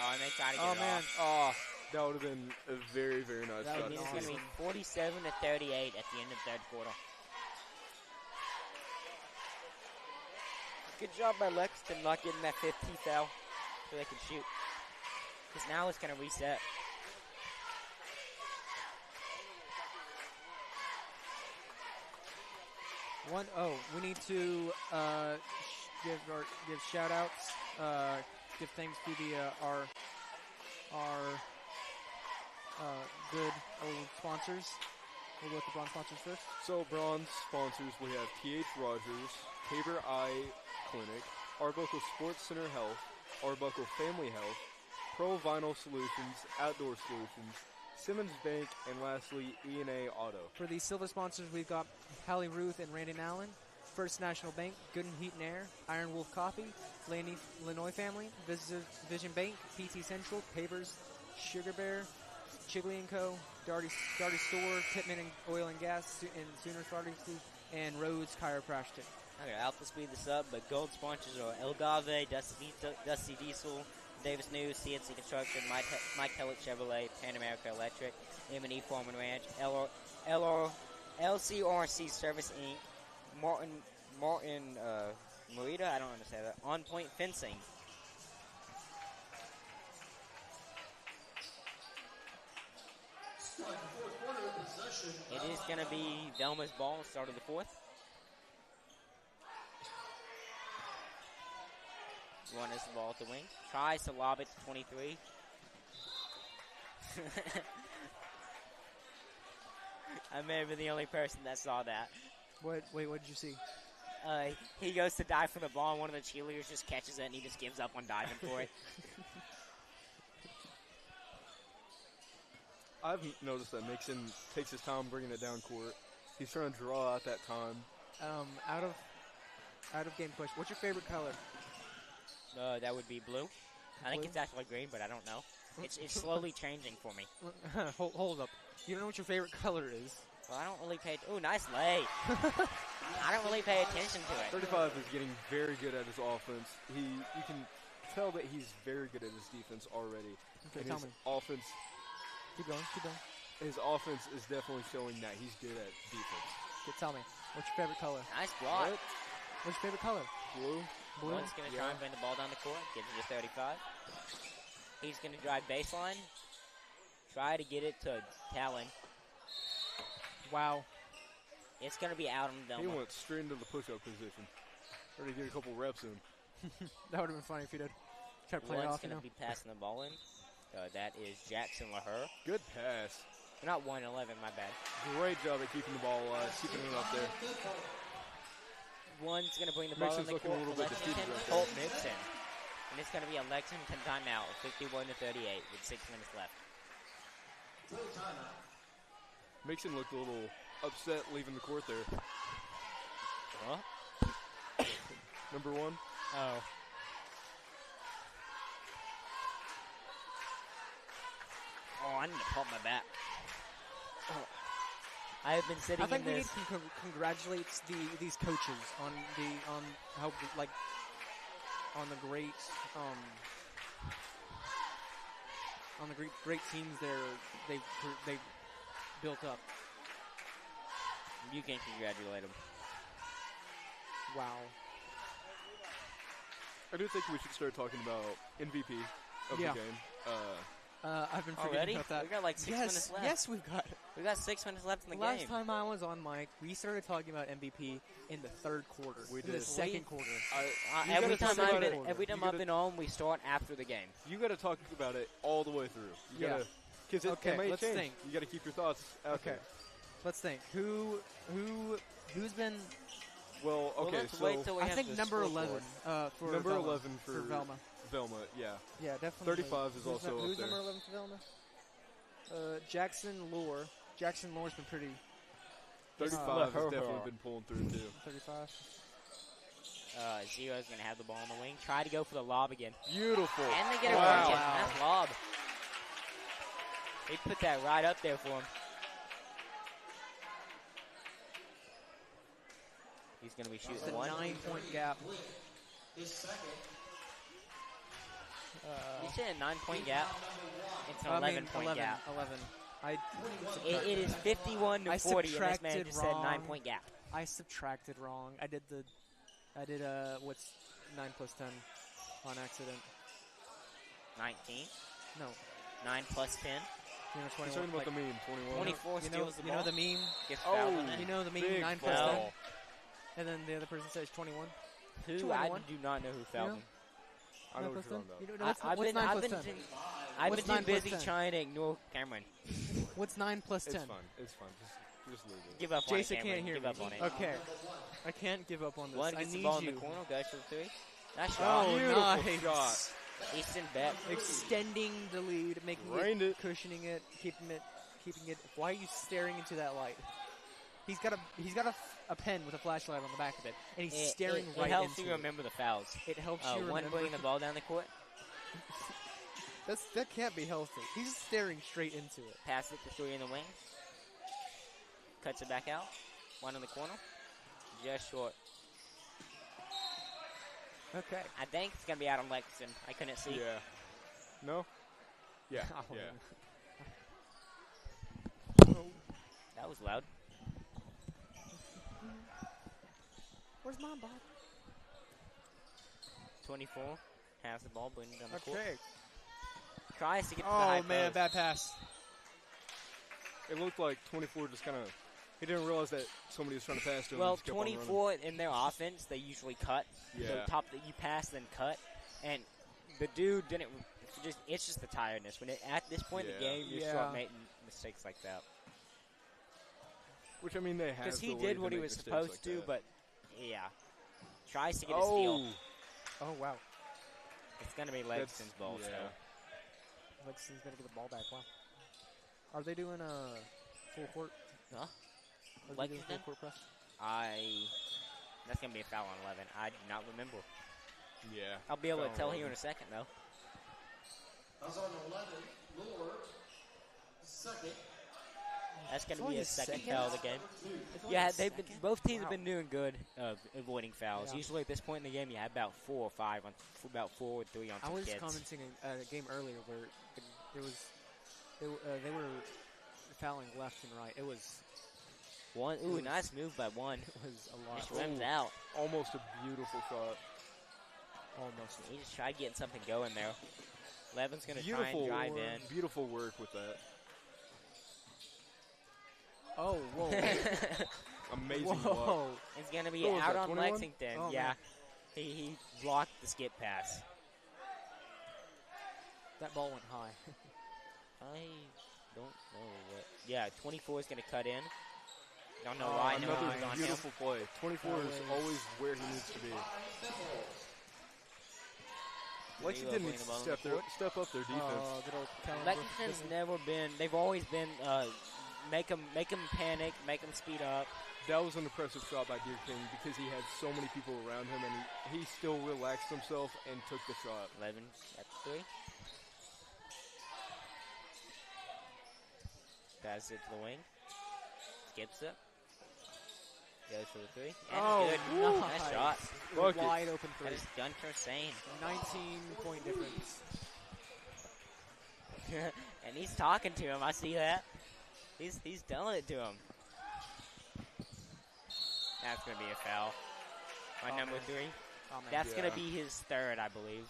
Oh, and they try to get
Oh
it
man.
off.
Oh, that would have been a very, very nice
That
shot.
would
It's
be
going to be 47 to 38 at the end of the 3rd quarter. Good job by Lexington not getting that 15 foul so they can shoot. Because now it's going to reset.
We need to give shout outs, give thanks to our good old sponsors. We'll go with the bronze sponsors first.
So, bronze sponsors, we have T.H. Rogers, Tabor Eye Clinic, Arbuckle Sports Center Health, Arbuckle Family Health, Pro Vinyl Solutions, Outdoor Solutions, Simmons Bank, and lastly, E&A Auto.
For the silver sponsors, we've got Hallie Ruth and Randy Allen, First National Bank, Good and Heat and Air, Iron Wolf Coffee, Lanoy Family, Vision Bank, PT Central, Pavers, Sugar Bear, Chigley & Co., Darty Store, Pittman and Oil and Gas, and Sooner Pharmacy, and Rhodes Chiropractic.
Okay, I'll have to speed this up, but gold sponsors are El Gave, Dusty Diesel, Davis News, CNC Construction, Mike Kellett Chevrolet, Pan America Electric, M&E Farm and Ranch, LCRC Service Inc., Martin Morita, I don't understand that, On Point Fencing. It is going to be Velma's ball, start of the 4th. Runners the ball at the wing. Tries to lob it to 23. I I may have been the only person that saw that.
Wait, what did you see?
He goes to dive for the ball, and one of the cheerleaders just catches it, and he just gives up on diving for it.
I've noticed that Mixon takes his time bringing it down court. He's trying to draw out that time.
Out of game question. What's your favorite color?
That would be blue. I think
Blue?
it's actually green, but I don't know. It's slowly changing for me.
Hold up. You don't know what your favorite color is?
Well, I don't really pay. Ooh, nice lay. I don't really pay attention to it.
35 is getting very good at his offense. You can tell that he's very good at his defense already.
Okay,
and
tell
his
me.
offense.
Keep going.
His offense is definitely showing that he's good at defense.
Okay, tell me. What's your favorite color?
Nice block.
What's your favorite color?
Blue.
One's going to try and bring the ball down the court. Gives it to 35. He's going to drive baseline. Try to get it to Talon.
Wow.
It's going to be out on Delma.
He went straight into the push-up position. Ready to get a couple reps in.
That would have been funny if he did. Try to play it
One's
off,
going to be passing the ball in. That is Jackson LaHer.
Good pass.
Not 111, my bad.
Great job at keeping the ball alive, keeping it up there.
One's going to bring the ball in the
Mixon's looking
court
a little
for
bit
Lexington.
defeated right
Colt
there.
Mixon. And it's going to be a Lexington timeout, 51-38 with 6 minutes left.
Mixon looked a little upset leaving the court there.
Huh?
Number 1.
Oh. Oh, I need to pump my back. Oh. I have been sitting
I think
in
we
this.
need to congratulate these coaches on how on the great great teams they've built up.
You can congratulate them.
Wow.
I do think we should start talking about MVP of the game.
I've been forgetting
Already?
about that.
We got like 6 minutes left.
Yes, we've got.
We got 6 minutes left in the
Last
game.
time I was on mic, we started talking about MVP in the third quarter.
We
In
did.
the second quarter.
Every time I've been on, we start after the game.
You got to talk about it all the way through. You gotta, because it may
let's
change.
think.
You got to keep your thoughts out there.
Let's think. Who's been?
Well, okay,
let's
so
wait till we
I
have
think
the
number
scoreboard.
11 for
number
Velma.
11 for
Velma.
Velma, yeah.
Yeah, definitely.
35 is also up
who's
there.
number 11 for Velma? Jackson Lore. Jackson Lore's been pretty.
35 has definitely been pulling through too.
35.
Zero's going to have the ball on the wing. Try to go for the lob again.
Beautiful.
And they get it working. Nice lob. They put that right up there for him. He's going to be shooting
It's a
one.
9-point gap.
You said a 9-point gap? It's an 11-point gap.
11.
It is 51-40, and this man just said 9-point gap.
I subtracted wrong. I did what's 9 plus 10 on accident.
19?
No.
9 plus 10?
You know, 21.
He's talking about the meme, 21.
24 steals the ball.
You know the meme?
Gets fouled on it.
You know the meme,
big
9 plus 10?
foul.
And then the other person says 21.
Who?
21?
I do not know who fouled him.
I know
9
what
plus
you're
10?
talking about.
I've been too
9 plus
busy
10?
trying to ignore Cameron.
What's 9 plus 10?
It's fun. It's fun. Just lose it.
Give up on it,
Jason
Cameron.
can't hear
Give
me.
up on it.
Okay. I can't give up on this.
One
I
gets the
need
ball in
you.
the corner, goes for the 3. Nice shot.
Oh,
Beautiful
nice.
shot.
Easton Beck.
Extending the lead, making it, cushioning it, keeping it. Why are you staring into that light? He's got a pen with a flashlight on the back of it, and he's staring right into it.
It helps you remember the fouls.
It helps you remember.
One bringing the ball down the court.
That can't be healthy. He's staring straight into it.
Pass it to 3 in the wing. Cuts it back out. 1 in the corner. Just short.
Okay.
I think it's going to be out on Lexington. I couldn't see.
Yeah. No? Yeah.
Oh.
Yeah.
That was loud.
Where's Mom, Bob?
24 has the ball, bringing it down the court.
Okay.
Tries to get to the high
Oh, man,
post.
bad pass.
It looked like 24 just kind of, he didn't realize that somebody was trying to pass to him.
Well,
and just kept on running.
24 in their offense, they usually cut.
Yeah.
So top that you pass, then cut. And the dude didn't. It's just the tiredness. At this point in the game, you start making mistakes like that.
Which, I mean, they have.
Because he
the way
did
to
what he
make
was
mistakes
supposed
like
to,
that.
but yeah. Tries to get a steal.
Oh, wow.
It's going to be Lexington's ball,
yeah.
so.
Lexington's going to get the ball back. Wow. Are they doing a full court?
Huh?
Are they doing
Lexington?
full court press?
That's going to be a foul on 11. I do not remember.
Yeah.
I'll be able to
Foul
tell
11.
here in a second, though.
That's on 11. Lure. Second.
That's going
It's
to
only
be a
his
second
second?
foul of the game.
It's only
Yeah,
his
they've been,
second?
both teams
Wow.
have been doing good avoiding fouls.
Yeah.
Usually at this point in the game, you have about 4 or 5 on about 4 or 3 on
I
some
was
kids.
commenting a game earlier where they were fouling left and right. It was
One. Ooh, nice move by one.
It was a lot.
Just rims out.
Almost a beautiful shot.
Almost.
He just tried getting something going there. Levin's going to try and drive in.
Beautiful work with that.
Oh, whoa.
Amazing
Whoa.
block.
It's going to be
What was
out
that,
on
21?
Lexington.
Oh,
yeah.
man.
He blocked the skip pass.
That ball went high.
I don't know what. Yeah, 24 is going to cut in. Don't know why. No
Another
one was on him.
beautiful play. 24 is always where he needs to be. Lexington needs to step up their defense.
Lexington's never been. They've always been make them panic, make them speed up.
That was an impressive shot by Deer King because he had so many people around him, and he still relaxed himself and took the shot.
11 at 3. Passes it to the wing. Skips it. Goes for the 3. And good.
Woo.
Nice shot.
Wide open three.
That is Gunter Sane.
19-point difference.
And he's talking to him. I see that. He's telling it to him. That's going to be a foul. My number 3.
Oh, man.
That's going to be his third, I believe.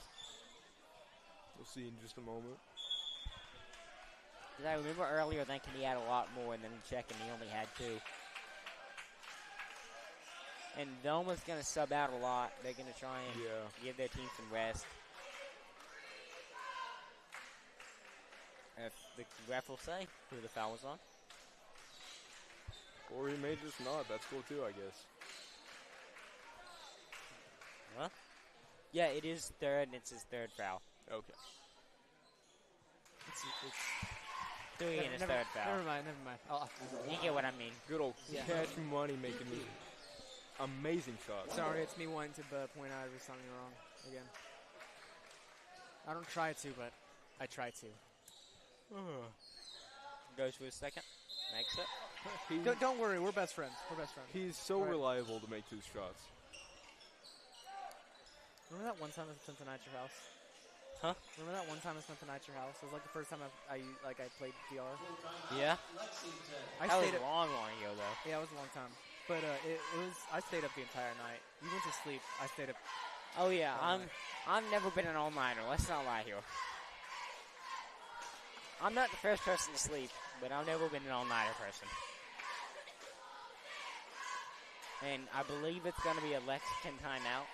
We'll see in just a moment.
Because I remember earlier thinking he had a lot more, and then checking he only had 2. And Doma's going to sub out a lot. They're going to try and give their team some rest. If the ref will say who the foul was on.
Or he may just not. That's cool too, I guess.
Huh? Yeah, it is third, and it's his third foul.
Okay.
It's
3 and his third foul.
Never mind.
You get what I mean.
Good old cash money making these amazing shots.
Sorry, it's me wanting to point out if something wrong again. I don't try to, but I try to.
Goes for his second. Makes it.
Don't worry, we're best friends.
He's so reliable to make those shots.
Remember that one time I spent the night at your house?
Huh?
Remember that one time I spent the night at your house? It was like the first time I played VR.
Yeah.
I
That was
stayed up,
long ago, though.
Yeah, it was a long time. But it was. I stayed up the entire night. You went to sleep. I stayed up.
Oh yeah, I've never been an all-nighter. Let's not lie here. I'm not the first person to sleep, but I've never been an all-nighter person. And I believe it's going to be a Lexington timeout.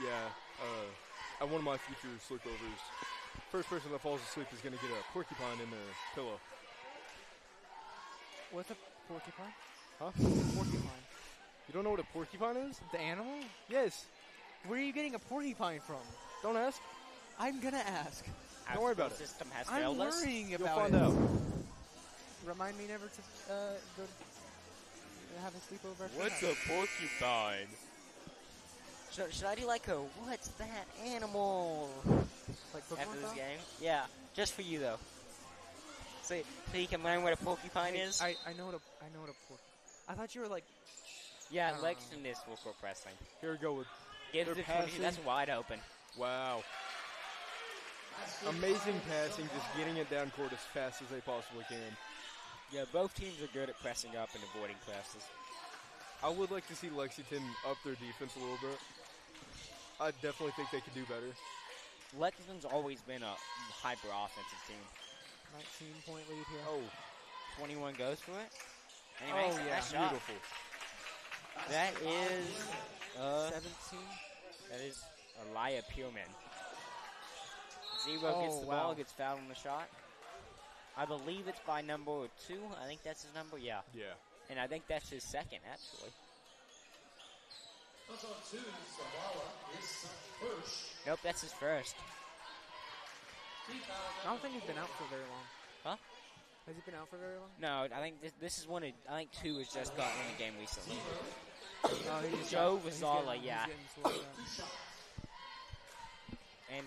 Yeah. At one of my future sleepovers, first person that falls asleep is going to get a porcupine in their pillow.
What's a porcupine?
Huh?
Porcupine.
You don't know what a porcupine is?
The animal?
Yes.
Where are you getting a porcupine from?
Don't ask.
I'm gonna ask.
Don't worry about it.
System has
I'm
failed us.
worrying
You'll
about
find
it.
out.
Remind me never to go have a sleepover. After
What's
that.
a porcupine?
Should I do like a what's that animal
Like Pokemon
after this
style?
game? Yeah, just for you though. So you can learn what a porcupine is.
I know what a porcupine. I thought you were like.
Yeah,
I don't
Lexington is full court pressing.
Here we go with
Gives
their
it 20.
passing.
That's wide open.
Wow. Amazing passing, just getting it down court as fast as they possibly can.
Yeah, both teams are good at pressing up and avoiding passes.
I would like to see Lexington up their defense a little bit. I definitely think they could do better.
Lexington's always been a hyper offensive team.
19-point lead here.
Oh,
21 goes for it. And he
Oh,
makes it.
yeah.
Nice shot.
beautiful.
That is
17.
That is Elia Pearman. Zero gets
Oh,
the
wow.
ball, gets fouled on the shot. I believe it's by number 2. I think that's his number. Yeah.
Yeah.
And I think that's his second, actually.
That's on 2. Zavala is first.
Nope, that's his first.
I don't think he's been out for very long.
Huh?
Has he been out for very long?
No, I think this is one. I think 2 has just gotten in the game recently.
He's
Joe
he's
Vasala,
getting-
yeah.
he's getting sorted out.
And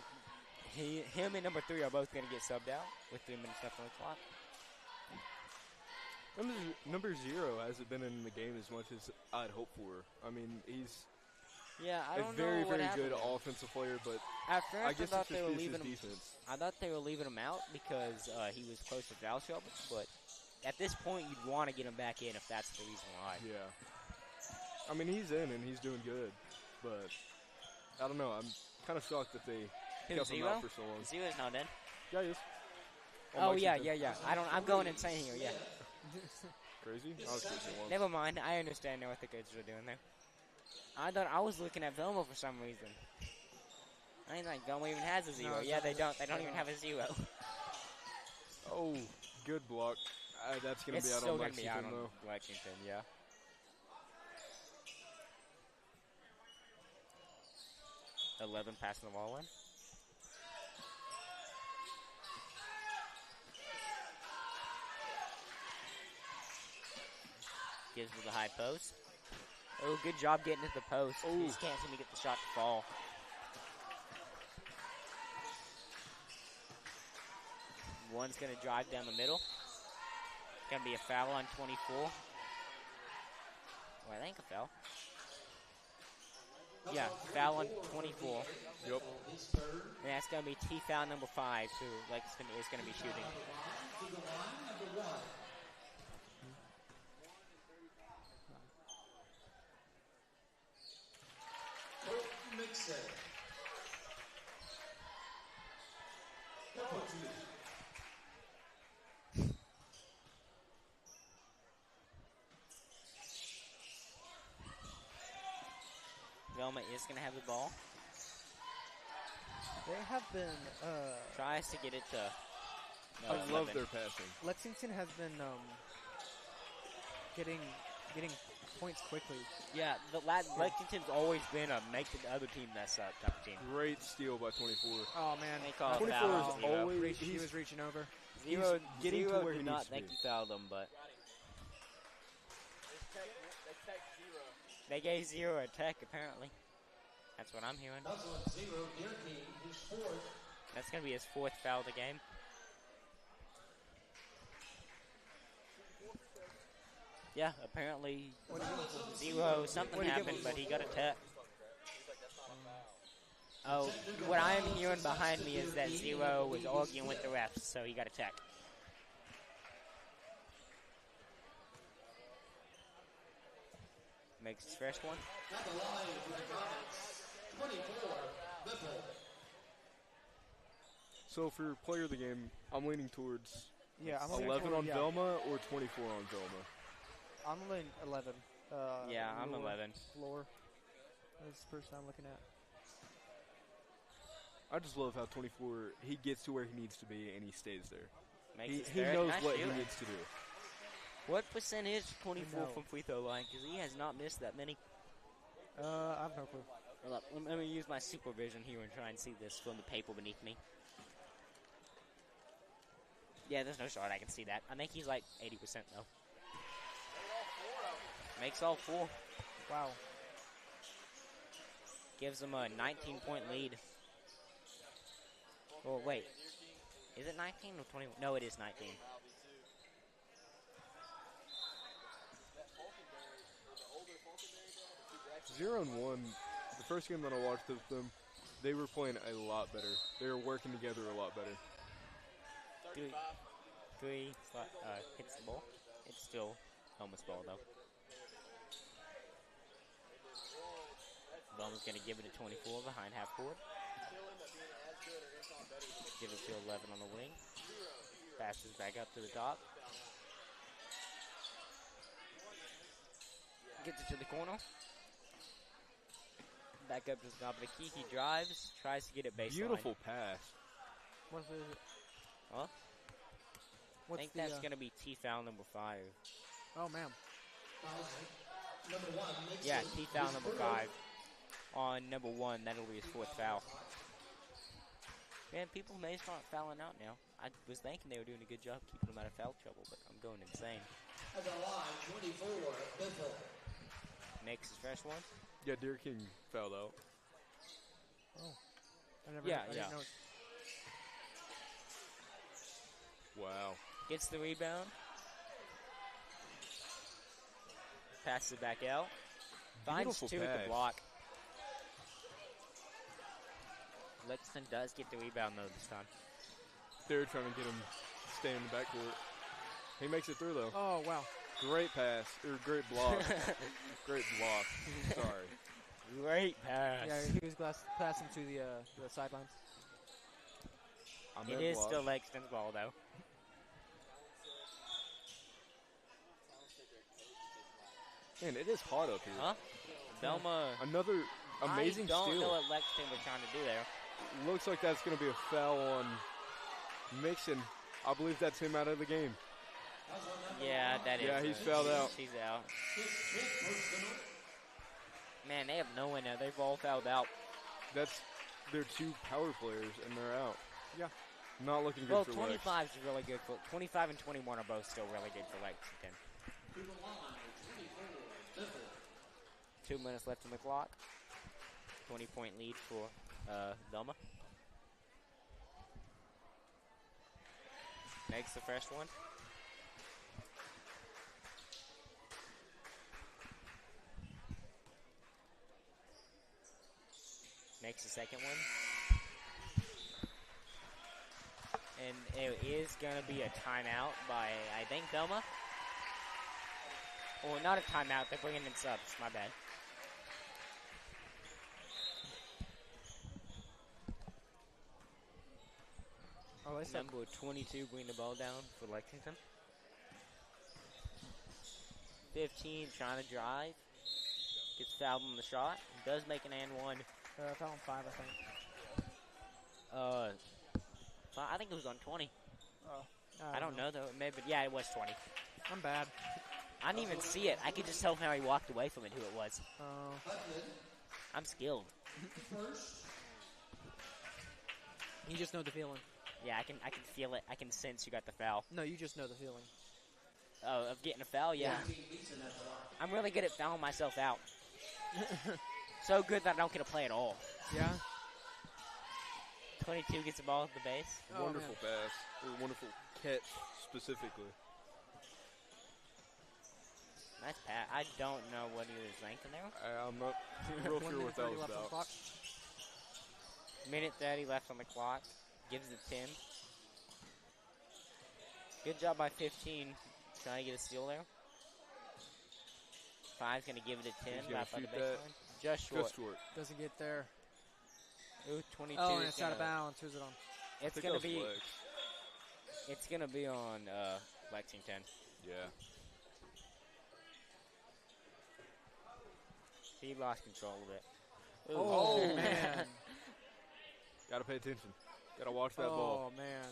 him and number 3 are both going to get subbed out with 3 minutes left on the clock.
Number 0 hasn't been in the game as much as I'd hoped for. I mean, he's
I
a
don't
very,
know what
very
happened.
good offensive player, but
At
I
first, I
guess
thought
it's
they
just
were
his
leaving him.
defense.
I thought they were leaving him out because he was close to foul trouble. But at this point, you'd want to get him back in if that's the reason why.
Yeah. I mean, he's in and he's doing good, but I don't know. I'm kind of shocked that they kept him out for so long.
Zero's not in.
Yeah, he is.
Oh yeah. I'm going insane here. Yeah.
Crazy? I was crazy once.
Never mind. I understand now what the kids are doing there. I was looking at Velma for some reason. I ain't like Velma even has a 0.
No,
Yeah, they don't. They don't even have a 0.
Oh, good block. That's going to
It's
be out
still
on
gonna be out
Lexington,
on
though.
Lexington, yeah. $11 passing the ball in. Gives to the high post. Oh, good job getting to the post. He just can't seem to get the shot to fall. One's going to drive down the middle. Going to be a foul on 24. Well, I think a foul. Yeah, foul on 24.
Yep.
And that's going to be T foul number 5, who Lexington is going to be shooting. Velma is going to have the ball.
They have been.
Tries to get it to. No,
I love
11.
their passing.
Lexington has been getting points quickly.
Yeah, Lexington's always been a make the other team mess up type of team.
Great steal by 24.
Oh man,
They call it
24
foul
is
on Zero.
always
he was reaching over.
Zero,
getting to
Zero
where
did
he
not
needs to
think
be.
he fouled him, but they gave Zero a tech apparently. That's what I'm hearing.
That's on 0. Their team, his 4th.
That's going to be his 4th foul of the game. Yeah, apparently Zero, something happened, but he got a tech. Oh, what I'm hearing behind me is that Zero was arguing with the refs, so he got a tech. Makes his first one.
At the line for the Comets, 24, Biffle.
So for player of the game, I'm leaning towards
I'm
11 on Velma or 24 on Velma.
I'm only 11.
Yeah, I'm 11.
Floor. That's the person I'm looking at.
I just love how 24, he gets to where he needs to be and he stays there.
Makes
He
his third.
knows
Nice
what he
shooting.
needs to do.
What percent is 24
No.
from free throw line? Because he has not missed that many.
I have no clue.
Hold up, let me use my supervision here and try and see this from the paper beneath me. Yeah, there's no shot. I can see that. I think he's like 80% though. Makes all 4.
Wow.
Gives them a 19-point lead. Oh, wait. Is it 19 or 21? No, it is 19.
Zero and 1, the first game that I watched of them, they were playing a lot better. They were working together a lot better.
Three hits the ball. It's still almost ball though. Bowman's going to give it to 24 behind half court. Give it to 11 on the wing. Passes back up to the top. Gets it to the corner. Back up to the top of the key. He drives. Tries to get it baseline.
Beautiful pass.
What is it?
Huh? I think that's going to be T foul number 5.
Oh, man.
Yeah, T foul number 5 on number 1. That'll be his 4th foul. Man, people may start fouling out now. I was thinking they were doing a good job keeping them out of foul trouble, but I'm going insane.
At the line, 24, Bethel.
Makes his fresh one.
Yeah, Deer King fouled out.
Oh. I didn't know.
Wow.
Gets the rebound. Passes it back out. Finds
Beautiful
2 at
pass.
the block. Lexington does get the rebound, though, this time.
They're trying to get him to stay in the backcourt. He makes it through, though.
Oh, wow.
Great pass. Or great block. Great block. Sorry.
Great pass.
Yeah, he was passing to the sidelines.
It is still Lexington's ball, though.
Man, it is hot up here.
Huh? Velma.
Another amazing steal.
I don't know what Lexington was trying to do there.
Looks like that's going to be a foul on Mixon. I believe that's him out of the game.
Yeah, that is.
Yeah, he's fouled out.
He's out. Man, they have no one now. They've all fouled out.
That's their 2 power players, and they're out.
Yeah.
Not looking good
Well,
for
25 is really good. 25 and 21 are both still really good for Lexington. 2 minutes left on the clock. 20-point lead for Velma. Makes the first one. Makes the second one. And it is going to be a timeout by, I think, Velma. Or not a timeout. They're bringing in subs. My bad.
Oh,
Number 22 bring the ball down for Lexington. 15 trying to drive. Gets fouled on the shot. Does make an and one.
Foul on 5, I think.
I think it was on 20.
Oh.
I don't know though. Maybe, yeah, it was 20.
I'm bad.
I didn't even see it. I could just tell how he walked away from it who it was.
Oh.
I'm skilled.
You just know the feeling.
Yeah, I can feel it. I can sense you got the foul.
No, you just know the feeling.
Oh, of getting a foul? Yeah. I'm really good at fouling myself out. So good that I don't get to play at all.
Yeah.
22 gets the ball at the base.
Oh, wonderful pass. Or wonderful catch, specifically.
Nice pass. I don't know what he was thinking there.
I'm not real sure what that was about.
Minute 30 left on the clock. Gives it 10. Good job by 15. Trying to get a steal there. 5's going to give it a 10. Right by the baseline. Just short.
Doesn't get there.
Ooh, 22.
Oh, and it's out of bounds. Who's it on?
It's going to be. It's going to be on Lexington.
Yeah.
He lost control of it.
Oh, man.
Gotta pay attention. Gotta watch that ball.
Oh, man.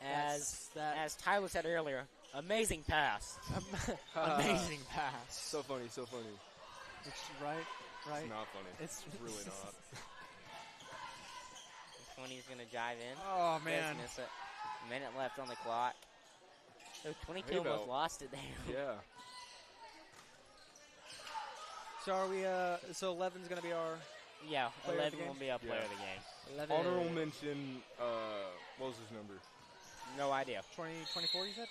As Tyler said earlier, amazing pass.
Amazing pass.
So funny, so funny.
It's right.
It's not funny. It's really not.
This one he's going to drive in.
Oh, man.
Does miss it. Minute left on the clock. So 22 almost lost it there.
Yeah.
So are we? So 11's going to be our.
Yeah,
player
11 will be our player of the game.
11.
Honorable mention. What was his number?
No idea.
24, you said?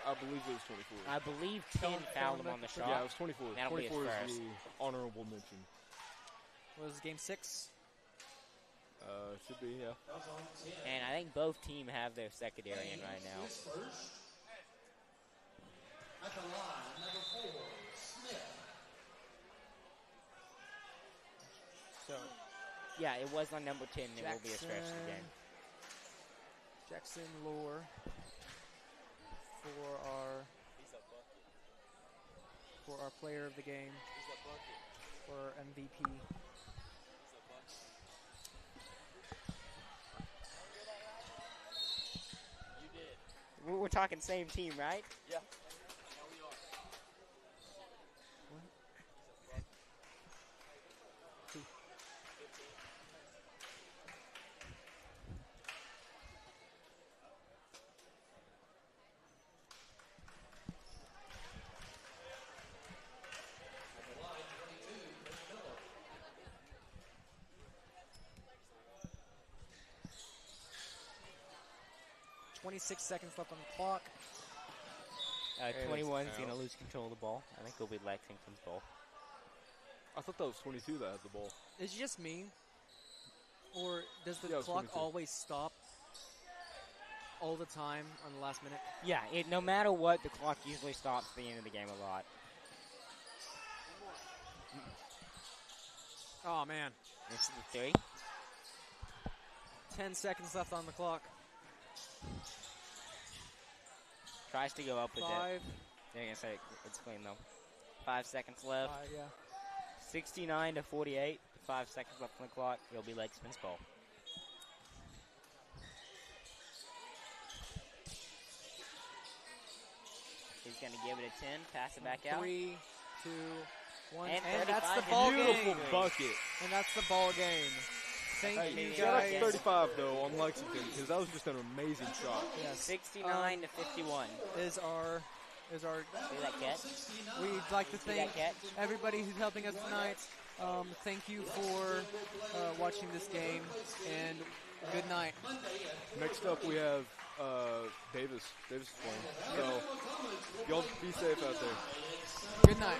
I believe it was 24.
I believe 10 fouled him on the shot.
Yeah, it was 24.
That'll
24
be his
is
first.
the honorable mention.
Was this game 6?
Should be, yeah.
And I think both teams have their secondary in right now.
At the line, number 4, Smith.
So,
yeah, it was on number 10. It will be his first in the game.
Jackson Lohr for our player of the game, for MVP.
We're talking same team, right?
Yeah.
26 seconds left on the clock.
21's going to lose control of the ball. I think it'll be Lexington's ball.
I thought that was 22 that had the ball.
Is it just me? Or does the
Yeah, it was
clock
22.
always stop all the time on the last minute?
Yeah, no matter what, the clock usually stops at the end of the game a lot.
Oh, man.
This is the 3.
10 seconds left on the clock.
Tries to go up with
5.
it. They're going to say it's clean, though. 5 seconds left.
5, yeah.
69 to 48. 5 seconds left on the clock. It'll be Lexington's ball. He's going to give it a 10, pass it back out.
3, 2, 1.
And
And that's the
35
ball
Beautiful
game.
bucket.
And that's the ball game. Thank you,
Shout out
guys.
to 35, though, on Lexington, because that was just an amazing shot.
Yes.
69 to 51.
Is our
See that catch?
We'd like to
See
thank
that catch?
everybody who's helping us tonight. Thank you for watching this game, and good night.
Next up, we have Davis. Davis is playing. So, y'all be safe out there.
Good night.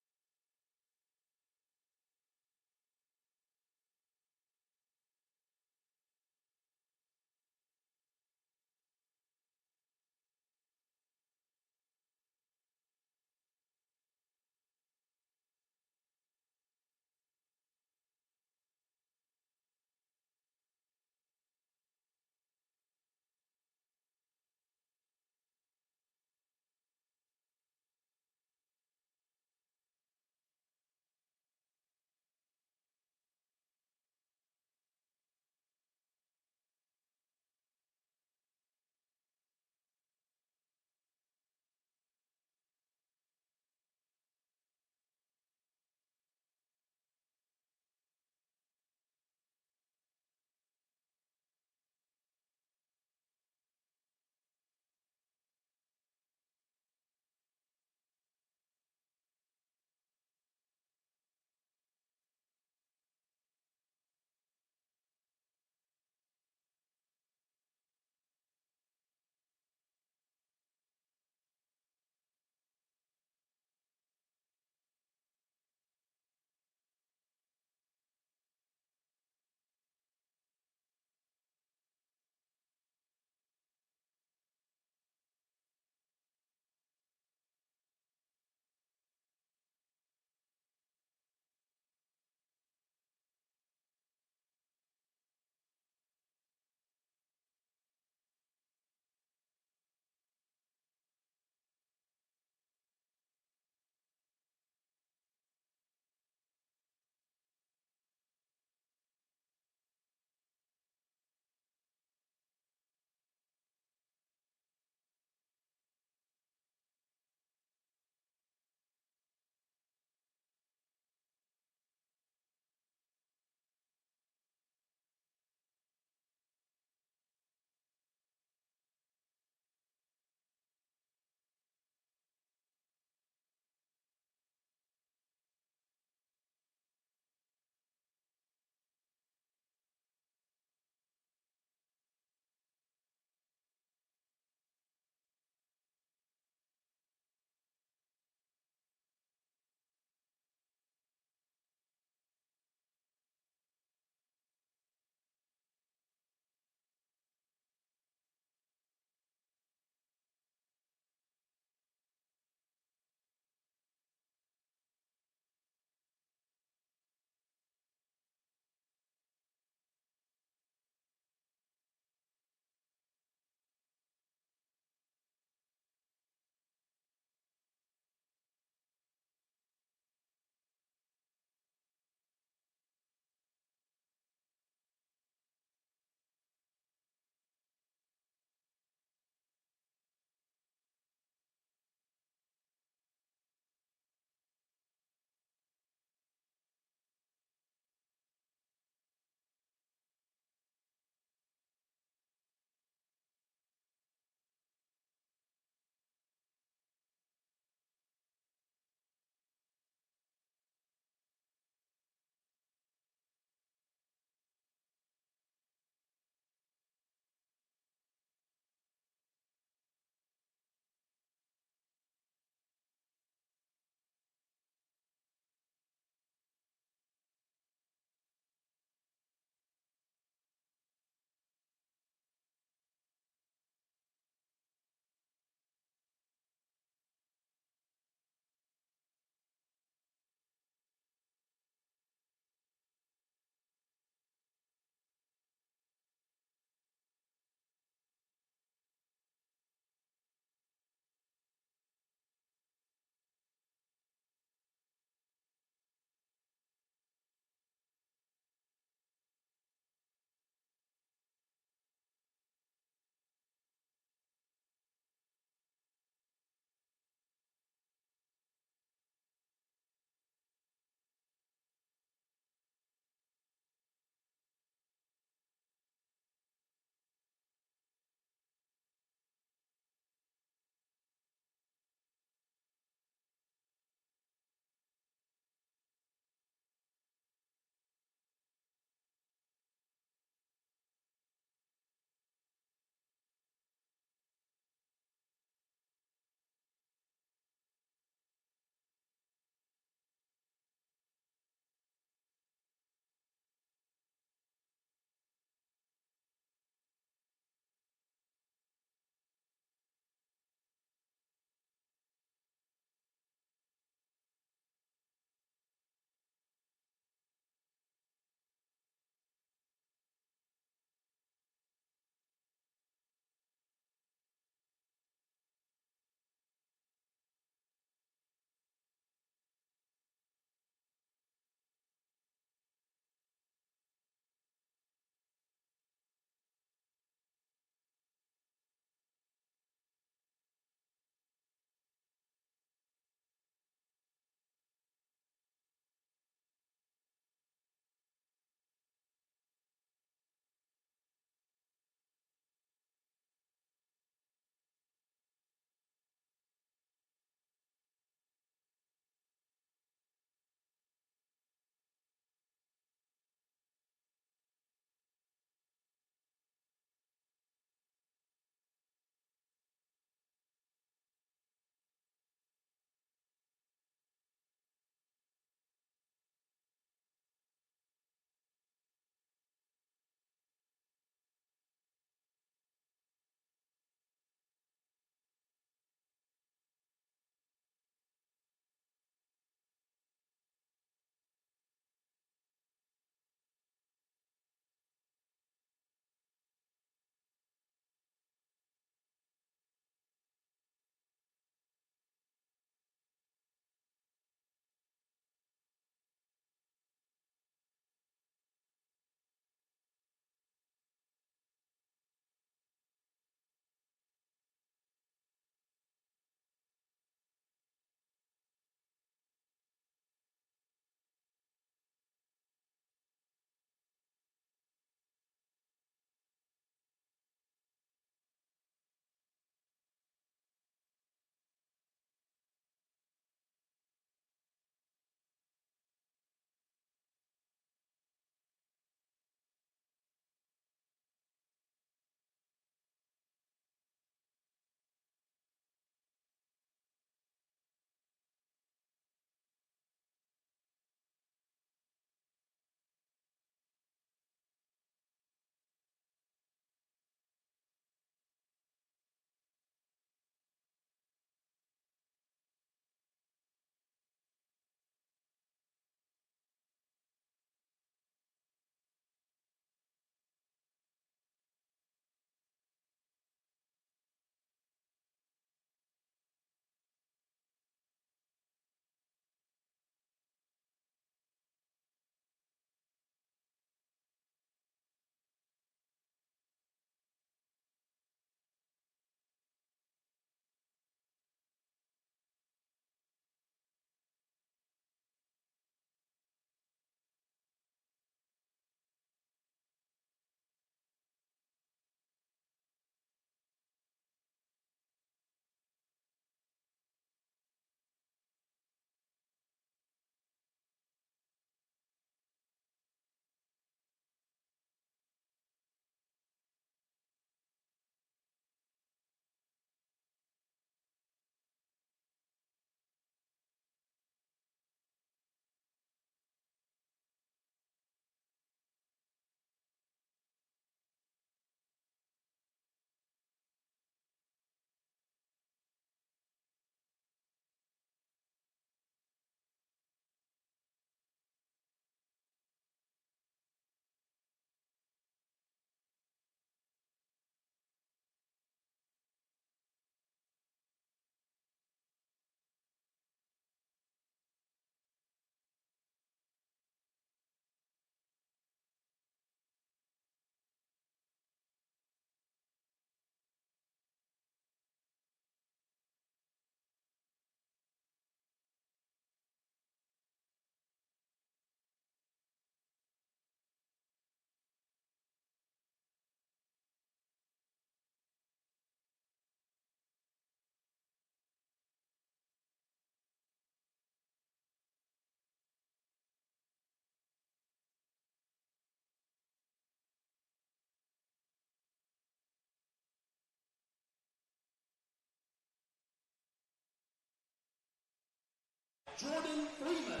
Jordan Freeman.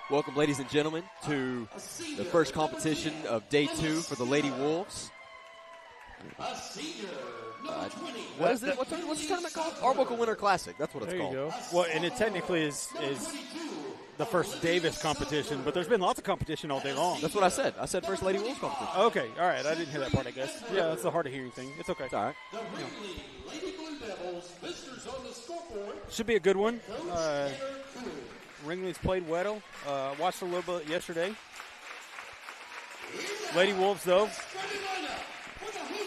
Welcome, ladies and gentlemen, to the first competition of day 2 for the Lady Wolves.
A senior, number 20.
What is it? What's the tournament called? Arbuckle Winter Classic. That's what it's
There
called.
you go. Well, and it technically is the first Davis competition, but there's been lots of competition all day long.
That's what I said. I said first Lady Wolves competition.
Okay, all right. I didn't hear that part, I guess. Yeah, that's the hard of hearing thing. It's okay.
It's all right.
The Ringley Lady Blue Devils, visitors on the scoreboard.
Should be a good one. Ringley's played Weddle. Watched a little bit yesterday. Lady Wolves, though,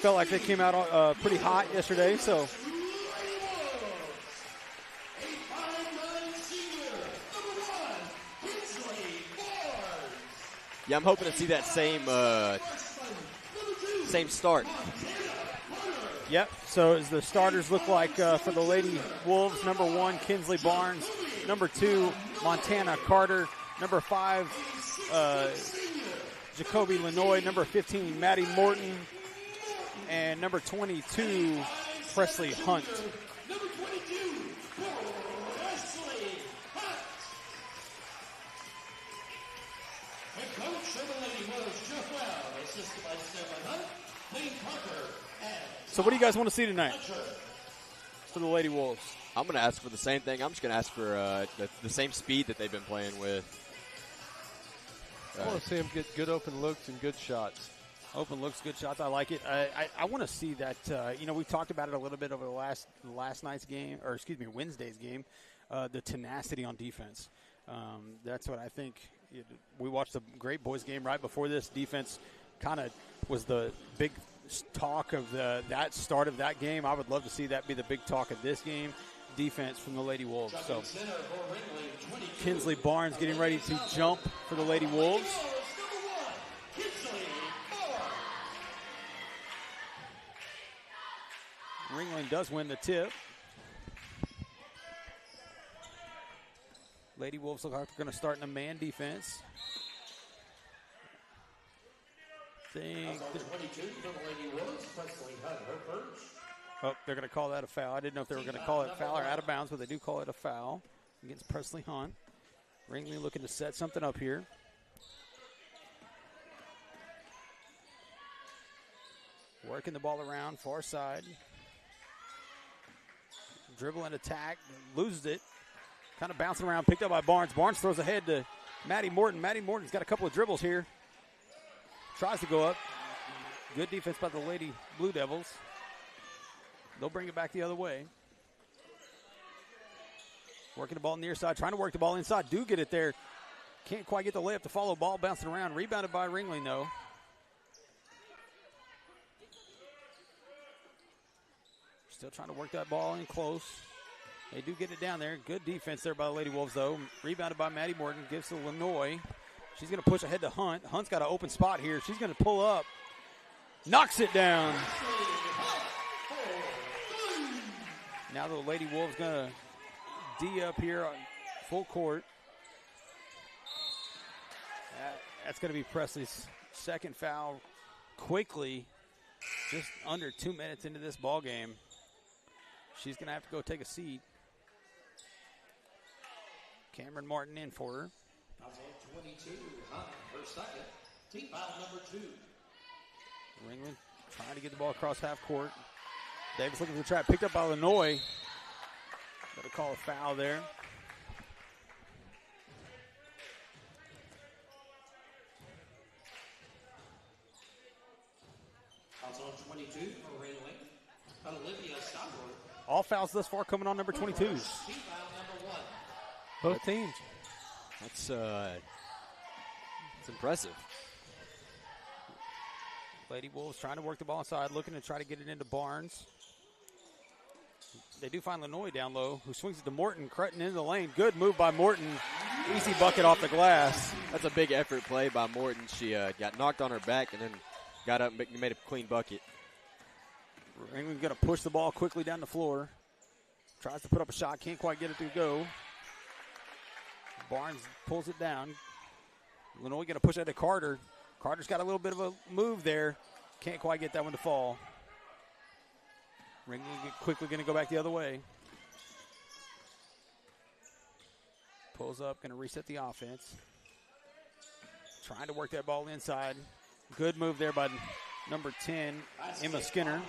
felt like they came out pretty hot yesterday, so.
Yeah, I'm hoping to see that same start.
Yep. So as the starters look like for the Lady Wolves, number 1, Kinsley Barnes. Number 2, Montana Carter. Number 5, Jacoby Lenoy. Number 15, Maddie Morton. And number 22, Presley Hunt.
Number 22, Presley Hunt. Head coach of the Lady Wolves, Jeff Brown, assisted by Stephen Hunt, Lane Parker, and
So what do you guys want to see tonight for the Lady Wolves?
I'm going to ask for the same thing. I'm just going to ask for the same speed that they've been playing with.
I want to see them get good open looks and good shots.
Open looks, good shots. I like it. I want to see that. We talked about it a little bit over the last night's game, or excuse me, Wednesday's game. The tenacity on defense. That's what I think. We watched the great boys game right before this. Defense kind of was the big talk of that start of that game. I would love to see that be the big talk of this game. Defense from the Lady Wolves. So Kinsley Barnes getting ready to jump for the Lady Wolves. Ringling does win the tip. Lady Wolves look like they're going to start in a man defense. Oh, they're going to call that a foul. I didn't know if they were going to call it foul or out of bounds, but they do call it a foul against Presley Hunt. Ringling looking to set something up here. Working the ball around, far side. Dribble and attack, loses it. Kind of bouncing around, picked up by Barnes. Barnes throws ahead to Maddie Morton. Maddie Morton's got a couple of dribbles here. Tries to go up. Good defense by the Lady Blue Devils. They'll bring it back the other way. Working the ball near side, trying to work the ball inside. Do get it there. Can't quite get the layup to follow. Ball bouncing around. Rebounded by Ringling, though. Still trying to work that ball in close. They do get it down there. Good defense there by the Lady Wolves, though. Rebounded by Maddie Morton. Gives to Lenoy. She's going to push ahead to Hunt. Hunt's got an open spot here. She's going to pull up. Knocks it down. Now the Lady Wolves going to D up here on full court. That's going to be Presley's second foul quickly, just under 2 minutes into this ball game. She's going to have to go take a seat. Cameron Martin in for her.
22, Hunt, her second. Team foul number 2.
Ringling trying to get the ball across half court. Davis looking for the trap. Picked up by Lenoy. Got to call a foul there.
Also 22 for Ringling. Olivia Steinberg.
All fouls thus far coming on number 22s.
Team foul number 1.
Both teams.
That's impressive.
Lady Wolves trying to work the ball inside, looking to try to get it into Barnes. They do find Lenoy down low, who swings it to Morton. Cretton into the lane. Good move by Morton. Easy bucket off the glass.
That's a big effort play by Morton. She got knocked on her back and then got up and made a clean bucket.
Ringling going to push the ball quickly down the floor. Tries to put up a shot. Can't quite get it to go. Barnes pulls it down. Lenoy going to push it to Carter. Carter's got a little bit of a move there. Can't quite get that one to fall. Ringling quickly going to go back the other way. Pulls up, going to reset the offense. Trying to work that ball inside. Good move there by number 10, Emma Skinner.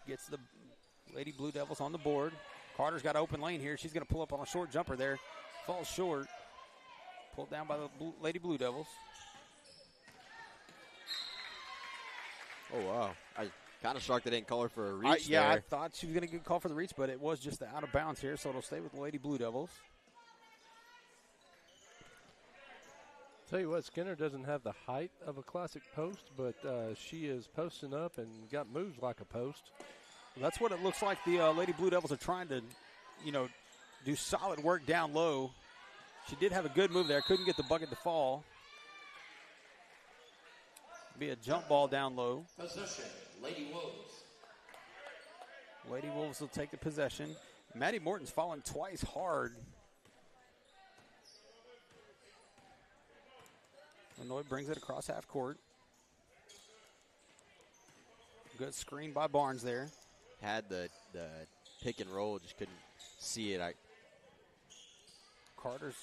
Gets the Lady Blue Devils on the board. Carter's got an open lane here. She's going to pull up on a short jumper there. Falls short. Pulled down by the Lady Blue Devils.
Oh, wow. I kind of shocked they didn't call her for a reach
Yeah,
there.
I thought she was going to get called for the reach, but it was just out of bounds here, so it'll stay with the Lady Blue Devils.
Tell you what, Skinner doesn't have the height of a classic post, but she is posting up and got moves like a post.
Well, that's what it looks like the Lady Blue Devils are trying to, do solid work down low. She did have a good move there. Couldn't get the bucket to fall. Be a jump ball down low.
Possession, Lady Wolves.
Lady Wolves will take the possession. Maddie Morton's fallen twice hard. Illinois brings it across half court. Good screen by Barnes there.
Had the pick and roll, just couldn't see it.
Carter's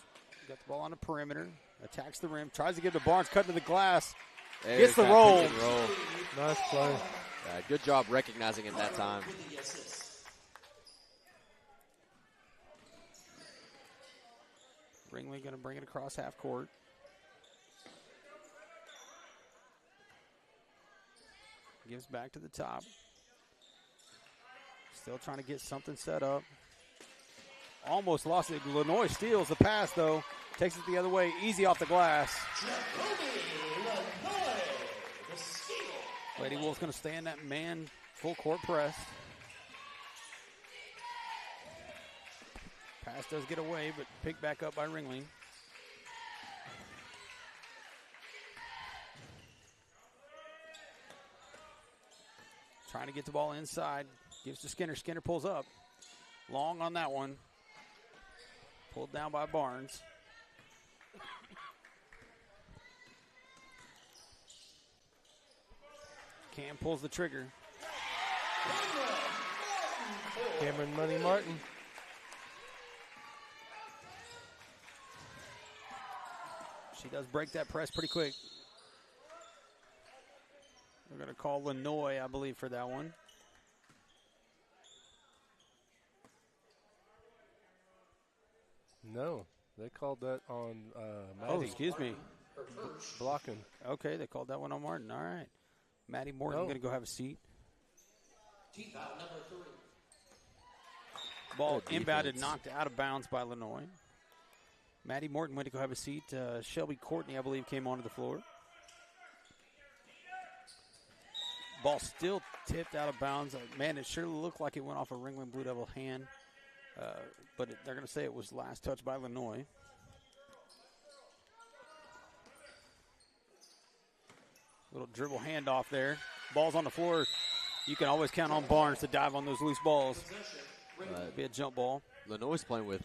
got the ball on the perimeter. Attacks the rim. Tries to give to Barnes. Cut into the glass.
There's
Gets the
that
roll.
pick and roll.
Nice play.
Good job recognizing it that time.
Ringley going to bring it across half court. Gives back to the top. Still trying to get something set up. Almost lost it. Lenoy steals the pass, though. Takes it the other way. Easy off the glass. Lady Wolf's going to stay in that man full court press. Pass does get away, but picked back up by Ringling. Trying to get the ball inside. Gives to Skinner. Skinner pulls up. Long on that one. Pulled down by Barnes. Cam pulls the trigger.
Cameron Money Martin.
She does break that press pretty quick. We're going to call Lenoy, I believe, for that one.
No, they called that on Maddie.
Oh, excuse me.
Blocking.
Okay, they called that one on Martin. All right. Maddie Morton going to go have a seat.
Team foul number 3.
Ball inbounded, knocked out of bounds by Lenoy. Maddie Morton went to go have a seat. Shelby Courtney, I believe, came onto the floor. Ball still tipped out of bounds. Man, it sure looked like it went off a Ringling Blue Devil hand. But they're going to say it was last touch by Lenoy. Little dribble handoff there. Ball's on the floor. You can always count on Barnes to dive on those loose balls. Be a jump ball.
Lenoy's playing with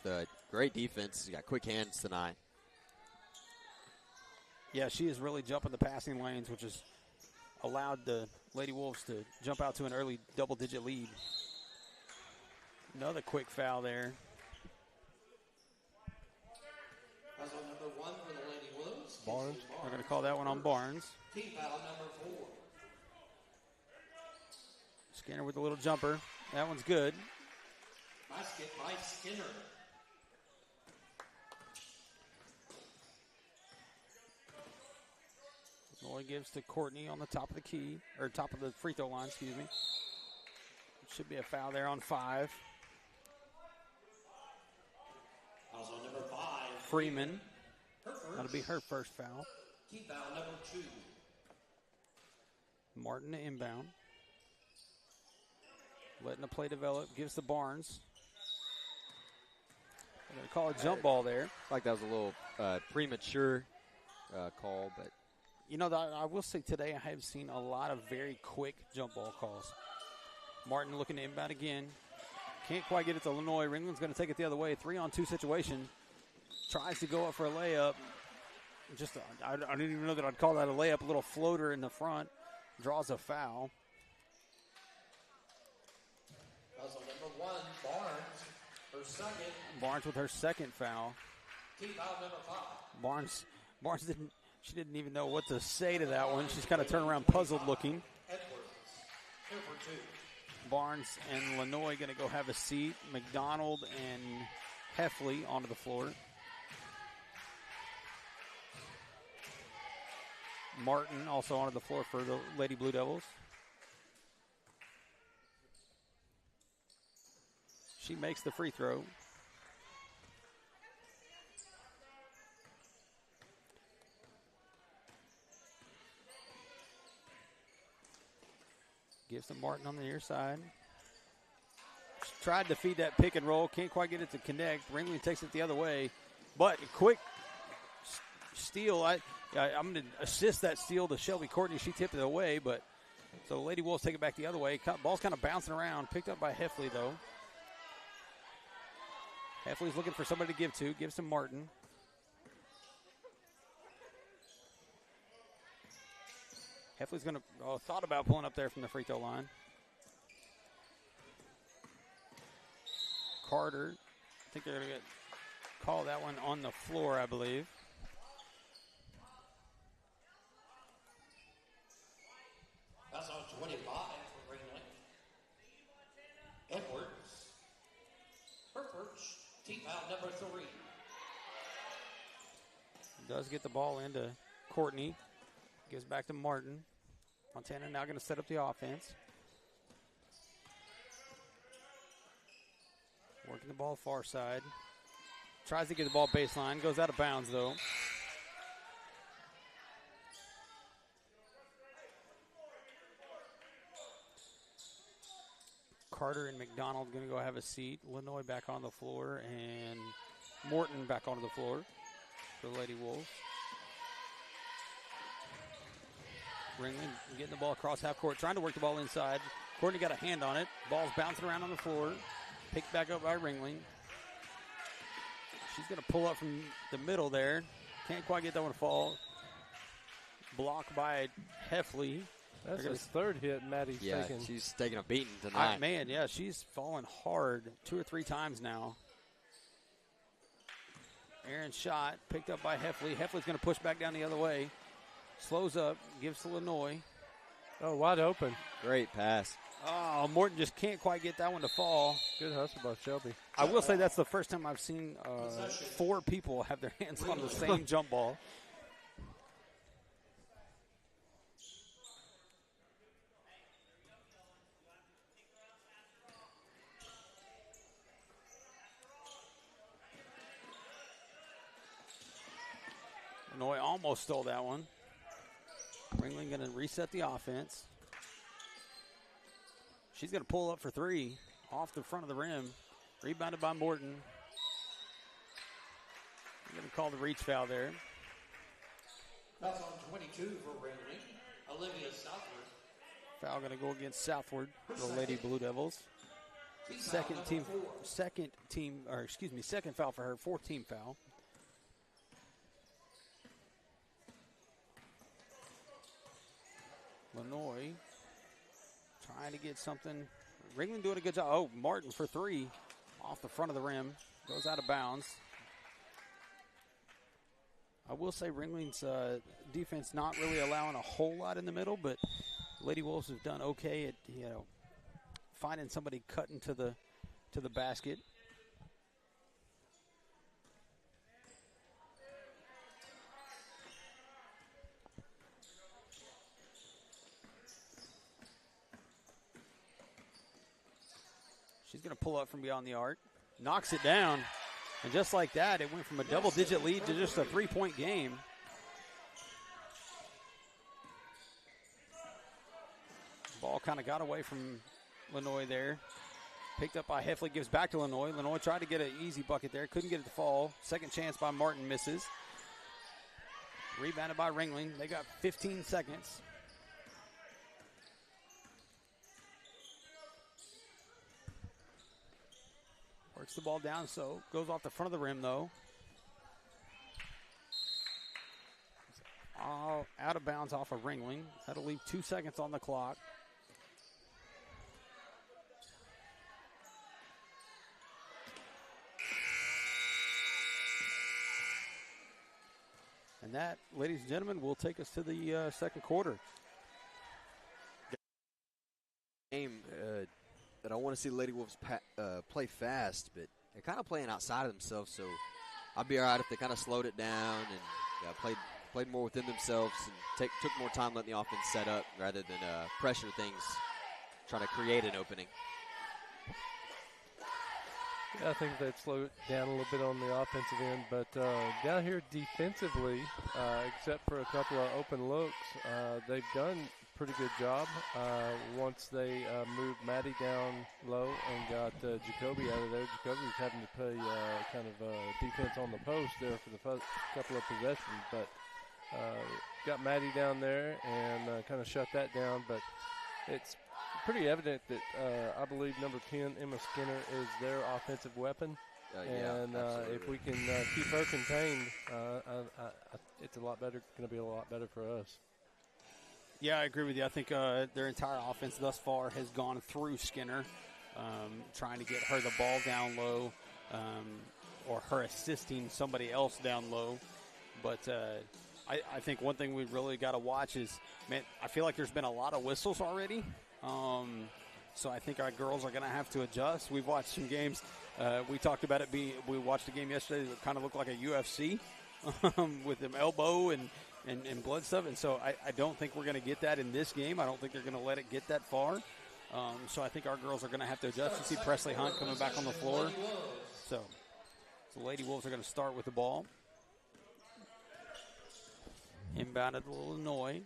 great defense. He's got quick hands tonight.
Yeah, she is really jumping the passing lanes, which has allowed the Lady Wolves to jump out to an early double-digit lead. Another quick foul there.
Foul number 1 for the Lady Wolves.
Barnes. They're going to call that one on Barnes.
Team foul number 4.
Skinner with a little jumper. That one's good.
Basket by Skinner.
Noy gives to Courtney on the top of the key, or top of the free throw line, excuse me. Should be a foul there on 5.
Fouls on number 5.
Freeman. That'll be her first foul.
Team foul number 2.
Martin to inbound. Letting the play develop. Gives to Barnes. They're going to call a jump ball there.
I like that was a little premature call, but.
You know, I will say today I have seen a lot of very quick jump ball calls. Martin looking to inbound again. Can't quite get it to Lenoy. Ringland's going to take it the other way. 3-on-2 situation. Tries to go up for a layup. I don't even know that I'd call that a layup. A little floater in the front. Draws a foul.
Fouls on number 1, Barnes. Her Her second.
Barnes with her second foul.
Team foul number 5.
Barnes didn't even know what to say to that one. She's kind of turned around puzzled looking.
Edwards. Here for 2.
Barnes and Lenoy going to go have a seat. McDonald and Heffley onto the floor. Martin also onto the floor for the Lady Blue Devils. She makes the free throw. Gives to Martin on the near side. Tried to feed that pick and roll. Can't quite get it to connect. Ringling takes it the other way. But quick steal. I'm going to assist that steal to Shelby Courtney. She tipped it away, but so Lady Wolves take it back the other way. Ball's kind of bouncing around. Picked up by Heffley, though. Heffley's looking for somebody to give to. Gives to Martin. Heffley's going to thought about pulling up there from the free throw line. Carter, I think they're going to call that one on the floor, I believe.
That's on 25 for Ringling. Edwards. Her first. Team foul number 3.
Does get the ball into Courtney. Gives back to Martin. Montana now going to set up the offense. Working the ball far side. Tries to get the ball baseline. Goes out of bounds, though. Carter and McDonald going to go have a seat. Lenoy back on the floor. And Morton back onto the floor for the Lady Wolves. Ringling getting the ball across half court, trying to work the ball inside. Courtney got a hand on it. Ball's bouncing around on the floor. Picked back up by Ringling. She's going to pull up from the middle there. Can't quite get that one to fall. Blocked by Heffley.
That's his third hit, Maddie's taking.
She's taking a beating tonight.
Man, yeah, she's fallen hard 2 or 3 times now. Aaron's shot, picked up by Heffley. Heffley's going to push back down the other way. Slows up, gives to Lenoy.
Oh, wide open.
Great pass.
Oh, Morton just can't quite get that one to fall.
Good hustle by Shelby.
I will say that's the first time I've seen 4 people have their hands on the same jump ball. Lenoy almost stole that one. Ringling going to reset the offense. She's going to pull up for 3 off the front of the rim. Rebounded by Morton. They're going to call the reach foul there.
That's on 22 for Ringling. Olivia Southward.
Foul going to go against Southward for the Lady Blue Devils. Second foul for her, 4th team foul. Lenoy trying to get something. Ringling doing a good job. Oh, Martin for 3 off the front of the rim. Goes out of bounds. I will say Ringling's defense not really allowing a whole lot in the middle, but Lady Wolves have done okay at finding somebody cutting to the basket. She's going to pull up from beyond the arc. Knocks it down. And just like that, it went from a double-digit lead to just a 3-point game. Ball kind of got away from Lenoy there. Picked up by Heffley, gives back to Lenoy. Lenoy tried to get an easy bucket there. Couldn't get it to fall. Second chance by Martin, misses. Rebounded by Ringling. They got 15 seconds. Works the ball down, so goes off the front of the rim, though. All out of bounds off of Ringling. That'll leave 2 seconds on the clock. And that, ladies and gentlemen, will take us to the second quarter.
Game that I want to see the Lady Wolves play fast, but they're kind of playing outside of themselves, so I'd be all right if they kind of slowed it down and played more within themselves and took more time letting the offense set up rather than pressure things, trying to create an opening.
Yeah, I think they'd slow it down a little bit on the offensive end, but down here defensively, except for a couple of open looks, they've done a pretty good job. Once they moved Maddie down low and got Jacoby out of there, Jacoby was having to play kind of defense on the post there for the first couple of possessions, but got Maddie down there and kind of shut that down, but it's pretty evident that I believe number 10, Emma Skinner, is their offensive weapon. And if we can keep her contained, it's a lot better. Going to be a lot better for us.
Yeah, I agree with you. I think their entire offense thus far has gone through Skinner, trying to get her the ball down low, or her assisting somebody else down low. But I think one thing we've really got to watch is, man, I feel like there's been a lot of whistles already. So I think our girls are going to have to adjust. We've watched some games. We talked about it. We watched a game yesterday that kind of looked like a UFC with them elbow and blood stuff. And so I don't think we're going to get that in this game. I don't think they're going to let it get that far. So I think our girls are going to have to adjust. You see Presley Hunt coming back on the floor. So the Lady Wolves are going to start with the ball. Inbounded to Illinois.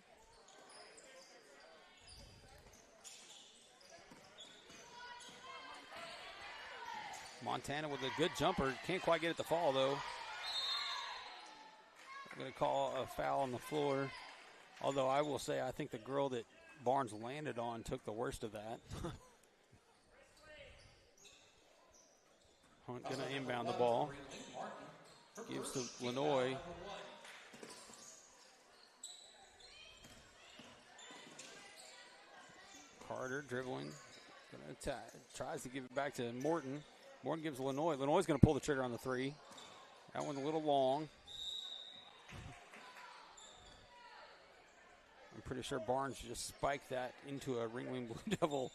Montana with a good jumper. Can't quite get it to fall, though. I'm going to call a foul on the floor. Although I will say I think the girl that Barnes landed on took the worst of that. Hunt going to inbound the ball. Gives to Lenoy. Carter dribbling. Going to attack. Tries to give it back to Morton. Morton gives Lenoy. Lenoy's going to pull the trigger on the three. That one's a little long. I'm pretty sure Barnes just spiked that into a Ringling Blue Devil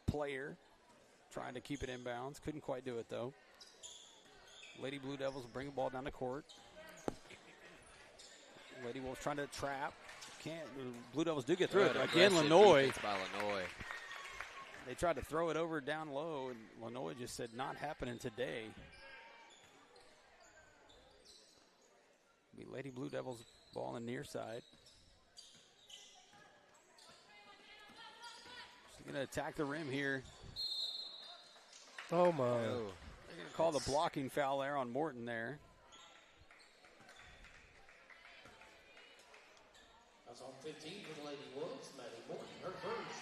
player, trying to keep it inbounds. Couldn't quite do it, though. Lady Blue Devils bring the ball down the court. Lady Wolves trying to trap. Can't. Blue Devils do get through it. Again, Lenoy.
By Lenoy.
They tried to throw it over down low, and Lenoy just said, not happening today. Be Lady Blue Devils ball on the near side. She's going to attack the rim here.
Oh, my.
They're going to call the blocking foul there on Morton there.
That's on 15 for the Lady Wolves. Maddie Morton, her first.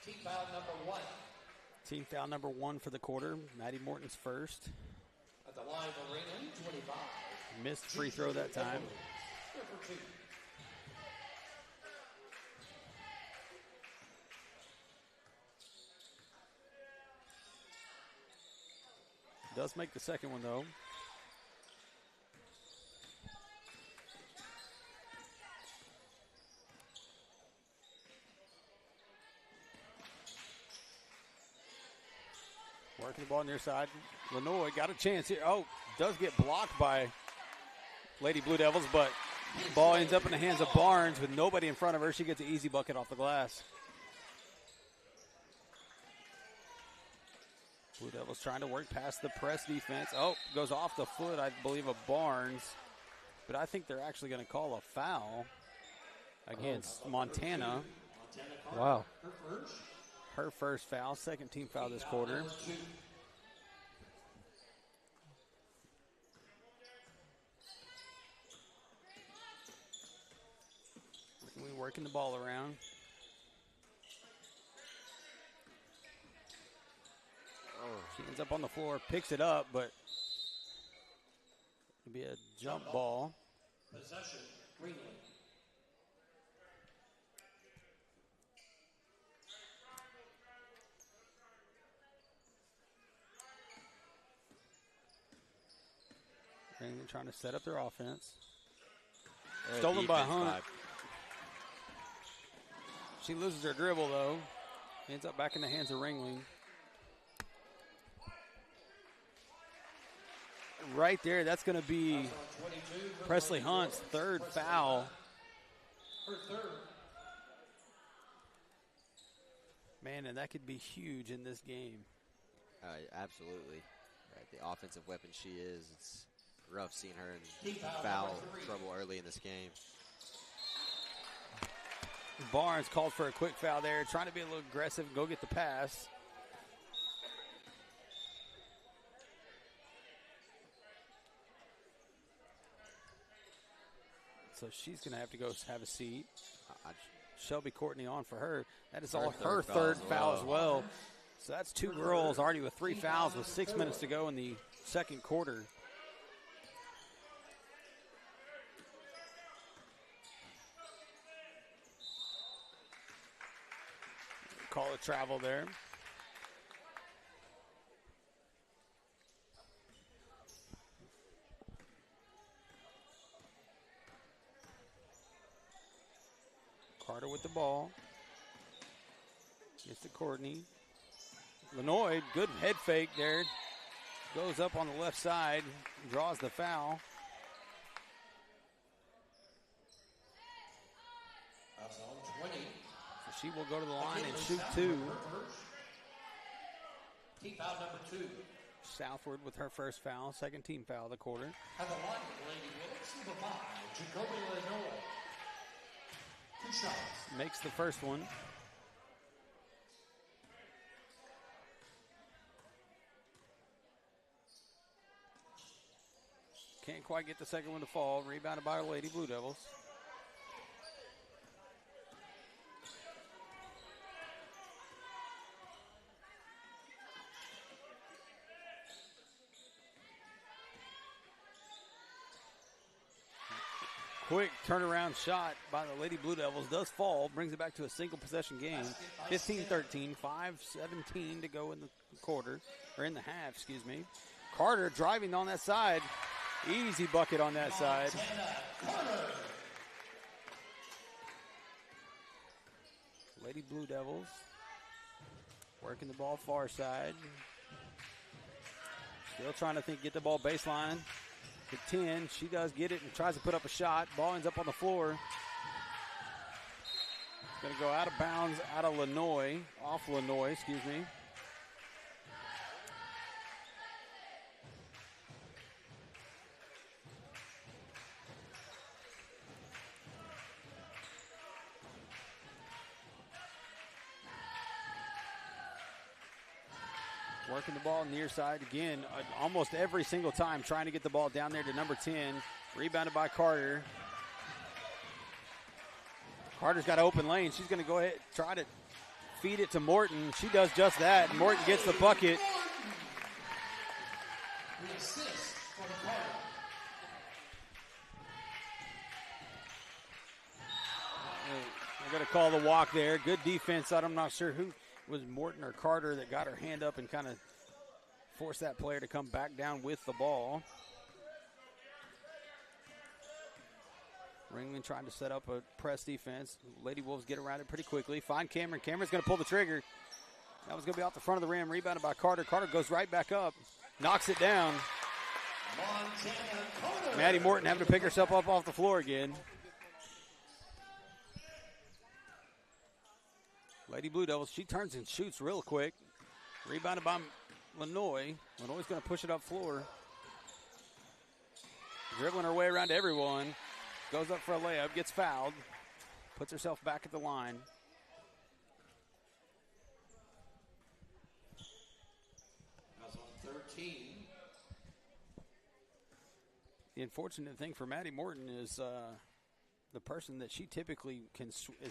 Team foul number 1.
Team foul number 1 for the quarter. Maddie Morton's first.
At the line for Ringling, 25.
Missed free throw that time.
Number 2.
Does make the second one, though. Working the ball near side. Lenoy got a chance here. Oh, does get blocked by Lady Blue Devils, but the ball ends up in the hands of Barnes with nobody in front of her. She gets an easy bucket off the glass. Blue Devils trying to work past the press defense. Oh, goes off the foot, I believe, of Barnes. But I think they're actually going to call a foul against Montana.
Wow.
Her first foul, second team foul this quarter. We working the ball around. She ends up on the floor, picks it up, but it'll be a jump ball.
Possession, Ringling.
Ringling trying to set up their offense. Stolen by Hunt. She loses her dribble, though. Ends up back in the hands of Ringling. Right there, that's going to be Presley Hunt's third foul. Man, and that could be huge in this game.
Absolutely. The offensive weapon she is, it's rough seeing her in foul trouble early in this game.
Barnes called for a quick foul there, trying to be a little aggressive and go get the pass. So she's going to have to go have a seat. Shelby Courtney on for her. That is all her third foul as well. So that's two girls already with 3 fouls with 6 minutes to go in the second quarter. Call a travel there. Carter with the ball. Gets to Courtney. Lenoy, good head fake there. Goes up on the left side, draws the foul. So she will go to the line and shoot 2.
Team foul number 2.
Southward with her first foul, second team foul of the quarter.
At the line, Lady Wilkes, number 5, Jacoby Lenoy. 2 shots.
Makes the first one. Can't quite get the second one to fall. Rebounded by our Lady Blue Devils. Quick turnaround shot by the Lady Blue Devils does fall, brings it back to a single possession game. 15-13, 5:17 to go in the quarter, or in the half, excuse me. Carter driving on that side. Easy bucket on that side. Lady Blue Devils working the ball far side. Still trying to get the ball baseline. To 10, she does get it and tries to put up a shot. Ball ends up on the floor. Going to go out of bounds, off Lenoy, excuse me. Working the ball near side again, almost every single time, trying to get the ball down there to number 10. Rebounded by Carter. Carter's got an open lane. She's going to go ahead and try to feed it to Morton. She does just that. Morton gets the bucket.
The assist from Carter.
They're going to call the walk there. Good defense. I'm not sure who was Morton or Carter that got her hand up and kind of forced that player to come back down with the ball. Ringling trying to set up a press defense. Lady Wolves get around it pretty quickly. Find Cameron. Cameron's going to pull the trigger. That was going to be off the front of the rim. Rebounded by Carter. Carter goes right back up. Knocks it down. Maddie Morton having to pick herself up off the floor again. Lady Blue Devils, she turns and shoots real quick. Rebounded by Lenoy. Lenoy's going to push it up floor. Dribbling her way around everyone. Goes up for a layup, gets fouled. Puts herself back at the line.
That's on 13.
The unfortunate thing for Maddie Morton is the person that she typically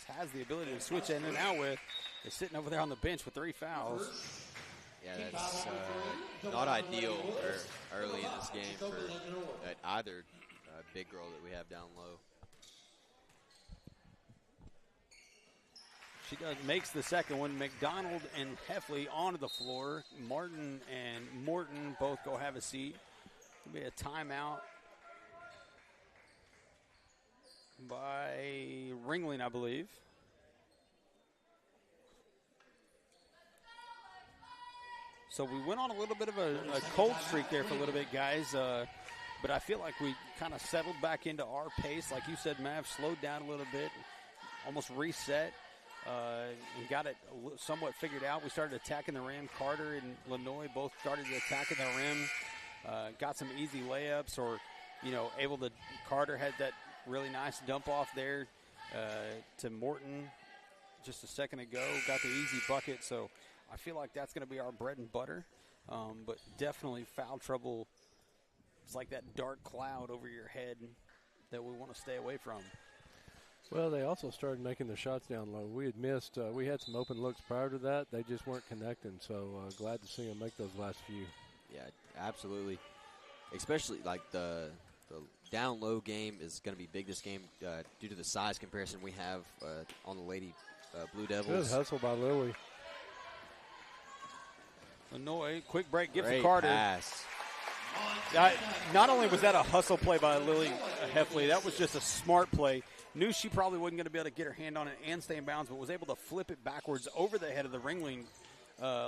has the ability to switch in and out with is sitting over there on the bench with 3 fouls.
Yeah, that's not ideal for early in this game for either big girl that we have down low.
She makes the second one. McDonald and Heffley onto the floor. Martin and Morton both go have a seat. It'll be a timeout. by Ringling, I believe. So we went on a little bit of a cold streak there for a little bit, guys. But I feel like we kind of settled back into our pace. Like you said, Mav, slowed down a little bit, almost reset, and got it somewhat figured out. We started attacking the rim. Carter and Lanoy both started attacking the rim. Got some easy layups, or, Carter had that really nice dump off there to Morton just a second ago. Got the easy bucket. So I feel like that's going to be our bread and butter. But definitely foul trouble. It's like that dark cloud over your head that we want to stay away from.
Well, they also started making their shots down low. We had missed. We had some open looks prior to that. They just weren't connecting. So glad to see them make those last few.
Yeah, absolutely. Especially like the down low game is going to be big this game due to the size comparison we have on the Lady Blue Devils.
Good hustle by Lily.
Lanoy, quick break, gives
Great
to Carter.
Pass.
Not only was that a hustle play by Lily Heffley, that was just a smart play. Knew she probably wasn't going to be able to get her hand on it and stay in bounds, but was able to flip it backwards over the head of the Ringling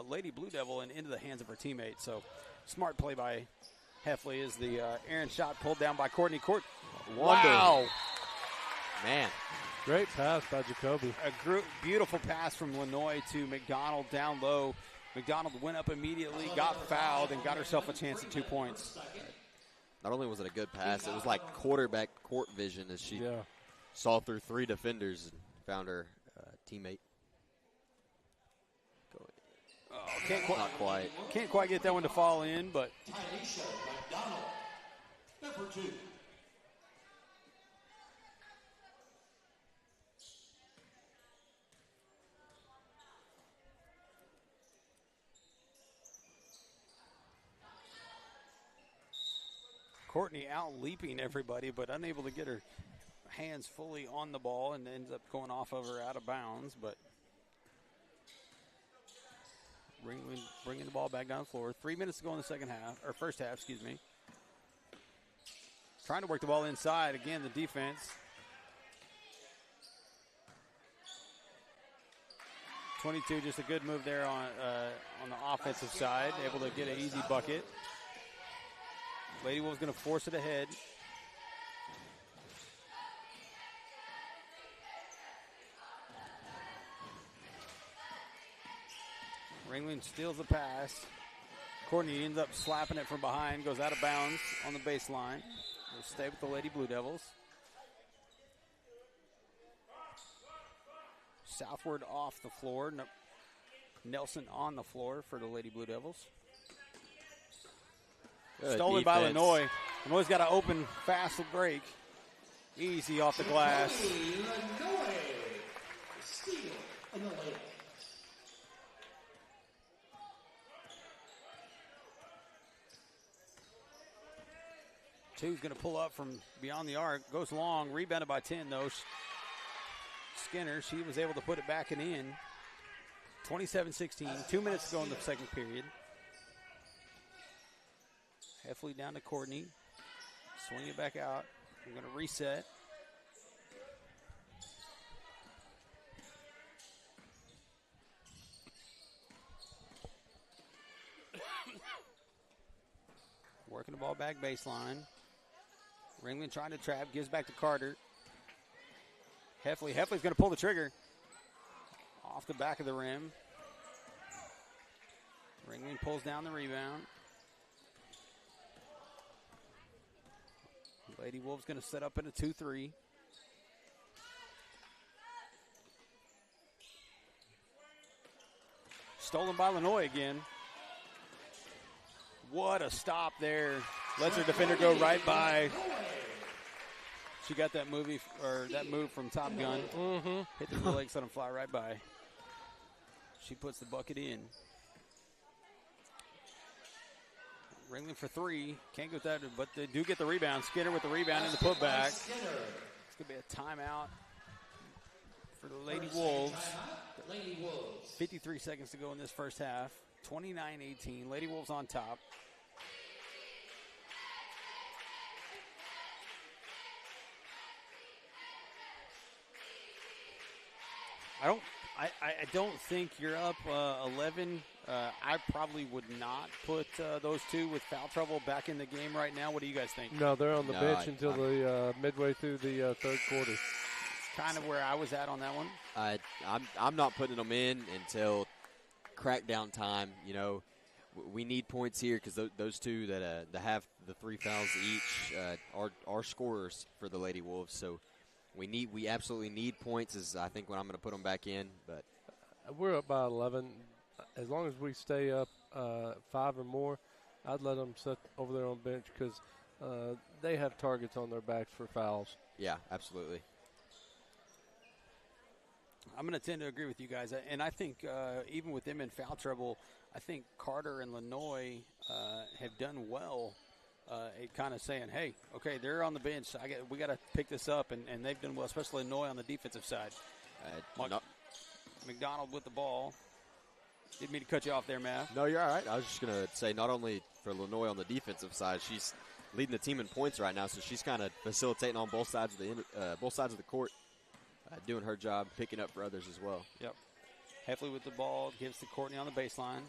Lady Blue Devil and into the hands of her teammate. So smart play by Heffley as the errant shot pulled down by Courtney. Wow.
Man.
Great pass by Jacoby.
A beautiful pass from Lanoy to McDonald down low. McDonald went up immediately, got fouled, and got herself a chance at 2 points.
Not only was it a good pass, it was like quarterback court vision as she saw through 3 defenders and found her teammate. Not quite.
Can't quite get that one to fall in, but
Number 2.
Courtney out leaping everybody, but unable to get her hands fully on the ball, and ends up going off of her out of bounds. But bringing the ball back down the floor. 3 minutes to go in the first half, excuse me. Trying to work the ball inside. Again, the defense. 22, just a good move there on the offensive side. Able to get an easy bucket. Lady Wolves going to force it ahead. Ringling steals the pass. Courtney ends up slapping it from behind, goes out of bounds on the baseline. We'll stay with the Lady Blue Devils. Southward off the floor. Nelson on the floor for the Lady Blue Devils.
Good
Stolen by Lanoy. Lanoy's got an open, fast break. Easy off the glass. Two's going to pull up from beyond the arc. Goes long. Rebounded by 10, though. Skinner, she was able to put it back and in. 27-16. 2 minutes to go in the second period. Heffley down to Courtney. Swing it back out. We're going to reset. Working the ball back baseline. Ringling trying to trap. Gives back to Carter. Heffley's going to pull the trigger. Off the back of the rim. Ringling pulls down the rebound. Lady Wolves going to set up in a 2-3. Stolen by Lanoy again. What a stop there. Lets her defender go right by. She got that move from Top Gun. Hit the legs, let him fly right by. She puts the bucket in. Ringling for 3. Can't get that, but they do get the rebound. Skinner with the rebound and the putback. It's going to be a timeout for the Lady Wolves. 53 seconds to go in this first half. 29-18. Lady Wolves on top. I don't think you're up 11. I probably would not put those two with foul trouble back in the game right now. What do you guys think?
No, they're on the bench until the midway through the third quarter.
It's kind of where I was at on that one.
I'm not putting them in until crackdown time. You know, we need points here because those two that have the 3 fouls each are scorers for the Lady Wolves. So we absolutely need points. Is I think when I'm going to put them back in, but
we're up by 11. As long as we stay up 5 or more, I'd let them sit over there on the bench because they have targets on their backs for fouls.
Yeah, absolutely.
I'm going to tend to agree with you guys. And I think even with them in foul trouble, I think Carter and Lenoy have done well at kind of saying, hey, okay, they're on the bench. We got to pick this up. And they've done well, especially Lenoy on the defensive side. McDonald with the ball. Didn't mean to cut you off there, Matt.
No, you're all right. I was just going to say not only for Lenoy on the defensive side, she's leading the team in points right now, so she's kind of facilitating on both sides of the court. Doing her job, picking up for others as well.
Yep. Heffley with the ball, gives to Courtney on the baseline.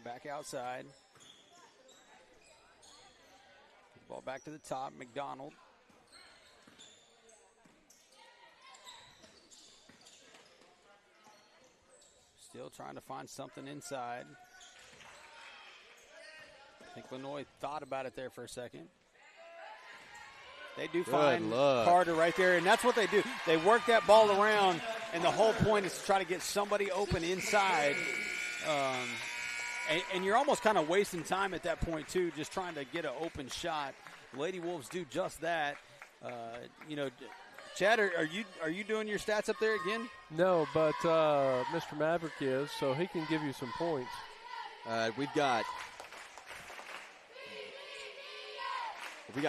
Back outside. Ball back to the top, McDonald. Still trying to find something inside. I think Lenoy thought about it there for a second. They do find Carter right there, and that's what they do. They work that ball around, and the whole point is to try to get somebody open inside. And you're almost kind of wasting time at that point, too, just trying to get an open shot. Lady Wolves do just that. Chad, are you doing your stats up there again?
No, but Mr. Maverick is, so he can give you some points.
We've got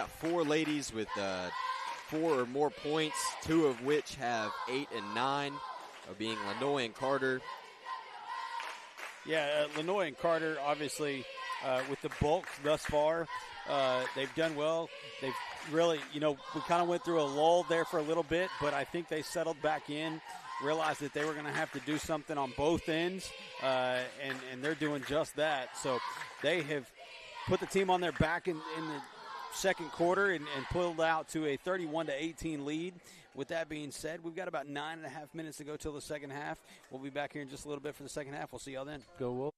4 ladies with 4 or more points, 2 of which have 8 and 9, being Lenoy and Carter.
Yeah, Lenoy and Carter, obviously, with the bulk thus far, they've done well. They've really, we kind of went through a lull there for a little bit, but I think they settled back in, realized that they were going to have to do something on both ends, and they're doing just that. So they have put the team on their back in the second quarter and pulled out to a 31-18 lead. With that being said, we've got about 9.5 minutes to go till the second half. We'll be back here in just a little bit for the second half. We'll see y'all then.
Go Wolves.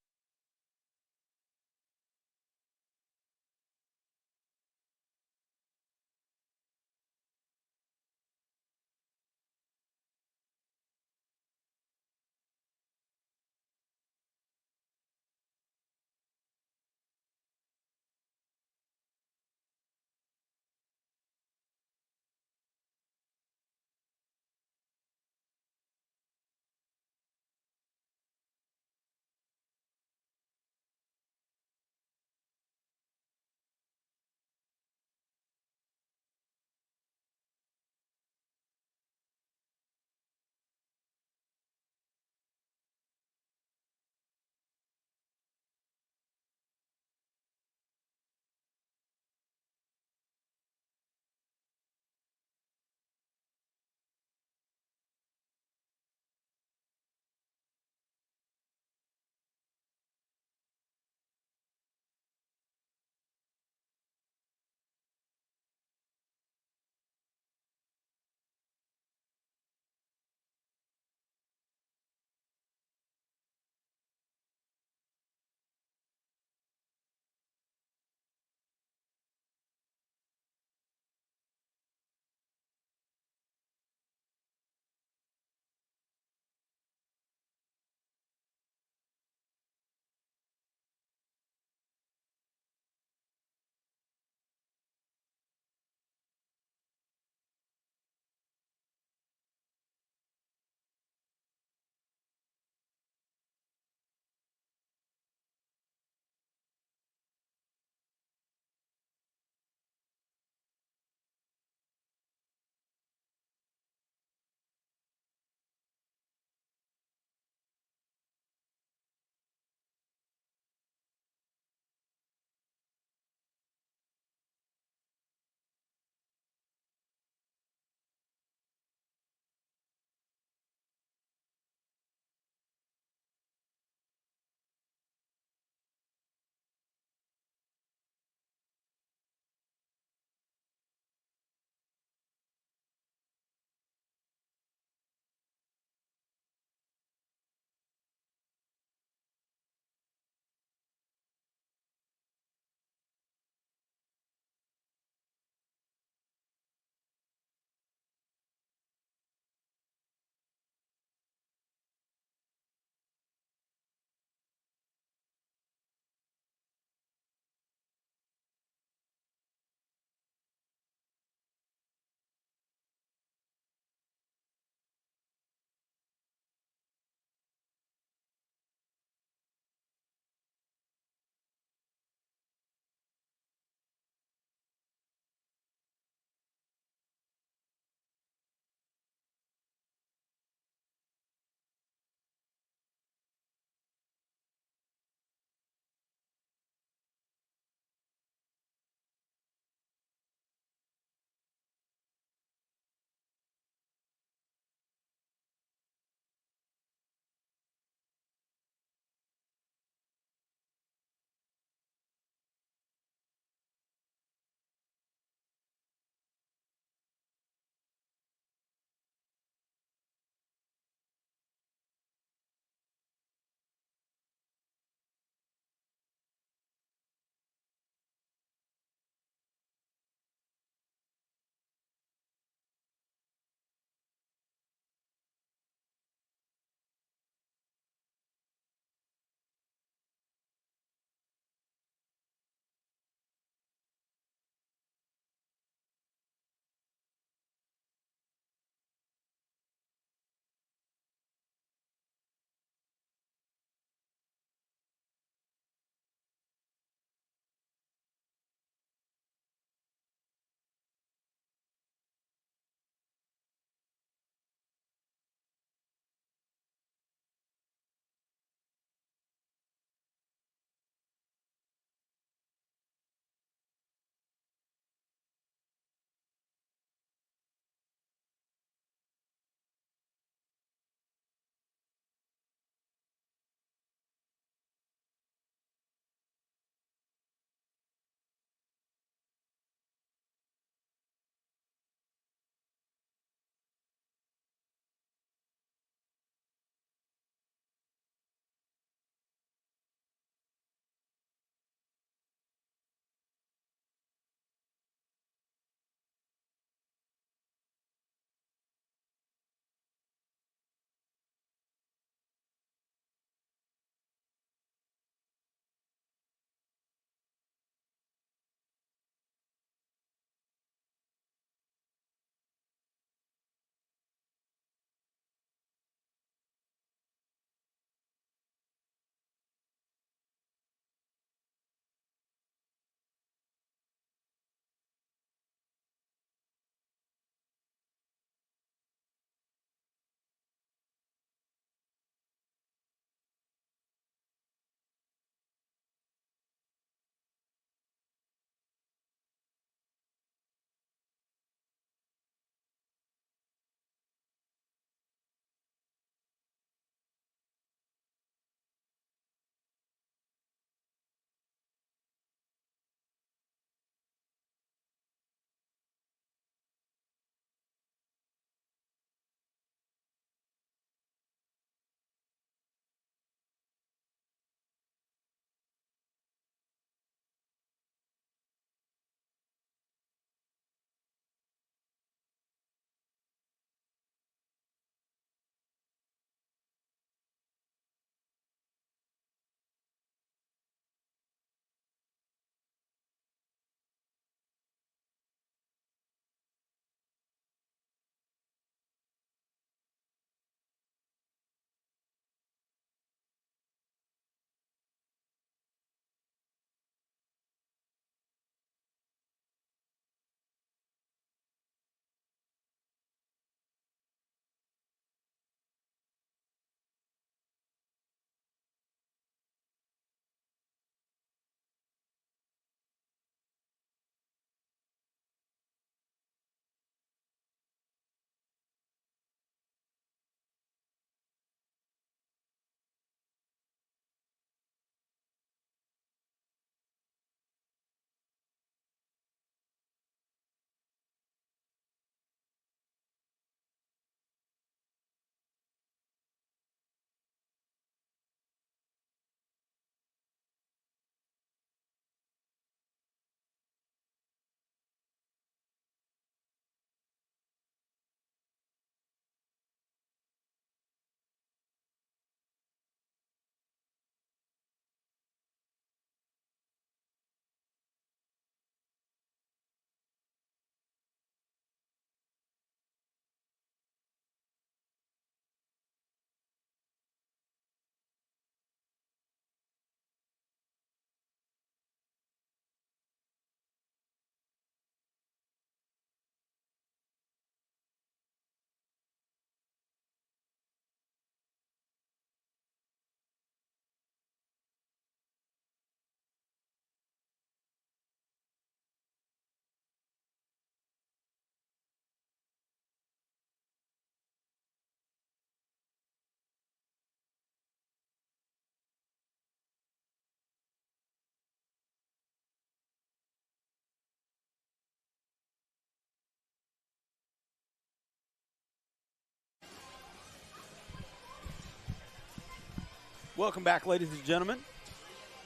Welcome back, ladies and gentlemen.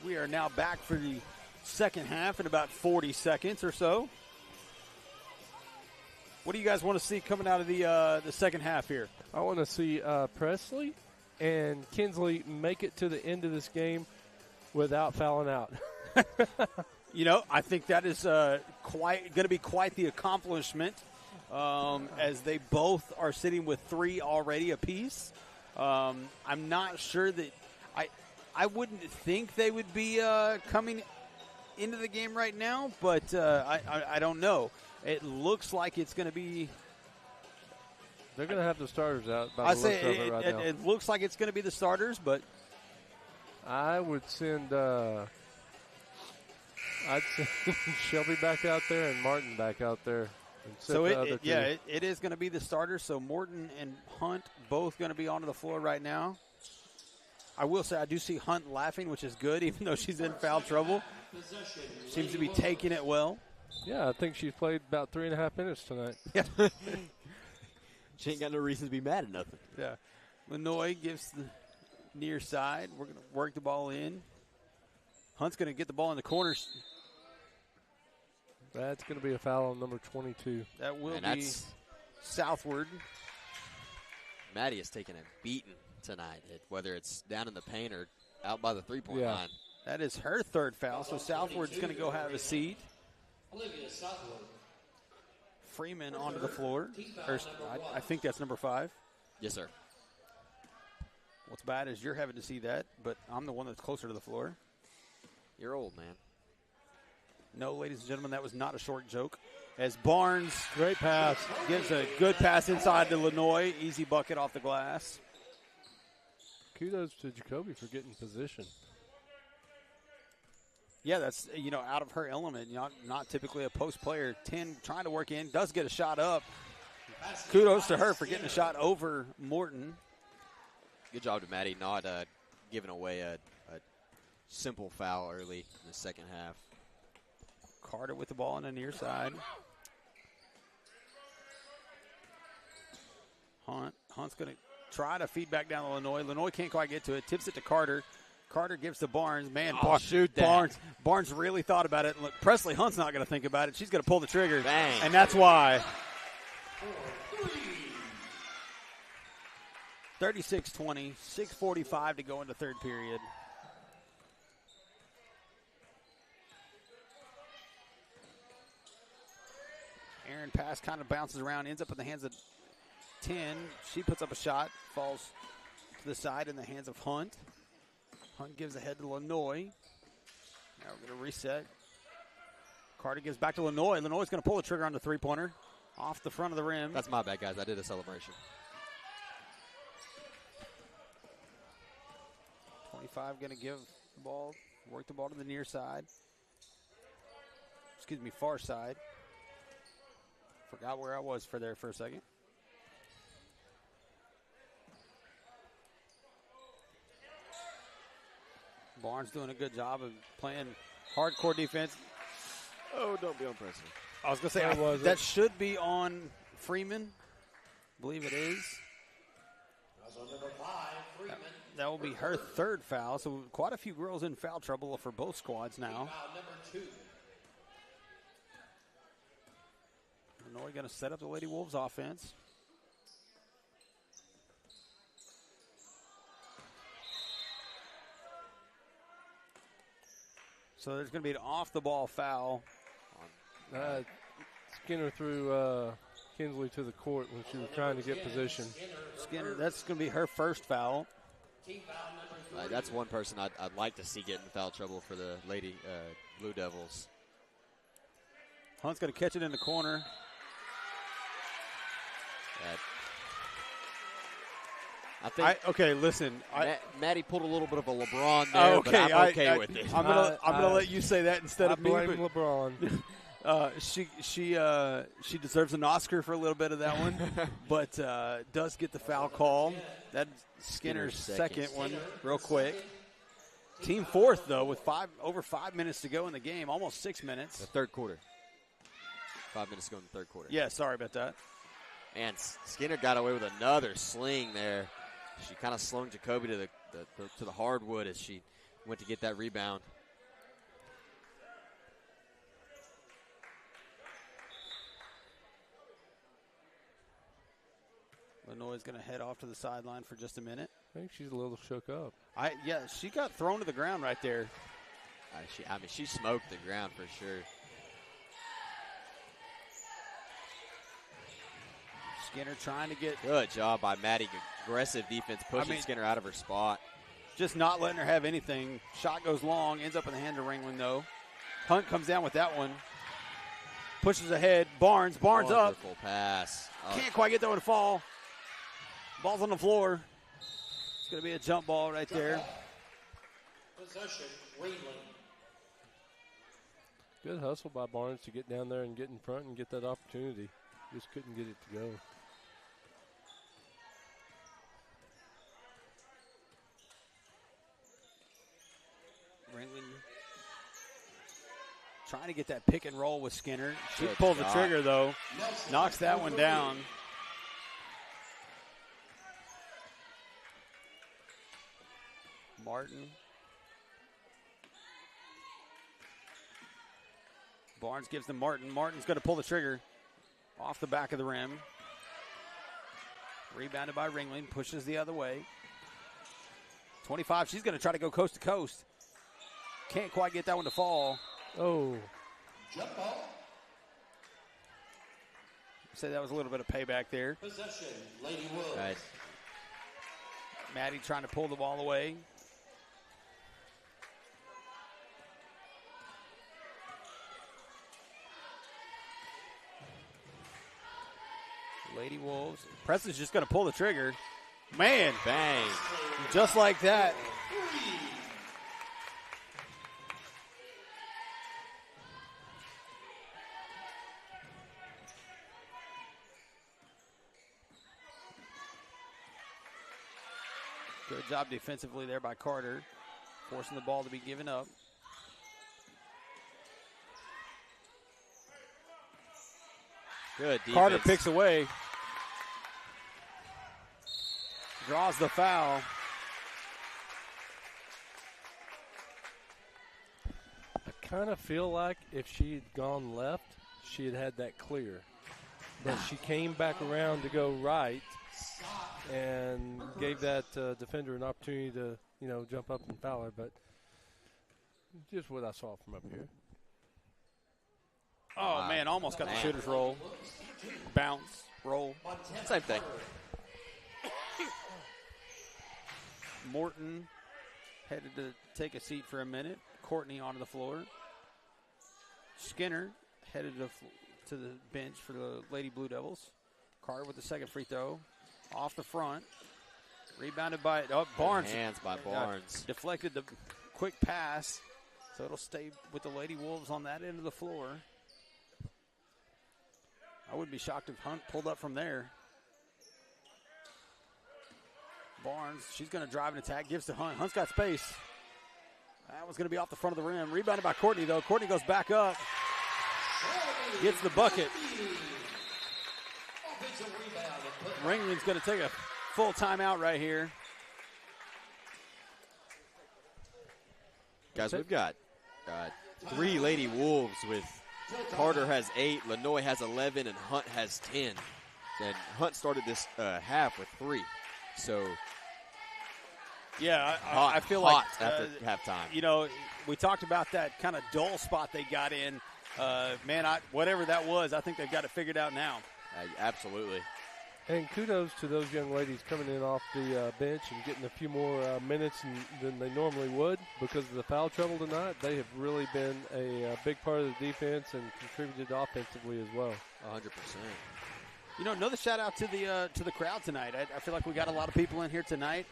We are now back for the second half in about 40 seconds or so. What do you guys want to see coming out of the second half here?
I want to see Presley and Kinsley make it to the end of this game without fouling out.
You know, I think that is going to be quite the accomplishment, as they both are sitting with 3 already apiece. I'm not sure that I wouldn't think they would be coming into the game right now, but I don't know. It looks like it's going to be.
They're going to have the starters out.
I say it looks like it's going to be the starters, but
I would send. I'd send Shelby back out there and Martin back out there.
So it is going to be the starters. So Morton and Hunt both going to be onto the floor right now. I will say I do see Hunt laughing, which is good, even though she's in foul trouble. Seems to be taking it well.
Yeah, I think she's played about 3.5 minutes tonight.
Yeah. She ain't got no reason to be mad at nothing.
Yeah. Lanoy gives the near side. We're going to work the ball in. Hunt's going to get the ball in the corners.
That's going to be a foul on number 22.
That will be southward.
Maddie has taken a beating tonight, whether it's down in the paint or out by the three-point line.
That is her third foul, so Southward's going to go have a seat. Freeman onto the floor. I think that's number 5.
Yes, sir.
What's bad is you're having to see that, but I'm the one that's closer to the floor.
You're old, man.
No, ladies and gentlemen, that was not a short joke. As Barnes,
great pass,
gives a good pass inside to Lanoy. Easy bucket off the glass.
Kudos to Jacoby for getting position.
Yeah, that's, out of her element. Not typically a post player. 10 trying to work in, does get a shot up. Kudos to her for getting a shot over Morton.
Good job to Maddie not giving away a simple foul early in the second half.
Carter with the ball on the near side. Hunt's going to try to feed back down to Lanoy. Lanoy can't quite get to it. Tips it to Carter. Carter gives to Barnes. Man,
shoot that.
Barnes really thought about it. Look, Presley Hunt's not going to think about it. She's going to pull the trigger.
Bang.
And that's why. 36-20, 6:45 to go into third period. Aaron pass kind of bounces around, ends up in the hands of 10. She puts up a shot, falls to the side in the hands of Hunt. Hunt gives ahead to Lanoy. Now we're going to reset. Carter gives back to Lanoy. Lanoy's going to pull the trigger on the three-pointer off the front of the rim.
That's my bad, guys. I did a celebration.
25 going to give the ball, work the ball to the near side. Excuse me, far side. Forgot where I was for a second. Barnes doing a good job of playing hardcore defense.
Oh, don't be on Presley.
I was going to say, that should be on Freeman. I believe it is.
Number 5, Freeman.
That will be her third foul. So quite a few girls in foul trouble for both squads now.
Foul number 2.
Illinois going to set up the Lady Wolves offense. So there's going to be an off-the-ball foul.
Skinner threw Kinsley to the court when she was trying to get position.
Skinner, that's going to be her first foul.
That's one person I'd like to see get in foul trouble for the Lady Blue Devils.
Hunt's going to catch it in the corner.
I think.
Okay, listen.
Maddie pulled a little bit of a LeBron there, but I'm okay with it.
I'm gonna let you say that instead of me.
I blame LeBron.
She deserves an Oscar for a little bit of that one, but does get the foul call. That's Skinner's second one, real quick. Team fourth though, with over 5 minutes to go in the game, almost 6 minutes.
The third quarter. 5 minutes to go in the third quarter.
Yeah, sorry about that.
And Skinner got away with another sling there. She kind of slung Jacoby to the hardwood as she went to get that rebound.
Illinois is going to head off to the sideline for just a minute.
I think she's a little shook up.
Yeah, she got thrown to the ground right there.
She smoked the ground for sure.
Skinner trying to get...
Good job by Maddie. Aggressive defense, pushing Skinner out of her spot.
Just not letting her have anything. Shot goes long, ends up in the hand of Ringling, though. Hunt comes down with that one. Pushes ahead. Barnes up.
Wonderful pass.
Can't quite get that one to fall. Ball's on the floor. It's going to be a jump ball right there.
Possession, Ringling.
Good hustle by Barnes to get down there and get in front and get that opportunity. Just couldn't get it to go.
Ringling trying to get that pick and roll with Skinner. She pulled the trigger, though. Knocks that one down. Martin. Barnes gives to Martin. Martin's going to pull the trigger off the back of the rim. Rebounded by Ringling. Pushes the other way. 25. She's going to try to go coast to coast. Can't quite get that one to fall.
Oh.
Jump ball.
Say that was a little bit of payback there.
Possession, Lady Wolves.
Nice.
Maddie trying to pull the ball away. Lady Wolves. Preston's just going to pull the trigger. Man.
Bang.
Just like that. Good job defensively there by Carter, forcing the ball to be given up.
Good defense.
Carter picks away. Draws the foul.
I kind of feel like if she had gone left, she had had that clear. But she came back around to go right and gave that defender an opportunity to, jump up and foul her. But just what I saw from up here.
Oh, man, almost got the shooter's roll. Bounce, roll.
Same thing.
Morton headed to take a seat for a minute. Courtney onto the floor. Skinner headed to the bench for the Lady Blue Devils. Carter with the second free throw. Off the front. Rebounded by Barnes.
Good hands by Barnes.
Deflected the quick pass. So it'll stay with the Lady Wolves on that end of the floor. I wouldn't be shocked if Hunt pulled up from there. Barnes, she's going to drive and attack, gives to Hunt. Hunt's got space. That was going to be off the front of the rim. Rebounded by Courtney, though. Courtney goes back up. Gets the bucket. Ringling's going to take a full timeout right here.
Guys, we've got 3 Lady Wolves with Carter has 8, Lanoy has 11, and Hunt has 10. And Hunt started this half with 3. So,
yeah, I feel like
after halftime.
We talked about that kind of dull spot they got in. Whatever that was, I think they've got it figured out now.
Absolutely.
And kudos to those young ladies coming in off the bench and getting a few more minutes than they normally would because of the foul trouble tonight. They have really been a big part of the defense and contributed offensively as well.
100%.
Another shout out to the crowd tonight. I feel like we got a lot of people in here tonight.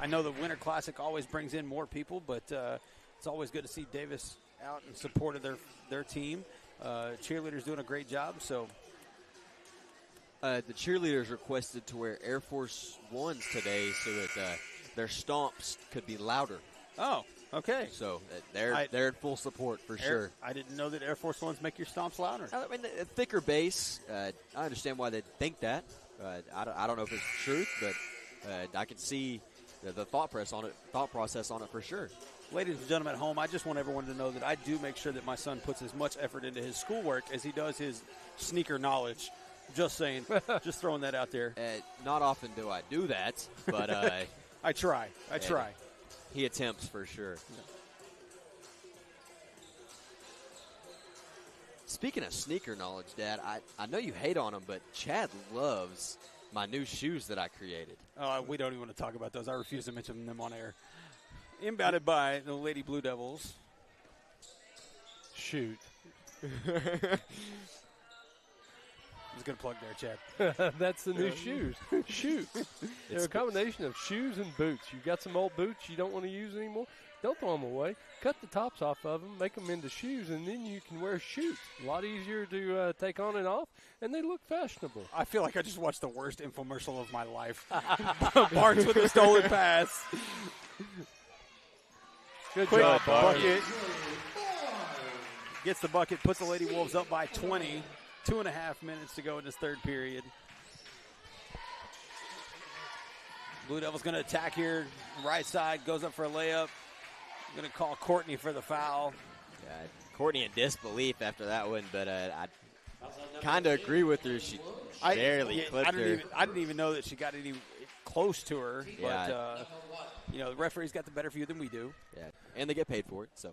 I know the Winter Classic always brings in more people, but it's always good to see Davis out in support of their team. Cheerleaders doing a great job. So
the cheerleaders requested to wear Air Force Ones today so that their stomps could be louder.
Oh, okay.
So they're in full support for sure.
I didn't know that Air Force Ones make your stomps louder.
I mean, a thicker base. I understand why they think that. I don't know if it's the truth, but I can see the thought process on it for sure.
Ladies and gentlemen at home, I just want everyone to know that I do make sure that my son puts as much effort into his schoolwork as he does his sneaker knowledge. Just saying. Just throwing that out there.
Not often do I do that, but
I try.
He attempts for sure. Yeah. Speaking of sneaker knowledge, Dad, I know you hate on them, but Chad loves my new shoes that I created.
We don't even want to talk about those. I refuse to mention them on air. Inbounded by the Lady Blue Devils.
Shoot.
I was going to plug there, Chad.
That's the new shoes. Shoot. They're a combination of shoes and boots. You got some old boots you don't want to use anymore? Don't throw them away. Cut the tops off of them, make them into shoes, and then you can wear shoes. A lot easier to take on and off, and they look fashionable.
I feel like I just watched the worst infomercial of my life. Barnes with a stolen pass.
Good
Quick
job, Barnes.
Bucket. Gets the bucket, puts the Lady Wolves up by 20. 2.5 minutes to go in this third period. Blue Devils going to attack here. Right side, goes up for a layup. Going to call Courtney for the foul.
Yeah, Courtney in disbelief after that one, but I kind of agree with her. She barely clipped her.
I didn't even know that she got any close to her.
Yeah.
But, the referee's got the better view than we do.
Yeah, and they get paid for it, so.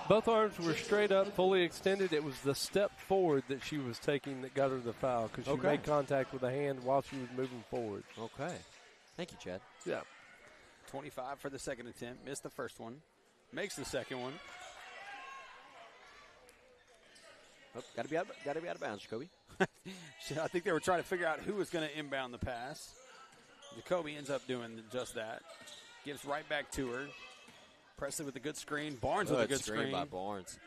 Both arms were straight up, fully extended. It was the step forward that she was taking that got her the foul because she made contact with the hand while she was moving forward.
Okay. Thank you, Chad.
Yeah.
25 for the second attempt. Missed the first one. Makes the second one.
Oh, got to be out of bounds, Jacoby.
I think they were trying to figure out who was going to inbound the pass. Jacoby ends up doing just that. Gives right back to her. Presley with a good screen. Barnes with a good screen.
By Barnes.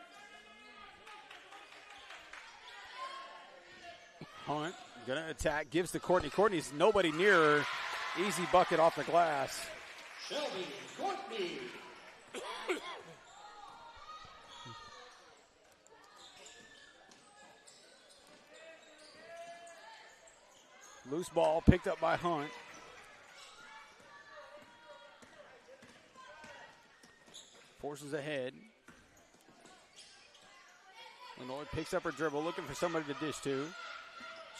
Hunt going to attack. Gives to Courtney. Courtney's nobody near her. Easy bucket off the glass.
Shelby Courtney.
Loose ball picked up by Hunt. Forces ahead. Lenoir picks up her dribble, looking for somebody to dish to.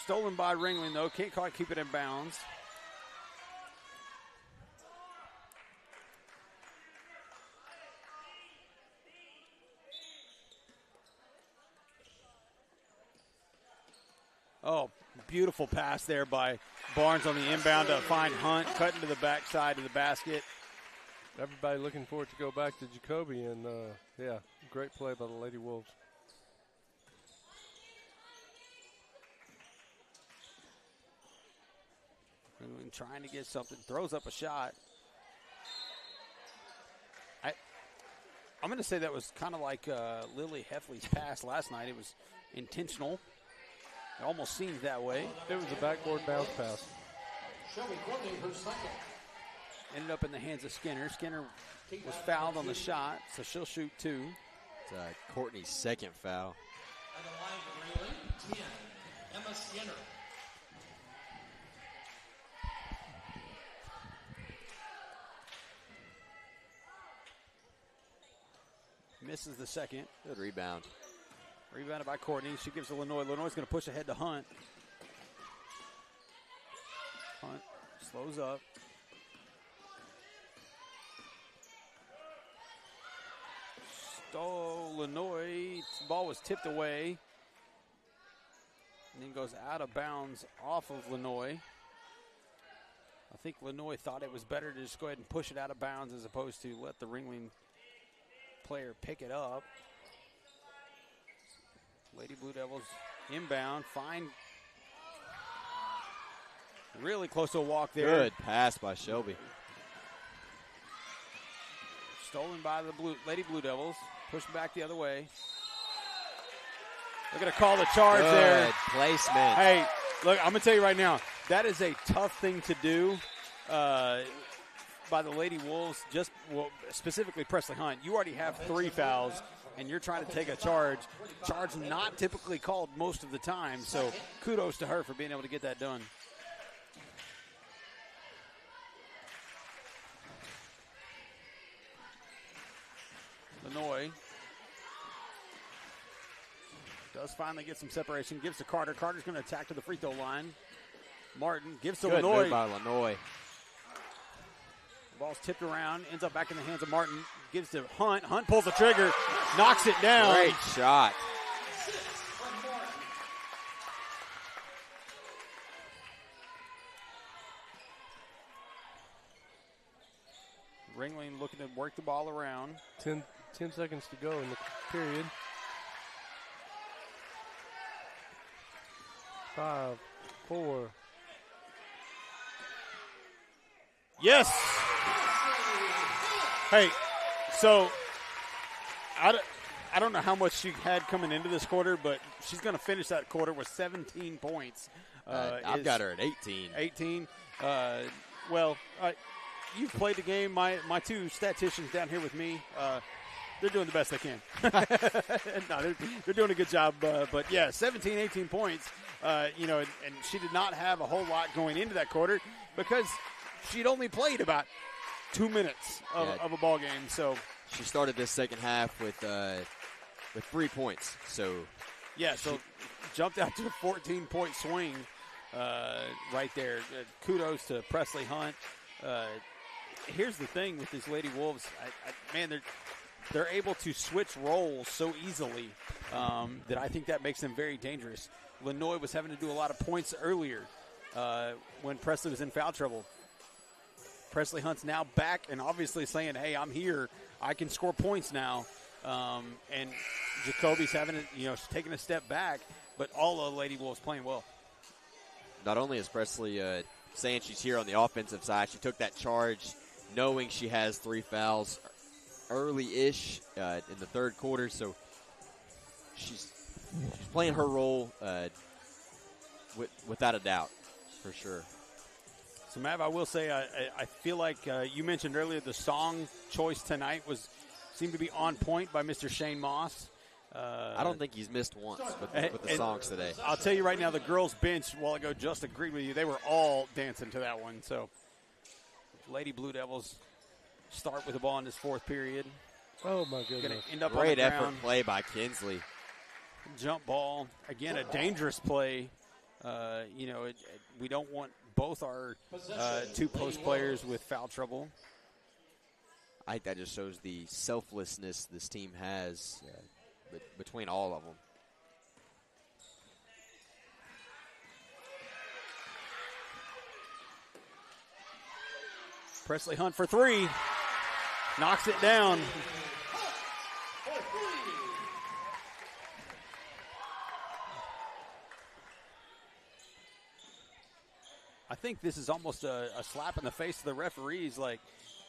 Stolen by Ringling, though. Can't quite keep it in bounds. Oh, beautiful pass there by Barnes on the inbound to find Hunt, cutting to the backside of the basket.
Everybody looking for it to go back to Jacoby, and, great play by the Lady Wolves.
Ringling trying to get something, throws up a shot. I'm going to say that was kind of like Lily Heffley's pass last night. It was intentional. It almost seemed that way.
It was a backboard bounce pass.
Shelby Courtney, her second.
Ended up in the hands of Skinner. Skinner was fouled on the shot, so she'll shoot two.
It's Courtney's second foul.
And the line for Ringling, 10, Emma Skinner.
Misses the second.
Good rebound.
Rebounded by Courtney. She gives to Lenoir. Lenoir's going to push ahead to Hunt. Hunt slows up. Stole Lenoir. Ball was tipped away. And then goes out of bounds off of Lenoir. I think Lenoir thought it was better to just go ahead and push it out of bounds as opposed to let the Ringling player pick it up. Lady Blue Devils inbound. Fine. Really close to a walk there.
Good pass by Shelby.
Stolen by the Lady Blue Devils. Pushed back the other way. They're going to call the charge there.
Good placement.
Hey, look, I'm going to tell you right now, that is a tough thing to do by the Lady Wolves, specifically Presley Hunt. You already have 3 fouls, and you're trying to take a charge. Charge not typically called most of the time, so kudos to her for being able to get that done. does finally get some separation. Gives to Carter. Carter's going to attack to the free throw line. Martin gives to
Good
Lenoy.
move by Lenoy.
Ball's tipped around, ends up back in the hands of Martin. Gives to Hunt. Hunt pulls the trigger, knocks it down.
Great shot.
Ringling looking to work the ball around.
10 seconds to go in the period. 5, 4.
Yes. Hey, so I don't know how much she had coming into this quarter, but she's going to finish that quarter with 17 points.
I've got her at 18.
18. You've played the game. My two statisticians down here with me, they're doing the best they can. No, they're doing a good job. But, yeah, 17, 18 points. And she did not have a whole lot going into that quarter because she'd only played about 2 minutes of a ball game. So
she started this second half with 3 points. So
jumped out to a 14-point swing right there. Kudos to Presley Hunt. Here's the thing with these Lady Wolves, they're able to switch roles so easily that I think that makes them very dangerous. Lenoy was having to do a lot of points earlier when Presley was in foul trouble. Presley Hunt's now back and obviously saying, hey, I'm here. I can score points now. And Jacoby's taking a step back, but all the Lady Wolves playing well.
Not only is Presley saying she's here on the offensive side, she took that charge knowing she has 3 fouls early-ish in the third quarter, so she's playing her role without a doubt, for sure.
So, Mav, I will say I feel like you mentioned earlier the song choice tonight seemed to be on point by Mr. Shane Moss.
I don't think he's missed once with the songs today.
I'll tell you right now, the girls' bench, while ago, just agreed with you. They were all dancing to that one. So, Lady Blue Devils start with the ball in this fourth period.
Oh, my goodness.
Gonna end up
Great
on the
effort
ground.
play by Kinsley.
Jump ball. Again, a dangerous play. We don't want both our two post players with foul trouble.
I think that just shows the selflessness this team has between all of them.
Presley Hunt for 3. Knocks it down. I think this is almost a slap in the face to the referees. Like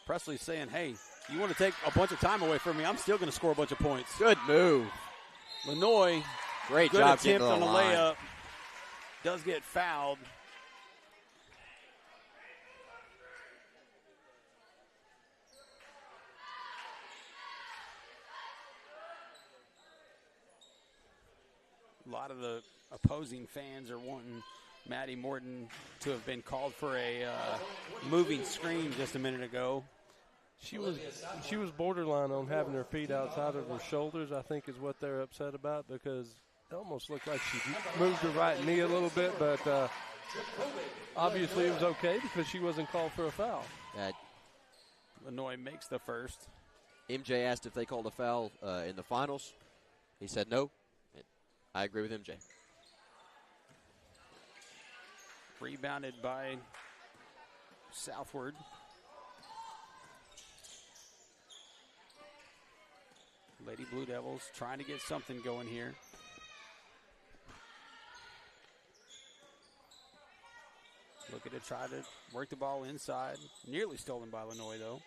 Presley's saying, hey, you want to take a bunch of time away from me, I'm still going to score a bunch of points.
Good move.
Lenoy,
great
good
job
attempt on the
line.
layup. Does get fouled. A lot of the opposing fans are wanting Maddie Morton to have been called for a moving screen just a minute ago.
She was borderline on having her feet outside of her shoulders, I think is what they're upset about, because it almost looked like she moved her right knee a little bit, but obviously it was okay because she wasn't called for a foul.
Lenoy makes the first.
MJ asked if they called a foul in the finals. He said no. I agree with MJ.
Rebounded by Southward. Lady Blue Devils trying to get something going here. Looking to try to work the ball inside. Nearly stolen by Lenoy, though.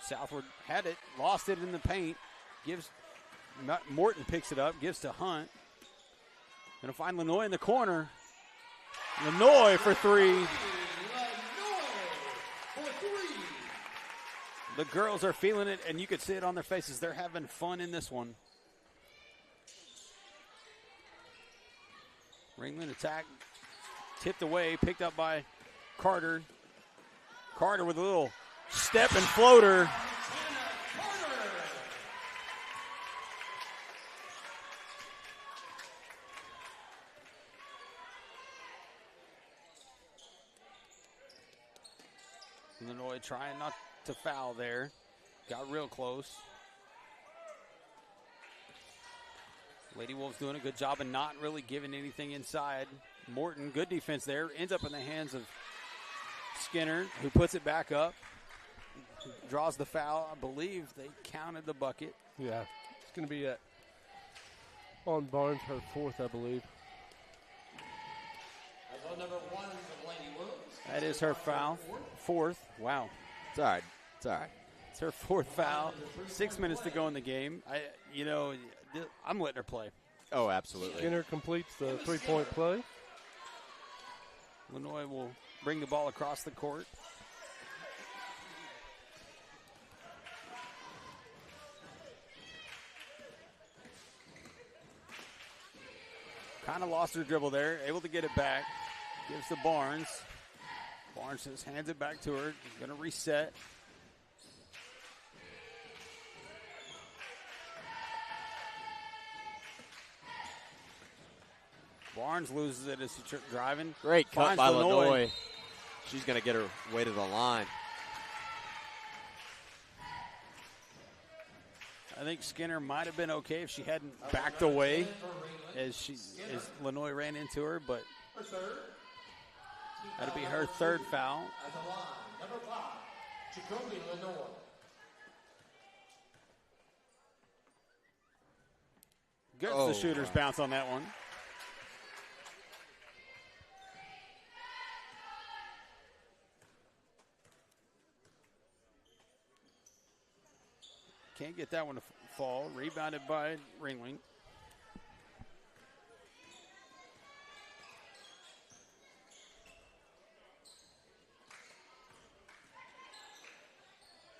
Southward had it, lost it in the paint. Morton picks it up, gives to Hunt. Gonna find Lenoy in the corner. Lenoy for 3. The girls are feeling it, and you could see it on their faces. They're having fun in this one. Ringland attack. Tipped away, picked up by Carter. Carter with a little step and floater. Illinois trying not to foul there. Got real close. Lady Wolves doing a good job of not really giving anything inside. Morton, good defense there. Ends up in the hands of Skinner, who puts it back up. Draws the foul. I believe they counted the bucket.
Yeah, it's going to be on Barnes, her fourth, I believe.
That is her foul. Fourth. Wow.
It's all right. It's all right.
It's her fourth foul. 6 minutes to go in the game. I'm letting her play.
Oh, absolutely.
Skinner completes the three-point play.
Illinois will bring the ball across the court. Kind of lost her dribble there. Able to get it back. Gives to Barnes. Barnes just hands it back to her. Going to reset. Barnes loses it as she's driving.
Great cut
Finds
by
Lenoy.
Lenoy. She's going to get her way to the line.
I think Skinner might have been okay if she hadn't backed away as Lenoy ran into her, but that'll be her third foul.
At the line, number 5, Jacoby Lenoy.
Gets
Oh,
the shooter's
wow.
bounce on that one. Can't get that one to fall. Rebounded by Ringling.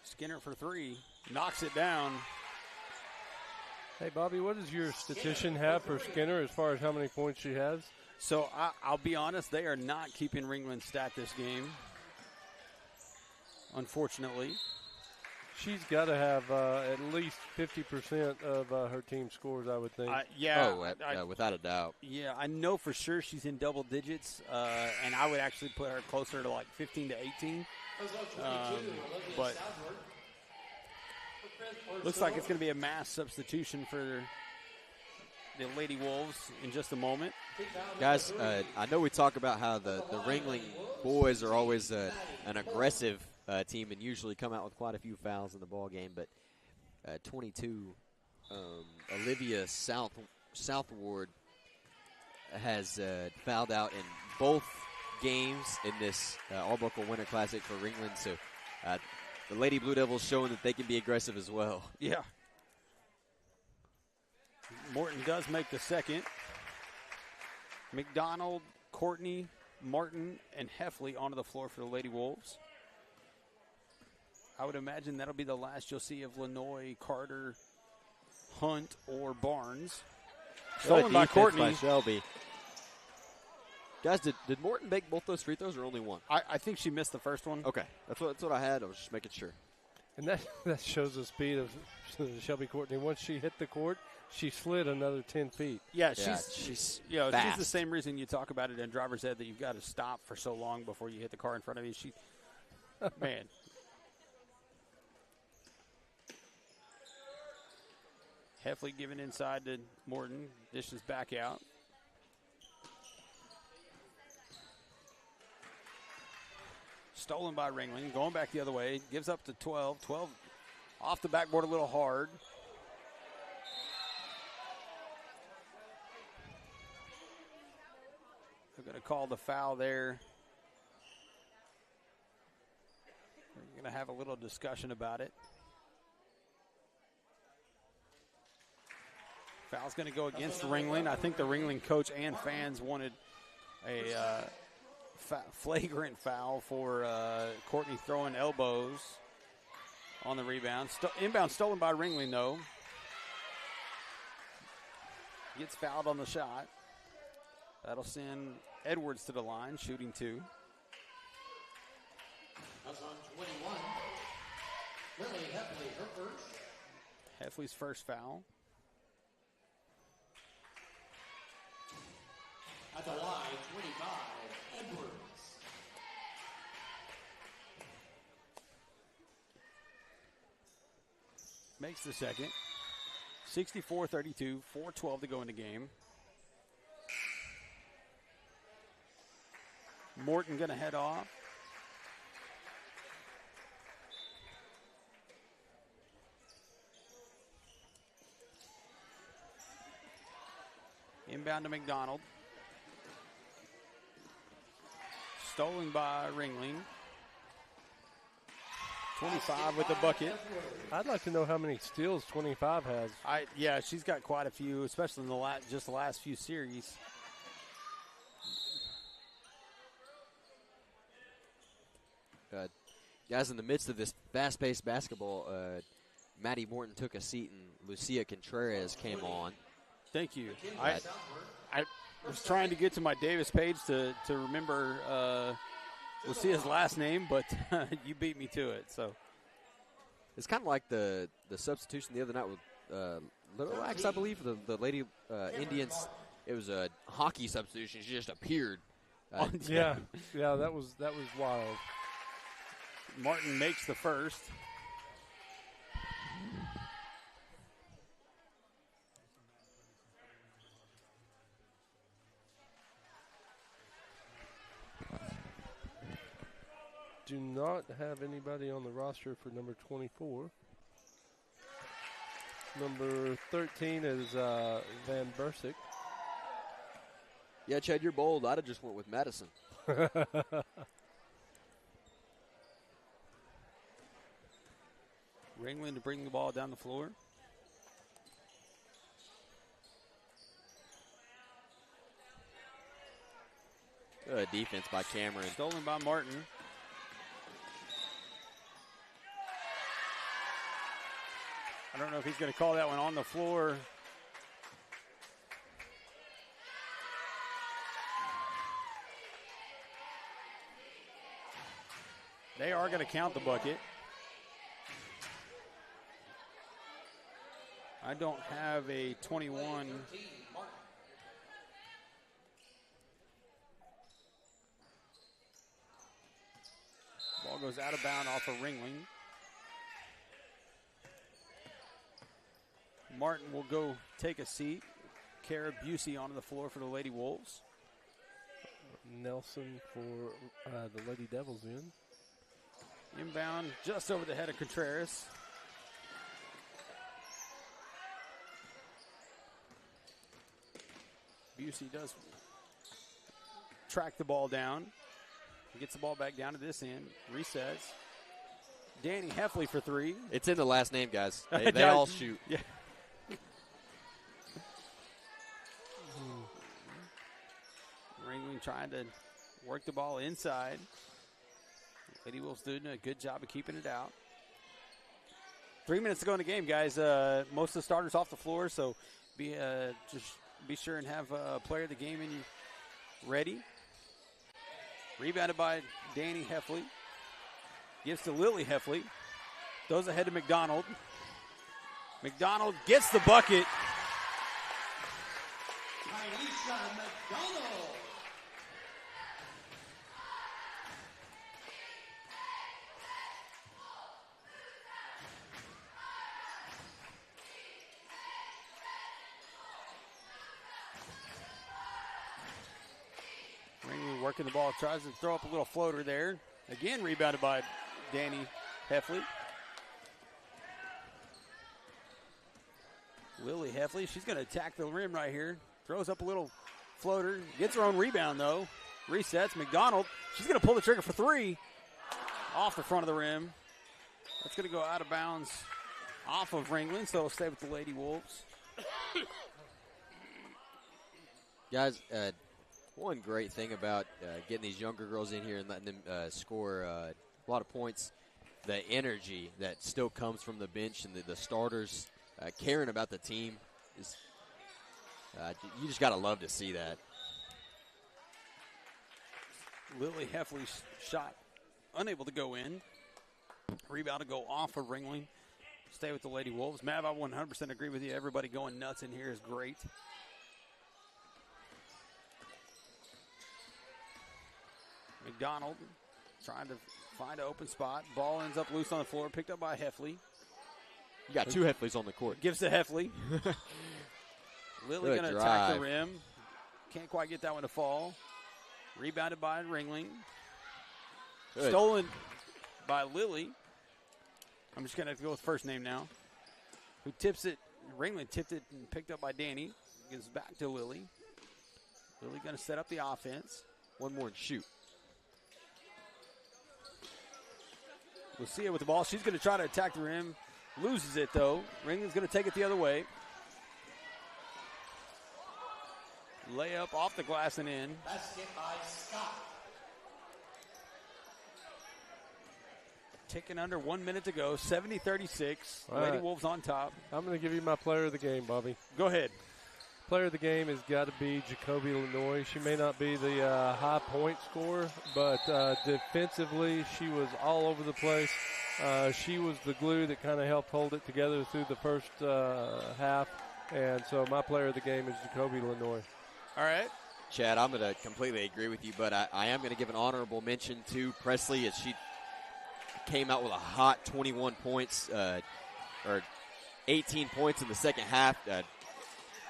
Skinner for three. Knocks it down.
Hey, Bobby, what does your statistician have for Skinner as far as how many points she has?
So I'll be honest, they are not keeping Ringland's stat this game, unfortunately.
She's got to have at least 50% of her team scores, I would think.
Without a doubt.
Yeah, I know for sure she's in double digits, and I would actually put her closer to like 15 to 18. But looks like it's going to be a mass substitution for the Lady Wolves in just a moment.
Guys, I know we talk about how the Ringling boys are always an aggressive team and usually come out with quite a few fouls in the ball game, but 22, Olivia Southward has fouled out in both games in this Arbuckle Winter Classic for Ringling, so the Lady Blue Devils showing that they can be aggressive as well.
Yeah. Morton does make the second. McDonald, Courtney, Martin, and Heffley onto the floor for the Lady Wolves. I would imagine that'll be the last you'll see of Lenoy, Carter, Hunt, or Barnes. Stolen by Courtney.
By Shelby. Guys, did Morton make both those free throws or only one?
I think she missed the first one.
Okay, that's what I had. I was just making sure.
And that shows the speed of Shelby Courtney. Once she hit the court, she slid another 10 feet.
Yeah, she's
fast.
She's the same reason you talk about it in driver's ed that you've got to stop for so long before you hit the car in front of you. Man. Heffley giving inside to Morton. Dishes back out. Stolen by Ringling. Going back the other way. Gives up to 12. 12 off the backboard a little hard. They're going to call the foul there. We're going to have a little discussion about it. Foul's going to go against Ringling. I think the Ringling coach and fans wanted a flagrant foul for Courtney throwing elbows on the rebound. Inbound stolen by Ringling, though. Gets fouled on the shot. That'll send Edwards to the line, shooting two.
That's on 21. Lily Heffley, her first.
Heffley's first foul.
At the line, 25, Edwards.
makes the second. 64-32, 4:12 to go in the game. Morton going to head off. Inbound to McDonald. Stolen by Ringling. 25 with the bucket.
I'd like to know how many steals 25 has.
Yeah, she's got quite a few, especially in the last few series.
Guys, in the midst of this fast-paced basketball, Maddie Morton took a seat and Lucia Contreras came on.
Thank you. I was trying to get to my Davis page to remember Lucia's last name, but you beat me to it. So
it's kind of like the substitution the other night with Little Axe, I believe, the Lady Indians. It was a hockey substitution. She just appeared.
Yeah, that was wild.
Martin makes the first.
Do not have anybody on the roster for number 24. Number 13 is Van Bursick.
Yeah, Chad, you're bold. I'd have just went with Madison.
Ringling to bring the ball down the floor.
Good defense by Cameron.
Stolen by Martin. I don't know if he's going to call that one on the floor. They are going to count the bucket. I don't have a 21. Ball goes out of bounds off of Ringling. Martin will go take a seat. Kara Busey onto the floor for the Lady Wolves.
Nelson for the Lady Devils in.
Inbound just over the head of Contreras. Busey does track the ball down. He gets the ball back down to this end. Resets. Danny Heffley for three.
It's in the last name, guys. They all shoot.
Yeah. Ringling trying to work the ball inside. Lady Wolves doing a good job of keeping it out. 3 minutes to go in the game, guys. Most of the starters off the floor, so just be sure and have a player of the game in you ready. Rebounded by Danny Heffley. Gives to Lily Heffley. Throws ahead to McDonald. McDonald gets the bucket. Ringling working the ball, tries to throw up a little floater there. Again, rebounded by Danny Heffley. Lily Heffley, she's going to attack the rim right here. Throws up a little floater. Gets her own rebound, though. Resets. McDonald, she's going to pull the trigger for three. Off the front of the rim. That's going to go out of bounds off of Ringling, so it'll stay with the Lady Wolves.
Guys, one great thing about getting these younger girls in here and letting them score a lot of points, the energy that still comes from the bench and the starters caring about the team, is you just got to love to see that.
Lily Heffley's shot unable to go in. Rebound to go off of Ringling. Stay with the Lady Wolves. Mav, I 100% agree with you. Everybody going nuts in here is great. McDonald trying to find an open spot. Ball ends up loose on the floor, picked up by Heffley.
You got 2 Heffleys on the court.
Gives to Heffley. Lily going to attack the rim. Can't quite get that one to fall. Rebounded by Ringling. Good. Stolen by Lily. I'm just going to go with first name now. Who tips it? Ringling tipped it and picked up by Danny. Gives back to Lily. Lily going to set up the offense.
One more and shoot.
Lucia with the ball. She's going to try to attack the rim. Loses it, though. Ringling's going to take it the other way. Layup off the glass and in.
Basket by Scott.
Ticking under 1 minute to go. 70-36. Lady Wolves on top.
I'm going to give you my player of the game, Bobby.
Go ahead.
Player of the game has got to be Jacoby Lenoy. She may not be the high point scorer, but defensively she was all over the place. She was the glue that kind of helped hold it together through the first half, and so my player of the game is Jacoby Lenoy.
All right.
Chad, I'm going to completely agree with you, but I am going to give an honorable mention to Presley as she came out with a hot 21 points, or 18 points in the second half.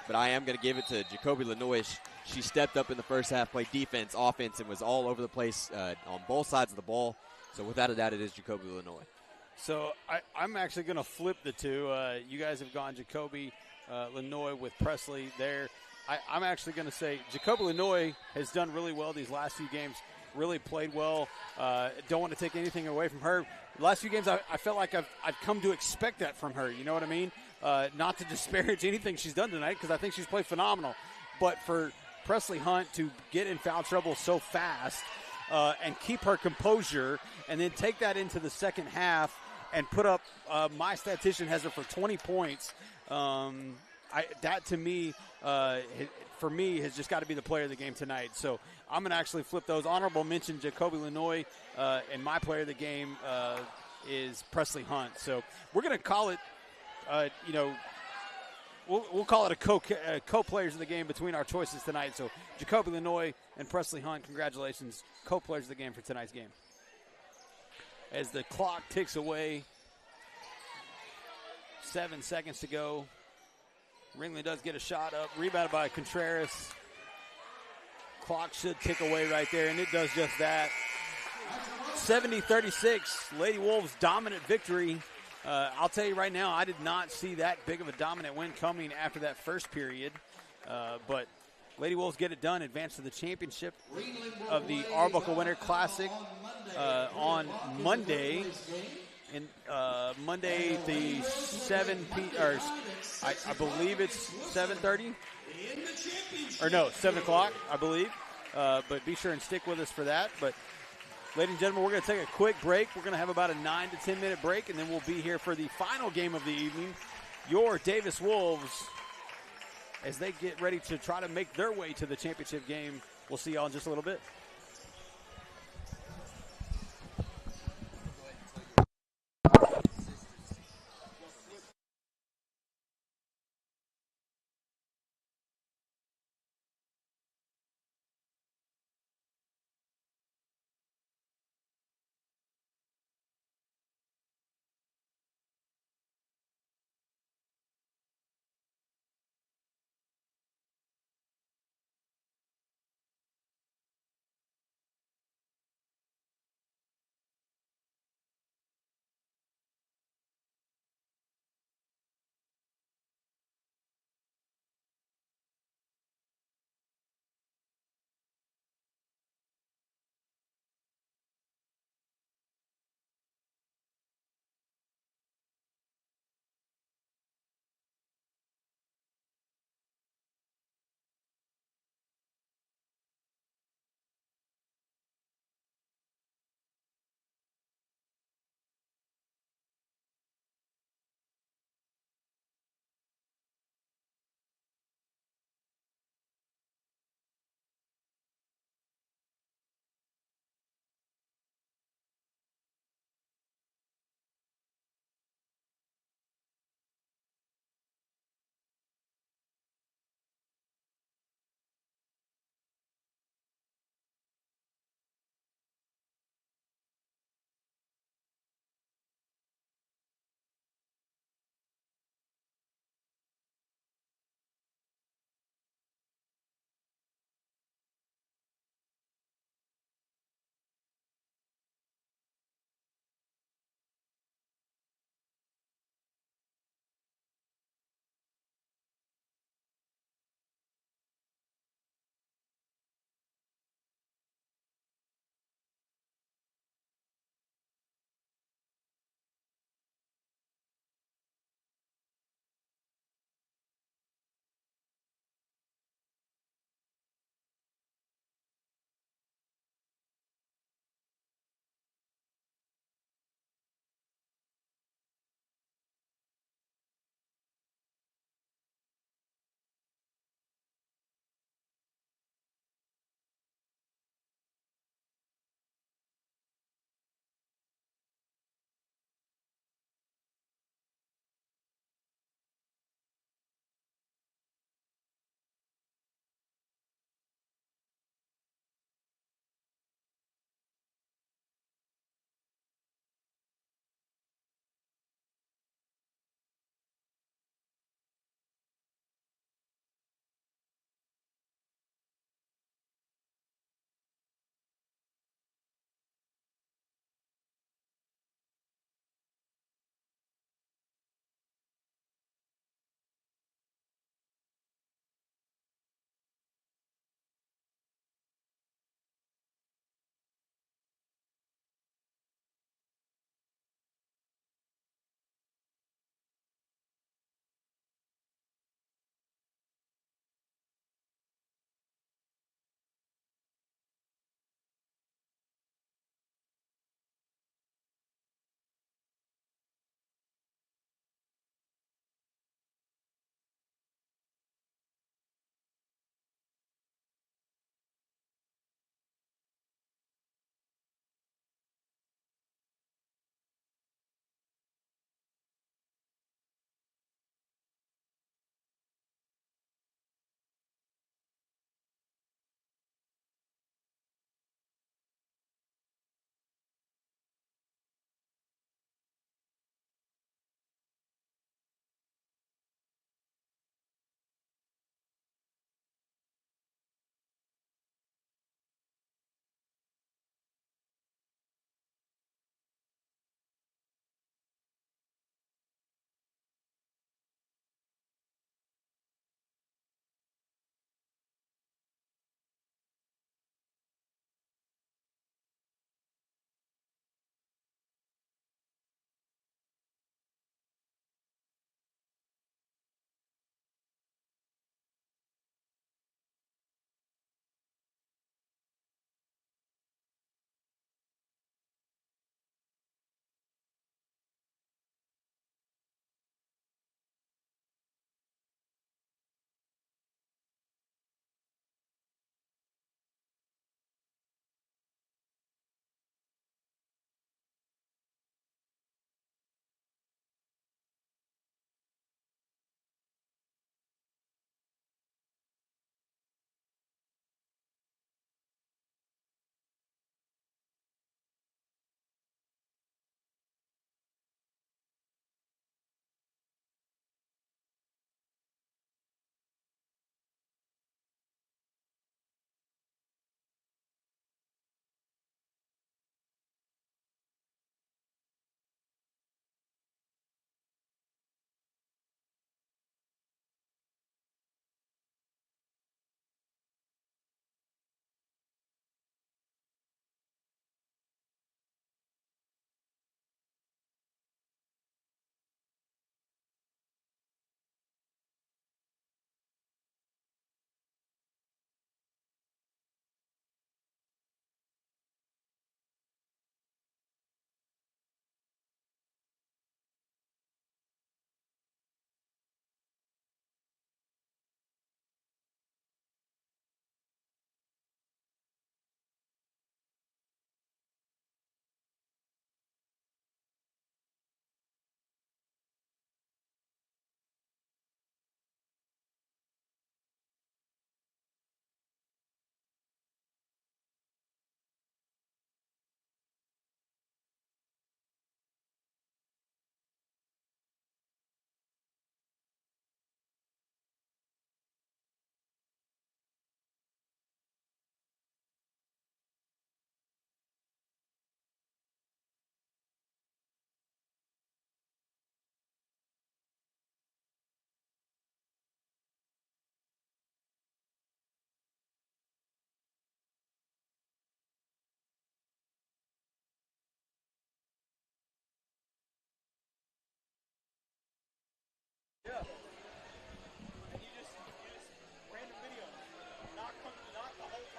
But I am going to give it to Jacoby Lenoy. She stepped up in the first half, played defense, offense, and was all over the place on both sides of the ball. So without a doubt, it is Jacoby Lenoy.
So I'm actually going to flip the two. You guys have gone Jacoby Lenoy with Presley there. I'm actually going to say Jacoby Lenoy has done really well these last few games, really played well. Don't want to take anything away from her. The last few games, I felt like I've come to expect that from her. You know what I mean? Not to disparage anything she's done tonight because I think she's played phenomenal. But for Presley Hunt to get in foul trouble so fast and keep her composure and then take that into the second half and put up, my statistician has her for 20 points. That to me, for me, has just got to be the player of the game tonight. So I'm going to actually flip those. Honorable mention, Jacoby Lenoy, and my player of the game is Presley Hunt. So we're going to call it, we'll call it a co-players of the game between our choices tonight. So Jacoby Lenoy and Presley Hunt, congratulations, co-players of the game for tonight's game. As the clock ticks away, 7 seconds to go. Ringling does get a shot up, rebounded by Contreras. Clock should tick away right there, and it does just that. 70-36, Lady Wolves dominant victory. I'll tell you right now, I did not see that big of a dominant win coming after that first period. But Lady Wolves get it done, advance to the championship of the Arbuckle Winter Classic on Monday. In Monday, the 7 or I believe it's 7:30, or no, 7 o'clock, I believe. But be sure and stick with us for that. But ladies and gentlemen, we're going to take a quick break. We're going to have about a 9 to 10 minute break, and then we'll be here for the final game of the evening. Your Davis Wolves, as they get ready to try to make their way to the championship game. We'll see y'all in just a little bit.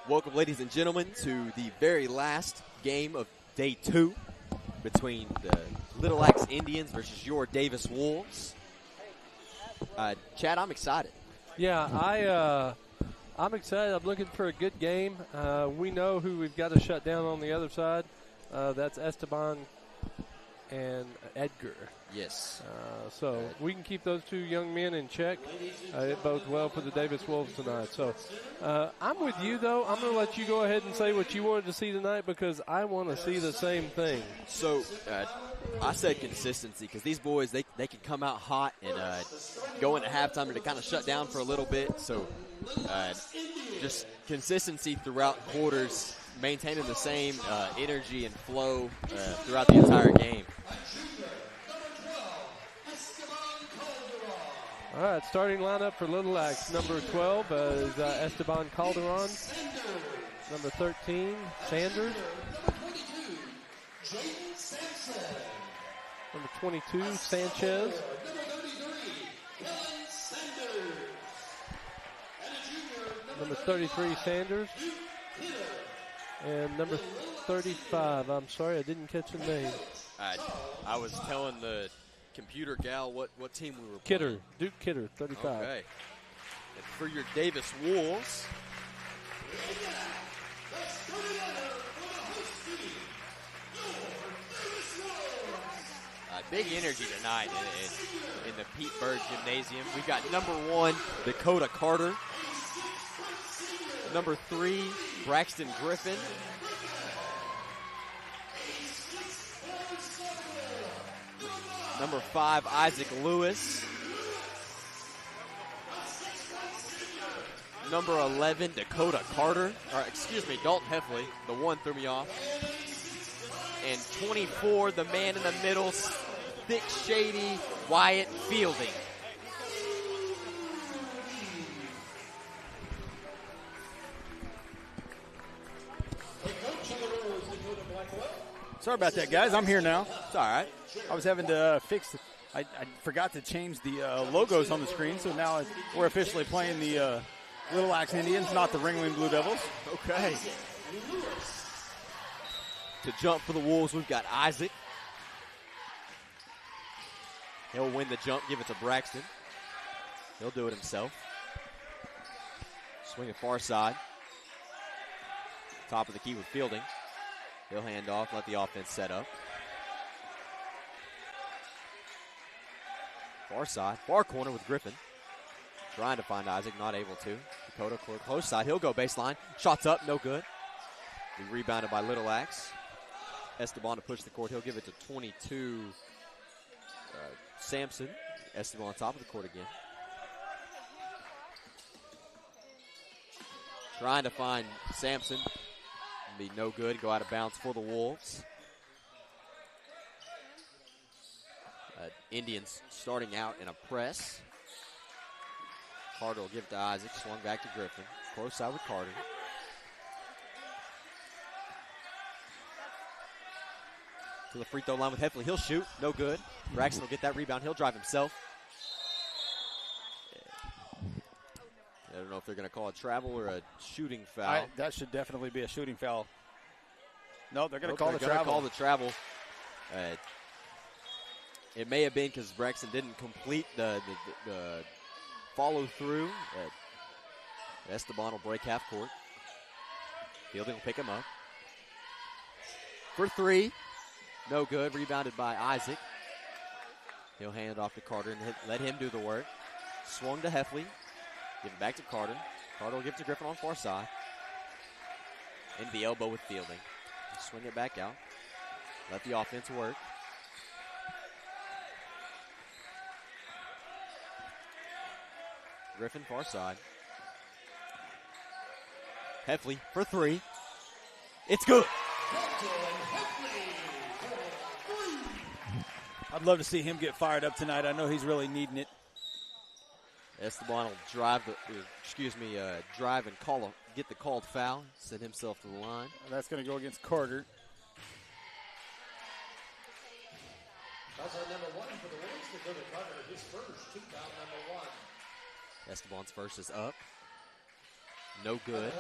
Welcome, ladies and gentlemen, to the very last game of day 2 between the Little Axe Indians versus your Davis Wolves. Chad, I'm excited.
Yeah, I'm excited. I'm looking for a good game. We know who we've got to shut down on the other side. That's Esteban and Edgar.
Yes.
So we can keep those two young men in check. It bodes well for the Davis Wolves tonight. So I'm with you, though. I'm going to let you go ahead and say what you wanted to see tonight because I want to see the same thing.
So I said consistency because these boys, they can come out hot and go into halftime to kind of shut down for a little bit. So just consistency throughout quarters, maintaining the same energy and flow throughout the entire game.
All right, starting lineup for Little Axe. Number 12 is Esteban Calderon. Number 13, Sanders. Number 22, Sanchez. Number 33, Sanders. And number 35, I'm sorry, I didn't catch the name.
I was telling the computer gal what team we were
Kidder,
playing.
Duke Kidder, 35.
Okay. And for your Davis Wolves, big energy tonight in the Pete Bird Gymnasium. We've got number 1, Dakota Carter. Number 3, Braxton Griffin. Number 5, Isaac Lewis. Number 11, Dakota Carter. Dalton Heffley. The 1 threw me off. And 24, the man in the middle, thick, shady, Wyatt Fielding.
Sorry about that, guys. I'm here now.
It's all right.
I was having to fix I forgot to change the logos on the screen, so now we're officially playing the Little Axe Indians, not the Ringling Blue Devils.
Okay. To jump for the Wolves, we've got Isaac. He'll win the jump, give it to Braxton. He'll do it himself. Swing it far side. Top of the key with Fielding. He'll hand off, let the offense set up. Far side, far corner with Griffin. Trying to find Isaac, not able to. Dakota close side, he'll go baseline. Shots up, no good. Be rebounded by Little Axe. Esteban to push the court, he'll give it to 22 Sampson. Esteban on top of the court again. Trying to find Sampson. Be no good, go out of bounds for the Wolves. Indians starting out in a press. Carter will give it to Isaac, swung back to Griffin. Close side with Carter. To the free throw line with Heffley. He'll shoot, no good. Braxton will get that rebound, he'll drive himself. I don't know if they're going to call a travel or a shooting foul.
That should definitely be a shooting foul. No, they're going to
Nope,
call the travel.
Call the travel. It may have been because Braxton didn't complete the follow through. Esteban will break half court. Fielding will pick him up. For 3. No good. Rebounded by Isaac. He'll hand it off to Carter and let him do the work. Swung to Heffley. Give it back to Carter. Carter will give it to Griffin on far side. Into the elbow with Fielding. Swing it back out. Let the offense work. Griffin far side. Heffley for 3. It's good.
I'd love to see him get fired up tonight. I know he's really needing it.
Esteban will drive and get the called foul. Send himself to the line.
That's going to go against Carter.
That's our number 1 for the Wolves. Dakota Carter, his first, team foul number 1.
Esteban's first is up. No good.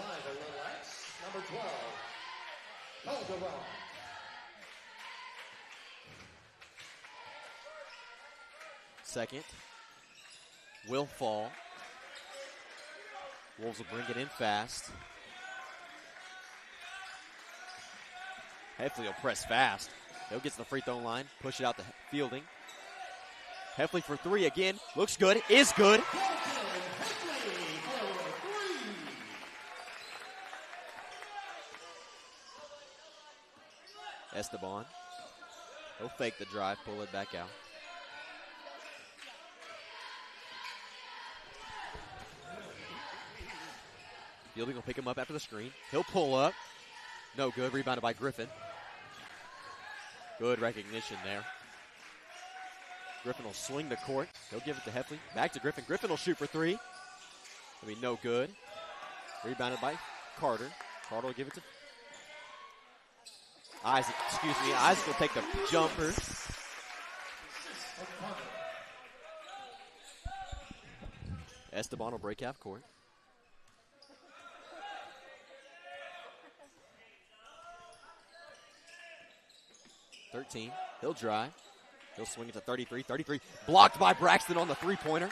Number 12, Calderon.
Second will fall. Wolves will bring it in fast. Heffley will press fast. He'll get to the free throw line, push it out to Fielding. Heffley for three again. Looks good. Is good. Esteban. He'll fake the drive, pull it back out. Fielding will pick him up after the screen. He'll pull up. No good. Rebounded by Griffin. Good recognition there. Griffin will swing the court. He'll give it to Heffley. Back to Griffin. Griffin will shoot for three. It'll be no good. Rebounded by Carter. Carter will give it to Isaac. Isaac will take the jumper. Esteban will break half court. He'll drive. He'll swing it to 33. 33 blocked by Braxton on the three-pointer.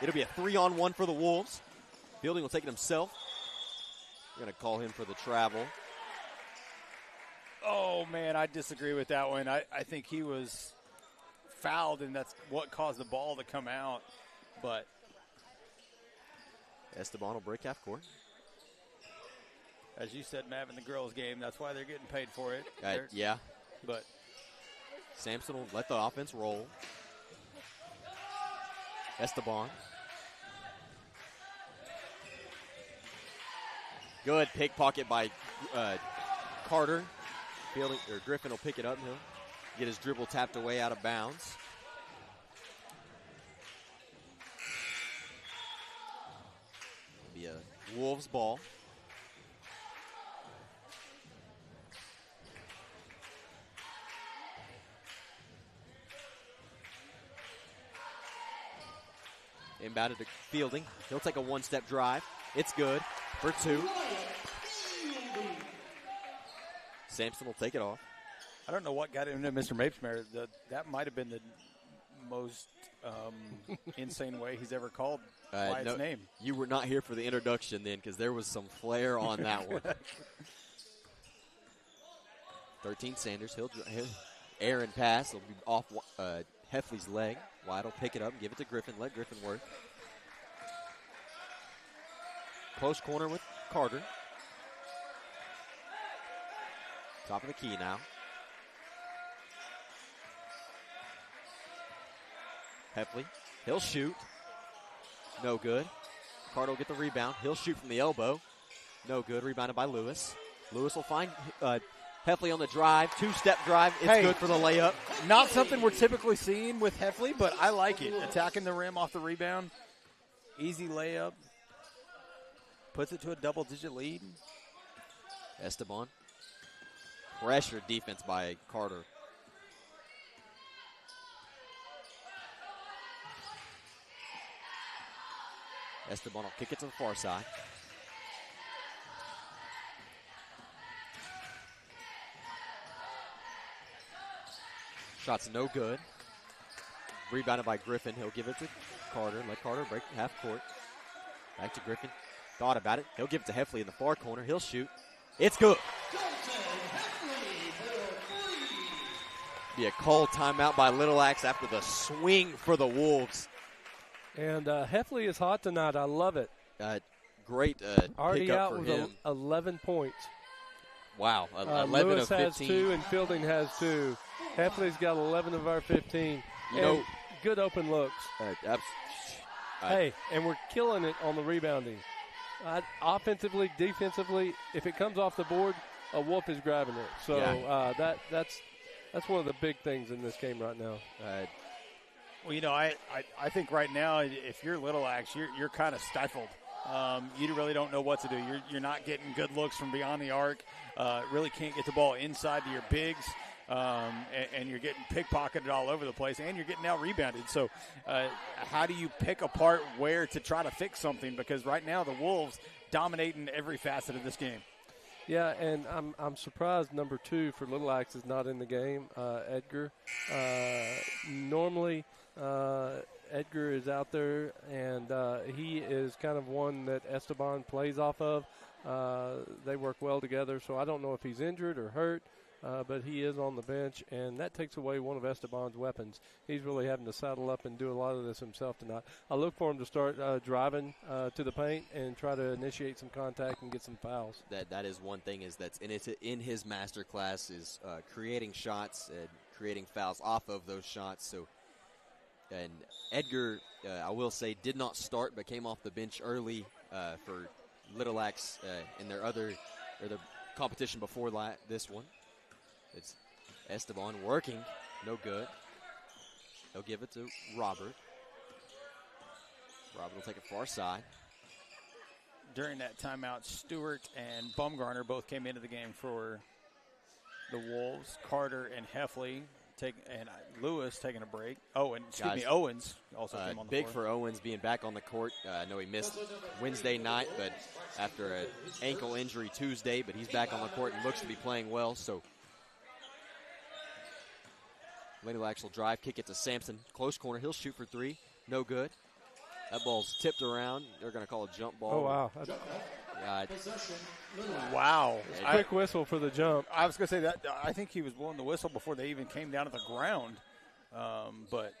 It'll be a 3-on-1 for the Wolves. Fielding will take it himself. We're going to call him for the travel.
Oh, man, I disagree with that one. I think he was fouled, and that's what caused the ball to come out. But
Esteban will break half court.
As you said, Mav, in the girls' game, that's why they're getting paid for it.
Yeah.
But
Sampson will let the offense roll. Esteban. Good pickpocket by Carter. Fielding, or Griffin will pick it up. He'll get his dribble tapped away out of bounds. Be a Wolves ball. Inbounded to Fielding. He'll take a one-step drive. It's good for two. Sampson will take it off.
I don't know what got into Mr. Mapesmere. That might have been the most insane way he's ever called by its name.
You were not here for the introduction then, because there was some flair on that one. 13 Sanders. He'll Aaron pass. It'll be off Heffley's leg. White will pick it up and give it to Griffin. Let Griffin work. Close corner with Carter. Top of the key now. Heffley. He'll shoot. No good. Carter will get the rebound. He'll shoot from the elbow. No good. Rebounded by Lewis. Lewis will find Heffley on the drive. Two-step drive. It's good for the layup.
Not something we're typically seeing with Heffley, but I like it. Attacking the rim off the rebound. Easy layup. Puts it to a double-digit lead.
Esteban. Pressure defense by Carter. Esteban will kick it to the far side. Shot's no good. Rebounded by Griffin. He'll give it to Carter. Let Carter break half court. Back to Griffin. Thought about it. He'll give it to Heffley in the far corner. He'll shoot. It's good. Be a called timeout by Little Axe after the swing for the Wolves.
And Heffley is hot tonight. I love it.
Great
already
pickup
out
for
with
him.
11 points.
Wow, 11
Lewis
of 15.
has 2 and Fielding has 2. Heffley's got 11 of our 15.
You know,
good open looks. Hey, and we're killing it on the rebounding. Offensively, defensively, if it comes off the board, a Wolf is grabbing it. So that's one of the big things in this game right now.
Well, you know, I think right now, if you're Little Axe, you're kind of stifled. You really don't know what to do. You're not getting good looks from beyond the arc. Really can't get the ball inside to your bigs. And you're getting pickpocketed all over the place, and you're getting out rebounded. So how do you pick apart where to try to fix something? Because right now the Wolves dominating every facet of this game.
Yeah, and I'm surprised number 2 for Little Axe is not in the game, Edgar. Normally, Edgar is out there, and he is kind of one that Esteban plays off of. They work well together, so I don't know if he's injured or hurt, but he is on the bench, and that takes away one of Esteban's weapons. He's really having to saddle up and do a lot of this himself tonight. I look for him to start driving to the paint and try to initiate some contact and get some fouls.
That is one thing that's in his master class is creating shots and creating fouls off of those shots. So, and Edgar, I will say, did not start but came off the bench early for Little Axe in their competition before this one. It's Esteban working, no good. They'll give it to Robert. Robert will take it far side.
During that timeout, Stewart and Bumgarner both came into the game for the Wolves. Carter and Heffley and Lewis taking a break. Owens also came on the
big
floor.
for Owens being back on the court. I know he missed Wednesday night, but after an ankle injury Tuesday, but he's back on the court and looks to be playing well. So Little Axe will drive, kick it to Sampson. Close corner, he'll shoot for 3. No good. That ball's tipped around. They're going to call a jump ball.
Oh, wow.
Wow.
Quick whistle for the jump.
I was going to say that. I think he was blowing the whistle before they even came down to the ground. But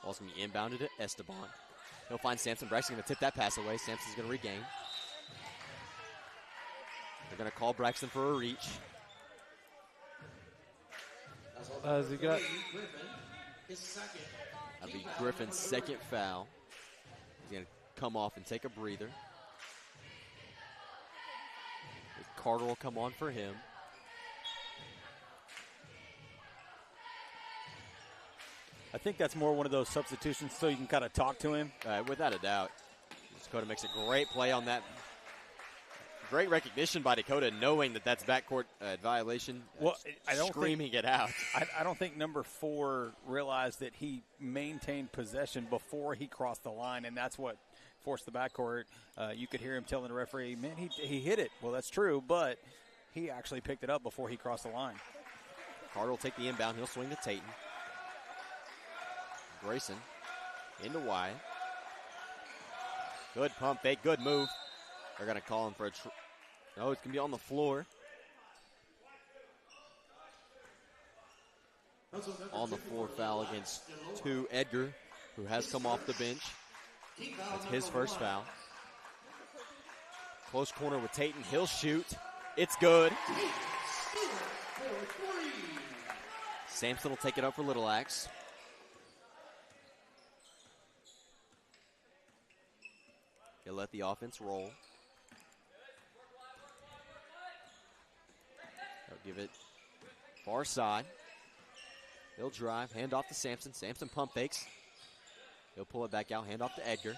ball's going to be inbounded to Esteban. He'll find Sampson. Braxton's going to tip that pass away. Sampson's going to regain. They're going to call Braxton for a reach.
Has he got?
That'll be Griffin's second foul. He's going to come off and take a breather. Carter will come on for him.
I think that's more one of those substitutions so you can kind of talk to him.
Without a doubt. Dakota makes a great play on that. Great recognition by Dakota, knowing that that's backcourt violation.
Well, I don't
screaming it out.
I don't think number 4 realized that he maintained possession before he crossed the line, and that's what forced the backcourt. You could hear him telling the referee, "Man, he hit it." Well, that's true, but he actually picked it up before he crossed the line.
Carter will take the inbound. He'll swing to Tatum. Grayson into Wyatt. Good pump fake. Good move. They're going to call him for it's going to be on the floor. On the floor foul against 2, Edgar, who has come off the bench. That's his first foul. Close corner with Tatum. He'll shoot. It's good. Sampson will take it up for Little Axe. He'll let the offense roll. He'll give it far side. He'll drive, hand off to Sampson. Sampson pump fakes. He'll pull it back out, hand off to Edgar.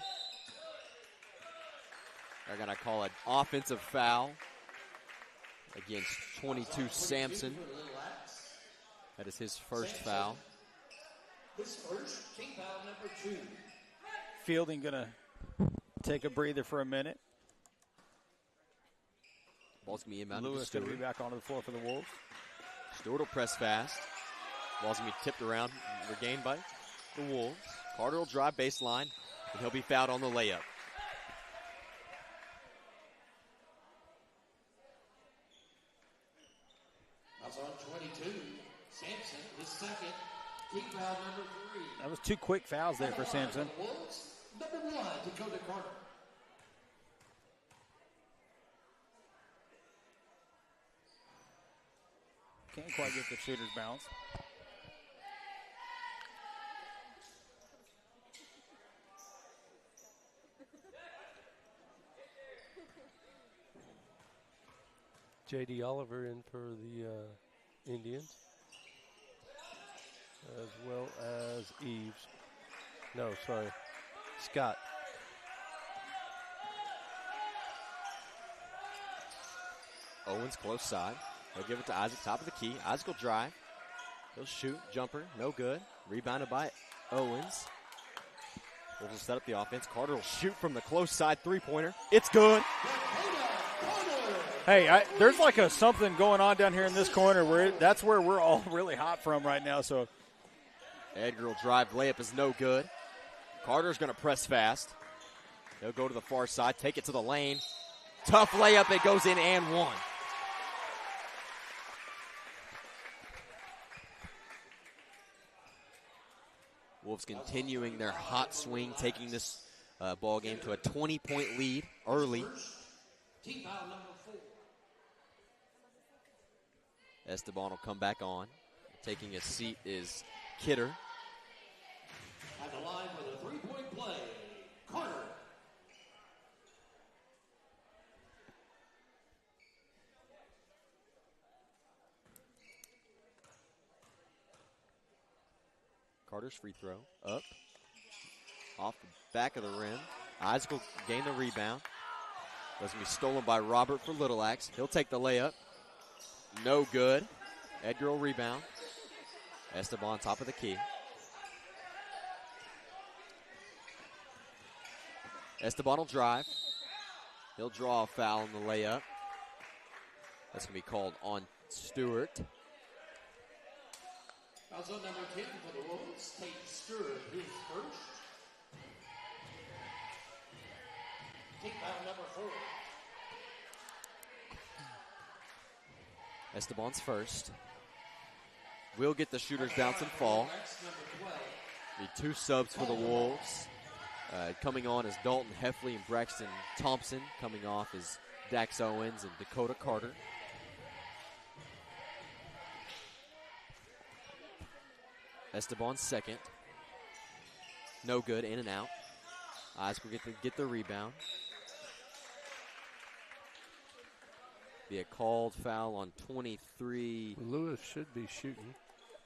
They're going to call an offensive foul against 22 Sampson. That is his first foul.
His first, team foul number 2.
Fielding going to take a breather for a minute.
Ball's going to be inbounded.
Lewis going to be back onto the floor for the Wolves.
Stewart will press fast. Ball's going to be tipped around, regained by the Wolves. Carter will drive baseline, and he'll be fouled on the layup.
That's on 22. Sampson, his second. Team foul number 3.
That was 2 quick fouls there for Sampson.
Wolves, number 1, Dakota Carter.
Can't quite get the shooter's bounce.
J.D. Oliver in for the Indians, as well as Eves. No, sorry, Scott.
Owens close side. He'll give it to Isaac, top of the key. Isaac will drive. He'll shoot, jumper, no good. Rebounded by Owens. Wolves will set up the offense. Carter will shoot from the close side three-pointer. It's good.
Hey, there's like something going on down here in this corner where that's where we're all really hot from right now. So
Edgar will drive. Layup is no good. Carter's going to press fast. He'll go to the far side, take it to the lane. Tough layup. It goes in and one. Wolves continuing their hot swing, taking this ball game to a 20-point lead early.
Team foul number 4.
Esteban will come back on. Taking a seat is Kidder.
At the line for the three-point play, Carter.
Carter's free throw. Up. Off the back of the rim. Isaac will gain the rebound. That's going to be stolen by Robert for Little Axe. He'll take the layup. No good. Edgar will rebound. Esteban top of the key. Esteban will drive. He'll draw a foul in the layup. That's going to be called on Stewart.
Foul on number 10 for the Wolves. Tate Stewart, his first. Team foul number 4.
Esteban's first. We'll get the shooter's bounce and fall. Be 2 subs for the Wolves. Coming on is Dalton Heffley and Braxton Thompson. Coming off is Dax Owens and Dakota Carter. Esteban's second. No good, in and out. Isaac will get the rebound. Be a called foul on 23.
Lewis should be shooting.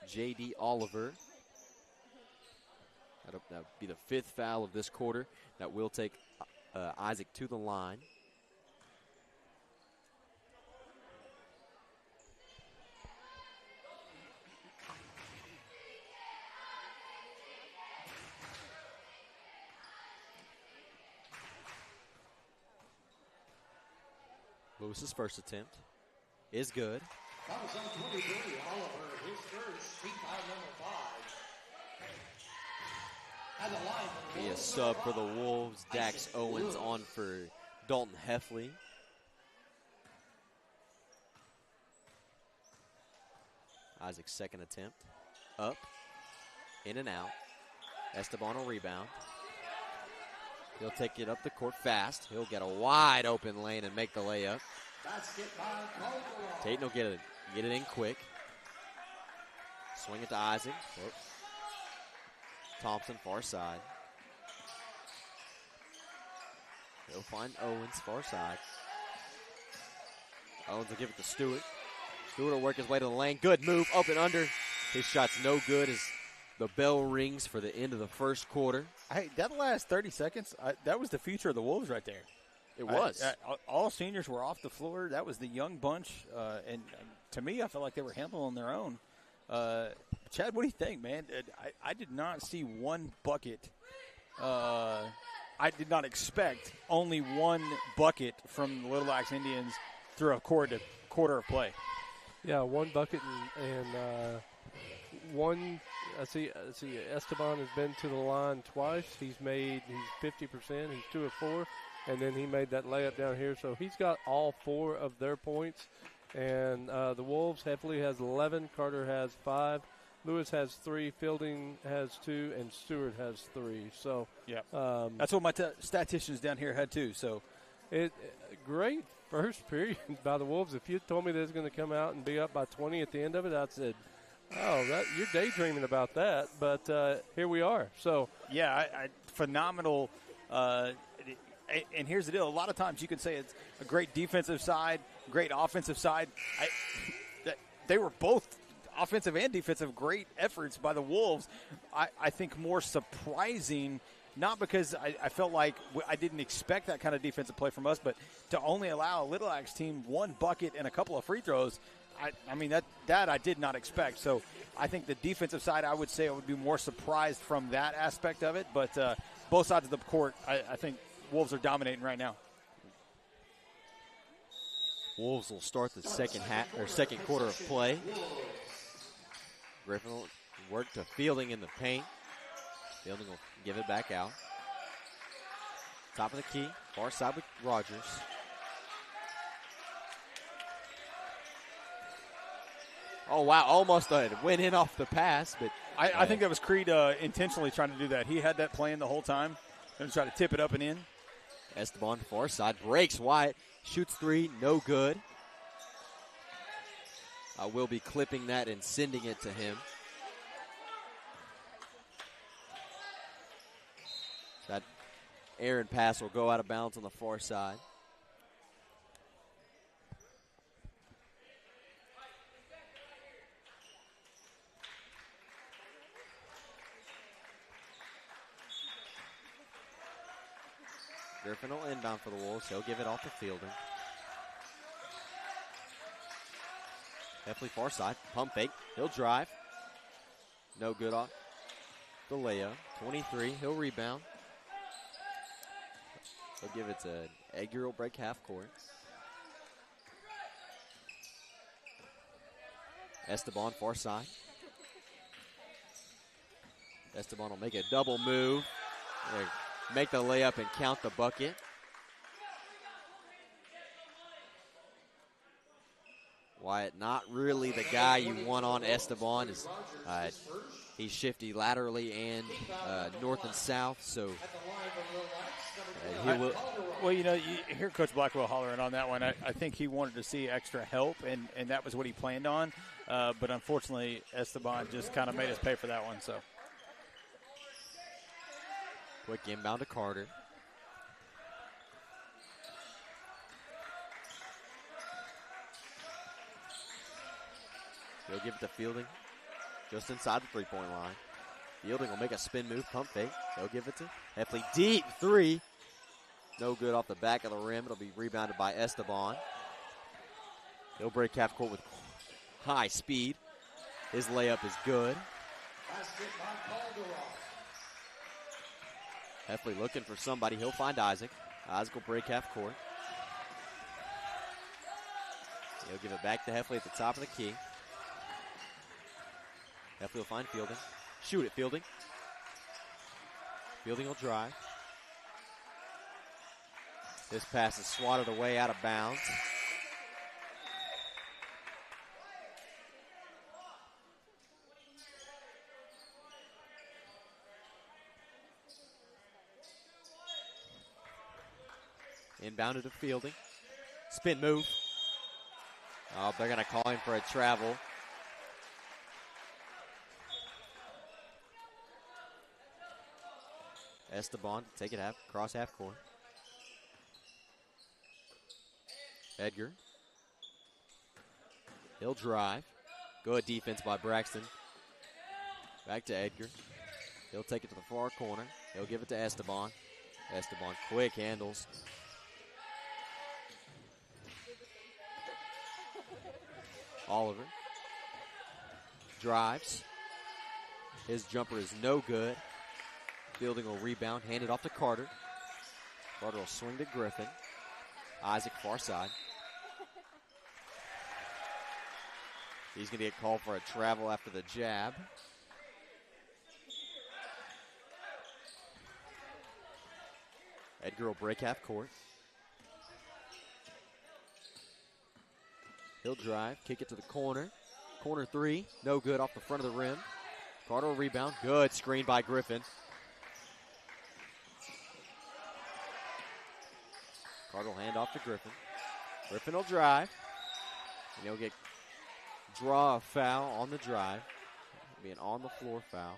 J.D. Oliver. That'll be the 5th foul of this quarter. That will take Isaac to the line. Lewis's first attempt is good.
That was on 23. Oliver, his first. Team foul number 5. And the line for the
Be a
Wolves.
sub for the Wolves. Dax Owens on for Dalton Heffley. Isaac's second attempt. Up. In and out. Esteban will rebound. He'll take it up the court fast. He'll get a wide open lane and make the layup.
Basket by Caldwell.
Tate will get it in quick. Swing it to Isaac. Whoop. Thompson, far side. He'll find Owens, far side. Owens will give it to Stewart. Stewart will work his way to the lane. Good move, up and under. His shot's no good as the bell rings for the end of the first quarter.
Hey, that last 30 seconds, that was the future of the Wolves right there.
It was.
All seniors were off the floor. That was the young bunch. And to me, I felt like they were handling their own. Chad, what do you think, man? I did not see one bucket. I did not expect only one bucket from the Little Axe Indians through a quarter of play.
Yeah, one bucket and one. I see. Esteban has been to the line twice. He's 50%. He's 2 of 4, and then he made that layup down here. So he's got all 4 of their points. And the Wolves, Heffley has 11, Carter has 5, Lewis has 3, Fielding has 2, and Stewart has 3. So
yeah, that's what my statisticians down here had too. So
great first period by the Wolves. If you told me they was going to come out and be up by 20 at the end of it, I said, "Oh, you're daydreaming about that." But here we are. So
yeah, phenomenal. And here's the deal: a lot of times you can say it's a great defensive side, great offensive side. They were both offensive and defensive great efforts by the Wolves. I think more surprising, not because I felt like I didn't expect that kind of defensive play from us, but to only allow a Little Axe team 1 bucket and a couple of free throws. I mean, that I did not expect. So I think the defensive side, I would say I would be more surprised from that aspect of it. But
both sides of the court, I think Wolves are dominating right now.
Wolves will start the second quarter of play. Griffin will work to Fielding in the paint. Fielding will give it back out. Top of the key, far side with Rogers. Oh, wow, almost went in off the pass, but
I think that was Creed intentionally trying to do that. He had that plan the whole time. Going to try to tip it up and in.
Esteban, far side, breaks wide, shoots three, no good. I will be clipping that and sending it to him. That errant pass will go out of bounds on the far side. Griffin will inbound for the Wolves. He'll give it off to Fielding. Definitely far side. Pump fake. He'll drive. No good off the layup. 23. He'll rebound. He'll give it to Edgar. Will break half court. Esteban far side. Esteban will make a double move. Make the layup and count the bucket. Wyatt, not really the guy you want on Esteban. He's shifty laterally and north and south, so he will.
Well, you hear Coach Blackwell hollering on that one. I think he wanted to see extra help, and that was what he planned on. But unfortunately, Esteban just kind of made us pay for that one. So.
Quick inbound to Carter. He'll give it to Fielding just inside the three-point line. Fielding will make a spin move, pump fake. He'll give it to Heffley. Deep three. No good off the back of the rim. It'll be rebounded by Esteban. He'll break half court with high speed. His layup is good. Heffley looking for somebody. He'll find Isaac. Isaac will break half court. He'll give it back to Heffley at the top of the key. Heffley will find Fielding. Shoot it, Fielding. Fielding will drive. This pass is swatted away out of bounds. Inbounded to Fielding. Spin move. Oh, they're going to call him for a travel. Esteban to take it across half court. Edgar. He'll drive. Good defense by Braxton. Back to Edgar. He'll take it to the far corner. He'll give it to Esteban. Esteban quick handles. Oliver drives. His jumper is no good. Fielding will rebound, hand it off to Carter. Carter will swing to Griffin. Isaac far side. He's going to get called for a travel after the jab. Edgar will break half court. He'll drive, kick it to the corner. Corner three, no good off the front of the rim. Carter will rebound, good screen by Griffin. Carter will hand off to Griffin. Griffin will drive, and he'll draw a foul on the drive. It'll be an on-the-floor foul.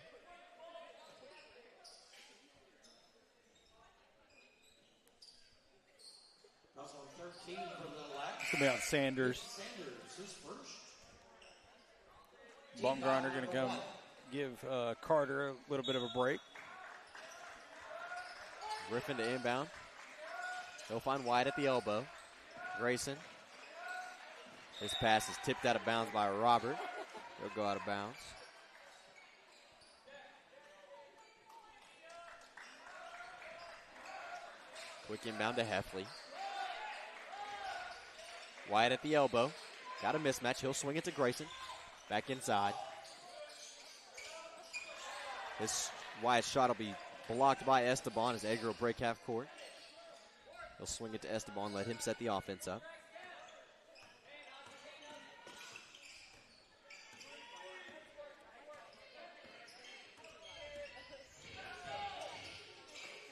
That's on 13 from the left.
It's going to be on Sanders. Baumgartner going to come give Carter a little bit of a break.
Griffin to inbound. He'll find White at the elbow. Grayson. His pass is tipped out of bounds by Robert. He'll go out of bounds. Quick inbound to Heffley. Wyatt at the elbow. Got a mismatch. He'll swing it to Grayson. Back inside. This Wyatt shot will be blocked by Esteban as Edgar will break half court. He'll swing it to Esteban, let him set the offense up.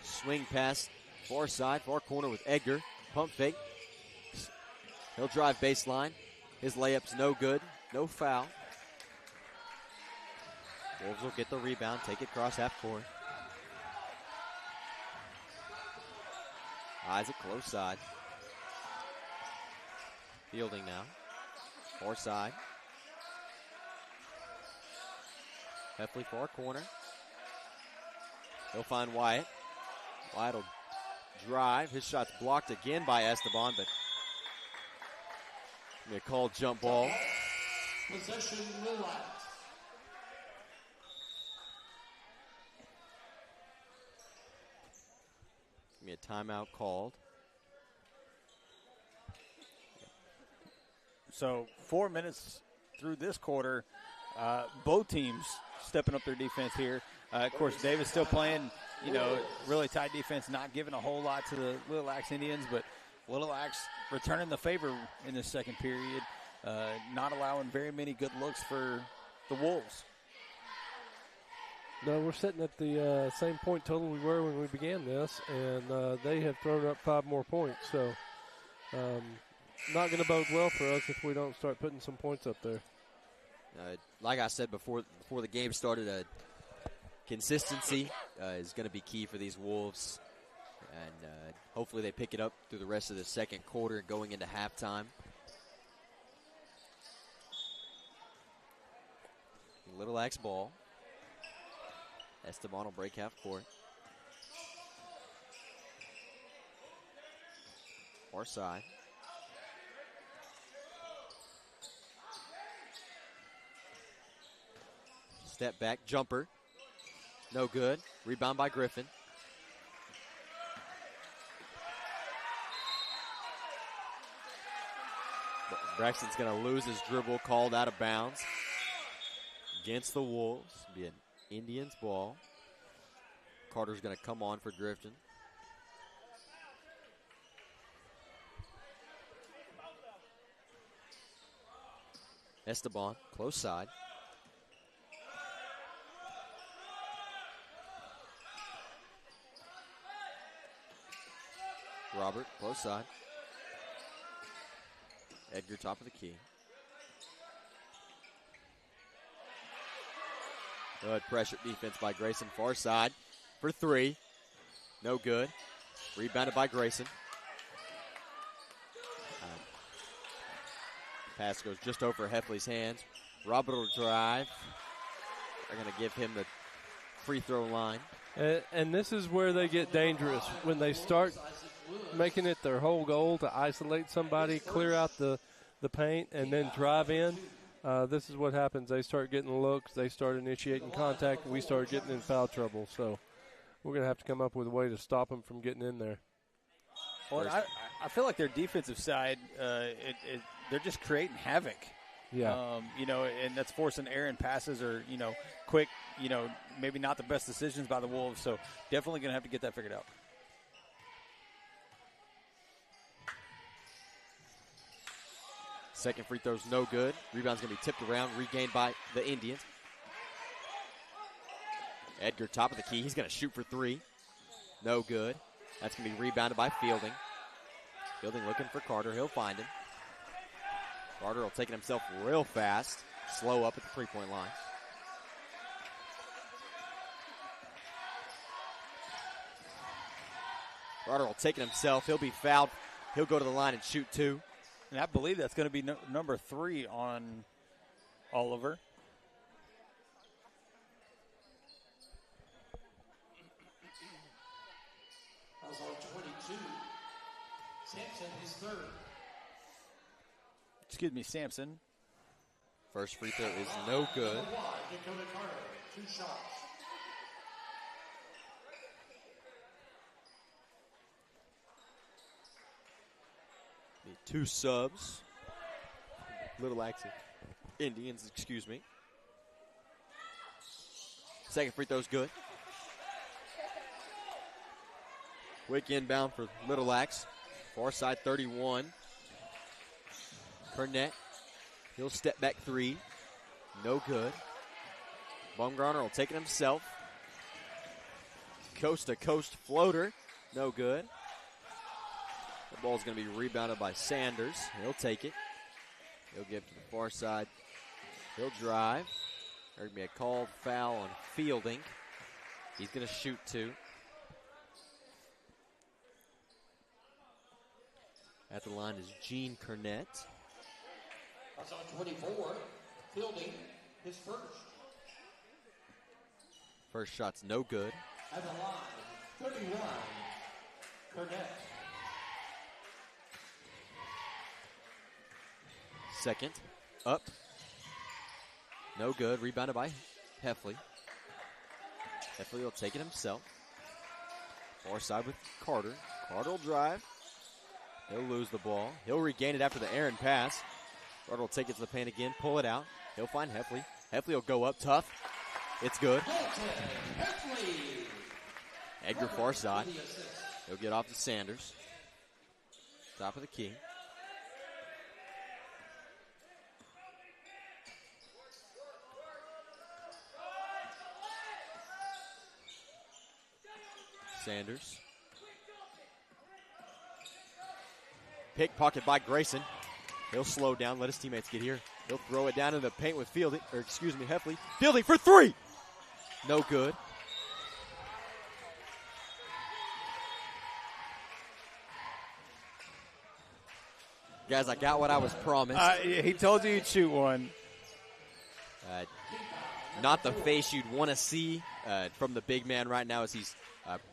Swing pass, far side, far corner with Edgar. Pump fake. He'll drive baseline. His layup's no good. No foul. Wolves will get the rebound, take it across half court. Isaac close side. Fielding now. Far side. Heffley far corner. He'll find Wyatt. Wyatt will drive. His shot's blocked again by Esteban, but a called jump ball.
Possession Lilac.
A timeout called.
So 4 minutes through this quarter, both teams stepping up their defense here. Of course, Davis still playing, really tight defense, not giving a whole lot to the Little Axe Indians, but Little Axe returning the favor in this second period, not allowing very many good looks for the Wolves.
No, we're sitting at the same point total we were when we began this, and they have thrown up 5 more points. So not going to bode well for us if we don't start putting some points up there.
Like I said before the game started, consistency is going to be key for these Wolves. And hopefully they pick it up through the rest of the second quarter going into halftime. Little Axe ball. Esteban will break half court. Far side. Step back jumper. No good. Rebound by Griffin. Braxton's going to lose his dribble, called out of bounds. Against the Wolves. Be an Indians ball. Carter's going to come on for Griffin. Esteban, close side. Robert, close side. Edgar, top of the key. Good pressure defense by Grayson. Far side for 3. No good. Rebounded by Grayson. Pass goes just over Heffley's hands. Robert will drive. They're going to give him the free throw line.
And this is where they get dangerous. When they start making it their whole goal to isolate somebody, clear out the paint, and then drive in. This is what happens. They start getting looks. They start initiating contact, and we start getting in foul trouble. So we're going to have to come up with a way to stop them from getting in there.
Well, I feel like their defensive side, they're just creating havoc.
Yeah.
And that's forcing errant passes or, quick, maybe not the best decisions by the Wolves. So definitely going to have to get that figured out.
Second free throw's no good. Rebound's going to be tipped around, regained by the Indians. Edgar, top of the key. He's going to shoot for 3. No good. That's going to be rebounded by Fielding. Fielding looking for Carter. He'll find him. Carter will take it himself real fast. Slow up at the three-point line. Carter will take it himself. He'll be fouled. He'll go to the line and shoot 2.
And I believe that's going to be number 3 on Oliver.
That's on 22. Sampson, his 3rd.
Excuse me, Sampson.
First free throw is no good.
Dakota Carter, 2 shots.
Need 2 subs. Little Accent Indians, excuse me. Second free throw's good. Quick inbound for Little Axe. Far side 31. Cornett. He'll step back 3. No good. Baumgartner will take it himself. Coast to coast floater. No good. The ball's going to be rebounded by Sanders. He'll take it. He'll give to the far side. He'll drive. There's going to be a called foul on Fielding. He's going to shoot 2. At the line is Gene Cornett.
That's on 24. Fielding his first.
First shot's no good.
At the line, 31. Cornett.
Second, up. No good. Rebounded by Heffley. Heffley will take it himself. Far side with Carter. Carter will drive. He'll lose the ball. He'll regain it after the errant pass. Carter will take it to the paint again, pull it out. He'll find Heffley. Heffley will go up tough. It's good. Edgar far side. He'll get off to Sanders. Top of the key. Sanders. Pickpocket by Grayson. He'll slow down, let his teammates get here. He'll throw it down in the paint with Heffley. Fielding for 3. No good. Guys, I got what I was promised.
He told you he'd shoot one.
Not the face you'd want to see from the big man right now as he's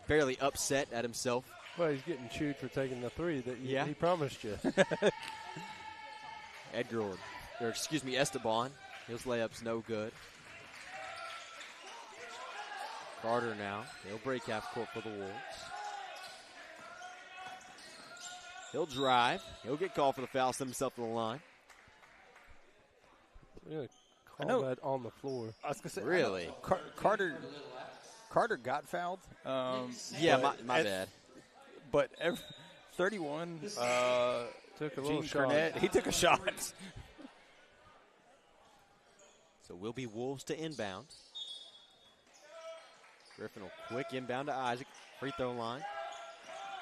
fairly upset at himself.
Well, he's getting chewed for taking the 3 that he promised you.
Esteban. His layup's no good. Carter now. He'll break half court for the Wolves. He'll drive. He'll get called for the foul, send himself to the line.
Yeah, call that on the floor.
I was going to say,
really?
Carter got fouled.
My bad.
But 31
took a
Gene
little
Cornett,
shot.
he took a shot.
So we'll be Wolves to inbound. Griffin will quick inbound to Isaac. Free throw line.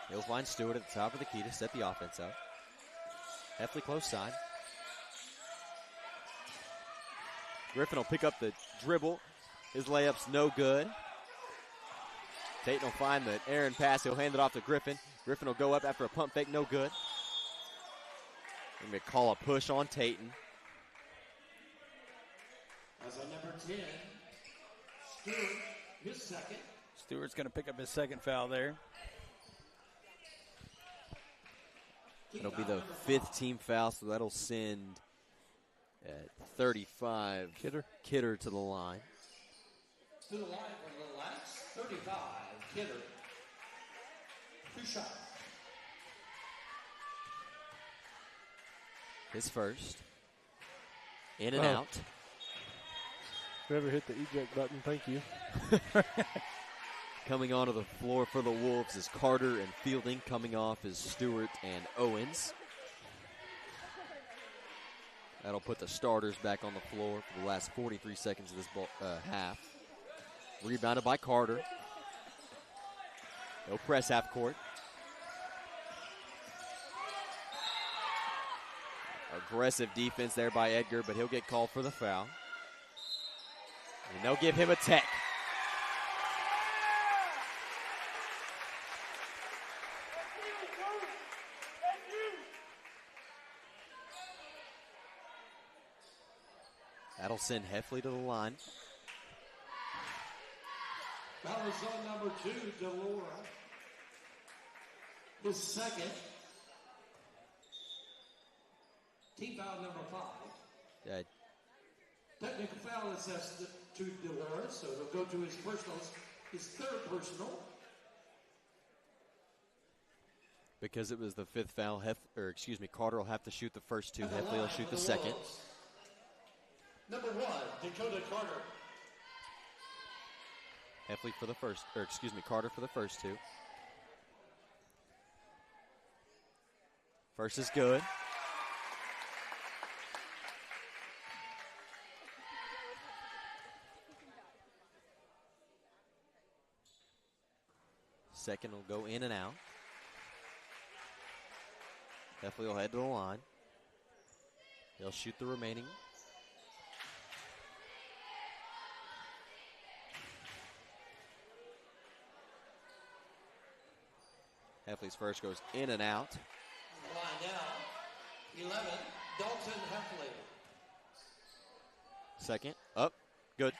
He'll find Stewart at the top of the key to set the offense up. Heffley close side. Griffin will pick up the dribble. His layup's no good. Tatum will find the errant pass. He'll hand it off to Griffin. Griffin will go up after a pump fake. No good. Going to call a push on Tatum.
As on number 10, Stewart, his second.
Stewart's going to pick up his second foul there.
It'll be the 5th team foul, so that'll send 35 Kidder to the line.
To the line for Little Axe, 35, Kidder. 2 shots.
His first. In and out.
Whoever hit the eject button, thank you.
Coming onto the floor for the Wolves is Carter, and Fielding. Coming off is Stewart and Owens. That'll put the starters back on the floor for the last 43 seconds of this half. Rebounded by Carter. He'll press half court. Aggressive defense there by Edgar, but he'll get called for the foul. And they'll give him a tech. That'll send Heffley to the line.
That was on number 2, Delora. His second. Team foul number 5. Technical foul assessed to Delora, so it'll go to his personal, his 3rd personal.
Because it was the fifth foul, Carter will have to shoot the first two. Heffley will shoot the second.
Number 1, Dakota Carter.
Heffley for the first, Carter for the first two. First is good. Second will go in and out. Heffley will head to the line. He'll shoot the remaining. Heffley's first goes in and out.
Line now, 11, Dalton Heffley.
Second, up, good.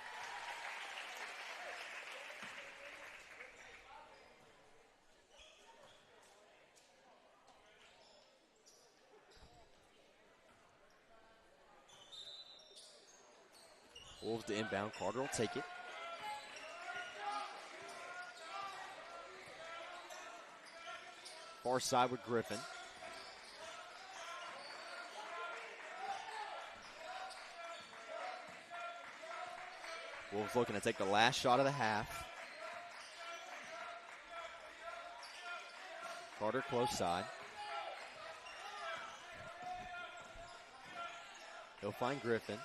Wolves to inbound. Carter will take it. Far side with Griffin. Wolves looking to take the last shot of the half. Carter close side. He'll find Griffin.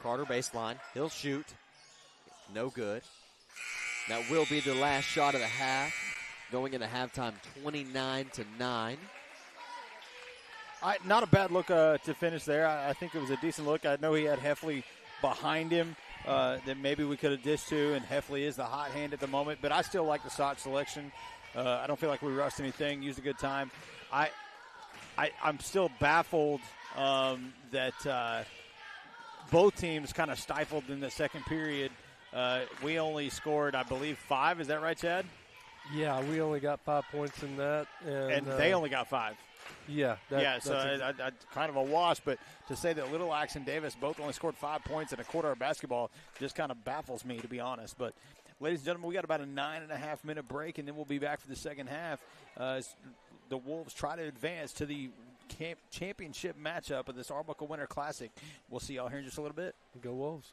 Carter baseline. He'll shoot. No good. That will be the last shot of the half. Going into halftime 29-9.
Not a bad look to finish there. I think it was a decent look. I know he had Heffley behind him that maybe we could have dished to, and Heffley is the hot hand at the moment. But I still like the shot selection. I don't feel like we rushed anything. Used a good time. I'm still baffled that both teams kind of stifled in the second period. We only scored, I believe, 5. Is that right, Chad?
Yeah, we only got 5 points in that.
And they only got 5.
Yeah.
So I kind of a wash. But to say that Little Axe and Davis both only scored 5 points in a quarter of basketball just kind of baffles me, to be honest. But, ladies and gentlemen, we got about a 9.5-minute break, and then we'll be back for the second half as the Wolves try to advance to the championship matchup of this Arbuckle Winter Classic. We'll see y'all here in just a little bit.
Go Wolves.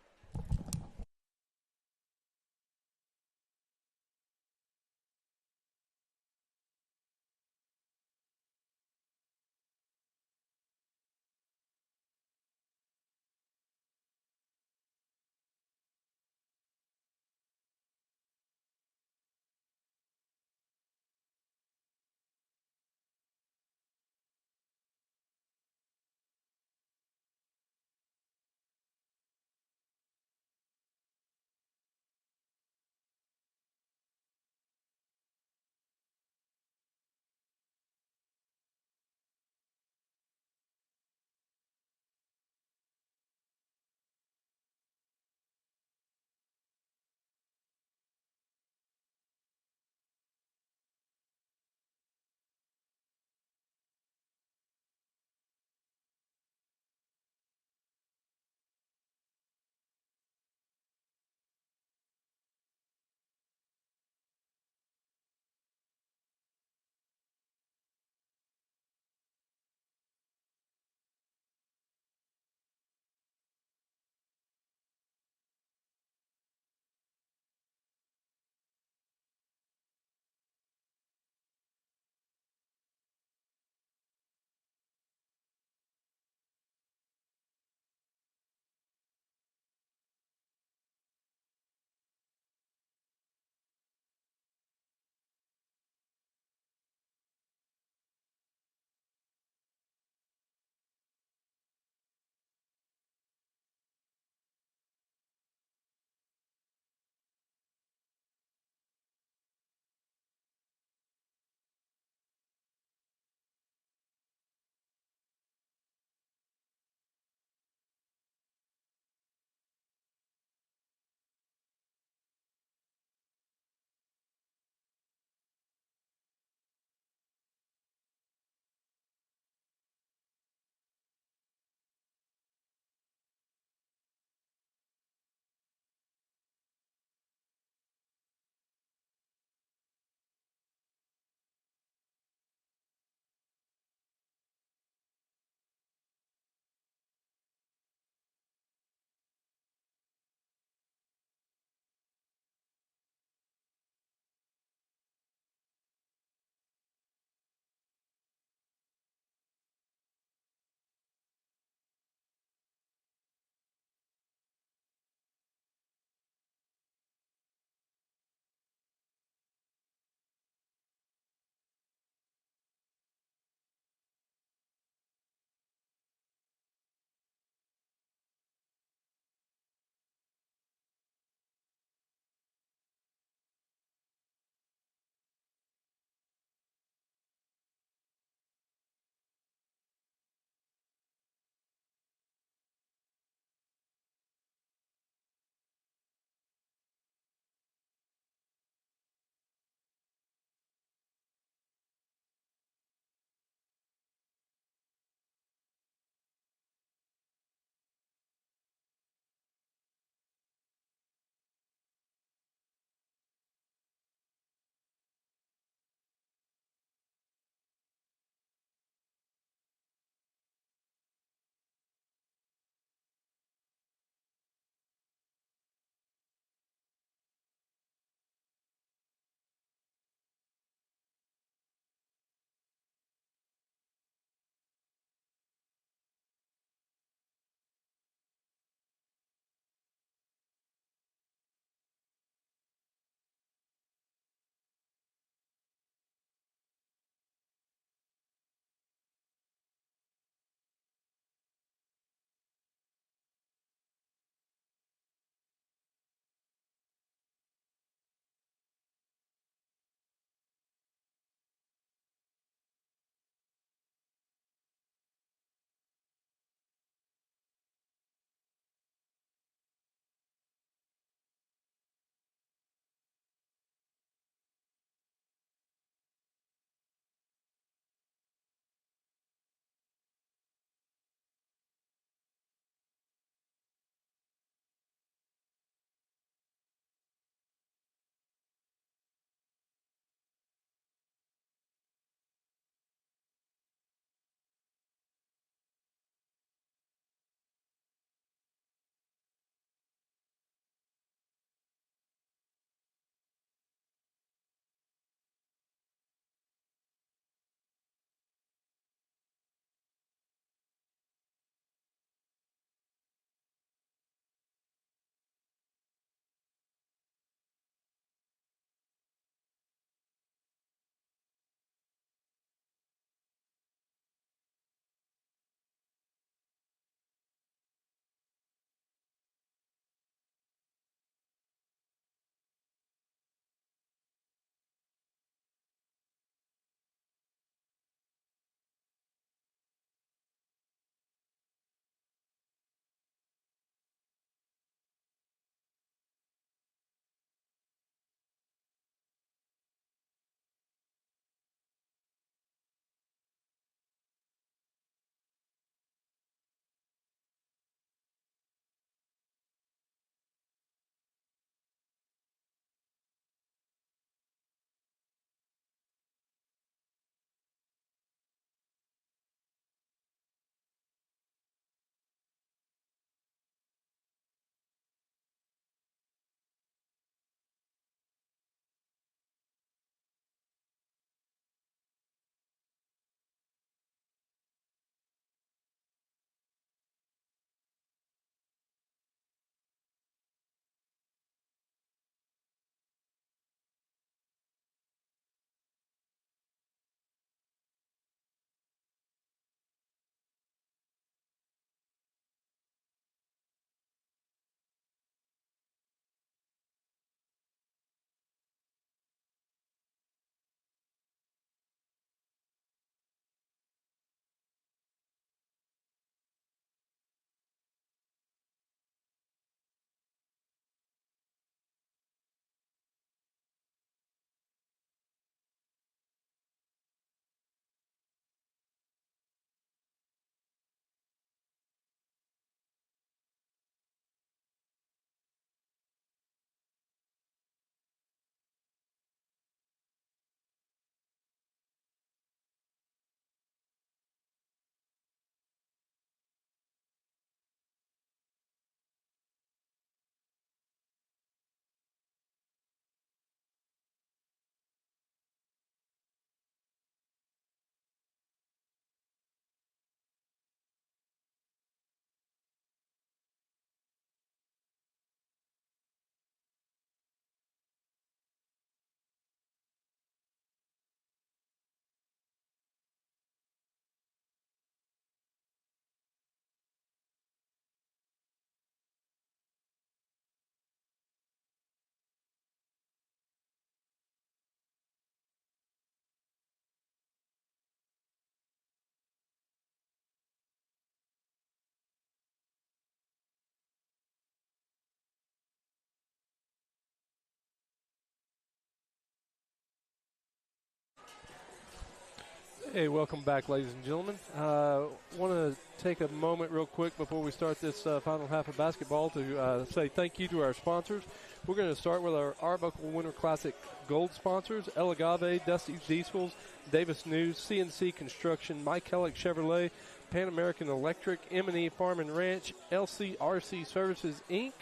Hey, welcome back, ladies and gentlemen. Want to take a moment real quick before we start this final half of basketball to say thank you to our sponsors. We're going to start with our Arbuckle Winter Classic Gold sponsors, El Agave, Dusty's Diesels, Davis News, CNC Construction, Mike Hellick Chevrolet, Pan American Electric, M&E Farm and Ranch, LCRC Services, Inc.,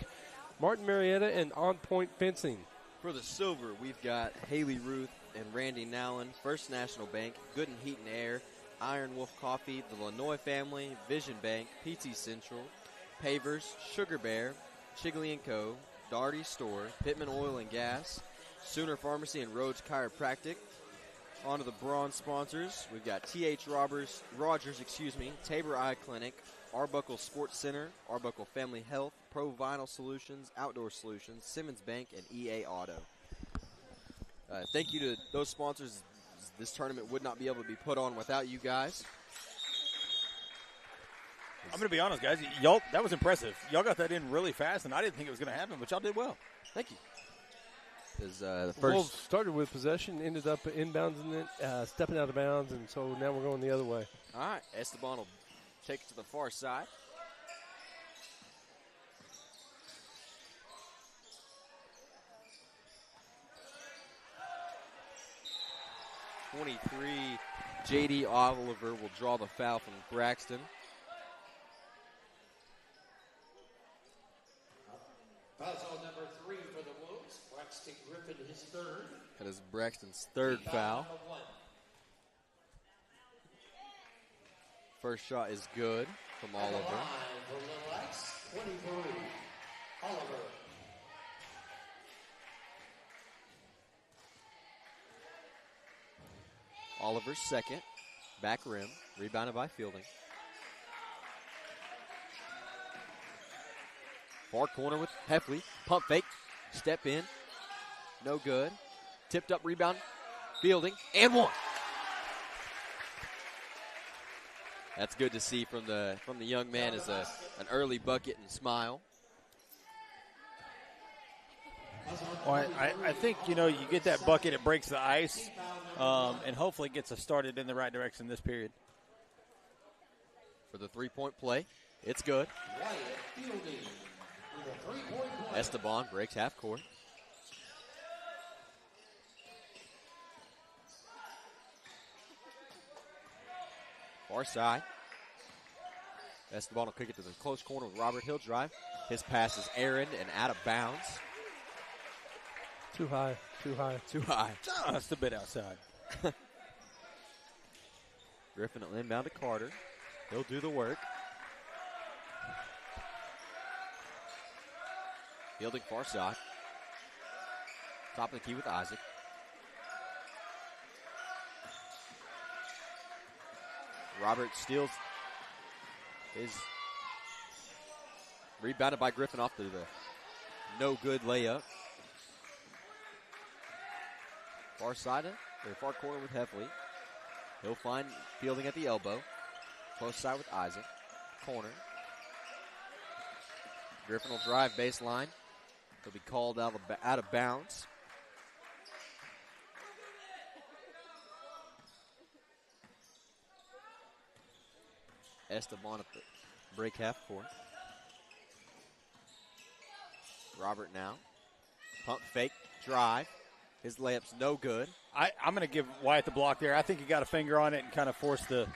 Martin Marietta, and On Point Fencing.
For the silver, we've got Haley Ruth and Randy Nowlin, First National Bank, Good and Heat and Air, Iron Wolf Coffee, the Lanoy family, Vision Bank, PT Central, Pavers, Sugar Bear, Chigley & Co., Darty Store, Pittman Oil and Gas, Sooner Pharmacy and Rhodes Chiropractic. On to the bronze sponsors. We've got T.H. Rogers, Tabor Eye Clinic, Arbuckle Sports Center, Arbuckle Family Health, Pro Vinyl Solutions, Outdoor Solutions, Simmons Bank, and EA Auto. Thank you to those sponsors. This tournament would not be able to be put on without you guys.
I'm going to be honest, guys. Y'all, that was impressive. Y'all got that in really fast, and I didn't think it was going to happen, but y'all did well.
Thank you.
The Wolves started with possession, ended up inbounding it, stepping out of bounds, and so now we're going the other way.
All right, Esteban will take it to the far side. J.D. Oliver will draw the foul from Braxton.
Foul number 3 for the Wolves. Braxton Griffin, his third.
That is Braxton's third foul. First shot is good from Oliver.
For Little X, 23. Oliver.
Oliver's second. Back rim. Rebounded by Fielding. Far corner with Heffley. Pump fake. Step in. No good. Tipped up rebound. Fielding. And one. That's good to see from the young man as an early bucket and smile.
Well, I think, you get that bucket, it breaks the ice, and hopefully gets us started in the right direction this period.
For the three-point play, it's good. Esteban breaks half court. Far side. Esteban will kick it to the close corner with Robert. He'll drive. His pass is errant and out of bounds.
Too high.
Just a bit outside.
Griffin will inbound to Carter. He'll do the work. Fielding far side. Top of the key with Isaac. Robert steals his rebounded by Griffin off to the no good layup. Far side, or far corner with Heffley. He'll find Fielding at the elbow. Close side with Isaac. Corner. Griffin will drive baseline. He'll be called out of bounds. Esteban at the break half court. Robert now. Pump fake. Drive. His layup's no good.
I'm going to give Wyatt the block there. I think he got a finger on it and kind of forced the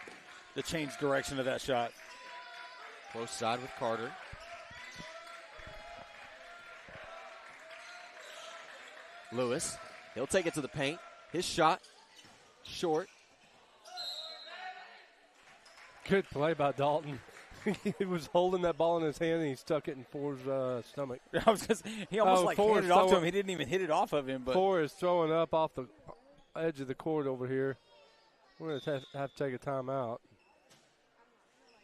change direction of that shot.
Close side with Carter. Lewis. He'll take it to the paint. His shot. Short.
Good play by Dalton. He was holding that ball in his hand and he stuck it in Ford's stomach.
He almost handed it off to him. He didn't even hit it off of him. But
Ford is throwing up off the edge of the court over here. We're going to have to take a timeout.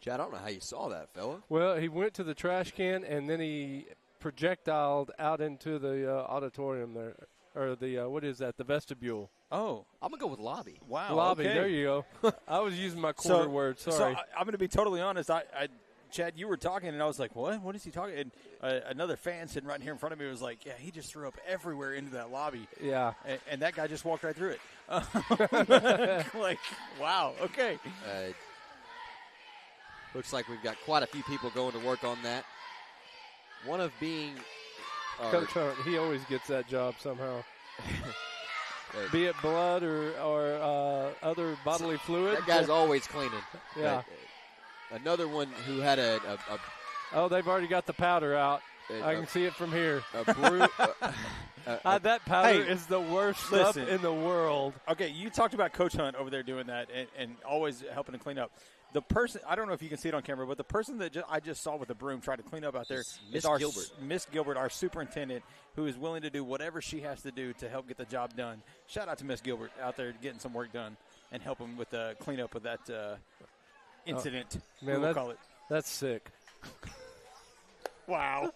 Chad, I don't know how you saw that, fella.
Well, he went to the trash can and then he projectiled out into the auditorium there. Or the, what is that, the vestibule.
Oh.
I'm going to go with lobby.
Wow.
Lobby,
okay.
There you go. I was using my quarter word, sorry.
So I'm going to be totally honest. I Chad, you were talking, and I was like, what? What is he talking? And another fan sitting right here in front of me was like, yeah, he just threw up everywhere into that lobby.
Yeah.
And that guy just walked right through it. Like, wow, okay.
Looks like we've got quite a few people going to work on that. One of being...
Coach Hunt, he always gets that job somehow. Be it blood or other bodily fluid.
That guy's always cleaning.
Yeah.
Another one who had a
oh, they've already got the powder out. I can see it from here. That powder is the worst stuff in the world.
Okay, you talked about Coach Hunt over there doing that and always helping to clean up. The person, I don't know if you can see it on camera, but the person that I just saw with the broom try to clean up out there is Miss Gilbert, our superintendent, who is willing to do whatever she has to do to help get the job done. Shout out to Miss Gilbert out there getting some work done and helping with the cleanup of that incident.
Man,
we'll call it.
That's sick.
Wow.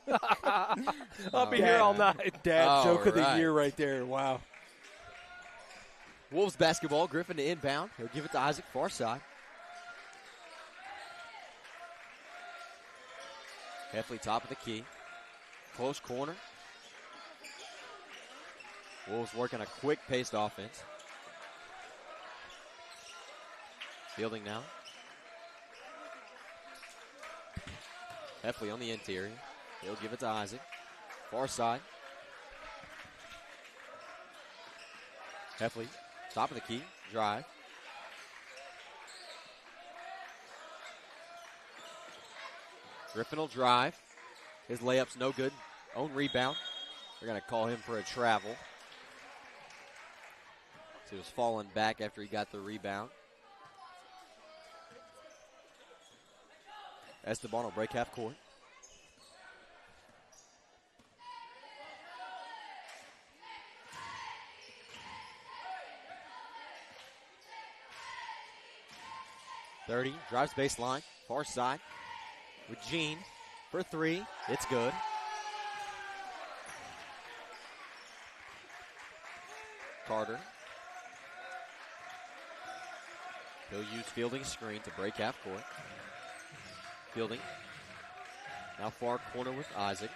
I'll be here all night.
Dad joke of the year right there. Wow.
Wolves basketball. Griffin to inbound. He'll give it to Isaac, far side. Heffley top of the key. Close corner. Wolves working a quick-paced offense. Fielding now. Heffley on the interior. He'll give it to Isaac. Far side. Heffley, top of the key. Drive. Griffin will drive. His layup's no good. Own rebound. They're going to call him for a travel. So he was falling back after he got the rebound. Esteban will break half court. Drives baseline, far side. With Jean for three. It's good. Carter. He'll use Fielding's screen to break half court. Fielding. Now far corner with Isaac.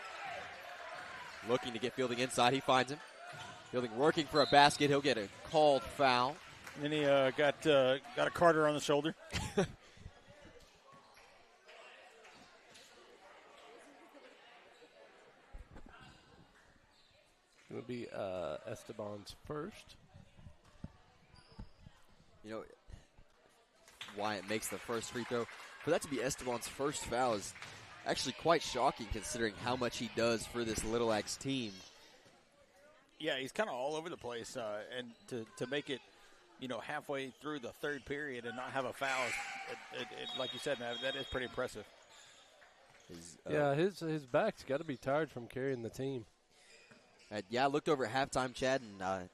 Looking to get Fielding inside. He finds him. Fielding working for a basket. He'll get a called foul.
And then he got a Carter on the shoulder.
It'll be Esteban's first.
You know, Wyatt makes the first free throw. For that to be Esteban's first foul is actually quite shocking considering how much he does for this Little Axe team.
Yeah, he's kind of all over the place. And to make it, halfway through the third period and not have a foul, like you said, man, that is pretty impressive.
His back's got to be tired from carrying the team.
I looked over at halftime, Chad, and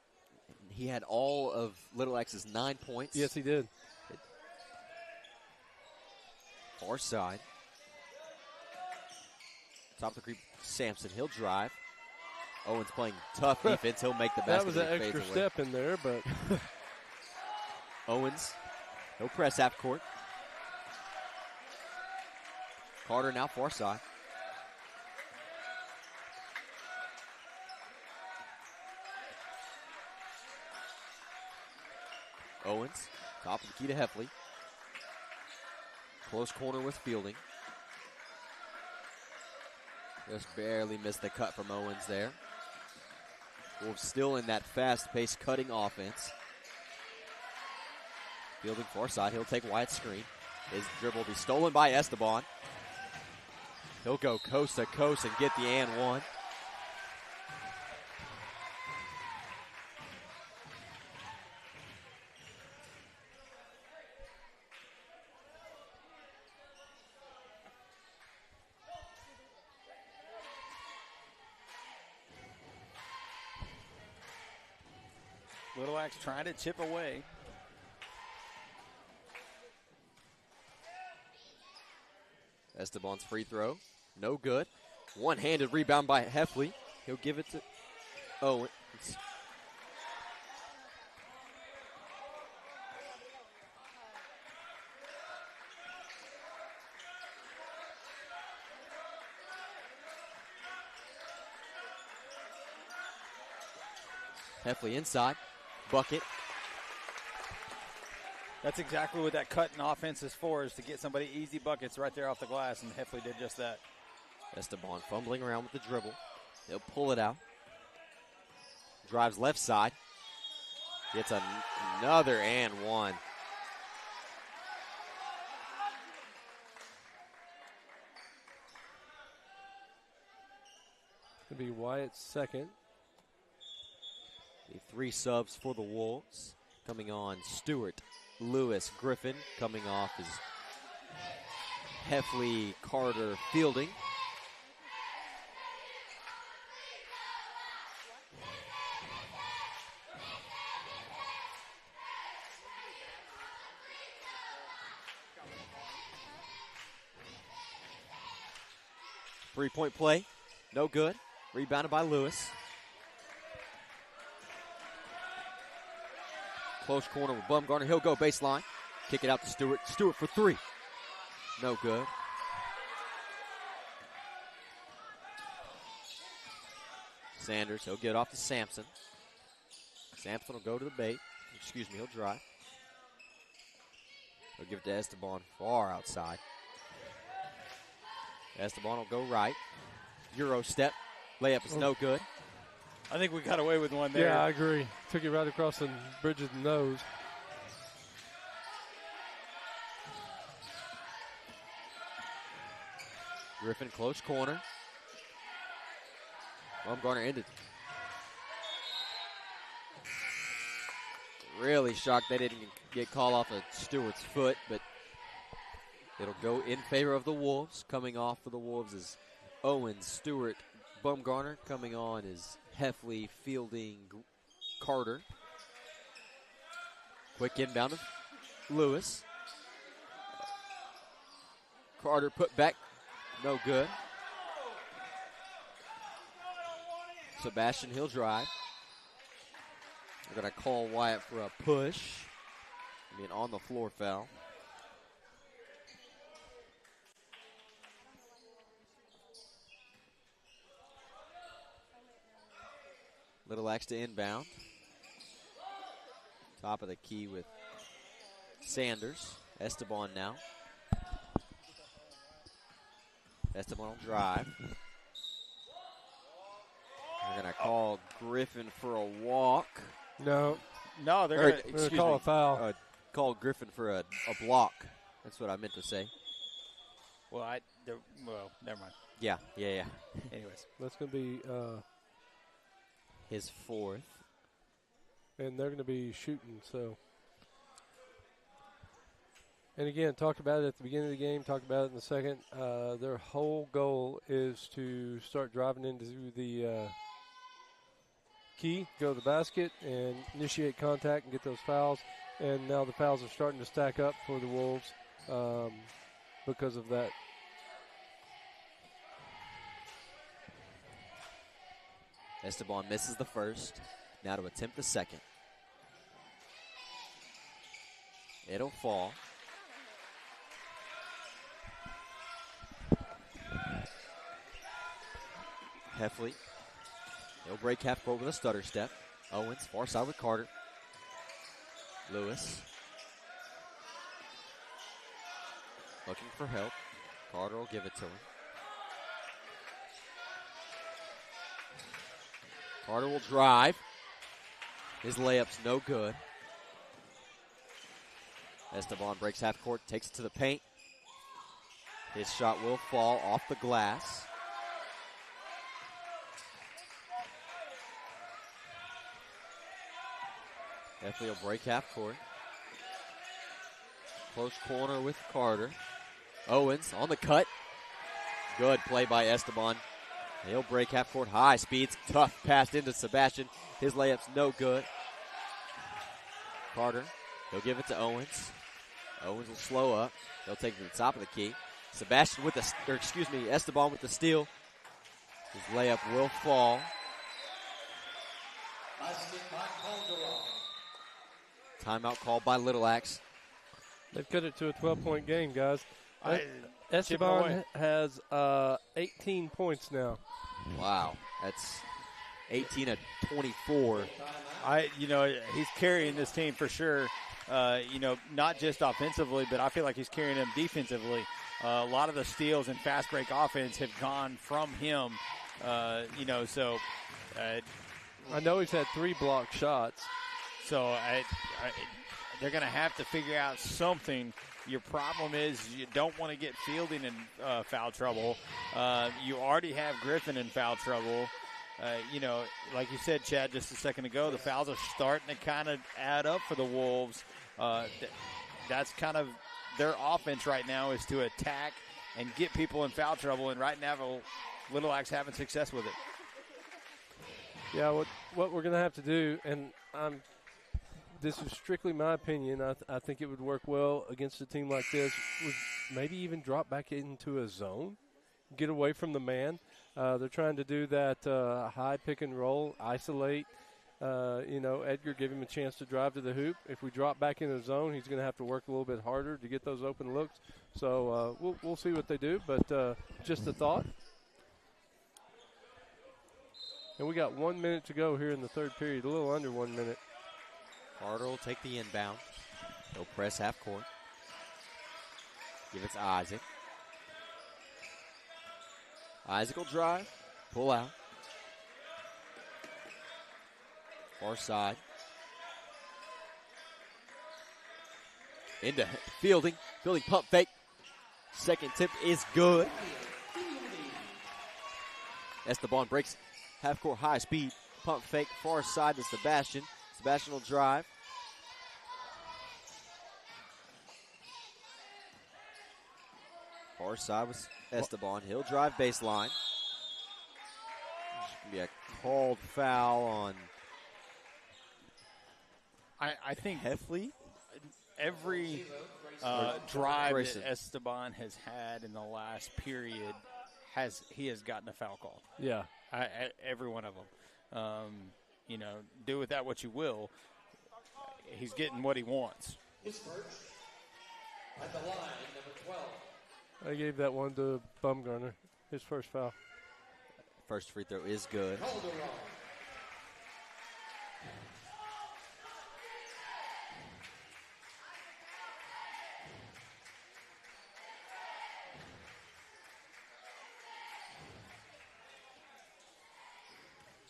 he had all of Little Axe's 9 points.
Yes, he did.
Far side. Top of the creep, Sampson. He'll drive. Owens playing tough defense. He'll make the basket.
That was an extra step in there, but
Owens, he'll press half court. Carter now far side. Owens, top of the key to Heffley. Close corner with Fielding. Just barely missed the cut from Owens there. Wolves still in that fast-paced cutting offense. Fielding far side. He'll take Wyatt's screen. His dribble will be stolen by Esteban. He'll go coast to coast and get the and one.
Little Axe trying to chip away.
Esteban's free throw. No good. One-handed rebound by Heffley. He'll give it to Owens. Heffley inside. Bucket.
That's exactly what that cut in offense is for, is to get somebody easy buckets right there off the glass, and Heffley did just that.
Esteban fumbling around with the dribble. He'll pull it out. Drives left side. Gets another and one.
It'll be Wyatt's second.
The 3 subs for the Wolves. Coming on, Stewart, Lewis, Griffin. Coming off is Heffley, Carter, Fielding. Three-point play, no good. Rebounded by Lewis. Close corner with Bumgarner. He'll go baseline. Kick it out to Stewart. Stewart for 3. No good. Sanders, he'll get off to Sampson. Sampson will go to the bait. Excuse me, he'll drive. He'll give it to Esteban far outside. Esteban will go right. Euro step. Layup is no good.
I think we got away with one there.
Yeah, I agree. Took it right across the bridge of the nose.
Griffin, close corner. Bumgarner ended. Really shocked they didn't get called off of Stewart's foot, but it'll go in favor of the Wolves. Coming off for the Wolves is Owens, Stewart, Bumgarner. Coming on is Heffley, Fielding, Carter. Quick inbound of Lewis. Carter put back, no good. Sebastian Hill drive. They're going to call Wyatt for a push. I mean, on the floor foul. Little Axe to inbound. Top of the key with Sanders. Esteban now. Esteban will drive. They're going to call Griffin for a walk.
No,
they're
going to call a foul.
Call Griffin for a block. That's what I meant to say.
Well, never mind.
Yeah.
Anyways.
That's going to be
his 4th.
And they're going to be shooting, so. And again, talked about it at the beginning of the game, talked about it in the second. Their whole goal is to start driving into the key, go to the basket, and initiate contact and get those fouls. And now the fouls are starting to stack up for the Wolves because of that.
Esteban misses the first. Now to attempt the second. It'll fall. Heffley. He'll break half court with a stutter step. Owens, far side with Carter. Lewis. Looking for help. Carter will give it to him. Carter will drive. His layup's no good. Esteban breaks half court, takes it to the paint. His shot will fall off the glass. Heffley will break half court. Close corner with Carter. Owens on the cut. Good play by Esteban. He'll break half court. High speeds. Tough pass into Sebastian. His layup's no good. Carter. He'll give it to Owens. Owens will slow up. He'll take it to the top of the key. Sebastian with the, Esteban with the steal. His layup will fall. Timeout called by Little Axe.
They've cut it to a 12-point game, guys. Esteban has 18 points now.
Wow, that's 18 of 24.
He's carrying this team for sure. Not just offensively, but I feel like he's carrying them defensively. A lot of the steals and fast break offense have gone from him. I
know he's had 3 blocked shots.
So they're going to have to figure out something. Your problem is you don't want to get Fielding in foul trouble. You already have Griffin in foul trouble. Like you said, Chad, just a second ago, the fouls are starting to kind of add up for the Wolves. That's kind of their offense right now, is to attack and get people in foul trouble, and right now Little Axe having success with it.
Yeah, what we're going to have to do, and this is strictly my opinion, I think it would work well against a team like this, was maybe even drop back into a zone, get away from the man. They're trying to do that high pick and roll, isolate. Edgar, give him a chance to drive to the hoop. If we drop back in the zone, he's going to have to work a little bit harder to get those open looks. So we'll see what they do, but just a thought. And we got 1 minute to go here in the third period, a little under 1 minute.
Carter will take the inbound. He'll press half court. Give it to Isaac. Isaac will drive, pull out. Far side. Into Fielding. Fielding pump fake. Second tip is good. Esteban breaks half court high speed. Pump fake far side to Sebastian. Sebastian will drive. Far side with Esteban. He'll drive baseline. There's going to be a called foul on
I think
Heffley.
Every drive that Esteban has had in the last period he has gotten a foul call.
Yeah.
Every one of them. Do with that what you will. He's getting what he wants.
His first at the line, number 12.
I gave that one to Bumgarner, his first foul.
First free throw is good.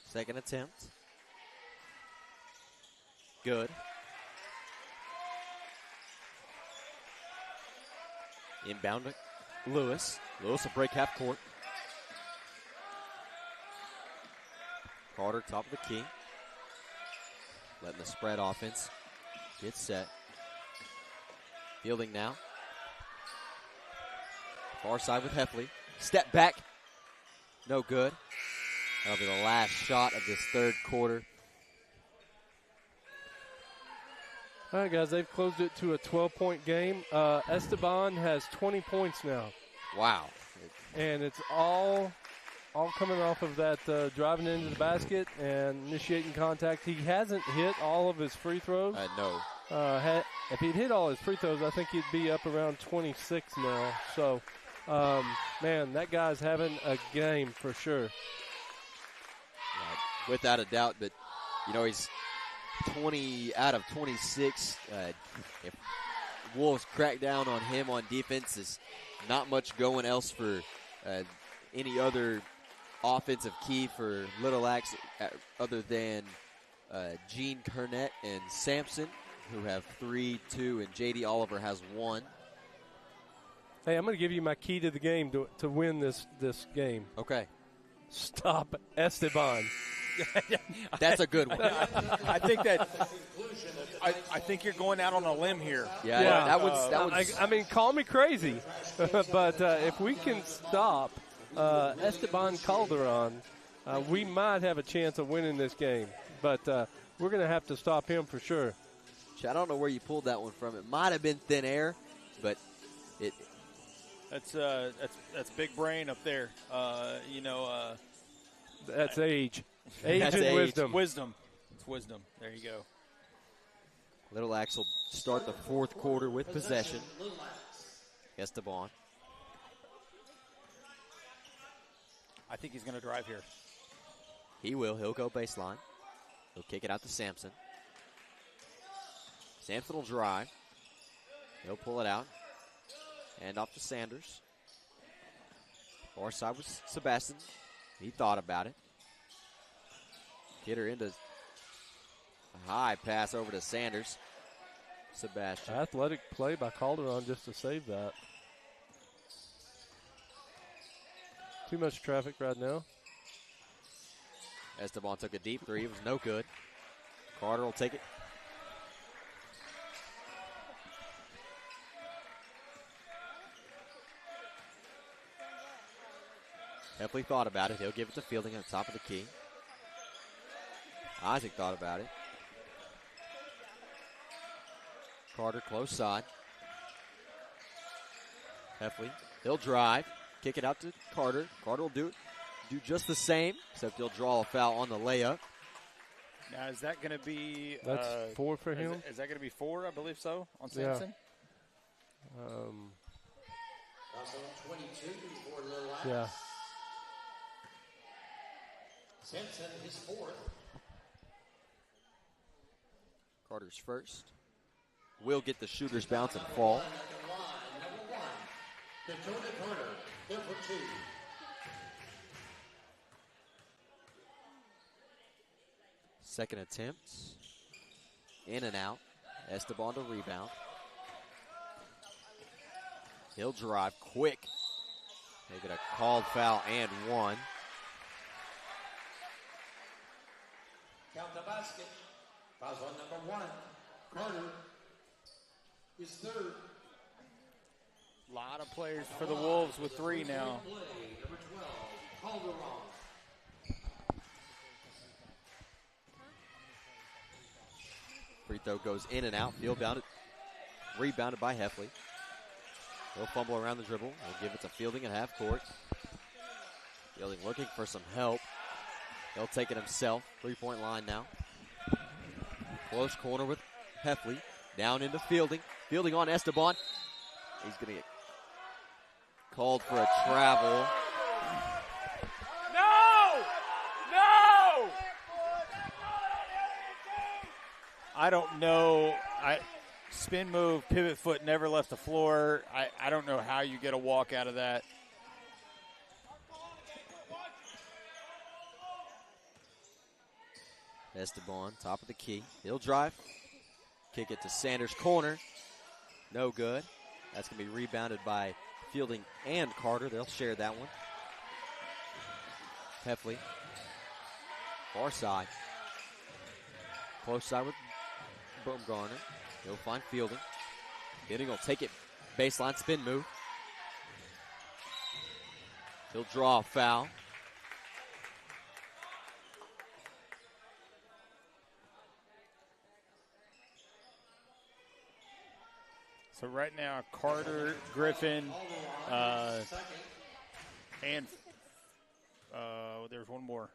Second attempt. Good. Inbound to Lewis. Lewis will break half court. Carter, top of the key. Letting the spread offense get set. Fielding now. Far side with Heffley. Step back. No good. That'll be the last shot of this third quarter.
All right, guys, they've closed it to a 12-point game. Esteban has 20 points now.
Wow.
And it's all coming off of that driving into the basket and initiating contact. He hasn't hit all of his free throws.
No.
If he'd hit all his free throws, I think he'd be up around 26 now. So, man, that guy's having a game for sure.
Without a doubt, but, he's 20 out of 26. If Wolves crack down on him on defense, is not much going else for any other offensive key for Little Axe other than Gene Kernett and Sampson, who have 3, 2, and J.D. Oliver has 1.
Hey, I'm going to give you my key to the game to win this game.
Okay.
Stop Esteban.
That's a good one.
I think you're going out on a limb here.
Yeah. That was.
I mean, call me crazy, but if we can stop Esteban Calderon, we might have a chance of winning this game. But we're going to have to stop him for sure.
I don't know where you pulled that one from. It might have been thin air, but it.
That's big brain up there.
That's age. Age
That's
and
age.
Wisdom. It's wisdom. There you go.
Little Axe will start the fourth quarter with possession. Esteban.
I think he's going to drive here.
He will. He'll go baseline. He'll kick it out to Sampson. Sampson will drive. He'll pull it out. And off to Sanders. Far side was Sebastian. He thought about it. Kidder into a high pass over to Sanders. Sebastian.
Athletic play by Calderon just to save that. Too much traffic right now.
Esteban took a deep three. It was no good. Carter will take it. Heffley thought about it. He'll give it to Fielding on top of the key. Isaac thought about it. Carter close side. Heffley, he'll drive. Kick it out to Carter. Carter will do just the same, except he'll draw a foul on the layup.
Now, is that going to be...
That's 4 for him?
Is that going to be 4, I believe so, on Sampson?
Also 22 for Little Axe.
Yeah.
Sampson, his 4th.
Carter's first. Will get the shooter's bounce and fall.
Number 1, Dakota Carter, number 2.
Second attempt. In and out. Esteban to rebound. He'll drive quick. They get a called foul and 1.
Count the basket. Fouls on number 1. Carter is 3rd.
A lot of players for the Wolves with 3 now.
Play, number 12, Calderon.
Free throw goes in and out. Field bounded. Rebounded by Heffley. He'll fumble around the dribble. He'll give it to Fielding at half court. Fielding looking for some help. He'll take it himself. 3-point line now. Close corner with Heffley. Down into Fielding. Fielding on Esteban. He's going to get called for a travel.
No! I don't know. Spin move, pivot foot never left the floor. I don't know how you get a walk out of that.
Esteban, top of the key. He'll drive. Kick it to Sanders' corner. No good. That's going to be rebounded by Fielding and Carter. They'll share that one. Heffley. Far side. Close side with Baumgartner. He'll find Fielding. Fielding will take it. Baseline spin move. He'll draw a foul.
So right now, Carter, Griffin, and there's one more,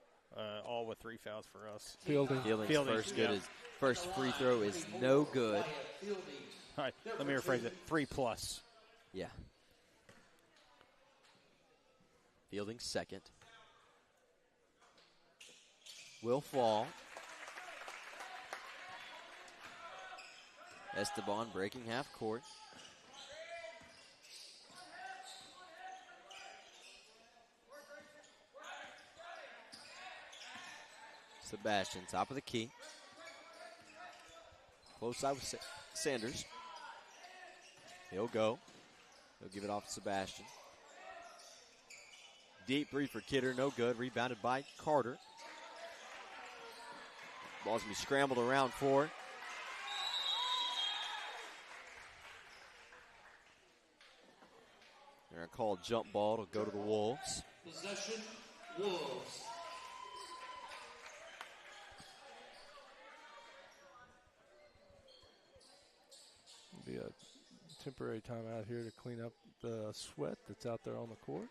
all with 3 fouls for us.
Fielding's
first good is first free throw is no good.
All right, let me rephrase it. 3+.
Yeah. Fielding second. Will fall. Esteban breaking half court. Sebastian, top of the key. Close side with Sanders. He'll go. He'll give it off to Sebastian. Deep three for Kidder, no good. Rebounded by Carter. Ball's going to be scrambled around for. They're going to call a jump ball to go to the Wolves.
Possession, Wolves.
Be a temporary timeout here to clean up the sweat that's out there on the court.